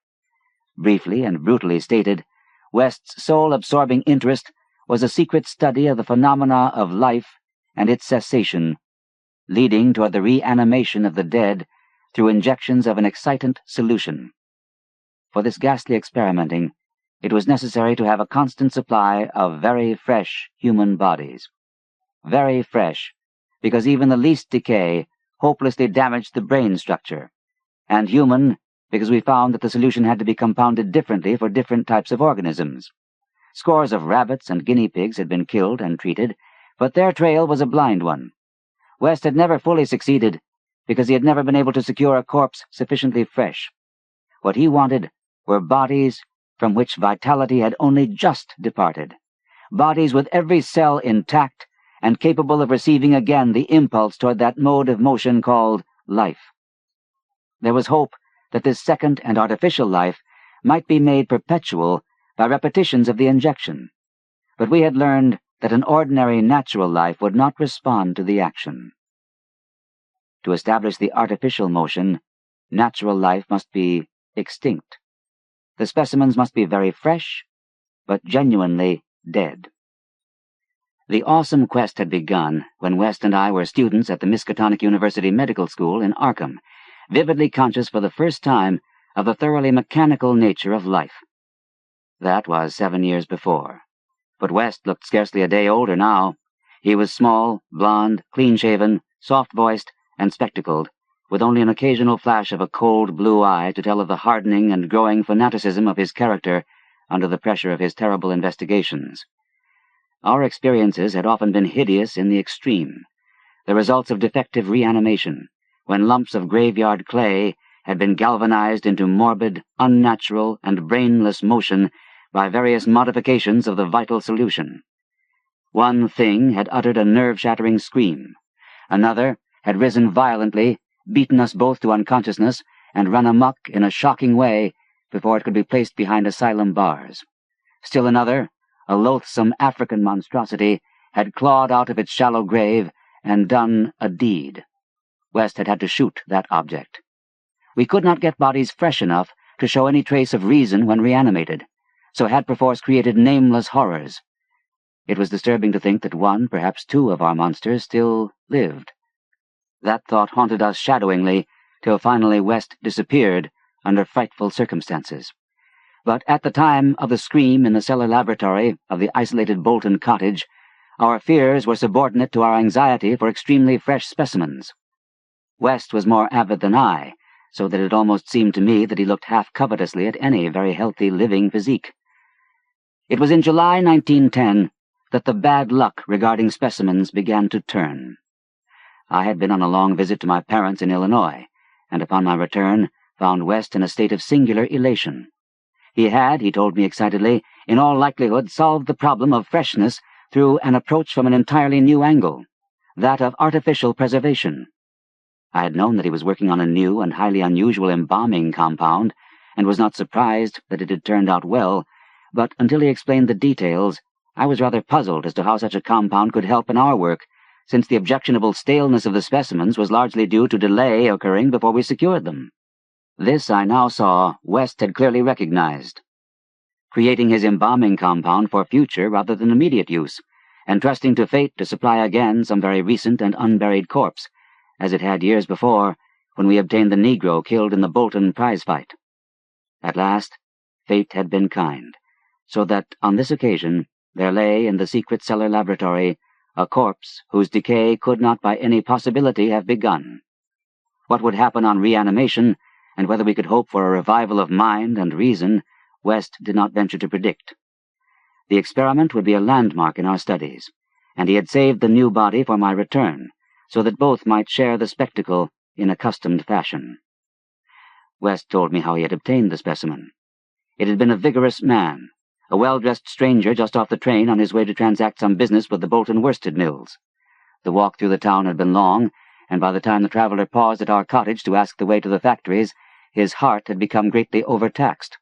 Briefly and brutally stated, West's sole-absorbing interest was a secret study of the phenomena of life and its cessation, leading toward the reanimation of the dead through injections of an excitant solution. For this ghastly experimenting, it was necessary to have a constant supply of very fresh human bodies. Very fresh, because even the least decay hopelessly damaged the brain structure, and human, because we found that the solution had to be compounded differently for different types of organisms. Scores of rabbits and guinea pigs had been killed and treated, but their trail was a blind one. West had never fully succeeded, because he had never been able to secure a corpse sufficiently fresh. What he wanted were bodies from which vitality had only just departed, bodies with every cell intact and capable of receiving again the impulse toward that mode of motion called life. There was hope that this second and artificial life might be made perpetual by repetitions of the injection, but we had learned that an ordinary natural life would not respond to the action. To establish the artificial motion, natural life must be extinct. The specimens must be very fresh, but genuinely dead. The awesome quest had begun when West and I were students at the Miskatonic University Medical School in Arkham, vividly conscious for the first time of the thoroughly mechanical nature of life. That was 7 years before. But West looked scarcely a day older now. He was small, blond, clean-shaven, soft-voiced, and spectacled, with only an occasional flash of a cold blue eye to tell of the hardening and growing fanaticism of his character under the pressure of his terrible investigations. Our experiences had often been hideous in the extreme, the results of defective reanimation, when lumps of graveyard clay had been galvanized into morbid, unnatural, and brainless motion by various modifications of the vital solution. One thing had uttered a nerve-shattering scream. Another had risen violently, beaten us both to unconsciousness, and run amok in a shocking way before it could be placed behind asylum bars. Still another, a loathsome African monstrosity, had clawed out of its shallow grave and done a deed. West had had to shoot that object. We could not get bodies fresh enough to show any trace of reason when reanimated, so had perforce created nameless horrors. It was disturbing to think that one, perhaps two of our monsters still lived. That thought haunted us shadowingly till finally West disappeared under frightful circumstances. But at the time of the scream in the cellar laboratory of the isolated Bolton cottage, our fears were subordinate to our anxiety for extremely fresh specimens. West was more avid than I, so that it almost seemed to me that he looked half covetously at any very healthy living physique. It was in July 1910 that the bad luck regarding specimens began to turn. I had been on a long visit to my parents in Illinois, and upon my return found West in a state of singular elation. He had, he told me excitedly, in all likelihood solved the problem of freshness through an approach from an entirely new angle, that of artificial preservation. I had known that he was working on a new and highly unusual embalming compound, and was not surprised that it had turned out well, but until he explained the details, I was rather puzzled as to how such a compound could help in our work, since the objectionable staleness of the specimens was largely due to delay occurring before we secured them. This, I now saw, West had clearly recognized, creating his embalming compound for future rather than immediate use, and trusting to fate to supply again some very recent and unburied corpse, as it had years before, when we obtained the Negro killed in the Bolton prize fight. At last, fate had been kind, so that, on this occasion, there lay in the secret cellar laboratory a corpse whose decay could not by any possibility have begun. What would happen on reanimation, and whether we could hope for a revival of mind and reason, West did not venture to predict. The experiment would be a landmark in our studies, and he had saved the new body for my return, so that both might share the spectacle in accustomed fashion. West told me how he had obtained the specimen. It had been a vigorous man, a well-dressed stranger just off the train on his way to transact some business with the Bolton worsted mills. The walk through the town had been long, and by the time the traveler paused at our cottage to ask the way to the factories, his heart had become greatly overtaxed.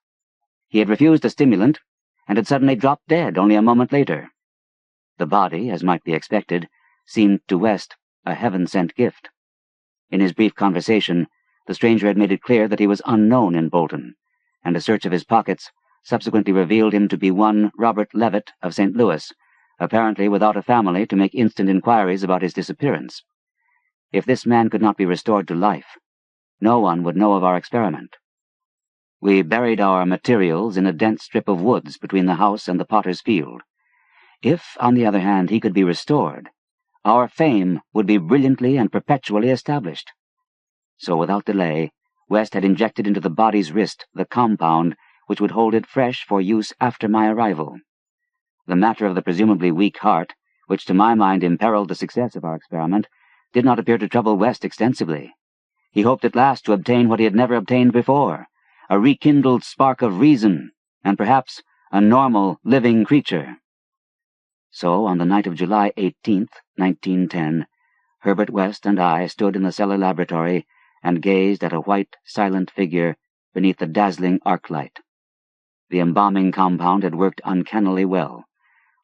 He had refused a stimulant, and had suddenly dropped dead only a moment later. The body, as might be expected, seemed to West a heaven-sent gift. In his brief conversation, the stranger had made it clear that he was unknown in Bolton, and a search of his pockets subsequently revealed him to be one Robert Levitt of St. Louis, apparently without a family to make instant inquiries about his disappearance. If this man could not be restored to life, no one would know of our experiment. We buried our materials in a dense strip of woods between the house and the potter's field. If, on the other hand, he could be restored, our fame would be brilliantly and perpetually established. So, without delay, West had injected into the body's wrist the compound which would hold it fresh for use after my arrival. The matter of the presumably weak heart, which to my mind imperiled the success of our experiment, did not appear to trouble West extensively. He hoped at last to obtain what he had never obtained before, a rekindled spark of reason, and perhaps a normal, living creature. So, on the night of July 18th, 1910, Herbert West and I stood in the cellar laboratory and gazed at a white, silent figure beneath the dazzling arc light. The embalming compound had worked uncannily well,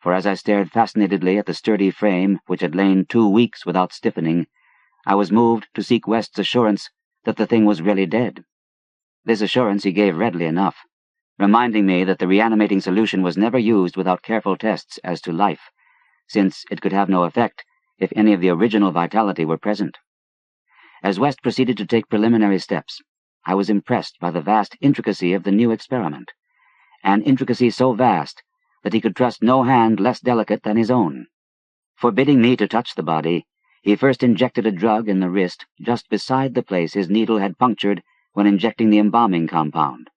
for as I stared fascinatedly at the sturdy frame which had lain 2 weeks without stiffening, I was moved to seek West's assurance that the thing was really dead. This assurance he gave readily enough, reminding me that the reanimating solution was never used without careful tests as to life, since it could have no effect if any of the original vitality were present. As West proceeded to take preliminary steps, I was impressed by the vast intricacy of the new experiment, an intricacy so vast that he could trust no hand less delicate than his own. Forbidding me to touch the body, he first injected a drug in the wrist just beside the place his needle had punctured when injecting the embalming compound.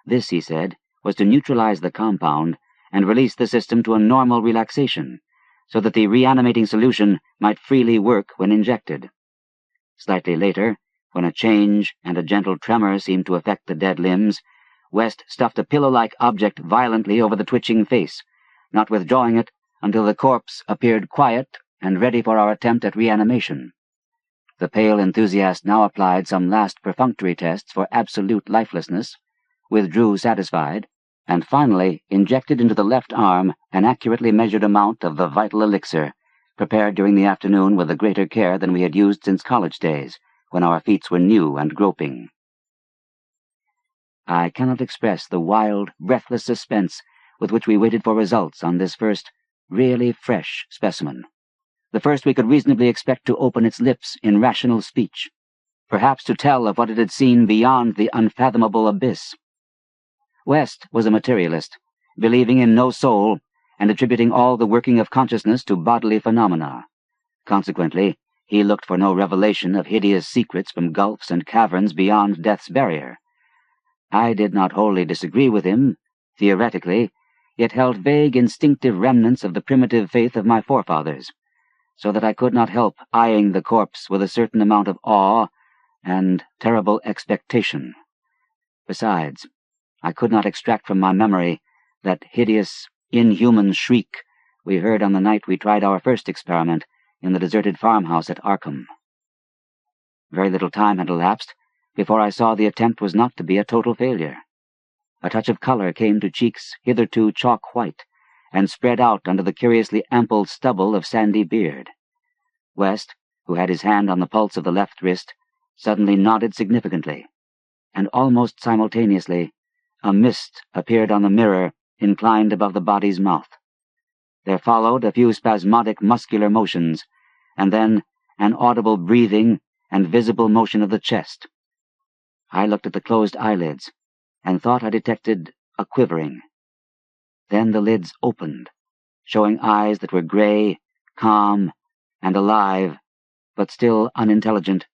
This, he said, was to neutralize the compound and release the system to a normal relaxation, so that the reanimating solution might freely work when injected. Slightly later, when a change and a gentle tremor seemed to affect the dead limbs, West stuffed a pillow-like object violently over the twitching face, not withdrawing it until the corpse appeared quiet and ready for our attempt at reanimation. The pale enthusiast now applied some last perfunctory tests for absolute lifelessness, withdrew satisfied, and finally injected into the left arm an accurately measured amount of the vital elixir, prepared during the afternoon with a greater care than we had used since college days, when our feet were new and groping. I cannot express the wild, breathless suspense with which we waited for results on this first, really fresh specimen. The first we could reasonably expect to open its lips in rational speech, perhaps to tell of what it had seen beyond the unfathomable abyss. West was a materialist, believing in no soul and attributing all the working of consciousness to bodily phenomena. Consequently, he looked for no revelation of hideous secrets from gulfs and caverns beyond death's barrier. I did not wholly disagree with him, theoretically, yet held vague instinctive remnants of the primitive faith of my forefathers, so that I could not help eyeing the corpse with a certain amount of awe and terrible expectation. Besides, I could not extract from my memory that hideous, inhuman shriek we heard on the night we tried our first experiment in the deserted farmhouse at Arkham. Very little time had elapsed before I saw the attempt was not to be a total failure. A touch of color came to cheeks hitherto chalk white, and spread out under the curiously ample stubble of sandy beard. West, who had his hand on the pulse of the left wrist, suddenly nodded significantly, and almost simultaneously a mist appeared on the mirror inclined above the body's mouth. There followed a few spasmodic muscular motions, and then an audible breathing and visible motion of the chest. I looked at the closed eyelids, and thought I detected a quivering. Then the lids opened, showing eyes that were gray, calm, and alive, but still unintelligent,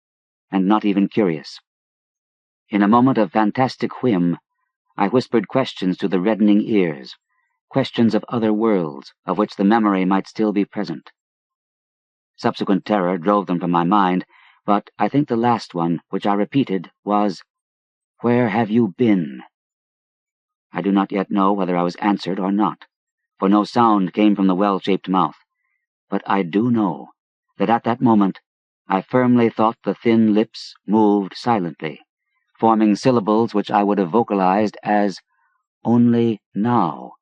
and not even curious. In a moment of fantastic whim, I whispered questions to the reddening ears, questions of other worlds, of which the memory might still be present. Subsequent terror drove them from my mind, but I think the last one, which I repeated, was, "Where have you been?" I do not yet know whether I was answered or not, for no sound came from the well-shaped mouth, but I do know that at that moment I firmly thought the thin lips moved silently, forming syllables which I would have vocalized as "only now,"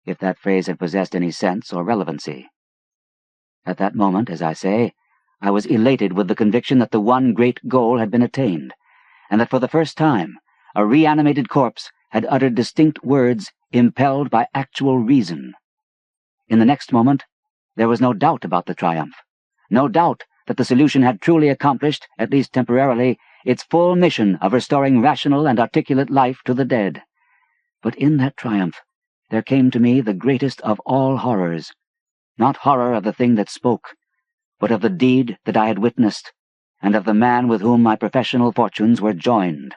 if that phrase had possessed any sense or relevancy. At that moment, as I say, I was elated with the conviction that the one great goal had been attained, and that for the first time a reanimated corpse had uttered distinct words impelled by actual reason. In the next moment, there was no doubt about the triumph, no doubt that the solution had truly accomplished, at least temporarily, its full mission of restoring rational and articulate life to the dead. But in that triumph there came to me the greatest of all horrors, not horror of the thing that spoke, but of the deed that I had witnessed, and of the man with whom my professional fortunes were joined.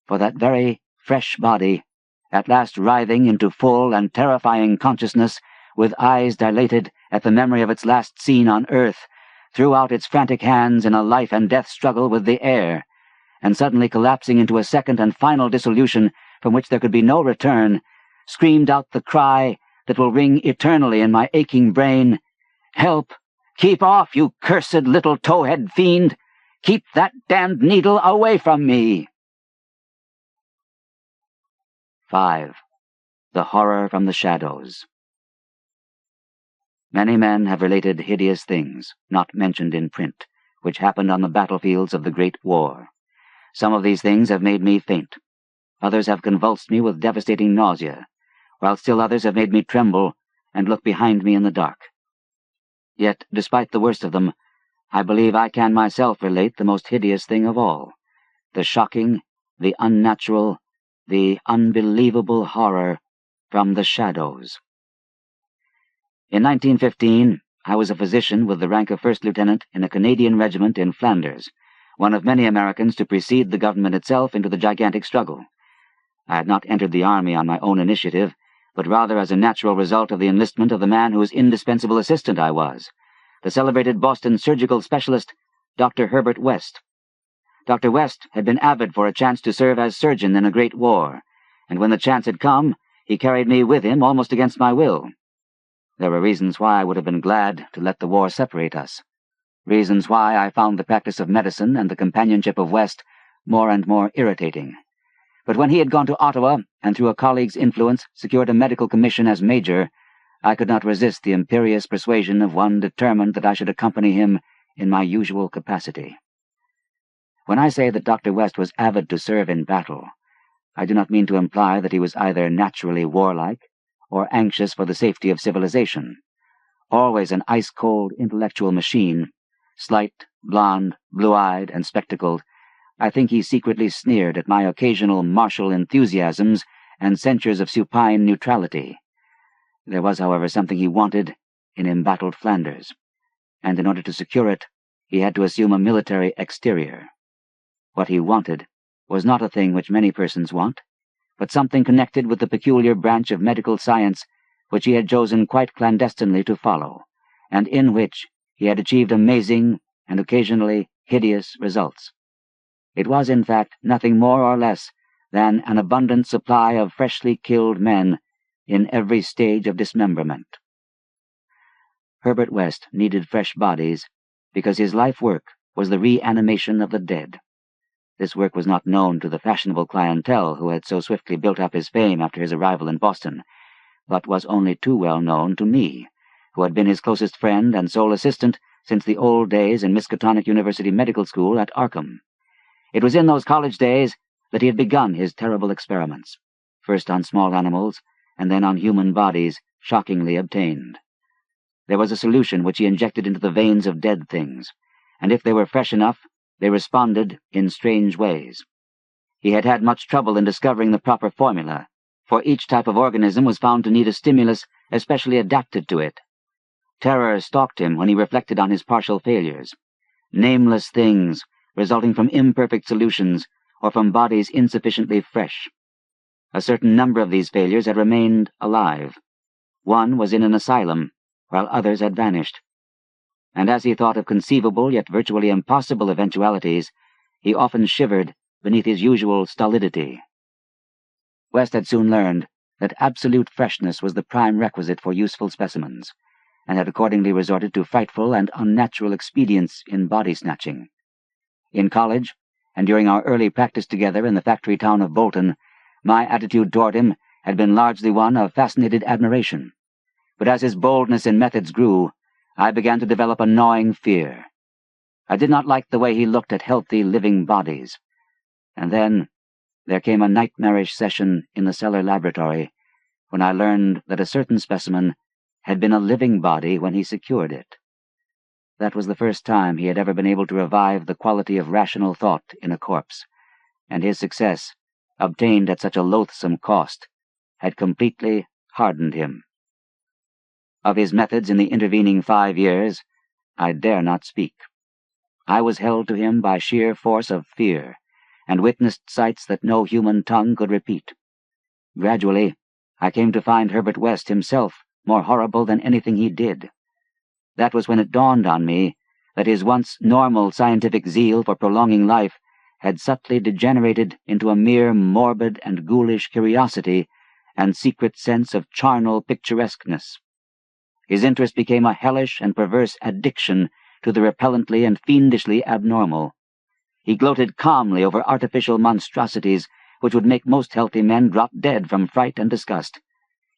For that very fresh body, at last writhing into full and terrifying consciousness, with eyes dilated at the memory of its last scene on earth, threw out its frantic hands in a life-and-death struggle with the air, and suddenly collapsing into a second and final dissolution from which there could be no return, screamed out the cry that will ring eternally in my aching brain, "Help! Keep off, you cursed little towhead fiend! Keep that damned needle away from me!" 5. The Horror from the Shadows. Many men have related hideous things, not mentioned in print, which happened on the battlefields of the Great War. Some of these things have made me faint. Others have convulsed me with devastating nausea, while still others have made me tremble and look behind me in the dark. Yet, despite the worst of them, I believe I can myself relate the most hideous thing of all, the shocking, the unnatural, the unbelievable horror from the shadows. In 1915, I was a physician with the rank of first lieutenant in a Canadian regiment in Flanders, one of many Americans to precede the government itself into the gigantic struggle. I had not entered the army on my own initiative, but rather as a natural result of the enlistment of the man whose indispensable assistant I was, the celebrated Boston surgical specialist, Dr. Herbert West. Dr. West had been avid for a chance to serve as surgeon in a great war, and when the chance had come, he carried me with him almost against my will. There were reasons why I would have been glad to let the war separate us, reasons why I found the practice of medicine and the companionship of West more and more irritating. But when he had gone to Ottawa, and through a colleague's influence secured a medical commission as major, I could not resist the imperious persuasion of one determined that I should accompany him in my usual capacity. When I say that Dr. West was avid to serve in battle, I do not mean to imply that he was either naturally warlike or anxious for the safety of civilization. Always an ice-cold intellectual machine, slight, blond, blue-eyed, and spectacled, I think he secretly sneered at my occasional martial enthusiasms and censures of supine neutrality. There was, however, something he wanted in embattled Flanders, and in order to secure it, he had to assume a military exterior. What he wanted was not a thing which many persons want, but something connected with the peculiar branch of medical science which he had chosen quite clandestinely to follow, and in which he had achieved amazing and occasionally hideous results. It was, in fact, nothing more or less than an abundant supply of freshly killed men in every stage of dismemberment. Herbert West needed fresh bodies because his life work was the reanimation of the dead. This work was not known to the fashionable clientele who had so swiftly built up his fame after his arrival in Boston, but was only too well known to me, who had been his closest friend and sole assistant since the old days in Miskatonic University Medical School at Arkham. It was in those college days that he had begun his terrible experiments, first on small animals, and then on human bodies shockingly obtained. There was a solution which he injected into the veins of dead things, and if they were fresh enough, they responded in strange ways. He had had much trouble in discovering the proper formula, for each type of organism was found to need a stimulus especially adapted to it. Terror stalked him when he reflected on his partial failures. Nameless things resulting from imperfect solutions or from bodies insufficiently fresh. A certain number of these failures had remained alive. One was in an asylum, while others had vanished. And as he thought of conceivable yet virtually impossible eventualities, he often shivered beneath his usual stolidity. West had soon learned that absolute freshness was the prime requisite for useful specimens, and had accordingly resorted to frightful and unnatural expedients in body-snatching. In college, and during our early practice together in the factory town of Bolton, my attitude toward him had been largely one of fascinated admiration. But as his boldness in methods grew, I began to develop a gnawing fear. I did not like the way he looked at healthy, living bodies. And then there came a nightmarish session in the cellar laboratory, when I learned that a certain specimen had been a living body when he secured it. That was the first time he had ever been able to revive the quality of rational thought in a corpse, and his success, obtained at such a loathsome cost, had completely hardened him. Of his methods in the intervening 5 years, I dare not speak. I was held to him by sheer force of fear, and witnessed sights that no human tongue could repeat. Gradually, I came to find Herbert West himself more horrible than anything he did. That was when it dawned on me that his once normal scientific zeal for prolonging life had subtly degenerated into a mere morbid and ghoulish curiosity and secret sense of charnel picturesqueness. His interest became a hellish and perverse addiction to the repellently and fiendishly abnormal. He gloated calmly over artificial monstrosities which would make most healthy men drop dead from fright and disgust.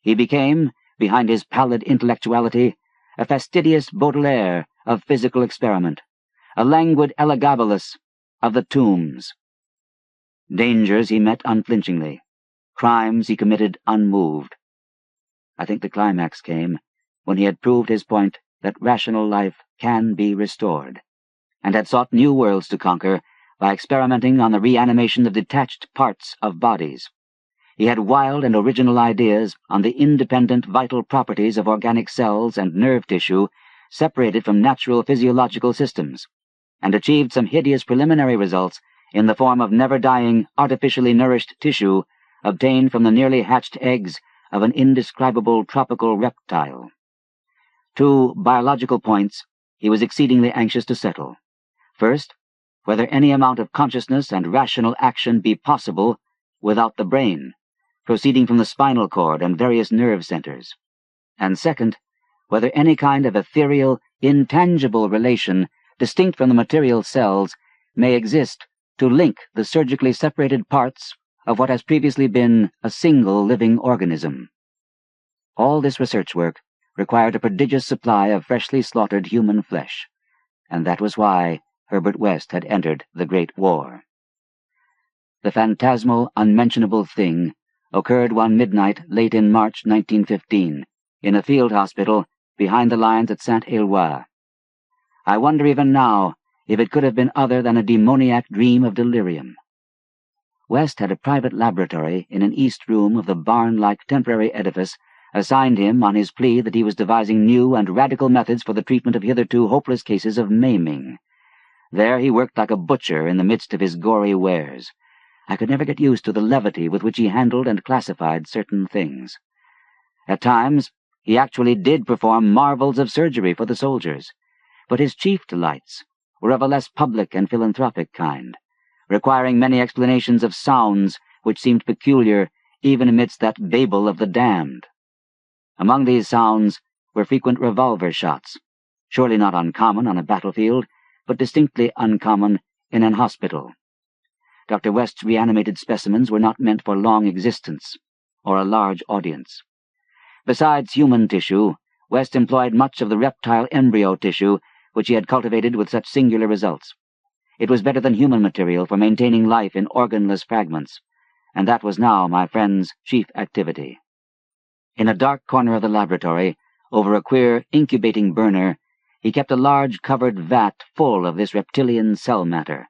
He became, behind his pallid intellectuality, a fastidious Baudelaire of physical experiment, a languid Elagabalus of the tombs. Dangers he met unflinchingly, crimes he committed unmoved. I think the climax came when he had proved his point that rational life can be restored, and had sought new worlds to conquer by experimenting on the reanimation of detached parts of bodies. He had wild and original ideas on the independent vital properties of organic cells and nerve tissue separated from natural physiological systems, and achieved some hideous preliminary results in the form of never-dying, artificially nourished tissue obtained from the nearly hatched eggs of an indescribable tropical reptile. 2 biological points he was exceedingly anxious to settle. First, whether any amount of consciousness and rational action be possible without the brain, proceeding from the spinal cord and various nerve centers. And second, whether any kind of ethereal, intangible relation, distinct from the material cells, may exist to link the surgically separated parts of what has previously been a single living organism. All this research work required a prodigious supply of freshly slaughtered human flesh, and that was why Herbert West had entered the Great War. the phantasmal, unmentionable thing occurred one midnight late in March 1915, in a field hospital behind the lines at Saint-Éloi. I wonder even now if it could have been other than a demoniac dream of delirium. West had a private laboratory in an east room of the barn-like temporary edifice assigned him on his plea that he was devising new and radical methods for the treatment of hitherto hopeless cases of maiming. There he worked like a butcher in the midst of his gory wares. I could never get used to the levity with which he handled and classified certain things. At times, he actually did perform marvels of surgery for the soldiers, but his chief delights were of a less public and philanthropic kind, requiring many explanations of sounds which seemed peculiar even amidst that babel of the damned. Among these sounds were frequent revolver shots, surely not uncommon on a battlefield, but distinctly uncommon in an hospital. Dr. West's reanimated specimens were not meant for long existence or a large audience. Besides human tissue, West employed much of the reptile embryo tissue which he had cultivated with such singular results. It was better than human material for maintaining life in organless fragments, and that was now my friend's chief activity. In a dark corner of the laboratory, over a queer incubating burner, he kept a large covered vat full of this reptilian cell matter,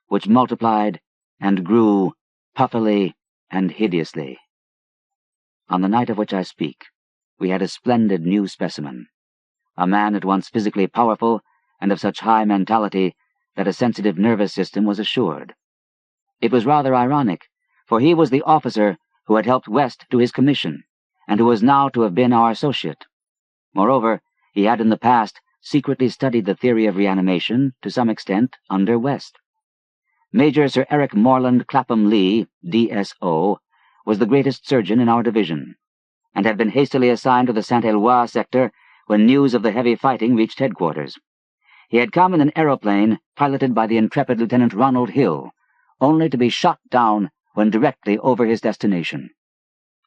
which multiplied and grew puffily and hideously. On the night of which I speak, we had a splendid new specimen, a man at once physically powerful and of such high mentality that a sensitive nervous system was assured. It was rather ironic, for he was the officer who had helped West to his commission, and who was now to have been our associate. Moreover, he had in the past secretly studied the theory of reanimation to some extent under West. Major Sir Eric Morland Clapham Lee, DSO, was the greatest surgeon in our division, and had been hastily assigned to the Saint-Éloi sector when news of the heavy fighting reached headquarters. He had come in an aeroplane piloted by the intrepid Lieutenant Ronald Hill, only to be shot down when directly over his destination.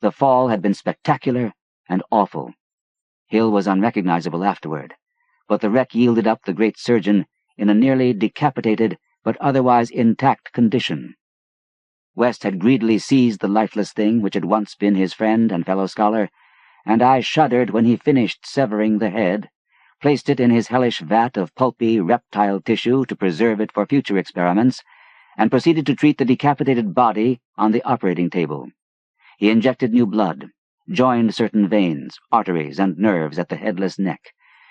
The fall had been spectacular and awful. Hill was unrecognizable afterward, but the wreck yielded up the great surgeon in a nearly decapitated but otherwise intact condition. West had greedily seized the lifeless thing which had once been his friend and fellow scholar, and I shuddered when he finished severing the head, placed it in his hellish vat of pulpy reptile tissue to preserve it for future experiments, and proceeded to treat the decapitated body on the operating table. He injected new blood, joined certain veins, arteries, and nerves at the headless neck,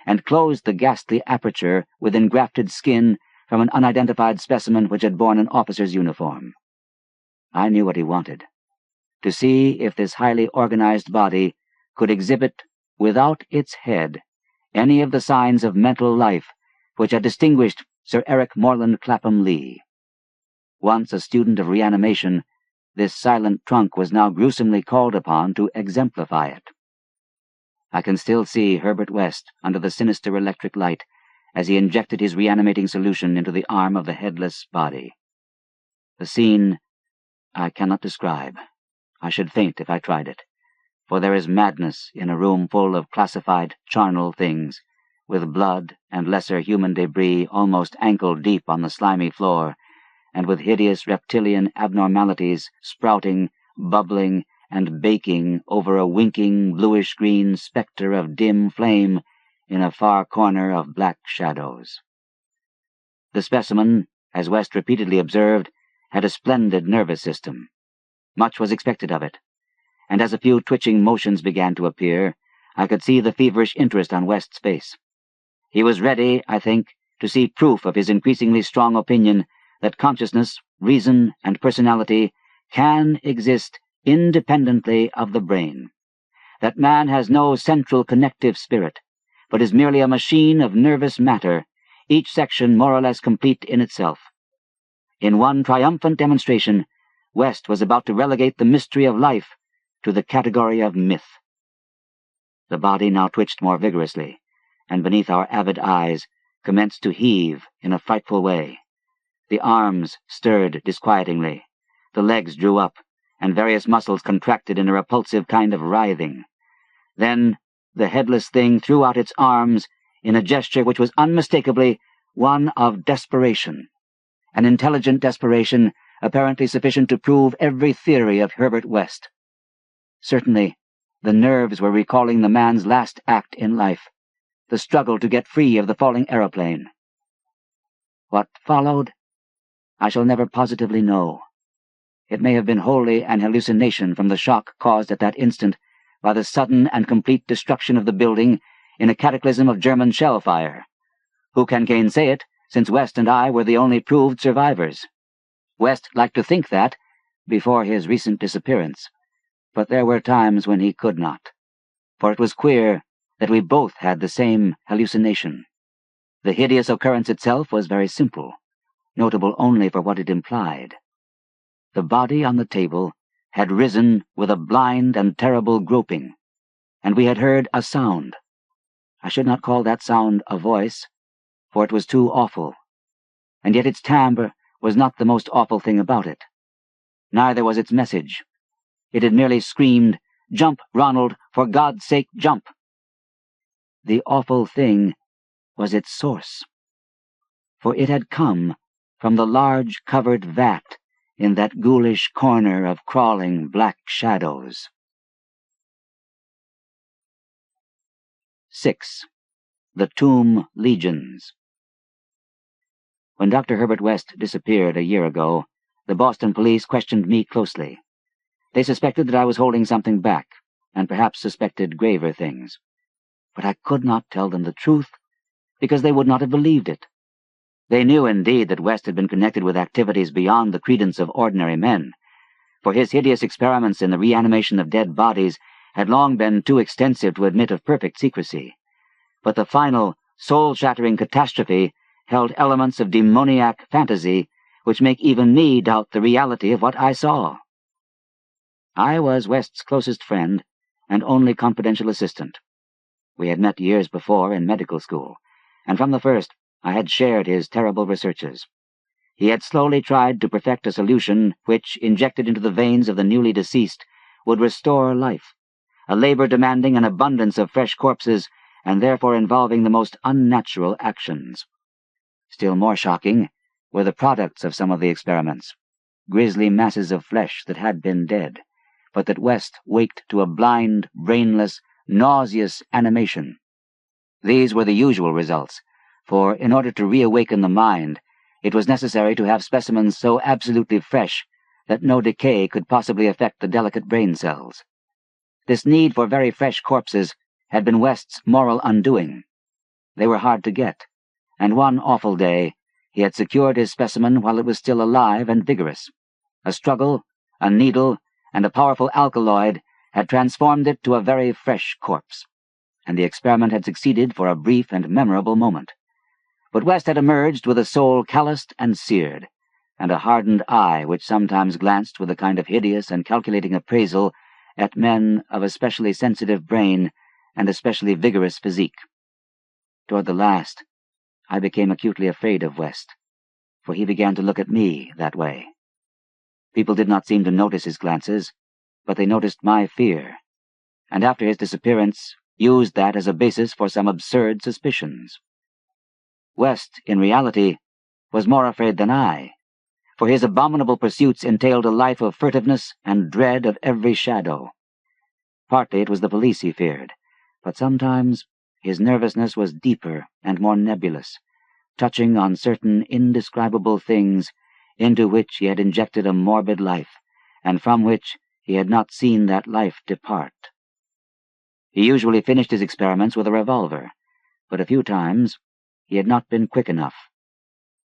and closed the ghastly aperture with engrafted skin from an unidentified specimen which had borne an officer's uniform. I knew what he wanted: to see if this highly organized body could exhibit, without its head, any of the signs of mental life which had distinguished Sir Eric Morland Clapham Lee. Once a student of reanimation, this silent trunk was now gruesomely called upon to exemplify it. I can still see Herbert West under the sinister electric light as he injected his reanimating solution into the arm of the headless body. The scene I cannot describe. I should faint if I tried it, for there is madness in a room full of classified charnel things, with blood and lesser human debris almost ankle-deep on the slimy floor, and with hideous reptilian abnormalities sprouting, bubbling, and baking over a winking bluish-green spectre of dim flame in a far corner of black shadows. The specimen, as West repeatedly observed, had a splendid nervous system. Much was expected of it, and as a few twitching motions began to appear, I could see the feverish interest on West's face. He was ready, I think, to see proof of his increasingly strong opinion that consciousness, reason, and personality can exist independently of the brain, that man has no central connective spirit, but is merely a machine of nervous matter, each section more or less complete in itself. In one triumphant demonstration, West was about to relegate the mystery of life to the category of myth. The body now twitched more vigorously, and beneath our avid eyes commenced to heave in a frightful way. The arms stirred disquietingly, the legs drew up, and various muscles contracted in a repulsive kind of writhing. Then the headless thing threw out its arms in a gesture which was unmistakably one of desperation, an intelligent desperation apparently sufficient to prove every theory of Herbert West. Certainly, the nerves were recalling the man's last act in life, the struggle to get free of the falling aeroplane. What followed, I shall never positively know. It may have been wholly an hallucination from the shock caused at that instant by the sudden and complete destruction of the building in a cataclysm of German shell fire. Who can gainsay it, since West and I were the only proved survivors? West liked to think that, before his recent disappearance, but there were times when he could not, for it was queer that we both had the same hallucination. The hideous occurrence itself was very simple, notable only for what it implied. The body on the table had risen with a blind and terrible groping, and we had heard a sound. I should not call that sound a voice, for it was too awful, and yet its timbre was not the most awful thing about it. Neither was its message. It had merely screamed, "Jump, Ronald, for God's sake, jump!" The awful thing was its source, for it had come from the large covered vat in that ghoulish corner of crawling black shadows. 6. The Tomb Legions. When Dr. Herbert West disappeared a year ago, the Boston police questioned me closely. They suspected that I was holding something back, and perhaps suspected graver things. But I could not tell them the truth, because they would not have believed it. They knew, indeed, that West had been connected with activities beyond the credence of ordinary men, for his hideous experiments in the reanimation of dead bodies had long been too extensive to admit of perfect secrecy. But the final, soul-shattering catastrophe held elements of demoniac fantasy which make even me doubt the reality of what I saw. I was West's closest friend and only confidential assistant. We had met years before in medical school, and from the first I had shared his terrible researches. He had slowly tried to perfect a solution which, injected into the veins of the newly deceased, would restore life, a labor demanding an abundance of fresh corpses and therefore involving the most unnatural actions. Still more shocking were the products of some of the experiments, grisly masses of flesh that had been dead, but that West waked to a blind, brainless, nauseous animation. These were the usual results, for in order to reawaken the mind, it was necessary to have specimens so absolutely fresh that no decay could possibly affect the delicate brain cells. This need for very fresh corpses had been West's moral undoing. They were hard to get, and one awful day he had secured his specimen while it was still alive and vigorous. A struggle, a needle, and a powerful alkaloid had transformed it to a very fresh corpse, and the experiment had succeeded for a brief and memorable moment. But West had emerged with a soul calloused and seared, and a hardened eye which sometimes glanced with a kind of hideous and calculating appraisal at men of especially sensitive brain and especially vigorous physique. Toward the last, I became acutely afraid of West, for he began to look at me that way. People did not seem to notice his glances, but they noticed my fear, and after his disappearance used that as a basis for some absurd suspicions. West, in reality, was more afraid than I, for his abominable pursuits entailed a life of furtiveness and dread of every shadow. Partly it was the police he feared, but sometimes his nervousness was deeper and more nebulous, touching on certain indescribable things into which he had injected a morbid life, and from which he had not seen that life depart. He usually finished his experiments with a revolver, but a few times he had not been quick enough.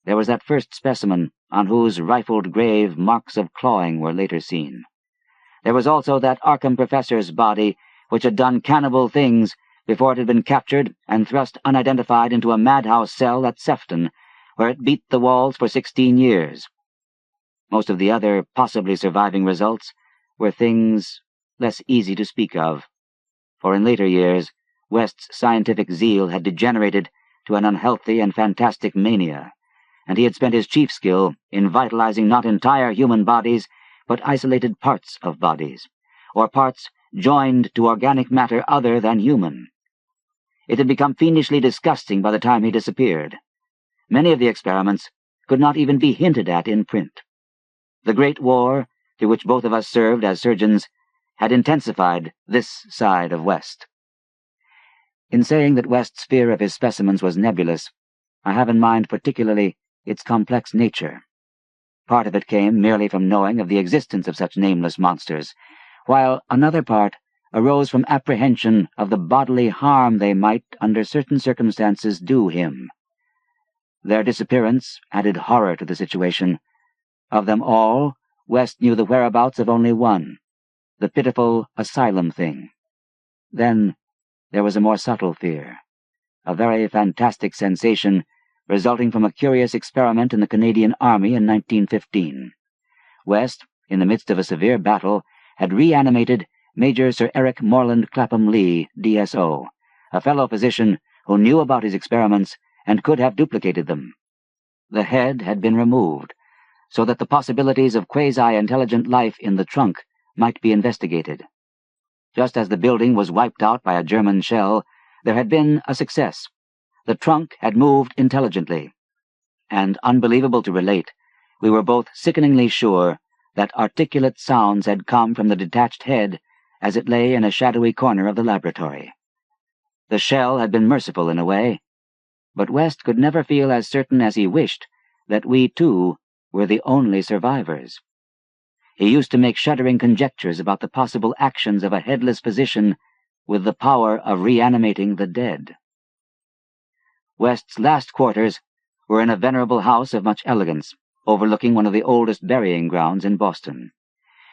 There was that first specimen on whose rifled grave marks of clawing were later seen. There was also that Arkham professor's body which had done cannibal things before it had been captured and thrust unidentified into a madhouse cell at Sefton, where it beat the walls for 16 years. Most of the other possibly surviving results were things less easy to speak of, for in later years West's scientific zeal had degenerated to an unhealthy and fantastic mania, and he had spent his chief skill in vitalizing not entire human bodies, but isolated parts of bodies, or parts joined to organic matter other than human. It had become fiendishly disgusting by the time he disappeared. Many of the experiments could not even be hinted at in print. The Great War, through which both of us served as surgeons, had intensified this side of West. In saying that West's fear of his specimens was nebulous, I have in mind particularly its complex nature. Part of it came merely from knowing of the existence of such nameless monsters, while another part arose from apprehension of the bodily harm they might, under certain circumstances, do him. Their disappearance added horror to the situation. Of them all, West knew the whereabouts of only one, the pitiful asylum thing. Then there was a more subtle fear, a very fantastic sensation resulting from a curious experiment in the Canadian Army in 1915. West, in the midst of a severe battle, had reanimated Major Sir Eric Morland Clapham Lee, DSO, a fellow physician who knew about his experiments and could have duplicated them. The head had been removed, so that the possibilities of quasi-intelligent life in the trunk might be investigated. Just as the building was wiped out by a German shell, there had been a success. The trunk had moved intelligently, and, unbelievable to relate, we were both sickeningly sure that articulate sounds had come from the detached head as it lay in a shadowy corner of the laboratory. The shell had been merciful in a way, but West could never feel as certain as he wished that we, too, were the only survivors. He used to make shuddering conjectures about the possible actions of a headless physician with the power of reanimating the dead. West's last quarters were in a venerable house of much elegance, overlooking one of the oldest burying grounds in Boston.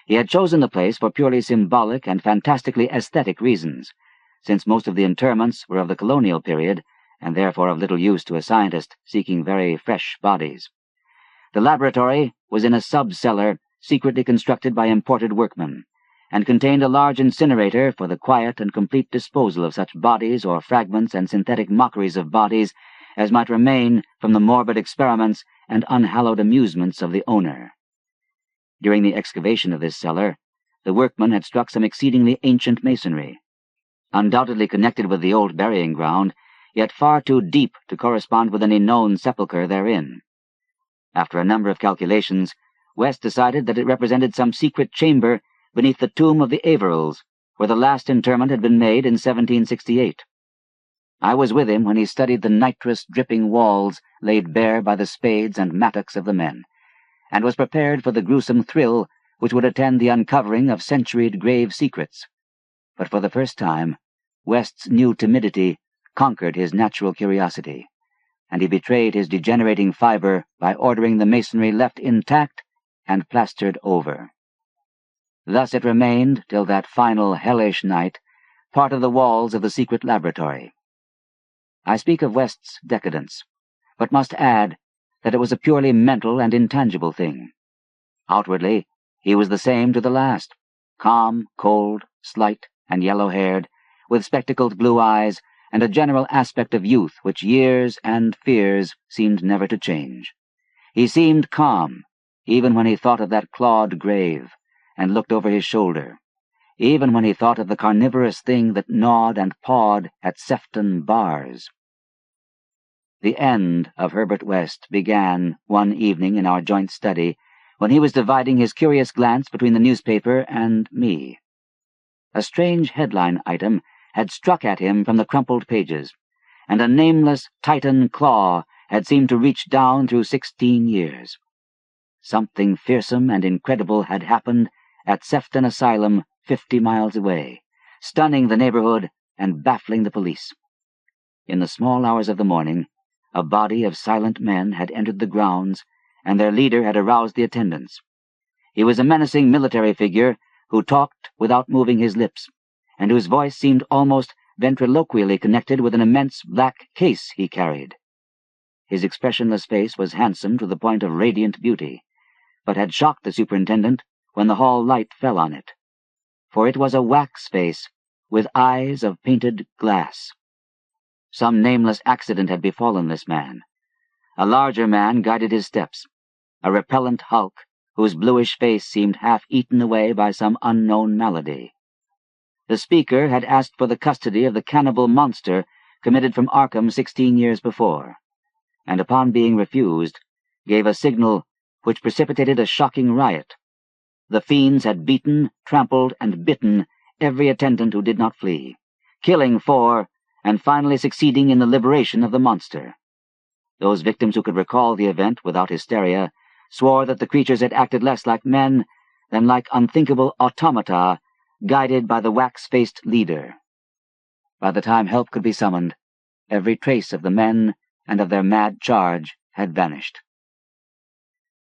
He had chosen the place for purely symbolic and fantastically aesthetic reasons, since most of the interments were of the colonial period, and therefore of little use to a scientist seeking very fresh bodies. The laboratory was in a sub-cellar secretly constructed by imported workmen, and contained a large incinerator for the quiet and complete disposal of such bodies or fragments and synthetic mockeries of bodies as might remain from the morbid experiments and unhallowed amusements of the owner. During the excavation of this cellar, the workmen had struck some exceedingly ancient masonry, undoubtedly connected with the old burying ground, yet far too deep to correspond with any known sepulchre therein. After a number of calculations, West decided that it represented some secret chamber beneath the tomb of the Averils, where the last interment had been made in 1768. I was with him when he studied the nitrous-dripping walls laid bare by the spades and mattocks of the men, and was prepared for the gruesome thrill which would attend the uncovering of centuried grave secrets. But for the first time, West's new timidity conquered his natural curiosity, and he betrayed his degenerating fiber by ordering the masonry left intact and plastered over. Thus it remained till that final hellish night, part of the walls of the secret laboratory. I speak of West's decadence, but must add that it was a purely mental and intangible thing. Outwardly, he was the same to the last, calm, cold, slight, and yellow-haired, with spectacled blue eyes and a general aspect of youth which years and fears seemed never to change. He seemed calm, even when he thought of that clawed grave, and looked over his shoulder, even when he thought of the carnivorous thing that gnawed and pawed at Sefton bars. The end of Herbert West began one evening in our joint study, when he was dividing his curious glance between the newspaper and me. A strange headline item had struck at him from the crumpled pages, and a nameless Titan claw had seemed to reach down through 16 years. Something fearsome and incredible had happened at Sefton Asylum 50 miles away, stunning the neighborhood and baffling the police. In the small hours of the morning, a body of silent men had entered the grounds, and their leader had aroused the attendants. He was a menacing military figure who talked without moving his lips, and whose voice seemed almost ventriloquially connected with an immense black case he carried. His expressionless face was handsome to the point of radiant beauty, but had shocked the superintendent when the hall light fell on it. For it was a wax face with eyes of painted glass. Some nameless accident had befallen this man. A larger man guided his steps, a repellent hulk whose bluish face seemed half eaten away by some unknown malady. The speaker had asked for the custody of the cannibal monster committed from Arkham 16 years before, and upon being refused, gave a signal which precipitated a shocking riot. The fiends had beaten, trampled, and bitten every attendant who did not flee, killing 4 and finally succeeding in the liberation of the monster. Those victims who could recall the event without hysteria swore that the creatures had acted less like men than like unthinkable automata guided by the wax-faced leader. By the time help could be summoned, every trace of the men and of their mad charge had vanished.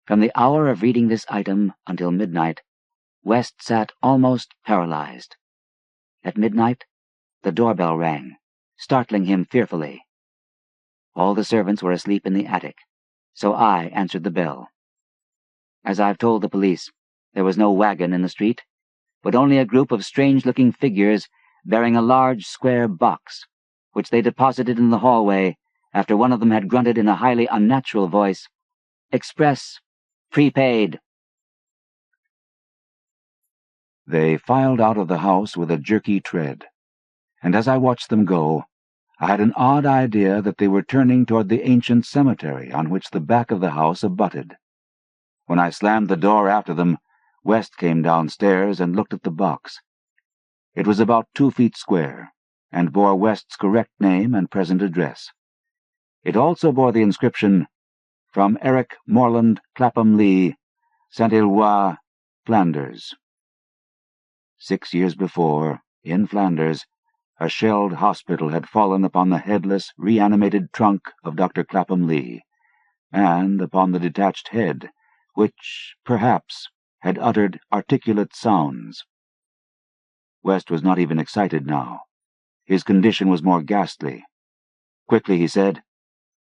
From the hour of reading this item until midnight, West sat almost paralyzed. At midnight, the doorbell rang, startling him fearfully. All the servants were asleep in the attic, so I answered the bell. As I've told the police, there was no wagon in the street, but only a group of strange-looking figures bearing a large square box, which they deposited in the hallway after one of them had grunted in a highly unnatural voice, "Express, prepaid." They filed out of the house with a jerky tread, and as I watched them go, I had an odd idea that they were turning toward the ancient cemetery on which the back of the house abutted. When I slammed the door after them, West came downstairs and looked at the box. It was about 2 feet square, and bore West's correct name and present address. It also bore the inscription, "From Eric Morland Clapham Lee, Saint-Éloi, Flanders." 6 years before, in Flanders, a shelled hospital had fallen upon the headless, reanimated trunk of Dr. Clapham Lee, and upon the detached head, which, perhaps, had uttered articulate sounds. West was not even excited now. His condition was more ghastly. Quickly he said,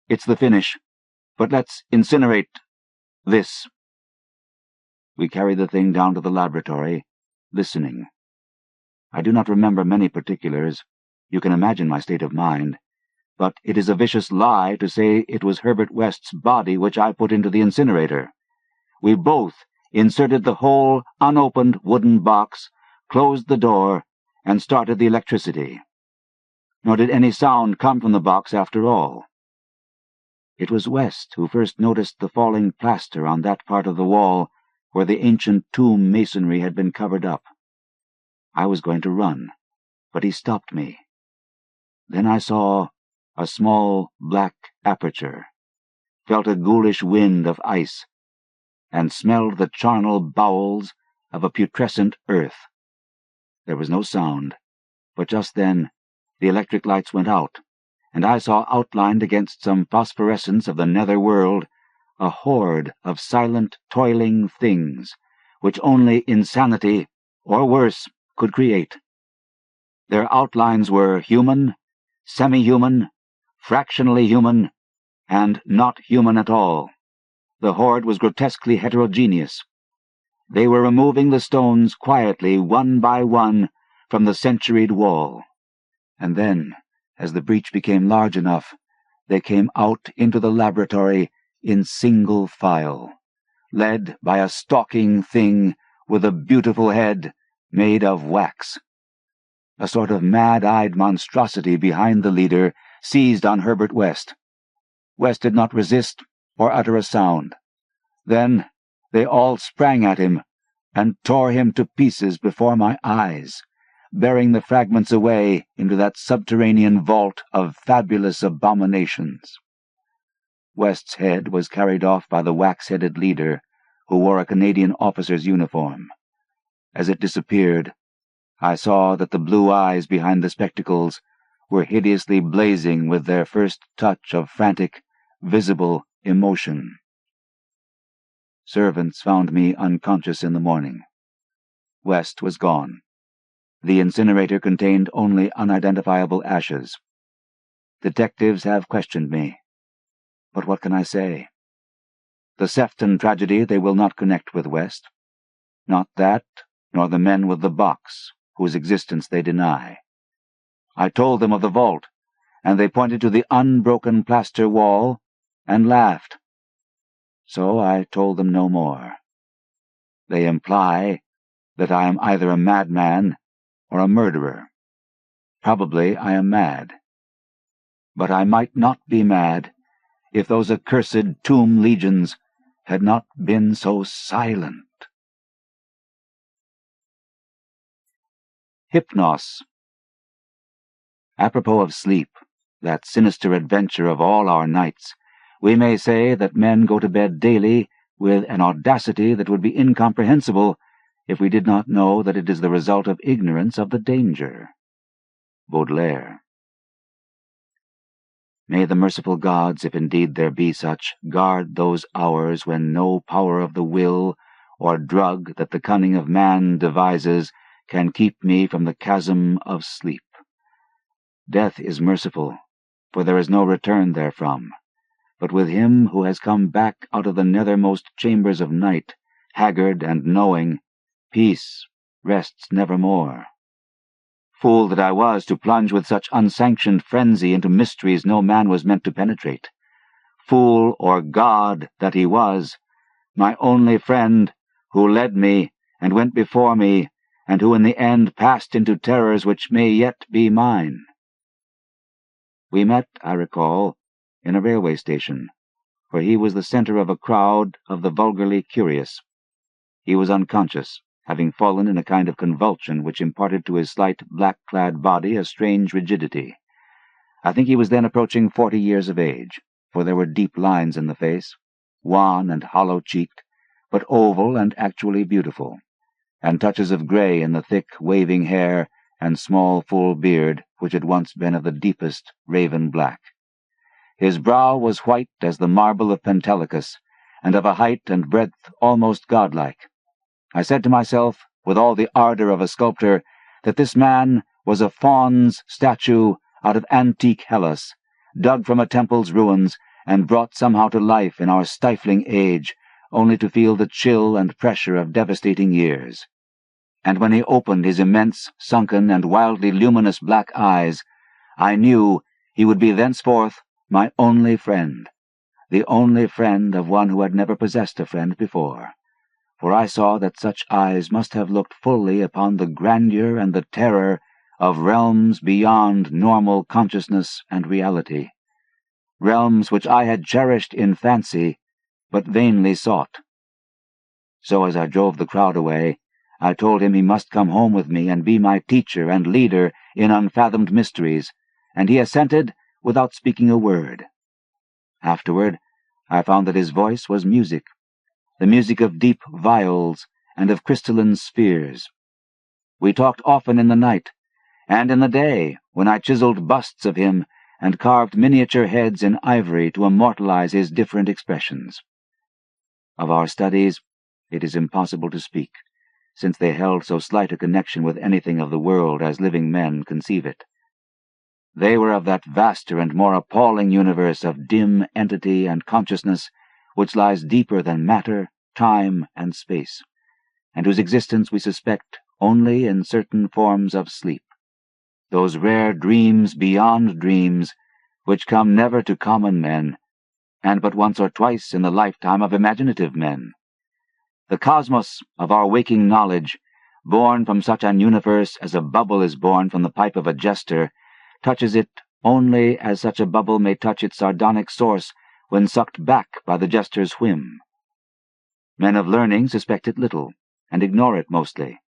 "It's the finish, but let's incinerate this." We carried the thing down to the laboratory, listening. I do not remember many particulars. You can imagine my state of mind. But it is a vicious lie to say it was Herbert West's body which I put into the incinerator. We both inserted the whole unopened wooden box, closed the door, and started the electricity. Nor did any sound come from the box after all. It was West who first noticed the falling plaster on that part of the wall where the ancient tomb masonry had been covered up. I was going to run, but he stopped me. Then I saw a small black aperture, felt a ghoulish wind of ice, and smelled the charnel bowels of a putrescent earth. There was no sound, but just then the electric lights went out, and I saw outlined against some phosphorescence of the nether world a horde of silent, toiling things, which only insanity, or worse, could create. Their outlines were human, semi-human, fractionally human, and not human at all. The horde was grotesquely heterogeneous. They were removing the stones quietly, one by one, from the centuried wall. And then, as the breach became large enough, they came out into the laboratory in single file, led by a stalking thing with a beautiful head made of wax. A sort of mad-eyed monstrosity behind the leader seized on Herbert West. West did not resist or utter a sound. Then they all sprang at him and tore him to pieces before my eyes, bearing the fragments away into that subterranean vault of fabulous abominations. West's head was carried off by the wax-headed leader, who wore a Canadian officer's uniform. As it disappeared, I saw that the blue eyes behind the spectacles were hideously blazing with their first touch of frantic, visible emotion. Servants found me unconscious in the morning. West was gone. The incinerator contained only unidentifiable ashes. Detectives have questioned me. But what can I say? The Sefton tragedy they will not connect with West. Not that, nor the men with the box, whose existence they deny. I told them of the vault, and they pointed to the unbroken plaster wall and laughed. So I told them no more. They imply that I am either a madman or a murderer. Probably I am mad. But I might not be mad if those accursed tomb legions had not been so silent. Hypnos. Apropos of sleep, that sinister adventure of all our nights, we may say that men go to bed daily with an audacity that would be incomprehensible if we did not know that it is the result of ignorance of the danger. Baudelaire. May the merciful gods, if indeed there be such, guard those hours when no power of the will or drug that the cunning of man devises can keep me from the chasm of sleep. Death is merciful, for there is no return therefrom. But with him who has come back out of the nethermost chambers of night, haggard and knowing, peace rests nevermore. Fool that I was to plunge with such unsanctioned frenzy into mysteries no man was meant to penetrate. Fool or god that he was, my only friend, who led me and went before me, and who in the end passed into terrors which may yet be mine. We met, I recall, in a railway station, where he was the center of a crowd of the vulgarly curious. He was unconscious, having fallen in a kind of convulsion which imparted to his slight black-clad body a strange rigidity. I think he was then approaching 40 years of age, for there were deep lines in the face, wan and hollow-cheeked, but oval and actually beautiful, and touches of gray in the thick, waving hair and small, full beard which had once been of the deepest raven black. His brow was white as the marble of Pentelicus, and of a height and breadth almost godlike. I said to myself, with all the ardor of a sculptor, that this man was a faun's statue out of antique Hellas, dug from a temple's ruins and brought somehow to life in our stifling age, only to feel the chill and pressure of devastating years. And when he opened his immense, sunken, and wildly luminous black eyes, I knew he would be thenceforth my only friend, the only friend of one who had never possessed a friend before. For I saw that such eyes must have looked fully upon the grandeur and the terror of realms beyond normal consciousness and reality, realms which I had cherished in fancy, but vainly sought. So as I drove the crowd away, I told him he must come home with me and be my teacher and leader in unfathomed mysteries, and he assented without speaking a word. Afterward, I found that his voice was music, the music of deep viols and of crystalline spheres. We talked often in the night, and in the day, when I chiseled busts of him and carved miniature heads in ivory to immortalize his different expressions. Of our studies, it is impossible to speak, since they held so slight a connection with anything of the world as living men conceive it. They were of that vaster and more appalling universe of dim entity and consciousness which lies deeper than matter, time, and space, and whose existence we suspect only in certain forms of sleep, those rare dreams beyond dreams which come never to common men, and but once or twice in the lifetime of imaginative men. The cosmos of our waking knowledge, born from such an universe as a bubble is born from the pipe of a jester, touches it only as such a bubble may touch its sardonic source when sucked back by the jester's whim. Men of learning suspect it little, and ignore it mostly.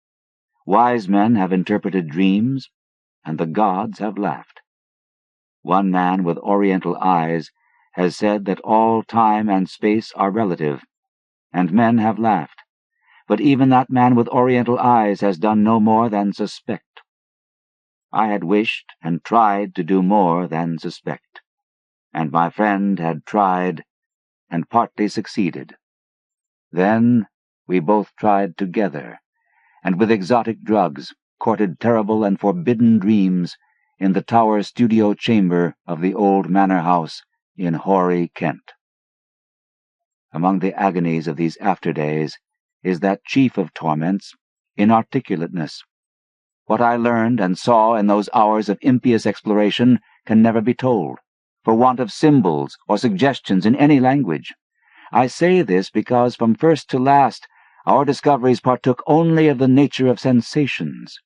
Wise men have interpreted dreams, and the gods have laughed. One man with oriental eyes has said that all time and space are relative, and men have laughed. But even that man with oriental eyes has done no more than suspect. I had wished and tried to do more than suspect, and my friend had tried and partly succeeded. Then we both tried together, and with exotic drugs courted terrible and forbidden dreams in the tower studio chamber of the old manor house in hoary Kent. Among the agonies of these after-days is that chief of torments, inarticulateness. What I learned and saw in those hours of impious exploration can never be told, for want of symbols or suggestions in any language. I say this because from first to last our discoveries partook only of the nature of sensations,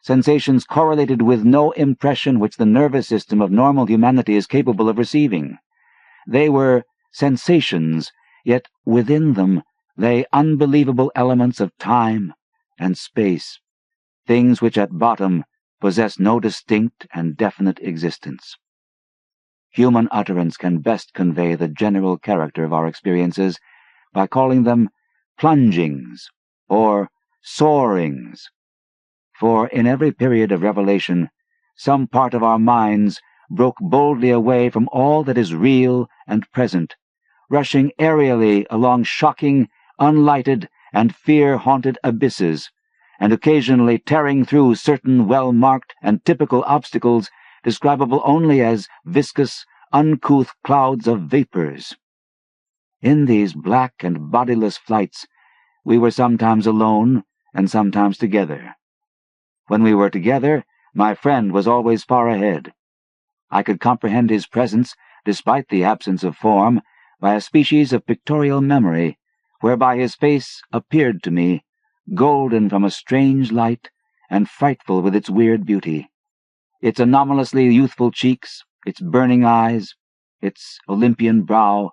sensations correlated with no impression which the nervous system of normal humanity is capable of receiving. They were sensations yet within them lay unbelievable elements of time and space, things which at bottom possess no distinct and definite existence. Human utterance can best convey the general character of our experiences by calling them plungings or soarings, for in every period of revelation some part of our minds broke boldly away from all that is real and present, rushing aerially along shocking, unlighted, and fear-haunted abysses, and occasionally tearing through certain well-marked and typical obstacles describable only as viscous, uncouth clouds of vapors. In these black and bodiless flights we were sometimes alone and sometimes together. When we were together, my friend was always far ahead. I could comprehend his presence, despite the absence of form, by a species of pictorial memory, whereby his face appeared to me, golden from a strange light and frightful with its weird beauty, its anomalously youthful cheeks, its burning eyes, its Olympian brow,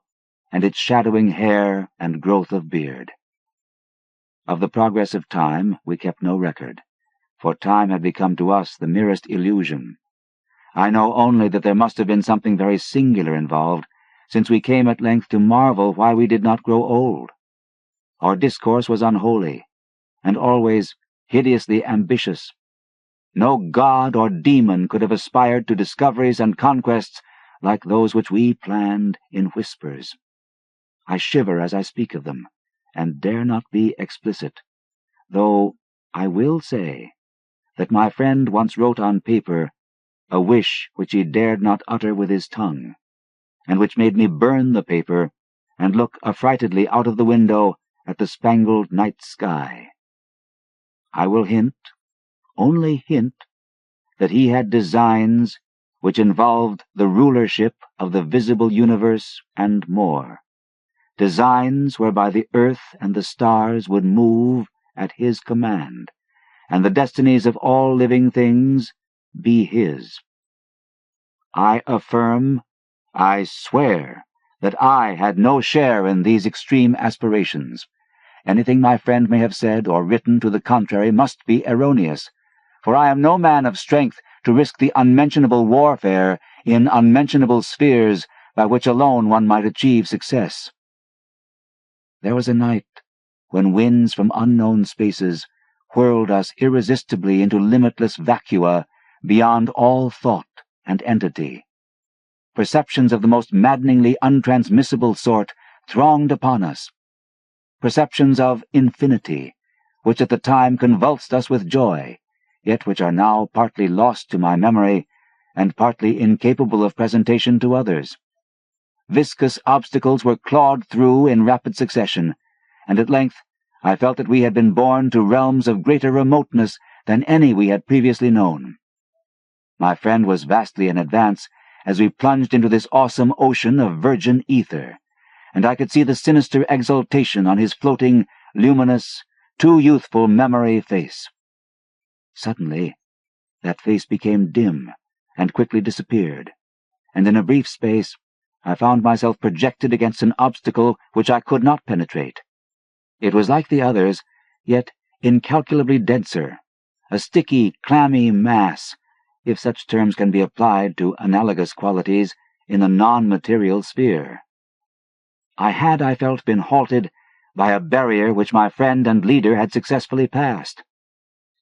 and its shadowing hair and growth of beard. Of the progress of time we kept no record, for time had become to us the merest illusion. I know only that there must have been something very singular involved, since we came at length to marvel why we did not grow old. Our discourse was unholy, and always hideously ambitious. No god or demon could have aspired to discoveries and conquests like those which we planned in whispers. I shiver as I speak of them, and dare not be explicit, though I will say that my friend once wrote on paper a wish which he dared not utter with his tongue, and which made me burn the paper and look affrightedly out of the window at the spangled night sky. I will hint, only hint, that he had designs which involved the rulership of the visible universe and more, designs whereby the earth and the stars would move at his command, and the destinies of all living things be his. I affirm, I swear, that I had no share in these extreme aspirations. Anything my friend may have said or written to the contrary must be erroneous, for I am no man of strength to risk the unmentionable warfare in unmentionable spheres by which alone one might achieve success. There was a night when winds from unknown spaces whirled us irresistibly into limitless vacua beyond all thought and entity. Perceptions of the most maddeningly untransmissible sort thronged upon us. Perceptions of infinity, which at the time convulsed us with joy, yet which are now partly lost to my memory and partly incapable of presentation to others. Viscous obstacles were clawed through in rapid succession, and at length I felt that we had been borne to realms of greater remoteness than any we had previously known. My friend was vastly in advance as we plunged into this awesome ocean of virgin ether, and I could see the sinister exultation on his floating, luminous, too youthful memory face. Suddenly, that face became dim and quickly disappeared, and in a brief space I found myself projected against an obstacle which I could not penetrate. It was like the others, yet incalculably denser, a sticky, clammy mass, if such terms can be applied to analogous qualities in the non-material sphere. I had, I felt, been halted by a barrier which my friend and leader had successfully passed.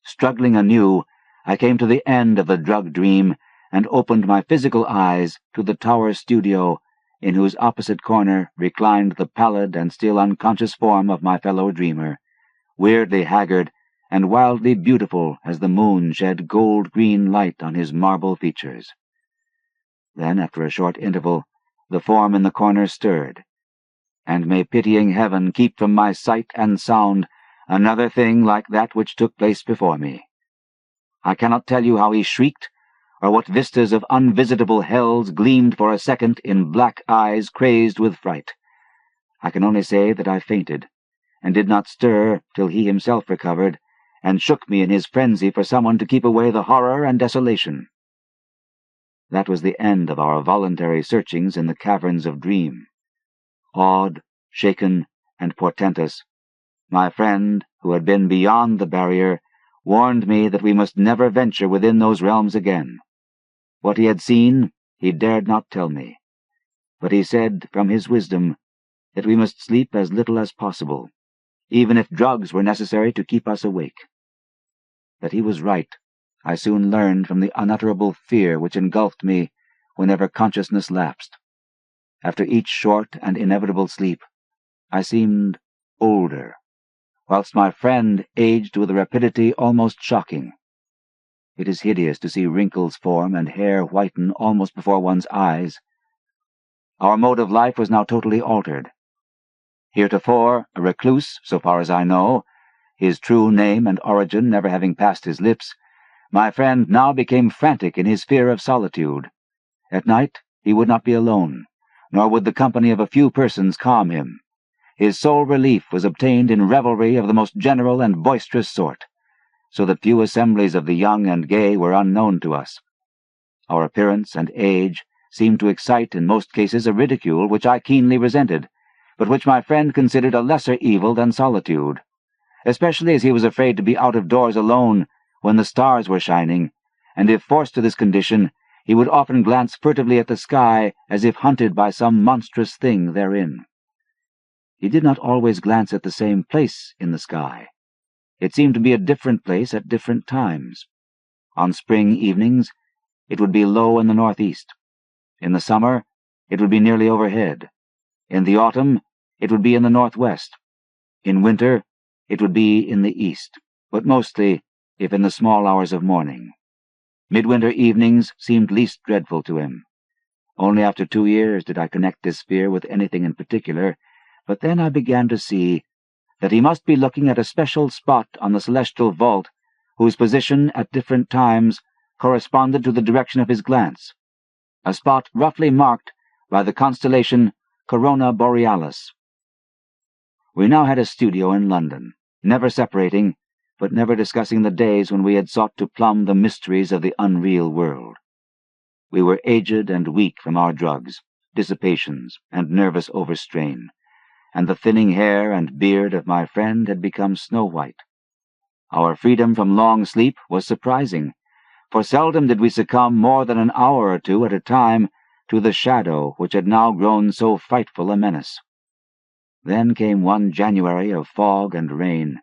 Struggling anew, I came to the end of the drug dream and opened my physical eyes to the tower studio in whose opposite corner reclined the pallid and still unconscious form of my fellow dreamer, weirdly haggard and wildly beautiful as the moon shed gold-green light on his marble features. Then, after a short interval, the form in the corner stirred, and may pitying heaven keep from my sight and sound another thing like that which took place before me. I cannot tell you how he shrieked, or what vistas of unvisitable hells gleamed for a second in black eyes crazed with fright. I can only say that I fainted, and did not stir till he himself recovered, and shook me in his frenzy for someone to keep away the horror and desolation. That was the end of our voluntary searchings in the caverns of dream. Awed, shaken and portentous. My friend, who had been beyond the barrier, warned me that we must never venture within those realms again. What he had seen, he dared not tell me, but he said, from his wisdom, that we must sleep as little as possible, even if drugs were necessary to keep us awake. That he was right, I soon learned from the unutterable fear which engulfed me whenever consciousness lapsed. After each short and inevitable sleep, I seemed older, whilst my friend aged with a rapidity almost shocking. It is hideous to see wrinkles form and hair whiten almost before one's eyes. Our mode of life was now totally altered. Heretofore a recluse, so far as I know, his true name and origin never having passed his lips, my friend now became frantic in his fear of solitude. At night he would not be alone, nor would the company of a few persons calm him. His sole relief was obtained in revelry of the most general and boisterous sort, so that few assemblies of the young and gay were unknown to us. Our appearance and age seemed to excite in most cases a ridicule which I keenly resented, but which my friend considered a lesser evil than solitude, especially as he was afraid to be out of doors alone when the stars were shining, and if forced to this condition, he would often glance furtively at the sky as if hunted by some monstrous thing therein. He did not always glance at the same place in the sky. It seemed to be a different place at different times. On spring evenings, it would be low in the northeast. In the summer, it would be nearly overhead. In the autumn, it would be in the northwest. In winter, it would be in the east, but mostly if in the small hours of morning. Midwinter evenings seemed least dreadful to him. Only after 2 years did I connect this fear with anything in particular, but then I began to see that he must be looking at a special spot on the celestial vault whose position at different times corresponded to the direction of his glance, a spot roughly marked by the constellation Corona Borealis. We now had a studio in London, never separating, but never discussing the days when we had sought to plumb the mysteries of the unreal world. We were aged and weak from our drugs, dissipations, and nervous overstrain, and the thinning hair and beard of my friend had become snow-white. Our freedom from long sleep was surprising, for seldom did we succumb more than an hour or two at a time to the shadow which had now grown so frightful a menace. Then came one January of fog and rain,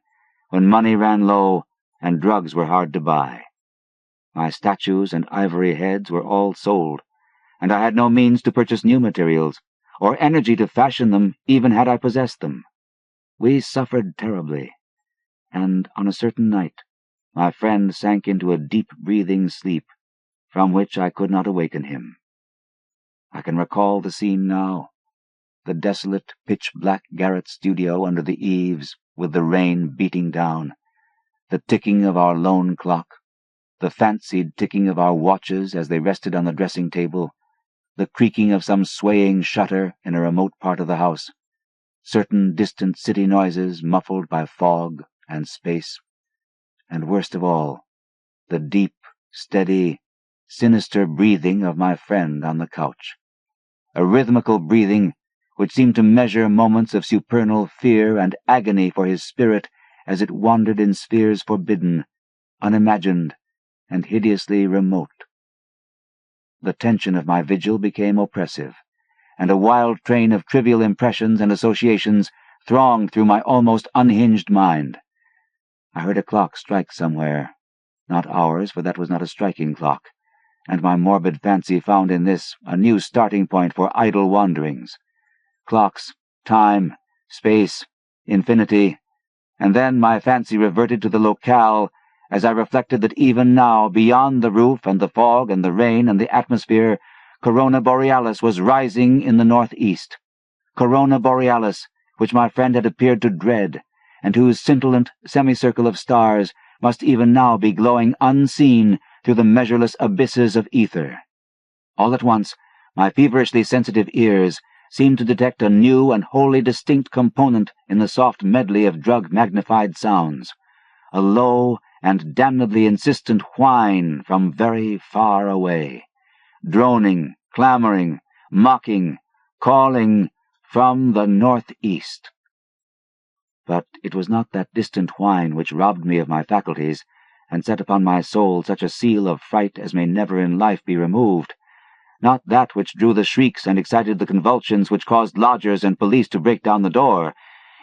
when money ran low and drugs were hard to buy. My statues and ivory heads were all sold, and I had no means to purchase new materials, or energy to fashion them even had I possessed them. We suffered terribly, and on a certain night my friend sank into a deep-breathing sleep, from which I could not awaken him. I can recall the scene now, the desolate, pitch-black garret studio under the eaves, with the rain beating down, the ticking of our lone clock, the fancied ticking of our watches as they rested on the dressing-table, the creaking of some swaying shutter in a remote part of the house, certain distant city noises muffled by fog and space, and worst of all, the deep, steady, sinister breathing of my friend on the couch, a rhythmical breathing which seemed to measure moments of supernal fear and agony for his spirit as it wandered in spheres forbidden, unimagined, and hideously remote. The tension of my vigil became oppressive, and a wild train of trivial impressions and associations thronged through my almost unhinged mind. I heard a clock strike somewhere, not ours, for that was not a striking clock, and my morbid fancy found in this a new starting point for idle wanderings. Clocks, time, space, infinity, and then my fancy reverted to the locale as I reflected that even now, beyond the roof and the fog and the rain and the atmosphere, Corona Borealis was rising in the northeast. Corona Borealis, which my friend had appeared to dread, and whose scintillant semicircle of stars must even now be glowing unseen through the measureless abysses of ether. All at once, my feverishly sensitive ears seemed to detect a new and wholly distinct component in the soft medley of drug-magnified sounds, a low and damnably insistent whine from very far away, droning, clamoring, mocking, calling, from the northeast. But it was not that distant whine which robbed me of my faculties, and set upon my soul such a seal of fright as may never in life be removed, not that which drew the shrieks and excited the convulsions which caused lodgers and police to break down the door.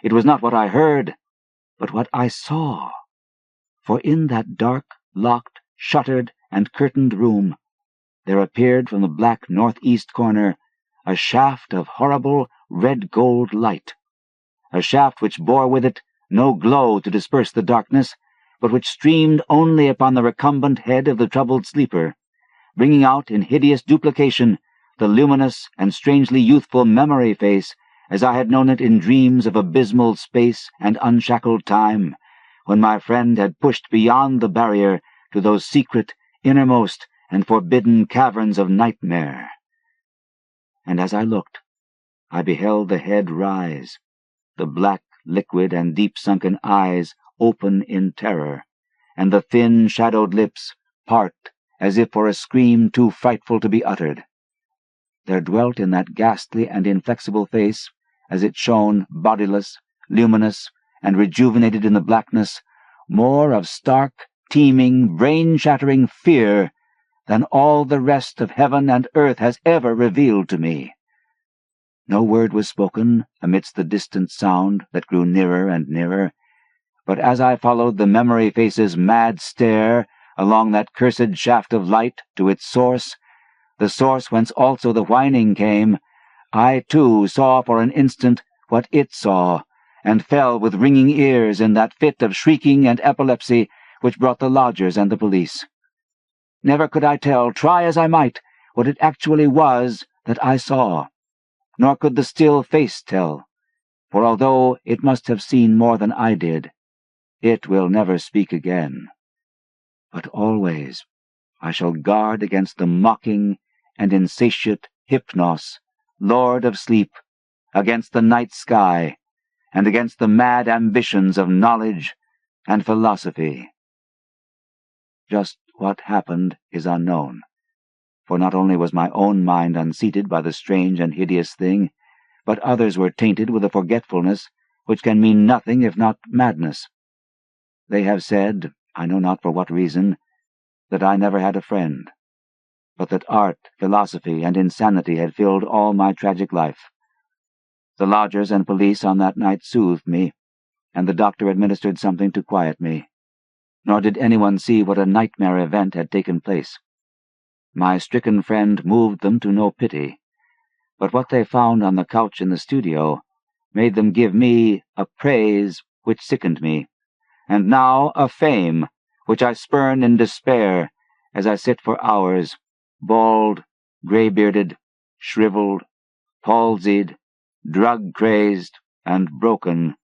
It was not what I heard, but what I saw. For in that dark, locked, shuttered, and curtained room, there appeared from the black northeast corner a shaft of horrible red-gold light, a shaft which bore with it no glow to disperse the darkness, but which streamed only upon the recumbent head of the troubled sleeper, bringing out in hideous duplication the luminous and strangely youthful memory face as I had known it in dreams of abysmal space and unshackled time, when my friend had pushed beyond the barrier to those secret, innermost, and forbidden caverns of nightmare. And as I looked, I beheld the head rise, the black, liquid, and deep-sunken eyes open in terror, and the thin, shadowed lips part as if for a scream too frightful to be uttered. There dwelt in that ghastly and inflexible face, as it shone bodiless, luminous, and rejuvenated in the blackness, more of stark, teeming, brain-shattering fear than all the rest of heaven and earth has ever revealed to me. No word was spoken amidst the distant sound that grew nearer and nearer, but as I followed the memory face's mad stare along that cursed shaft of light to its source, the source whence also the whining came, I too saw for an instant what it saw, and fell with ringing ears in that fit of shrieking and epilepsy which brought the lodgers and the police. Never could I tell, try as I might, what it actually was that I saw, nor could the still face tell, for although it must have seen more than I did, it will never speak again. But always I shall guard against the mocking and insatiate Hypnos, lord of sleep, against the night sky, and against the mad ambitions of knowledge and philosophy. Just what happened is unknown, for not only was my own mind unseated by the strange and hideous thing, but others were tainted with a forgetfulness which can mean nothing if not madness. They have said, I know not for what reason, that I never had a friend, but that art, philosophy, and insanity had filled all my tragic life. The lodgers and police on that night soothed me, and the doctor administered something to quiet me, nor did anyone see what a nightmare event had taken place. My stricken friend moved them to no pity, but what they found on the couch in the studio made them give me a praise which sickened me, and now a fame which I spurn in despair as I sit for hours, bald, grey-bearded, shriveled, palsied, drug-crazed, and broken,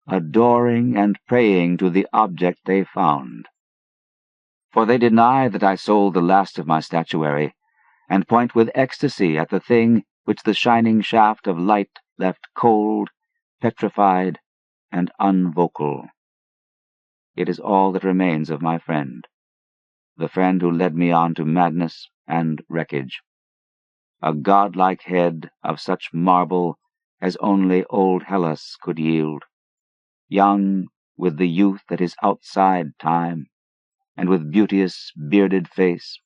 adoring and praying to the object they found. For they deny that I sold the last of my statuary, and point with ecstasy at the thing which the shining shaft of light left cold, petrified, and unvocal. It is all that remains of my friend, the friend who led me on to madness and wreckage. A godlike head of such marble as only old Hellas could yield, young with the youth that is outside time, and with beauteous bearded face,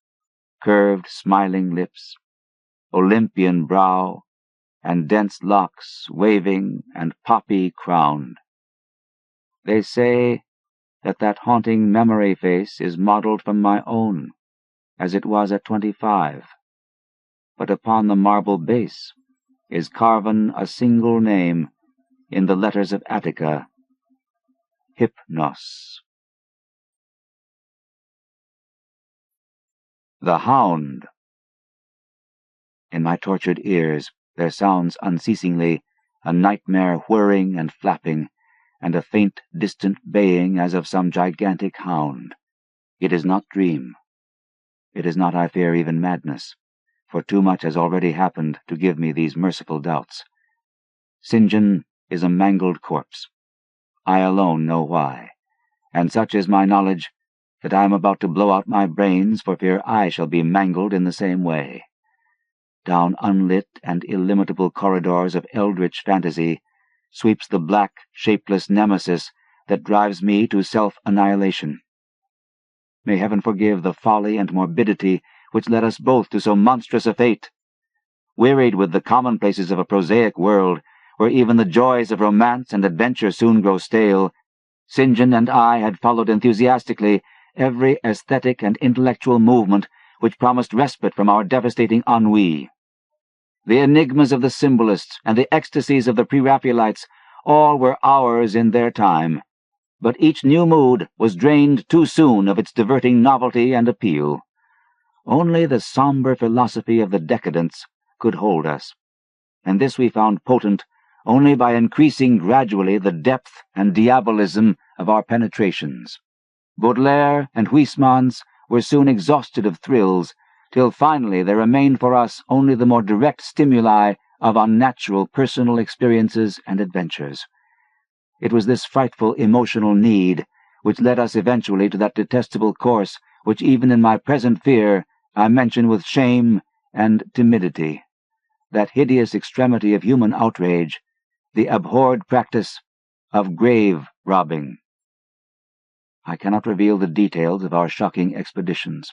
curved smiling lips, Olympian brow, and dense locks waving and poppy-crowned. They say that haunting memory face is modeled from my own, as it was at 25, but upon the marble base is carven a single name in the letters of Attica, Hypnos. The Hound. In my tortured ears there sounds unceasingly a nightmare whirring and flapping, and a faint, distant baying as of some gigantic hound. It is not dream. It is not, I fear, even madness, for too much has already happened to give me these merciful doubts. St. John is a mangled corpse. I alone know why, and such is my knowledge that I am about to blow out my brains for fear I shall be mangled in the same way. down unlit and illimitable corridors of eldritch fantasy, sweeps the black, shapeless nemesis that drives me to self-annihilation. May heaven forgive the folly and morbidity which led us both to so monstrous a fate. Wearied with the commonplaces of a prosaic world, where even the joys of romance and adventure soon grow stale, St. John and I had followed enthusiastically every aesthetic and intellectual movement which promised respite from our devastating ennui. The enigmas of the symbolists and the ecstasies of the pre-Raphaelites all were ours in their time, but each new mood was drained too soon of its diverting novelty and appeal. Only the somber philosophy of the decadents could hold us, and this we found potent only by increasing gradually the depth and diabolism of our penetrations. Baudelaire and Huysmans were soon exhausted of thrills, till finally there remained for us only the more direct stimuli of unnatural personal experiences and adventures. It was this frightful emotional need which led us eventually to that detestable course which even in my present fear I mention with shame and timidity, that hideous extremity of human outrage, the abhorred practice of grave robbing. I cannot reveal the details of our shocking expeditions,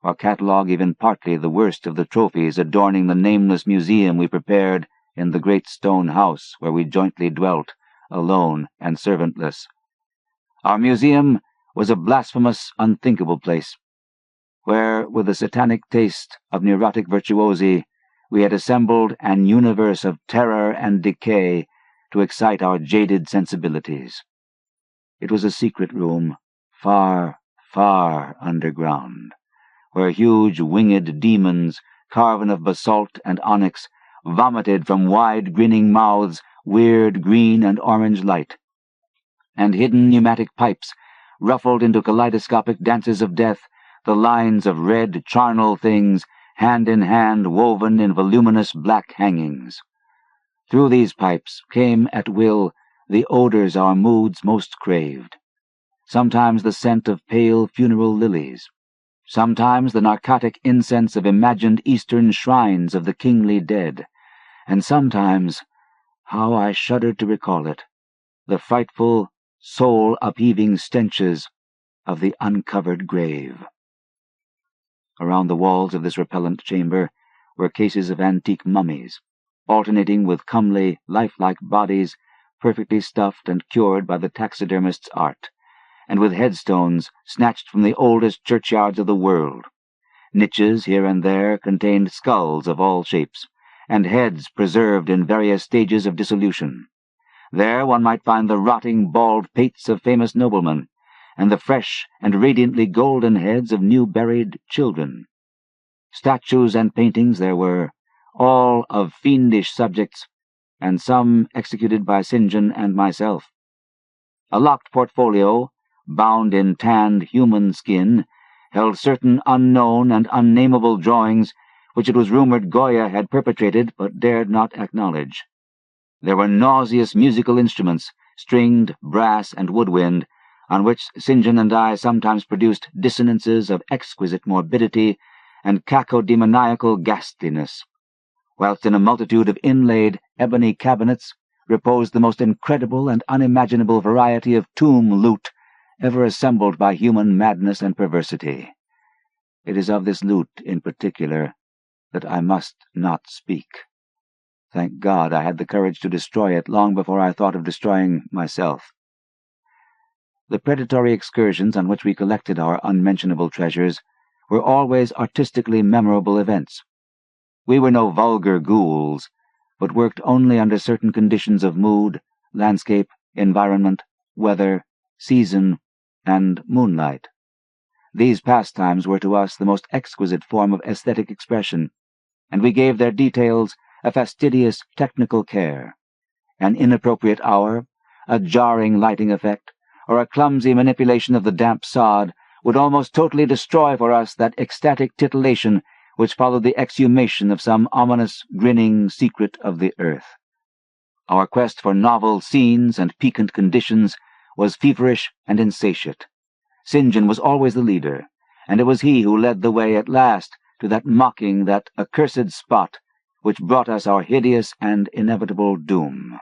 or catalogue even partly the worst of the trophies adorning the nameless museum we prepared in the great stone house where we jointly dwelt, alone and servantless. Our museum was a blasphemous, unthinkable place, where, with the satanic taste of neurotic virtuosi, we had assembled an universe of terror and decay to excite our jaded sensibilities. It was a secret room, far, far underground, where huge winged demons, carven of basalt and onyx, vomited from wide grinning mouths weird green and orange light, and hidden pneumatic pipes ruffled into kaleidoscopic dances of death the lines of red charnel things, hand in hand woven in voluminous black hangings. Through these pipes came at will the odors our moods most craved, sometimes the scent of pale funeral lilies, sometimes the narcotic incense of imagined eastern shrines of the kingly dead, and sometimes, how I shuddered to recall it, the frightful, soul-upheaving stenches of the uncovered grave. Around the walls of this repellent chamber were cases of antique mummies, alternating with comely, lifelike bodies perfectly stuffed and cured by the taxidermist's art, and with headstones snatched from the oldest churchyards of the world. Niches here and there contained skulls of all shapes, and heads preserved in various stages of dissolution. There one might find the rotting, bald pates of famous noblemen, and the fresh and radiantly golden heads of new-buried children. Statues and paintings there were, all of fiendish subjects, and some executed by St. John and myself. A locked portfolio, bound in tanned human skin, held certain unknown and unnameable drawings which it was rumored Goya had perpetrated but dared not acknowledge. There were nauseous musical instruments, stringed, brass, and woodwind, on which St. John and I sometimes produced dissonances of exquisite morbidity and cacodemoniacal ghastliness, whilst in a multitude of inlaid ebony cabinets reposed the most incredible and unimaginable variety of tomb loot ever assembled by human madness and perversity. It is of this loot, in particular, that I must not speak. Thank God I had the courage to destroy it long before I thought of destroying myself. The predatory excursions on which we collected our unmentionable treasures were always artistically memorable events. We were no vulgar ghouls, but worked only under certain conditions of mood, landscape, environment, weather, season, and moonlight. These pastimes were to us the most exquisite form of aesthetic expression, and we gave their details a fastidious technical care. An inappropriate hour, a jarring lighting effect, or a clumsy manipulation of the damp sod would almost totally destroy for us that ecstatic titillation which followed the exhumation of some ominous, grinning secret of the earth. Our quest for novel scenes and piquant conditions was feverish and insatiate. St. John was always the leader, and it was he who led the way at last to that mocking, that accursed spot which brought us our hideous and inevitable doom.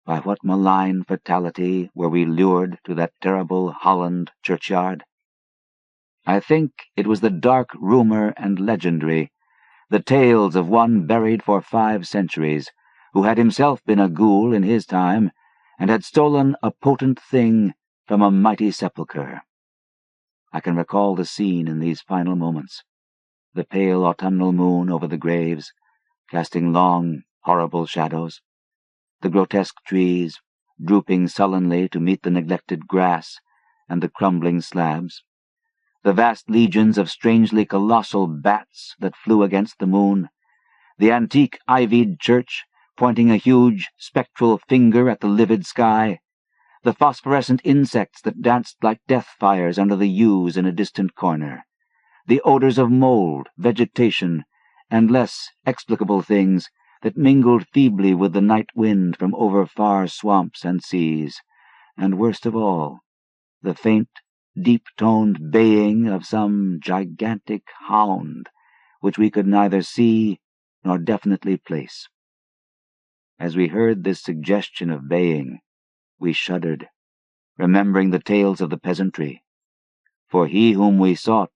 By what malign fatality were we lured to that terrible Holland churchyard? I think it was the dark rumor and legendary, the tales of one buried for 5 centuries, who had himself been a ghoul in his time, and had stolen a potent thing from a mighty sepulchre. I can recall the scene in these final moments, the pale autumnal moon over the graves, casting long, horrible shadows, the grotesque trees, drooping sullenly to meet the neglected grass and the crumbling slabs, the vast legions of strangely colossal bats that flew against the moon, the antique ivied church pointing a huge spectral finger at the livid sky, the phosphorescent insects that danced like death fires under the yews in a distant corner, the odors of mold, vegetation, and less explicable things that mingled feebly with the night wind from over far swamps and seas, and worst of all, the faint, deep-toned baying of some gigantic hound, which we could neither see nor definitely place. As we heard this suggestion of baying, we shuddered, remembering the tales of the peasantry, for he whom we sought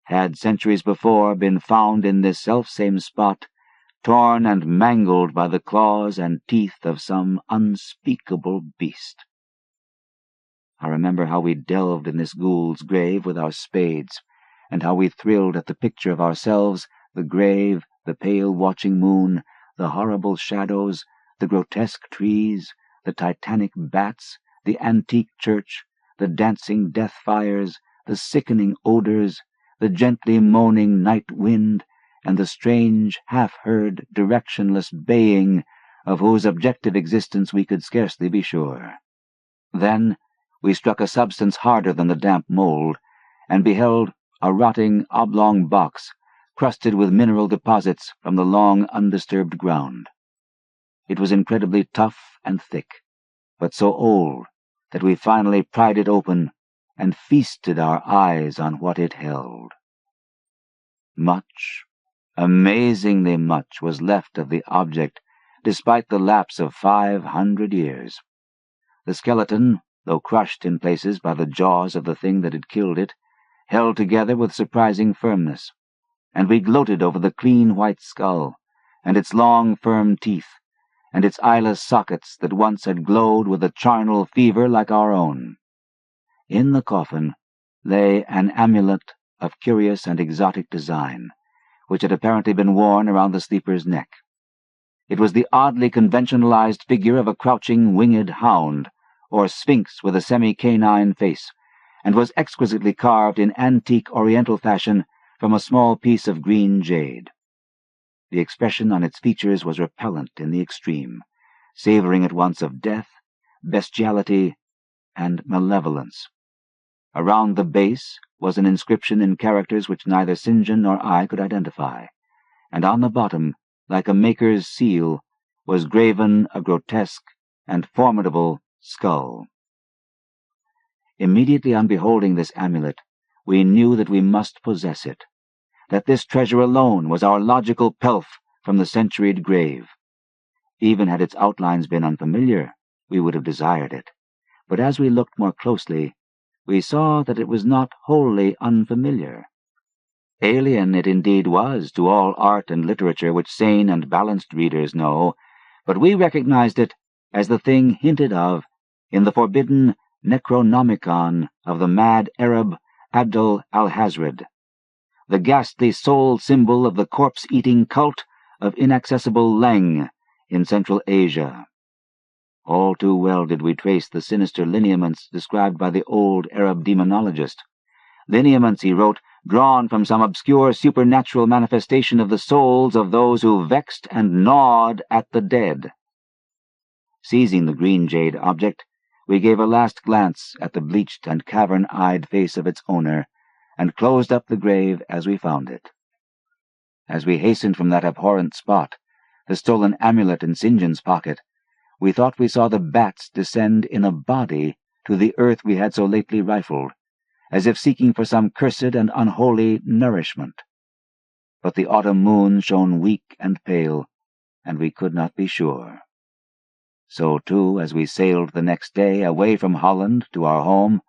had centuries before been found in this selfsame spot, torn and mangled by the claws and teeth of some unspeakable beast. I remember how we delved in this ghoul's grave with our spades, and how we thrilled at the picture of ourselves, the grave, the pale watching moon, the horrible shadows, the grotesque trees, the titanic bats, the antique church, the dancing death fires, the sickening odors, the gently moaning night wind, and the strange, half-heard, directionless baying of whose objective existence we could scarcely be sure. Then we struck a substance harder than the damp mold, and beheld a rotting oblong box crusted with mineral deposits from the long undisturbed ground. It was incredibly tough and thick, but so old that we finally pried it open and feasted our eyes on what it held. Much, amazingly much, was left of the object, despite the lapse of 500 years. The skeleton, though crushed in places by the jaws of the thing that had killed it, held together with surprising firmness, and we gloated over the clean white skull, and its long firm teeth, and its eyeless sockets that once had glowed with a charnel fever like our own. In the coffin lay an amulet of curious and exotic design, which had apparently been worn around the sleeper's neck. It was the oddly conventionalized figure of a crouching winged hound, or sphinx with a semi-canine face, and was exquisitely carved in antique oriental fashion from a small piece of green jade. The expression on its features was repellent in the extreme, savoring at once of death, bestiality, and malevolence. Around the base was an inscription in characters which neither St. John nor I could identify, and on the bottom, like a maker's seal, was graven a grotesque and formidable skull. Immediately on beholding this amulet, we knew that we must possess it, that this treasure alone was our logical pelf from the centuried grave. Even had its outlines been unfamiliar, we would have desired it, but as we looked more closely, we saw that it was not wholly unfamiliar. Alien it indeed was to all art and literature which sane and balanced readers know, but we recognized it as the thing hinted of in the forbidden Necronomicon of the mad Arab Abdul al-Hazred, the ghastly sole symbol of the corpse-eating cult of inaccessible Leng in Central Asia. All too well did we trace the sinister lineaments described by the old Arab demonologist. Lineaments, he wrote, drawn from some obscure supernatural manifestation of the souls of those who vexed and gnawed at the dead. Seizing the green jade object, we gave a last glance at the bleached and cavern-eyed face of its owner, and closed up the grave as we found it. As we hastened from that abhorrent spot, the stolen amulet in St. John's pocket, we thought we saw the bats descend in a body to the earth we had so lately rifled, as if seeking for some cursed and unholy nourishment. but the autumn moon shone weak and pale, and we could not be sure. So, too, as we sailed the next day away from Holland to our home,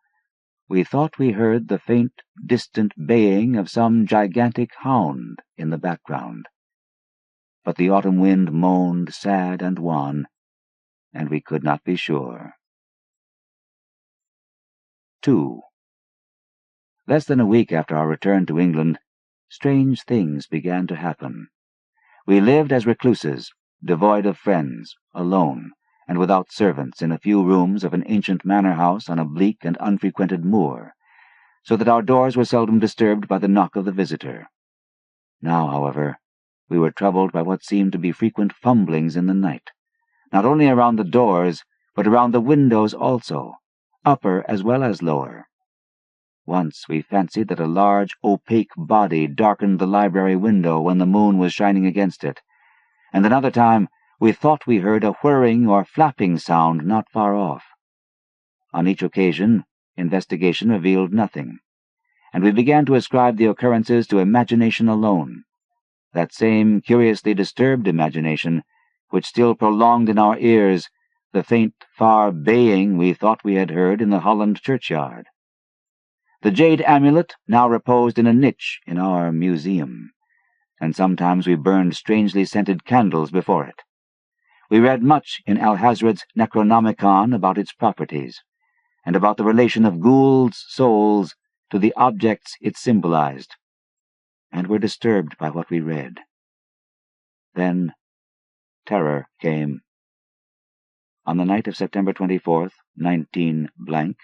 we thought we heard the faint, distant baying of some gigantic hound in the background. But the autumn wind moaned sad and wan, and we could not be sure. 2. Less than a week after our return to England, strange things began to happen. We lived as recluses, devoid of friends, alone, and without servants, in a few rooms of an ancient manor house on a bleak and unfrequented moor, so that our doors were seldom disturbed by the knock of the visitor. Now, however, we were troubled by what seemed to be frequent fumblings in the night, not only around the doors, but around the windows also, upper as well as lower. Once we fancied that a large, opaque body darkened the library window when the moon was shining against it, and another time we thought we heard a whirring or flapping sound not far off. On each occasion, investigation revealed nothing, and we began to ascribe the occurrences to imagination alone, that same curiously disturbed imagination which still prolonged in our ears the faint, far baying we thought we had heard in the Holland churchyard. The jade amulet now reposed in a niche in our museum, and sometimes we burned strangely scented candles before it. We read much in Alhazred's Necronomicon about its properties, and about the relation of Gould's souls to the objects it symbolized, and were disturbed by what we read. Then terror came. On the night of September 24th, 19 blank,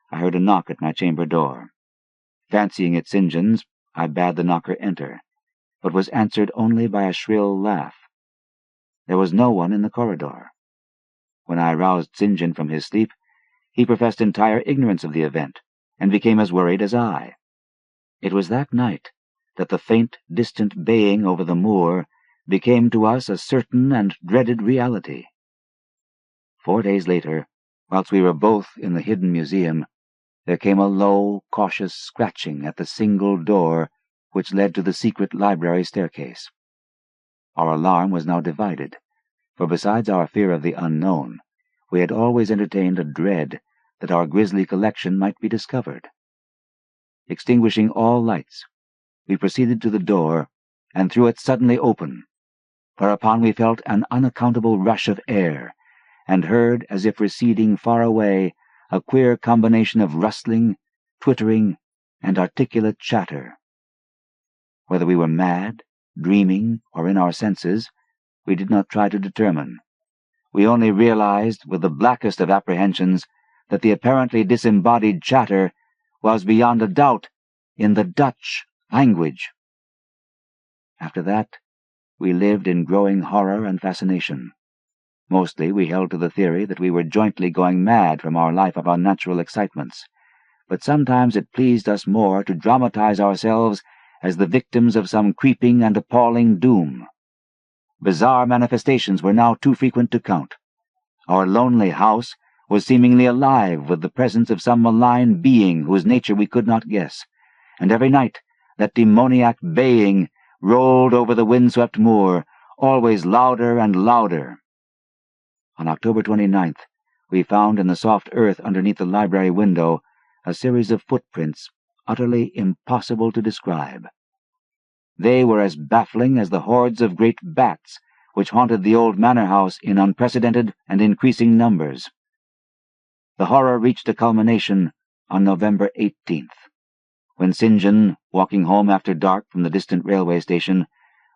I heard a knock at my chamber door. Fancying it St. John's, I bade the knocker enter, but was answered only by a shrill laugh. There was no one in the corridor. When I aroused St. John from his sleep, he professed entire ignorance of the event, and became as worried as I. It was that night that the faint, distant baying over the moor became to us a certain and dreaded reality. 4 days later, whilst we were both in the hidden museum, there came a low, cautious scratching at the single door which led to the secret library staircase. Our alarm was now divided, for besides our fear of the unknown, we had always entertained a dread that our grisly collection might be discovered. Extinguishing all lights, we proceeded to the door and threw it suddenly open, whereupon we felt an unaccountable rush of air, and heard, as if receding far away, a queer combination of rustling, twittering, and articulate chatter. Whether we were mad, dreaming, or in our senses, we did not try to determine. We only realized, with the blackest of apprehensions, that the apparently disembodied chatter was beyond a doubt in the Dutch language. After that, we lived in growing horror and fascination. Mostly we held to the theory that we were jointly going mad from our life of unnatural excitements, but sometimes it pleased us more to dramatize ourselves as the victims of some creeping and appalling doom. Bizarre manifestations were now too frequent to count. Our lonely house was seemingly alive with the presence of some malign being whose nature we could not guess, and every night that demoniac baying rolled over the windswept moor, always louder and louder. On October 29th, we found in the soft earth underneath the library window a series of footprints utterly impossible to describe. They were as baffling as the hordes of great bats which haunted the old manor house in unprecedented and increasing numbers. The horror reached a culmination on November 18th, when St. John, walking home after dark from the distant railway station,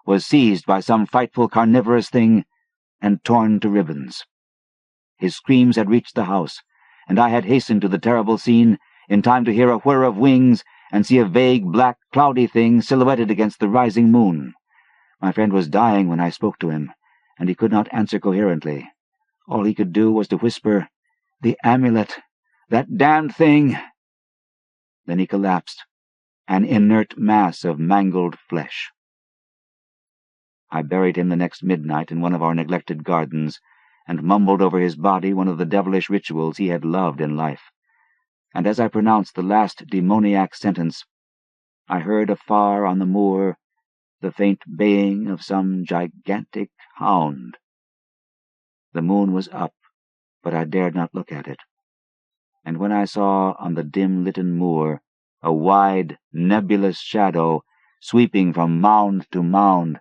was seized by some frightful carnivorous thing and torn to ribbons. His screams had reached the house, and I had hastened to the terrible scene in time to hear a whir of wings and see a vague, black, cloudy thing silhouetted against the rising moon. My friend was dying when I spoke to him, and he could not answer coherently. All he could do was to whisper, "The amulet! That damned thing!" Then he collapsed, an inert mass of mangled flesh. I buried him the next midnight in one of our neglected gardens, and mumbled over his body one of the devilish rituals he had loved in life. And as I pronounced the last demoniac sentence, I heard afar on the moor the faint baying of some gigantic hound. The moon was up, but I dared not look at it. And when I saw on the dim-litten moor a wide, nebulous shadow sweeping from mound to mound,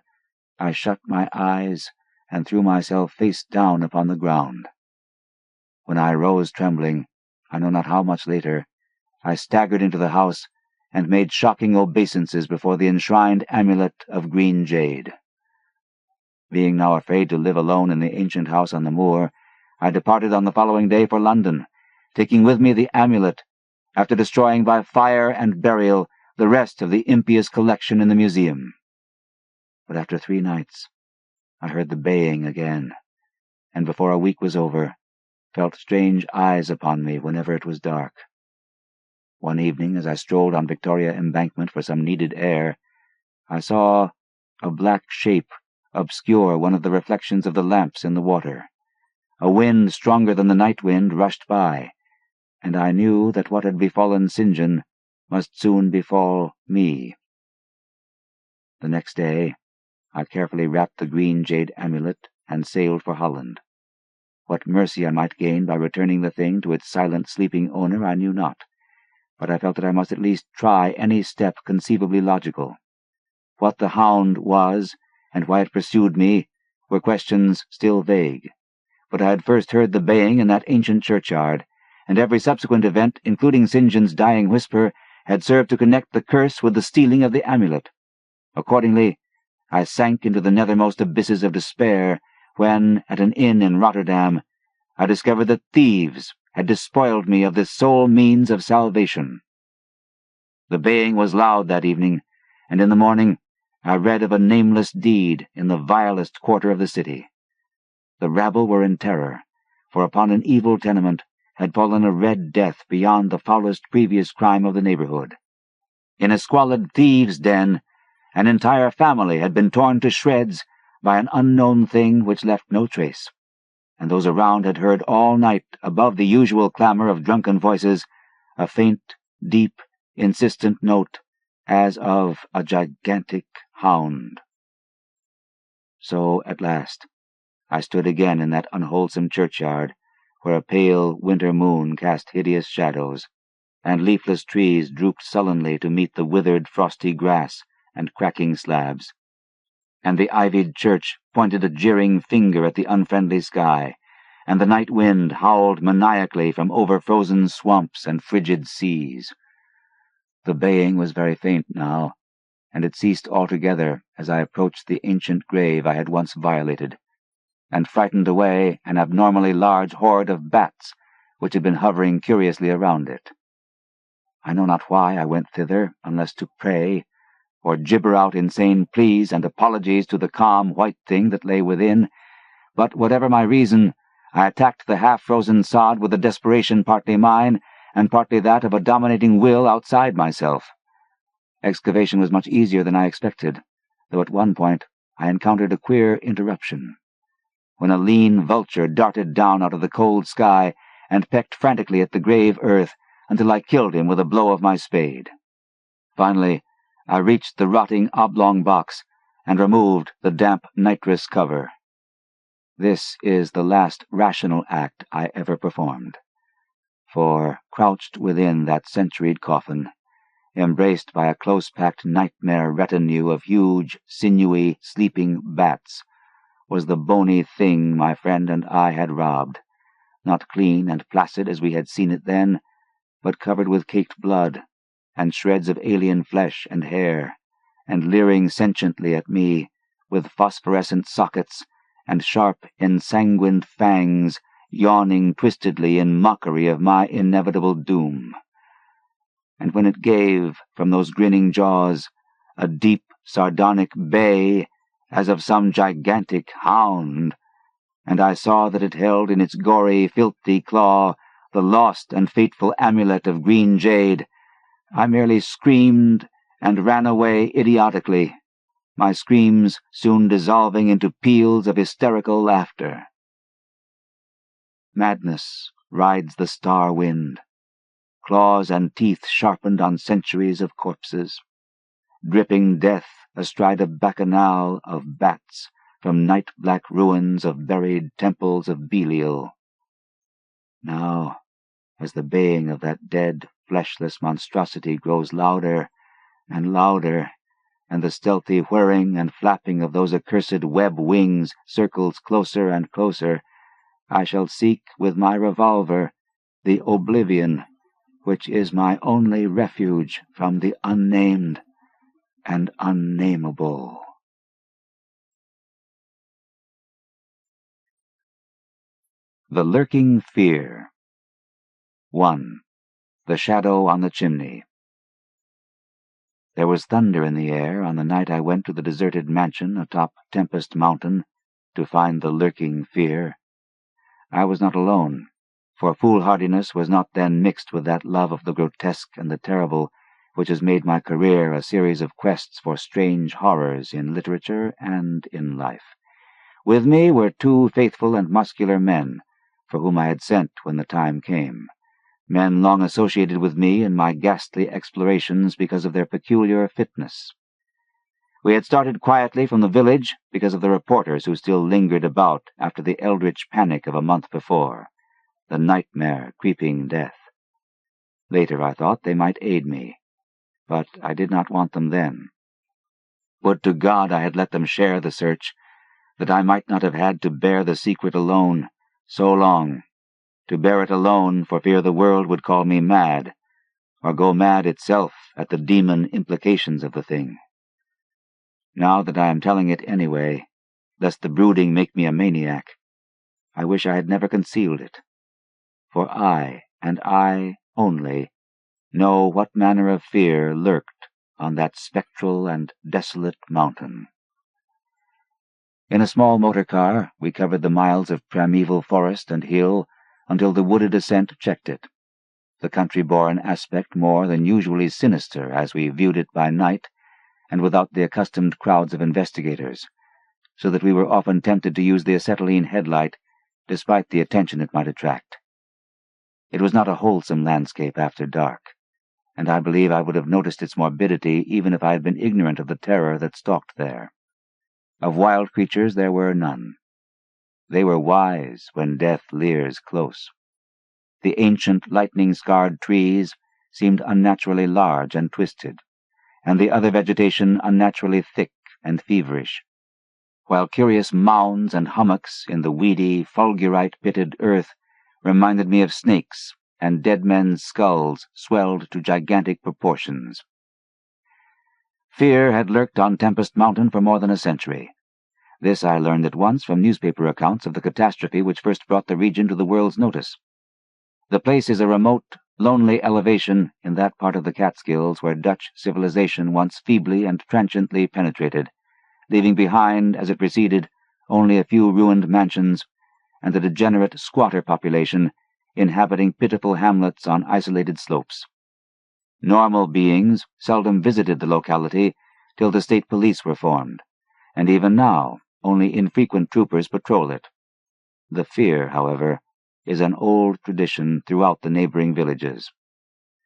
I shut my eyes and threw myself face down upon the ground. When I rose trembling, I know not how much later, I staggered into the house and made shocking obeisances before the enshrined amulet of green jade. Being now afraid to live alone in the ancient house on the moor, I departed on the following day for London, taking with me the amulet, after destroying by fire and burial the rest of the impious collection in the museum. But after 3 nights, I heard the baying again, and before a week was over, felt strange eyes upon me whenever it was dark. One evening, as I strolled on Victoria Embankment for some needed air, I saw a black shape obscure one of the reflections of the lamps in the water. A wind stronger than the night wind rushed by, and I knew that what had befallen St. John must soon befall me. The next day, I carefully wrapped the green jade amulet and sailed for Holland. What mercy I might gain by returning the thing to its silent, sleeping owner I knew not, but I felt that I must at least try any step conceivably logical. What the hound was, and why it pursued me, were questions still vague. But I had first heard the baying in that ancient churchyard, and every subsequent event, including St. John's dying whisper, had served to connect the curse with the stealing of the amulet. Accordingly, I sank into the nethermost abysses of despair when, at an inn in Rotterdam, I discovered that thieves had despoiled me of this sole means of salvation. The baying was loud that evening, and in the morning I read of a nameless deed in the vilest quarter of the city. The rabble were in terror, for upon an evil tenement had fallen a red death beyond the foulest previous crime of the neighborhood. In a squalid thieves' den, an entire family had been torn to shreds by an unknown thing which left no trace, and those around had heard all night, above the usual clamor of drunken voices, a faint, deep, insistent note, as of a gigantic hound. So, at last, I stood again in that unwholesome churchyard, where a pale winter moon cast hideous shadows, and leafless trees drooped sullenly to meet the withered frosty grass and cracking slabs, and the ivied church pointed a jeering finger at the unfriendly sky, and the night wind howled maniacally from over-frozen swamps and frigid seas. The baying was very faint now, and it ceased altogether as I approached the ancient grave I had once violated, and frightened away an abnormally large horde of bats which had been hovering curiously around it. I know not why I went thither, unless to pray, or gibber out insane pleas and apologies to the calm white thing that lay within, but whatever my reason, I attacked the half-frozen sod with a desperation partly mine, and partly that of a dominating will outside myself. Excavation was much easier than I expected, though at one point I encountered a queer interruption, when a lean vulture darted down out of the cold sky and pecked frantically at the grave earth until I killed him with a blow of my spade. Finally, I reached the rotting oblong box and removed the damp nitrous cover. This is the last rational act I ever performed, for, crouched within that centuried coffin, embraced by a close-packed nightmare retinue of huge, sinewy, sleeping bats, was the bony thing my friend and I had robbed, not clean and placid as we had seen it then, but covered with caked blood, and shreds of alien flesh and hair, and leering sentiently at me, with phosphorescent sockets and sharp, ensanguined fangs yawning twistedly in mockery of my inevitable doom. And when it gave, from those grinning jaws, a deep, sardonic bay, as of some gigantic hound, and I saw that it held in its gory, filthy claw the lost and fateful amulet of green jade, I merely screamed and ran away idiotically, my screams soon dissolving into peals of hysterical laughter. Madness rides the star wind, claws and teeth sharpened on centuries of corpses, dripping death astride a bacchanal of bats from night-black ruins of buried temples of Belial. Now, as the baying of that dead, fleshless monstrosity grows louder and louder, and the stealthy whirring and flapping of those accursed web wings circles closer and closer, I shall seek with my revolver the oblivion which is my only refuge from the unnamed and unnameable. The Lurking Fear. 1. The Shadow on the Chimney. There was thunder in the air on the night I went to the deserted mansion atop Tempest Mountain to find the Lurking Fear. I was not alone, for foolhardiness was not then mixed with that love of the grotesque and the terrible which has made my career a series of quests for strange horrors in literature and in life. With me were 2 faithful and muscular men, for whom I had sent when the time came, men long associated with me in my ghastly explorations because of their peculiar fitness. We had started quietly from the village because of the reporters who still lingered about after the eldritch panic of a month before, the nightmare creeping death. Later I thought they might aid me, but I did not want them then. Would to God I had let them share the search, that I might not have had to bear the secret alone so long, to bear it alone for fear the world would call me mad, or go mad itself at the demon implications of the thing. Now that I am telling it anyway, lest the brooding make me a maniac, I wish I had never concealed it. For I, and I only, know what manner of fear lurked on that spectral and desolate mountain. In a small motor car, we covered the miles of primeval forest and hill until the wooded ascent checked it. The country bore an aspect more than usually sinister as we viewed it by night and without the accustomed crowds of investigators, so that we were often tempted to use the acetylene headlight despite the attention it might attract. It was not a wholesome landscape after dark, and I believe I would have noticed its morbidity even if I had been ignorant of the terror that stalked there. Of wild creatures there were none. They were wise when death leers close. The ancient lightning-scarred trees seemed unnaturally large and twisted, and the other vegetation unnaturally thick and feverish, while curious mounds and hummocks in the weedy, fulgurite-pitted earth reminded me of snakes, and dead men's skulls swelled to gigantic proportions. Fear had lurked on Tempest Mountain for more than a century. This I learned at once from newspaper accounts of the catastrophe which first brought the region to the world's notice. The place is a remote, lonely elevation in that part of the Catskills where Dutch civilization once feebly and transiently penetrated, leaving behind, as it receded, only a few ruined mansions and a degenerate squatter population inhabiting pitiful hamlets on isolated slopes. Normal beings seldom visited the locality till the state police were formed, and even now only infrequent troopers patrol it. The fear, however, is an old tradition throughout the neighboring villages,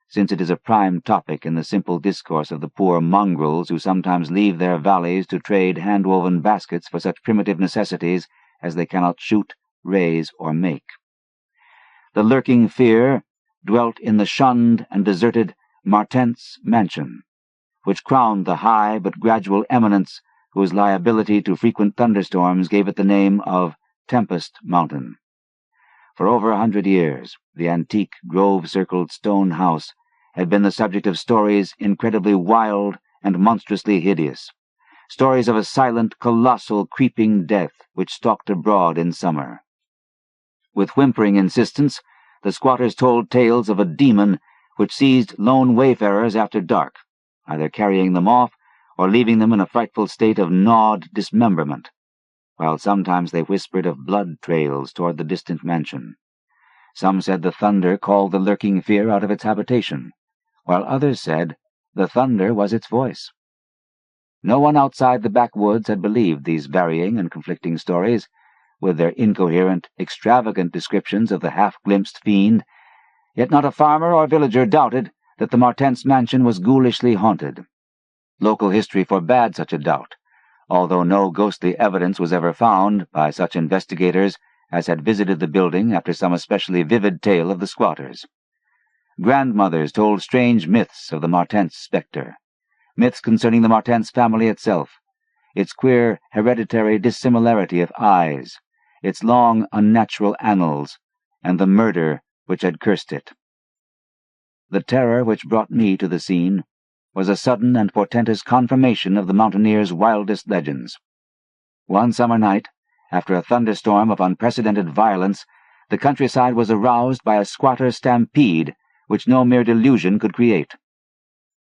since it is a prime topic in the simple discourse of the poor mongrels who sometimes leave their valleys to trade hand-woven baskets for such primitive necessities as they cannot shoot, raise, or make. The Lurking Fear dwelt in the shunned and deserted Martens Mansion, which crowned the high but gradual eminence whose liability to frequent thunderstorms gave it the name of Tempest Mountain. For over 100 years, the antique grove-circled stone house had been the subject of stories incredibly wild and monstrously hideous, stories of a silent, colossal, creeping death which stalked abroad in summer. With whimpering insistence, the squatters told tales of a demon which seized lone wayfarers after dark, either carrying them off or leaving them in a frightful state of gnawed dismemberment, while sometimes they whispered of blood trails toward the distant mansion. Some said the thunder called the Lurking Fear out of its habitation, while others said the thunder was its voice. No one outside the backwoods had believed these varying and conflicting stories, with their incoherent, extravagant descriptions of the half-glimpsed fiend, yet not a farmer or villager doubted that the Martens Mansion was ghoulishly haunted. Local history forbade such a doubt, although no ghostly evidence was ever found by such investigators as had visited the building after some especially vivid tale of the squatters. Grandmothers told strange myths of the Martens spectre, myths concerning the Martens family itself, its queer hereditary dissimilarity of eyes, its long unnatural annals, and the murder which had cursed it. The terror which brought me to the scene was a sudden and portentous confirmation of the mountaineers' wildest legends. One summer night, after a thunderstorm of unprecedented violence, the countryside was aroused by a squatter stampede which no mere delusion could create.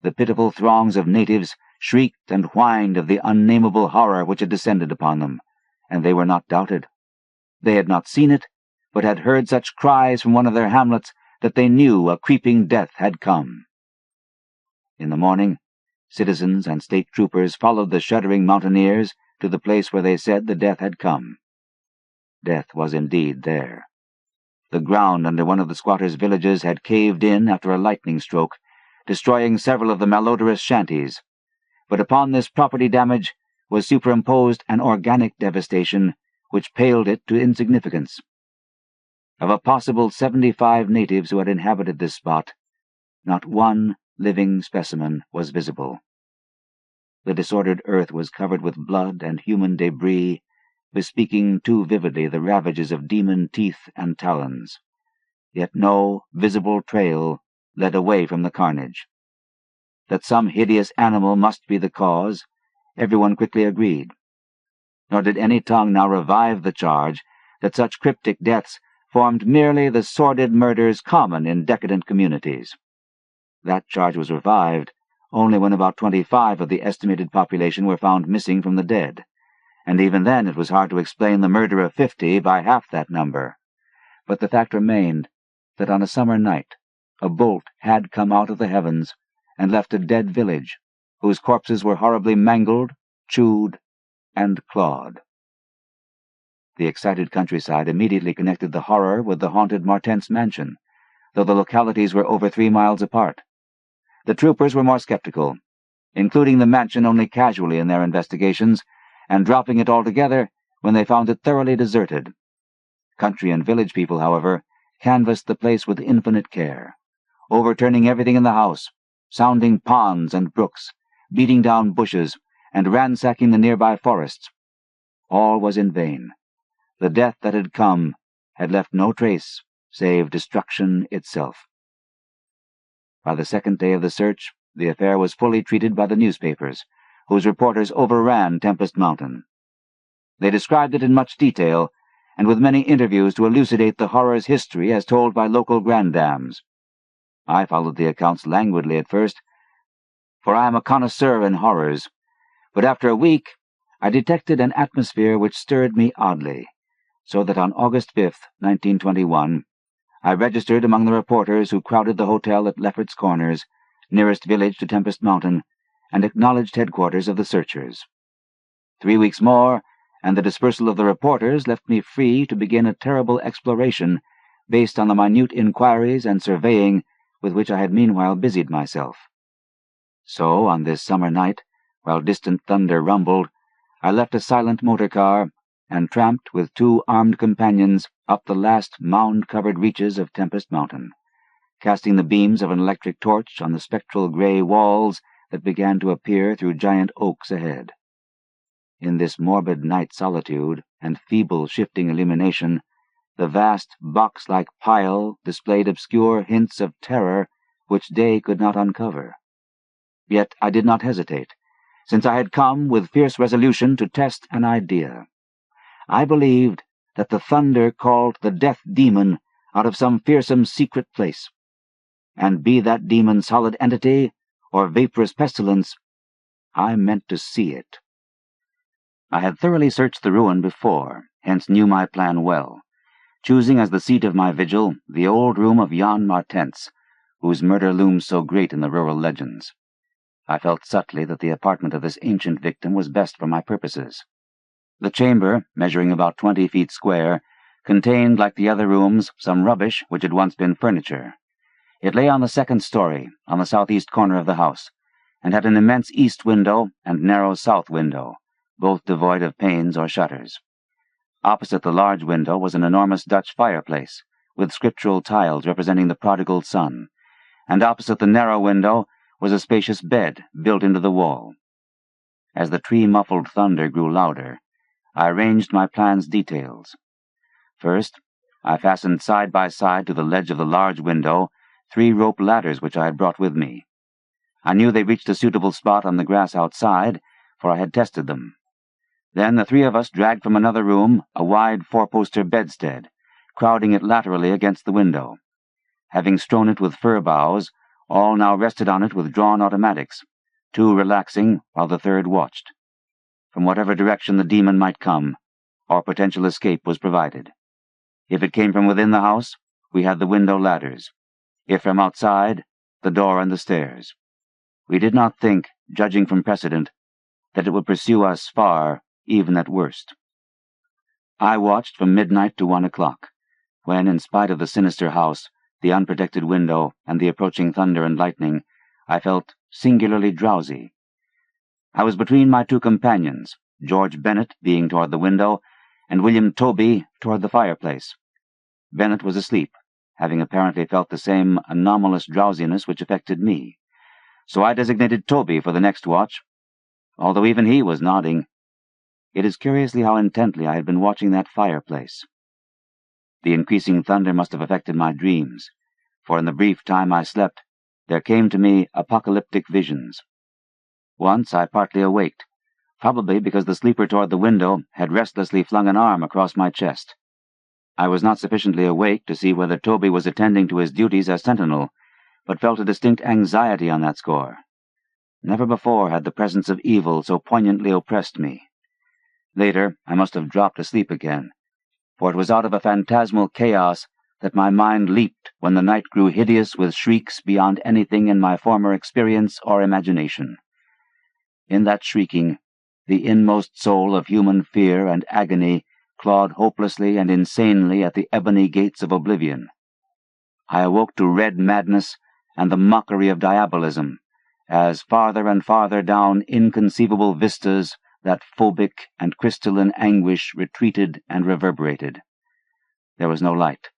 The pitiful throngs of natives shrieked and whined of the unnameable horror which had descended upon them, and they were not doubted. They had not seen it, but had heard such cries from one of their hamlets that they knew a creeping death had come. In the morning, citizens and state troopers followed the shuddering mountaineers to the place where they said the death had come. Death was indeed there. The ground under one of the squatters' villages had caved in after a lightning stroke, destroying several of the malodorous shanties. But upon this property damage was superimposed an organic devastation which paled it to insignificance. Of a possible 75 natives who had inhabited this spot, not one living specimen was visible. The disordered earth was covered with blood and human debris, bespeaking too vividly the ravages of demon teeth and talons. Yet no visible trail led away from the carnage. That some hideous animal must be the cause, everyone quickly agreed. Nor did any tongue now revive the charge that such cryptic deaths formed merely the sordid murders common in decadent communities. That charge was revived only when about 25 of the estimated population were found missing from the dead, and even then it was hard to explain the murder of 50 by half that number. But the fact remained that on a summer night a bolt had come out of the heavens and left a dead village, whose corpses were horribly mangled, chewed, and clawed. The excited countryside immediately connected the horror with the haunted Martens mansion, though the localities were over 3 miles apart. The troopers were more skeptical, including the mansion only casually in their investigations, and dropping it altogether when they found it thoroughly deserted. Country and village people, however, canvassed the place with infinite care, overturning everything in the house, sounding ponds and brooks, beating down bushes, and ransacking the nearby forests. All was in vain. The death that had come had left no trace save destruction itself. By the second day of the search, the affair was fully treated by the newspapers, whose reporters overran Tempest Mountain. They described it in much detail, and with many interviews to elucidate the horror's history as told by local granddames. I followed the accounts languidly at first, for I am a connoisseur in horrors, but after a week I detected an atmosphere which stirred me oddly, so that on August 5th, 1921, I registered among the reporters who crowded the hotel at Lefferts Corners, nearest village to Tempest Mountain, and acknowledged headquarters of the searchers. 3 weeks more, and the dispersal of the reporters left me free to begin a terrible exploration based on the minute inquiries and surveying with which I had meanwhile busied myself. So, on this summer night, while distant thunder rumbled, I left a silent motor car and tramped with 2 armed companions up the last mound-covered reaches of Tempest Mountain, casting the beams of an electric torch on the spectral gray walls that began to appear through giant oaks ahead. In this morbid night solitude and feeble shifting illumination, the vast box-like pile displayed obscure hints of terror which day could not uncover. Yet I did not hesitate, since I had come with fierce resolution to test an idea. I believed that the thunder called the death demon out of some fearsome secret place, and be that demon solid entity or vaporous pestilence, I meant to see it. I had thoroughly searched the ruin before, hence knew my plan well, choosing as the seat of my vigil the old room of Jan Martens, whose murder looms so great in the rural legends. I felt subtly that the apartment of this ancient victim was best for my purposes. The chamber, measuring about 20 feet square, contained, like the other rooms, some rubbish which had once been furniture. It lay on the second story, on the southeast corner of the house, and had an immense east window and narrow south window, both devoid of panes or shutters. Opposite the large window was an enormous Dutch fireplace, with scriptural tiles representing the prodigal son, and opposite the narrow window was a spacious bed built into the wall. As the tree-muffled thunder grew louder, I arranged my plan's details. First, I fastened side by side to the ledge of the large window 3 rope ladders which I had brought with me. I knew they reached a suitable spot on the grass outside, for I had tested them. Then the 3 of us dragged from another room a wide 4-poster bedstead, crowding it laterally against the window. Having strewn it with fir boughs, all now rested on it with drawn automatics, 2 relaxing while the 3rd watched. From whatever direction the demon might come, our potential escape was provided. If it came from within the house, we had the window ladders. If from outside, the door and the stairs. We did not think, judging from precedent, that it would pursue us far, even at worst. I watched from midnight to 1 o'clock, when, in spite of the sinister house, the unprotected window, and the approaching thunder and lightning, I felt singularly drowsy. I was between my 2 companions, George Bennet being toward the window, and William Toby toward the fireplace. Bennet was asleep, having apparently felt the same anomalous drowsiness which affected me, so I designated Toby for the next watch, although even he was nodding. It is curiously how intently I had been watching that fireplace. The increasing thunder must have affected my dreams, for in the brief time I slept, there came to me apocalyptic visions. Once I partly awaked, probably because the sleeper toward the window had restlessly flung an arm across my chest. I was not sufficiently awake to see whether Toby was attending to his duties as sentinel, but felt a distinct anxiety on that score. Never before had the presence of evil so poignantly oppressed me. Later, I must have dropped asleep again, for it was out of a phantasmal chaos that my mind leaped when the night grew hideous with shrieks beyond anything in my former experience or imagination. In that shrieking, the inmost soul of human fear and agony clawed hopelessly and insanely at the ebony gates of oblivion. I awoke to red madness and the mockery of diabolism, as farther and farther down inconceivable vistas that phobic and crystalline anguish retreated and reverberated. There was no light,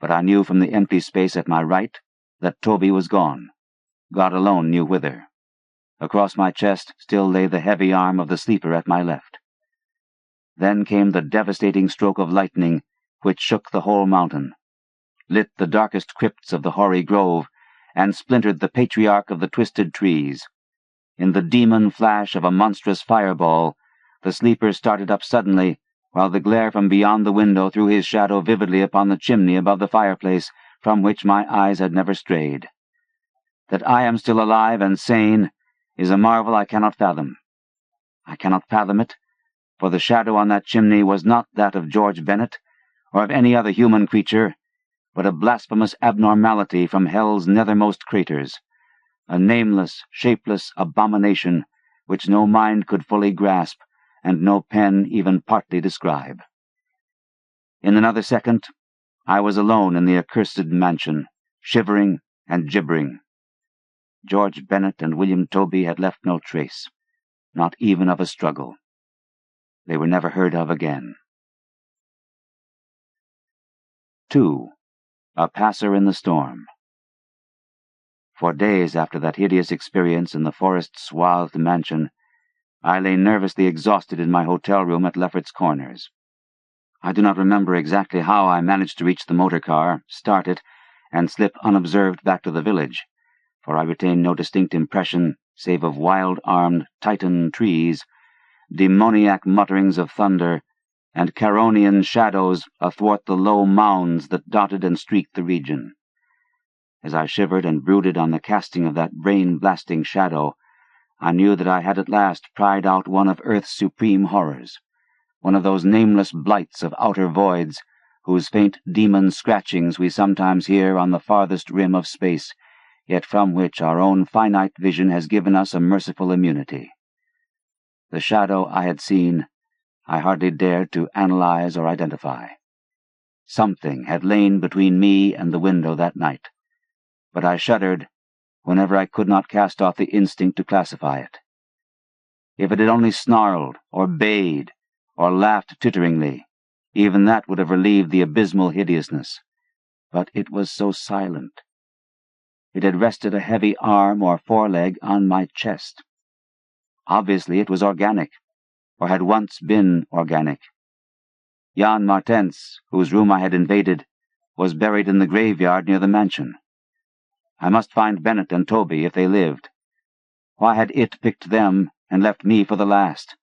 but I knew from the empty space at my right that Toby was gone. God alone knew whither. Across my chest still lay the heavy arm of the sleeper at my left. Then came the devastating stroke of lightning which shook the whole mountain, lit the darkest crypts of the hoary grove, and splintered the patriarch of the twisted trees. In the demon flash of a monstrous fireball, the sleeper started up suddenly, while the glare from beyond the window threw his shadow vividly upon the chimney above the fireplace, from which my eyes had never strayed. That I am still alive and sane is a marvel I cannot fathom. I cannot fathom it, for the shadow on that chimney was not that of George Bennet, or of any other human creature, but a blasphemous abnormality from hell's nethermost craters, a nameless, shapeless abomination which no mind could fully grasp, and no pen even partly describe. In another second, I was alone in the accursed mansion, shivering and gibbering. George Bennet and William Toby had left no trace, not even of a struggle. They were never heard of again. 2. A Passer in the Storm. For days after that hideous experience in the forest-swathed mansion, I lay nervously exhausted in my hotel room at Lefferts Corners. I do not remember exactly how I managed to reach the motor car, start it, and slip unobserved back to the village, for I retain no distinct impression save of wild-armed Titan trees, demoniac mutterings of thunder, and Charonian shadows athwart the low mounds that dotted and streaked the region. As I shivered and brooded on the casting of that brain-blasting shadow, I knew that I had at last pried out one of Earth's supreme horrors, one of those nameless blights of outer voids whose faint demon scratchings we sometimes hear on the farthest rim of space, yet from which our own finite vision has given us a merciful immunity. The shadow I had seen, I hardly dared to analyze or identify. Something had lain between me and the window that night, but I shuddered whenever I could not cast off the instinct to classify it. If it had only snarled, or bayed, or laughed titteringly, even that would have relieved the abysmal hideousness. But it was so silent. It had rested a heavy arm or foreleg on my chest. Obviously it was organic, or had once been organic. Jan Martens, whose room I had invaded, was buried in the graveyard near the mansion. I must find Bennett and Toby if they lived. Why had it picked them and left me for the last?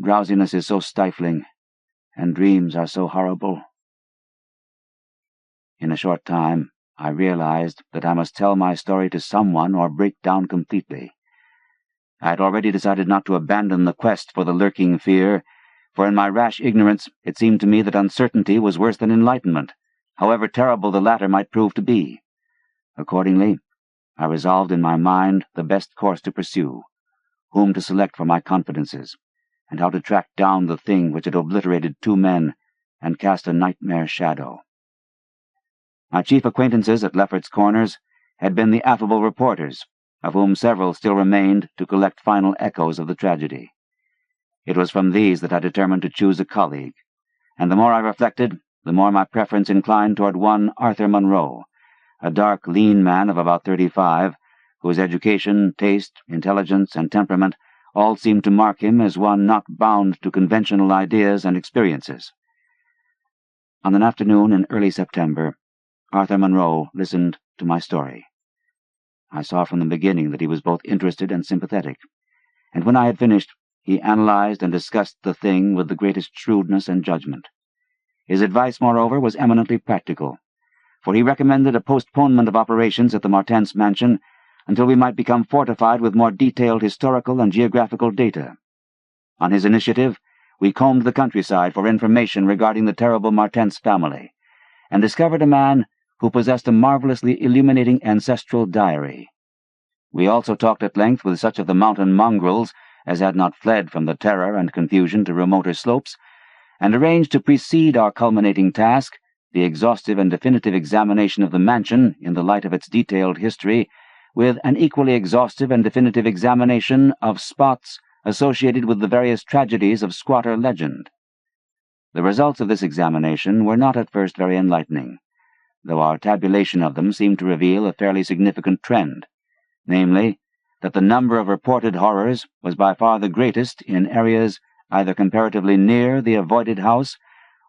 Drowsiness is so stifling, and dreams are so horrible. In a short time, I realized that I must tell my story to someone or break down completely. I had already decided not to abandon the quest for the lurking fear, for in my rash ignorance it seemed to me that uncertainty was worse than enlightenment, however terrible the latter might prove to be. Accordingly, I resolved in my mind the best course to pursue, whom to select for my confidences, and how to track down the thing which had obliterated 2 men and cast a nightmare shadow. My chief acquaintances at Lefferts Corners had been the affable reporters, of whom several still remained to collect final echoes of the tragedy. It was from these that I determined to choose a colleague, and the more I reflected, the more my preference inclined toward one Arthur Munro, a dark, lean man of about 35, whose education, taste, intelligence, and temperament all seemed to mark him as one not bound to conventional ideas and experiences. On an afternoon in early September, Arthur Munro listened to my story. I saw from the beginning that he was both interested and sympathetic, and when I had finished, he analyzed and discussed the thing with the greatest shrewdness and judgment. His advice, moreover, was eminently practical, for he recommended a postponement of operations at the Martens mansion until we might become fortified with more detailed historical and geographical data. On his initiative, we combed the countryside for information regarding the terrible Martens family, and discovered a man who possessed a marvelously illuminating ancestral diary. We also talked at length with such of the mountain mongrels as had not fled from the terror and confusion to remoter slopes, and arranged to precede our culminating task, the exhaustive and definitive examination of the mansion in the light of its detailed history, with an equally exhaustive and definitive examination of spots associated with the various tragedies of squatter legend. The results of this examination were not at first very enlightening, though our tabulation of them seemed to reveal a fairly significant trend, namely, that the number of reported horrors was by far the greatest in areas either comparatively near the avoided house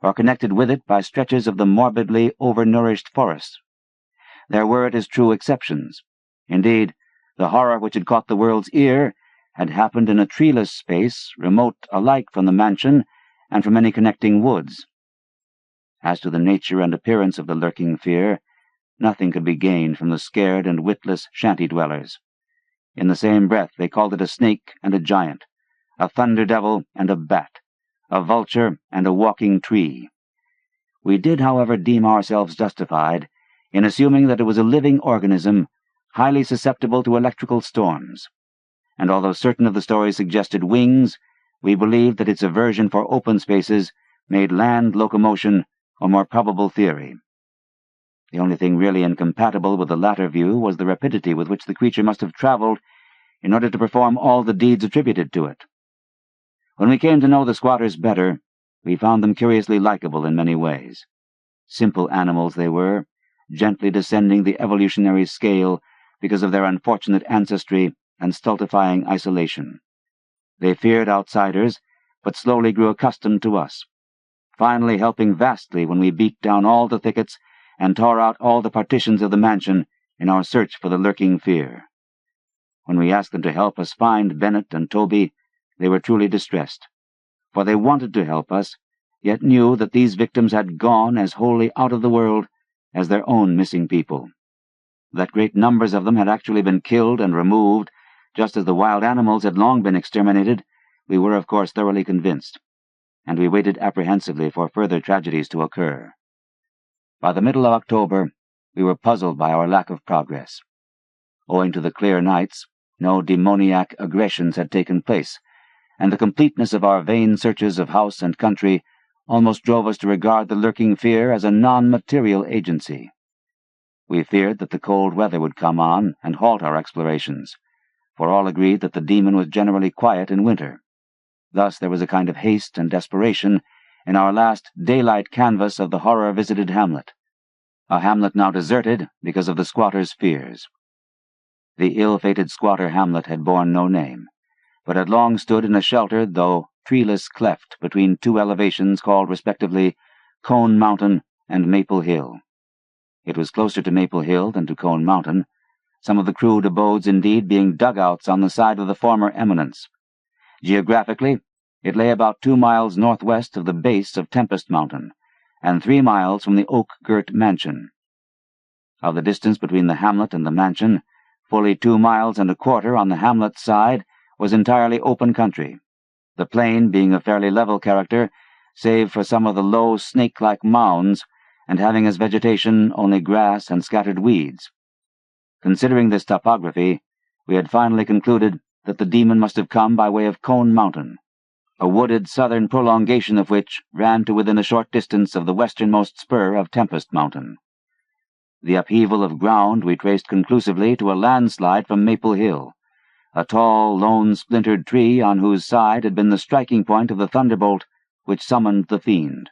or connected with it by stretches of the morbidly overnourished forest. There were, it is true, exceptions. Indeed, the horror which had caught the world's ear had happened in a treeless space remote alike from the mansion and from any connecting woods. As to the nature and appearance of the lurking fear, nothing could be gained from the scared and witless shanty-dwellers. In the same breath they called it a snake and a giant, a thunder-devil and a bat, a vulture and a walking tree. We did, however, deem ourselves justified in assuming that it was a living organism highly susceptible to electrical storms, and although certain of the stories suggested wings, we believed that its aversion for open spaces made land locomotion a more probable theory. The only thing really incompatible with the latter view was the rapidity with which the creature must have traveled in order to perform all the deeds attributed to it. When we came to know the squatters better, we found them curiously likable in many ways. Simple animals they were, gently descending the evolutionary scale because of their unfortunate ancestry and stultifying isolation. They feared outsiders, but slowly grew accustomed to us, finally helping vastly when we beat down all the thickets and tore out all the partitions of the mansion in our search for the lurking fear. When we asked them to help us find Bennett and Toby, they were truly distressed, for they wanted to help us, yet knew that these victims had gone as wholly out of the world as their own missing people. That great numbers of them had actually been killed and removed, just as the wild animals had long been exterminated, we were of course thoroughly convinced, and we waited apprehensively for further tragedies to occur. By the middle of October, we were puzzled by our lack of progress. Owing to the clear nights, no demoniac aggressions had taken place, and the completeness of our vain searches of house and country almost drove us to regard the lurking fear as a non-material agency. We feared that the cold weather would come on and halt our explorations, for all agreed that the demon was generally quiet in winter. Thus there was a kind of haste and desperation in our last daylight canvass of the horror-visited hamlet, a hamlet now deserted because of the squatters' fears. The ill-fated squatter hamlet had borne no name, but had long stood in a sheltered, though treeless cleft between two elevations called respectively Cone Mountain and Maple Hill. It was closer to Maple Hill than to Cone Mountain, some of the crude abodes indeed being dugouts on the side of the former eminence. Geographically, it lay about 2 miles northwest of the base of Tempest Mountain, and 3 miles from the oak-girt mansion. Of the distance between the hamlet and the mansion, fully 2 miles and a quarter on the hamlet's side was entirely open country, the plain being of fairly level character, save for some of the low snake-like mounds, and having as vegetation only grass and scattered weeds. Considering this topography, we had finally concluded that the demon must have come by way of Cone Mountain, a wooded southern prolongation of which ran to within a short distance of the westernmost spur of Tempest Mountain. The upheaval of ground we traced conclusively to a landslide from Maple Hill, a tall, lone, splintered tree on whose side had been the striking point of the thunderbolt which summoned the fiend.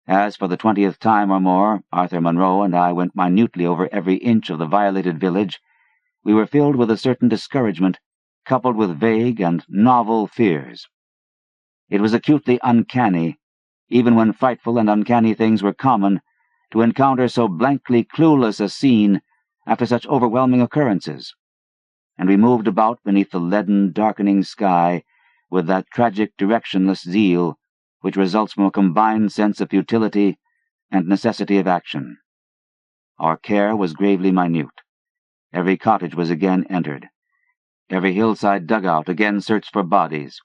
As for the 20th time or more Arthur Monroe and I went minutely over every inch of the violated village, we were filled with a certain discouragement, coupled with vague and novel fears. It was acutely uncanny, even when frightful and uncanny things were common, to encounter so blankly clueless a scene after such overwhelming occurrences, and we moved about beneath the leaden, darkening sky with that tragic, directionless zeal which results from a combined sense of futility and necessity of action. Our care was gravely minute. Every cottage was again entered. Every hillside dugout again searched for bodies.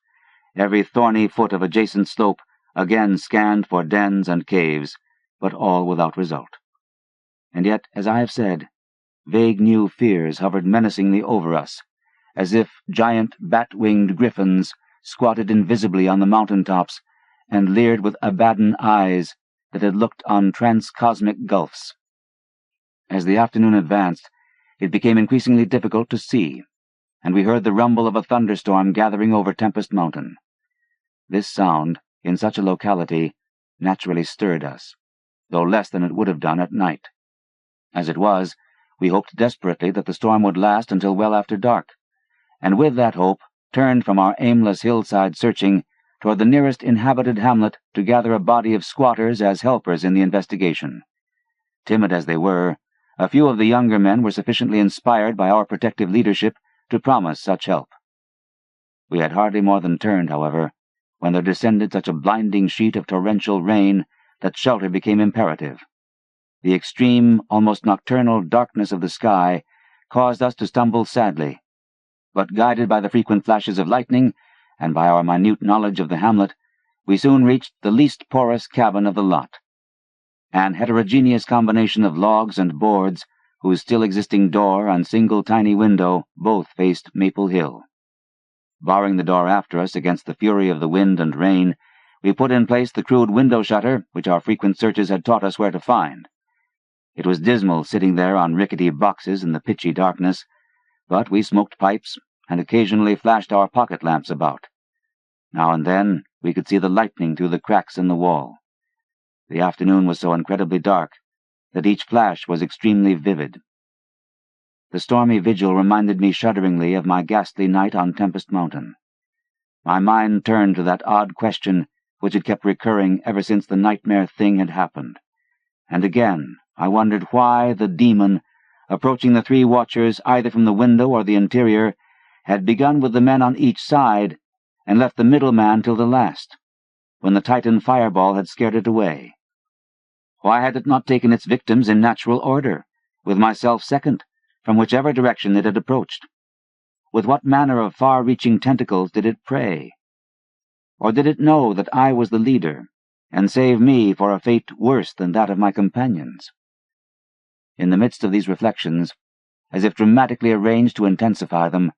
Every thorny foot of adjacent slope again scanned for dens and caves, but all without result. And yet, as I have said, vague new fears hovered menacingly over us, as if giant bat-winged griffins squatted invisibly on the mountain-tops and leered with Abaddon eyes that had looked on transcosmic gulfs. As the afternoon advanced, it became increasingly difficult to see, and we heard the rumble of a thunderstorm gathering over Tempest Mountain. This sound, in such a locality, naturally stirred us, though less than it would have done at night. As it was, we hoped desperately that the storm would last until well after dark, and with that hope turned from our aimless hillside searching toward the nearest inhabited hamlet to gather a body of squatters as helpers in the investigation. Timid as they were, a few of the younger men were sufficiently inspired by our protective leadership to promise such help. We had hardly more than turned, however, when there descended such a blinding sheet of torrential rain that shelter became imperative. The extreme, almost nocturnal darkness of the sky caused us to stumble sadly, but guided by the frequent flashes of lightning and by our minute knowledge of the hamlet, we soon reached the least porous cabin of the lot, an heterogeneous combination of logs and boards whose still existing door and single tiny window both faced Maple Hill. Barring the door after us against the fury of the wind and rain, we put in place the crude window shutter which our frequent searches had taught us where to find. It was dismal sitting there on rickety boxes in the pitchy darkness, but we smoked pipes and occasionally flashed our pocket lamps about. Now and then we could see the lightning through the cracks in the wall. The afternoon was so incredibly dark that each flash was extremely vivid. The stormy vigil reminded me shudderingly of my ghastly night on Tempest Mountain. My mind turned to that odd question which had kept recurring ever since the nightmare thing had happened. And again I wondered why the demon, approaching the 3 watchers either from the window or the interior, had begun with the men on each side and left the middle man till the last, when the Titan fireball had scared it away. Why had it not taken its victims in natural order, with myself second, from whichever direction it had approached? With what manner of far-reaching tentacles did it prey? Or did it know that I was the leader, and save me for a fate worse than that of my companions? In the midst of these reflections, as if dramatically arranged to intensify them,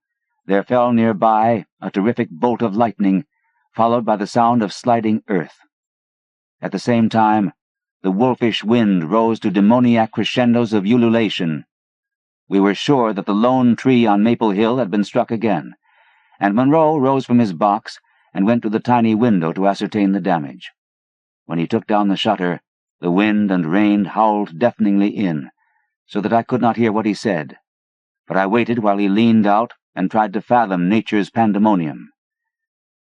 there fell nearby a terrific bolt of lightning, followed by the sound of sliding earth. At the same time, the wolfish wind rose to demoniac crescendos of ululation. We were sure that the lone tree on Maple Hill had been struck again, and Monroe rose from his box and went to the tiny window to ascertain the damage. When he took down the shutter, the wind and rain howled deafeningly in, so that I could not hear what he said. But I waited while he leaned out and tried to fathom nature's pandemonium.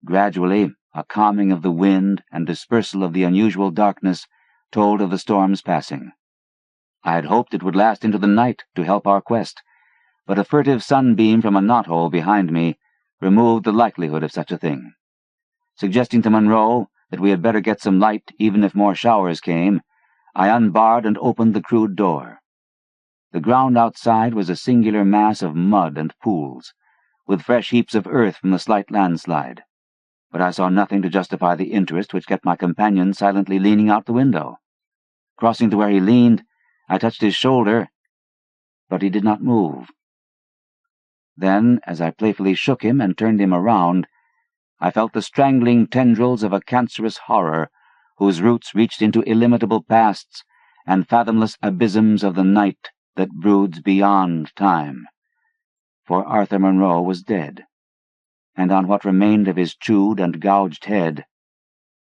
Gradually, a calming of the wind and dispersal of the unusual darkness told of the storm's passing. I had hoped it would last into the night to help our quest, but a furtive sunbeam from a knothole behind me removed the likelihood of such a thing. Suggesting to Monroe that we had better get some light even if more showers came, I unbarred and opened the crude door. The ground outside was a singular mass of mud and pools, with fresh heaps of earth from the slight landslide, but I saw nothing to justify the interest which kept my companion silently leaning out the window. Crossing to where he leaned, I touched his shoulder, but he did not move. Then, as I playfully shook him and turned him around, I felt the strangling tendrils of a cancerous horror whose roots reached into illimitable pasts and fathomless abysms of the night that broods beyond time. For Arthur Monroe was dead, and on what remained of his chewed and gouged head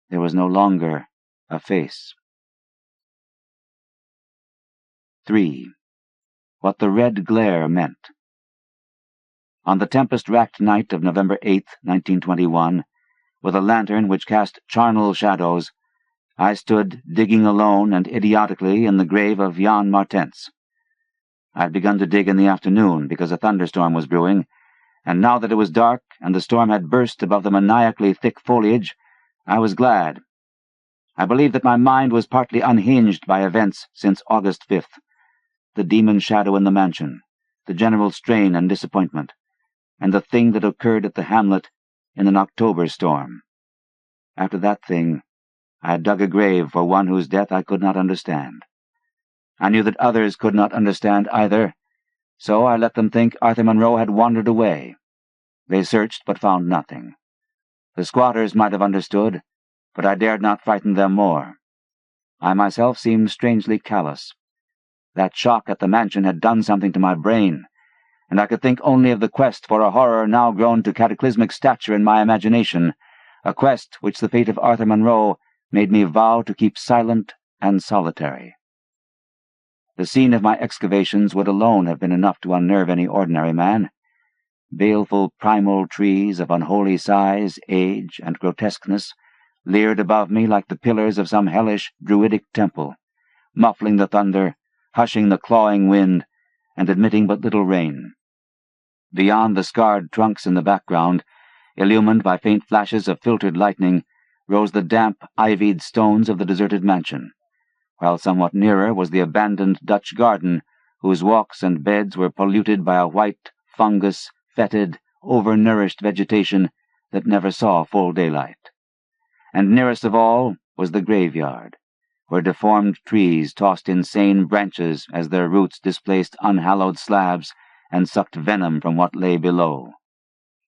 there was no longer a face. 3. What the red glare meant. On the tempest-racked night of November 8, 1921, with a lantern which cast charnel shadows, I stood digging alone and idiotically in the grave of Jan Martens. I had begun to dig in the afternoon because a thunderstorm was brewing, and now that it was dark and the storm had burst above the maniacally thick foliage, I was glad. I believed that my mind was partly unhinged by events since August 5th, the demon shadow in the mansion, the general strain and disappointment, and the thing that occurred at the hamlet in an October storm. After that thing, I had dug a grave for one whose death I could not understand. I knew that others could not understand either, so I let them think Arthur Monroe had wandered away. They searched but found nothing. The squatters might have understood, but I dared not frighten them more. I myself seemed strangely callous. That shock at the mansion had done something to my brain, and I could think only of the quest for a horror now grown to cataclysmic stature in my imagination, a quest which the fate of Arthur Monroe made me vow to keep silent and solitary. The scene of my excavations would alone have been enough to unnerve any ordinary man. Baleful primal trees of unholy size, age, and grotesqueness leered above me like the pillars of some hellish druidic temple, muffling the thunder, hushing the clawing wind, and admitting but little rain. Beyond the scarred trunks in the background, illumined by faint flashes of filtered lightning, rose the damp, ivied stones of the deserted mansion, while somewhat nearer was the abandoned Dutch garden, whose walks and beds were polluted by a white, fungus, fetid, overnourished vegetation that never saw full daylight. And nearest of all was the graveyard, where deformed trees tossed insane branches as their roots displaced unhallowed slabs and sucked venom from what lay below.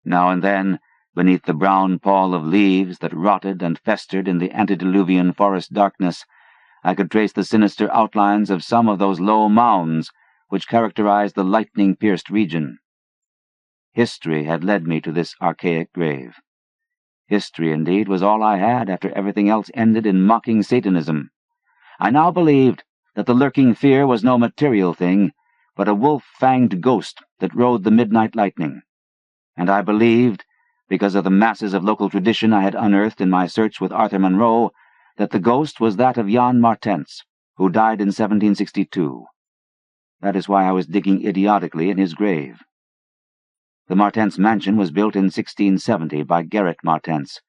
Now and then, beneath the brown pall of leaves that rotted and festered in the antediluvian forest darkness, I could trace the sinister outlines of some of those low mounds which characterized the lightning-pierced region. History had led me to this archaic grave. History, indeed, was all I had after everything else ended in mocking Satanism. I now believed that the lurking fear was no material thing, but a wolf-fanged ghost that rode the midnight lightning. And I believed, because of the masses of local tradition I had unearthed in my search with Arthur Monroe, that the ghost was that of Jan Martens, who died in 1762. That is why I was digging idiotically in his grave. The Martens mansion was built in 1670 by Gerrit Martens,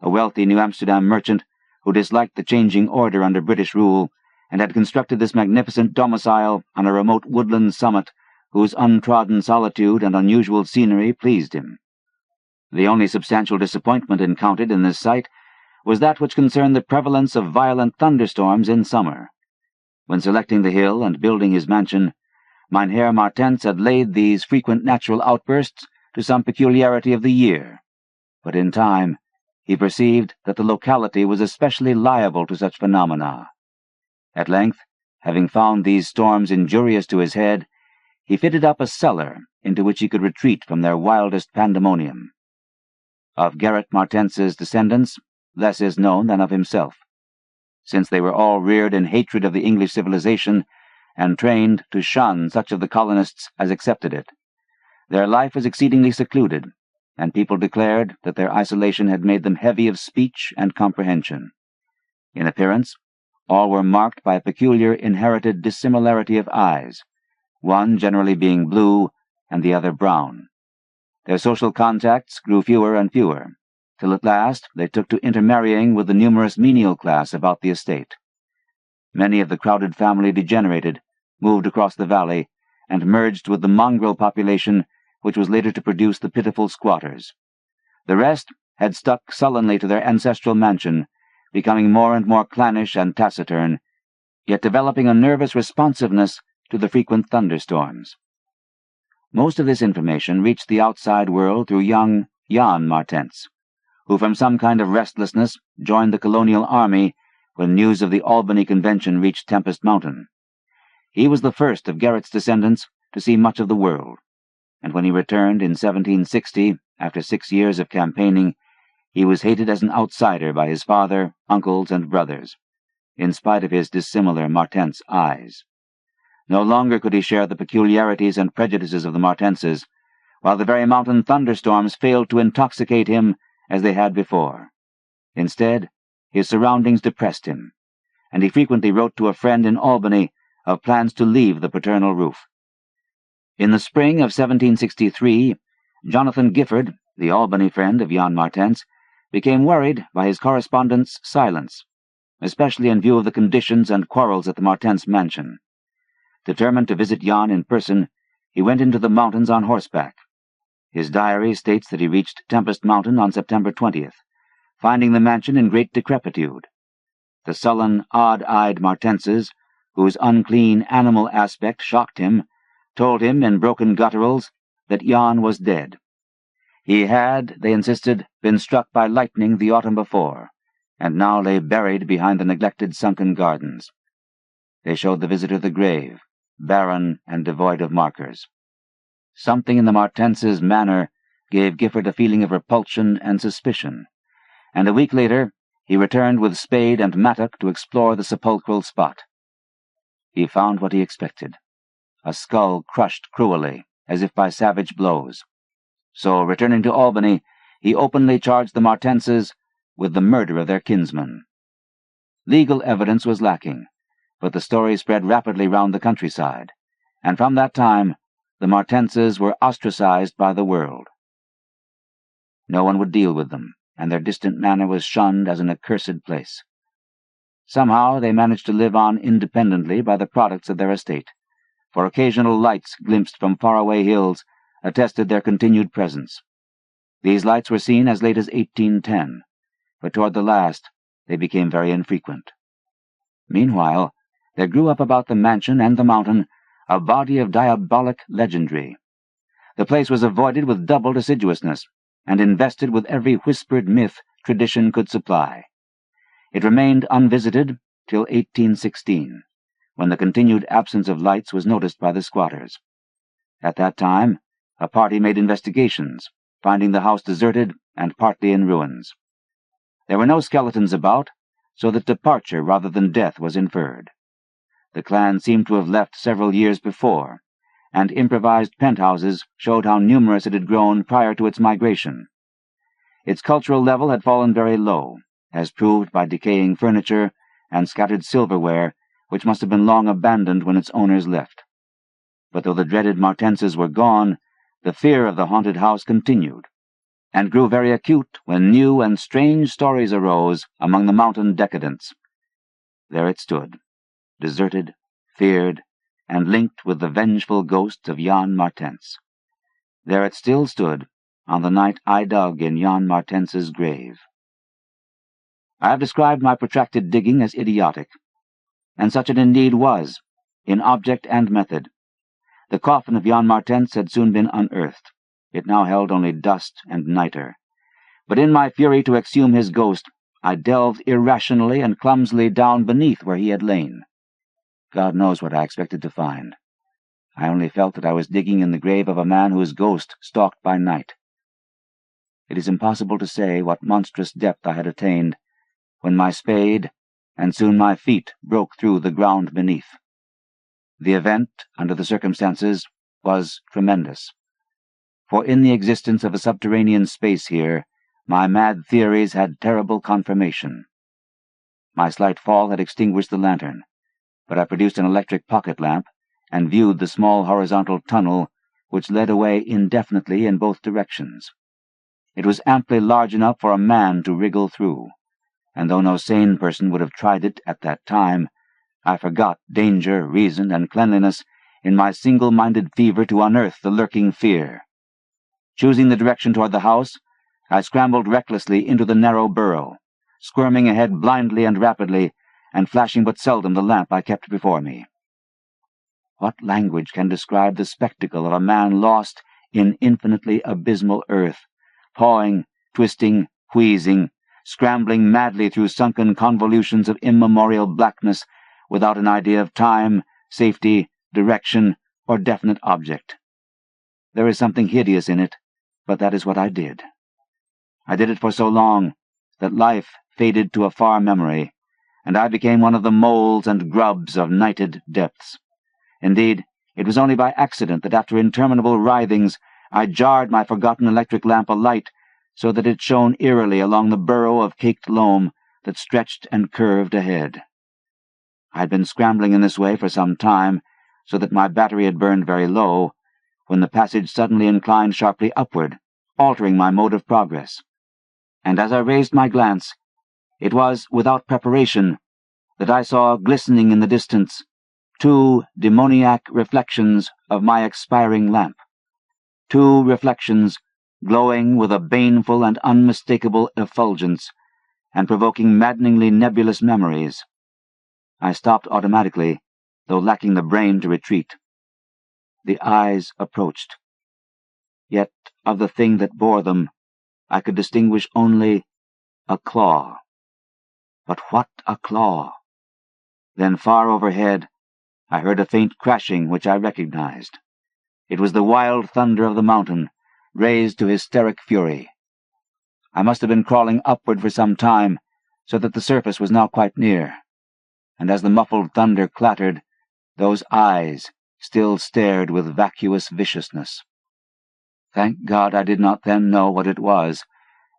a wealthy New Amsterdam merchant who disliked the changing order under British rule and had constructed this magnificent domicile on a remote woodland summit whose untrodden solitude and unusual scenery pleased him. The only substantial disappointment encountered in this site was that which concerned the prevalence of violent thunderstorms in summer. When selecting the hill and building his mansion, Mynheer Martens had laid these frequent natural outbursts to some peculiarity of the year, but in time he perceived that the locality was especially liable to such phenomena. At length, having found these storms injurious to his head, he fitted up a cellar into which he could retreat from their wildest pandemonium. Of Garrett Martense's descendants, less is known than of himself, since they were all reared in hatred of the English civilization and trained to shun such of the colonists as accepted it. Their life was exceedingly secluded, and people declared that their isolation had made them heavy of speech and comprehension. In appearance, all were marked by a peculiar inherited dissimilarity of eyes, one generally being blue and the other brown. Their social contacts grew fewer and fewer, till at last they took to intermarrying with the numerous menial class about the estate. Many of the crowded family degenerated, moved across the valley, and merged with the mongrel population which was later to produce the pitiful squatters. The rest had stuck sullenly to their ancestral mansion, becoming more and more clannish and taciturn, yet developing a nervous responsiveness to the frequent thunderstorms. Most of this information reached the outside world through young Jan Martens, who from some kind of restlessness joined the colonial army when news of the Albany Convention reached Tempest Mountain. He was the first of Garrett's descendants to see much of the world, and when he returned in 1760, after 6 years of campaigning, he was hated as an outsider by his father, uncles, and brothers, in spite of his dissimilar Martens eyes. No longer could he share the peculiarities and prejudices of the Martenses, while the very mountain thunderstorms failed to intoxicate him as they had before. Instead, his surroundings depressed him, and he frequently wrote to a friend in Albany of plans to leave the paternal roof. In the spring of 1763, Jonathan Gifford, the Albany friend of Jan Martens, became worried by his correspondent's silence, especially in view of the conditions and quarrels at the Martens mansion. Determined to visit Jan in person, he went into the mountains on horseback. His diary states that he reached Tempest Mountain on September 20th, finding the mansion in great decrepitude. The sullen, odd-eyed Martenses, whose unclean animal aspect shocked him, told him in broken gutturals that Jan was dead. He had, they insisted, been struck by lightning the autumn before, and now lay buried behind the neglected sunken gardens. They showed the visitor the grave, barren and devoid of markers. Something in the Martenses' manner gave Gifford a feeling of repulsion and suspicion, and a week later he returned with spade and mattock to explore the sepulchral spot. He found what he expected, a skull crushed cruelly, as if by savage blows. So, returning to Albany, he openly charged the Martenses with the murder of their kinsman. Legal evidence was lacking, but the story spread rapidly round the countryside, and from that time the Martenses were ostracized by the world. No one would deal with them, and their distant manor was shunned as an accursed place. Somehow they managed to live on independently by the products of their estate, for occasional lights glimpsed from faraway hills attested their continued presence. These lights were seen as late as 1810, but toward the last they became very infrequent. Meanwhile, there grew up about the mansion and the mountain a body of diabolic legendry. The place was avoided with doubled assiduousness, and invested with every whispered myth tradition could supply. It remained unvisited till 1816, when the continued absence of lights was noticed by the squatters. At that time, a party made investigations, finding the house deserted and partly in ruins. There were no skeletons about, so that departure rather than death was inferred. The clan seemed to have left several years before, and improvised penthouses showed how numerous it had grown prior to its migration. Its cultural level had fallen very low, as proved by decaying furniture and scattered silverware, which must have been long abandoned when its owners left. But though the dreaded Martenses were gone, the fear of the haunted house continued, and grew very acute when new and strange stories arose among the mountain decadents. There it stood, deserted, feared, and linked with the vengeful ghost of Jan Martens. There it still stood on the night I dug in Jan Martens's grave. I have described my protracted digging as idiotic, and such it indeed was, in object and method. The coffin of Jan Martens had soon been unearthed. It now held only dust and nitre. But in my fury to exhume his ghost, I delved irrationally and clumsily down beneath where he had lain. God knows what I expected to find. I only felt that I was digging in the grave of a man whose ghost stalked by night. It is impossible to say what monstrous depth I had attained when my spade, and soon my feet, broke through the ground beneath. The event, under the circumstances, was tremendous. For in the existence of a subterranean space here, my mad theories had terrible confirmation. My slight fall had extinguished the lantern, but I produced an electric pocket lamp and viewed the small horizontal tunnel which led away indefinitely in both directions. It was amply large enough for a man to wriggle through, and though no sane person would have tried it at that time, I forgot danger, reason, and cleanliness in my single-minded fever to unearth the lurking fear. Choosing the direction toward the house, I scrambled recklessly into the narrow burrow, squirming ahead blindly and rapidly, and flashing but seldom the lamp I kept before me. What language can describe the spectacle of a man lost in infinitely abysmal earth, pawing, twisting, wheezing, scrambling madly through sunken convolutions of immemorial blackness without an idea of time, safety, direction, or definite object? There is something hideous in it, but that is what I did. I did it for so long that life faded to a far memory, and I became one of the moles and grubs of nighted depths. Indeed, it was only by accident that after interminable writhings I jarred my forgotten electric lamp alight so that it shone eerily along the burrow of caked loam that stretched and curved ahead. I had been scrambling in this way for some time, so that my battery had burned very low, when the passage suddenly inclined sharply upward, altering my mode of progress. And as I raised my glance, it was without preparation that I saw glistening in the distance 2 demoniac reflections of my expiring lamp, 2 reflections glowing with a baneful and unmistakable effulgence, and provoking maddeningly nebulous memories. I stopped automatically, though lacking the brain to retreat. The eyes approached. Yet of the thing that bore them, I could distinguish only a claw. But what a claw! Then far overhead, I heard a faint crashing which I recognized. It was the wild thunder of the mountain, raised to hysteric fury. I must have been crawling upward for some time, so that the surface was now quite near, and as the muffled thunder clattered, those eyes still stared with vacuous viciousness. Thank God I did not then know what it was,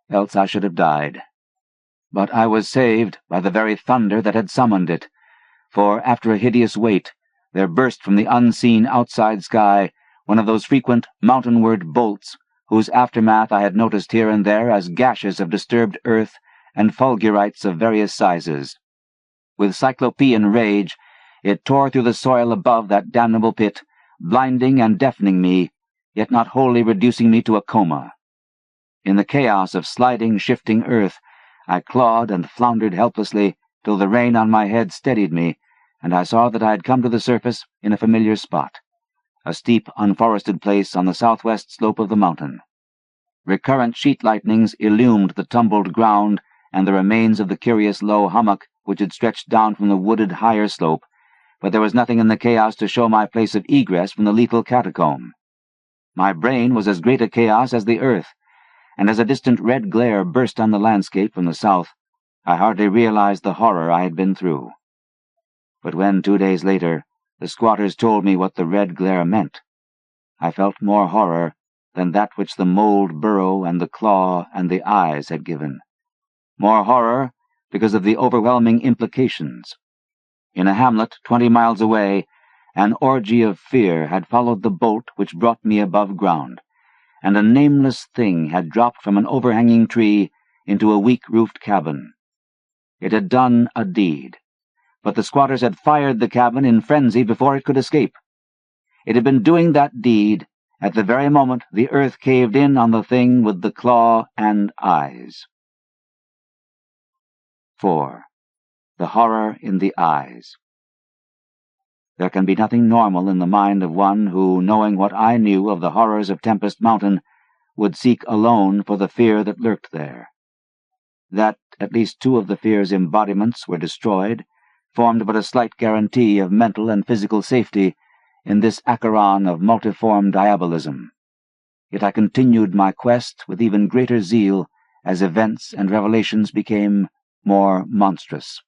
else I should have died. But I was saved by the very thunder that had summoned it, for after a hideous wait, there burst from the unseen outside sky one of those frequent mountainward bolts whose aftermath I had noticed here and there as gashes of disturbed earth and fulgurites of various sizes. With cyclopean rage, it tore through the soil above that damnable pit, blinding and deafening me, yet not wholly reducing me to a coma. In the chaos of sliding, shifting earth, I clawed and floundered helplessly till the rain on my head steadied me, and I saw that I had come to the surface in a familiar spot, a steep, unforested place on the southwest slope of the mountain. Recurrent sheet lightnings illumined the tumbled ground and the remains of the curious low hummock which had stretched down from the wooded higher slope, but there was nothing in the chaos to show my place of egress from the lethal catacomb. My brain was as great a chaos as the earth, and as a distant red glare burst on the landscape from the south, I hardly realized the horror I had been through. But when, 2 days later, the squatters told me what the red glare meant, I felt more horror than that which the mold burrow and the claw and the eyes had given. More horror because of the overwhelming implications. In a hamlet 20 miles away, an orgy of fear had followed the bolt which brought me above ground, and a nameless thing had dropped from an overhanging tree into a weak-roofed cabin. It had done a deed, but the squatters had fired the cabin in frenzy before it could escape. It had been doing that deed at the very moment the earth caved in on the thing with the claw and eyes. 4. The horror in the eyes. There can be nothing normal in the mind of one who, knowing what I knew of the horrors of Tempest Mountain, would seek alone for the fear that lurked there. That at least 2 of the fear's embodiments were destroyed, formed but a slight guarantee of mental and physical safety in this Acheron of multiform diabolism. Yet I continued my quest with even greater zeal as events and revelations became more monstrous.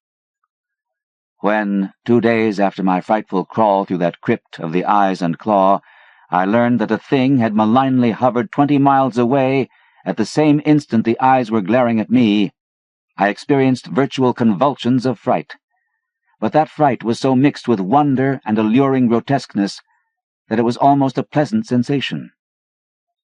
When, 2 days after my frightful crawl through that crypt of the eyes and claw, I learned that a thing had malignly hovered 20 miles away at the same instant the eyes were glaring at me, I experienced virtual convulsions of fright. But that fright was so mixed with wonder and alluring grotesqueness that it was almost a pleasant sensation.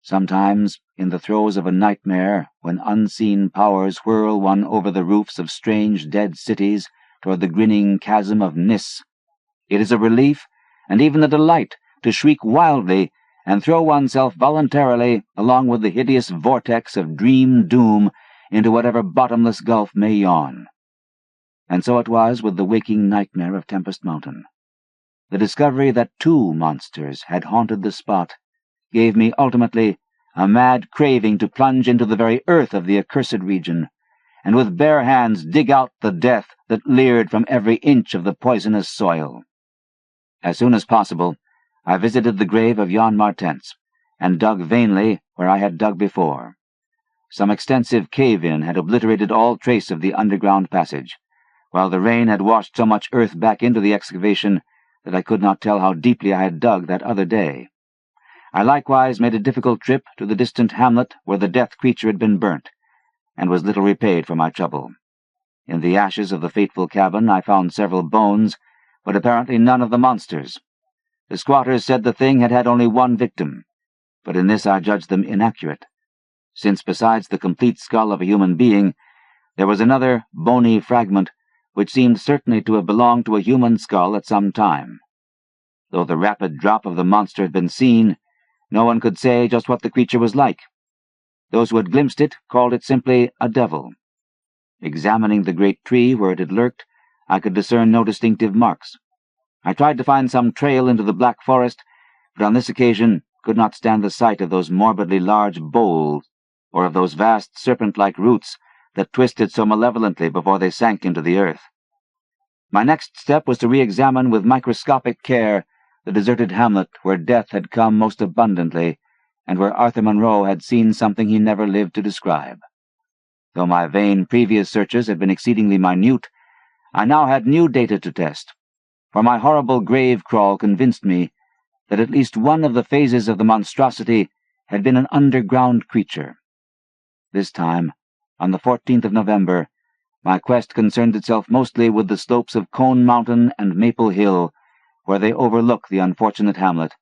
Sometimes, in the throes of a nightmare, when unseen powers whirl one over the roofs of strange dead cities toward the grinning chasm of Nis, it is a relief and even a delight to shriek wildly and throw oneself voluntarily along with the hideous vortex of dream doom into whatever bottomless gulf may yawn. And so it was with the waking nightmare of Tempest Mountain. The discovery that 2 monsters had haunted the spot gave me ultimately a mad craving to plunge into the very earth of the accursed region, and with bare hands dig out the death that leered from every inch of the poisonous soil. As soon as possible, I visited the grave of Jan Martens, and dug vainly where I had dug before. Some extensive cave-in had obliterated all trace of the underground passage, while the rain had washed so much earth back into the excavation that I could not tell how deeply I had dug that other day. I likewise made a difficult trip to the distant hamlet where the death creature had been burnt, and was little repaid for my trouble. In the ashes of the fateful cabin I found several bones, but apparently none of the monsters. The squatters said the thing had had only 1 victim, but in this I judged them inaccurate, since besides the complete skull of a human being, there was another bony fragment which seemed certainly to have belonged to a human skull at some time. Though the rapid drop of the monster had been seen, no one could say just what the creature was like. Those who had glimpsed it called it simply a devil. Examining the great tree where it had lurked, I could discern no distinctive marks. I tried to find some trail into the black forest, but on this occasion could not stand the sight of those morbidly large boles, or of those vast serpent-like roots that twisted so malevolently before they sank into the earth. My next step was to re-examine with microscopic care the deserted hamlet where death had come most abundantly, and where Arthur Monroe had seen something he never lived to describe. Though my vain previous searches had been exceedingly minute, I now had new data to test, for my horrible grave crawl convinced me that at least one of the phases of the monstrosity had been an underground creature. This time, on the 14th of November, my quest concerned itself mostly with the slopes of Cone Mountain and Maple Hill, where they overlook the unfortunate hamlet,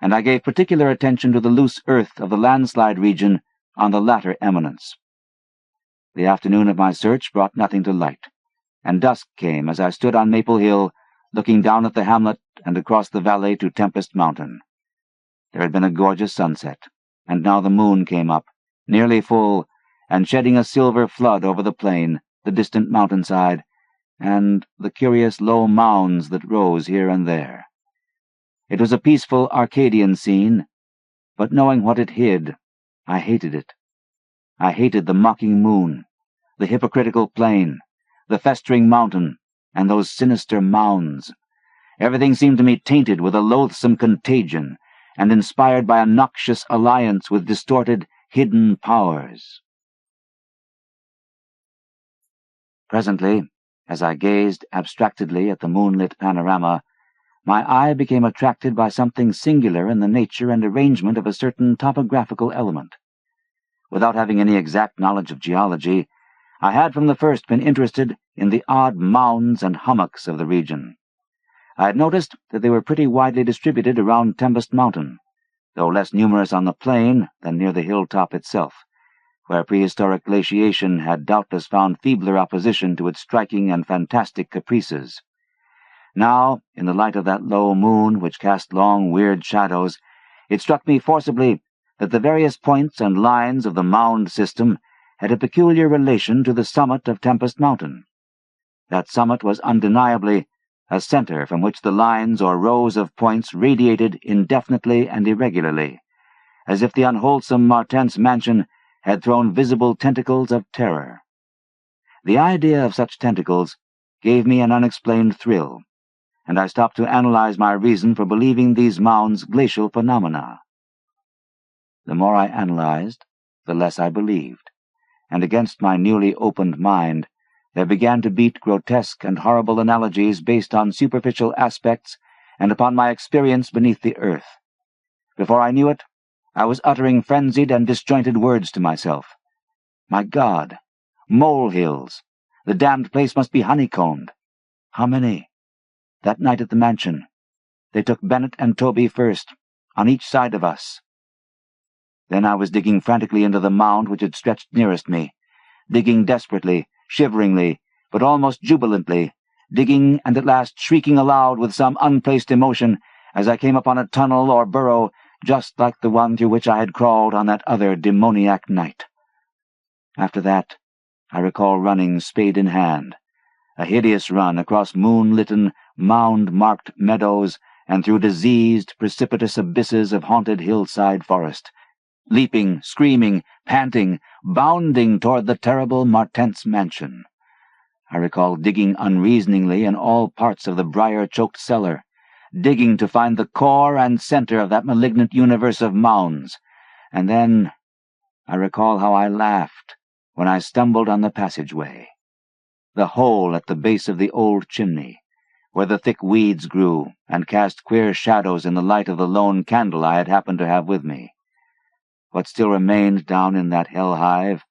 and I gave particular attention to the loose earth of the landslide region on the latter eminence. The afternoon of my search brought nothing to light, and dusk came as I stood on Maple Hill, looking down at the hamlet and across the valley to Tempest Mountain. There had been a gorgeous sunset, and now the moon came up, nearly full, and shedding a silver flood over the plain, the distant mountainside, and the curious low mounds that rose here and there. It was a peaceful Arcadian scene, but knowing what it hid, I hated it. I hated the mocking moon, the hypocritical plain, the festering mountain, and those sinister mounds. Everything seemed to me tainted with a loathsome contagion, and inspired by a noxious alliance with distorted, hidden powers. Presently, as I gazed abstractedly at the moonlit panorama, my eye became attracted by something singular in the nature and arrangement of a certain topographical element. Without having any exact knowledge of geology, I had from the first been interested in the odd mounds and hummocks of the region. I had noticed that they were pretty widely distributed around Tempest Mountain, though less numerous on the plain than near the hilltop itself, where prehistoric glaciation had doubtless found feebler opposition to its striking and fantastic caprices. Now, in the light of that low moon which cast long, weird shadows, it struck me forcibly that the various points and lines of the mound system had a peculiar relation to the summit of Tempest Mountain. That summit was undeniably a center from which the lines or rows of points radiated indefinitely and irregularly, as if the unwholesome Martens mansion had thrown visible tentacles of terror. The idea of such tentacles gave me an unexplained thrill, and I stopped to analyze my reason for believing these mounds glacial phenomena. The more I analyzed, the less I believed, and against my newly opened mind there began to beat grotesque and horrible analogies based on superficial aspects and upon my experience beneath the earth. Before I knew it, I was uttering frenzied and disjointed words to myself. My God! Molehills! The damned place must be honeycombed. How many? That night at the mansion. They took Bennett and Toby first, on each side of us. Then I was digging frantically into the mound which had stretched nearest me, digging desperately, shiveringly, but almost jubilantly, digging and at last shrieking aloud with some unplaced emotion as I came upon a tunnel or burrow just like the one through which I had crawled on that other demoniac night. After that, I recall running spade in hand, a hideous run across moon-litten, mound-marked meadows and through diseased, precipitous abysses of haunted hillside forest, leaping, screaming, panting, bounding toward the terrible Martens mansion. I recall digging unreasoningly in all parts of the briar-choked cellar, digging to find the core and center of that malignant universe of mounds, and then I recall how I laughed when I stumbled on the passageway, the hole at the base of the old chimney, where the thick weeds grew and cast queer shadows in the light of the lone candle I had happened to have with me. What still remained down in that hell-hive,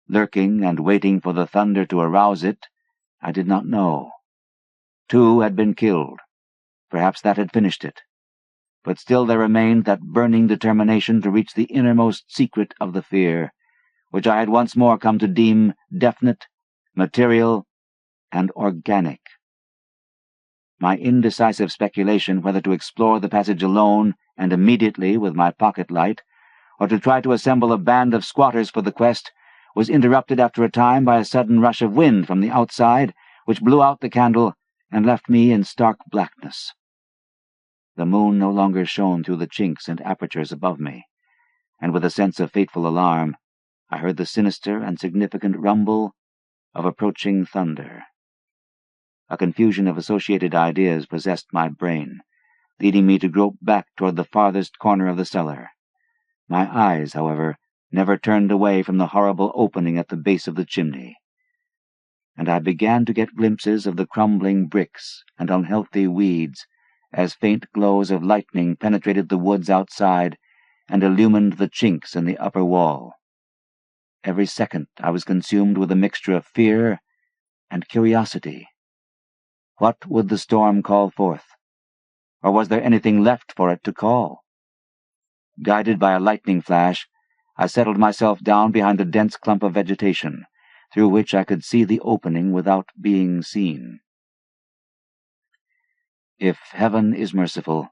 lurking and waiting for the thunder to arouse it, I did not know. 2 had been killed. Perhaps that had finished it. But still there remained that burning determination to reach the innermost secret of the fear, which I had once more come to deem definite, material, and organic. My indecisive speculation whether to explore the passage alone and immediately with my pocket light, or to try to assemble a band of squatters for the quest, was interrupted after a time by a sudden rush of wind from the outside, which blew out the candle and left me in stark blackness. The moon no longer shone through the chinks and apertures above me, and with a sense of fateful alarm, I heard the sinister and significant rumble of approaching thunder. A confusion of associated ideas possessed my brain, leading me to grope back toward the farthest corner of the cellar. My eyes, however, never turned away from the horrible opening at the base of the chimney, and I began to get glimpses of the crumbling bricks and unhealthy weeds as faint glows of lightning penetrated the woods outside and illumined the chinks in the upper wall. Every second I was consumed with a mixture of fear and curiosity. What would the storm call forth? Or was there anything left for it to call? Guided by a lightning flash, I settled myself down behind a dense clump of vegetation, through which I could see the opening without being seen. If heaven is merciful,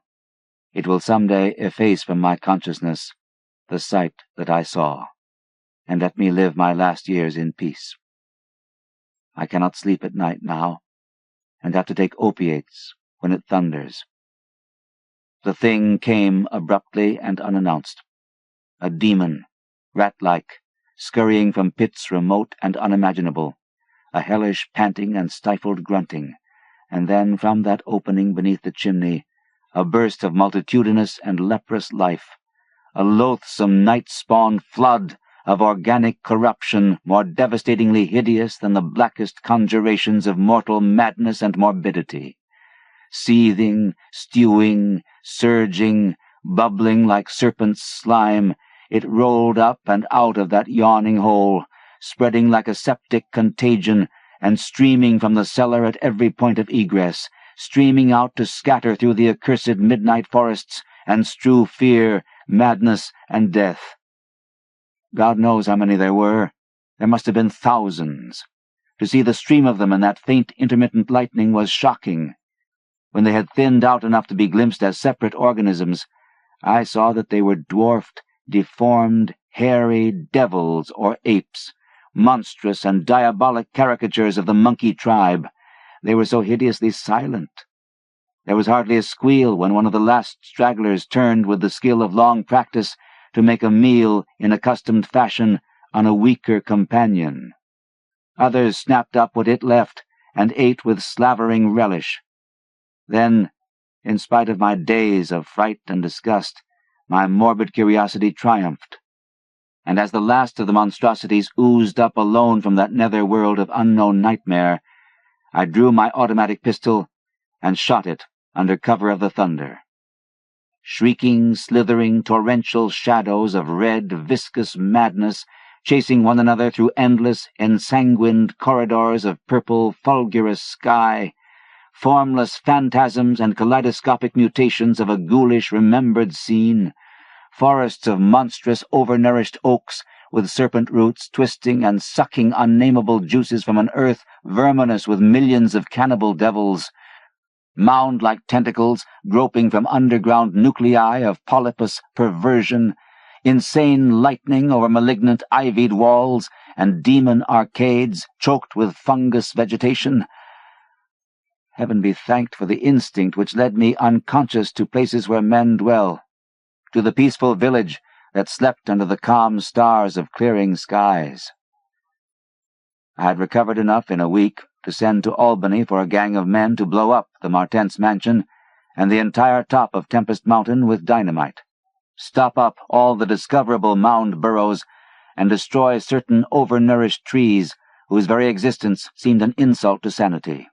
it will some day efface from my consciousness the sight that I saw, and let me live my last years in peace. I cannot sleep at night now, and have to take opiates when it thunders. The thing came abruptly and unannounced. A demon, rat-like, scurrying from pits remote and unimaginable, a hellish panting and stifled grunting, and then from that opening beneath the chimney, a burst of multitudinous and leprous life, a loathsome night-spawned flood of organic corruption more devastatingly hideous than the blackest conjurations of mortal madness and morbidity. Seething, stewing, surging, bubbling like serpent's slime, it rolled up and out of that yawning hole, spreading like a septic contagion, and streaming from the cellar at every point of egress, streaming out to scatter through the accursed midnight forests and strew fear, madness, and death. God knows how many there were. There must have been thousands. To see the stream of them in that faint intermittent lightning was shocking. When they had thinned out enough to be glimpsed as separate organisms, I saw that they were dwarfed, deformed, hairy devils or apes, monstrous and diabolic caricatures of the monkey tribe. They were so hideously silent. There was hardly a squeal when one of the last stragglers turned with the skill of long practice to make a meal in accustomed fashion on a weaker companion. Others snapped up what it left and ate with slavering relish. Then, in spite of my days of fright and disgust, my morbid curiosity triumphed, and as the last of the monstrosities oozed up alone from that nether world of unknown nightmare, I drew my automatic pistol and shot it under cover of the thunder. Shrieking, slithering, torrential shadows of red, viscous madness chasing one another through endless, ensanguined corridors of purple, fulgurous sky, formless phantasms and kaleidoscopic mutations of a ghoulish, remembered scene, forests of monstrous, overnourished oaks with serpent roots twisting and sucking unnameable juices from an earth verminous with millions of cannibal devils, mound-like tentacles groping from underground nuclei of polypus perversion, insane lightning over malignant ivied walls, and demon arcades choked with fungus vegetation. Heaven be thanked for the instinct which led me unconscious to places where men dwell, to the peaceful village that slept under the calm stars of clearing skies. I had recovered enough in a week to send to Albany for a gang of men to blow up the Martens mansion and the entire top of Tempest Mountain with dynamite, stop up all the discoverable mound burrows, and destroy certain overnourished trees whose very existence seemed an insult to sanity.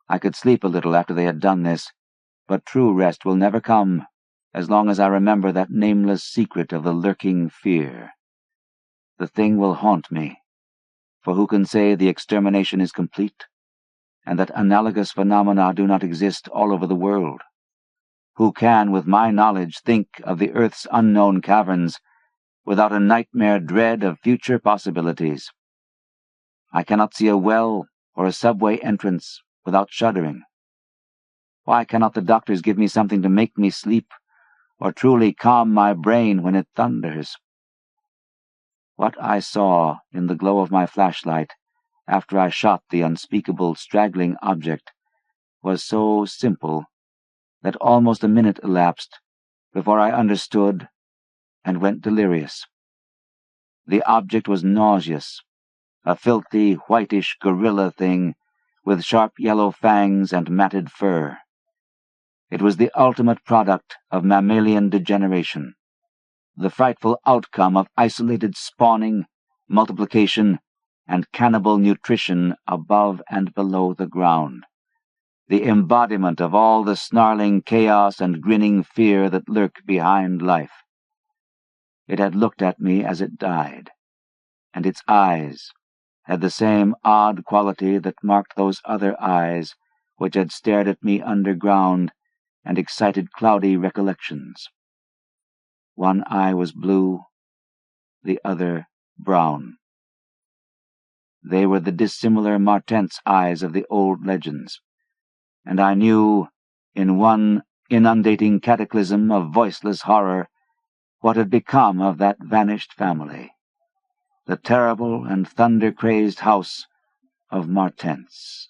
I could sleep a little after they had done this, but true rest will never come as long as I remember that nameless secret of the lurking fear. The thing will haunt me, for who can say the extermination is complete, and that analogous phenomena do not exist all over the world? Who can, with my knowledge, think of the earth's unknown caverns without a nightmare dread of future possibilities? I cannot see a well or a subway entrance without shuddering. Why cannot the doctors give me something to make me sleep, or truly calm my brain when it thunders? What I saw in the glow of my flashlight after I shot the unspeakable straggling object was so simple that almost a minute elapsed before I understood and went delirious. The object was nauseous, a filthy, whitish gorilla thing with sharp yellow fangs and matted fur. It was the ultimate product of mammalian degeneration, the frightful outcome of isolated spawning, multiplication, and cannibal nutrition above and below the ground, the embodiment of all the snarling chaos and grinning fear that lurk behind life. It had looked at me as it died, and its eyes had the same odd quality that marked those other eyes which had stared at me underground and excited cloudy recollections. One eye was blue, the other brown. They were the dissimilar Martens eyes of the old legends, and I knew, in one inundating cataclysm of voiceless horror, what had become of that vanished family, the terrible and thunder-crazed house of Martens.